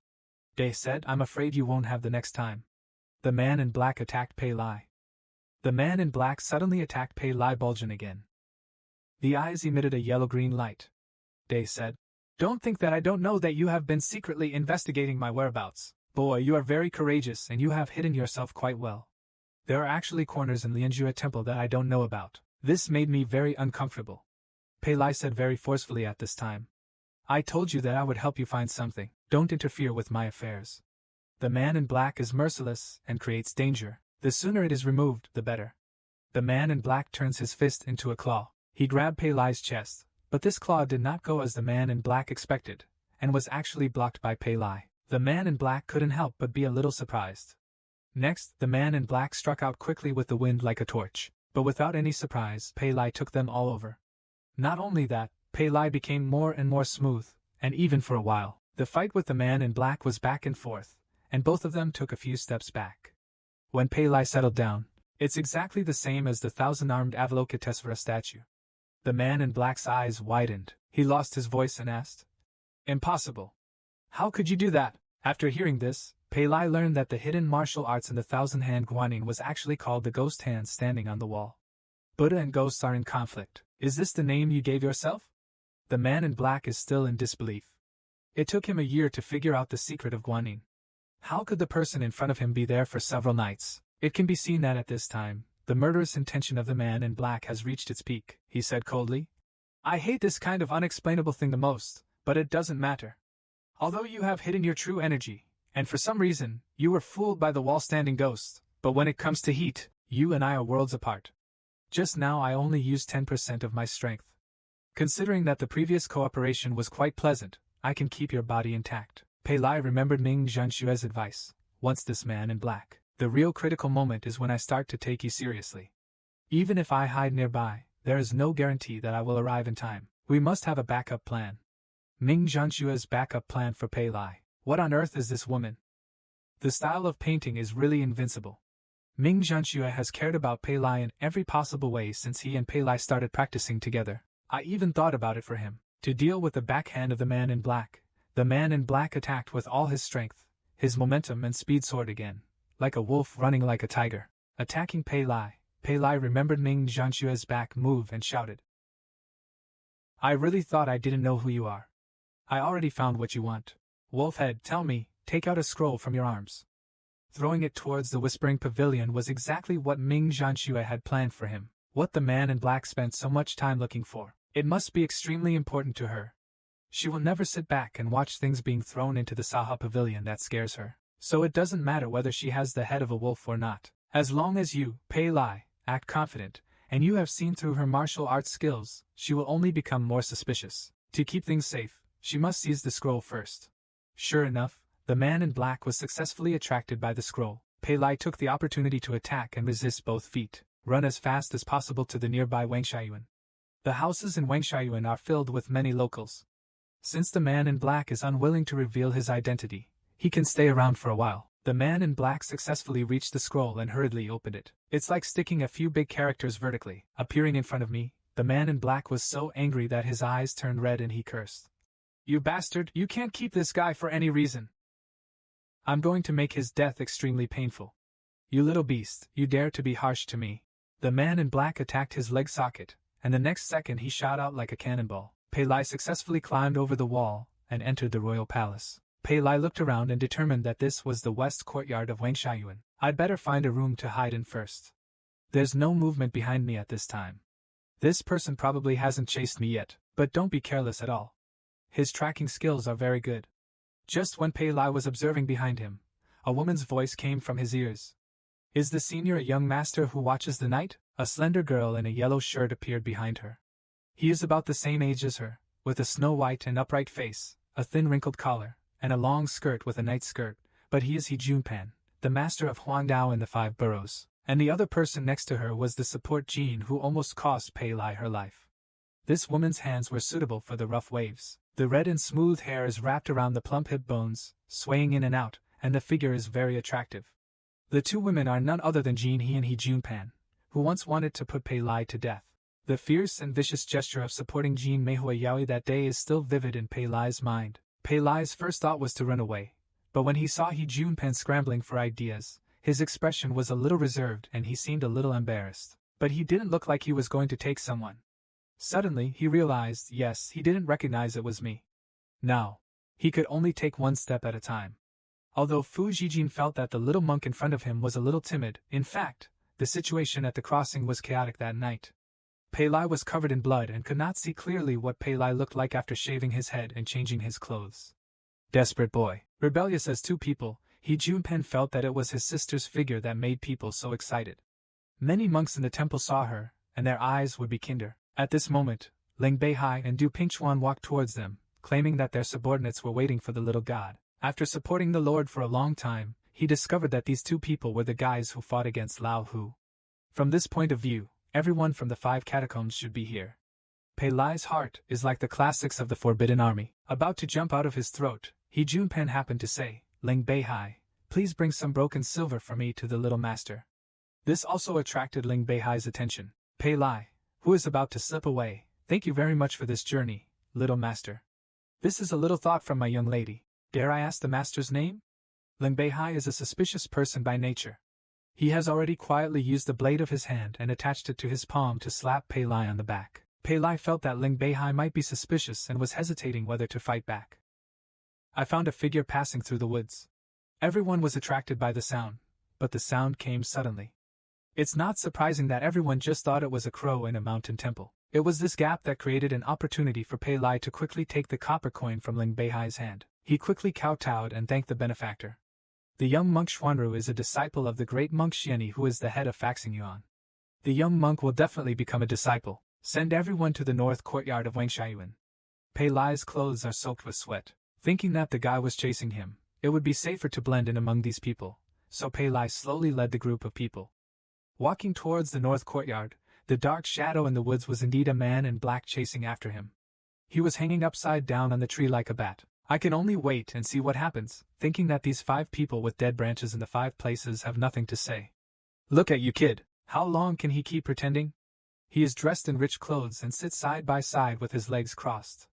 A: They said, "I'm afraid you won't have the next time." The man in black attacked Pei Lai. The man in black suddenly attacked Pei Lai Bulgin again. The eyes emitted a yellow-green light. They said, "Don't think that I don't know that you have been secretly investigating my whereabouts. Boy, you are very courageous and you have hidden yourself quite well. There are actually corners in Lianjua Temple that I don't know about." This made me very uncomfortable. Pei Lai said very forcefully at this time. "I told you that I would help you find something. Don't interfere with my affairs. The man in black is merciless and creates danger. The sooner it is removed, the better." The man in black turns his fist into a claw. He grabbed Pei Lai's chest, but this claw did not go as the man in black expected, and was actually blocked by Pei Lai. The man in black couldn't help but be a little surprised. Next, the man in black struck out quickly with the wind like a torch, but without any surprise, Pei Lai took them all over. Not only that, Pei Lai became more and more smooth, and even for a while, the fight with the man in black was back and forth, and both of them took a few steps back. When Pei Lai settled down, it's exactly the same as the thousand-armed Avalokitesvara statue. The man in black's eyes widened. He lost his voice and asked, "Impossible. How could you do that?" After hearing this, Pei Lai learned that the hidden martial arts in the thousand-hand guanyin was actually called the ghost hand standing on the wall. Buddha and ghosts are in conflict. Is this the name you gave yourself? The man in black is still in disbelief. It took him a year to figure out the secret of guanyin. How could the person in front of him be there for several nights? It can be seen that at this time, the murderous intention of the man in black has reached its peak, he said coldly. I hate this kind of unexplainable thing the most, but it doesn't matter. Although you have hidden your true energy, and for some reason, you were fooled by the wall-standing ghost, but when it comes to heat, you and I are worlds apart. Just now I only used 10% of my strength. Considering that the previous cooperation was quite pleasant, I can keep your body intact. Pei Lai remembered Ming Jansua's advice. Once this man in black, the real critical moment is when I start to take you seriously. Even if I hide nearby, there is no guarantee that I will arrive in time. We must have a backup plan. Ming Jansua's backup plan for Pei Lai. What on earth is this woman? The style of painting is really invincible. Ming Janshua has cared about Pei Lai in every possible way since he and Pei Lai started practicing together. I even thought about it for him. To deal with the backhand of the man in black, the man in black attacked with all his strength, his momentum and speed soared again, like a wolf running like a tiger. Attacking Pei Lai remembered Ming Janshua's back move and shouted. I really thought I didn't know who you are. I already found what you want. Wolfhead, tell me, take out a scroll from your arms. Throwing it towards the Whispering Pavilion was exactly what Ming Janshua had planned for him, what the man in black spent so much time looking for. It must be extremely important to her. She will never sit back and watch things being thrown into the Saha Pavilion that scares her. So it doesn't matter whether she has the head of a wolf or not. As long as you, Pei Lai, act confident, and you have seen through her martial arts skills, she will only become more suspicious. To keep things safe, she must seize the scroll first. Sure enough, the man in black was successfully attracted by the scroll. Pei Lai took the opportunity to attack and resist both feet, run as fast as possible to the nearby Wangshaiyuan. The houses in Wangshaiyuan are filled with many locals. Since the man in black is unwilling to reveal his identity, he can stay around for a while. The man in black successfully reached the scroll and hurriedly opened it. It's like sticking a few big characters vertically. Appearing in front of me, the man in black was so angry that his eyes turned red and he cursed. You bastard, you can't keep this guy for any reason. I'm going to make his death extremely painful. You little beast, you dare to be harsh to me. The man in black attacked his leg socket, and the next second he shot out like a cannonball. Pei Lai successfully climbed over the wall and entered the royal palace. Pei Lai looked around and determined that this was the west courtyard of Wangshaiyuan. I'd better find a room to hide in first. There's no movement behind me at this time. This person probably hasn't chased me yet, but don't be careless at all. His tracking skills are very good. Just when Pei Lai was observing behind him, a woman's voice came from his ears. Is the senior a young master who watches the night? A slender girl in a yellow shirt appeared behind her. He is about the same age as her, with a snow-white and upright face, a thin wrinkled collar, and a long skirt with a night skirt, but he is Junpan, the master of Huangdao in the 5 boroughs, and the other person next to her was the support Jean who almost cost Pei Lai her life. This woman's hands were suitable for the rough waves. The red and smooth hair is wrapped around the plump hip bones, swaying in and out, and the figure is very attractive. The two women are none other than Jean He and Junpan, who once wanted to put Pei Lai to death. The fierce and vicious gesture of supporting Jean Meihua Yaoi that day is still vivid in Pei Lai's mind. Pei Lai's first thought was to run away, but when he saw Junpan scrambling for ideas, his expression was a little reserved and he seemed a little embarrassed. But he didn't look like he was going to take someone. Suddenly he realized, yes, he didn't recognize it was me. Now, he could only take one step at a time. Although Fu Jijin felt that the little monk in front of him was a little timid, in fact, the situation at the crossing was chaotic that night. Pei Lai was covered in blood and could not see clearly what Pei Lai looked like after shaving his head and changing his clothes. Desperate boy. Rebellious as two people, Junpan felt that it was his sister's figure that made people so excited. Many monks in the temple saw her, and their eyes would be kinder. At this moment, Ling Beihai and Du Pingchuan walked towards them, claiming that their subordinates were waiting for the little god. After supporting the Lord for a long time, he discovered that these two people were the guys who fought against Lao Hu. From this point of view, everyone from the 5 catacombs should be here. Pei Lai's heart is like the classics of the Forbidden Army. About to jump out of his throat, Junpan happened to say, Ling Beihai, Please bring some broken silver for me to the little master. This also attracted Ling Beihai's attention. Pei Lai, who is about to slip away, thank you very much for this journey, little master. This is a little thought from my young lady. Dare I ask the master's name? Ling Beihai is a suspicious person by nature. He has already quietly used the blade of his hand and attached it to his palm to slap Pei Lai on the back. Pei Lai felt that Ling Beihai might be suspicious and was hesitating whether to fight back. I found a figure passing through the woods. Everyone was attracted by the sound, but the sound came suddenly. It's not surprising that everyone just thought it was a crow in a mountain temple. It was this gap that created an opportunity for Pei Lai to quickly take the copper coin from Ling Beihai's hand. He quickly kowtowed and thanked the benefactor. The young monk Xuanru is a disciple of the great monk Xianyi, who is the head of Faxing Yuan. The young monk will definitely become a disciple. Send everyone to the north courtyard of Wangshaiyuan. Pei Lai's clothes are soaked with sweat. Thinking that the guy was chasing him, it would be safer to blend in among these people, so Pei Lai slowly led the group of people. Walking towards the north courtyard, the dark shadow in the woods was indeed a man in black chasing after him. He was hanging upside down on the tree like a bat. I can only wait and see what happens, thinking that these 5 people with dead branches in the 5 places have nothing to say. Look at you, kid. How long can he keep pretending? He is dressed in rich clothes and sits side by side with his legs crossed.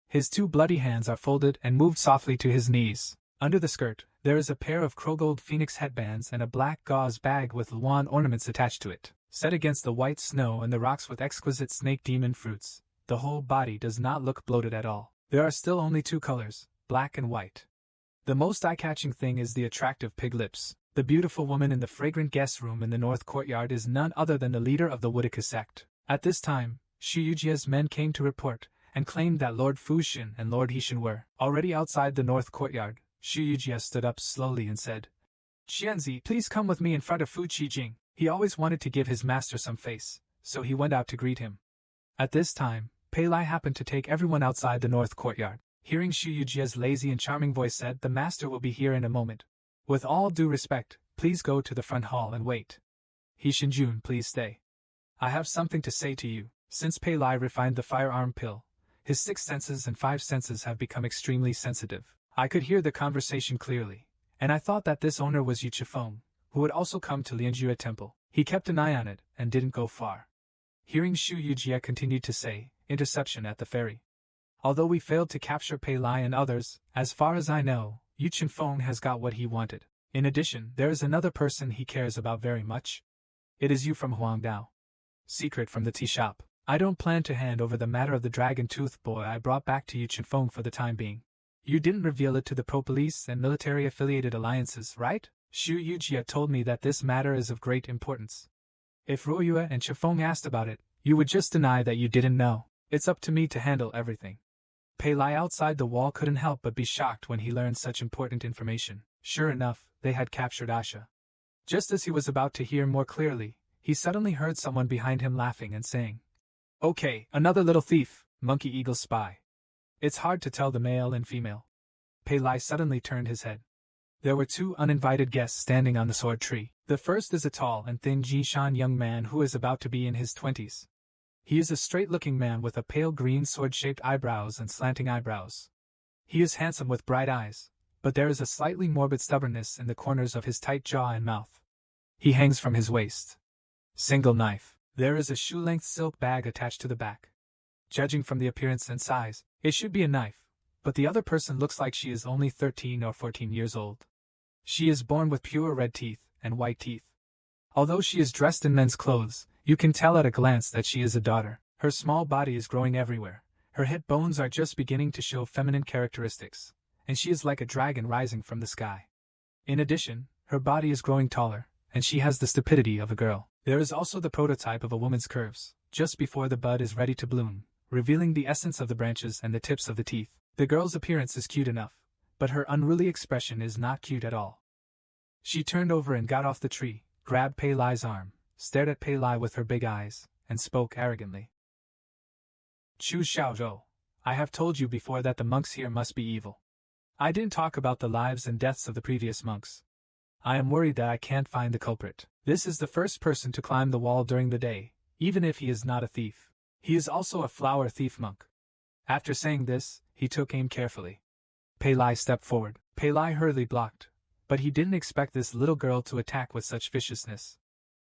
A: His 2 bloody hands are folded and moved softly to his knees. Under the skirt, there is a pair of crowgold phoenix headbands and a black gauze bag with luan ornaments attached to it. Set against the white snow and the rocks with exquisite snake demon fruits, the whole body does not look bloated at all. There are still only 2 colors, black and white. The most eye-catching thing is the attractive pig lips. The beautiful woman in the fragrant guest room in the north courtyard is none other than the leader of the Woodaka sect. At this time, Xu Yujia's men came to report, and claimed that Lord Fuxin and Lord Hixin were already outside the north courtyard. Xu Yujia stood up slowly and said, Xianzi, please come with me in front of Fu Qijing. He always wanted to give his master some face, so he went out to greet him. At this time, Pei Lai happened to take everyone outside the north courtyard. Hearing Xu Yujia's lazy and charming voice said, the master will be here in a moment. With all due respect, please go to the front hall and wait. Hixin Jun, please stay. I have something to say to you. Since Pei Lai refined the firearm pill, his 6 senses and 5 senses have become extremely sensitive. I could hear the conversation clearly, and I thought that this owner was Yu Chifeng, who would also come to Lianjue Temple. He kept an eye on it and didn't go far. Hearing Xu Yujia continued to say, interception at the ferry. Although we failed to capture Pei Lai and others, as far as I know, Yu Chifeng has got what he wanted. In addition, there is another person he cares about very much. It is you from Huangdao. Secret from the tea shop. I don't plan to hand over the matter of the dragon-toothed boy I brought back to Yu Chifeng for the time being. You didn't reveal it to the pro-police and military-affiliated alliances, right? Xu Yujia told me that this matter is of great importance. If Ruoyue and Chifeng asked about it, you would just deny that you didn't know. It's up to me to handle everything. Pei Lai outside the wall couldn't help but be shocked when he learned such important information. Sure enough, they had captured Asha. Just as he was about to hear more clearly, he suddenly heard someone behind him laughing and saying, Okay, another little thief, monkey eagle spy. It's hard to tell the male and female. Pei Lai suddenly turned his head. There were 2 uninvited guests standing on the sword tree. The first is a tall and thin Jishan young man who is about to be in his 20s. He is a straight-looking man with a pale green sword-shaped eyebrows and slanting eyebrows. He is handsome with bright eyes, but there is a slightly morbid stubbornness in the corners of his tight jaw and mouth. He hangs from his waist. Single knife. There is a shoe-length silk bag attached to the back. Judging from the appearance and size, it should be a knife, but the other person looks like she is only 13 or 14 years old. She is born with pure red teeth and white teeth. Although she is dressed in men's clothes, you can tell at a glance that she is a daughter. Her small body is growing everywhere. Her hip bones are just beginning to show feminine characteristics, and she is like a dragon rising from the sky. In addition, her body is growing taller, and she has the stupidity of a girl. There is also the prototype of a woman's curves, just before the bud is ready to bloom, revealing the essence of the branches and the tips of the teeth. The girl's appearance is cute enough, but her unruly expression is not cute at all. She turned over and got off the tree, grabbed Pei Lai's arm, stared at Pei Lai with her big eyes, and spoke arrogantly. Chu Xiaozhou, I have told you before that the monks here must be evil. I didn't talk about the lives and deaths of the previous monks. I am worried that I can't find the culprit. This is the first person to climb the wall during the day, even if he is not a thief. He is also a flower thief monk. After saying this, he took aim carefully. Pei Lai stepped forward. Pei Lai hurriedly blocked, But he didn't expect this little girl to attack with such viciousness.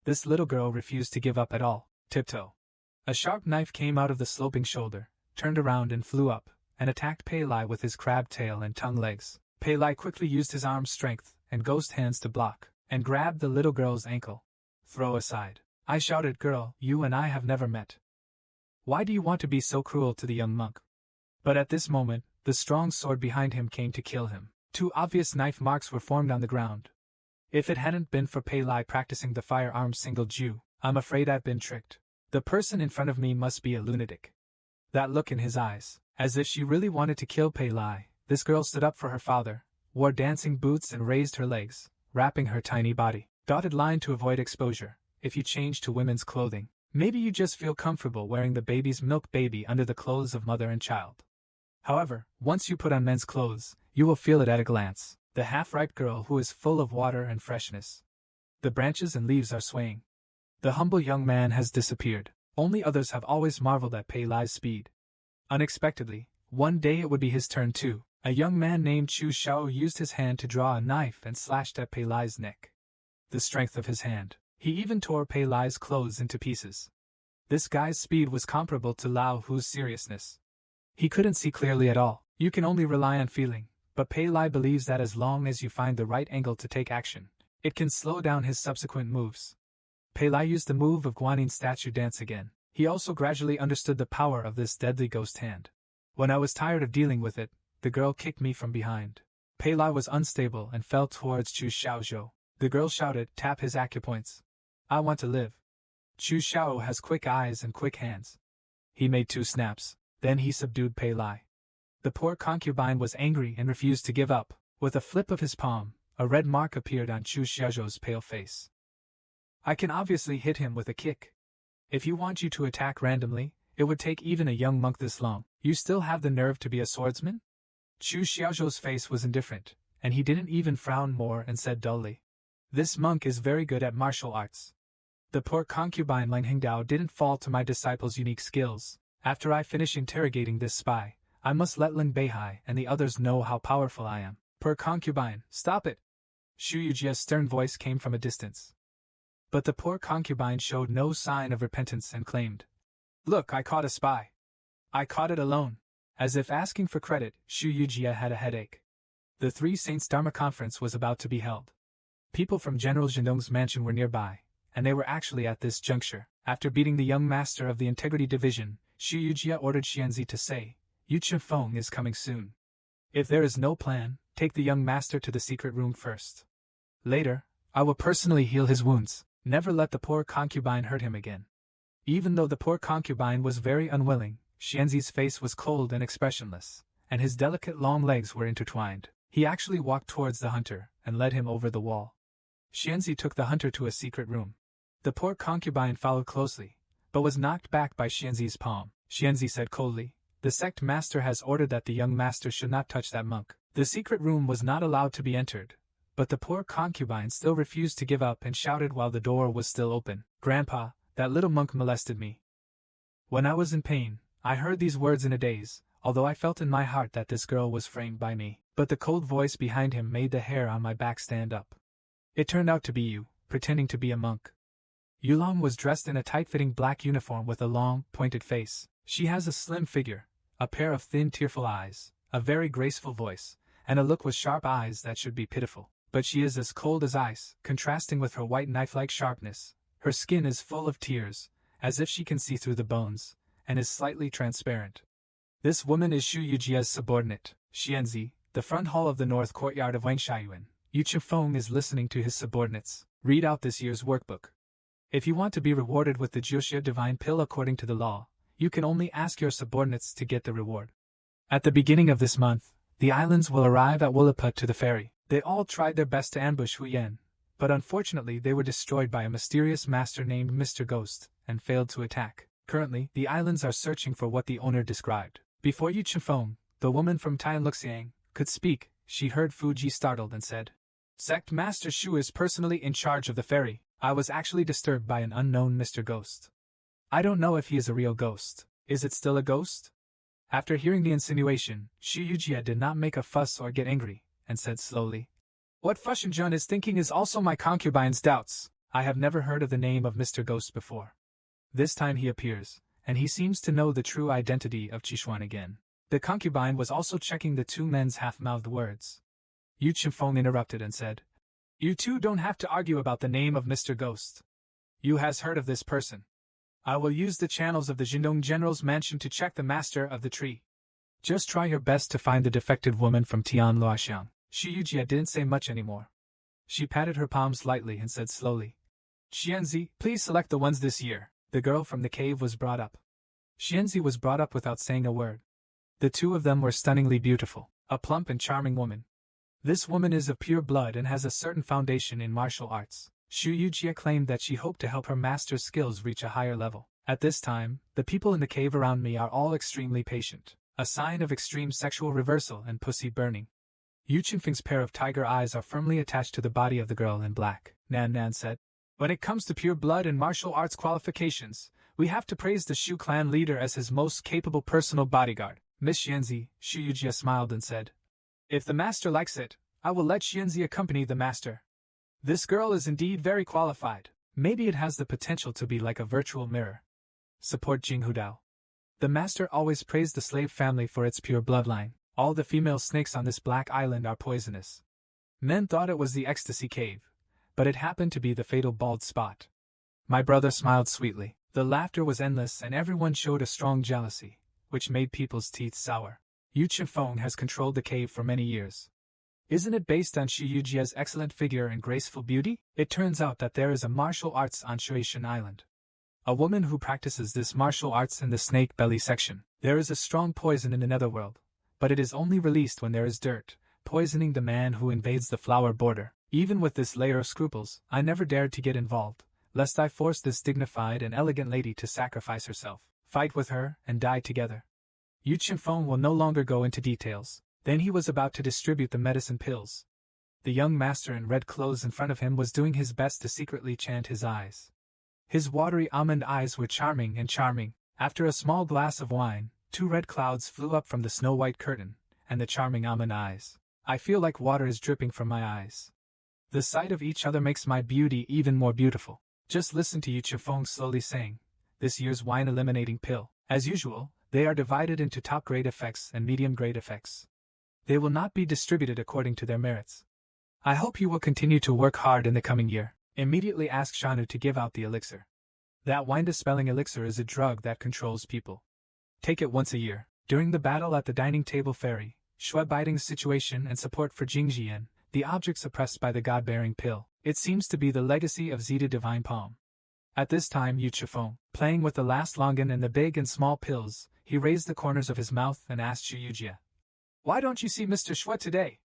A: This little girl refused to give up at all. Tiptoe. A sharp knife came out of the sloping shoulder, turned around and flew up, and attacked Pei Lai with his crab tail and tongue legs. Pei Lai quickly used his arm strength and ghost hands to block, and grabbed the little girl's ankle. Throw aside. I shouted, "Girl, you and I have never met. Why do you want to be so cruel to the young monk?" But at this moment, the strong sword behind him came to kill him. 2 obvious knife marks were formed on the ground. If it hadn't been for Pei Lai practicing the firearm single Jew, I'm afraid I've been tricked. The person in front of me must be a lunatic. That look in his eyes, as if she really wanted to kill Pei Lai. This girl stood up for her father, wore dancing boots and raised her legs, wrapping her tiny body. Dotted line to avoid exposure. If you change to women's clothing, maybe you just feel comfortable wearing the baby's milk baby under the clothes of mother and child. However, once you put on men's clothes, you will feel it at a glance. The half-ripe girl who is full of water and freshness. The branches and leaves are swaying. The humble young man has disappeared. Only others have always marveled at Pei Lai's speed. Unexpectedly, one day it would be his turn too. A young man named Chu Xiao used his hand to draw a knife and slashed at Pei Lai's neck. The strength of his hand. He even tore Pei Lai's clothes into pieces. This guy's speed was comparable to Lao Hu's seriousness. He couldn't see clearly at all. You can only rely on feeling, but Pei Lai believes that as long as you find the right angle to take action, it can slow down his subsequent moves. Pei Lai used the move of Guanyin statue dance again. He also gradually understood the power of this deadly ghost hand. When I was tired of dealing with it, the girl kicked me from behind. Pei Lai was unstable and fell towards Chu Xiaozhou. The girl shouted, "Tap his acupoints. I want to live." Chu Xiao has quick eyes and quick hands. He made 2 snaps, then he subdued Pei Lai. The poor concubine was angry and refused to give up. With a flip of his palm, a red mark appeared on Chu Xiaozhou's pale face. I can obviously hit him with a kick. If you want you to attack randomly, it would take even a young monk this long. You still have the nerve to be a swordsman? Chu Xiaozhou's face was indifferent, and he didn't even frown more and said dully, "This monk is very good at martial arts." The poor concubine Lang Hingdao didn't fall to my disciple's unique skills. After I finish interrogating this spy, I must let Ling Beihai and the others know how powerful I am. Poor concubine, stop it! Shu Yujia's stern voice came from a distance. But the poor concubine showed no sign of repentance and claimed, "Look, I caught a spy. I caught it alone." As if asking for credit, Shu Yujia had a headache. The Three Saints Dharma conference was about to be held. People from General Zhendong's mansion were nearby, and they were actually at this juncture. After beating the young master of the Integrity Division, Shu Yujia ordered Xianzi to say, "Yu Chunfang is coming soon. If there is no plan, take the young master to the secret room first. Later, I will personally heal his wounds. Never let the poor concubine hurt him again." Even though the poor concubine was very unwilling, Xianzi's face was cold and expressionless, and his delicate long legs were intertwined. He actually walked towards the hunter and led him over the wall. Xianzi took the hunter to a secret room. The poor concubine followed closely, but was knocked back by Xianzi's palm. Xianzi said coldly, "The sect master has ordered that the young master should not touch that monk." The secret room was not allowed to be entered, but the poor concubine still refused to give up and shouted while the door was still open, "Grandpa, that little monk molested me." When I was in pain, I heard these words in a daze, although I felt in my heart that this girl was framed by me. But the cold voice behind him made the hair on my back stand up. It turned out to be you, pretending to be a monk. Yulong was dressed in a tight-fitting black uniform with a long, pointed face. She has a slim figure, a pair of thin, tearful eyes, a very graceful voice, and a look with sharp eyes that should be pitiful. But she is as cold as ice, contrasting with her white knife-like sharpness. Her skin is full of tears, as if she can see through the bones, and is slightly transparent. This woman is Shu Yujia's subordinate, Xianzi, the front hall of the north courtyard of Wangshayuan. Yu Chifeng is listening to his subordinates read out this year's workbook. If you want to be rewarded with the Jiuxia divine pill according to the law, you can only ask your subordinates to get the reward. At the beginning of this month, the islands will arrive at Woolaput to the ferry. They all tried their best to ambush Huyen, but unfortunately they were destroyed by a mysterious master named Mr. Ghost, and failed to attack. Currently, the islands are searching for what the owner described. Before Yu Chifeng, the woman from Tianluxiang, could speak, she heard Fuji startled and said, "Sect Master Shu is personally in charge of the ferry. I was actually disturbed by an unknown Mr. Ghost. I don't know if he is a real ghost. Is it still a ghost?" After hearing the insinuation, Shu Yujia did not make a fuss or get angry, and said slowly, What Fusheng is thinking is also my concubine's doubts. I have never heard of the name of Mr. Ghost before. This time he appears, and he seems to know the true identity of Qishuan again. The concubine was also checking the two men's half-mouthed words. Yu Chunfang interrupted and said, "You two don't have to argue about the name of Mr. Ghost. You has heard of this person. I will use the channels of the Jindong General's mansion to check the master of the tree. Just try your best to find the defected woman from Tian Luoxiang." Xu Yujie didn't say much anymore. She patted her palms lightly and said slowly, "Xianzi, please select the ones this year." The girl from the cave was brought up. Xianzi was brought up without saying a word. The two of them were stunningly beautiful, a plump and charming woman. This woman is of pure blood and has a certain foundation in martial arts. Xu Yujie claimed that she hoped to help her master's skills reach a higher level. At this time, the people in the cave around me are all extremely patient, a sign of extreme sexual reversal and pussy burning. Yu Chunfeng's pair of tiger eyes are firmly attached to the body of the girl in black. Nan Nan said, "When it comes to pure blood and martial arts qualifications, we have to praise the Shu clan leader as his most capable personal bodyguard." Miss Xianzi, Xu Yujie smiled and said, "If the master likes it, I will let Xianzi accompany the master. This girl is indeed very qualified. Maybe it has the potential to be like a virtual mirror." Support Jing Hudao. The master always praised the slave family for its pure bloodline. All the female snakes on this black island are poisonous. Men thought it was the ecstasy cave, but it happened to be the fatal bald spot. My brother smiled sweetly. The laughter was endless and everyone showed a strong jealousy, which made people's teeth sour. Yu Chunfang has controlled the cave for many years. Isn't it based on Xu Yujie's excellent figure and graceful beauty? It turns out that there is a martial arts on Shueishan Island. A woman who practices this martial arts in the snake belly section. There is a strong poison in the netherworld, but it is only released when there is dirt, poisoning the man who invades the flower border. Even with this layer of scruples, I never dared to get involved, lest I force this dignified and elegant lady to sacrifice herself, fight with her, and die together. Yu Chunfang will no longer go into details. Then he was about to distribute the medicine pills. The young master in red clothes in front of him was doing his best to secretly chant his eyes. His watery almond eyes were charming and charming. After a small glass of wine, 2 red clouds flew up from the snow-white curtain, and the charming almond eyes. I feel like water is dripping from my eyes. The sight of each other makes my beauty even more beautiful. Just listen to Yu Chunfang slowly saying, "This year's wine eliminating pill." As usual, they are divided into top-grade effects and medium-grade effects. They will not be distributed according to their merits. I hope you will continue to work hard in the coming year. Immediately ask Shanu to give out the elixir. That wine-dispelling elixir is a drug that controls people. Take it once a year. During the battle at the dining table ferry, Shui Biding's situation and support for Jingjian, the object suppressed by the god-bearing pill. It seems to be the legacy of Zeta Divine Palm. At this time Yu Chunfang, playing with the last longan and the big and small pills, he raised the corners of his mouth and asked Xu Yujie, "Why don't you see Mr. Shui today?"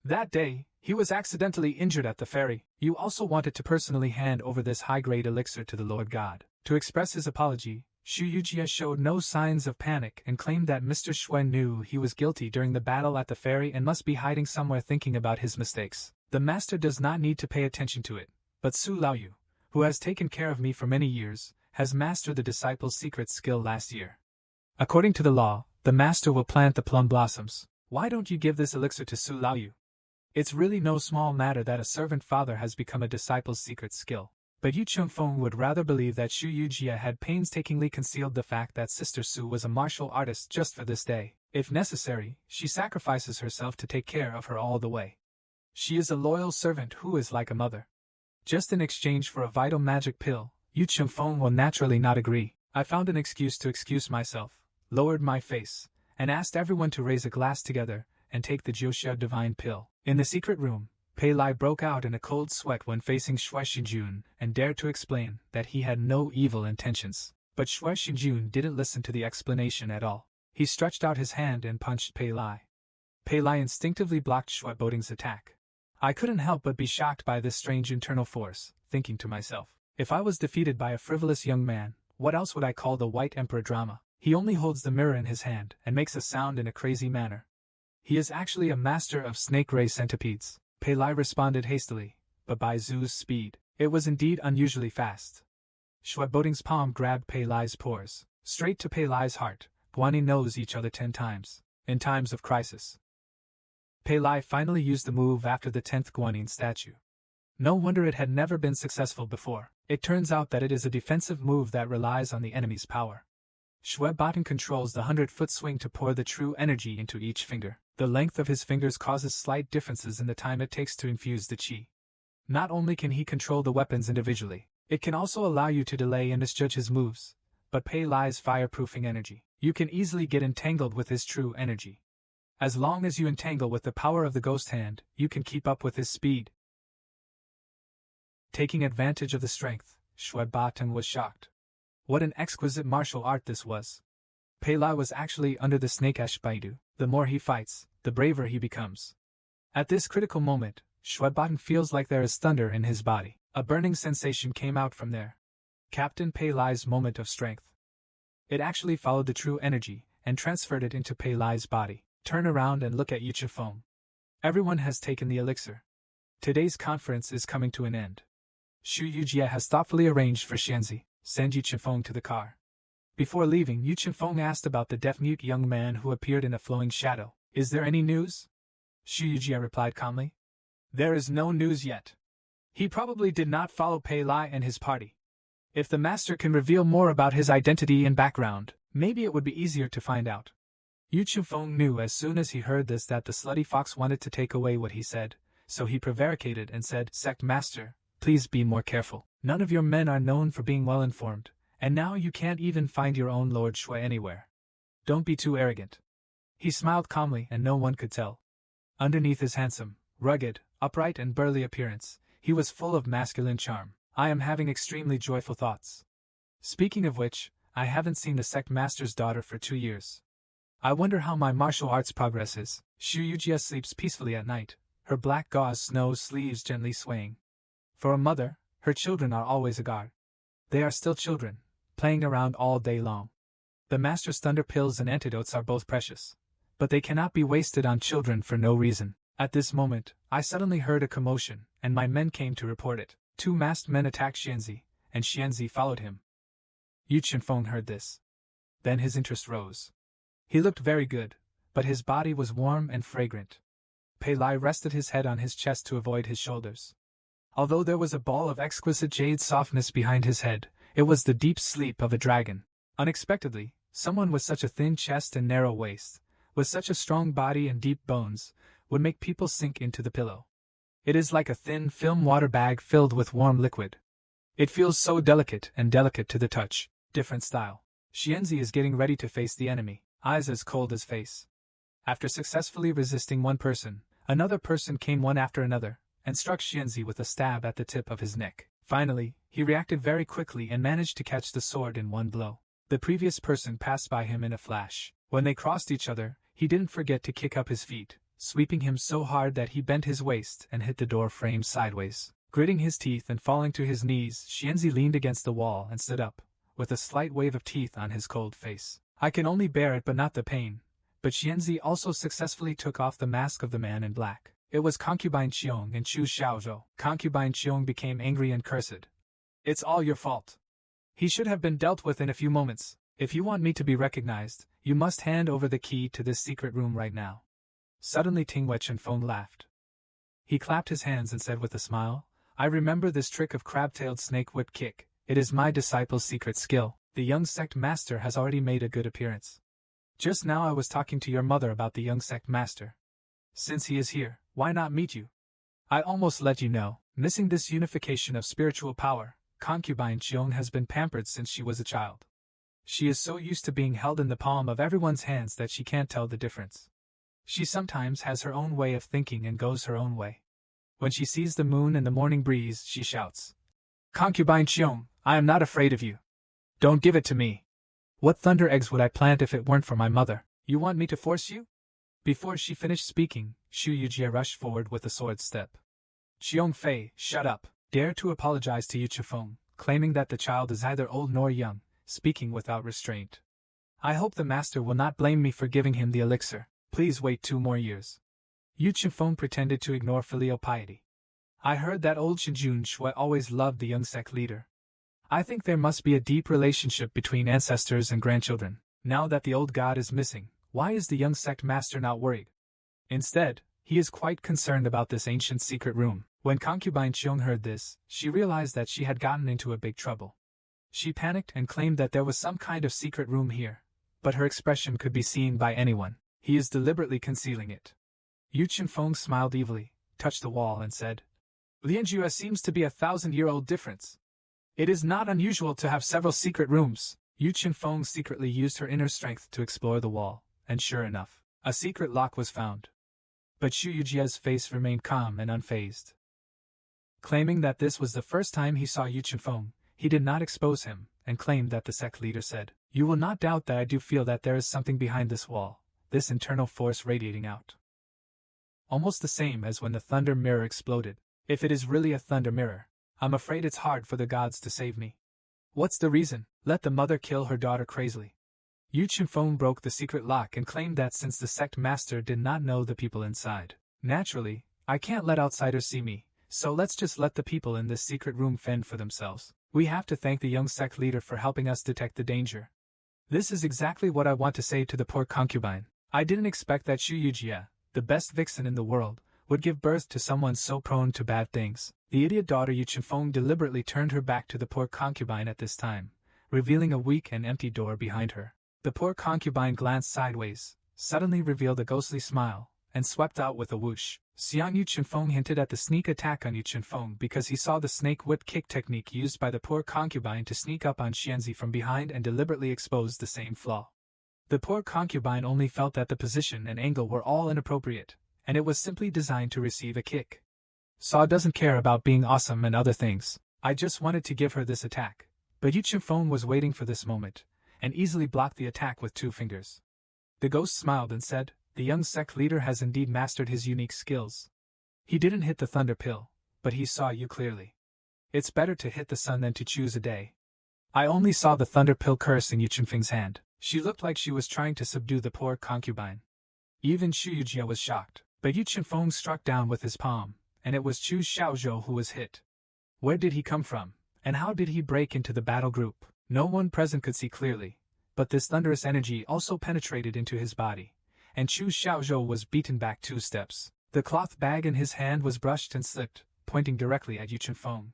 A: That day, he was accidentally injured at the ferry. You also wanted to personally hand over this high-grade elixir to the Lord God. To express his apology, Xu Yujie showed no signs of panic and claimed that Mr. Shui knew he was guilty during the battle at the ferry and must be hiding somewhere thinking about his mistakes. The master does not need to pay attention to it, but Su Laoyu, who has taken care of me for many years, has mastered the disciple's secret skill last year. According to the law, the master will plant the plum blossoms. Why don't you give this elixir to Su Laoyu? It's really no small matter that a servant father has become a disciple's secret skill. But Yu Chunfang would rather believe that Xu Yujie had painstakingly concealed the fact that Sister Su was a martial artist just for this day. If necessary, she sacrifices herself to take care of her all the way. She is a loyal servant who is like a mother. Just in exchange for a vital magic pill, Yu Chunfang will naturally not agree. I found an excuse to excuse myself, lowered my face, and asked everyone to raise a glass together and take the Jiuxia divine pill. In the secret room, Pei Lai broke out in a cold sweat when facing Shui Xinjun and dared to explain that he had no evil intentions. But Shui Xinjun didn't listen to the explanation at all. He stretched out his hand and punched Pei Lai. Pei Lai instinctively blocked Shui Boding's attack. I couldn't help but be shocked by this strange internal force, thinking to myself, if I was defeated by a frivolous young man, what else would I call the White Emperor drama? He only holds the mirror in his hand and makes a sound in a crazy manner. He is actually a master of snake-ray centipedes. Pei Lai responded hastily, but by Zhu's speed, it was indeed unusually fast. Shui Boding's palm grabbed Pei Lai's pores, straight to Pei Lai's heart. Guanyin knows each other 10 times. In times of crisis, Pei Lai finally used the move after the 10th Guanyin statue. No wonder it had never been successful before. It turns out that it is a defensive move that relies on the enemy's power. Shui Batan controls the 100-foot swing to pour the true energy into each finger. The length of his fingers causes slight differences in the time it takes to infuse the qi. Not only can he control the weapons individually, it can also allow you to delay and misjudge his moves. But Pei Lai's fireproofing energy, you can easily get entangled with his true energy. As long as you entangle with the power of the ghost hand, you can keep up with his speed. Taking advantage of the strength, Shui Batan was shocked. What an exquisite martial art this was. Pei Lai was actually under the snake-ash Baidu. The more he fights, the braver he becomes. At this critical moment, Shui Batan feels like there is thunder in his body. A burning sensation came out from there. Captain Pei Lai's moment of strength. It actually followed the true energy, and transferred it into Pei Lai's body. Turn around and look at Yu Chunfang. Everyone has taken the elixir. Today's conference is coming to an end. Xu Yujie has thoughtfully arranged for Xianzi, send Yu Chunfang to the car. Before leaving, Yu Chunfang asked about the deaf-mute young man who appeared in a flowing shadow. Is there any news? Xu Yujie replied calmly. There is no news yet. He probably did not follow Pei Lai and his party. If the master can reveal more about his identity and background, maybe it would be easier to find out. Yu Chunfang knew as soon as he heard this that the slutty fox wanted to take away what he said, so he prevaricated and said, Sect Master, please be more careful. None of your men are known for being well informed, and now you can't even find your own Lord Shui anywhere. Don't be too arrogant. He smiled calmly and no one could tell. Underneath his handsome, rugged, upright and burly appearance, he was full of masculine charm. I am having extremely joyful thoughts. Speaking of which, I haven't seen the sect master's daughter for 2 years. I wonder how my martial arts progresses. Xu Yujie sleeps peacefully at night, her black gauze snow sleeves gently swaying. For a mother, her children are always a guard. They are still children, playing around all day long. The master's thunder pills and antidotes are both precious, but they cannot be wasted on children for no reason. At this moment, I suddenly heard a commotion, and my men came to report it. 2 masked men attacked Xianzi, and Xianzi followed him. Yu Chunfang heard this. Then his interest rose. He looked very good, but his body was warm and fragrant. Pei Lai rested his head on his chest to avoid his shoulders. Although there was a ball of exquisite jade softness behind his head, it was the deep sleep of a dragon. Unexpectedly, someone with such a thin chest and narrow waist, with such a strong body and deep bones, would make people sink into the pillow. It is like a thin film water bag filled with warm liquid. It feels so delicate to the touch. Different style. Xianzi is getting ready to face the enemy, eyes as cold as face. After successfully resisting one person, another person came one after another, and struck Xianzi with a stab at the tip of his neck. Finally, he reacted very quickly and managed to catch the sword in one blow. The previous person passed by him in a flash. When they crossed each other, he didn't forget to kick up his feet, sweeping him so hard that he bent his waist and hit the door frame sideways. Gritting his teeth and falling to his knees, Xianzi leaned against the wall and stood up, with a slight wave of teeth on his cold face. I can only bear it but not the pain. But Xianzi also successfully took off the mask of the man in black. It was Concubine Qiong and Chu Xiaozhou. Concubine Qiong became angry and cursed. It's all your fault. He should have been dealt with in a few moments. If you want me to be recognized, you must hand over the key to this secret room right now. Suddenly Tingwei Chunfeng laughed. He clapped his hands and said with a smile, I remember this trick of crab-tailed snake whip kick. It is my disciple's secret skill. The young sect master has already made a good appearance. Just now I was talking to your mother about the young sect master. Since he is here, why not meet you? I almost let you know, missing this unification of spiritual power, concubine Qiong has been pampered since she was a child. She is so used to being held in the palm of everyone's hands that she can't tell the difference. She sometimes has her own way of thinking and goes her own way. When she sees the moon and the morning breeze, she shouts, Concubine Qiong, I am not afraid of you. Don't give it to me. What thunder eggs would I plant if it weren't for my mother? You want me to force you? Before she finished speaking, Xu Yujie rushed forward with a sword step. Qiong Fei, shut up. Dare to apologize to Yu Chunfeng, claiming that the child is neither old nor young, speaking without restraint. I hope the master will not blame me for giving him the elixir. Please wait 2 more years. Yu Chunfeng pretended to ignore filial piety. I heard that old Shinjun Shui always loved the young sect leader. I think there must be a deep relationship between ancestors and grandchildren. Now that the old god is missing, why is the young sect master not worried? Instead, He is quite concerned about this ancient secret room. When concubine Cheung heard this, she realized that she had gotten into a big trouble. She panicked and claimed that there was some kind of secret room here, but her expression could be seen by anyone. He is deliberately concealing it. Yu Chunfang smiled evilly, touched the wall and said, Ling Yun seems to be a 1,000-year-old difference. It is not unusual to have several secret rooms. Yu Chunfang secretly used her inner strength to explore the wall, and sure enough, a secret lock was found. But Xu Yujia's face remained calm and unfazed. Claiming that this was the first time he saw Yu Chunfang, he did not expose him, and claimed that the sect leader said, You will not doubt that I do feel that there is something behind this wall, this internal force radiating out. Almost the same as when the thunder mirror exploded. If it is really a thunder mirror, I'm afraid it's hard for the gods to save me. What's the reason? Let the mother kill her daughter crazily. Yu Chunfang broke the secret lock and claimed that since the sect master did not know the people inside, naturally, I can't let outsiders see me, so let's just let the people in this secret room fend for themselves. We have to thank the young sect leader for helping us detect the danger. This is exactly what I want to say to the poor concubine. I didn't expect that Xu Yujia, the best vixen in the world, would give birth to someone so prone to bad things. The idiot daughter Yu Chunfang deliberately turned her back to the poor concubine at this time, revealing a weak and empty door behind her. The poor concubine glanced sideways, suddenly revealed a ghostly smile, and swept out with a whoosh. Xiang Yu Chunfang hinted at the sneak attack on Yu Chunfang because he saw the snake whip kick technique used by the poor concubine to sneak up on Xianzi from behind and deliberately expose the same flaw. The poor concubine only felt that the position and angle were all inappropriate, and it was simply designed to receive a kick. Saw doesn't care about being awesome and other things. I just wanted to give her this attack. But Yu Chunfang was waiting for this moment, and easily blocked the attack with 2 fingers. The ghost smiled and said, The young sect leader has indeed mastered his unique skills. He didn't hit the thunder pill, but he saw you clearly. It's better to hit the sun than to choose a day. I only saw the thunder pill curse in Yu Chunfang's hand. She looked like she was trying to subdue the poor concubine. Even Xu Yujia was shocked, but Yu Chunfang struck down with his palm, and it was Chu Xiaozhou who was hit. Where did he come from, and how did he break into the battle group? No one present could see clearly, but this thunderous energy also penetrated into his body, and Chu Xiaozhou was beaten back 2 steps. The cloth bag in his hand was brushed and slipped, pointing directly at Yu Chunfang.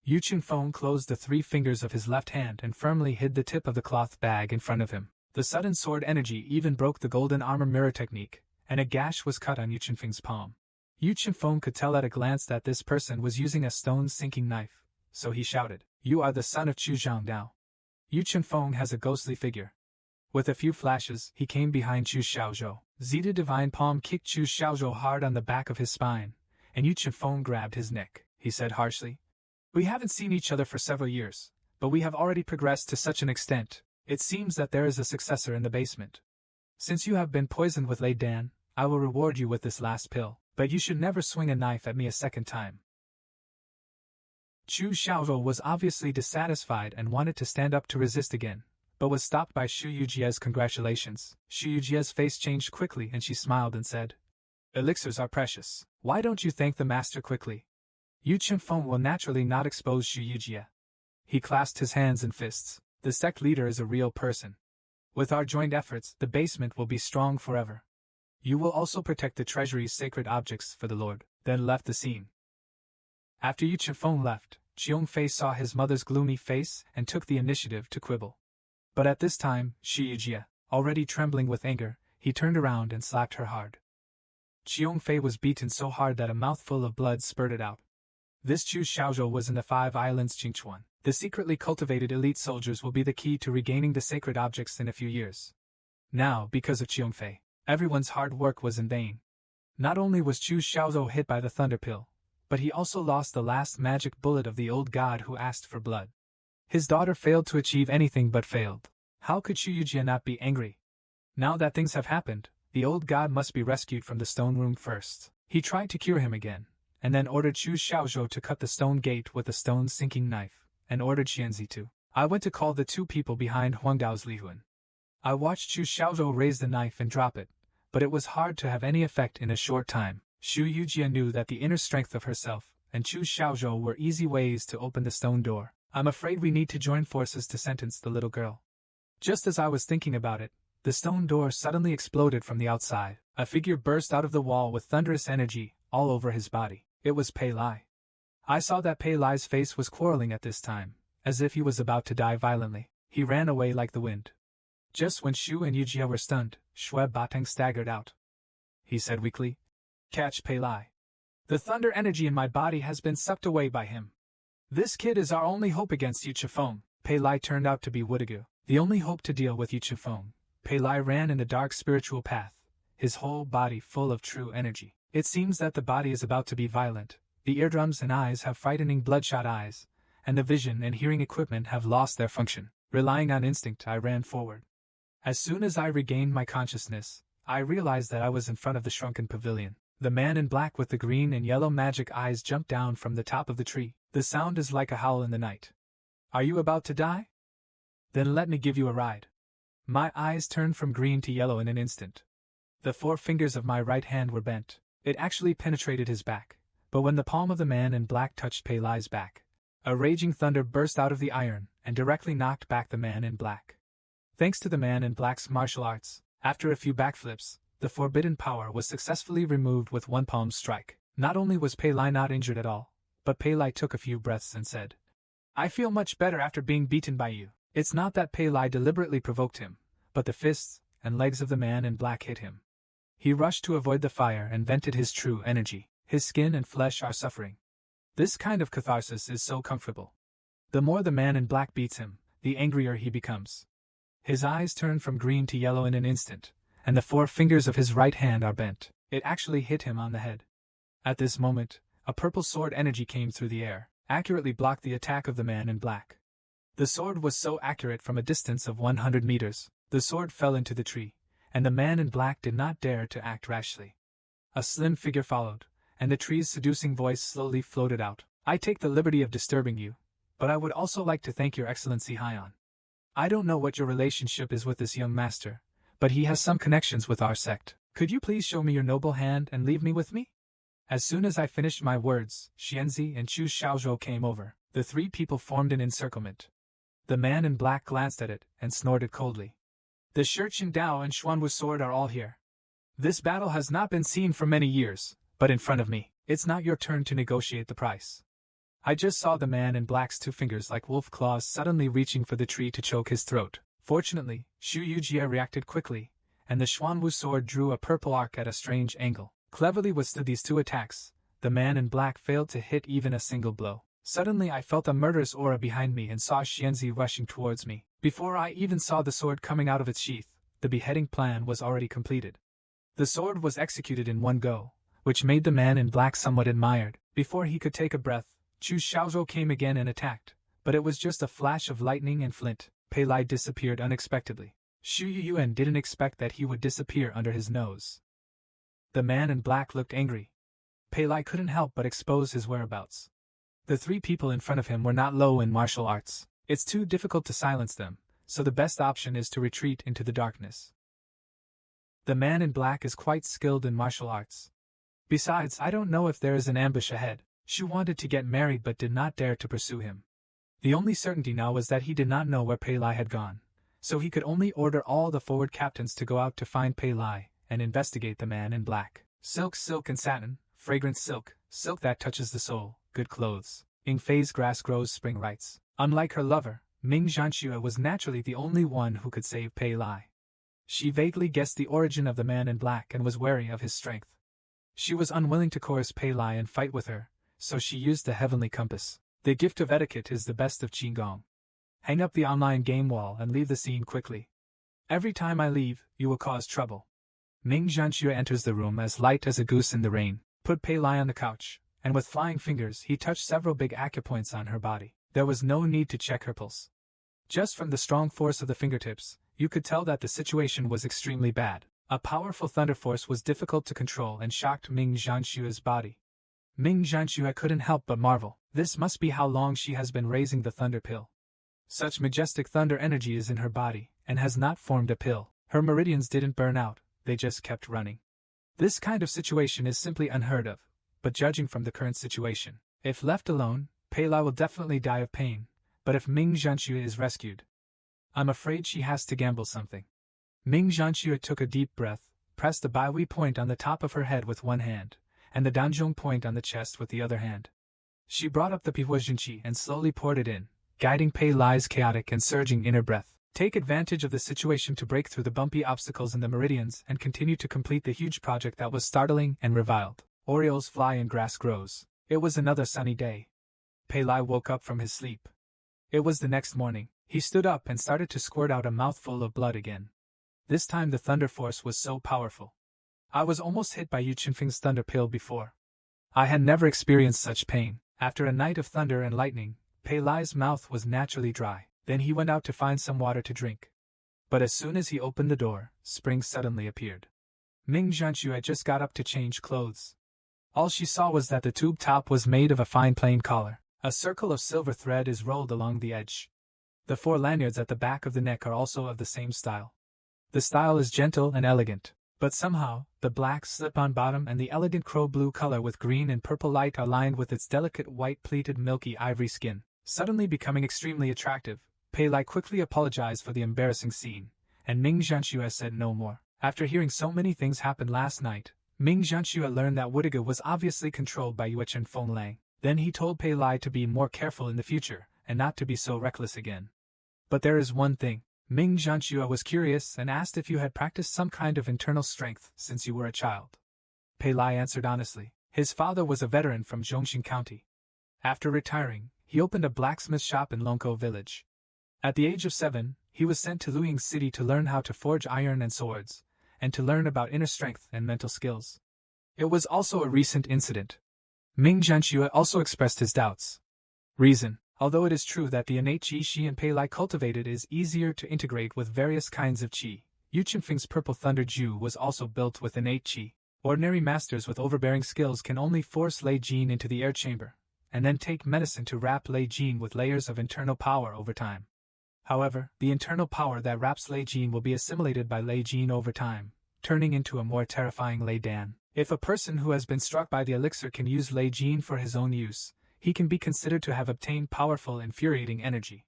A: Yu Chunfang closed the 3 fingers of his left hand and firmly hid the tip of the cloth bag in front of him. The sudden sword energy even broke the golden armor mirror technique, and a gash was cut on Yu Chunfang's palm. Yu Chunfang could tell at a glance that this person was using a stone-sinking knife, so he shouted, You are the son of Chu Zhangdao. Yu Chunfang has a ghostly figure. With a few flashes, he came behind Chu Xiaozhou. Zeta Divine Palm kicked Chu Xiaozhou hard on the back of his spine, and Yu Chunfang grabbed his neck. He said harshly, We haven't seen each other for several years, but we have already progressed to such an extent. It seems that there is a successor in the basement. Since you have been poisoned with Lei Dan, I will reward you with this last pill, but you should never swing a knife at me a second time. Chu Xiaozhou was obviously dissatisfied and wanted to stand up to resist again, but was stopped by Xu Yujia's congratulations. Xu Yujia's face changed quickly and she smiled and said, Elixirs are precious. Why don't you thank the master quickly? Yu Chunfang will naturally not expose Xu Yujia. He clasped his hands in fists. The sect leader is a real person. With our joint efforts, the basement will be strong forever. You will also protect the treasury's sacred objects for the Lord. Then left the scene. After Yu Chunfang left, Cheong Fei saw his mother's gloomy face and took the initiative to quibble. But at this time, Xu Yujia, already trembling with anger, he turned around and slapped her hard. Cheong Fei was beaten so hard that a mouthful of blood spurted out. This Chu Xiaozhou was in the 5 Islands Qingchuan. The secretly cultivated elite soldiers will be the key to regaining the sacred objects in a few years. Now, because of Cheong Fei, everyone's hard work was in vain. Not only was Chu Xiaozhou hit by the thunder pill, but he also lost the last magic bullet of the old god who asked for blood. His daughter failed to achieve anything but failed. How could Xu Yujia not be angry? Now that things have happened, the old god must be rescued from the stone room first. He tried to cure him again, and then ordered Chu Xiaozhou to cut the stone gate with a stone-sinking knife, and ordered Xianzi to. I went to call the 2 people behind Huangdao's Lihuan. I watched Chu Xiaozhou raise the knife and drop it, but it was hard to have any effect in a short time. Xu Yujia knew that the inner strength of herself and Chu Xiaozhou were easy ways to open the stone door. I'm afraid we need to join forces to sentence the little girl. Just as I was thinking about it, the stone door suddenly exploded from the outside. A figure burst out of the wall with thunderous energy all over his body. It was Pei Lai. I saw that Pei Lai's face was quarreling at this time, as if he was about to die violently. He ran away like the wind. Just when Shu and Yujia were stunned, Shui Batang staggered out. He said weakly, "Catch Pei Lai. The thunder energy in my body has been sucked away by him. This kid is our only hope against Yu Chifeng." Pei Lai turned out to be Wudigu, the only hope to deal with Yu Chifeng. Pei Lai ran in the dark spiritual path, his whole body full of true energy. It seems that the body is about to be violent. The eardrums and eyes have frightening bloodshot eyes, and the vision and hearing equipment have lost their function. Relying on instinct, I ran forward. As soon as I regained my consciousness, I realized that I was in front of the shrunken pavilion. The man in black with the green and yellow magic eyes jumped down from the top of the tree. The sound is like a howl in the night. "Are you about to die? Then let me give you a ride." My eyes turned from green to yellow in an instant. The 4 fingers of my right hand were bent. It actually penetrated his back, but when the palm of the man in black touched Pei Lai's back, a raging thunder burst out of the iron and directly knocked back the man in black. Thanks to the man in black's martial arts, after a few backflips, the forbidden power was successfully removed with one palm strike. Not only was Pei Lai not injured at all, but Pei Lai took a few breaths and said, "I feel much better after being beaten by you." It's not that Pei Lai deliberately provoked him, but the fists and legs of the man in black hit him. He rushed to avoid the fire and vented his true energy. His skin and flesh are suffering. This kind of catharsis is so comfortable. The more the man in black beats him, the angrier he becomes. His eyes turn from green to yellow in an instant, and the 4 fingers of his right hand are bent. It actually hit him on the head. At this moment, a purple sword energy came through the air, accurately blocked the attack of the man in black. The sword was so accurate from a distance of 100 meters, the sword fell into the tree, and the man in black did not dare to act rashly. A slim figure followed, and the tree's seducing voice slowly floated out. "I take the liberty of disturbing you, but I would also like to thank Your Excellency Haiyan. I don't know what your relationship is with this young master, but he has some connections with our sect. Could you please show me your noble hand and leave me with me?" As soon as I finished my words, Xianzi and Chu Xiaozhou came over. The 3 people formed an encirclement. The man in black glanced at it and snorted coldly. "The Shurchen Dao and Xuanwu sword are all here. This battle has not been seen for many years, but in front of me, it's not your turn to negotiate the price." I just saw the man in black's 2 fingers like wolf claws suddenly reaching for the tree to choke his throat. Fortunately, Shu Yujia reacted quickly, and the Xuanwu sword drew a purple arc at a strange angle. Cleverly withstood these 2 attacks, the man in black failed to hit even a single blow. Suddenly I felt a murderous aura behind me and saw Xianzi rushing towards me. Before I even saw the sword coming out of its sheath, the beheading plan was already completed. The sword was executed in one go, which made the man in black somewhat admired. Before he could take a breath, Chu Xiaozhou came again and attacked, but it was just a flash of lightning and flint. Pei Lai disappeared unexpectedly. Xu Yuyuan didn't expect that he would disappear under his nose. The man in black looked angry. Pei Lai couldn't help but expose his whereabouts. The 3 people in front of him were not low in martial arts. It's too difficult to silence them, so the best option is to retreat into the darkness. The man in black is quite skilled in martial arts. Besides, I don't know if there is an ambush ahead. Shu wanted to get married but did not dare to pursue him. The only certainty now was that he did not know where Pei Lai had gone, so he could only order all the forward captains to go out to find Pei Lai and investigate the man in black. Silk, silk and satin, fragrant silk, silk that touches the soul, good clothes. In Fei's grass grows spring writes. Unlike her lover, Ming Janua was naturally the only one who could save Pei Lai. She vaguely guessed the origin of the man in black and was wary of his strength. She was unwilling to coerce Pei Lai and fight with her, so she used the heavenly compass. The gift of etiquette is the best of Qigong. Hang up the online game wall and leave the scene quickly. Every time I leave, you will cause trouble. Ming Janua enters the room as light as a goose in the rain, put Pei Lai on the couch, and with flying fingers he touched several big acupoints on her body. There was no need to check her pulse. Just from the strong force of the fingertips, you could tell that the situation was extremely bad. A powerful thunder force was difficult to control and shocked Ming Janshua's body. Ming Janshua couldn't help but marvel. This must be how long she has been raising the thunder pill. Such majestic thunder energy is in her body, and has not formed a pill. Her meridians didn't burn out, they just kept running. This kind of situation is simply unheard of, but judging from the current situation, if left alone, Pei Lai will definitely die of pain, but if Ming Janshua is rescued, I'm afraid she has to gamble something. Ming Janua took a deep breath, pressed the Baihui point on the top of her head with one hand, and the Danzhong point on the chest with the other hand. She brought up the Pihuajinchi and slowly poured it in, guiding Pei Lai's chaotic and surging inner breath. Take advantage of the situation to break through the bumpy obstacles in the meridians and continue to complete the huge project that was startling and reviled. Orioles fly and grass grows. It was another sunny day. Pei Lai woke up from his sleep. It was the next morning. He stood up and started to squirt out a mouthful of blood again. This time the thunder force was so powerful. I was almost hit by Yu Chunfang's thunder pill before. I had never experienced such pain. After a night of thunder and lightning, Pei Lai's mouth was naturally dry. Then he went out to find some water to drink. But as soon as he opened the door, spring suddenly appeared. Ming Janua had just got up to change clothes. All she saw was that the tube top was made of a fine plain collar. A circle of silver thread is rolled along the edge. The 4 lanyards at the back of the neck are also of the same style. The style is gentle and elegant, but somehow, the black slip-on bottom and the elegant crow-blue color with green and purple light are lined with its delicate white pleated milky ivory skin. Suddenly becoming extremely attractive, Pei Lai quickly apologized for the embarrassing scene, and Ming Janua said no more. After hearing so many things happen last night, Ming Janua learned that Wudiga was obviously controlled by Yuechen Fenglang. Then he told Pei Lai to be more careful in the future, and not to be so reckless again. But there is one thing. Ming Janua was curious and asked if you had practiced some kind of internal strength since you were a child. Pei Lai answered honestly. His father was a veteran from Zhongxing County. After retiring, he opened a blacksmith shop in Longkou village. At the age of 7, he was sent to Luiying City to learn how to forge iron and swords, and to learn about inner strength and mental skills. It was also a recent incident. Ming Janua also expressed his doubts. Reason. Although it is true that the innate qi she and Pei Lai cultivated is easier to integrate with various kinds of qi, Yu Chunfang's purple thunder Ju was also built with innate qi. Ordinary masters with overbearing skills can only force Lei Jin into the air chamber, and then take medicine to wrap Lei Jin with layers of internal power over time. However, the internal power that wraps Lei Jin will be assimilated by Lei Jin over time, turning into a more terrifying Lei Dan. If a person who has been struck by the elixir can use Lei Jin for his own use, he can be considered to have obtained powerful infuriating energy.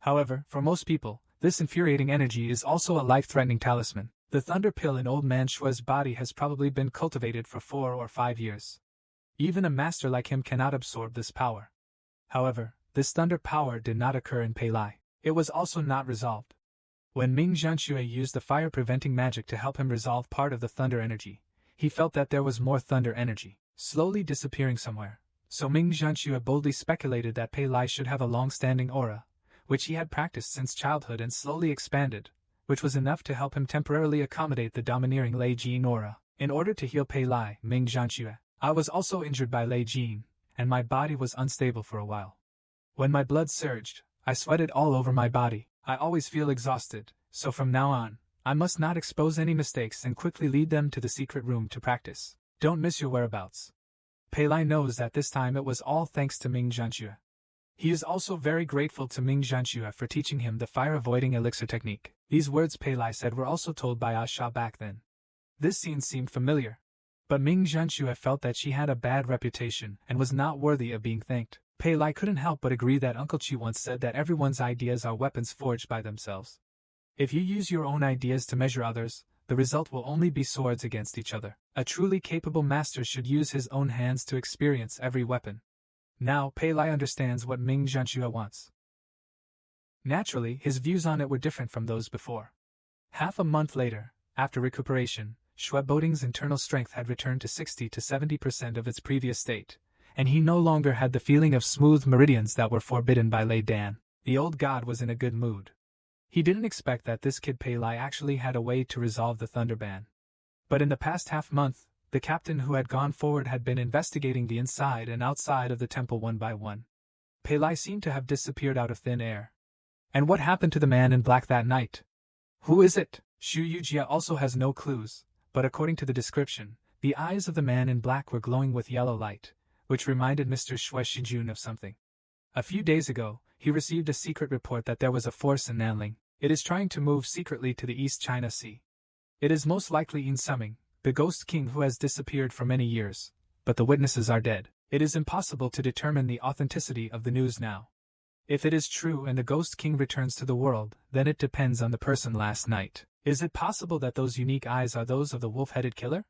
A: However, for most people, this infuriating energy is also a life-threatening talisman. The thunder pill in old man Shua's body has probably been cultivated for 4 or 5 years. Even a master like him cannot absorb this power. However, this thunder power did not occur in Pei Lai. It was also not resolved. When Ming Janua used the fire-preventing magic to help him resolve part of the thunder energy, he felt that there was more thunder energy, slowly disappearing somewhere. So Ming Janua boldly speculated that Pei Lai should have a long-standing aura, which he had practiced since childhood and slowly expanded, which was enough to help him temporarily accommodate the domineering Lei Jin aura. In order to heal Pei Lai, Ming Janua, I was also injured by Lei Jin, and my body was unstable for a while. When my blood surged, I sweated all over my body. I always feel exhausted, so from now on, I must not expose any mistakes and quickly lead them to the secret room to practice. Don't miss your whereabouts. Pei Lai knows that this time it was all thanks to Ming Janua. He is also very grateful to Ming Janua for teaching him the fire-avoiding elixir technique. These words Pei Lai said were also told by Asha back then. This scene seemed familiar. But Ming Janua felt that she had a bad reputation and was not worthy of being thanked. Pei Lai couldn't help but agree that Uncle Chi once said that everyone's ideas are weapons forged by themselves. If you use your own ideas to measure others, the result will only be swords against each other. A truly capable master should use his own hands to experience every weapon. Now Pei Lai understands what Ming Janua wants. Naturally, his views on it were different from those before. Half a month later, after recuperation, Shui Boding's internal strength had returned to 60 to 70% of its previous state, and he no longer had the feeling of smooth meridians that were forbidden by Lei Dan. The old god was in a good mood. He didn't expect that this kid Pei Lai actually had a way to resolve the thunder ban. But in the past half-month, the captain who had gone forward had been investigating the inside and outside of the temple one by one. Pei Lai seemed to have disappeared out of thin air. And what happened to the man in black that night? Who is it? Xu Yujia also has no clues, but according to the description, the eyes of the man in black were glowing with yellow light, which reminded Mr. Shui Shijun of something. A few days ago, he received a secret report that there was a force in Nanling. It is trying to move secretly to the East China Sea. It is most likely In Summing, the ghost king who has disappeared for many years, but the witnesses are dead. It is impossible to determine the authenticity of the news now. If it is true and the ghost king returns to the world, then it depends on the person last night. Is it possible that those unique eyes are those of the wolf-headed killer?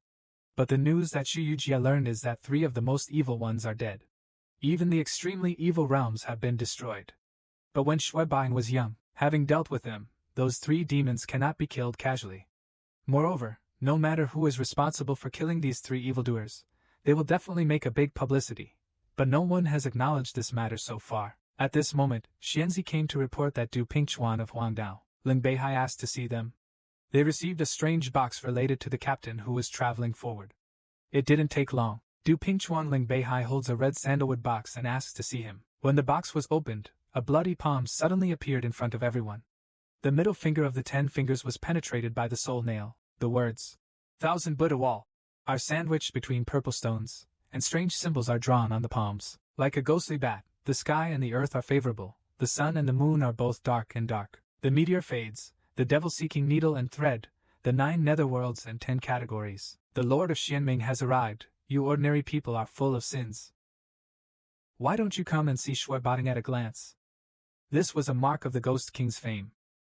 A: But the news that Xu Yujie learned is that 3 of the most evil ones are dead. Even the extremely evil realms have been destroyed. But when Shuebaing was young, having dealt with them, those 3 demons cannot be killed casually. Moreover, no matter who is responsible for killing these 3 evildoers, they will definitely make a big publicity. But no one has acknowledged this matter so far. At this moment, Xianzi came to report that Du Pingchuan of Huangdao. Ling Beihai asked to see them. They received a strange box related to the captain who was traveling forward. It didn't take long. Du Pingchuan Ling Beihai holds a red sandalwood box and asks to see him. When the box was opened, a bloody palm suddenly appeared in front of everyone. The middle finger of the 10 fingers was penetrated by the soul nail. The words, "Thousand Buddha Wall," are sandwiched between purple stones, and strange symbols are drawn on the palms. Like a ghostly bat, the sky and the earth are favorable, the sun and the moon are both dark and dark. The meteor fades, the devil-seeking needle and thread, the 9 netherworlds and 10 categories. The Lord of Xianming has arrived, you ordinary people are full of sins. Why don't you come and see Shuebaing at a glance? This was a mark of the Ghost King's fame.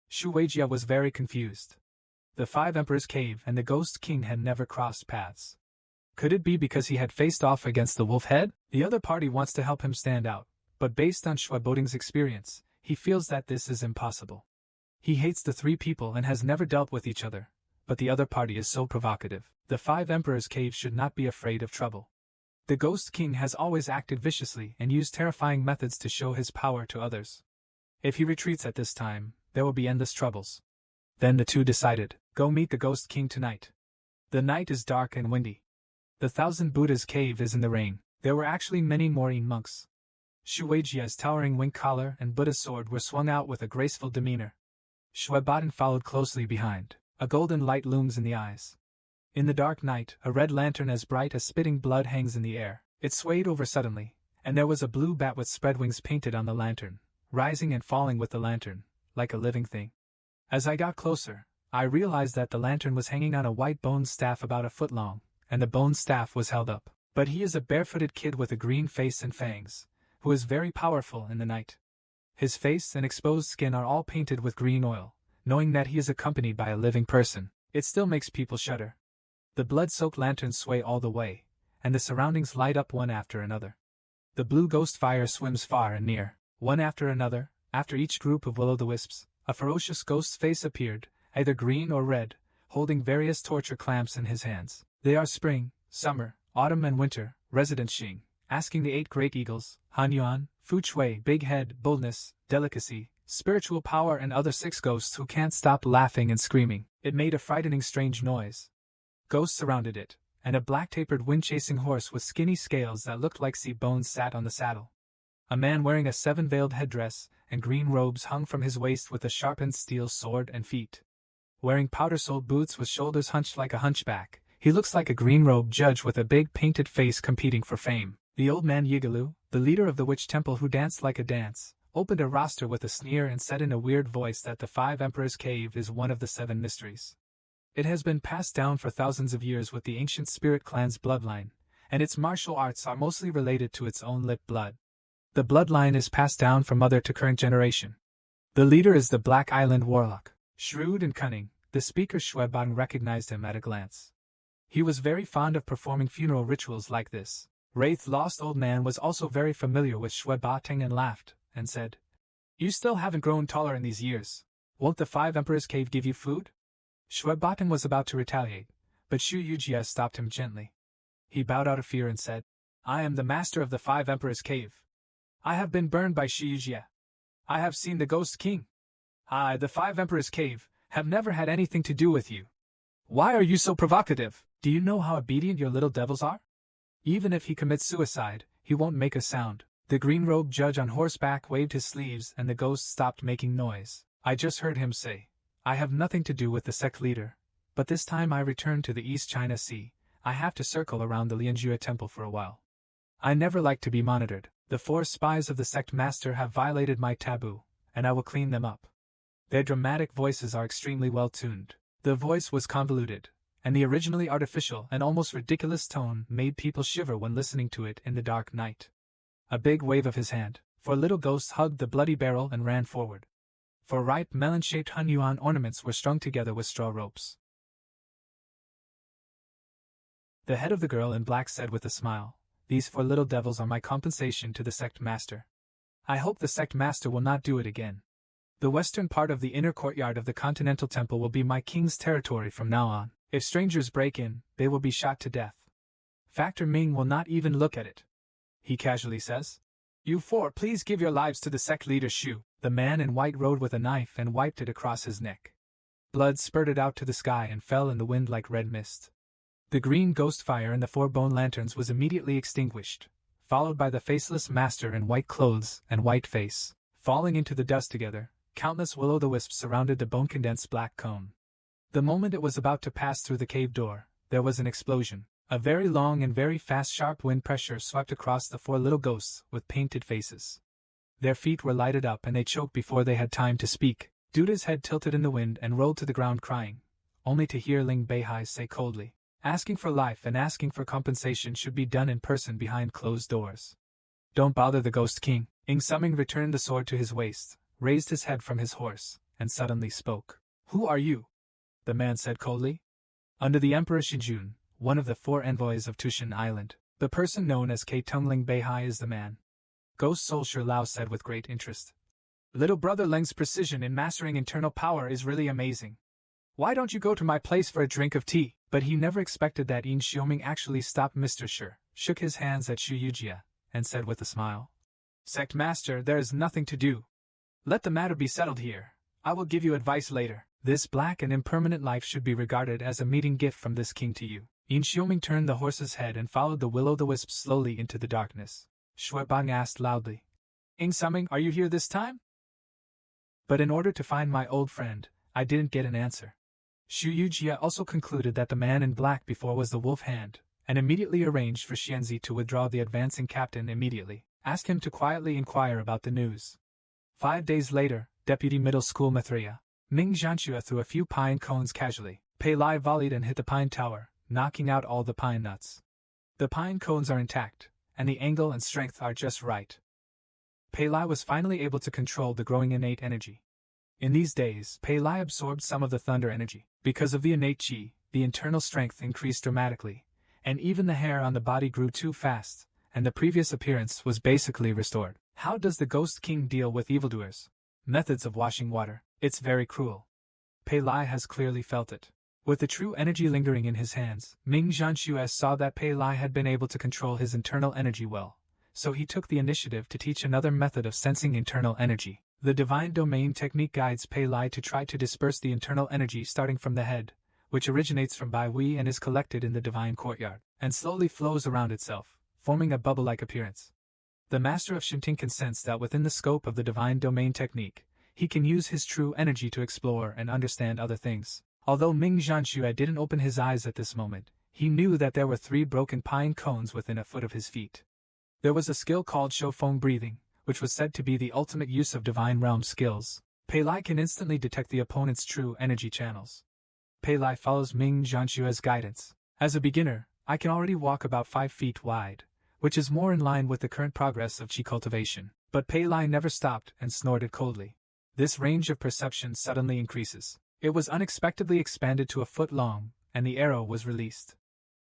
A: Shu Weijia was very confused. The 5 Emperors' Cave and the Ghost King had never crossed paths. Could it be because he had faced off against the wolf head? The other party wants to help him stand out, but based on Shuebaing's experience, he feels that this is impossible. He hates the 3 people and has never dealt with each other, but the other party is so provocative. The 5 Emperors' Cave should not be afraid of trouble. The Ghost King has always acted viciously and used terrifying methods to show his power to others. If he retreats at this time, there will be endless troubles. Then the 2 decided, go meet the Ghost King tonight. The night is dark and windy. The 1000 Buddha's cave is in the rain. There were actually many Morin monks. Shu Weijia's towering wing collar and Buddha sword were swung out with a graceful demeanor. Shuebaing followed closely behind. A golden light looms in the eyes. In the dark night, a red lantern as bright as spitting blood hangs in the air. It swayed over suddenly, and there was a blue bat with spread wings painted on the lantern, rising and falling with the lantern, like a living thing. As I got closer, I realized that the lantern was hanging on a white bone staff about a foot long, and the bone staff was held up. But he is a barefooted kid with a green face and fangs, who is very powerful in the night. His face and exposed skin are all painted with green oil. Knowing that he is accompanied by a living person, it still makes people shudder. The blood-soaked lanterns sway all the way, and the surroundings light up one after another. The blue ghost fire swims far and near. One after another, after each group of will-o'-the-wisps, a ferocious ghost's face appeared, either green or red, holding various torture clamps in his hands. They are spring, summer, autumn and winter, resident Xing, asking the 8 great eagles, Han Yuan, Fu Chui, big head, boldness, delicacy, spiritual power and other 6 ghosts who can't stop laughing and screaming. It made a frightening strange noise. Ghosts surrounded it, and a black-tapered wind-chasing horse with skinny scales that looked like sea bones sat on the saddle. A man wearing a 7-veiled headdress and green robes hung from his waist with a sharpened steel sword and feet. Wearing powder-soled boots with shoulders hunched like a hunchback, he looks like a green-robed judge with a big painted face competing for fame. The old man Yigalu, the leader of the witch temple who danced like a dance, opened a roster with a sneer and said in a weird voice that the 5 Emperors' Cave is one of the 7 mysteries. It has been passed down for thousands of years with the ancient spirit clan's bloodline, and its martial arts are mostly related to its own lip blood. The bloodline is passed down from mother to current generation. The leader is the Black Island Warlock. Shrewd and cunning, the speaker Shuebaing recognized him at a glance. He was very fond of performing funeral rituals like this. Wraith Lost Old Man was also very familiar with Shuebaing and laughed, and said, "You still haven't grown taller in these years. Won't the 5 Emperors' Cave give you food?" Shuebaing was about to retaliate, but Shu Yujie stopped him gently. He bowed out of fear and said, "I am the master of the 5 Emperors' Cave. I have been burned by Shu Yujie. I have seen the Ghost King. I, the 5 Emperors' Cave, have never had anything to do with you. Why are you so provocative? Do you know how obedient your little devils are? Even if he commits suicide, he won't make a sound." The green-robed judge on horseback waved his sleeves and the ghost stopped making noise. I just heard him say, "I have nothing to do with the sect leader, but this time I return to the East China Sea, I have to circle around the Lianjue temple for a while. I never like to be monitored. The 4 spies of the sect master have violated my taboo, and I will clean them up." Their dramatic voices are extremely well tuned. The voice was convoluted, and the originally artificial and almost ridiculous tone made people shiver when listening to it in the dark night. A big wave of his hand, for little ghosts hugged the bloody barrel and ran forward. Four ripe melon-shaped Hunyuan ornaments were strung together with straw ropes. The head of the girl in black said with a smile, "These 4 little devils are my compensation to the sect master. I hope the sect master will not do it again. The western part of the inner courtyard of the Continental Temple will be my king's territory from now on. If strangers break in, they will be shot to death. Factor Ming will not even look at it," he casually says. "You 4 please give your lives to the sect leader Shu." The man in white rode with a knife and wiped it across his neck. Blood spurted out to the sky and fell in the wind like red mist. The green ghost fire in the 4 bone lanterns was immediately extinguished, followed by the faceless master in white clothes and white face. Falling into the dust together, countless will-o'-the-wisps surrounded the bone-condensed black cone. The moment it was about to pass through the cave door, there was an explosion. A very long and very fast sharp wind pressure swept across the 4 little ghosts with painted faces. Their feet were lighted up and they choked before they had time to speak. Duda's head tilted in the wind and rolled to the ground crying, only to hear Ling Beihai say coldly, "Asking for life and asking for compensation should be done in person behind closed doors. Don't bother the Ghost King." Ing Summing returned the sword to his waist, raised his head from his horse, and suddenly spoke. "Who are you?" the man said coldly. "Under the Emperor Shijun, one of the 4 envoys of Tushan Island, the person known as K Tung Ling Beihai is the man." Ghost Soldier Lao said with great interest. "Little brother Leng's precision in mastering internal power is really amazing. Why don't you go to my place for a drink of tea?" But he never expected that Yin Xioming actually stopped Mr. Shi, shook his hands at Shu Yujia, and said with a smile, "Sect Master, there is nothing to do. Let the matter be settled here. I will give you advice later. This black and impermanent life should be regarded as a meeting gift from this king to you." Yin Xioming turned the horse's head and followed the will-o'-the-wisp slowly into the darkness. Shuebang asked loudly, "Ing Summing, are you here this time?" But in order to find my old friend, I didn't get an answer. Shu Yujia also concluded that the man in black before was the wolf hand, and immediately arranged for Xianzi to withdraw the advancing captain immediately, ask him to quietly inquire about the news. 5 days later, Deputy Middle School Mithria, Ming Janua threw a few pine cones casually. Pei Lai volleyed and hit the pine tower, knocking out all the pine nuts. The pine cones are intact, and the angle and strength are just right. Pei Lai was finally able to control the growing innate energy. In these days, Pei Lai absorbed some of the thunder energy. Because of the innate qi, the internal strength increased dramatically, and even the hair on the body grew too fast, and the previous appearance was basically restored. How does the Ghost King deal with evildoers? Methods of washing water. It's very cruel. Pei Lai has clearly felt it. With the true energy lingering in his hands, Ming Janua saw that Pei Lai had been able to control his internal energy well, so he took the initiative to teach another method of sensing internal energy. The Divine Domain technique guides Pei Lai to try to disperse the internal energy starting from the head, which originates from Bai Wei and is collected in the Divine Courtyard, and slowly flows around itself, forming a bubble-like appearance. The Master of Shinting can sense that within the scope of the Divine Domain technique, he can use his true energy to explore and understand other things. Although Ming Janua didn't open his eyes at this moment, he knew that there were 3 broken pine cones within a foot of his feet. There was a skill called Showfeng breathing, which was said to be the ultimate use of Divine Realm skills. Pei Lai can instantly detect the opponent's true energy channels. Pei Lai follows Ming Janshua's guidance. As a beginner, I can already walk about 5 feet wide, which is more in line with the current progress of qi cultivation. But Pei Lai never stopped and snorted coldly. This range of perception suddenly increases. It was unexpectedly expanded to a foot long, and the arrow was released.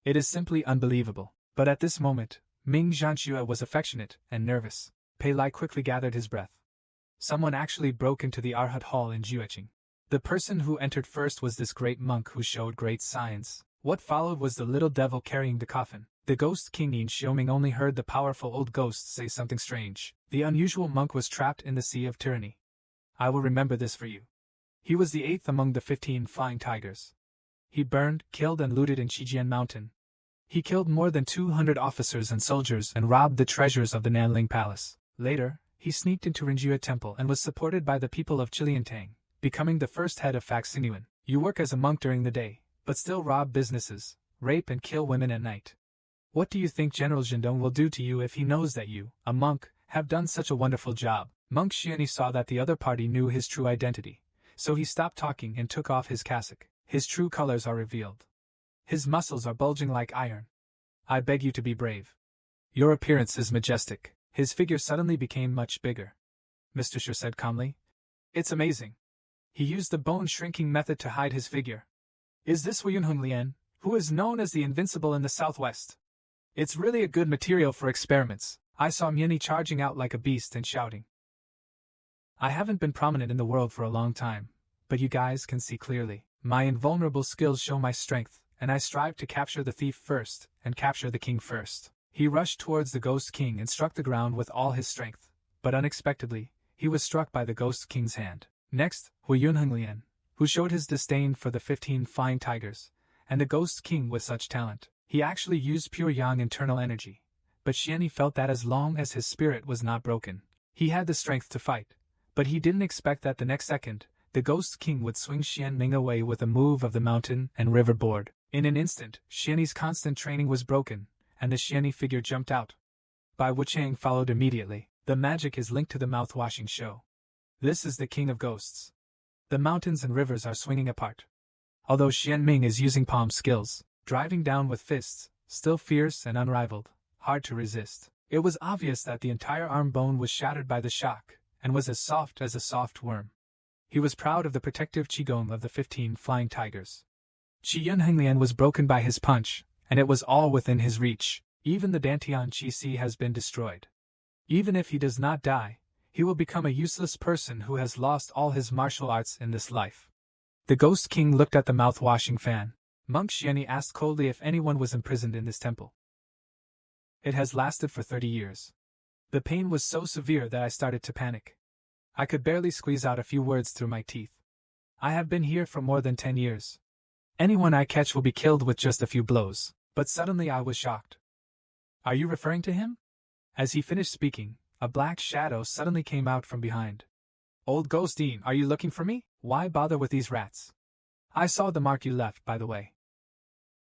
A: It is simply unbelievable. But at this moment, Ming Janshua was affectionate and nervous. Pei Lai quickly gathered his breath. Someone actually broke into the Arhat Hall in Jueqing. The person who entered first was this great monk who showed great science. What followed was the little devil carrying the coffin. The ghost king Yin Xioming only heard the powerful old ghost say something strange. The unusual monk was trapped in the sea of tyranny. I will remember this for you. He was the 8th among the 15 flying tigers. He burned, killed and looted in Shijian Mountain. He killed more than 200 officers and soldiers and robbed the treasures of the Nanling Palace. Later, he sneaked into Rinjua Temple and was supported by the people of Chiliantang, becoming the first head of Faxinuan. You work as a monk during the day, but still rob businesses, rape and kill women at night. What do you think General Zhendong will do to you if he knows that you, a monk, have done such a wonderful job? Monk Xiani saw that the other party knew his true identity, so he stopped talking and took off his cassock. His true colors are revealed. His muscles are bulging like iron. I beg you to be brave. Your appearance is majestic. His figure suddenly became much bigger. Mr. Shi said calmly. It's amazing. He used the bone-shrinking method to hide his figure. Is this Wu Yunhonglian, who is known as the Invincible in the southwest? It's really a good material for experiments. I saw Mienyi charging out like a beast and shouting. I haven't been prominent in the world for a long time, but you guys can see clearly. My invulnerable skills show my strength, and I strive to capture the thief first, and capture the king first. He rushed towards the Ghost King and struck the ground with all his strength, but unexpectedly, he was struck by the Ghost King's hand. Next, Wu Yunhonglian, who showed his disdain for the 15 flying tigers, and the Ghost King with such talent. He actually used pure yang internal energy, but Xianyi felt that as long as his spirit was not broken, he had the strength to fight, but he didn't expect that the next second, the Ghost King would swing Xian Ming away with a move of the mountain and river board. In an instant, Xianyi's constant training was broken, and the Xianyi figure jumped out. Bai Wuchang followed immediately. The magic is linked to the mouth-washing show. This is the king of ghosts. The mountains and rivers are swinging apart. Although Xian Ming is using palm skills, driving down with fists, still fierce and unrivaled, hard to resist. It was obvious that the entire arm bone was shattered by the shock, and was as soft as a soft worm. He was proud of the protective qigong of the 15 flying tigers. Qi Yunhonglian was broken by his punch, and it was all within his reach. Even the Dantian Qi Si has been destroyed. Even if he does not die, he will become a useless person who has lost all his martial arts in this life. The Ghost King looked at the mouth-washing fan. Monk Xianyi asked coldly if anyone was imprisoned in this temple. It has lasted for 30 years. The pain was so severe that I started to panic. I could barely squeeze out a few words through my teeth. I have been here for more than 10 years. Anyone I catch will be killed with just a few blows. But suddenly I was shocked. Are you referring to him? As he finished speaking, a black shadow suddenly came out from behind. Old Ghostine, are you looking for me? Why bother with these rats? I saw the mark you left, by the way.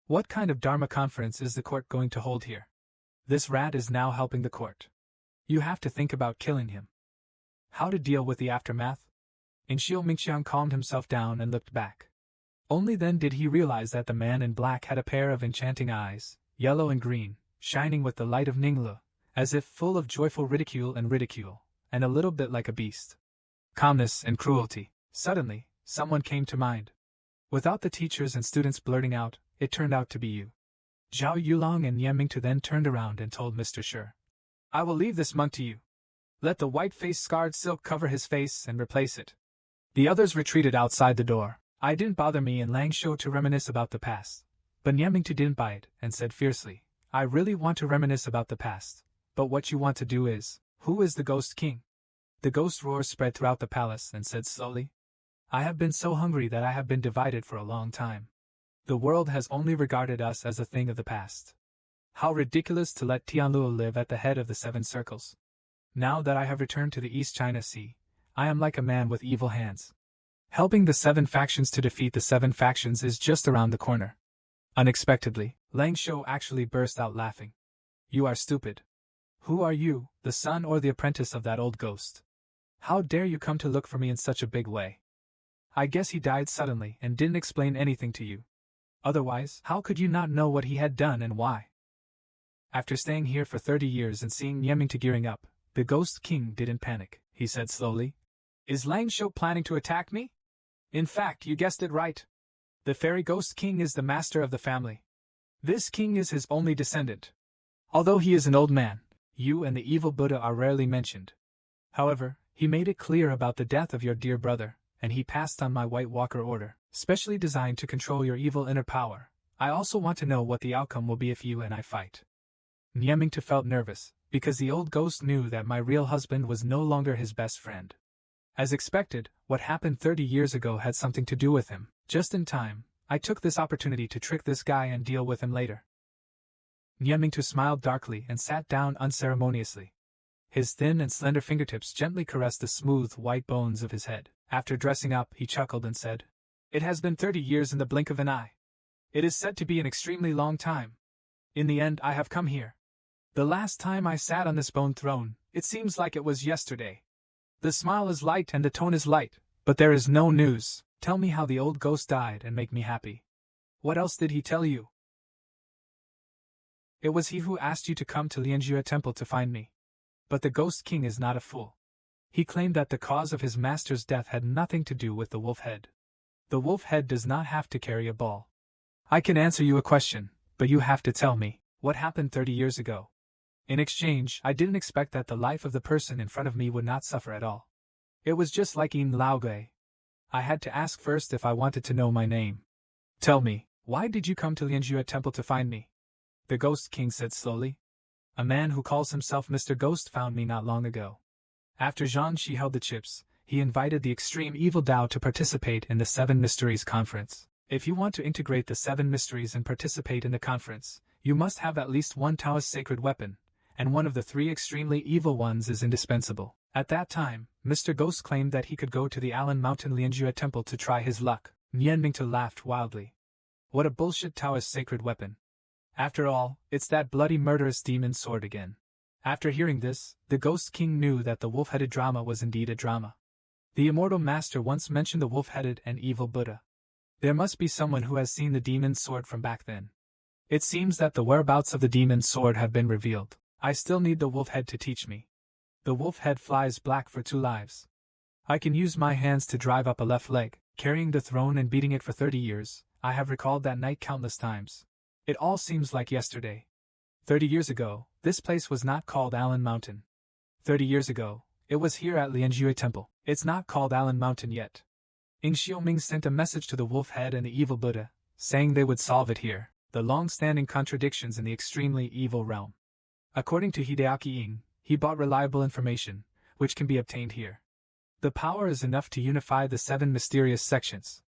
A: What kind of Dharma conference is the court going to hold here? This rat is now helping the court. You have to think about killing him. How to deal with the aftermath? Inshio Mingqiang calmed himself down and looked back. Only then did he realize that the man in black had a pair of enchanting eyes, yellow and green, shining with the light of Ninglu, as if full of joyful ridicule, and a little bit like a beast. Calmness and cruelty. Suddenly, someone came to mind. Without the teachers and students blurting out, it turned out to be you. Zhao Yulong and Yan Mingtu then turned around and told Mr. Shi. I will leave this monk to you. Let the white-faced scarred silk cover his face and replace it. The others retreated outside the door. I didn't bother me and Lang Shou to reminisce about the past. But Yan Mingtu didn't buy it and said fiercely, I really want to reminisce about the past. But what you want to do is, who is the Ghost King? The ghost roar spread throughout the palace and said slowly, I have been so hungry that I have been divided for a long time. The world has only regarded us as a thing of the past. How ridiculous to let Tianluo live at the head of the 7 circles. Now that I have returned to the East China Sea, I am like a man with evil hands. Helping the 7 factions to defeat the 7 factions is just around the corner. Unexpectedly, Lang Shou actually burst out laughing. You are stupid. Who are you, the son or the apprentice of that old ghost? How dare you come to look for me in such a big way? I guess he died suddenly and didn't explain anything to you. Otherwise, how could you not know what he had done and why? After staying here for 30 years and seeing Yemingta gearing up, the Ghost King didn't panic. He said slowly, Is Lang Shou planning to attack me? In fact, you guessed it right. The Fairy Ghost King is the master of the family. This king is his only descendant. Although he is an old man, you and the evil Buddha are rarely mentioned. However, he made it clear about the death of your dear brother, and he passed on my White Walker order, specially designed to control your evil inner power. I also want to know what the outcome will be if you and I fight. Nyemingta felt nervous, because the old ghost knew that my real husband was no longer his best friend. As expected, what happened 30 years ago had something to do with him. Just in time, I took this opportunity to trick this guy and deal with him later. Nyemingta smiled darkly and sat down unceremoniously. His thin and slender fingertips gently caressed the smooth white bones of his head. After dressing up, he chuckled and said, It has been 30 years in the blink of an eye. It is said to be an extremely long time. In the end, I have come here. The last time I sat on this bone throne, it seems like it was yesterday. The smile is light and the tone is light, but there is no news. Tell me how the old ghost died and make me happy. What else did he tell you? It was he who asked you to come to Lianjia Temple to find me. But the Ghost King is not a fool. He claimed that the cause of his master's death had nothing to do with the wolf head. The wolf head does not have to carry a ball. I can answer you a question, but you have to tell me what happened 30 years ago. In exchange, I didn't expect that the life of the person in front of me would not suffer at all. It was just like Yin Laogui. I had to ask first if I wanted to know my name. Tell me, why did you come to Lianjue Temple to find me? The Ghost King said slowly. A man who calls himself Mr. Ghost found me not long ago. After Zhang Shi held the chips, he invited the extreme evil Dao to participate in the Seven Mysteries Conference. If you want to integrate the Seven Mysteries and participate in the conference, you must have at least one Taoist sacred weapon, and one of the three extremely evil ones is indispensable. At that time, Mr. Ghost claimed that he could go to the Allen Mountain Lianjue Temple to try his luck. Nian Mingtu laughed wildly. What a bullshit Taoist sacred weapon. After all, it's that bloody murderous demon sword again. After hearing this, the Ghost King knew that the wolf-headed drama was indeed a drama. The immortal master once mentioned the wolf-headed and evil Buddha. There must be someone who has seen the demon's sword from back then. It seems that the whereabouts of the demon's sword have been revealed. I still need the wolf head to teach me. The wolf head flies black for 2 lives. I can use my hands to drive up a left leg, carrying the throne and beating it for 30 years. I have recalled that night countless times. It all seems like yesterday. 30 years ago, this place was not called Allen Mountain. 30 years ago, it was here at Lianjue Temple. It's not called Allen Mountain yet. Ing Xiaoming sent a message to the wolf head and the evil Buddha, saying they would solve it here, the long-standing contradictions in the extremely evil realm. According to Hideaki Ying, he bought reliable information, which can be obtained here. The power is enough to unify the 7 mysterious sections.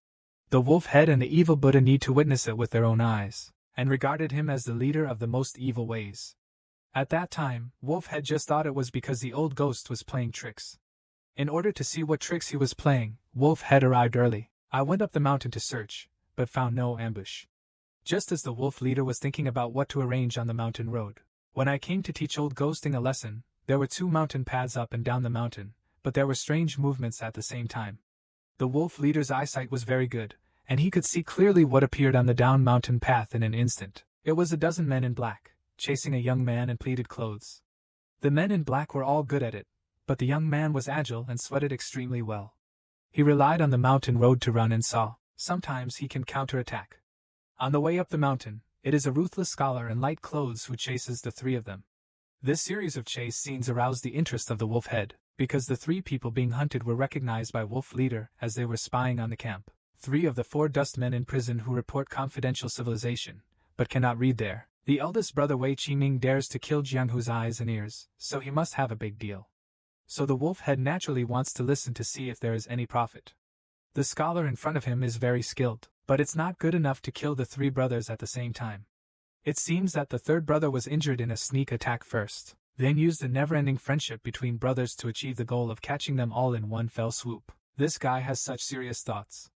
A: The wolf head and the evil Buddha need to witness it with their own eyes, and regarded him as the leader of the most evil ways. At that time, Wolfhead just thought it was because the old ghost was playing tricks. In order to see what tricks he was playing, Wolfhead arrived early. I went up the mountain to search, but found no ambush. Just as the wolf leader was thinking about what to arrange on the mountain road. When I came to teach old ghosting a lesson, there were 2 mountain paths up and down the mountain, but there were strange movements at the same time. The wolf leader's eyesight was very good, and he could see clearly what appeared on the down mountain path in an instant. It was a dozen men in black, chasing a young man in pleated clothes. The men in black were all good at it, but the young man was agile and sweated extremely well. He relied on the mountain road to run and saw. Sometimes he can counterattack. On the way up the mountain, it is a ruthless scholar in light clothes who chases the 3 of them. This series of chase scenes aroused the interest of the wolf head, because the 3 people being hunted were recognized by wolf leader as they were spying on the camp. 3 of the 4 dust men in prison who report confidential civilization, but cannot read there. The eldest brother Wei Qiming dares to kill Jianghu's eyes and ears, so he must have a big deal. So the wolf head naturally wants to listen to see if there is any profit. The scholar in front of him is very skilled, but it's not good enough to kill the 3 brothers at the same time. It seems that the 3rd brother was injured in a sneak attack first, then used the never-ending friendship between brothers to achieve the goal of catching them all in one fell swoop. This guy has such serious thoughts.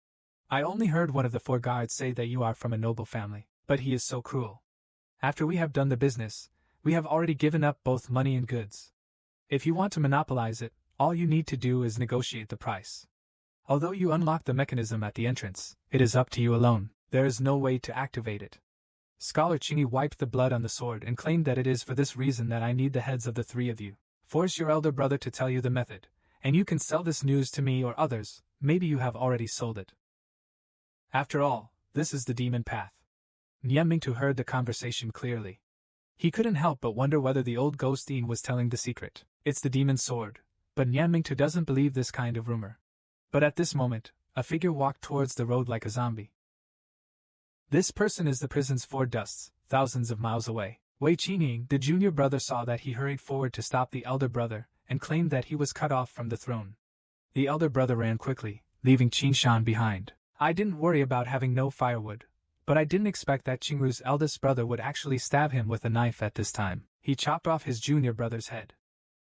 A: I only heard one of the 4 guards say that you are from a noble family, but he is so cruel. After we have done the business, we have already given up both money and goods. If you want to monopolize it, all you need to do is negotiate the price. Although you unlock the mechanism at the entrance, it is up to you alone. There is no way to activate it. Scholar Chingy wiped the blood on the sword and claimed that it is for this reason that I need the heads of the 3 of you. Force your elder brother to tell you the method, and you can sell this news to me or others. Maybe you have already sold it. After all, this is the demon path. Nian Mingtu heard the conversation clearly. He couldn't help but wonder whether the old ghost Dean was telling the secret. It's the demon's sword, but Nian Mingtu doesn't believe this kind of rumor. But at this moment, a figure walked towards the road like a zombie. This person is the prison's 4 dusts, thousands of miles away. Wei Qingning, the junior brother, saw that. He hurried forward to stop the elder brother, and claimed that he was cut off from the throne. The elder brother ran quickly, leaving Qingshan behind. I didn't worry about having no firewood, but I didn't expect that Qingru's eldest brother would actually stab him with a knife at this time. He chopped off his junior brother's head.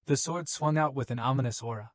A: The sword swung out with an ominous aura.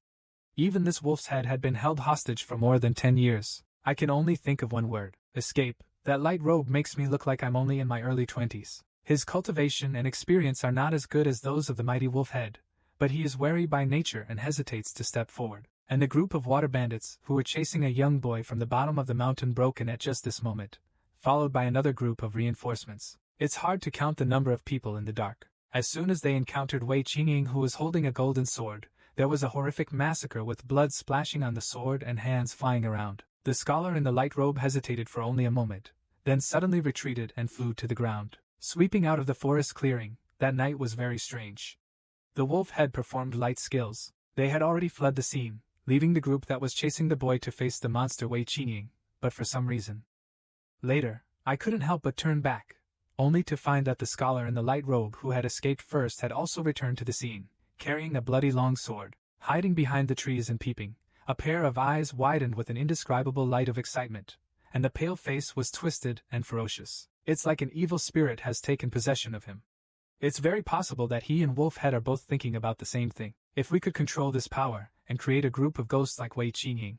A: Even this wolf's head had been held hostage for more than 10 years. I can only think of one word: escape. That light robe makes me look like I'm only in my early 20s. His cultivation and experience are not as good as those of the mighty wolf head, but he is wary by nature and hesitates to step forward. And the group of water bandits who were chasing a young boy from the bottom of the mountain broke in at just this moment, followed by another group of reinforcements. It's hard to count the number of people in the dark. As soon as they encountered Wei Qingning, who was holding a golden sword, There was a horrific massacre with blood splashing on the sword and hands flying around. The scholar in the light robe hesitated for only a moment, then suddenly retreated and flew to the ground. Sweeping out of the forest clearing, that night was very strange. The wolf had performed light skills. They had already fled the scene, leaving the group that was chasing the boy to face the monster Wei Qingying, but for some reason. Later, I couldn't help but turn back, only to find that the scholar in the light robe who had escaped first had also returned to the scene, carrying a bloody long sword, hiding behind the trees and peeping. A pair of eyes widened with an indescribable light of excitement, and the pale face was twisted and ferocious. It's like an evil spirit has taken possession of him. It's very possible that he and Wolfhead are both thinking about the same thing. If we could control this power, and create a group of ghosts like Wei Qingying.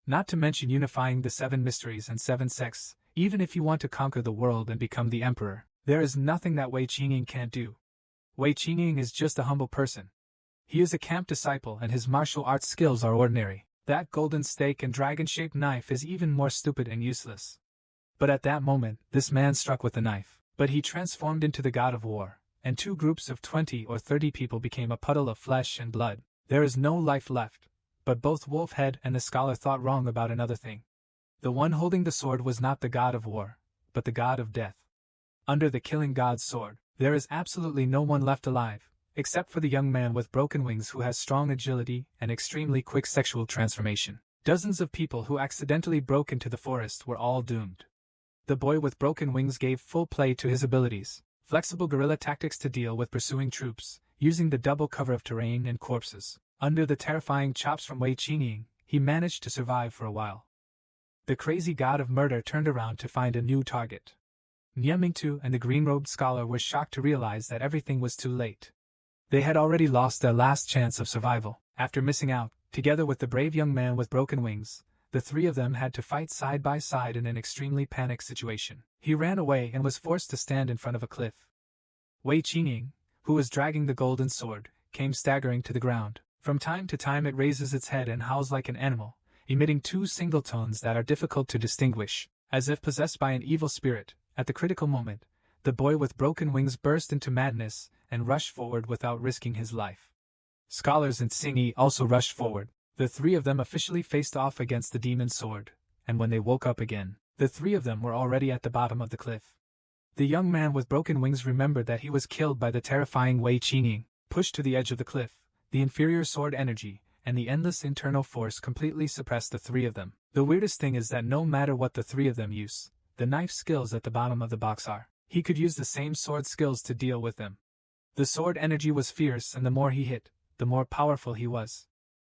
A: Not to mention unifying the 7 mysteries and 7 sects, even if you want to conquer the world and become the emperor, there is nothing that Wei Qingying can't do. Wei Qingying is just a humble person. He is a camp disciple and his martial arts skills are ordinary. That golden stake and dragon-shaped knife is even more stupid and useless. But at that moment, this man struck with the knife. But he transformed into the god of war, and 2 groups of 20 or 30 people became a puddle of flesh and blood. There is no life left, but both Wolfhead and the scholar thought wrong about another thing. The one holding the sword was not the god of war, but the god of death. Under the killing god's sword, there is absolutely no one left alive, except for the young man with broken wings who has strong agility and extremely quick sexual transformation. Dozens of people who accidentally broke into the forest were all doomed. The boy with broken wings gave full play to his abilities, flexible guerrilla tactics to deal with pursuing troops, using the double cover of terrain and corpses. Under the terrifying chops from Wei Qingying, he managed to survive for a while. The crazy god of murder turned around to find a new target. Niamingtu and the green-robed scholar were shocked to realize that everything was too late. They had already lost their last chance of survival. After missing out, together with the brave young man with broken wings, the 3 of them had to fight side by side in an extremely panicked situation. He ran away and was forced to stand in front of a cliff. Wei Qingying, who was dragging the golden sword, came staggering to the ground. From time to time it raises its head and howls like an animal, emitting 2 single tones that are difficult to distinguish, as if possessed by an evil spirit. At the critical moment, the boy with broken wings burst into madness and rushed forward without risking his life. Scholars and Xingyi also rushed forward. The 3 of them officially faced off against the demon sword, and when they woke up again, the 3 of them were already at the bottom of the cliff. The young man with broken wings remembered that he was killed by the terrifying Wei Qingying. Pushed to the edge of the cliff, the inferior sword energy and the endless internal force completely suppressed the 3 of them. The weirdest thing is that no matter what the 3 of them use, the knife skills at the bottom of the box are. He could use the same sword skills to deal with them. The sword energy was fierce, and the more he hit, the more powerful he was.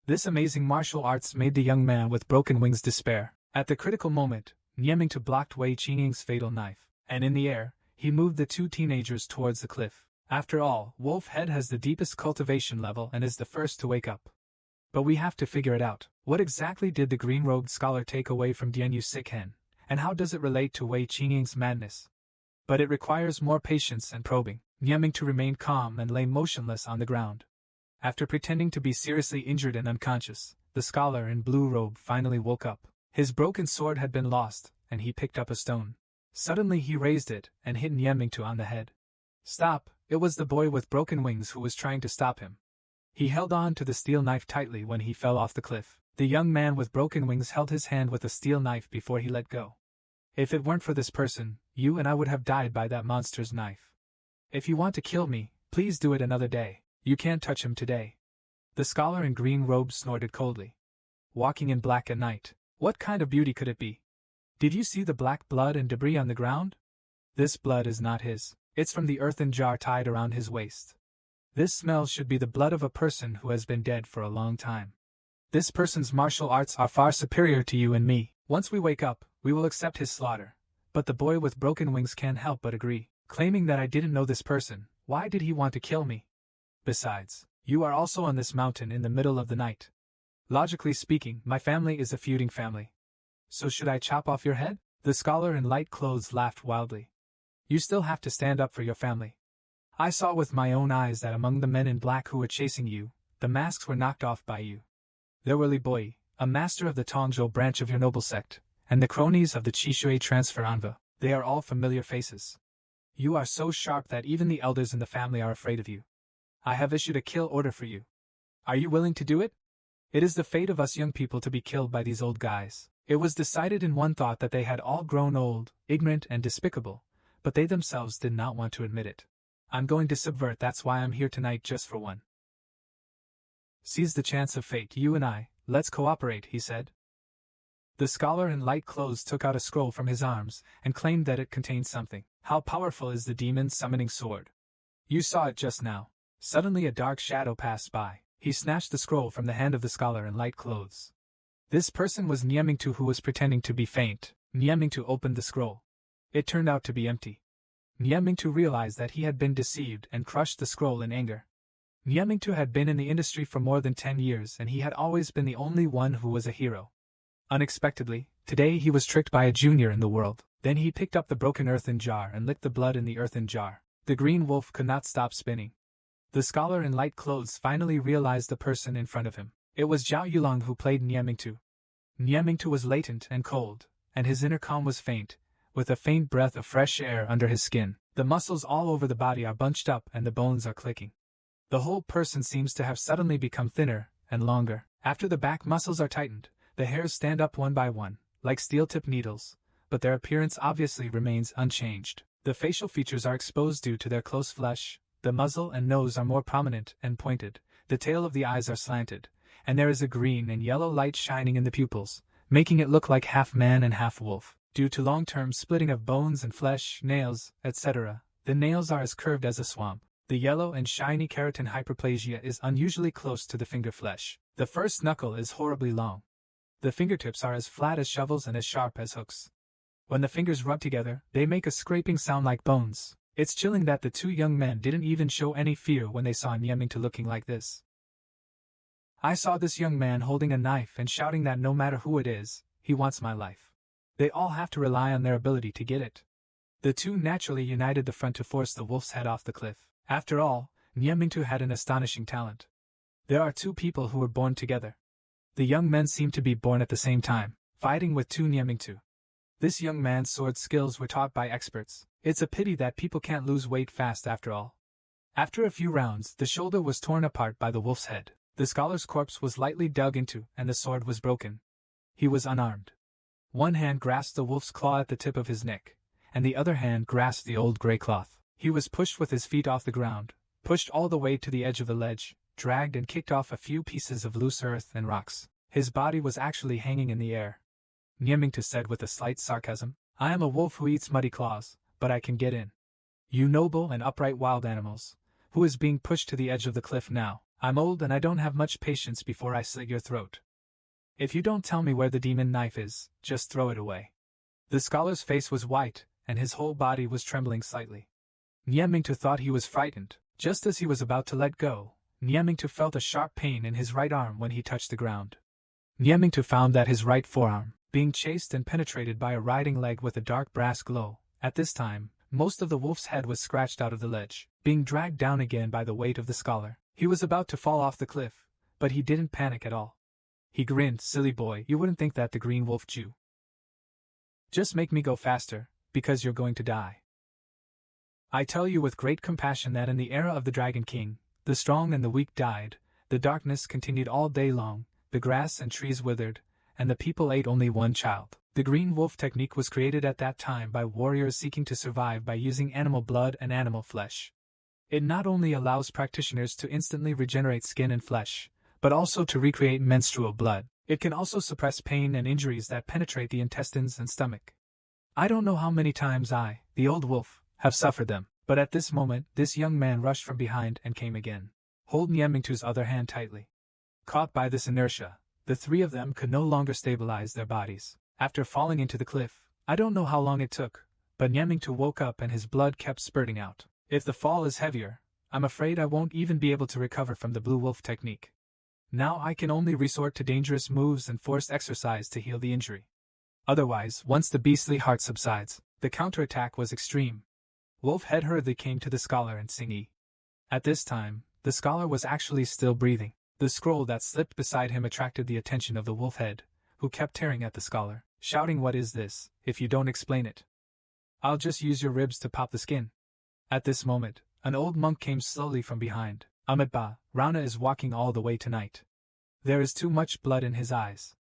A: This amazing martial arts made the young man with broken wings despair. At the critical moment, Niamingtu blocked Wei Qingying's fatal knife, and in the air, he moved the 2 teenagers towards the cliff. After all, Wolfhead has the deepest cultivation level and is the first to wake up. But we have to figure it out. What exactly did the green-robed scholar take away from Dianyu Sikhen, and how does it relate to Wei Qingying's madness? But it requires more patience and probing. Niamingtu remained calm and lay motionless on the ground. After pretending to be seriously injured and unconscious, the scholar in blue robe finally woke up. His broken sword had been lost, and he picked up a stone. Suddenly he raised it and hit Niamingtu on the head. Stop! It was the boy with broken wings who was trying to stop him. He held on to the steel knife tightly when he fell off the cliff. The young man with broken wings held his hand with a steel knife before he let go. If it weren't for this person, you and I would have died by that monster's knife. If you want to kill me, please do it another day. You can't touch him today. The scholar in green robes snorted coldly. Walking in black at night. What kind of beauty could it be? Did you see the black blood and debris on the ground? This blood is not his. It's from the earthen jar tied around his waist. This smell should be the blood of a person who has been dead for a long time. This person's martial arts are far superior to you and me. Once we wake up, we will accept his slaughter. But the boy with broken wings can't help but agree. Claiming that I didn't know this person, why did he want to kill me? Besides, you are also on this mountain in the middle of the night. Logically speaking, my family is a feuding family. So should I chop off your head? The scholar in light clothes laughed wildly. You still have to stand up for your family. I saw with my own eyes that among the men in black who were chasing you, the masks were knocked off by you. There were Li Boi, a master of the Tongzhou branch of your noble sect, and the cronies of the Chishui transfer Anva. They are all familiar faces. You are so sharp that even the elders in the family are afraid of you. I have issued a kill order for you. Are you willing to do it? It is the fate of us young people to be killed by these old guys. It was decided in one thought that they had all grown old, ignorant, and despicable, but they themselves did not want to admit it. I'm going to subvert, that's why I'm here tonight, just for one. Seize the chance of fate, you and I, let's cooperate, he said. The scholar in light clothes took out a scroll from his arms and claimed that it contained something. How powerful is the demon's summoning sword? You saw it just now. Suddenly a dark shadow passed by. He snatched the scroll from the hand of the scholar in light clothes. This person was Niamingtu, who was pretending to be faint. Niamingtu opened the scroll. It turned out to be empty. Niamingtu realized that he had been deceived and crushed the scroll in anger. Niamingtu had been in the industry for more than 10 years and he had always been the only one who was a hero. Unexpectedly, today he was tricked by a junior in the world. Then he picked up the broken earthen jar and licked the blood in the earthen jar. The green wolf could not stop spinning. The scholar in light clothes finally realized the person in front of him. It was Zhao Yulong who played Niamingtu. Niamingtu was latent and cold, and his inner calm was faint, with a faint breath of fresh air under his skin. The muscles all over the body are bunched up and the bones are clicking. The whole person seems to have suddenly become thinner and longer. After the back muscles are tightened, the hairs stand up one by one, like steel-tipped needles, but their appearance obviously remains unchanged. The facial features are exposed due to their close flesh. The muzzle and nose are more prominent and pointed, the tail of the eyes are slanted, and there is a green and yellow light shining in the pupils, making it look like half man and half wolf. Due to long-term splitting of bones and flesh, nails, etc., the nails are as curved as a swamp. The yellow and shiny keratin hyperplasia is unusually close to the finger flesh. The first knuckle is horribly long. The fingertips are as flat as shovels and as sharp as hooks. When the fingers rub together, they make a scraping sound like bones. It's chilling that the two young men didn't even show any fear when they saw Niamingtu looking like this. I saw this young man holding a knife and shouting that no matter who it is, he wants my life. They all have to rely on their ability to get it. The two naturally united the front to force the wolf's head off the cliff. After all, Niamingtu had an astonishing talent. There are two people who were born together. The young men seemed to be born at the same time, fighting with two Niamingtu. This young man's sword skills were taught by experts. It's a pity that people can't lose weight fast after all. After a few rounds, the shoulder was torn apart by the wolf's head. The scholar's corpse was lightly dug into, and the sword was broken. He was unarmed. One hand grasped the wolf's claw at the tip of his neck, and the other hand grasped the old gray cloth. He was pushed with his feet off the ground, pushed all the way to the edge of the ledge, dragged and kicked off a few pieces of loose earth and rocks. His body was actually hanging in the air. Niamingtu said with a slight sarcasm, I am a wolf who eats muddy claws, but I can get in. You noble and upright wild animals, who is being pushed to the edge of the cliff now? I'm old and I don't have much patience before I slit your throat. If you don't tell me where the demon knife is, just throw it away. The scholar's face was white, and his whole body was trembling slightly. Niamingtu thought he was frightened. Just as he was about to let go, Niamingtu felt a sharp pain in his right arm when he touched the ground. Niamingtu found that his right forearm, being chased and penetrated by a riding leg with a dark brass glow. At this time, most of the wolf's head was scratched out of the ledge, being dragged down again by the weight of the scholar. He was about to fall off the cliff, but he didn't panic at all. He grinned, silly boy, you wouldn't think that the green wolf Jew. Just make me go faster, because you're going to die. I tell you with great compassion that in the era of the Dragon King, the strong and the weak died, the darkness continued all day long, the grass and trees withered, and the people ate only one child. The green wolf technique was created at that time by warriors seeking to survive by using animal blood and animal flesh. It not only allows practitioners to instantly regenerate skin and flesh, but also to recreate menstrual blood. It can also suppress pain and injuries that penetrate the intestines and stomach. I don't know how many times I, the old wolf, have suffered them, but at this moment, this young man rushed from behind and came again. Hold Niamingtu's other hand tightly. Caught by this inertia, the three of them could no longer stabilize their bodies. After falling into the cliff, I don't know how long it took, but Niamingtu woke up and his blood kept spurting out. If the fall is heavier, I'm afraid I won't even be able to recover from the blue wolf technique. Now I can only resort to dangerous moves and forced exercise to heal the injury. Otherwise, once the beastly heart subsides, the counterattack was extreme. Wolf Head hurriedly came to the scholar and Singi. At this time, the scholar was actually still breathing. The scroll that slipped beside him attracted the attention of the Wolf Head, who kept tearing at the scholar, shouting, "What is this, if you don't explain it? I'll just use your ribs to pop the skin." At this moment, an old monk came slowly from behind. Ba, Rana is walking all the way tonight. There is too much blood in his eyes.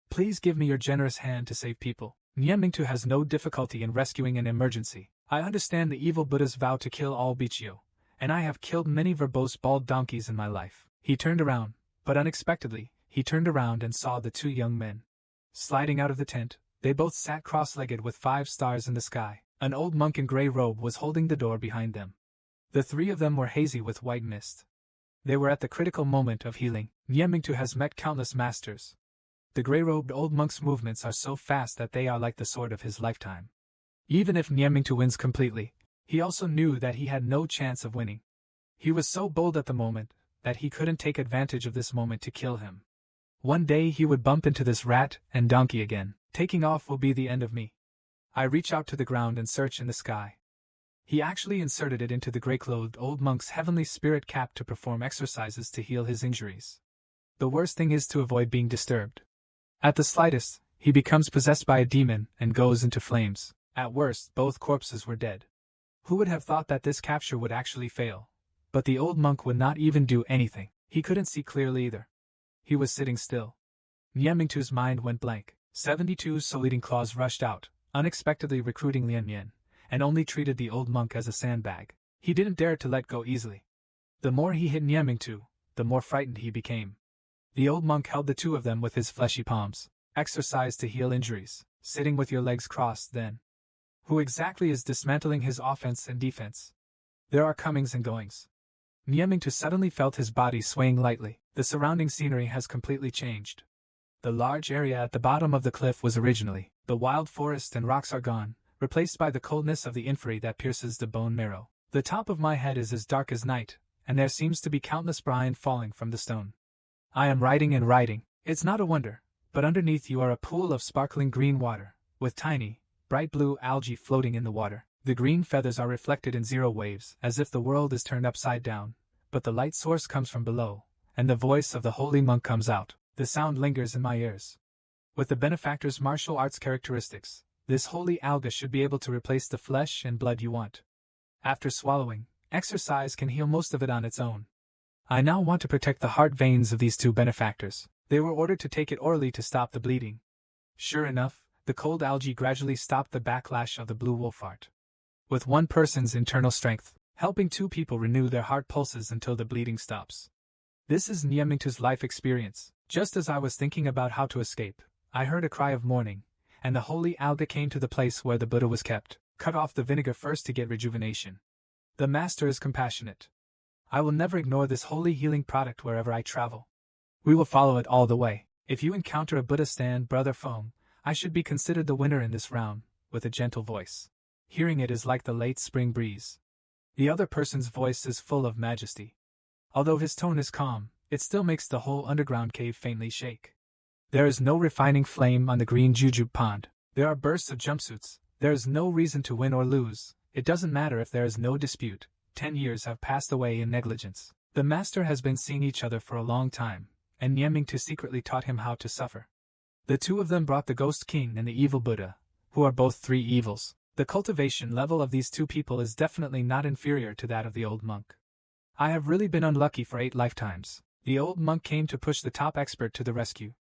A: Please give me your generous hand to save people. Niamingtu has no difficulty in rescuing an emergency. I understand the evil Buddha's vow to kill all Bichio, and I have killed many verbose bald donkeys in my life. He turned around, but unexpectedly, he turned around and saw the two young men. Sliding out of the tent, they both sat cross-legged with 5 stars in the sky. An old monk in grey robe was holding the door behind them. The 3 of them were hazy with white mist. They were at the critical moment of healing. Niamingtu has met countless masters. The grey-robed old monk's movements are so fast that they are like the sword of his lifetime. Even if Niamingtu wins completely, he also knew that he had no chance of winning. He was so bold at the moment that he couldn't take advantage of this moment to kill him. One day he would bump into this rat and donkey again. Taking off will be the end of me. I reach out to the ground and search in the sky. He actually inserted it into the grey-clothed old monk's heavenly spirit cap to perform exercises to heal his injuries. The worst thing is to avoid being disturbed. At the slightest, he becomes possessed by a demon and goes into flames. At worst, both corpses were dead. Who would have thought that this capture would actually fail? But the old monk would not even do anything. He couldn't see clearly either. He was sitting still. Niamingtu's mind went blank. 72's Soleading claws rushed out, unexpectedly recruiting Lien Yin, and only treated the old monk as a sandbag. He didn't dare to let go easily. The more he hit Niamingtu, the more frightened he became. The old monk held the 2 of them with his fleshy palms. Exercise to heal injuries, sitting with your legs crossed then. Who exactly is dismantling his offense and defense? There are comings and goings. Niamingtu suddenly felt his body swaying lightly. The surrounding scenery has completely changed. The large area at the bottom of the cliff was originally. The wild forest and rocks are gone, replaced by the coldness of the inferi that pierces the bone marrow. The top of my head is as dark as night, and there seems to be countless brine falling from the stone. I am writing and writing. It's not a wonder, but underneath you are a pool of sparkling green water, with tiny, bright blue algae floating in the water. The green feathers are reflected in 0 waves, as if the world is turned upside down, but the light source comes from below, and the voice of the holy monk comes out. The sound lingers in my ears. With the benefactor's martial arts characteristics, this holy alga should be able to replace the flesh and blood you want. After swallowing, exercise can heal most of it on its own. I now want to protect the heart veins of these 2 benefactors. They were ordered to take it orally to stop the bleeding. Sure enough, the cold algae gradually stopped the backlash of the blue wolf heart. With one person's internal strength, helping 2 people renew their heart pulses until the bleeding stops. This is Niamingtu's life experience. Just as I was thinking about how to escape, I heard a cry of mourning, and the holy alga came to the place where the Buddha was kept. Cut off the vinegar first to get rejuvenation. The master is compassionate. I will never ignore this holy healing product wherever I travel. We will follow it all the way. If you encounter a Buddha stand, Brother Feng, I should be considered the winner in this round, with a gentle voice. Hearing it is like the late spring breeze. The other person's voice is full of majesty. Although his tone is calm, it still makes the whole underground cave faintly shake. There is no refining flame on the green jujube pond. There are bursts of jumpsuits. There is no reason to win or lose. It doesn't matter if there is no dispute. 10 years have passed away in negligence. The master has been seeing each other for a long time, and Niamingtu secretly taught him how to suffer. The 2 of them brought the Ghost King and the Evil Buddha, who are both 3 evils. The cultivation level of these 2 people is definitely not inferior to that of the old monk. I have really been unlucky for 8 lifetimes. The old monk came to push the top expert to the rescue.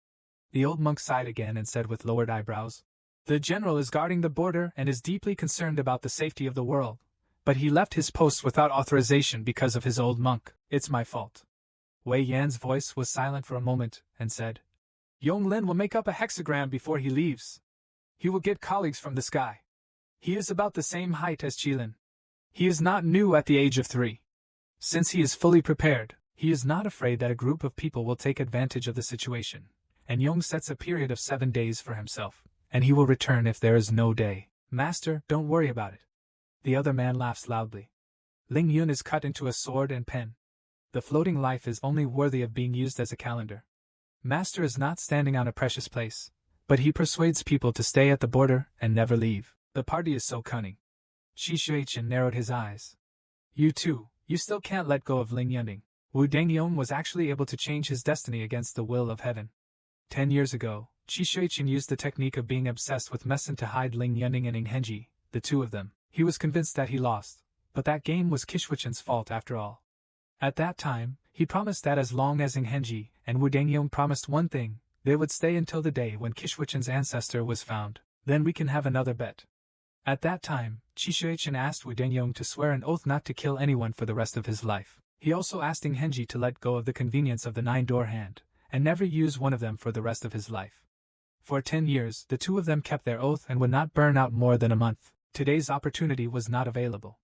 A: The old monk sighed again and said with lowered eyebrows, "The general is guarding the border and is deeply concerned about the safety of the world, but he left his post without authorization because of his old monk. It's my fault." Wei Yan's voice was silent for a moment, and said, "Yong Lin will make up a hexagram before he leaves. He will get colleagues from the sky. He is about the same height as Qilin. He is not new at the age of 3. Since he is fully prepared, he is not afraid that a group of people will take advantage of the situation, and Yong sets a period of 7 days for himself, and he will return if there is no day. Master, don't worry about it." The other man laughs loudly. Ling Yun is cut into a sword and pen. The floating life is only worthy of being used as a calendar. Master is not standing on a precious place, but he persuades people to stay at the border and never leave. The party is so cunning. Shi Shuichen narrowed his eyes. You too, you still can't let go of Ling Yuning. Wu Dangyong was actually able to change his destiny against the will of heaven. 10 years ago, Shi Shuichen used the technique of being obsessed with Messen to hide Ling Yuning and Ing Henji, the 2 of them. He was convinced that he lost, but that game was Kishwichen's fault after all. At that time, he promised that as long as Ng Henji and Wu Dangyong promised one thing, they would stay until the day when Kishwichen's ancestor was found. Then we can have another bet. At that time, Chi Shuichen asked Wu Dangyong to swear an oath not to kill anyone for the rest of his life. He also asked Ng Henji to let go of the convenience of the 9-door hand, and never use one of them for the rest of his life. For 10 years, the two of them kept their oath and would not burn out more than a month. Today's opportunity was not available.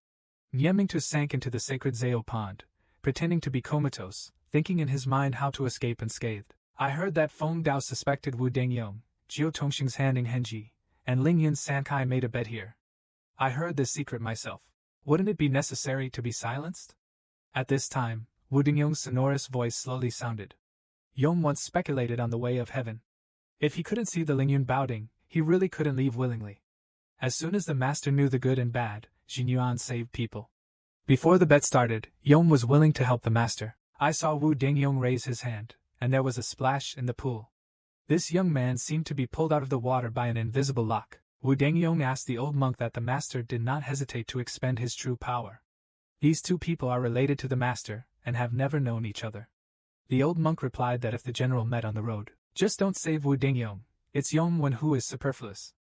A: Nyemingtu sank into the sacred Zao pond, pretending to be comatose, thinking in his mind how to escape unscathed. I heard that Feng Dao suspected Wu Dangyong, Jiao Tongxing's hand Ng Henji, and Ling Yun Sankai made a bet here. I heard this secret myself. Wouldn't it be necessary to be silenced? At this time, Wu Dangyong's sonorous voice slowly sounded. Yong once speculated on the way of heaven. If he couldn't see the Ling Yun Baoding, he really couldn't leave willingly. As soon as the master knew the good and bad, Jin Yuan saved people. Before the bet started, Yong was willing to help the master. I saw Wu Dangyong raise his hand, and there was a splash in the pool. This young man seemed to be pulled out of the water by an invisible lock. Wu Dangyong asked the old monk that the master did not hesitate to expend his true power. These two people are related to the master, and have never known each other. The old monk replied that if the general met on the road, just don't save Wu Dangyong, it's Yong Wen who is superfluous.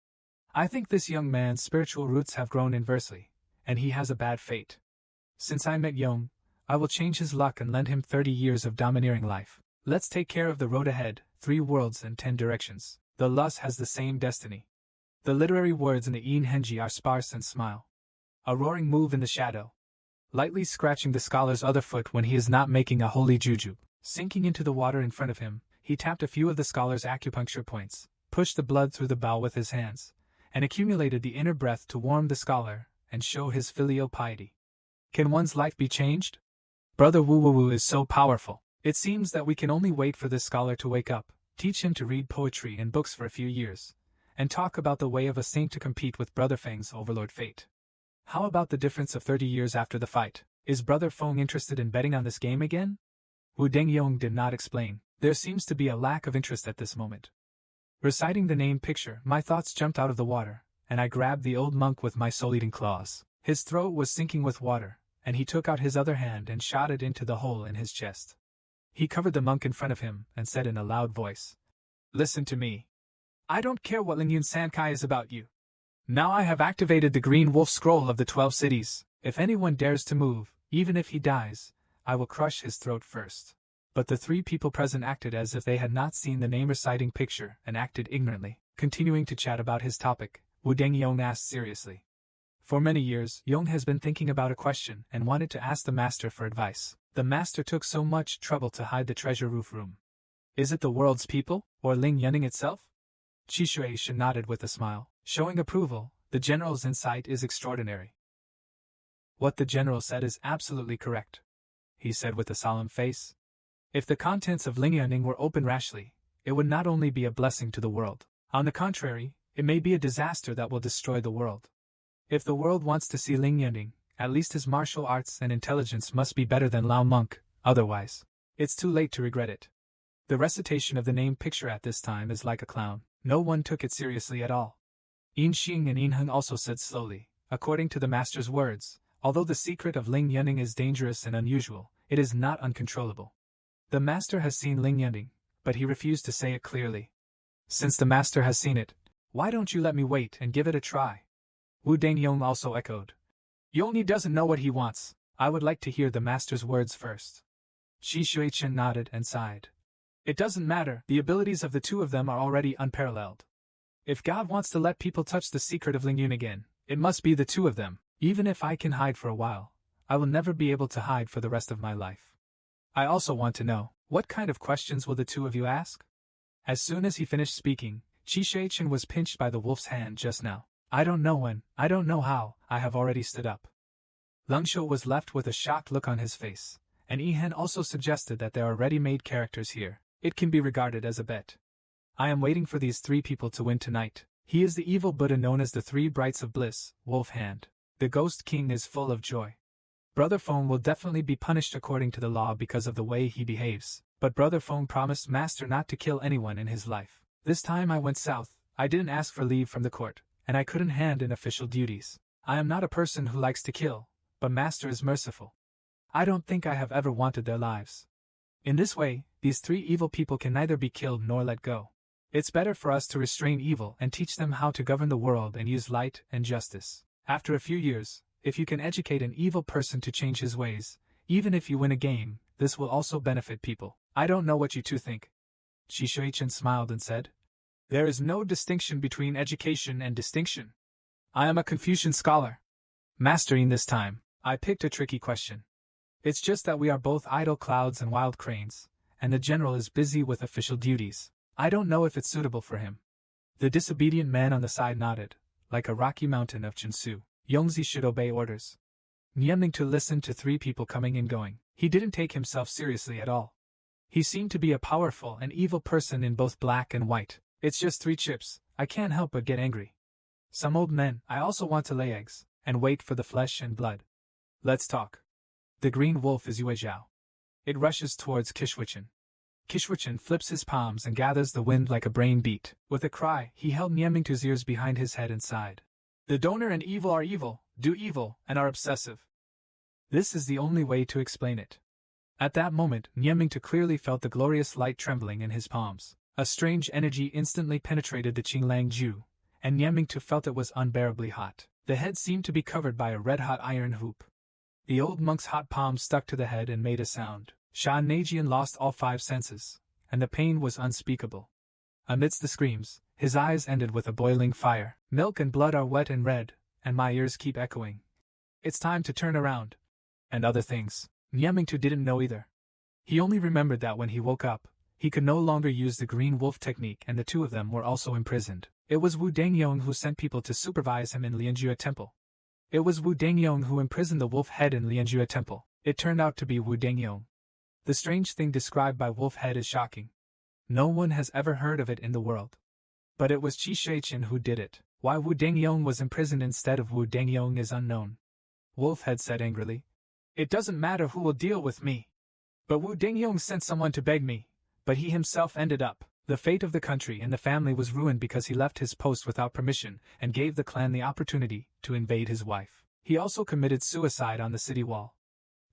A: I think this young man's spiritual roots have grown inversely, and he has a bad fate. Since I met Yong, I will change his luck and lend him 30 years of domineering life. Let's take care of the road ahead, 3 worlds and 10 directions. The Lus has the same destiny. The literary words in the Ng Henji are sparse and smile. A roaring move in the shadow. Lightly scratching the scholar's other foot when he is not making a holy juju. Sinking into the water in front of him, he tapped a few of the scholar's acupuncture points, pushed the blood through the bowl with his hands, and accumulated the inner breath to warm the scholar and show his filial piety. Can one's life be changed? Brother Wu Wu Wu is so powerful. It seems that we can only wait for this scholar to wake up, teach him to read poetry and books for a few years, and talk about the way of a saint to compete with Brother Feng's overlord fate. How about the difference of 30 years after the fight? Is Brother Feng interested in betting on this game again? Wu Dangyong did not explain. There seems to be a lack of interest at this moment. Reciting the name picture, my thoughts jumped out of the water, and I grabbed the old monk with my soul-eating claws. His throat was sinking with water, and he took out his other hand and shot it into the hole in his chest. He covered the monk in front of him and said in a loud voice, "Listen to me. I don't care what Ling Yun Sankai is about you. Now I have activated the Green Wolf Scroll of the 12 cities. If anyone dares to move, even if he dies, I will crush his throat first." But the 3 people present acted as if they had not seen the name-reciting picture and acted ignorantly. Continuing to chat about his topic, Wu Dangyong asked seriously. For many years, Yong has been thinking about a question and wanted to ask the master for advice. The master took so much trouble to hide the treasure roof room. Is it the world's people, or Ling Yuning itself? Chi Shuichen nodded with a smile, showing approval. The general's insight is extraordinary. What the general said is absolutely correct, he said with a solemn face. If the contents of Ling Yuning were opened rashly, it would not only be a blessing to the world. On the contrary, it may be a disaster that will destroy the world. If the world wants to see Ling Yuning, at least his martial arts and intelligence must be better than Lao Monk, otherwise, it's too late to regret it. The recitation of the name picture at this time is like a clown. No one took it seriously at all. Yin Xing and Yin Heng also said slowly, according to the master's words, although the secret of Ling Yuning is dangerous and unusual, it is not uncontrollable. The master has seen Ling Yuning, but he refused to say it clearly. Since the master has seen it, why don't you let me wait and give it a try? Wu Dangyong also echoed. Yongni doesn't know what he wants. I would like to hear the master's words first. Shi Shuichen nodded and sighed. It doesn't matter, the abilities of the two of them are already unparalleled. If God wants to let people touch the secret of Ling Yun again, it must be the two of them. Even if I can hide for a while, I will never be able to hide for the rest of my life. I also want to know, what kind of questions will the two of you ask? As soon as he finished speaking, Chi Shuichen was pinched by the wolf's hand just now. I don't know when, I don't know how, I have already stood up. Lung Shou was left with a shocked look on his face, and Yihen also suggested that there are ready-made characters here. It can be regarded as a bet. I am waiting for these 3 people to win tonight. He is the evil Buddha known as the 3 Brights of Bliss, Wolf Hand. The Ghost King is full of joy. Brother Feng will definitely be punished according to the law because of the way he behaves, but Brother Feng promised Master not to kill anyone in his life. This time I went south, I didn't ask for leave from the court, and I couldn't hand in official duties. I am not a person who likes to kill, but Master is merciful. I don't think I have ever wanted their lives. In this way, these three evil people can neither be killed nor let go. It's better for us to restrain evil and teach them how to govern the world and use light and justice. After a few years, if you can educate an evil person to change his ways, even if you win a game, this will also benefit people. I don't know what you two think. Shi Shuichen smiled and said, There is no distinction between education and distinction. I am a Confucian scholar. Mastering this time, I picked a tricky question. It's just that we are both idle clouds and wild cranes, and the general is busy with official duties. I don't know if it's suitable for him. The disobedient man on the side nodded, like a rocky mountain of Chinsu. Yongzi should obey orders. Niemingtu listened to three people coming and going. He didn't take himself seriously at all. He seemed to be a powerful and evil person in both black and white. It's just 3 chips, I can't help but get angry. Some old men, I also want to lay eggs, and wait for the flesh and blood. Let's talk. The green wolf is Yue Zhao. It rushes towards Kishwichin. Kishwichin flips his palms and gathers the wind like a brain beat. With a cry, he held Niemingtu's ears behind his head and sighed. The donor and evil are evil, do evil, and are obsessive. This is the only way to explain it. At that moment, Niemingtu clearly felt the glorious light trembling in his palms. A strange energy instantly penetrated the Qinglang Ju, and Niemingtu felt it was unbearably hot. The head seemed to be covered by a red-hot iron hoop. The old monk's hot palm stuck to the head and made a sound. Sha Najian lost all 5 senses, and the pain was unspeakable. Amidst the screams, his eyes ended with a boiling fire. Milk and blood are wet and red, and my ears keep echoing. It's time to turn around. And other things. Niemingtu didn't know either. He only remembered that when he woke up, he could no longer use the green wolf technique, and the 2 of them were also imprisoned. It was Wu Dangyong who sent people to supervise him in Lianjue Temple. It was Wu Dangyong who imprisoned the wolf head in Lianjue Temple. It turned out to be Wu Dangyong. The strange thing described by wolf head is shocking. No one has ever heard of it in the world. But it was Qi Sheichin who did it. Why Wu Dangyong was imprisoned instead of Wu Dangyong is unknown. Wolf head said angrily. It doesn't matter who will deal with me. But Wu Dangyong sent someone to beg me, but he himself ended up. The fate of the country and the family was ruined because he left his post without permission and gave the clan the opportunity to invade his wife. He also committed suicide on the city wall.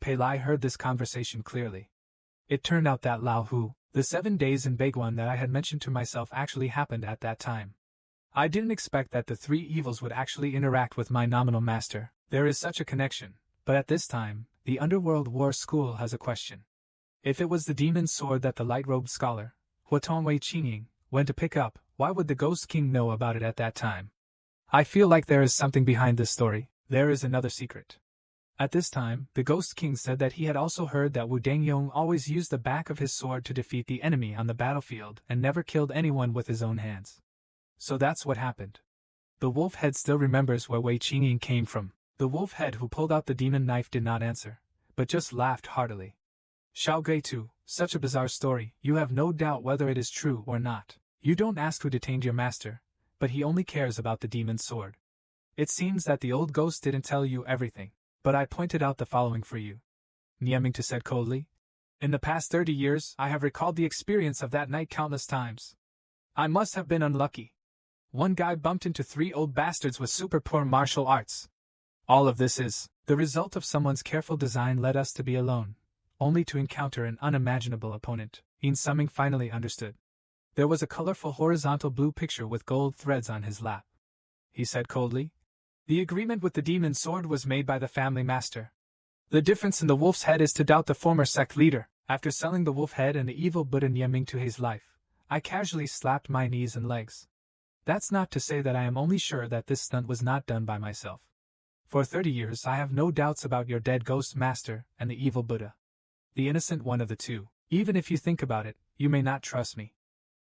A: Pei Lai heard this conversation clearly. It turned out that Lao Hu, the 7 days in Baiguan that I had mentioned to myself actually happened at that time. I didn't expect that the 3 evils would actually interact with my nominal master. There is such a connection, but at this time, the Underworld War School has a question. If it was the demon sword that the light-robed scholar, Huatongwei Qingying, went to pick up, why would the Ghost King know about it at that time? I feel like there is something behind this story. There is another secret. At this time, the Ghost King said that he had also heard that Wu Dangyong always used the back of his sword to defeat the enemy on the battlefield and never killed anyone with his own hands. So that's what happened. The wolf head still remembers where Wei Qingying came from. The wolf head who pulled out the demon knife did not answer, but just laughed heartily. Xiao Gui too, such a bizarre story, you have no doubt whether it is true or not. You don't ask who detained your master, but he only cares about the demon's sword. It seems that the old ghost didn't tell you everything, but I pointed out the following for you. Niemingtu said coldly. In the past 30 years, I have recalled the experience of that night countless times. I must have been unlucky. One guy bumped into 3 old bastards with super poor martial arts. All of this is the result of someone's careful design led us to be alone, only to encounter an unimaginable opponent. In Summing finally understood. There was a colorful horizontal blue picture with gold threads on his lap. He said coldly. The agreement with the demon sword was made by the family master. The difference in the wolf's head is to doubt the former sect leader. After selling the wolf head and the evil Buddha Nieming to his life, I casually slapped my knees and legs. That's not to say that I am only sure that this stunt was not done by myself. For 30 years I have no doubts about your dead ghost master and the evil Buddha. The innocent one of the two. Even if you think about it, you may not trust me.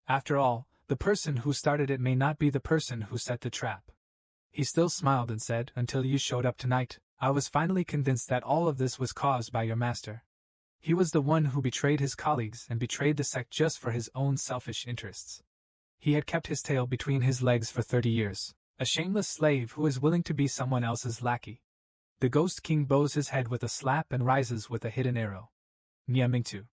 A: After all, the person who started it may not be the person who set the trap. He still smiled and said, until you showed up tonight, I was finally convinced that all of this was caused by your master. He was the one who betrayed his colleagues and betrayed the sect just for his own selfish interests. He had kept his tail between his legs for 30 years, a shameless slave who is willing to be someone else's lackey. The Ghost King bows his head with a slap and rises with a hidden arrow. Niemingtu.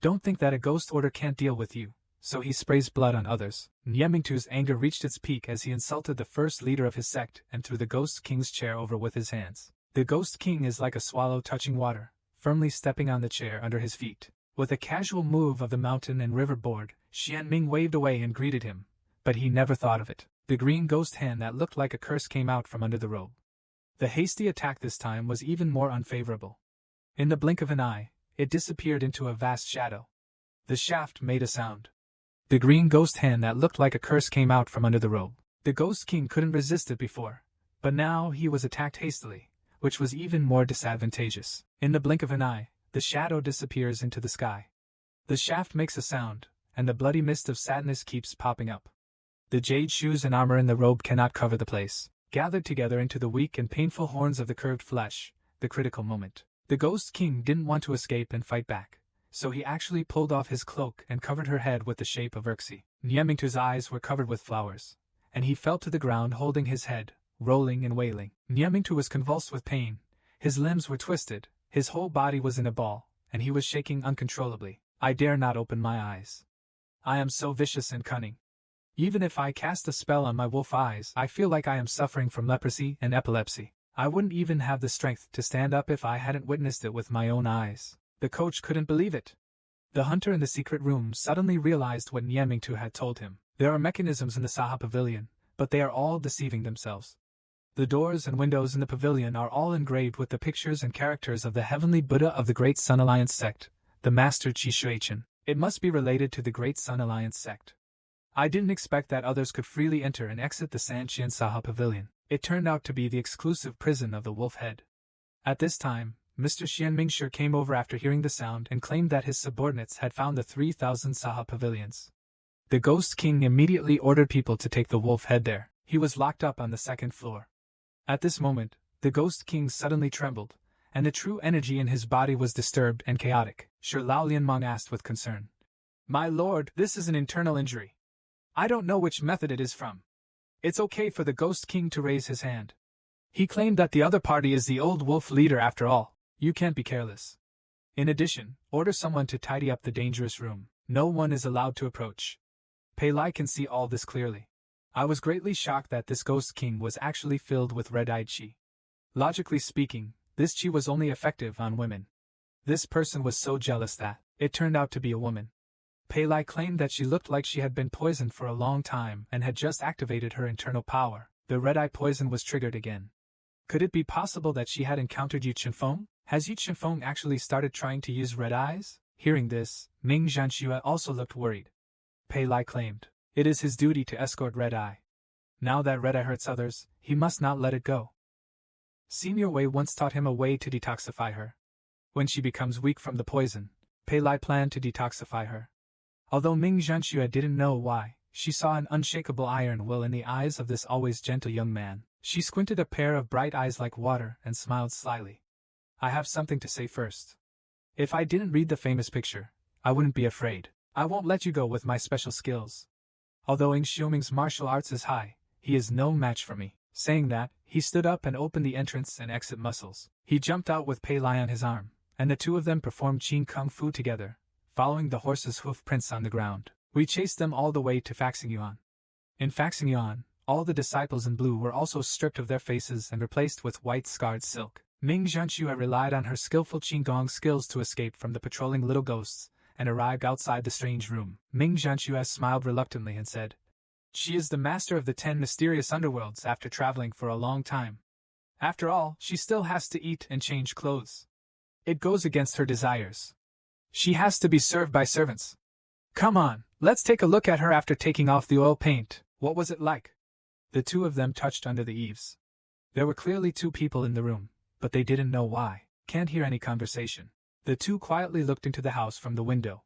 A: Don't think that a ghost order can't deal with you, so he sprays blood on others. Niemingtu's anger reached its peak as he insulted the first leader of his sect and threw the Ghost King's chair over with his hands. The Ghost King is like a swallow touching water, firmly stepping on the chair under his feet. With a casual move of the mountain and river board, Xianming waved away and greeted him, but he never thought of it. The green ghost hand that looked like a curse came out from under the robe. The hasty attack this time was even more unfavorable. In the blink of an eye, it disappeared into a vast shadow. The shaft made a sound. The green ghost hand that looked like a curse came out from under the robe. The Ghost King couldn't resist it before, but now he was attacked hastily, which was even more disadvantageous. In the blink of an eye, the shadow disappears into the sky. The shaft makes a sound, and the bloody mist of sadness keeps popping up. The jade shoes and armor in the robe cannot cover the place, gathered together into the weak and painful horns of the curved flesh, the critical moment. The Ghost King didn't want to escape and fight back, so he actually pulled off his cloak and covered her head with the shape of Urxi. Niamingtu's eyes were covered with flowers, and he fell to the ground holding his head, rolling and wailing. Niamingtu was convulsed with pain, his limbs were twisted, his whole body was in a ball, and he was shaking uncontrollably. I dare not open my eyes. I am so vicious and cunning. Even if I cast a spell on my wolf eyes, I feel like I am suffering from leprosy and epilepsy. I wouldn't even have the strength to stand up if I hadn't witnessed it with my own eyes. The coach couldn't believe it. The hunter in the secret room suddenly realized what Niamingtu had told him. There are mechanisms in the Saha Pavilion, but they are all deceiving themselves. The doors and windows in the pavilion are all engraved with the pictures and characters of the heavenly Buddha of the Great Sun Alliance sect, the Master Chi Shuichen. It must be related to the Great Sun Alliance sect. I didn't expect that others could freely enter and exit the Sanqian Saha Pavilion. It turned out to be the exclusive prison of the Wolf Head. At this time, Mr. Xianmingshi came over after hearing the sound and claimed that his subordinates had found the 3,000 Saha pavilions. The Ghost King immediately ordered people to take the Wolf Head there. He was locked up on the second floor. At this moment, the Ghost King suddenly trembled, and the true energy in his body was disturbed and chaotic. Sure, Lao Lianmang asked with concern. My lord, this is an internal injury. I don't know which method it is from. It's okay for the Ghost King to raise his hand. He claimed that the other party is the old wolf leader after all. You can't be careless. In addition, order someone to tidy up the dangerous room. No one is allowed to approach. Pei Lai can see all this clearly. I was greatly shocked that this Ghost King was actually filled with red-eyed qi. Logically speaking, this qi was only effective on women. This person was so jealous that it turned out to be a woman. Pei Lai claimed that she looked like she had been poisoned for a long time and had just activated her internal power. The red-eye poison was triggered again. Could it be possible that she had encountered Yu Chunfang? Has Yu Chunfang actually started trying to use red eyes? Hearing this, Ming Janua also looked worried. Pei Lai claimed, it is his duty to escort Red Eye. Now that Red Eye hurts others, he must not let it go. Senior Wei once taught him a way to detoxify her. When she becomes weak from the poison, Pei Lai planned to detoxify her. Although Ming Janua didn't know why, she saw an unshakable iron will in the eyes of this always gentle young man. She squinted a pair of bright eyes like water and smiled slyly. I have something to say first. If I didn't read the famous picture, I wouldn't be afraid. I won't let you go with my special skills. Although Ing Xiuming's martial arts is high, he is no match for me. Saying that, he stood up and opened the entrance and exit muscles. He jumped out with Pei Lai on his arm, and the two of them performed Qin Kung Fu together, following the horse's hoof prints on the ground. We chased them all the way to Faxingyuan. In Faxingyuan, all the disciples in blue were also stripped of their faces and replaced with white scarred silk. Ming Janua relied on her skillful Qigong skills to escape from the patrolling little ghosts, and arrived outside the strange room. Ming Janua smiled reluctantly and said, she is the master of the 10 mysterious underworlds after traveling for a long time. After all, she still has to eat and change clothes. It goes against her desires. She has to be served by servants. Come on, let's take a look at her after taking off the oil paint. What was it like? The two of them touched under the eaves. There were clearly two people in the room, but they didn't know why. Can't hear any conversation. The two quietly looked into the house from the window.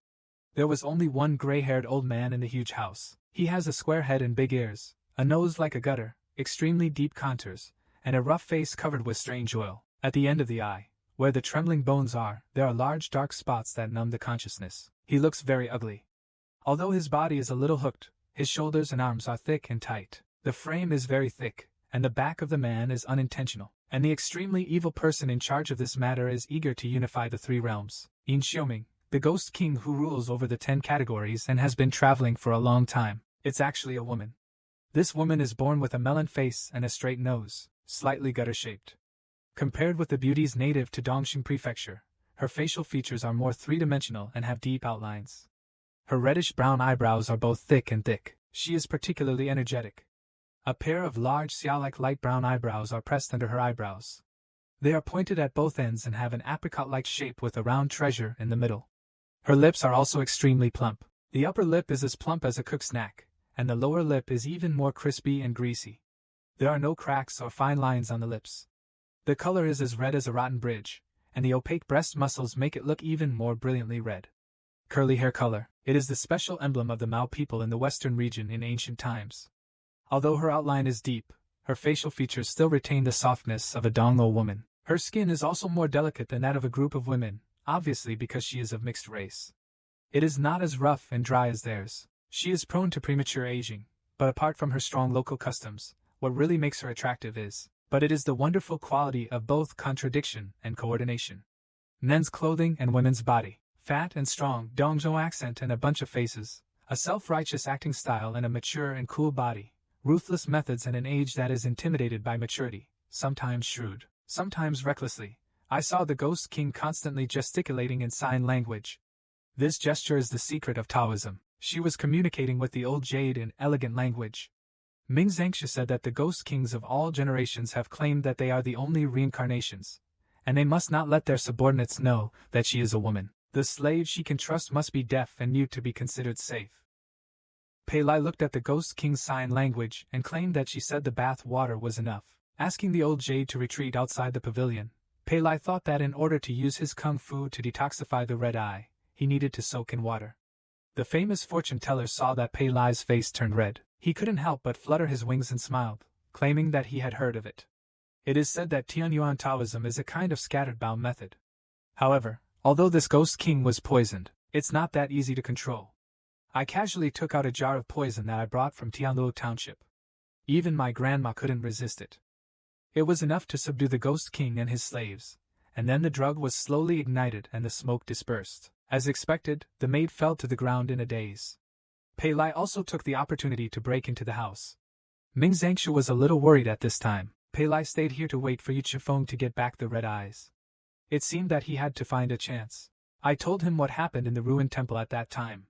A: There was only one gray-haired old man in the huge house. He has a square head and big ears, a nose like a gutter, extremely deep contours, and a rough face covered with strange oil. At the end of the eye, where the trembling bones are, there are large dark spots that numb the consciousness. He looks very ugly. Although his body is a little hooked, his shoulders and arms are thick and tight. The frame is very thick, and the back of the man is unintentional. And the extremely evil person in charge of this matter is eager to unify the 3 realms. Yin Xiuming, the Ghost King who rules over the 10 categories and has been traveling for a long time. It's actually a woman. This woman is born with a melon face and a straight nose, slightly gutter-shaped. Compared with the beauties native to Dongxing Prefecture, her facial features are more three-dimensional and have deep outlines. Her reddish-brown eyebrows are both thick and thick. She is particularly energetic. A pair of large xiao-like light brown eyebrows are pressed under her eyebrows. They are pointed at both ends and have an apricot-like shape with a round treasure in the middle. Her lips are also extremely plump. The upper lip is as plump as a cooked snack, and the lower lip is even more crispy and greasy. There are no cracks or fine lines on the lips. The color is as red as a rotten bridge, and the opaque breast muscles make it look even more brilliantly red. Curly hair color. It is the special emblem of the Mao people in the western region in ancient times. Although her outline is deep, her facial features still retain the softness of a Donglo woman. Her skin is also more delicate than that of a group of women, obviously because she is of mixed race. It is not as rough and dry as theirs. She is prone to premature aging, but apart from her strong local customs, what really makes her attractive is, but it is the wonderful quality of both contradiction and coordination. Men's clothing and women's body. Fat and strong, Dongzhou accent and a bunch of faces, a self-righteous acting style and a mature and cool body, ruthless methods and an age that is intimidated by maturity, sometimes shrewd, sometimes recklessly. I saw the Ghost King constantly gesticulating in sign language. This gesture is the secret of Taoism. She was communicating with the old jade in elegant language. Ming Janua said that the Ghost Kings of all generations have claimed that they are the only reincarnations, and they must not let their subordinates know that she is a woman. The slave she can trust must be deaf and mute to be considered safe. Pei Lai looked at the Ghost King's sign language and claimed that she said the bath water was enough. Asking the old jade to retreat outside the pavilion, Pei Lai thought that in order to use his kung fu to detoxify the red eye, he needed to soak in water. The famous fortune teller saw that Pei Lai's face turned red. He couldn't help but flutter his wings and smiled, claiming that he had heard of it. It is said that Tianyuan Taoism is a kind of scattered bow method. However, although this Ghost King was poisoned, it's not that easy to control. I casually took out a jar of poison that I brought from Tianluo Township. Even my grandma couldn't resist it. It was enough to subdue the Ghost King and his slaves, and then the drug was slowly ignited and the smoke dispersed. As expected, the maid fell to the ground in a daze. Pei Lai also took the opportunity to break into the house. Ming Janua was a little worried at this time. Pei Lai stayed here to wait for Chunfang to get back the red eyes. It seemed that he had to find a chance. I told him what happened in the ruined temple at that time.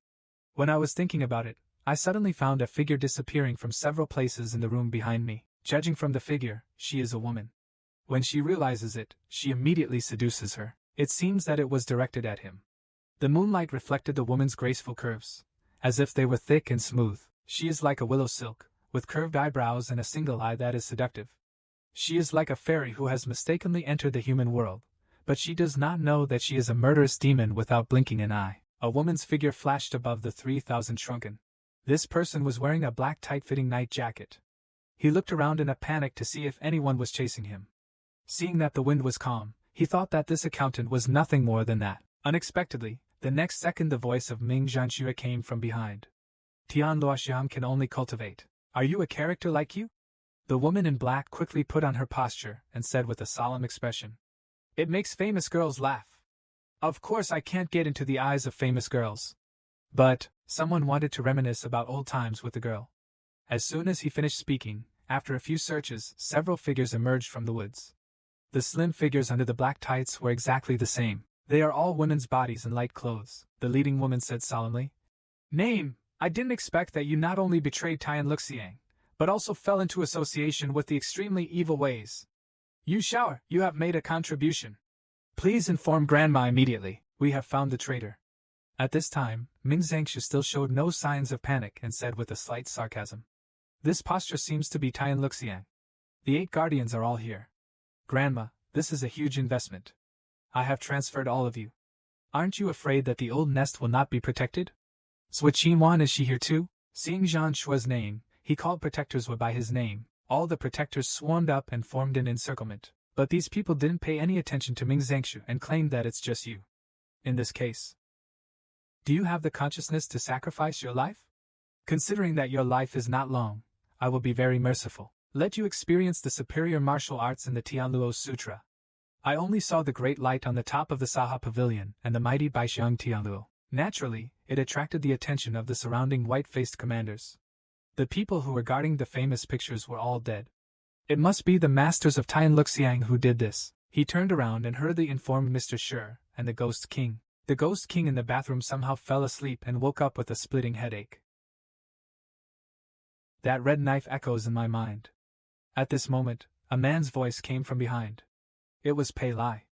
A: When I was thinking about it, I suddenly found a figure disappearing from several places in the room behind me. Judging from the figure, she is a woman. When she realizes it, she immediately seduces her. It seems that it was directed at him. The moonlight reflected the woman's graceful curves, as if they were thick and smooth. She is like a willow silk, with curved eyebrows and a single eye that is seductive. She is like a fairy who has mistakenly entered the human world, but she does not know that she is a murderous demon without blinking an eye. A woman's figure flashed above the 3,000 shrunken. This person was wearing a black tight-fitting night jacket. He looked around in a panic to see if anyone was chasing him. Seeing that the wind was calm, he thought that this accountant was nothing more than that. Unexpectedly, the next second the voice of Ming Janua came from behind. Tian Luoxiang can only cultivate. Are you a character like you? The woman in black quickly put on her posture and said with a solemn expression. It makes famous girls laugh. Of course I can't get into the eyes of famous girls. But, someone wanted to reminisce about old times with the girl. As soon as he finished speaking, after a few searches, several figures emerged from the woods. The slim figures under the black tights were exactly the same. They are all women's bodies in light clothes, the leading woman said solemnly. Name, I didn't expect that you not only betrayed Tian Luxiang, but also fell into association with the extremely evil ways. Yu Shaoer, you have made a contribution. Please inform Grandma immediately. We have found the traitor. At this time, Ming Janua still showed no signs of panic and said with a slight sarcasm. This posture seems to be Tian Luxiang. The 8 guardians are all here. Grandma, this is a huge investment. I have transferred all of you. Aren't you afraid that the old nest will not be protected? Sui Qinwan, is she here too? Seeing Zhang Shua's name, he called protectors by his name. All the protectors swarmed up and formed an encirclement. But these people didn't pay any attention to Ming Janua and claimed that it's just you. In this case, do you have the consciousness to sacrifice your life? Considering that your life is not long, I will be very merciful. Let you experience the superior martial arts in the Tianluo Sutra. I only saw the great light on the top of the Saha Pavilion and the mighty Baixiang Tianluo. Naturally, it attracted the attention of the surrounding white-faced commanders. The people who were guarding the famous pictures were all dead. It must be the masters of Tian Luxiang who did this. He turned around and hurriedly informed Mr. Shi and the Ghost King. The Ghost King in the bathroom somehow fell asleep and woke up with a splitting headache. That red knife echoes in my mind. At this moment, a man's voice came from behind. It was Pei Lai.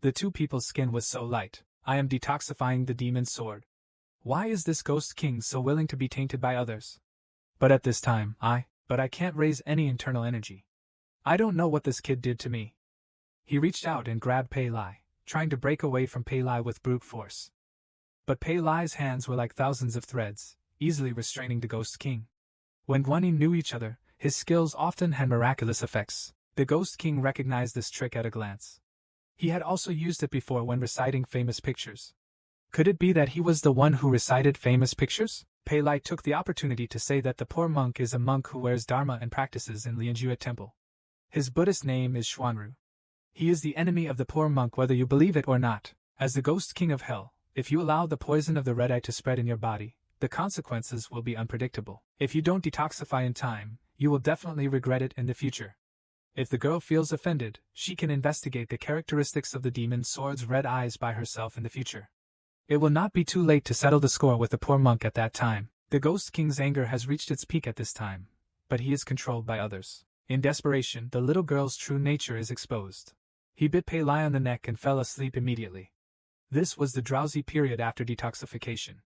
A: The two people's skin was so light. I am detoxifying the demon's sword. Why is this Ghost King so willing to be tainted by others? But at this time, I can't raise any internal energy. I don't know what this kid did to me. He reached out and grabbed Pei Lai, trying to break away from Pei Lai with brute force. But Pei Lai's hands were like thousands of threads, easily restraining the Ghost King. When Guanyin knew each other, his skills often had miraculous effects. The Ghost King recognized this trick at a glance. He had also used it before when reciting famous pictures. Could it be that he was the one who recited famous pictures? Pei Lai took the opportunity to say that the poor monk is a monk who wears dharma and practices in Ling Yun temple. His Buddhist name is Xuanru. He is the enemy of the poor monk whether you believe it or not. As the Ghost King of Hell, if you allow the poison of the red eye to spread in your body, the consequences will be unpredictable. If you don't detoxify in time, you will definitely regret it in the future. If the girl feels offended, she can investigate the characteristics of the demon sword's red eyes by herself in the future. It will not be too late to settle the score with the poor monk at that time. The Ghost King's anger has reached its peak at this time, but he is controlled by others. In desperation, the little girl's true nature is exposed. He bit Pei Lai on the neck and fell asleep immediately. This was the drowsy period after detoxification.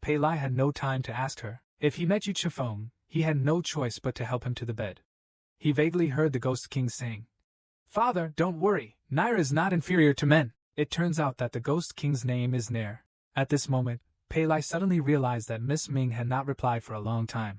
A: Pei Lai had no time to ask her. If he met Chunfang, he had no choice but to help him to the bed. He vaguely heard the Ghost King saying, "Father, don't worry, Nair is not inferior to men." It turns out that the Ghost King's name is Nair. At this moment, Pei Lai suddenly realized that Miss Ming had not replied for a long time.